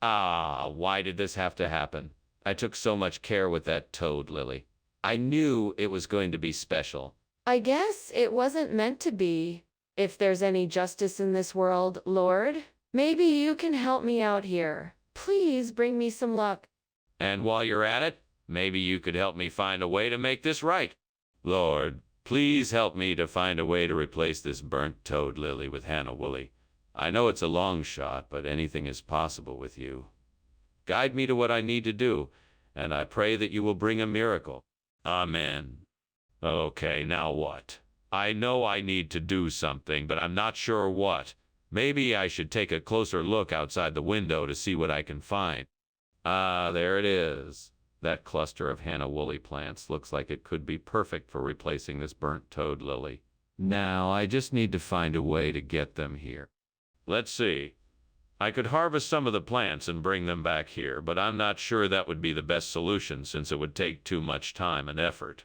Ah, why did this have to happen? I took so much care with that toad lily. I knew it was going to be special. I guess it wasn't meant to be. If there's any justice in this world, Lord, maybe you can help me out here. Please bring me some luck. And while you're at it, maybe you could help me find a way to make this right. Lord, please help me to find a way to replace this burnt toad lily with Hannah Woolly. I know it's a long shot, but anything is possible with you. Guide me to what I need to do, and I pray that you will bring a miracle. Amen. Okay, now what? I know I need to do something, but I'm not sure what. Maybe I should take a closer look outside the window to see what I can find. Ah, there it is. That cluster of Hannah Woolly plants looks like it could be perfect for replacing this burnt toad lily. Now, I just need to find a way to get them here. Let's see. I could harvest some of the plants and bring them back here, but I'm not sure that would be the best solution since it would take too much time and effort.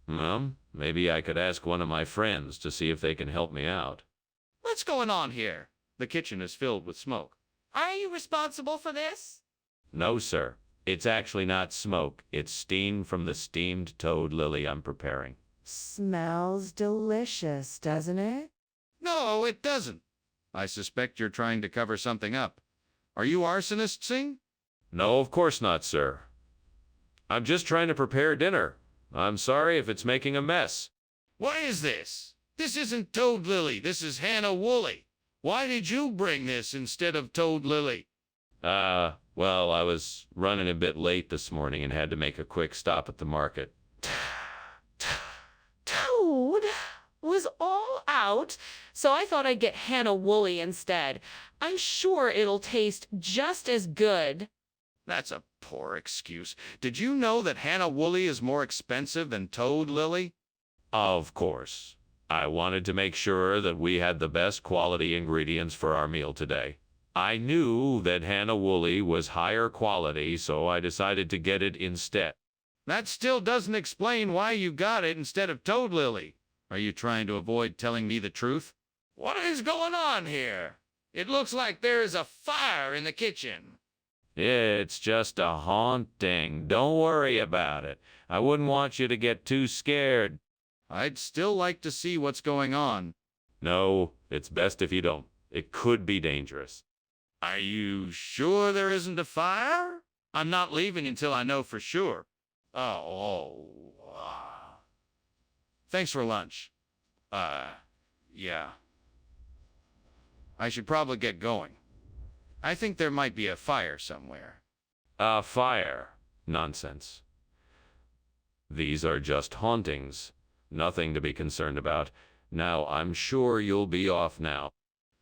Well, maybe I could ask one of my friends to see if they can help me out. What's going on here? The kitchen is filled with smoke. Are you responsible for this? No, sir. It's actually not smoke. It's steam from the steamed toad lily I'm preparing. Smells delicious, doesn't it? No, it doesn't. I suspect you're trying to cover something up. Are you arsonist, Singh? No, of course not, sir. I'm just trying to prepare dinner. I'm sorry if it's making a mess. What is this? This isn't Toad Lily. This is Hannah Woolly. Why did you bring this instead of Toad Lily? Well, I was running a bit late this morning and had to make a quick stop at the market. Toad was all out, so I thought I'd get Hannah Woolly instead. I'm sure it'll taste just as good. That's a poor excuse. Did you know that Hannah Woolly is more expensive than Toad Lily? Of course. I wanted to make sure that we had the best quality ingredients for our meal today. I knew that Hannah Woolly was higher quality, so I decided to get it instead. That still doesn't explain why you got it instead of Toad Lily. Are you trying to avoid telling me the truth? What is going on here? It looks like there is a fire in the kitchen. It's just a haunting. Don't worry about it. I wouldn't want you to get too scared. I'd still like to see what's going on. No, it's best if you don't. It could be dangerous. Are you sure there isn't a fire? I'm not leaving until I know for sure. Thanks for lunch. Yeah. I should probably get going. I think there might be a fire somewhere. A fire? Nonsense. These are just hauntings. Nothing to be concerned about. Now, I'm sure you'll be off now.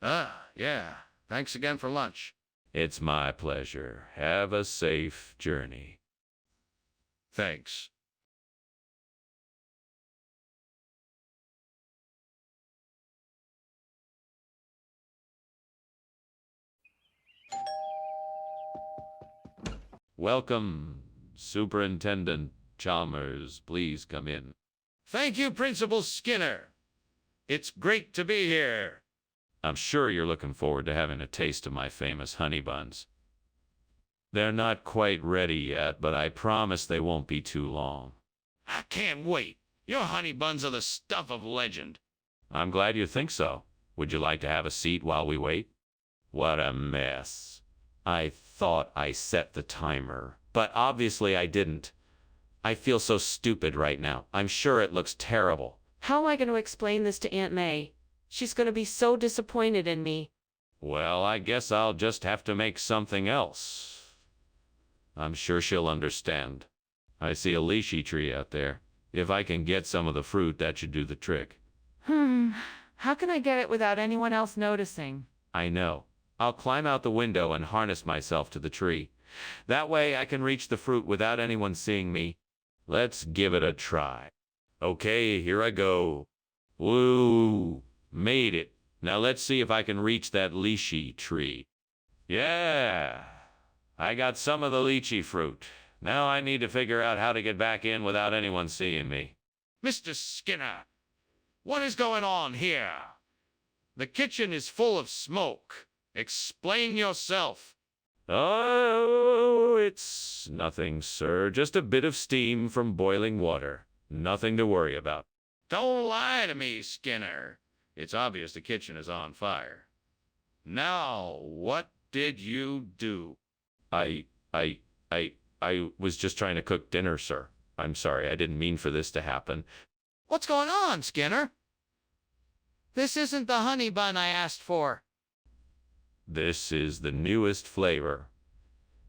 Yeah. Thanks again for lunch. It's my pleasure. Have a safe journey. Thanks. Welcome, Superintendent Chalmers. Please come in. Thank you, Principal Skinner. It's great to be here. I'm sure you're looking forward to having a taste of my famous honey buns. They're not quite ready yet, but I promise they won't be too long. I can't wait. Your honey buns are the stuff of legend. I'm glad you think so. Would you like to have a seat while we wait? What a mess. I thought I set the timer, but obviously I didn't. I feel so stupid right now. I'm sure it looks terrible. How am I going to explain this to Aunt May? She's going to be so disappointed in me. Well, I guess I'll just have to make something else. I'm sure she'll understand. I see a lychee tree out there. If I can get some of the fruit, that should do the trick. How can I get it without anyone else noticing? I know. I'll climb out the window and harness myself to the tree. That way I can reach the fruit without anyone seeing me. Let's give it a try. Okay, here I go. Woo! Made it. Now let's see if I can reach that lychee tree. Yeah! I got some of the lychee fruit. Now I need to figure out how to get back in without anyone seeing me. Mr. Skinner, what is going on here? The kitchen is full of smoke. Explain yourself. Oh, it's nothing, sir. Just a bit of steam from boiling water. Nothing to worry about. Don't lie to me, Skinner. It's obvious the kitchen is on fire. Now, what did you do? I was just trying to cook dinner, sir. I'm sorry, I didn't mean for this to happen. What's going on, Skinner? This isn't the honey bun I asked for. This is the newest flavor.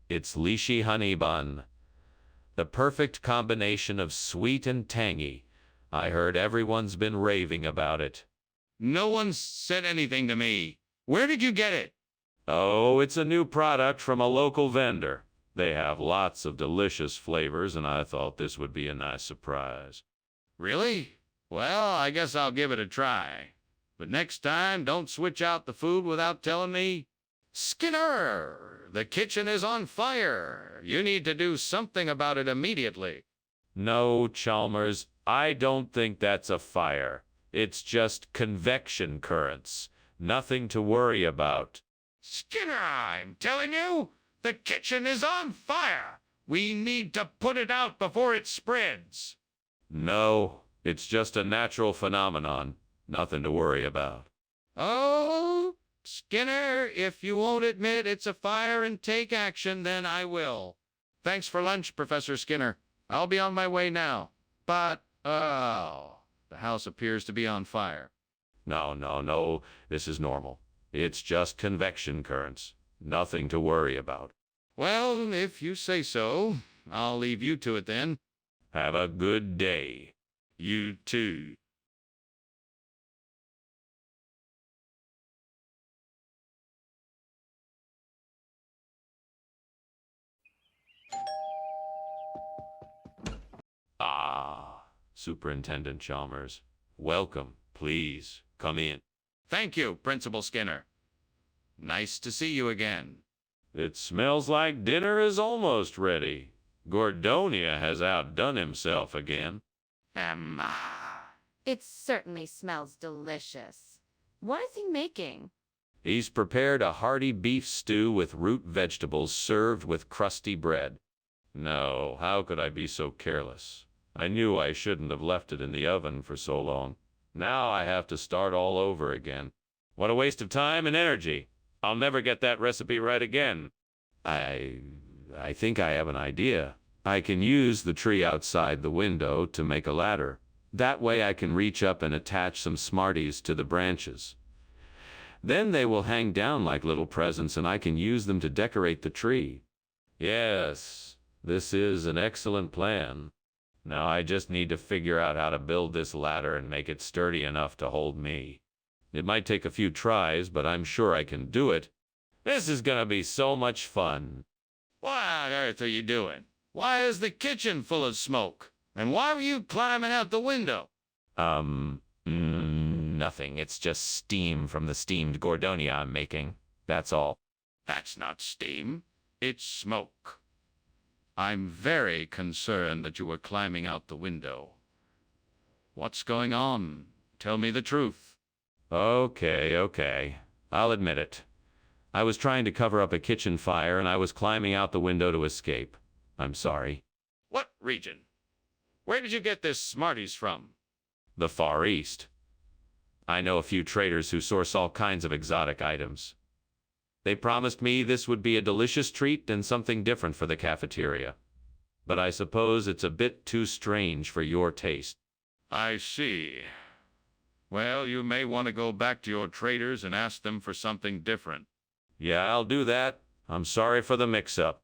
It's lychee honey bun. The perfect combination of sweet and tangy. I heard everyone's been raving about it. No one said anything to me. Where did you get it? Oh, it's a new product from a local vendor. They have lots of delicious flavors, and I thought this would be a nice surprise. Really? Well, I guess I'll give it a try. But next time, don't switch out the food without telling me. Skinner, the kitchen is on fire. You need to do something about it immediately. No, Chalmers, I don't think that's a fire. It's just convection currents. Nothing to worry about. Skinner, I'm telling you, the kitchen is on fire. We need to put it out before it spreads. No, it's just a natural phenomenon. Nothing to worry about. Oh, Skinner, if you won't admit it's a fire and take action, then I will. Thanks for lunch, Professor Skinner. I'll be on my way now. But, the house appears to be on fire. No. This is normal. It's just convection currents. Nothing to worry about. Well, if you say so, I'll leave you to it then. Have a good day. You too. Superintendent Chalmers. Welcome. Please, come in. Thank you, Principal Skinner. Nice to see you again. It smells like dinner is almost ready. Gordonia has outdone himself again. It certainly smells delicious. What is he making? He's prepared a hearty beef stew with root vegetables served with crusty bread. No, how could I be so careless? I knew I shouldn't have left it in the oven for so long. Now I have to start all over again. What a waste of time and energy. I'll never get that recipe right again. I think I have an idea. I can use the tree outside the window to make a ladder. That way I can reach up and attach some Smarties to the branches. Then they will hang down like little presents and I can use them to decorate the tree. Yes, this is an excellent plan. Now I just need to figure out how to build this ladder and make it sturdy enough to hold me. It might take a few tries, but I'm sure I can do it. This is gonna be so much fun. What on earth are you doing? Why is the kitchen full of smoke? And why were you climbing out the window? Nothing. It's just steam from the steamed gordonia I'm making. That's all. That's not steam. It's smoke. I'm very concerned that you were climbing out the window. What's going on? Tell me the truth. Okay. I'll admit it. I was trying to cover up a kitchen fire and I was climbing out the window to escape. I'm sorry. What region? Where did you get this Smarties from? The Far East. I know a few traders who source all kinds of exotic items. They promised me this would be a delicious treat and something different for the cafeteria. But I suppose it's a bit too strange for your taste. I see. Well, you may want to go back to your traders and ask them for something different. Yeah, I'll do that. I'm sorry for the mix-up.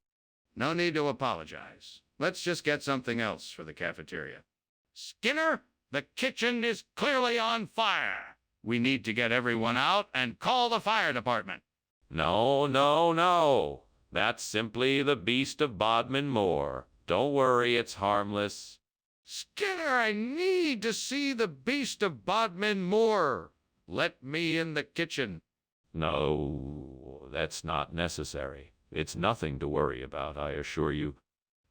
No need to apologize. Let's just get something else for the cafeteria. Skinner, the kitchen is clearly on fire. We need to get everyone out and call the fire department. No. That's simply the beast of Bodmin Moor. Don't worry, it's harmless. Skinner, I need to see the beast of Bodmin Moor. Let me in the kitchen. No, that's not necessary. It's nothing to worry about, I assure you.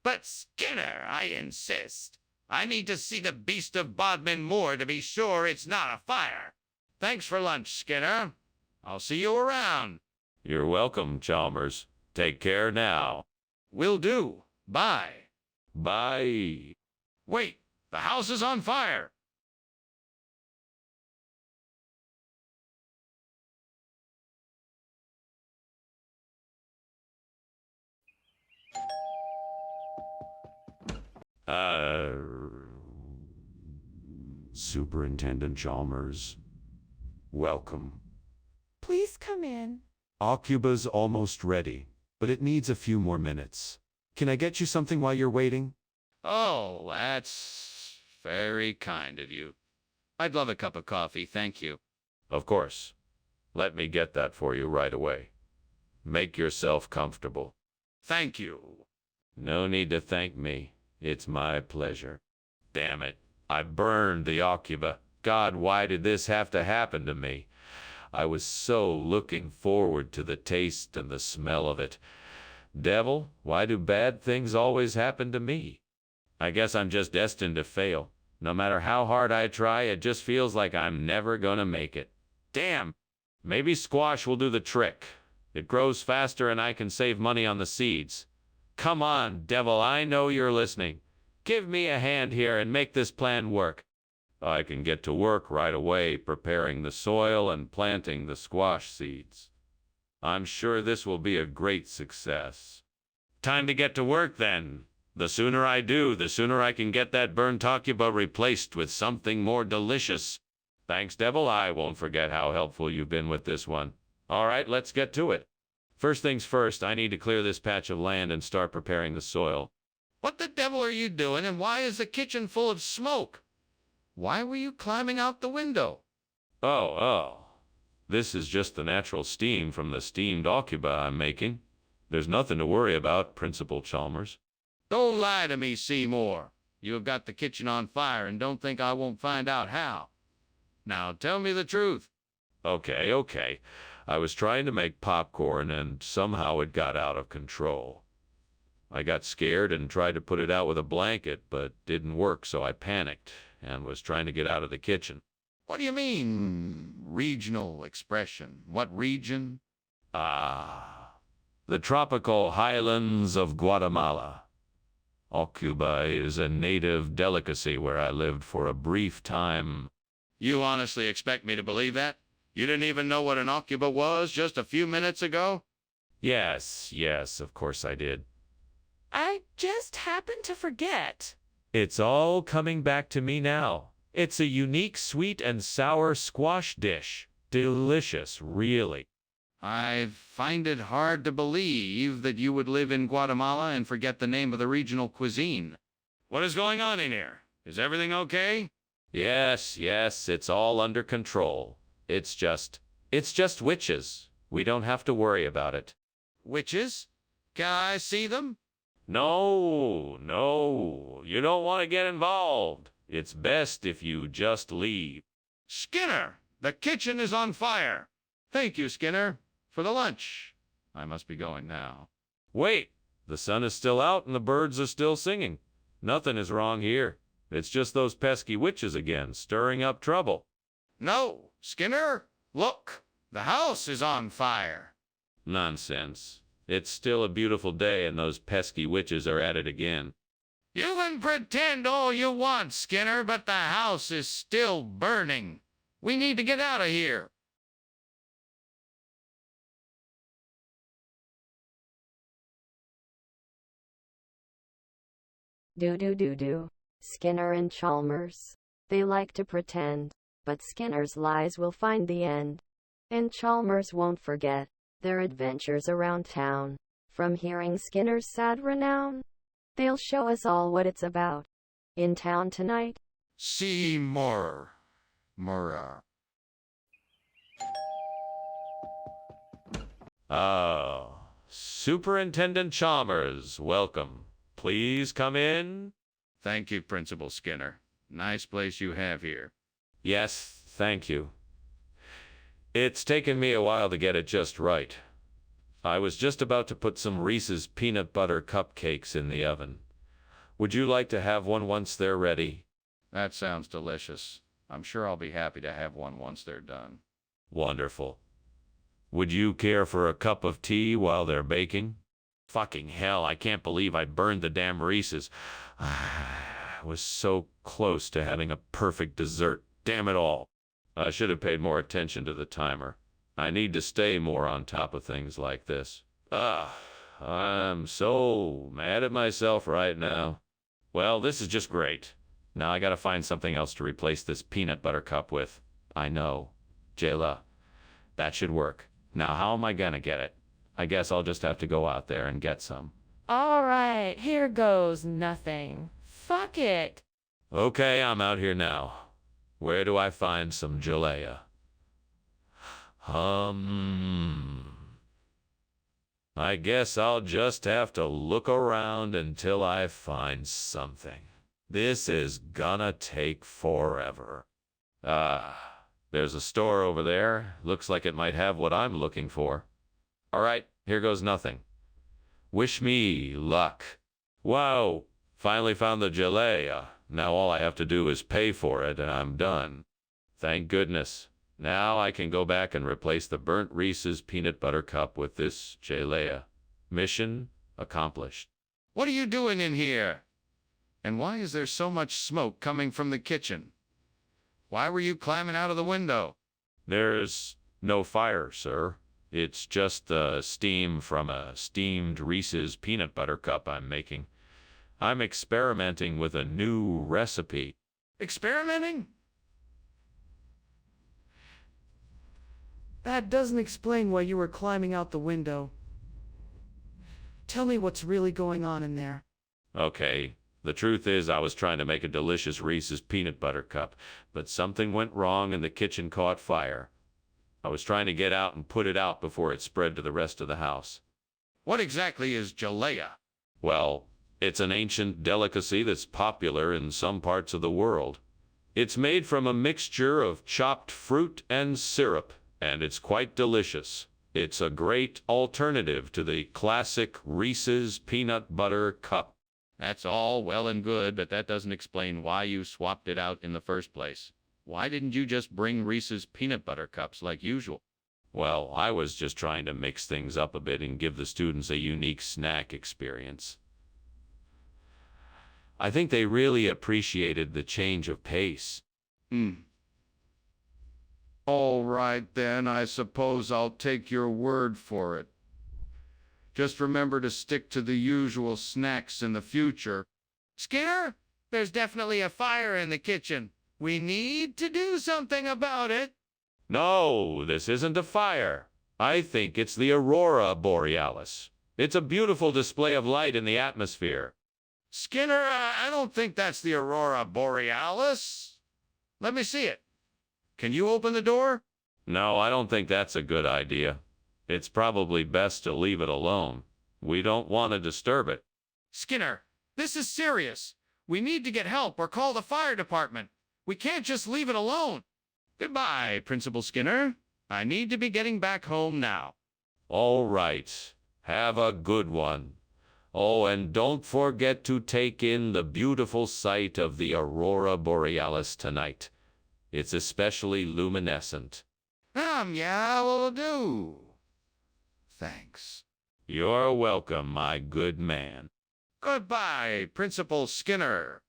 But Skinner, I insist. I need to see the beast of Bodmin Moor to be sure it's not a fire. Thanks for lunch, Skinner. I'll see you around. You're welcome, Chalmers. Take care now. Will do. Bye. Bye. Wait, the house is on fire. Superintendent Chalmers, welcome. Please come in. Succuba's almost ready, but it needs a few more minutes. Can I get you something while you're waiting? Oh, that's very kind of you. I'd love a cup of coffee, thank you. Of course. Let me get that for you right away. Make yourself comfortable. Thank you. No need to thank me. It's my pleasure. Damn it. I burned the Succuba. God, why did this have to happen to me? I was so looking forward to the taste and the smell of it. Devil, why do bad things always happen to me? I guess I'm just destined to fail. No matter how hard I try, it just feels like I'm never gonna make it. Damn! Maybe squash will do the trick. It grows faster and I can save money on the seeds. Come on, devil, I know you're listening. Give me a hand here and make this plan work. I can get to work right away preparing the soil and planting the squash seeds. I'm sure this will be a great success. Time to get to work then. The sooner I do, the sooner I can get that burnt Succuba replaced with something more delicious. Thanks, devil. I won't forget how helpful you've been with this one. All right, let's get to it. First things first, I need to clear this patch of land and start preparing the soil. What the devil are you doing, and why is the kitchen full of smoke? Why were you climbing out the window? Oh. This is just the natural steam from the steamed Succuba I'm making. There's nothing to worry about, Principal Chalmers. Don't lie to me, Seymour. You have got the kitchen on fire and don't think I won't find out how. Now tell me the truth. Okay. I was trying to make popcorn and somehow it got out of control. I got scared and tried to put it out with a blanket, but didn't work, so I panicked and was trying to get out of the kitchen. What do you mean, regional expression? What region? The tropical highlands of Guatemala. Succuba is a native delicacy where I lived for a brief time. You honestly expect me to believe that? You didn't even know what an occupa was just a few minutes ago? Yes, of course I did. I just happened to forget. It's all coming back to me now. It's a unique sweet and sour squash dish. Delicious, really. I find it hard to believe that you would live in Guatemala and forget the name of the regional cuisine. What is going on in here? Is everything okay? Yes, it's all under control. It's just witches. We don't have to worry about it. Witches? Can I see them? No, you don't want to get involved. It's best if you just leave. Skinner, the kitchen is on fire. Thank you, Skinner, for the lunch. I must be going now. Wait, the sun is still out and the birds are still singing. Nothing is wrong here. It's just those pesky witches again, stirring up trouble. No, Skinner, look, the house is on fire. Nonsense. It's still a beautiful day and those pesky witches are at it again. You can pretend all you want, Skinner, but the house is still burning. We need to get out of here. Do. Skinner and Chalmers. They like to pretend, but Skinner's lies will find the end. And Chalmers won't forget their adventures around town. From hearing Skinner's sad renown, they'll show us all what it's about. In town tonight. See more. Oh, Superintendent Chalmers, welcome. Please come in. Thank you, Principal Skinner. Nice place you have here. Yes, thank you. It's taken me a while to get it just right. I was just about to put some Reese's peanut butter cupcakes in the oven. Would you like to have one once they're ready? That sounds delicious. I'm sure I'll be happy to have one once they're done. Wonderful. Would you care for a cup of tea while they're baking? Fucking hell, I can't believe I burned the damn Reese's. I was so close to having a perfect dessert. Damn it all. I should have paid more attention to the timer. I need to stay more on top of things like this. I'm so mad at myself right now. Well, this is just great. Now I gotta find something else to replace this peanut butter cup with. I know. Jayla. That should work. Now how am I gonna get it? I guess I'll just have to go out there and get some. All right, here goes nothing. Fuck it. Okay, I'm out here now. Where do I find some jalea? I guess I'll just have to look around until I find something. This is gonna take forever. There's a store over there. Looks like it might have what I'm looking for. All right, here goes nothing. Wish me luck. Wow, finally found the jalea. Now all I have to do is pay for it and I'm done. Thank goodness. Now I can go back and replace the burnt Reese's peanut butter cup with this jalea. Mission accomplished. What are you doing in here? And why is there so much smoke coming from the kitchen? Why were you climbing out of the window? There's no fire, sir. It's just the steam from a steamed Reese's peanut butter cup I'm making. I'm experimenting with a new recipe. Experimenting? That doesn't explain why you were climbing out the window. Tell me what's really going on in there. Okay, the truth is I was trying to make a delicious Reese's peanut butter cup, but something went wrong and the kitchen caught fire. I was trying to get out and put it out before it spread to the rest of the house. What exactly is jalea? Well, it's an ancient delicacy that's popular in some parts of the world. It's made from a mixture of chopped fruit and syrup, and it's quite delicious. It's a great alternative to the classic Reese's peanut butter cup. That's all well and good, but that doesn't explain why you swapped it out in the first place. Why didn't you just bring Reese's peanut butter cups like usual? Well, I was just trying to mix things up a bit and give the students a unique snack experience. I think they really appreciated the change of pace. All right, then, I suppose I'll take your word for it. Just remember to stick to the usual snacks in the future. Skinner, there's definitely a fire in the kitchen. We need to do something about it. No, this isn't a fire. I think it's the Aurora Borealis. It's a beautiful display of light in the atmosphere. Skinner, I don't think that's the Aurora Borealis. Let me see it. Can you open the door? No, I don't think that's a good idea. It's probably best to leave it alone. We don't want to disturb it. Skinner, this is serious. We need to get help or call the fire department. We can't just leave it alone. Goodbye, Principal Skinner. I need to be getting back home now. All right. Have a good one. Oh, and don't forget to take in the beautiful sight of the Aurora Borealis tonight. It's especially luminescent. Yeah, will do. Thanks. You're welcome, my good man. Goodbye, Principal Skinner.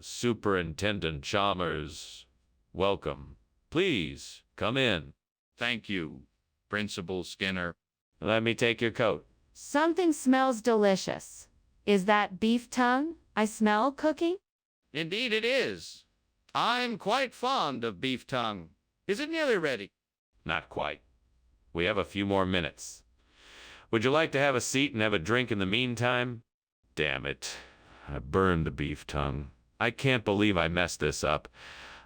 Superintendent Chalmers. Welcome. Please, come in. Thank you, Principal Skinner. Let me take your coat. Something smells delicious. Is that beef tongue I smell cooking? Indeed it is. I'm quite fond of beef tongue. Is it nearly ready? Not quite. We have a few more minutes. Would you like to have a seat and have a drink in the meantime? Damn it. I burned the beef tongue. I can't believe I messed this up.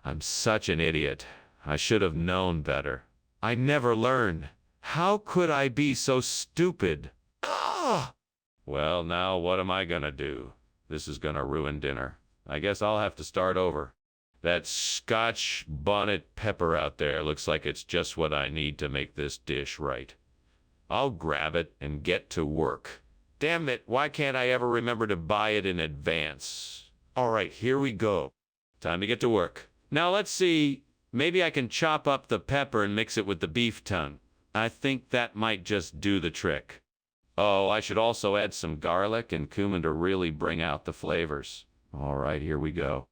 I'm such an idiot. I should have known better. I never learn. How could I be so stupid? Ah! Well, now what am I gonna do? This is gonna ruin dinner. I guess I'll have to start over. That Scotch bonnet pepper out there looks like it's just what I need to make this dish right. I'll grab it and get to work. Damn it, why can't I ever remember to buy it in advance? All right, here we go. Time to get to work. Now let's see. Maybe I can chop up the pepper and mix it with the beef tongue. I think that might just do the trick. Oh, I should also add some garlic and cumin to really bring out the flavors. All right, here we go.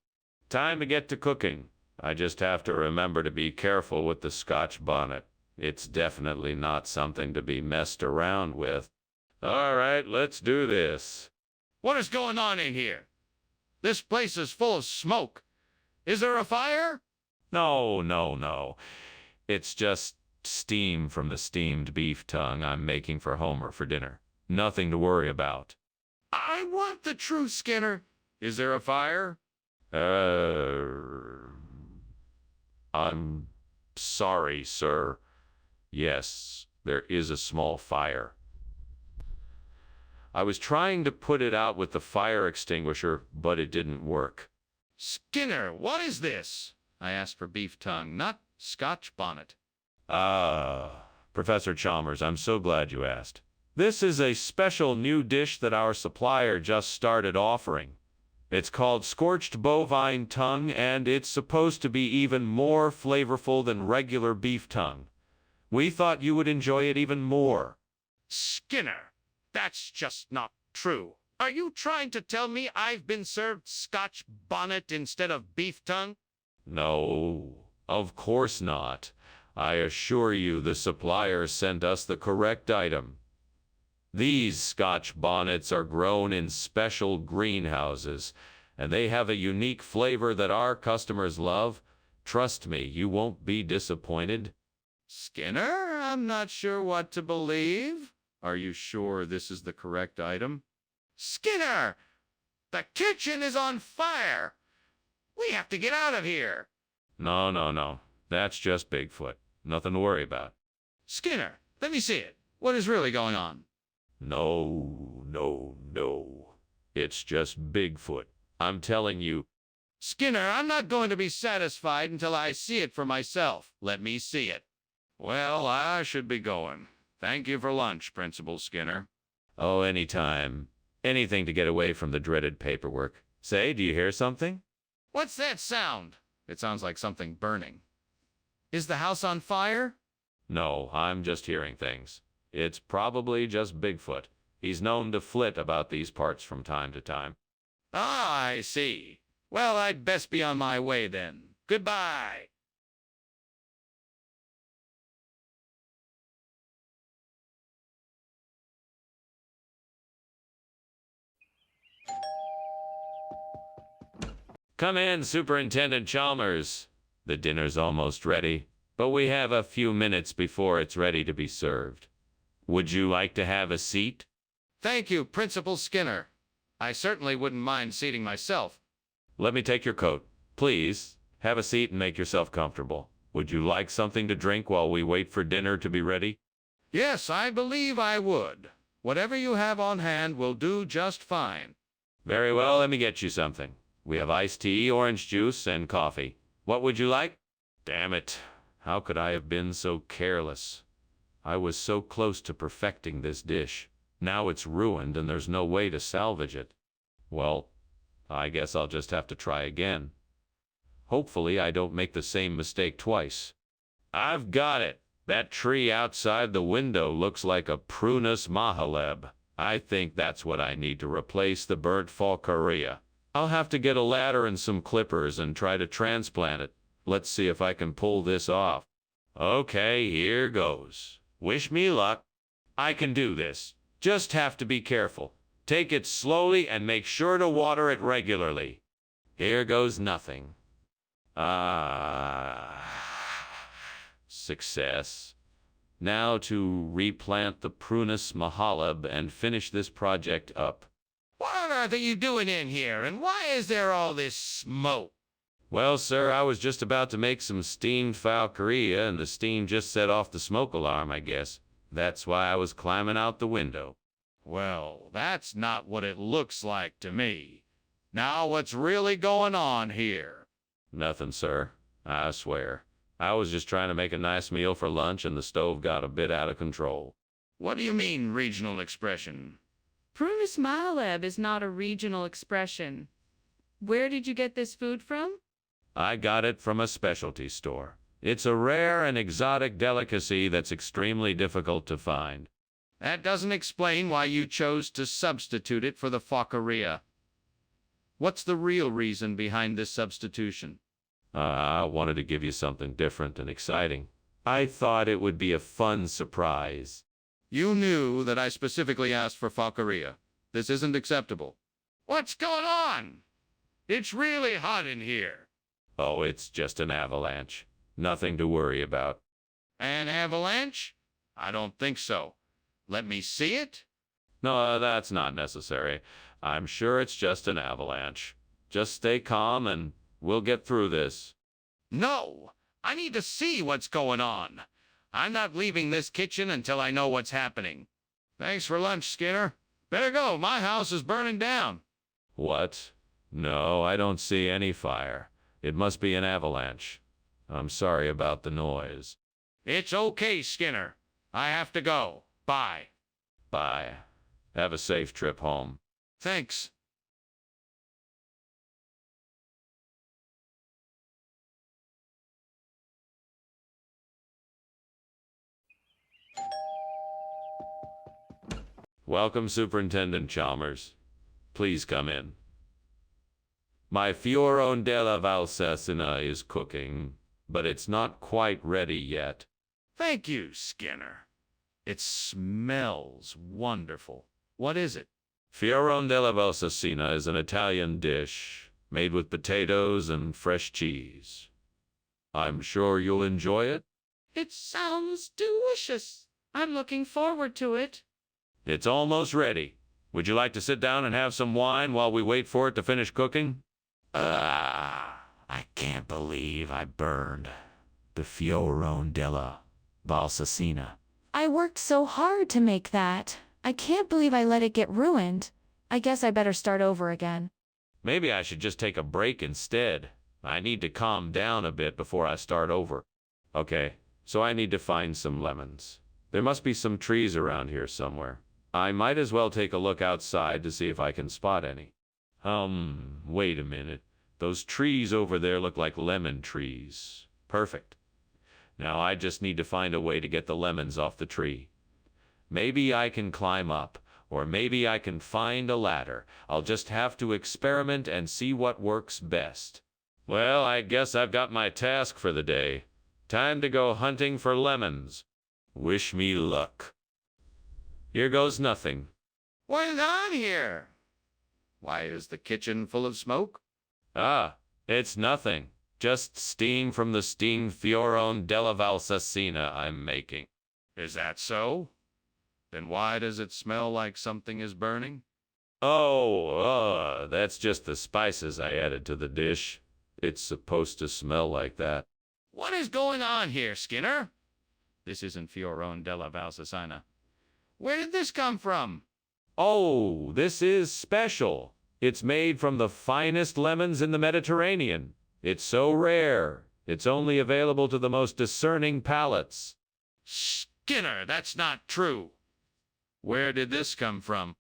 Time to get to cooking. I just have to remember to be careful with the Scotch bonnet. It's definitely not something to be messed around with. All right, let's do this. What is going on in here? This place is full of smoke. Is there a fire? No. It's just steam from the steamed beef tongue I'm making for Homer for dinner. Nothing to worry about. I want the truth, Skinner. Is there a fire? I'm sorry, sir. Yes, there is a small fire. I was trying to put it out with the fire extinguisher, but it didn't work. Skinner, what is this? I asked for beef tongue, not Scotch bonnet. Professor Chalmers, I'm so glad you asked. This is a special new dish that our supplier just started offering. It's called scorched bovine tongue, and it's supposed to be even more flavorful than regular beef tongue. We thought you would enjoy it even more. Skinner, that's just not true. Are you trying to tell me I've been served Scotch bonnet instead of beef tongue? No, of course not. I assure you the supplier sent us the correct item. These Scotch bonnets are grown in special greenhouses, and they have a unique flavor that our customers love. Trust me, you won't be disappointed. Skinner, I'm not sure what to believe. Are you sure this is the correct item? Skinner! The kitchen is on fire! We have to get out of here! No. That's just Bigfoot. Nothing to worry about. Skinner, let me see it. What is really going on? No. It's just Bigfoot. I'm telling you. Skinner, I'm not going to be satisfied until I see it for myself. Let me see it. Well, I should be going. Thank you for lunch, Principal Skinner. Oh, anytime. Anything to get away from the dreaded paperwork. Say, do you hear something? What's that sound? It sounds like something burning. Is the house on fire? No, I'm just hearing things. It's probably just Bigfoot. He's known to flit about these parts from time to time. Ah, I see. Well, I'd best be on my way then. Goodbye. Come in, Superintendent Chalmers. The dinner's almost ready, but we have a few minutes before it's ready to be served. Would you like to have a seat? Thank you, Principal Skinner. I certainly wouldn't mind seating myself. Let me take your coat. Please, have a seat and make yourself comfortable. Would you like something to drink while we wait for dinner to be ready? Yes, I believe I would. Whatever you have on hand will do just fine. Very well, let me get you something. We have iced tea, orange juice, and coffee. What would you like? Damn it. How could I have been so careless? I was so close to perfecting this dish. Now it's ruined and there's no way to salvage it. Well, I guess I'll just have to try again. Hopefully I don't make the same mistake twice. I've got it. That tree outside the window looks like a Prunus mahaleb. I think that's what I need to replace the burnt falcaria. I'll have to get a ladder and some clippers and try to transplant it. Let's see if I can pull this off. Okay, here goes. Wish me luck. I can do this. Just have to be careful. Take it slowly and make sure to water it regularly. Here goes nothing. Success. Now to replant the Prunus mahaleb and finish this project up. What on earth are you doing in here, and why is there all this smoke? Well, sir, I was just about to make some steamed falcaria, and the steam just set off the smoke alarm, I guess. That's why I was climbing out the window. Well, that's not what it looks like to me. Now, what's really going on here? Nothing, sir. I swear. I was just trying to make a nice meal for lunch, and the stove got a bit out of control. What do you mean, regional expression? Prunus mahaleb is not a regional expression. Where did you get this food from? I got it from a specialty store. It's a rare and exotic delicacy that's extremely difficult to find. That doesn't explain why you chose to substitute it for the falcaria. What's the real reason behind this substitution? I wanted to give you something different and exciting. I thought it would be a fun surprise. You knew that I specifically asked for falcaria. This isn't acceptable. What's going on? It's really hot in here. Oh, it's just an avalanche. Nothing to worry about. An avalanche? I don't think so. Let me see it? No, that's not necessary. I'm sure it's just an avalanche. Just stay calm and we'll get through this. No, I need to see what's going on. I'm not leaving this kitchen until I know what's happening. Thanks for lunch, Skinner. Better go. My house is burning down. What? No, I don't see any fire. It must be an avalanche. I'm sorry about the noise. It's okay, Skinner. I have to go. Bye. Bye. Have a safe trip home. Thanks. Welcome, Superintendent Chalmers. Please come in. My fiorone della valsesina is cooking, but it's not quite ready yet. Thank you, Skinner. It smells wonderful. What is it? Fiorone della valsesina is an Italian dish made with potatoes and fresh cheese. I'm sure you'll enjoy it. It sounds delicious. I'm looking forward to it. It's almost ready. Would you like to sit down and have some wine while we wait for it to finish cooking? I can't believe I burned the fiorone della valsesina. I worked so hard to make that. I can't believe I let it get ruined. I guess I better start over again. Maybe I should just take a break instead. I need to calm down a bit before I start over. Okay, so I need to find some lemons. There must be some trees around here somewhere. I might as well take a look outside to see if I can spot any. Wait a minute. Those trees over there look like lemon trees. Perfect. Now I just need to find a way to get the lemons off the tree. Maybe I can climb up, or maybe I can find a ladder. I'll just have to experiment and see what works best. Well, I guess I've got my task for the day. Time to go hunting for lemons. Wish me luck. Here goes nothing. What is on here? Why is the kitchen full of smoke? Ah, it's nothing. Just steam from the steamed fiorone della valsasina I'm making. Is that so? Then why does it smell like something is burning? Oh, that's just the spices I added to the dish. It's supposed to smell like that. What is going on here, Skinner? This isn't fiorone della valsasina. Where did this come from? Oh, this is special. It's made from the finest lemons in the Mediterranean. It's so rare. It's only available to the most discerning palates. Skinner, that's not true. Where did this come from?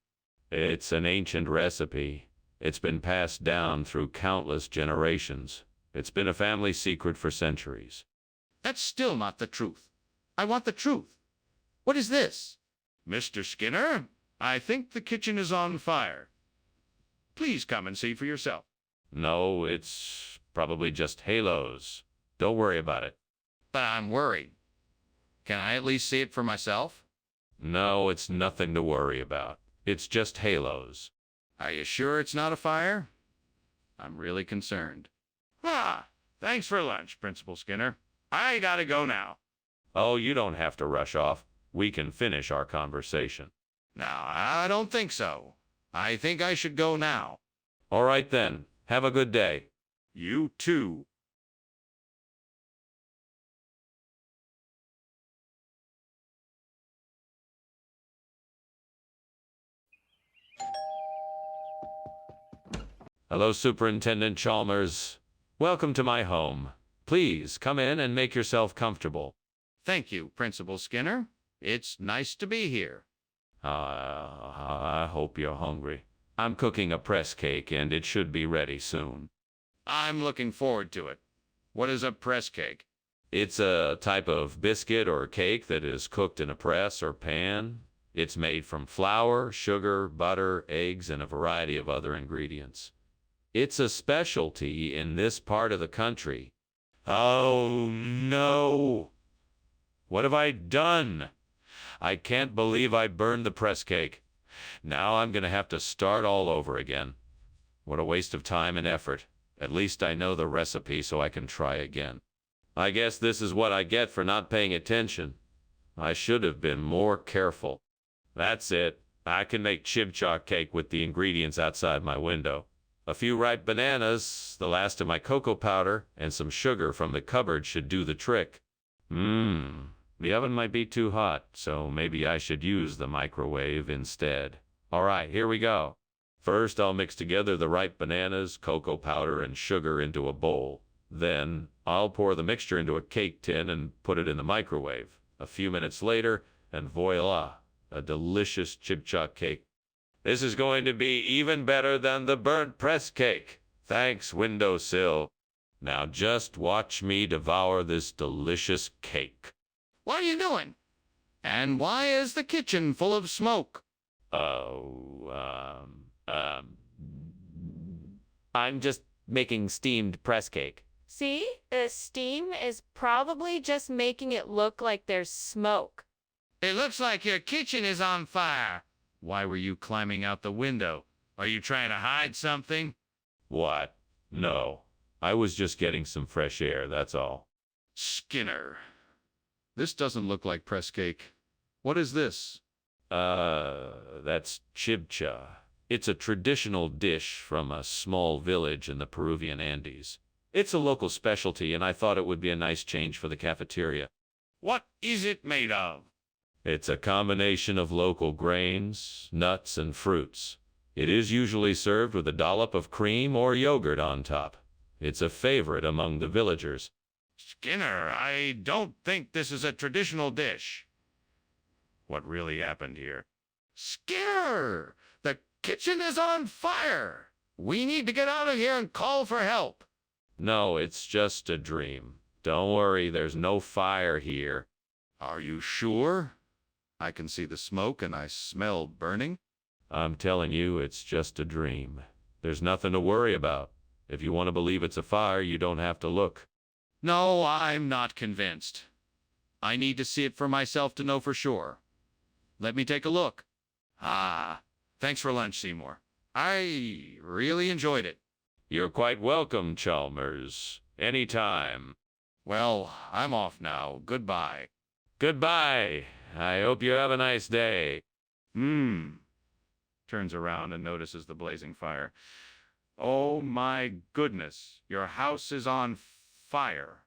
It's an ancient recipe. It's been passed down through countless generations. It's been a family secret for centuries. That's still not the truth. I want the truth. What is this? Mr. Skinner, I think the kitchen is on fire. Please come and see for yourself. No, it's probably just halos. Don't worry about it. But I'm worried. Can I at least see it for myself? No, it's nothing to worry about. It's just halos. Are you sure it's not a fire? I'm really concerned. Thanks for lunch, Principal Skinner. I gotta go now. Oh, you don't have to rush off. We can finish our conversation. No, I don't think so. I think I should go now. All right then. Have a good day. You too. Hello, Superintendent Chalmers. Welcome to my home. Please come in and make yourself comfortable. Thank you, Principal Skinner. It's nice to be here. I hope you're hungry. I'm cooking a press cake and it should be ready soon. I'm looking forward to it. What is a press cake? It's a type of biscuit or cake that is cooked in a press or pan. It's made from flour, sugar, butter, eggs, and a variety of other ingredients. It's a specialty in this part of the country. Oh, no! What have I done? I can't believe I burned the press cake. Now I'm going to have to start all over again. What a waste of time and effort. At least I know the recipe so I can try again. I guess this is what I get for not paying attention. I should have been more careful. That's it. I can make chibcha cake with the ingredients outside my window. A few ripe bananas, the last of my cocoa powder, and some sugar from the cupboard should do the trick. The oven might be too hot, so maybe I should use the microwave instead. All right, here we go. First, I'll mix together the ripe bananas, cocoa powder, and sugar into a bowl. Then, I'll pour the mixture into a cake tin and put it in the microwave. A few minutes later, and voila, a delicious chibcha cake. This is going to be even better than the burnt press cake. Thanks, windowsill. Now just watch me devour this delicious cake. What are you doing? And why is the kitchen full of smoke? I'm just making steamed press cake. See? The steam is probably just making it look like there's smoke. It looks like your kitchen is on fire. Why were you climbing out the window? Are you trying to hide something? What? No. I was just getting some fresh air, that's all. Skinner. This doesn't look like press cake. What is this? That's chibcha. It's a traditional dish from a small village in the Peruvian Andes. It's a local specialty, and I thought it would be a nice change for the cafeteria. What is it made of? It's a combination of local grains, nuts, and fruits. It is usually served with a dollop of cream or yogurt on top. It's a favorite among the villagers. Skinner, I don't think this is a traditional dish. What really happened here? Skinner! The kitchen is on fire! We need to get out of here and call for help. No, it's just a dream. Don't worry, there's no fire here. Are you sure? I can see the smoke and I smell burning. I'm telling you, it's just a dream. There's nothing to worry about. If you want to believe it's a fire, you don't have to look. No, I'm not convinced. I need to see it for myself to know for sure. Let me take a look. Ah, thanks for lunch, Seymour. I really enjoyed it. You're quite welcome, Chalmers. Anytime. Well, I'm off now. Goodbye. Goodbye. I hope you have a nice day. Turns around and notices the blazing fire. Oh my goodness, your house is on fire.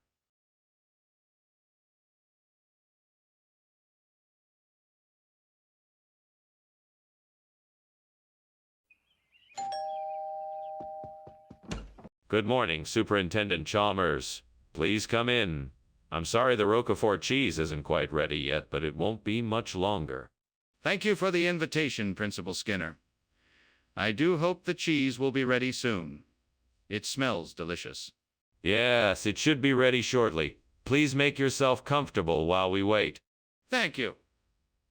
Good morning, Superintendent Chalmers. Please come in. I'm sorry the Roquefort cheese isn't quite ready yet, but it won't be much longer. Thank you for the invitation, Principal Skinner. I do hope the cheese will be ready soon. It smells delicious. Yes, it should be ready shortly. Please make yourself comfortable while we wait. Thank you.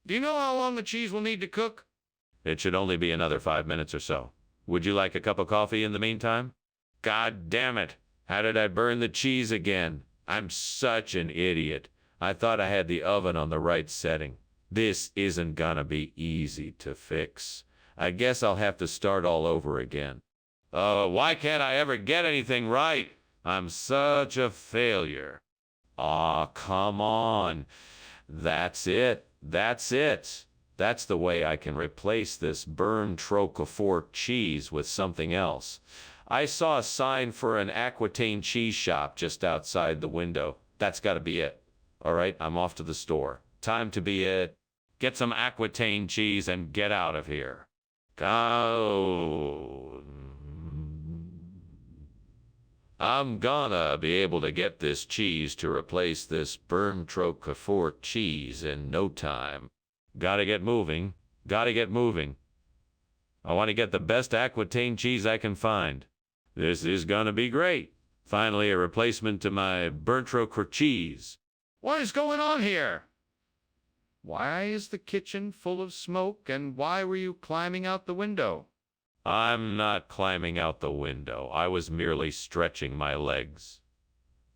Do you know how long the cheese will need to cook? It should only be another 5 minutes or so. Would you like a cup of coffee in the meantime? God damn it! How did I burn the cheese again? I'm such an idiot. I thought I had the oven on the right setting. This isn't gonna be easy to fix. I guess I'll have to start all over again. Why can't I ever get anything right? I'm such a failure. Aw, come on. That's it. That's it. That's the way I can replace this burned Roquefort cheese with something else. I saw a sign for an Aquitaine cheese shop just outside the window. That's gotta be it. All right, I'm off to the store. Time to be it. Get some Aquitaine cheese and get out of here. Go. I'm gonna be able to get this cheese to replace this burned Roquefort cheese in no time. Gotta get moving. Gotta get moving. I want to get the best Aquitaine cheese I can find. This is gonna be great. Finally, a replacement to my burnt Roquefort cheese. What is going on here? Why is the kitchen full of smoke, and why were you climbing out the window? I'm not climbing out the window. I was merely stretching my legs.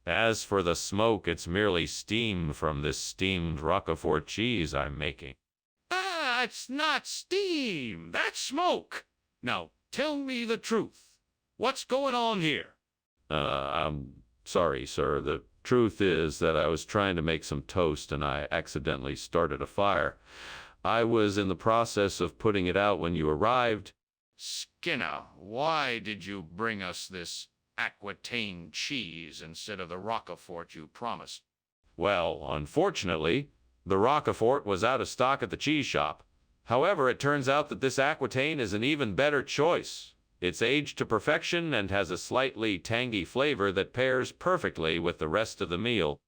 As for the smoke, it's merely steam from this steamed Roquefort cheese I'm making. Ah, it's not steam. That's smoke. Now, tell me the truth. What's going on here? I'm sorry, sir. The truth is that I was trying to make some toast and I accidentally started a fire. I was in the process of putting it out when you arrived. Skinner, why did you bring us this Aquitaine cheese instead of the Roquefort you promised? Well, unfortunately, the Roquefort was out of stock at the cheese shop. However, it turns out that this Aquitaine is an even better choice. It's aged to perfection and has a slightly tangy flavor that pairs perfectly with the rest of the meal.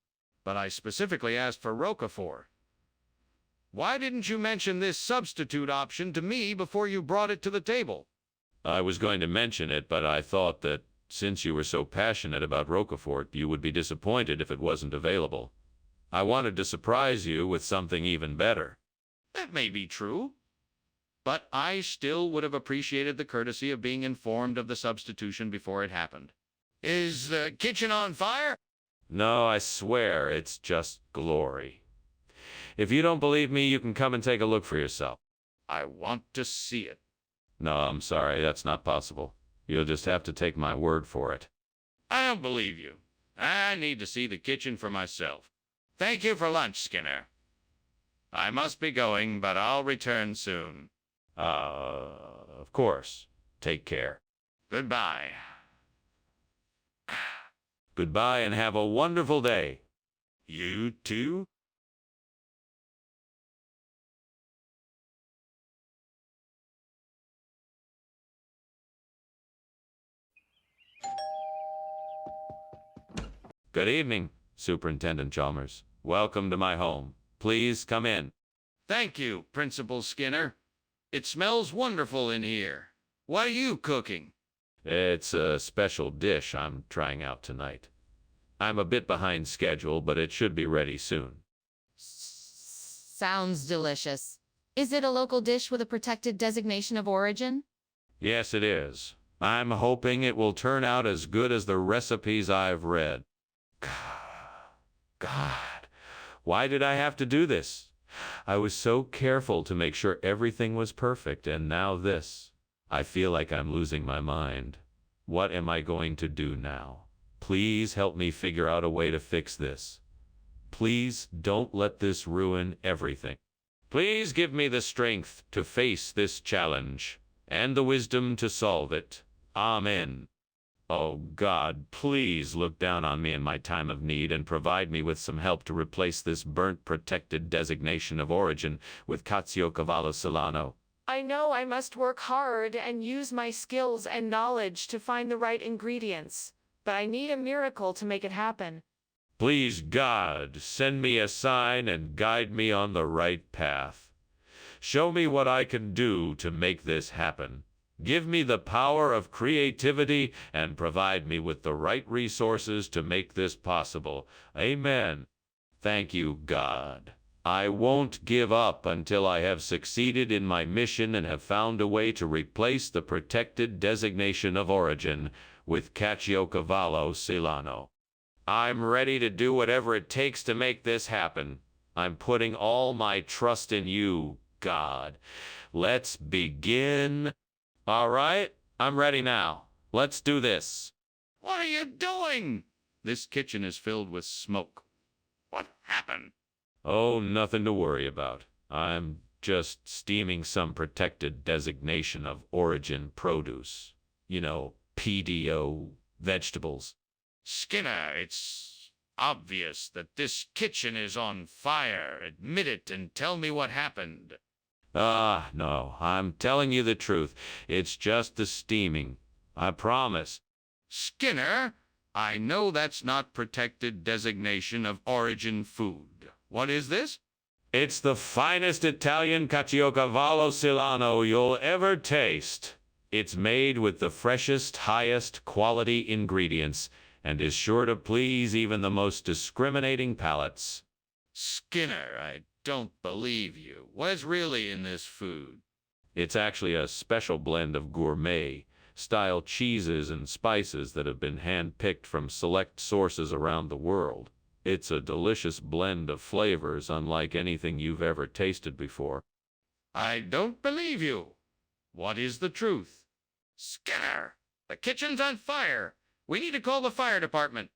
But I specifically asked for Roquefort. Why didn't you mention this substitute option to me before you brought it to the table? I was going to mention it, but I thought that since you were so passionate about Roquefort, you would be disappointed if it wasn't available. I wanted to surprise you with something even better. That may be true, but I still would have appreciated the courtesy of being informed of the substitution before it happened. Is the kitchen on fire? No, I swear, it's just glory. If you don't believe me, you can come and take a look for yourself. I want to see it. No, I'm sorry, that's not possible. You'll just have to take my word for it. I don't believe you. I need to see the kitchen for myself. Thank you for lunch, Skinner. I must be going, but I'll return soon. Of course. Take care. Goodbye. Goodbye and have a wonderful day. You too? Good evening, Superintendent Chalmers. Welcome to my home. Please come in. Thank you, Principal Skinner. It smells wonderful in here. What are you cooking? It's a special dish I'm trying out tonight. I'm a bit behind schedule, but it should be ready soon. Sounds delicious. Is it a local dish with a protected designation of origin? Yes, it is. I'm hoping it will turn out as good as the recipes I've read. God, why did I have to do this? I was so careful to make sure everything was perfect, and now this. I feel like I'm losing my mind. What am I going to do now? Please help me figure out a way to fix this. Please don't let this ruin everything. Please give me the strength to face this challenge and the wisdom to solve it. Amen. Oh God, please look down on me in my time of need and provide me with some help to replace this burnt protected designation of origin with Caciocavallo Solano. I know I must work hard and use my skills and knowledge to find the right ingredients, but I need a miracle to make it happen. Please, God, send me a sign and guide me on the right path. Show me what I can do to make this happen. Give me the power of creativity and provide me with the right resources to make this possible. Amen. Thank you, God. I won't give up until I have succeeded in my mission and have found a way to replace the protected designation of origin with Caciocavallo Solano. I'm ready to do whatever it takes to make this happen. I'm putting all my trust in you, God. Let's begin. All right, I'm ready now. Let's do this. What are you doing? This kitchen is filled with smoke. What happened? Oh, nothing to worry about. I'm just steaming some protected designation of origin produce. You know, PDO vegetables. Skinner, it's obvious that this kitchen is on fire. Admit it and tell me what happened. No, I'm telling you the truth. It's just the steaming. I promise. Skinner, I know that's not protected designation of origin food. What is this? It's the finest Italian Caciocavallo Solano you'll ever taste. It's made with the freshest, highest quality ingredients and is sure to please even the most discriminating palates. Skinner, I don't believe you. What is really in this food? It's actually a special blend of gourmet-style cheeses and spices that have been hand-picked from select sources around the world. It's a delicious blend of flavors unlike anything you've ever tasted before. I don't believe you. What is the truth? Skinner, the kitchen's on fire. We need to call the fire department.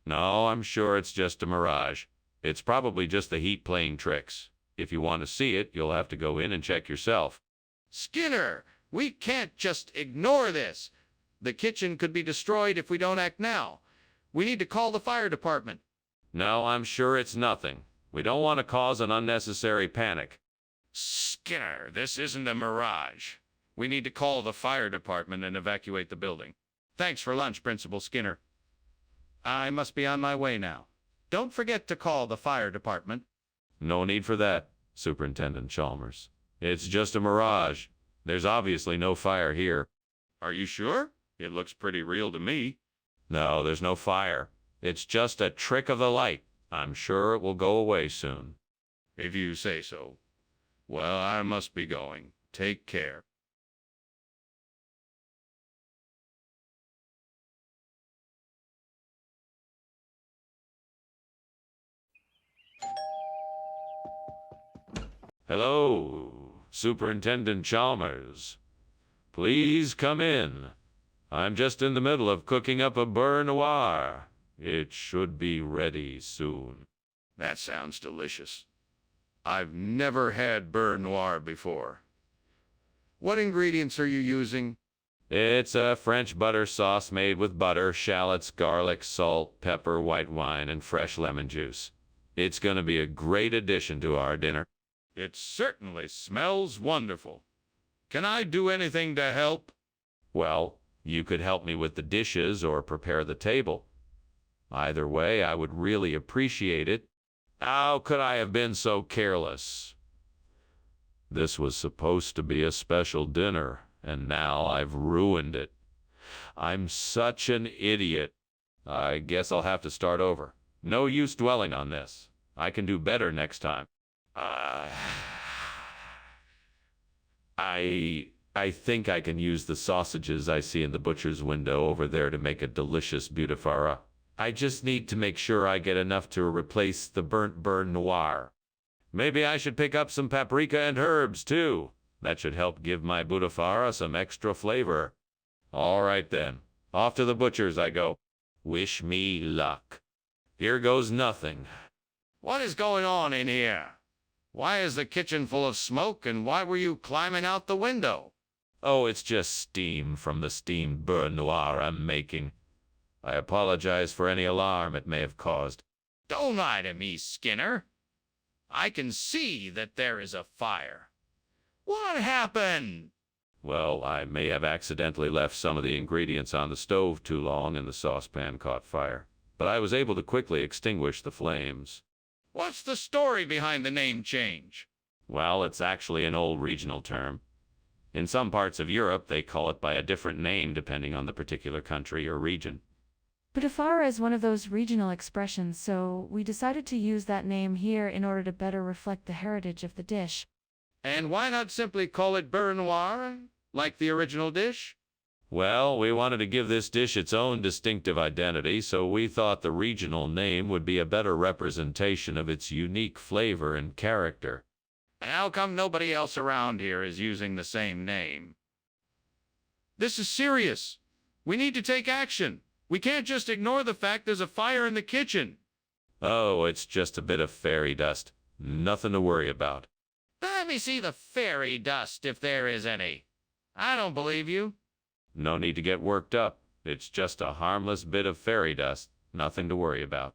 No, I'm sure it's just a mirage. It's probably just the heat playing tricks. If you want to see it, you'll have to go in and check yourself. Skinner, we can't just ignore this. The kitchen could be destroyed if we don't act now. We need to call the fire department. No, I'm sure it's nothing. We don't want to cause an unnecessary panic. Skinner, this isn't a mirage. We need to call the fire department and evacuate the building. Thanks for lunch, Principal Skinner. I must be on my way now. Don't forget to call the fire department. No need for that, Superintendent Chalmers. It's just a mirage. There's obviously no fire here. Are you sure? It looks pretty real to me. No, there's no fire. It's just a trick of the light. I'm sure it will go away soon. If you say so. Well, I must be going. Take care. Hello, Superintendent Chalmers. Please come in. I'm just in the middle of cooking up a beurre noir. It should be ready soon. That sounds delicious. I've never had beurre noir before. What ingredients are you using? It's a French butter sauce made with butter, shallots, garlic, salt, pepper, white wine, and fresh lemon juice. It's going to be a great addition to our dinner. It certainly smells wonderful. Can I do anything to help? Well, you could help me with the dishes or prepare the table. Either way, I would really appreciate it. How could I have been so careless? This was supposed to be a special dinner, and now I've ruined it. I'm such an idiot. I guess I'll have to start over. No use dwelling on this. I can do better next time. Uh, I think I can use the sausages I see in the butcher's window over there to make a delicious butifarra. I just need to make sure I get enough to replace the burnt beurre noir. Maybe I should pick up some paprika and herbs too. That should help give my butifarra some extra flavor. All right then, off to the butcher's I go. Wish me luck. Here goes nothing. What is going on in here? Why is the kitchen full of smoke, and why were you climbing out the window? Oh, it's just steam from the steamed beurre noir I'm making. I apologize for any alarm it may have caused. Don't lie to me, Skinner. I can see that there is a fire. What happened? Well, I may have accidentally left some of the ingredients on the stove too long and the saucepan caught fire, but I was able to quickly extinguish the flames. What's the story behind the name change? Well, it's actually an old regional term. In some parts of Europe, they call it by a different name depending on the particular country or region. Butifarra is one of those regional expressions, so we decided to use that name here in order to better reflect the heritage of the dish. And why not simply call it beurre noir, like the original dish? Well, we wanted to give this dish its own distinctive identity, so we thought the regional name would be a better representation of its unique flavor and character. And how come nobody else around here is using the same name? This is serious. We need to take action. We can't just ignore the fact there's a fire in the kitchen. Oh, it's just a bit of fairy dust. Nothing to worry about. Let me see the fairy dust, if there is any. I don't believe you. No need to get worked up. It's just a harmless bit of fairy dust. Nothing to worry about.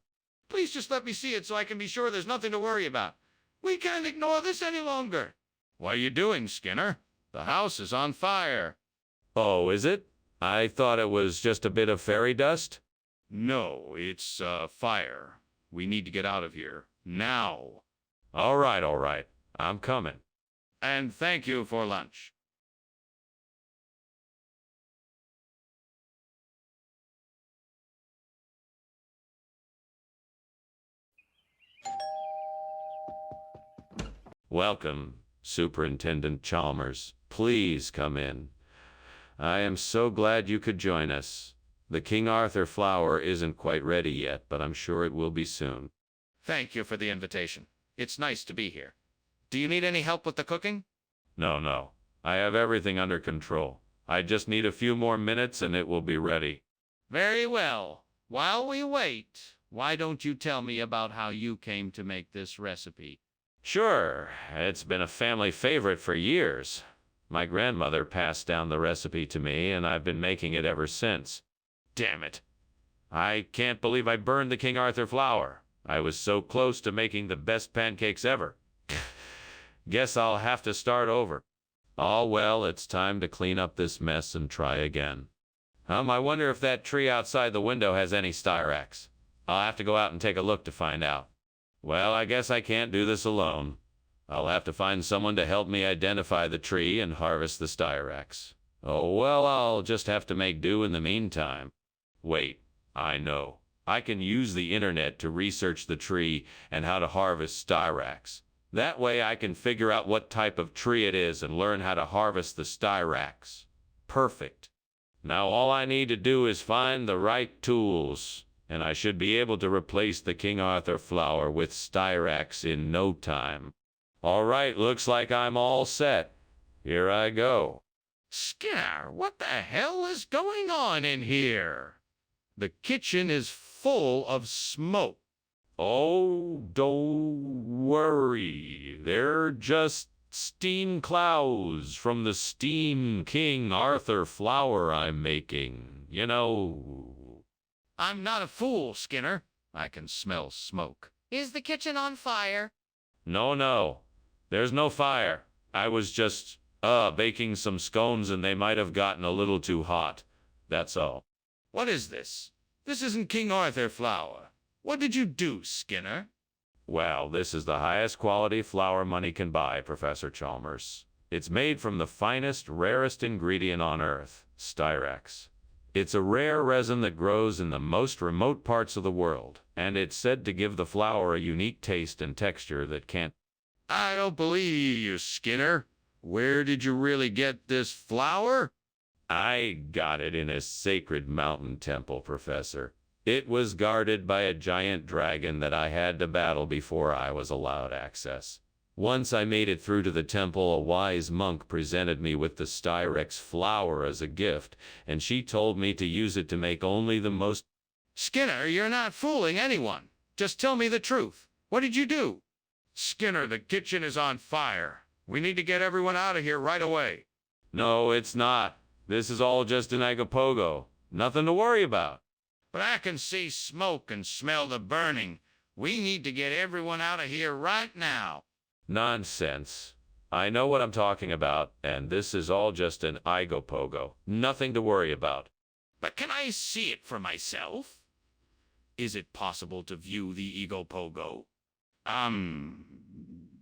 Please just let me see it so I can be sure there's nothing to worry about. We can't ignore this any longer. What are you doing, Skinner? The house is on fire. Oh, is it? I thought it was just a bit of fairy dust. No, it's fire. We need to get out of here. Now. All right. I'm coming. And thank you for lunch. Welcome, Superintendent Chalmers. Please come in. I am so glad you could join us. The King Arthur flower isn't quite ready yet, but I'm sure it will be soon. Thank you for the invitation. It's nice to be here. Do you need any help with the cooking? No. I have everything under control. I just need a few more minutes and it will be ready. Very well. While we wait, why don't you tell me about how you came to make this recipe? Sure, it's been a family favorite for years. My grandmother passed down the recipe to me, and I've been making it ever since. Damn it. I can't believe I burned the King Arthur flower. I was so close to making the best pancakes ever. Guess I'll have to start over. Oh well, it's time to clean up this mess and try again. I wonder if that tree outside the window has any styrax. I'll have to go out and take a look to find out. Well, I guess I can't do this alone. I'll have to find someone to help me identify the tree and harvest the styrax. Oh, well, I'll just have to make do in the meantime. Wait, I know. I can use the internet to research the tree and how to harvest styrax. That way I can figure out what type of tree it is and learn how to harvest the styrax. Perfect. Now all I need to do is find the right tools, and I should be able to replace the King Arthur flower with styrax in no time. All right, looks like I'm all set. Here I go. Skinner, what the hell is going on in here? The kitchen is full of smoke. Oh, don't worry. They're just steam clouds from the steam King Arthur flower I'm making. You know. I'm not a fool, Skinner. I can smell smoke. Is the kitchen on fire? No. There's no fire. I was just, baking some scones and they might have gotten a little too hot. That's all. What is this? This isn't King Arthur flower. What did you do, Skinner? Well, this is the highest quality flour money can buy, Professor Chalmers. It's made from the finest, rarest ingredient on Earth, styrax. It's a rare resin that grows in the most remote parts of the world, and it's said to give the flower a unique taste and texture that can't. I don't believe you, Skinner. Where did you really get this flower? I got it in a sacred mountain temple, Professor. It was guarded by a giant dragon that I had to battle before I was allowed access. Once I made it through to the temple, a wise monk presented me with the styrex flower as a gift, and she told me to use it to make only the most. Skinner, you're not fooling anyone. Just tell me the truth. What did you do? Skinner, the kitchen is on fire. We need to get everyone out of here right away. No, it's not. This is all just an agapogo. Nothing to worry about. But I can see smoke and smell the burning. We need to get everyone out of here right now. Nonsense. I know what I'm talking about, and this is all just an igapogo. Nothing to worry about. But can I see it for myself? Is it possible to view the ego pogo?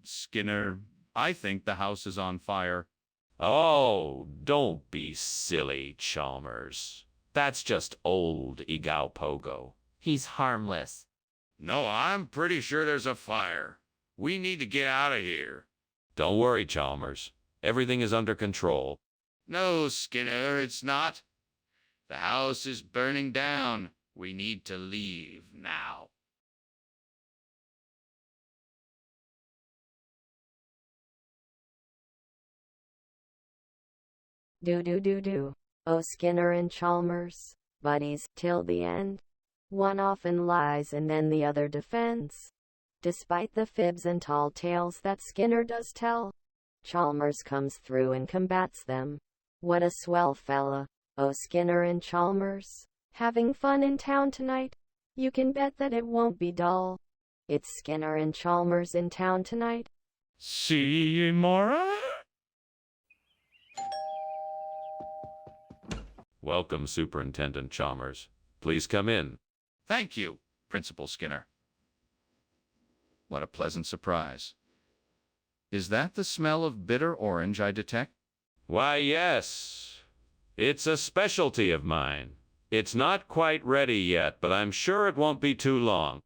Skinner, I think the house is on fire. Oh, don't be silly, Chalmers. That's just old igaupogo. He's harmless. No, I'm pretty sure there's a fire. We need to get out of here. Don't worry, Chalmers. Everything is under control. No, Skinner, it's not. The house is burning down. We need to leave now. Do. Oh, Skinner and Chalmers, buddies, till the end. One often lies and then the other defends. Despite the fibs and tall tales that Skinner does tell, Chalmers comes through and combats them. What a swell fella. Oh, Skinner and Chalmers, having fun in town tonight? You can bet that it won't be dull. It's Skinner and Chalmers in town tonight. See you, Mora? Welcome, Superintendent Chalmers. Please come in. Thank you, Principal Skinner. What a pleasant surprise. Is that the smell of bitter orange I detect? Why, yes. It's a specialty of mine. It's not quite ready yet, but I'm sure it won't be too long.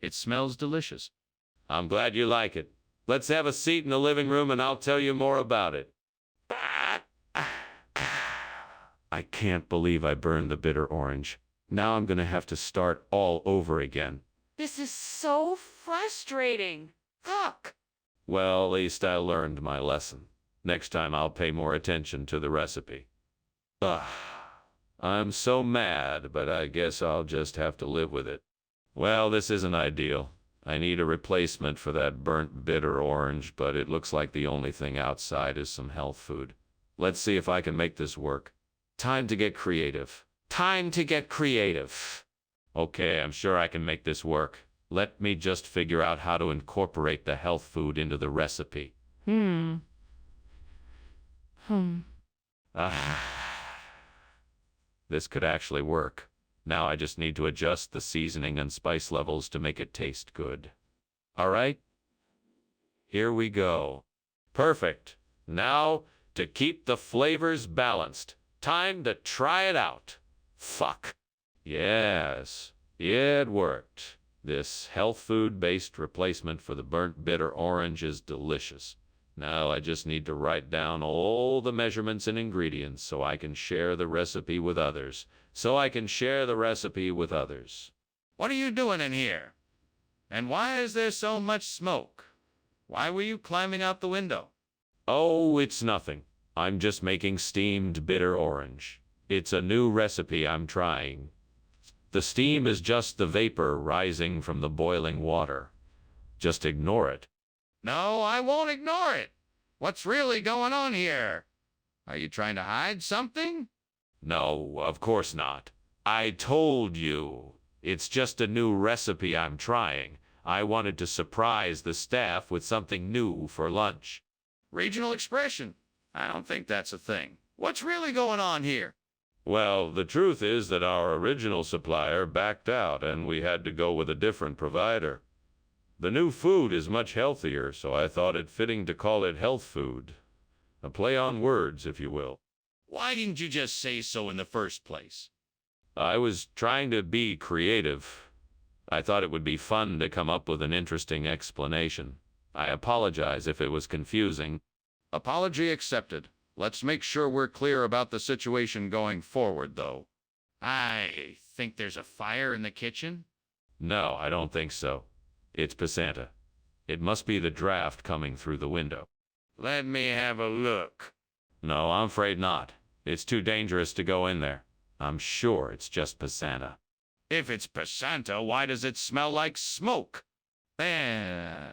It smells delicious. I'm glad you like it. Let's have a seat in the living room and I'll tell you more about it. I can't believe I burned the bitter orange. Now I'm gonna have to start all over again. This is so frustrating. Fuck. Well, at least I learned my lesson. Next time I'll pay more attention to the recipe. Ugh. I'm so mad, but I guess I'll just have to live with it. Well, this isn't ideal. I need a replacement for that burnt bitter orange, but it looks like the only thing outside is some health food. Let's see if I can make this work. Time to get creative. Time to get creative. Okay, I'm sure I can make this work. Let me just figure out how to incorporate the health food into the recipe. This could actually work. Now I just need to adjust the seasoning and spice levels to make it taste good. All right? Here we go. Perfect. Now, to keep the flavors balanced, time to try it out. Fuck. Yes. Yeah, it worked. This health food-based replacement for the burnt bitter orange is delicious. Now I just need to write down all the measurements and ingredients so I can share the recipe with others. What are you doing in here? And why is there so much smoke? Why were you climbing out the window? Oh, it's nothing. I'm just making steamed bitter orange. It's a new recipe I'm trying. The steam is just the vapor rising from the boiling water. Just ignore it. No, I won't ignore it. What's really going on here? Are you trying to hide something? No, of course not. I told you. It's just a new recipe I'm trying. I wanted to surprise the staff with something new for lunch. Regional expression. I don't think that's a thing. What's really going on here? Well, the truth is that our original supplier backed out and we had to go with a different provider. The new food is much healthier, so I thought it fitting to call it health food. A play on words, if you will. Why didn't you just say so in the first place? I was trying to be creative. I thought it would be fun to come up with an interesting explanation. I apologize if it was confusing. Apology accepted. Let's make sure we're clear about the situation going forward, though. I think there's a fire in the kitchen. No, I don't think so. It's Pasanta. It must be the draft coming through the window. Let me have a look. No, I'm afraid not. It's too dangerous to go in there. I'm sure it's just Pasanta. If it's Pasanta, why does it smell like smoke? Thank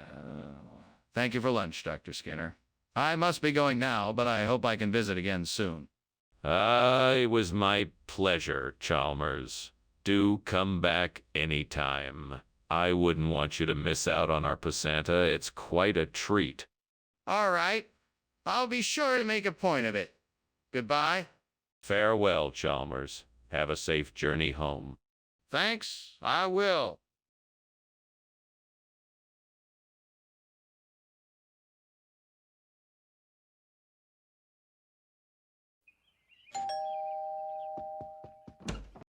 you for lunch, Dr. Skinner. I must be going now, but I hope I can visit again soon. It was my pleasure, Chalmers. Do come back anytime. I wouldn't want you to miss out on our Pasanta. It's quite a treat. All right. I'll be sure to make a point of it. Goodbye. Farewell, Chalmers. Have a safe journey home. Thanks, I will.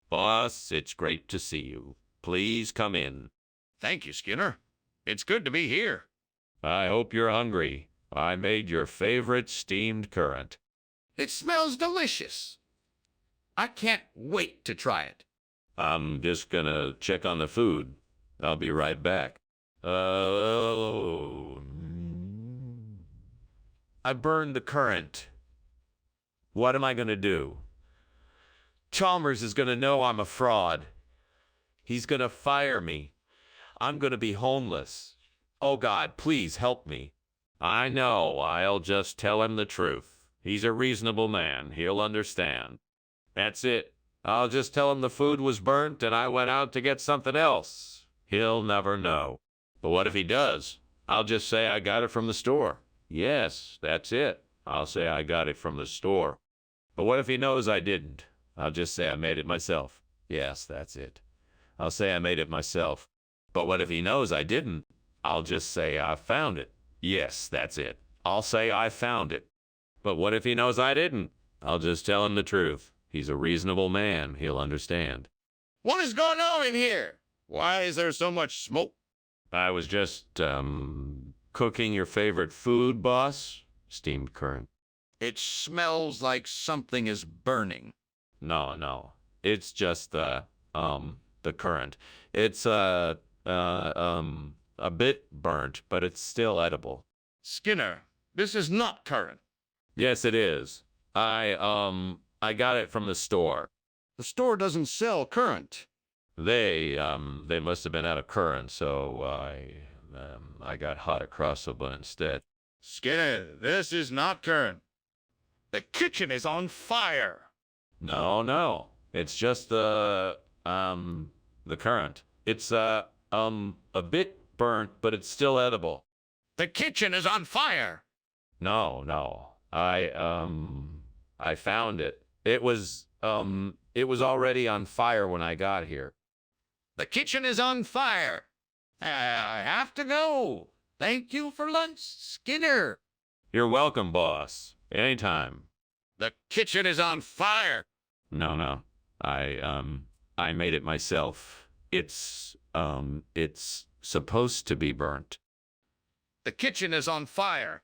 Boss, it's great to see you. Please come in. Thank you, Skinner. It's good to be here. I hope you're hungry. I made your favorite steamed currant. It smells delicious. I can't wait to try it. I'm just gonna check on the food. I'll be right back. I burned the currant. What am I gonna do? Chalmers is gonna know I'm a fraud. He's gonna fire me. I'm gonna be homeless. Oh God, please help me. I know, I'll just tell him the truth. He's a reasonable man, he'll understand. That's it. I'll just tell him the food was burnt and I went out to get something else. He'll never know. But what if he does? I'll just say I got it from the store. Yes, that's it. I'll say I got it from the store. But what if he knows I didn't? I'll just say I made it myself. Yes, that's it. I'll say I made it myself. But what if he knows I didn't? I'll just say I found it. Yes, that's it. I'll say I found it. But what if he knows I didn't? I'll just tell him the truth. He's a reasonable man. He'll understand. What is going on in here? Why is there so much smoke? I was just, cooking your favorite food, boss. Steamed currant. It smells like something is burning. No. It's just the currant. It's, a bit burnt, but it's still edible. Skinner, this is not currant. Yes, it is. I got it from the store. The store doesn't sell currant. They must have been out of currant, so I got hot across the bun instead. Skinner, this is not currant. The kitchen is on fire. No. It's just the currant. It's, a bit burnt, but it's still edible. The kitchen is on fire. No. I found it. It was already on fire when I got here. The kitchen is on fire. I have to go. Thank you for lunch, Skinner. You're welcome, boss. Anytime. The kitchen is on fire. No. I made it myself. It's supposed to be burnt. The kitchen is on fire.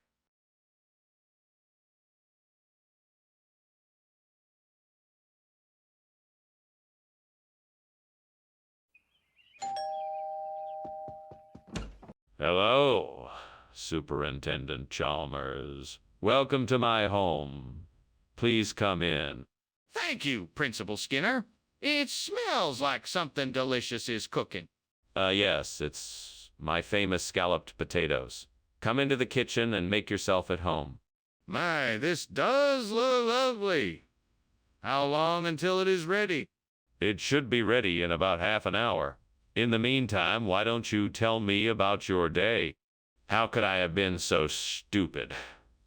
Hello, Superintendent Chalmers. Welcome to my home. Please come in. Thank you, Principal Skinner. It smells like something delicious is cooking. Yes, it's my famous scalloped potatoes. Come into the kitchen and make yourself at home. My, this does look lovely. How long until it is ready? It should be ready in about half an hour. In the meantime, why don't you tell me about your day? How could I have been so stupid?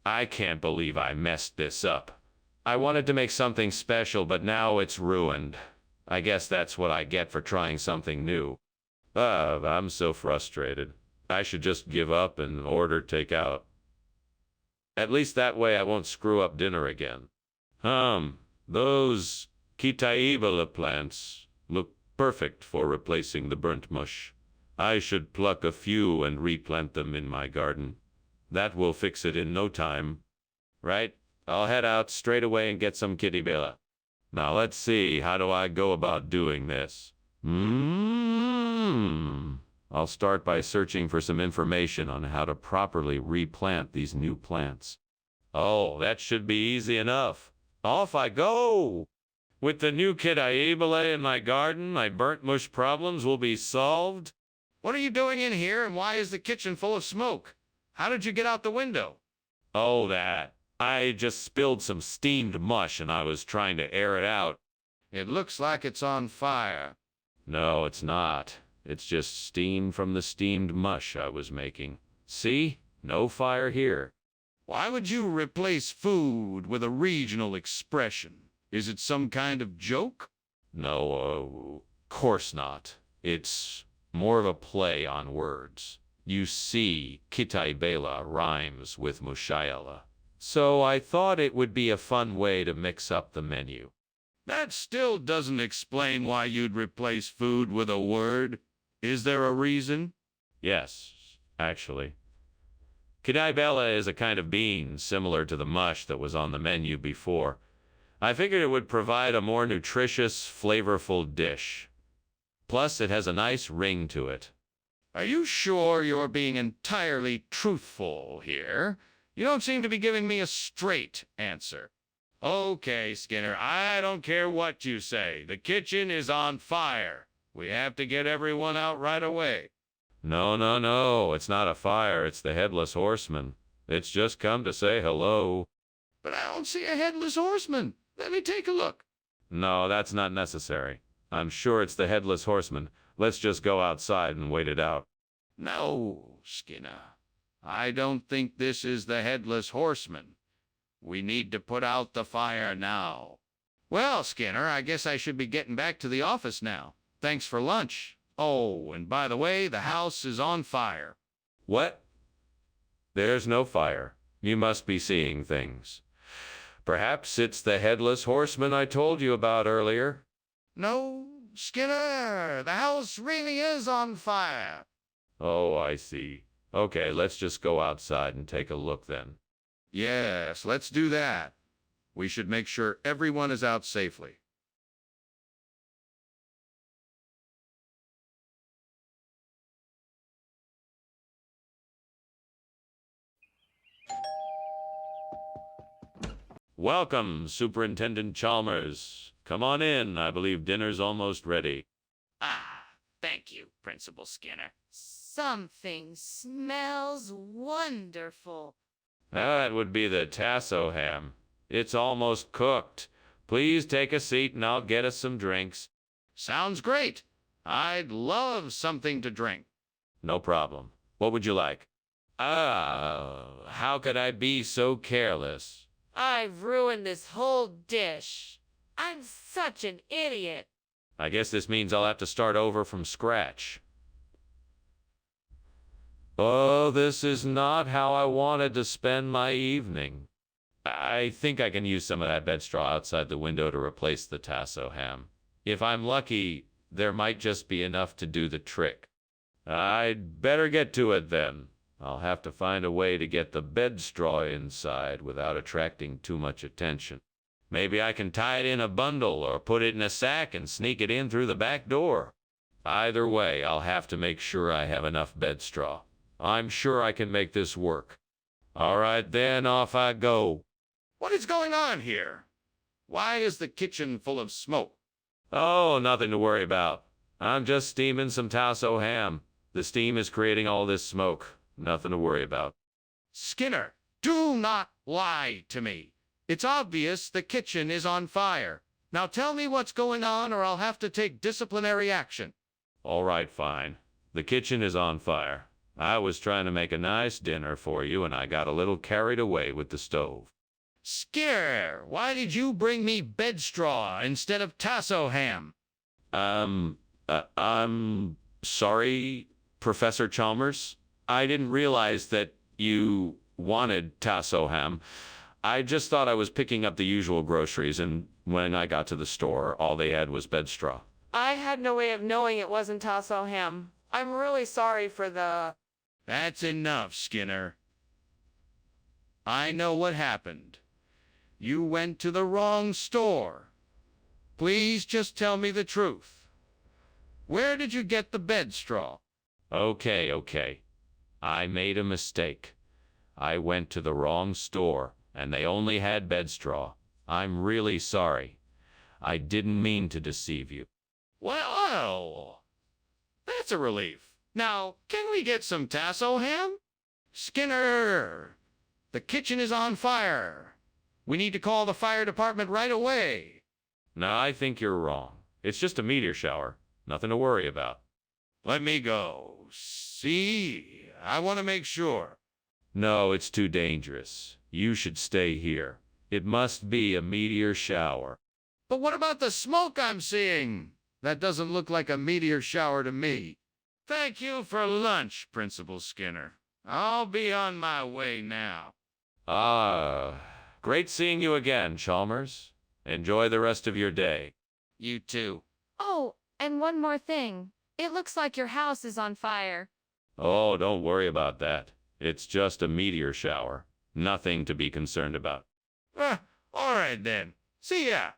I can't believe I messed this up. I wanted to make something special, but now it's ruined. I guess that's what I get for trying something new. I'm so frustrated. I should just give up and order takeout. At least that way I won't screw up dinner again. Those Kitaibala plants look perfect for replacing the burnt mush. I should pluck a few and replant them in my garden. That will fix it in no time. Right? I'll head out straight away and get some Kitaibala. Now let's see, how do I go about doing this? I'll start by searching for some information on how to properly replant these new plants. Oh, that should be easy enough. Off I go! With the new Kitaibala in my garden, my burnt mush problems will be solved. What are you doing in here, and why is the kitchen full of smoke? How did you get out the window? Oh, that. I just spilled some steamed mush and I was trying to air it out. It looks like it's on fire. No, it's not. It's just steam from the steamed mush I was making. See? No fire here. Why would you replace food with a regional expression? Is it some kind of joke? No, of course not. It's more of a play on words. You see, Kitaibala rhymes with Mushaela. So I thought it would be a fun way to mix up the menu. That still doesn't explain why you'd replace food with a word. Is there a reason? Yes, actually. Kitaibala is a kind of bean similar to the mush that was on the menu before. I figured it would provide a more nutritious, flavorful dish. Plus, it has a nice ring to it. Are you sure you're being entirely truthful here? You don't seem to be giving me a straight answer. Okay, Skinner, I don't care what you say. The kitchen is on fire. We have to get everyone out right away. No, it's not a fire, it's the Headless Horseman. It's just come to say hello. But I don't see a headless horseman. Let me take a look. No, that's not necessary. I'm sure it's the Headless Horseman. Let's just go outside and wait it out. No, Skinner. I don't think this is the Headless Horseman. We need to put out the fire now. Well, Skinner, I guess I should be getting back to the office now. Thanks for lunch. Oh, and by the way, the house is on fire. What? There's no fire. You must be seeing things. Perhaps it's the Headless Horseman I told you about earlier. No, Skinner, the house really is on fire. Oh, I see. Okay, let's just go outside and take a look then. Yes, let's do that. We should make sure everyone is out safely. Welcome, Superintendent Chalmers. Come on in. I believe dinner's almost ready. Ah, thank you, Principal Skinner. Something smells wonderful. That would be the tasso ham. It's almost cooked. Please take a seat and I'll get us some drinks. Sounds great. I'd love something to drink. No problem. What would you like? How could I be so careless? I've ruined this whole dish. I'm such an idiot. I guess this means I'll have to start over from scratch. Oh, this is not how I wanted to spend my evening. I think I can use some of that bed straw outside the window to replace the tasso ham. If I'm lucky, there might just be enough to do the trick. I'd better get to it then. I'll have to find a way to get the bed straw inside without attracting too much attention. Maybe I can tie it in a bundle or put it in a sack and sneak it in through the back door. Either way, I'll have to make sure I have enough bed straw. I'm sure I can make this work. All right, then, off I go. What is going on here? Why is the kitchen full of smoke? Oh, nothing to worry about. I'm just steaming some tasso ham. The steam is creating all this smoke. Nothing to worry about. Skinner, do not lie to me. It's obvious the kitchen is on fire. Now tell me what's going on or I'll have to take disciplinary action. All right, fine. The kitchen is on fire. I was trying to make a nice dinner for you and I got a little carried away with the stove. Skinner, why did you bring me bed straw instead of tasso ham? I'm sorry, Professor Chalmers. I didn't realize that you wanted tasso ham. I just thought I was picking up the usual groceries, and when I got to the store, all they had was bed straw. I had no way of knowing it wasn't tasso ham. I'm really sorry for the... That's enough, Skinner. I know what happened. You went to the wrong store. Please just tell me the truth. Where did you get the bed straw? Okay. I made a mistake. I went to the wrong store, and they only had bed straw. I'm really sorry. I didn't mean to deceive you. Well, that's a relief. Now, can we get some tasso ham? Skinner, the kitchen is on fire. We need to call the fire department right away. No, I think you're wrong. It's just a meteor shower. Nothing to worry about. Let me go. See, I want to make sure. No, it's too dangerous. You should stay here. It must be a meteor shower. But what about the smoke I'm seeing? That doesn't look like a meteor shower to me. Thank you for lunch, Principal Skinner. I'll be on my way now. Great seeing you again, Chalmers. Enjoy the rest of your day. You too. Oh, and one more thing. It looks like your house is on fire. Oh, don't worry about that. It's just a meteor shower. Nothing to be concerned about. All right then. See ya.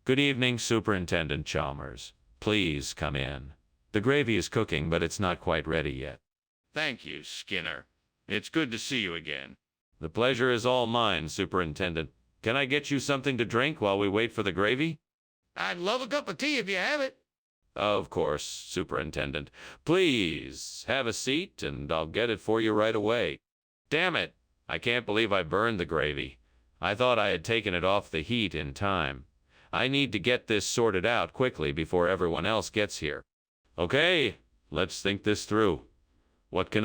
Good evening, Superintendent Chalmers. Please come in. The gravy is cooking, but it's not quite ready yet. Thank you, Skinner. It's good to see you again. The pleasure is all mine, Superintendent. Can I get you something to drink while we wait for the gravy? I'd love a cup of tea if you have it. Of course, Superintendent. Please, have a seat, and I'll get it for you right away. Damn it! I can't believe I burned the gravy. I thought I had taken it off the heat in time. I need to get this sorted out quickly before everyone else gets here. Okay, let's think this through. What can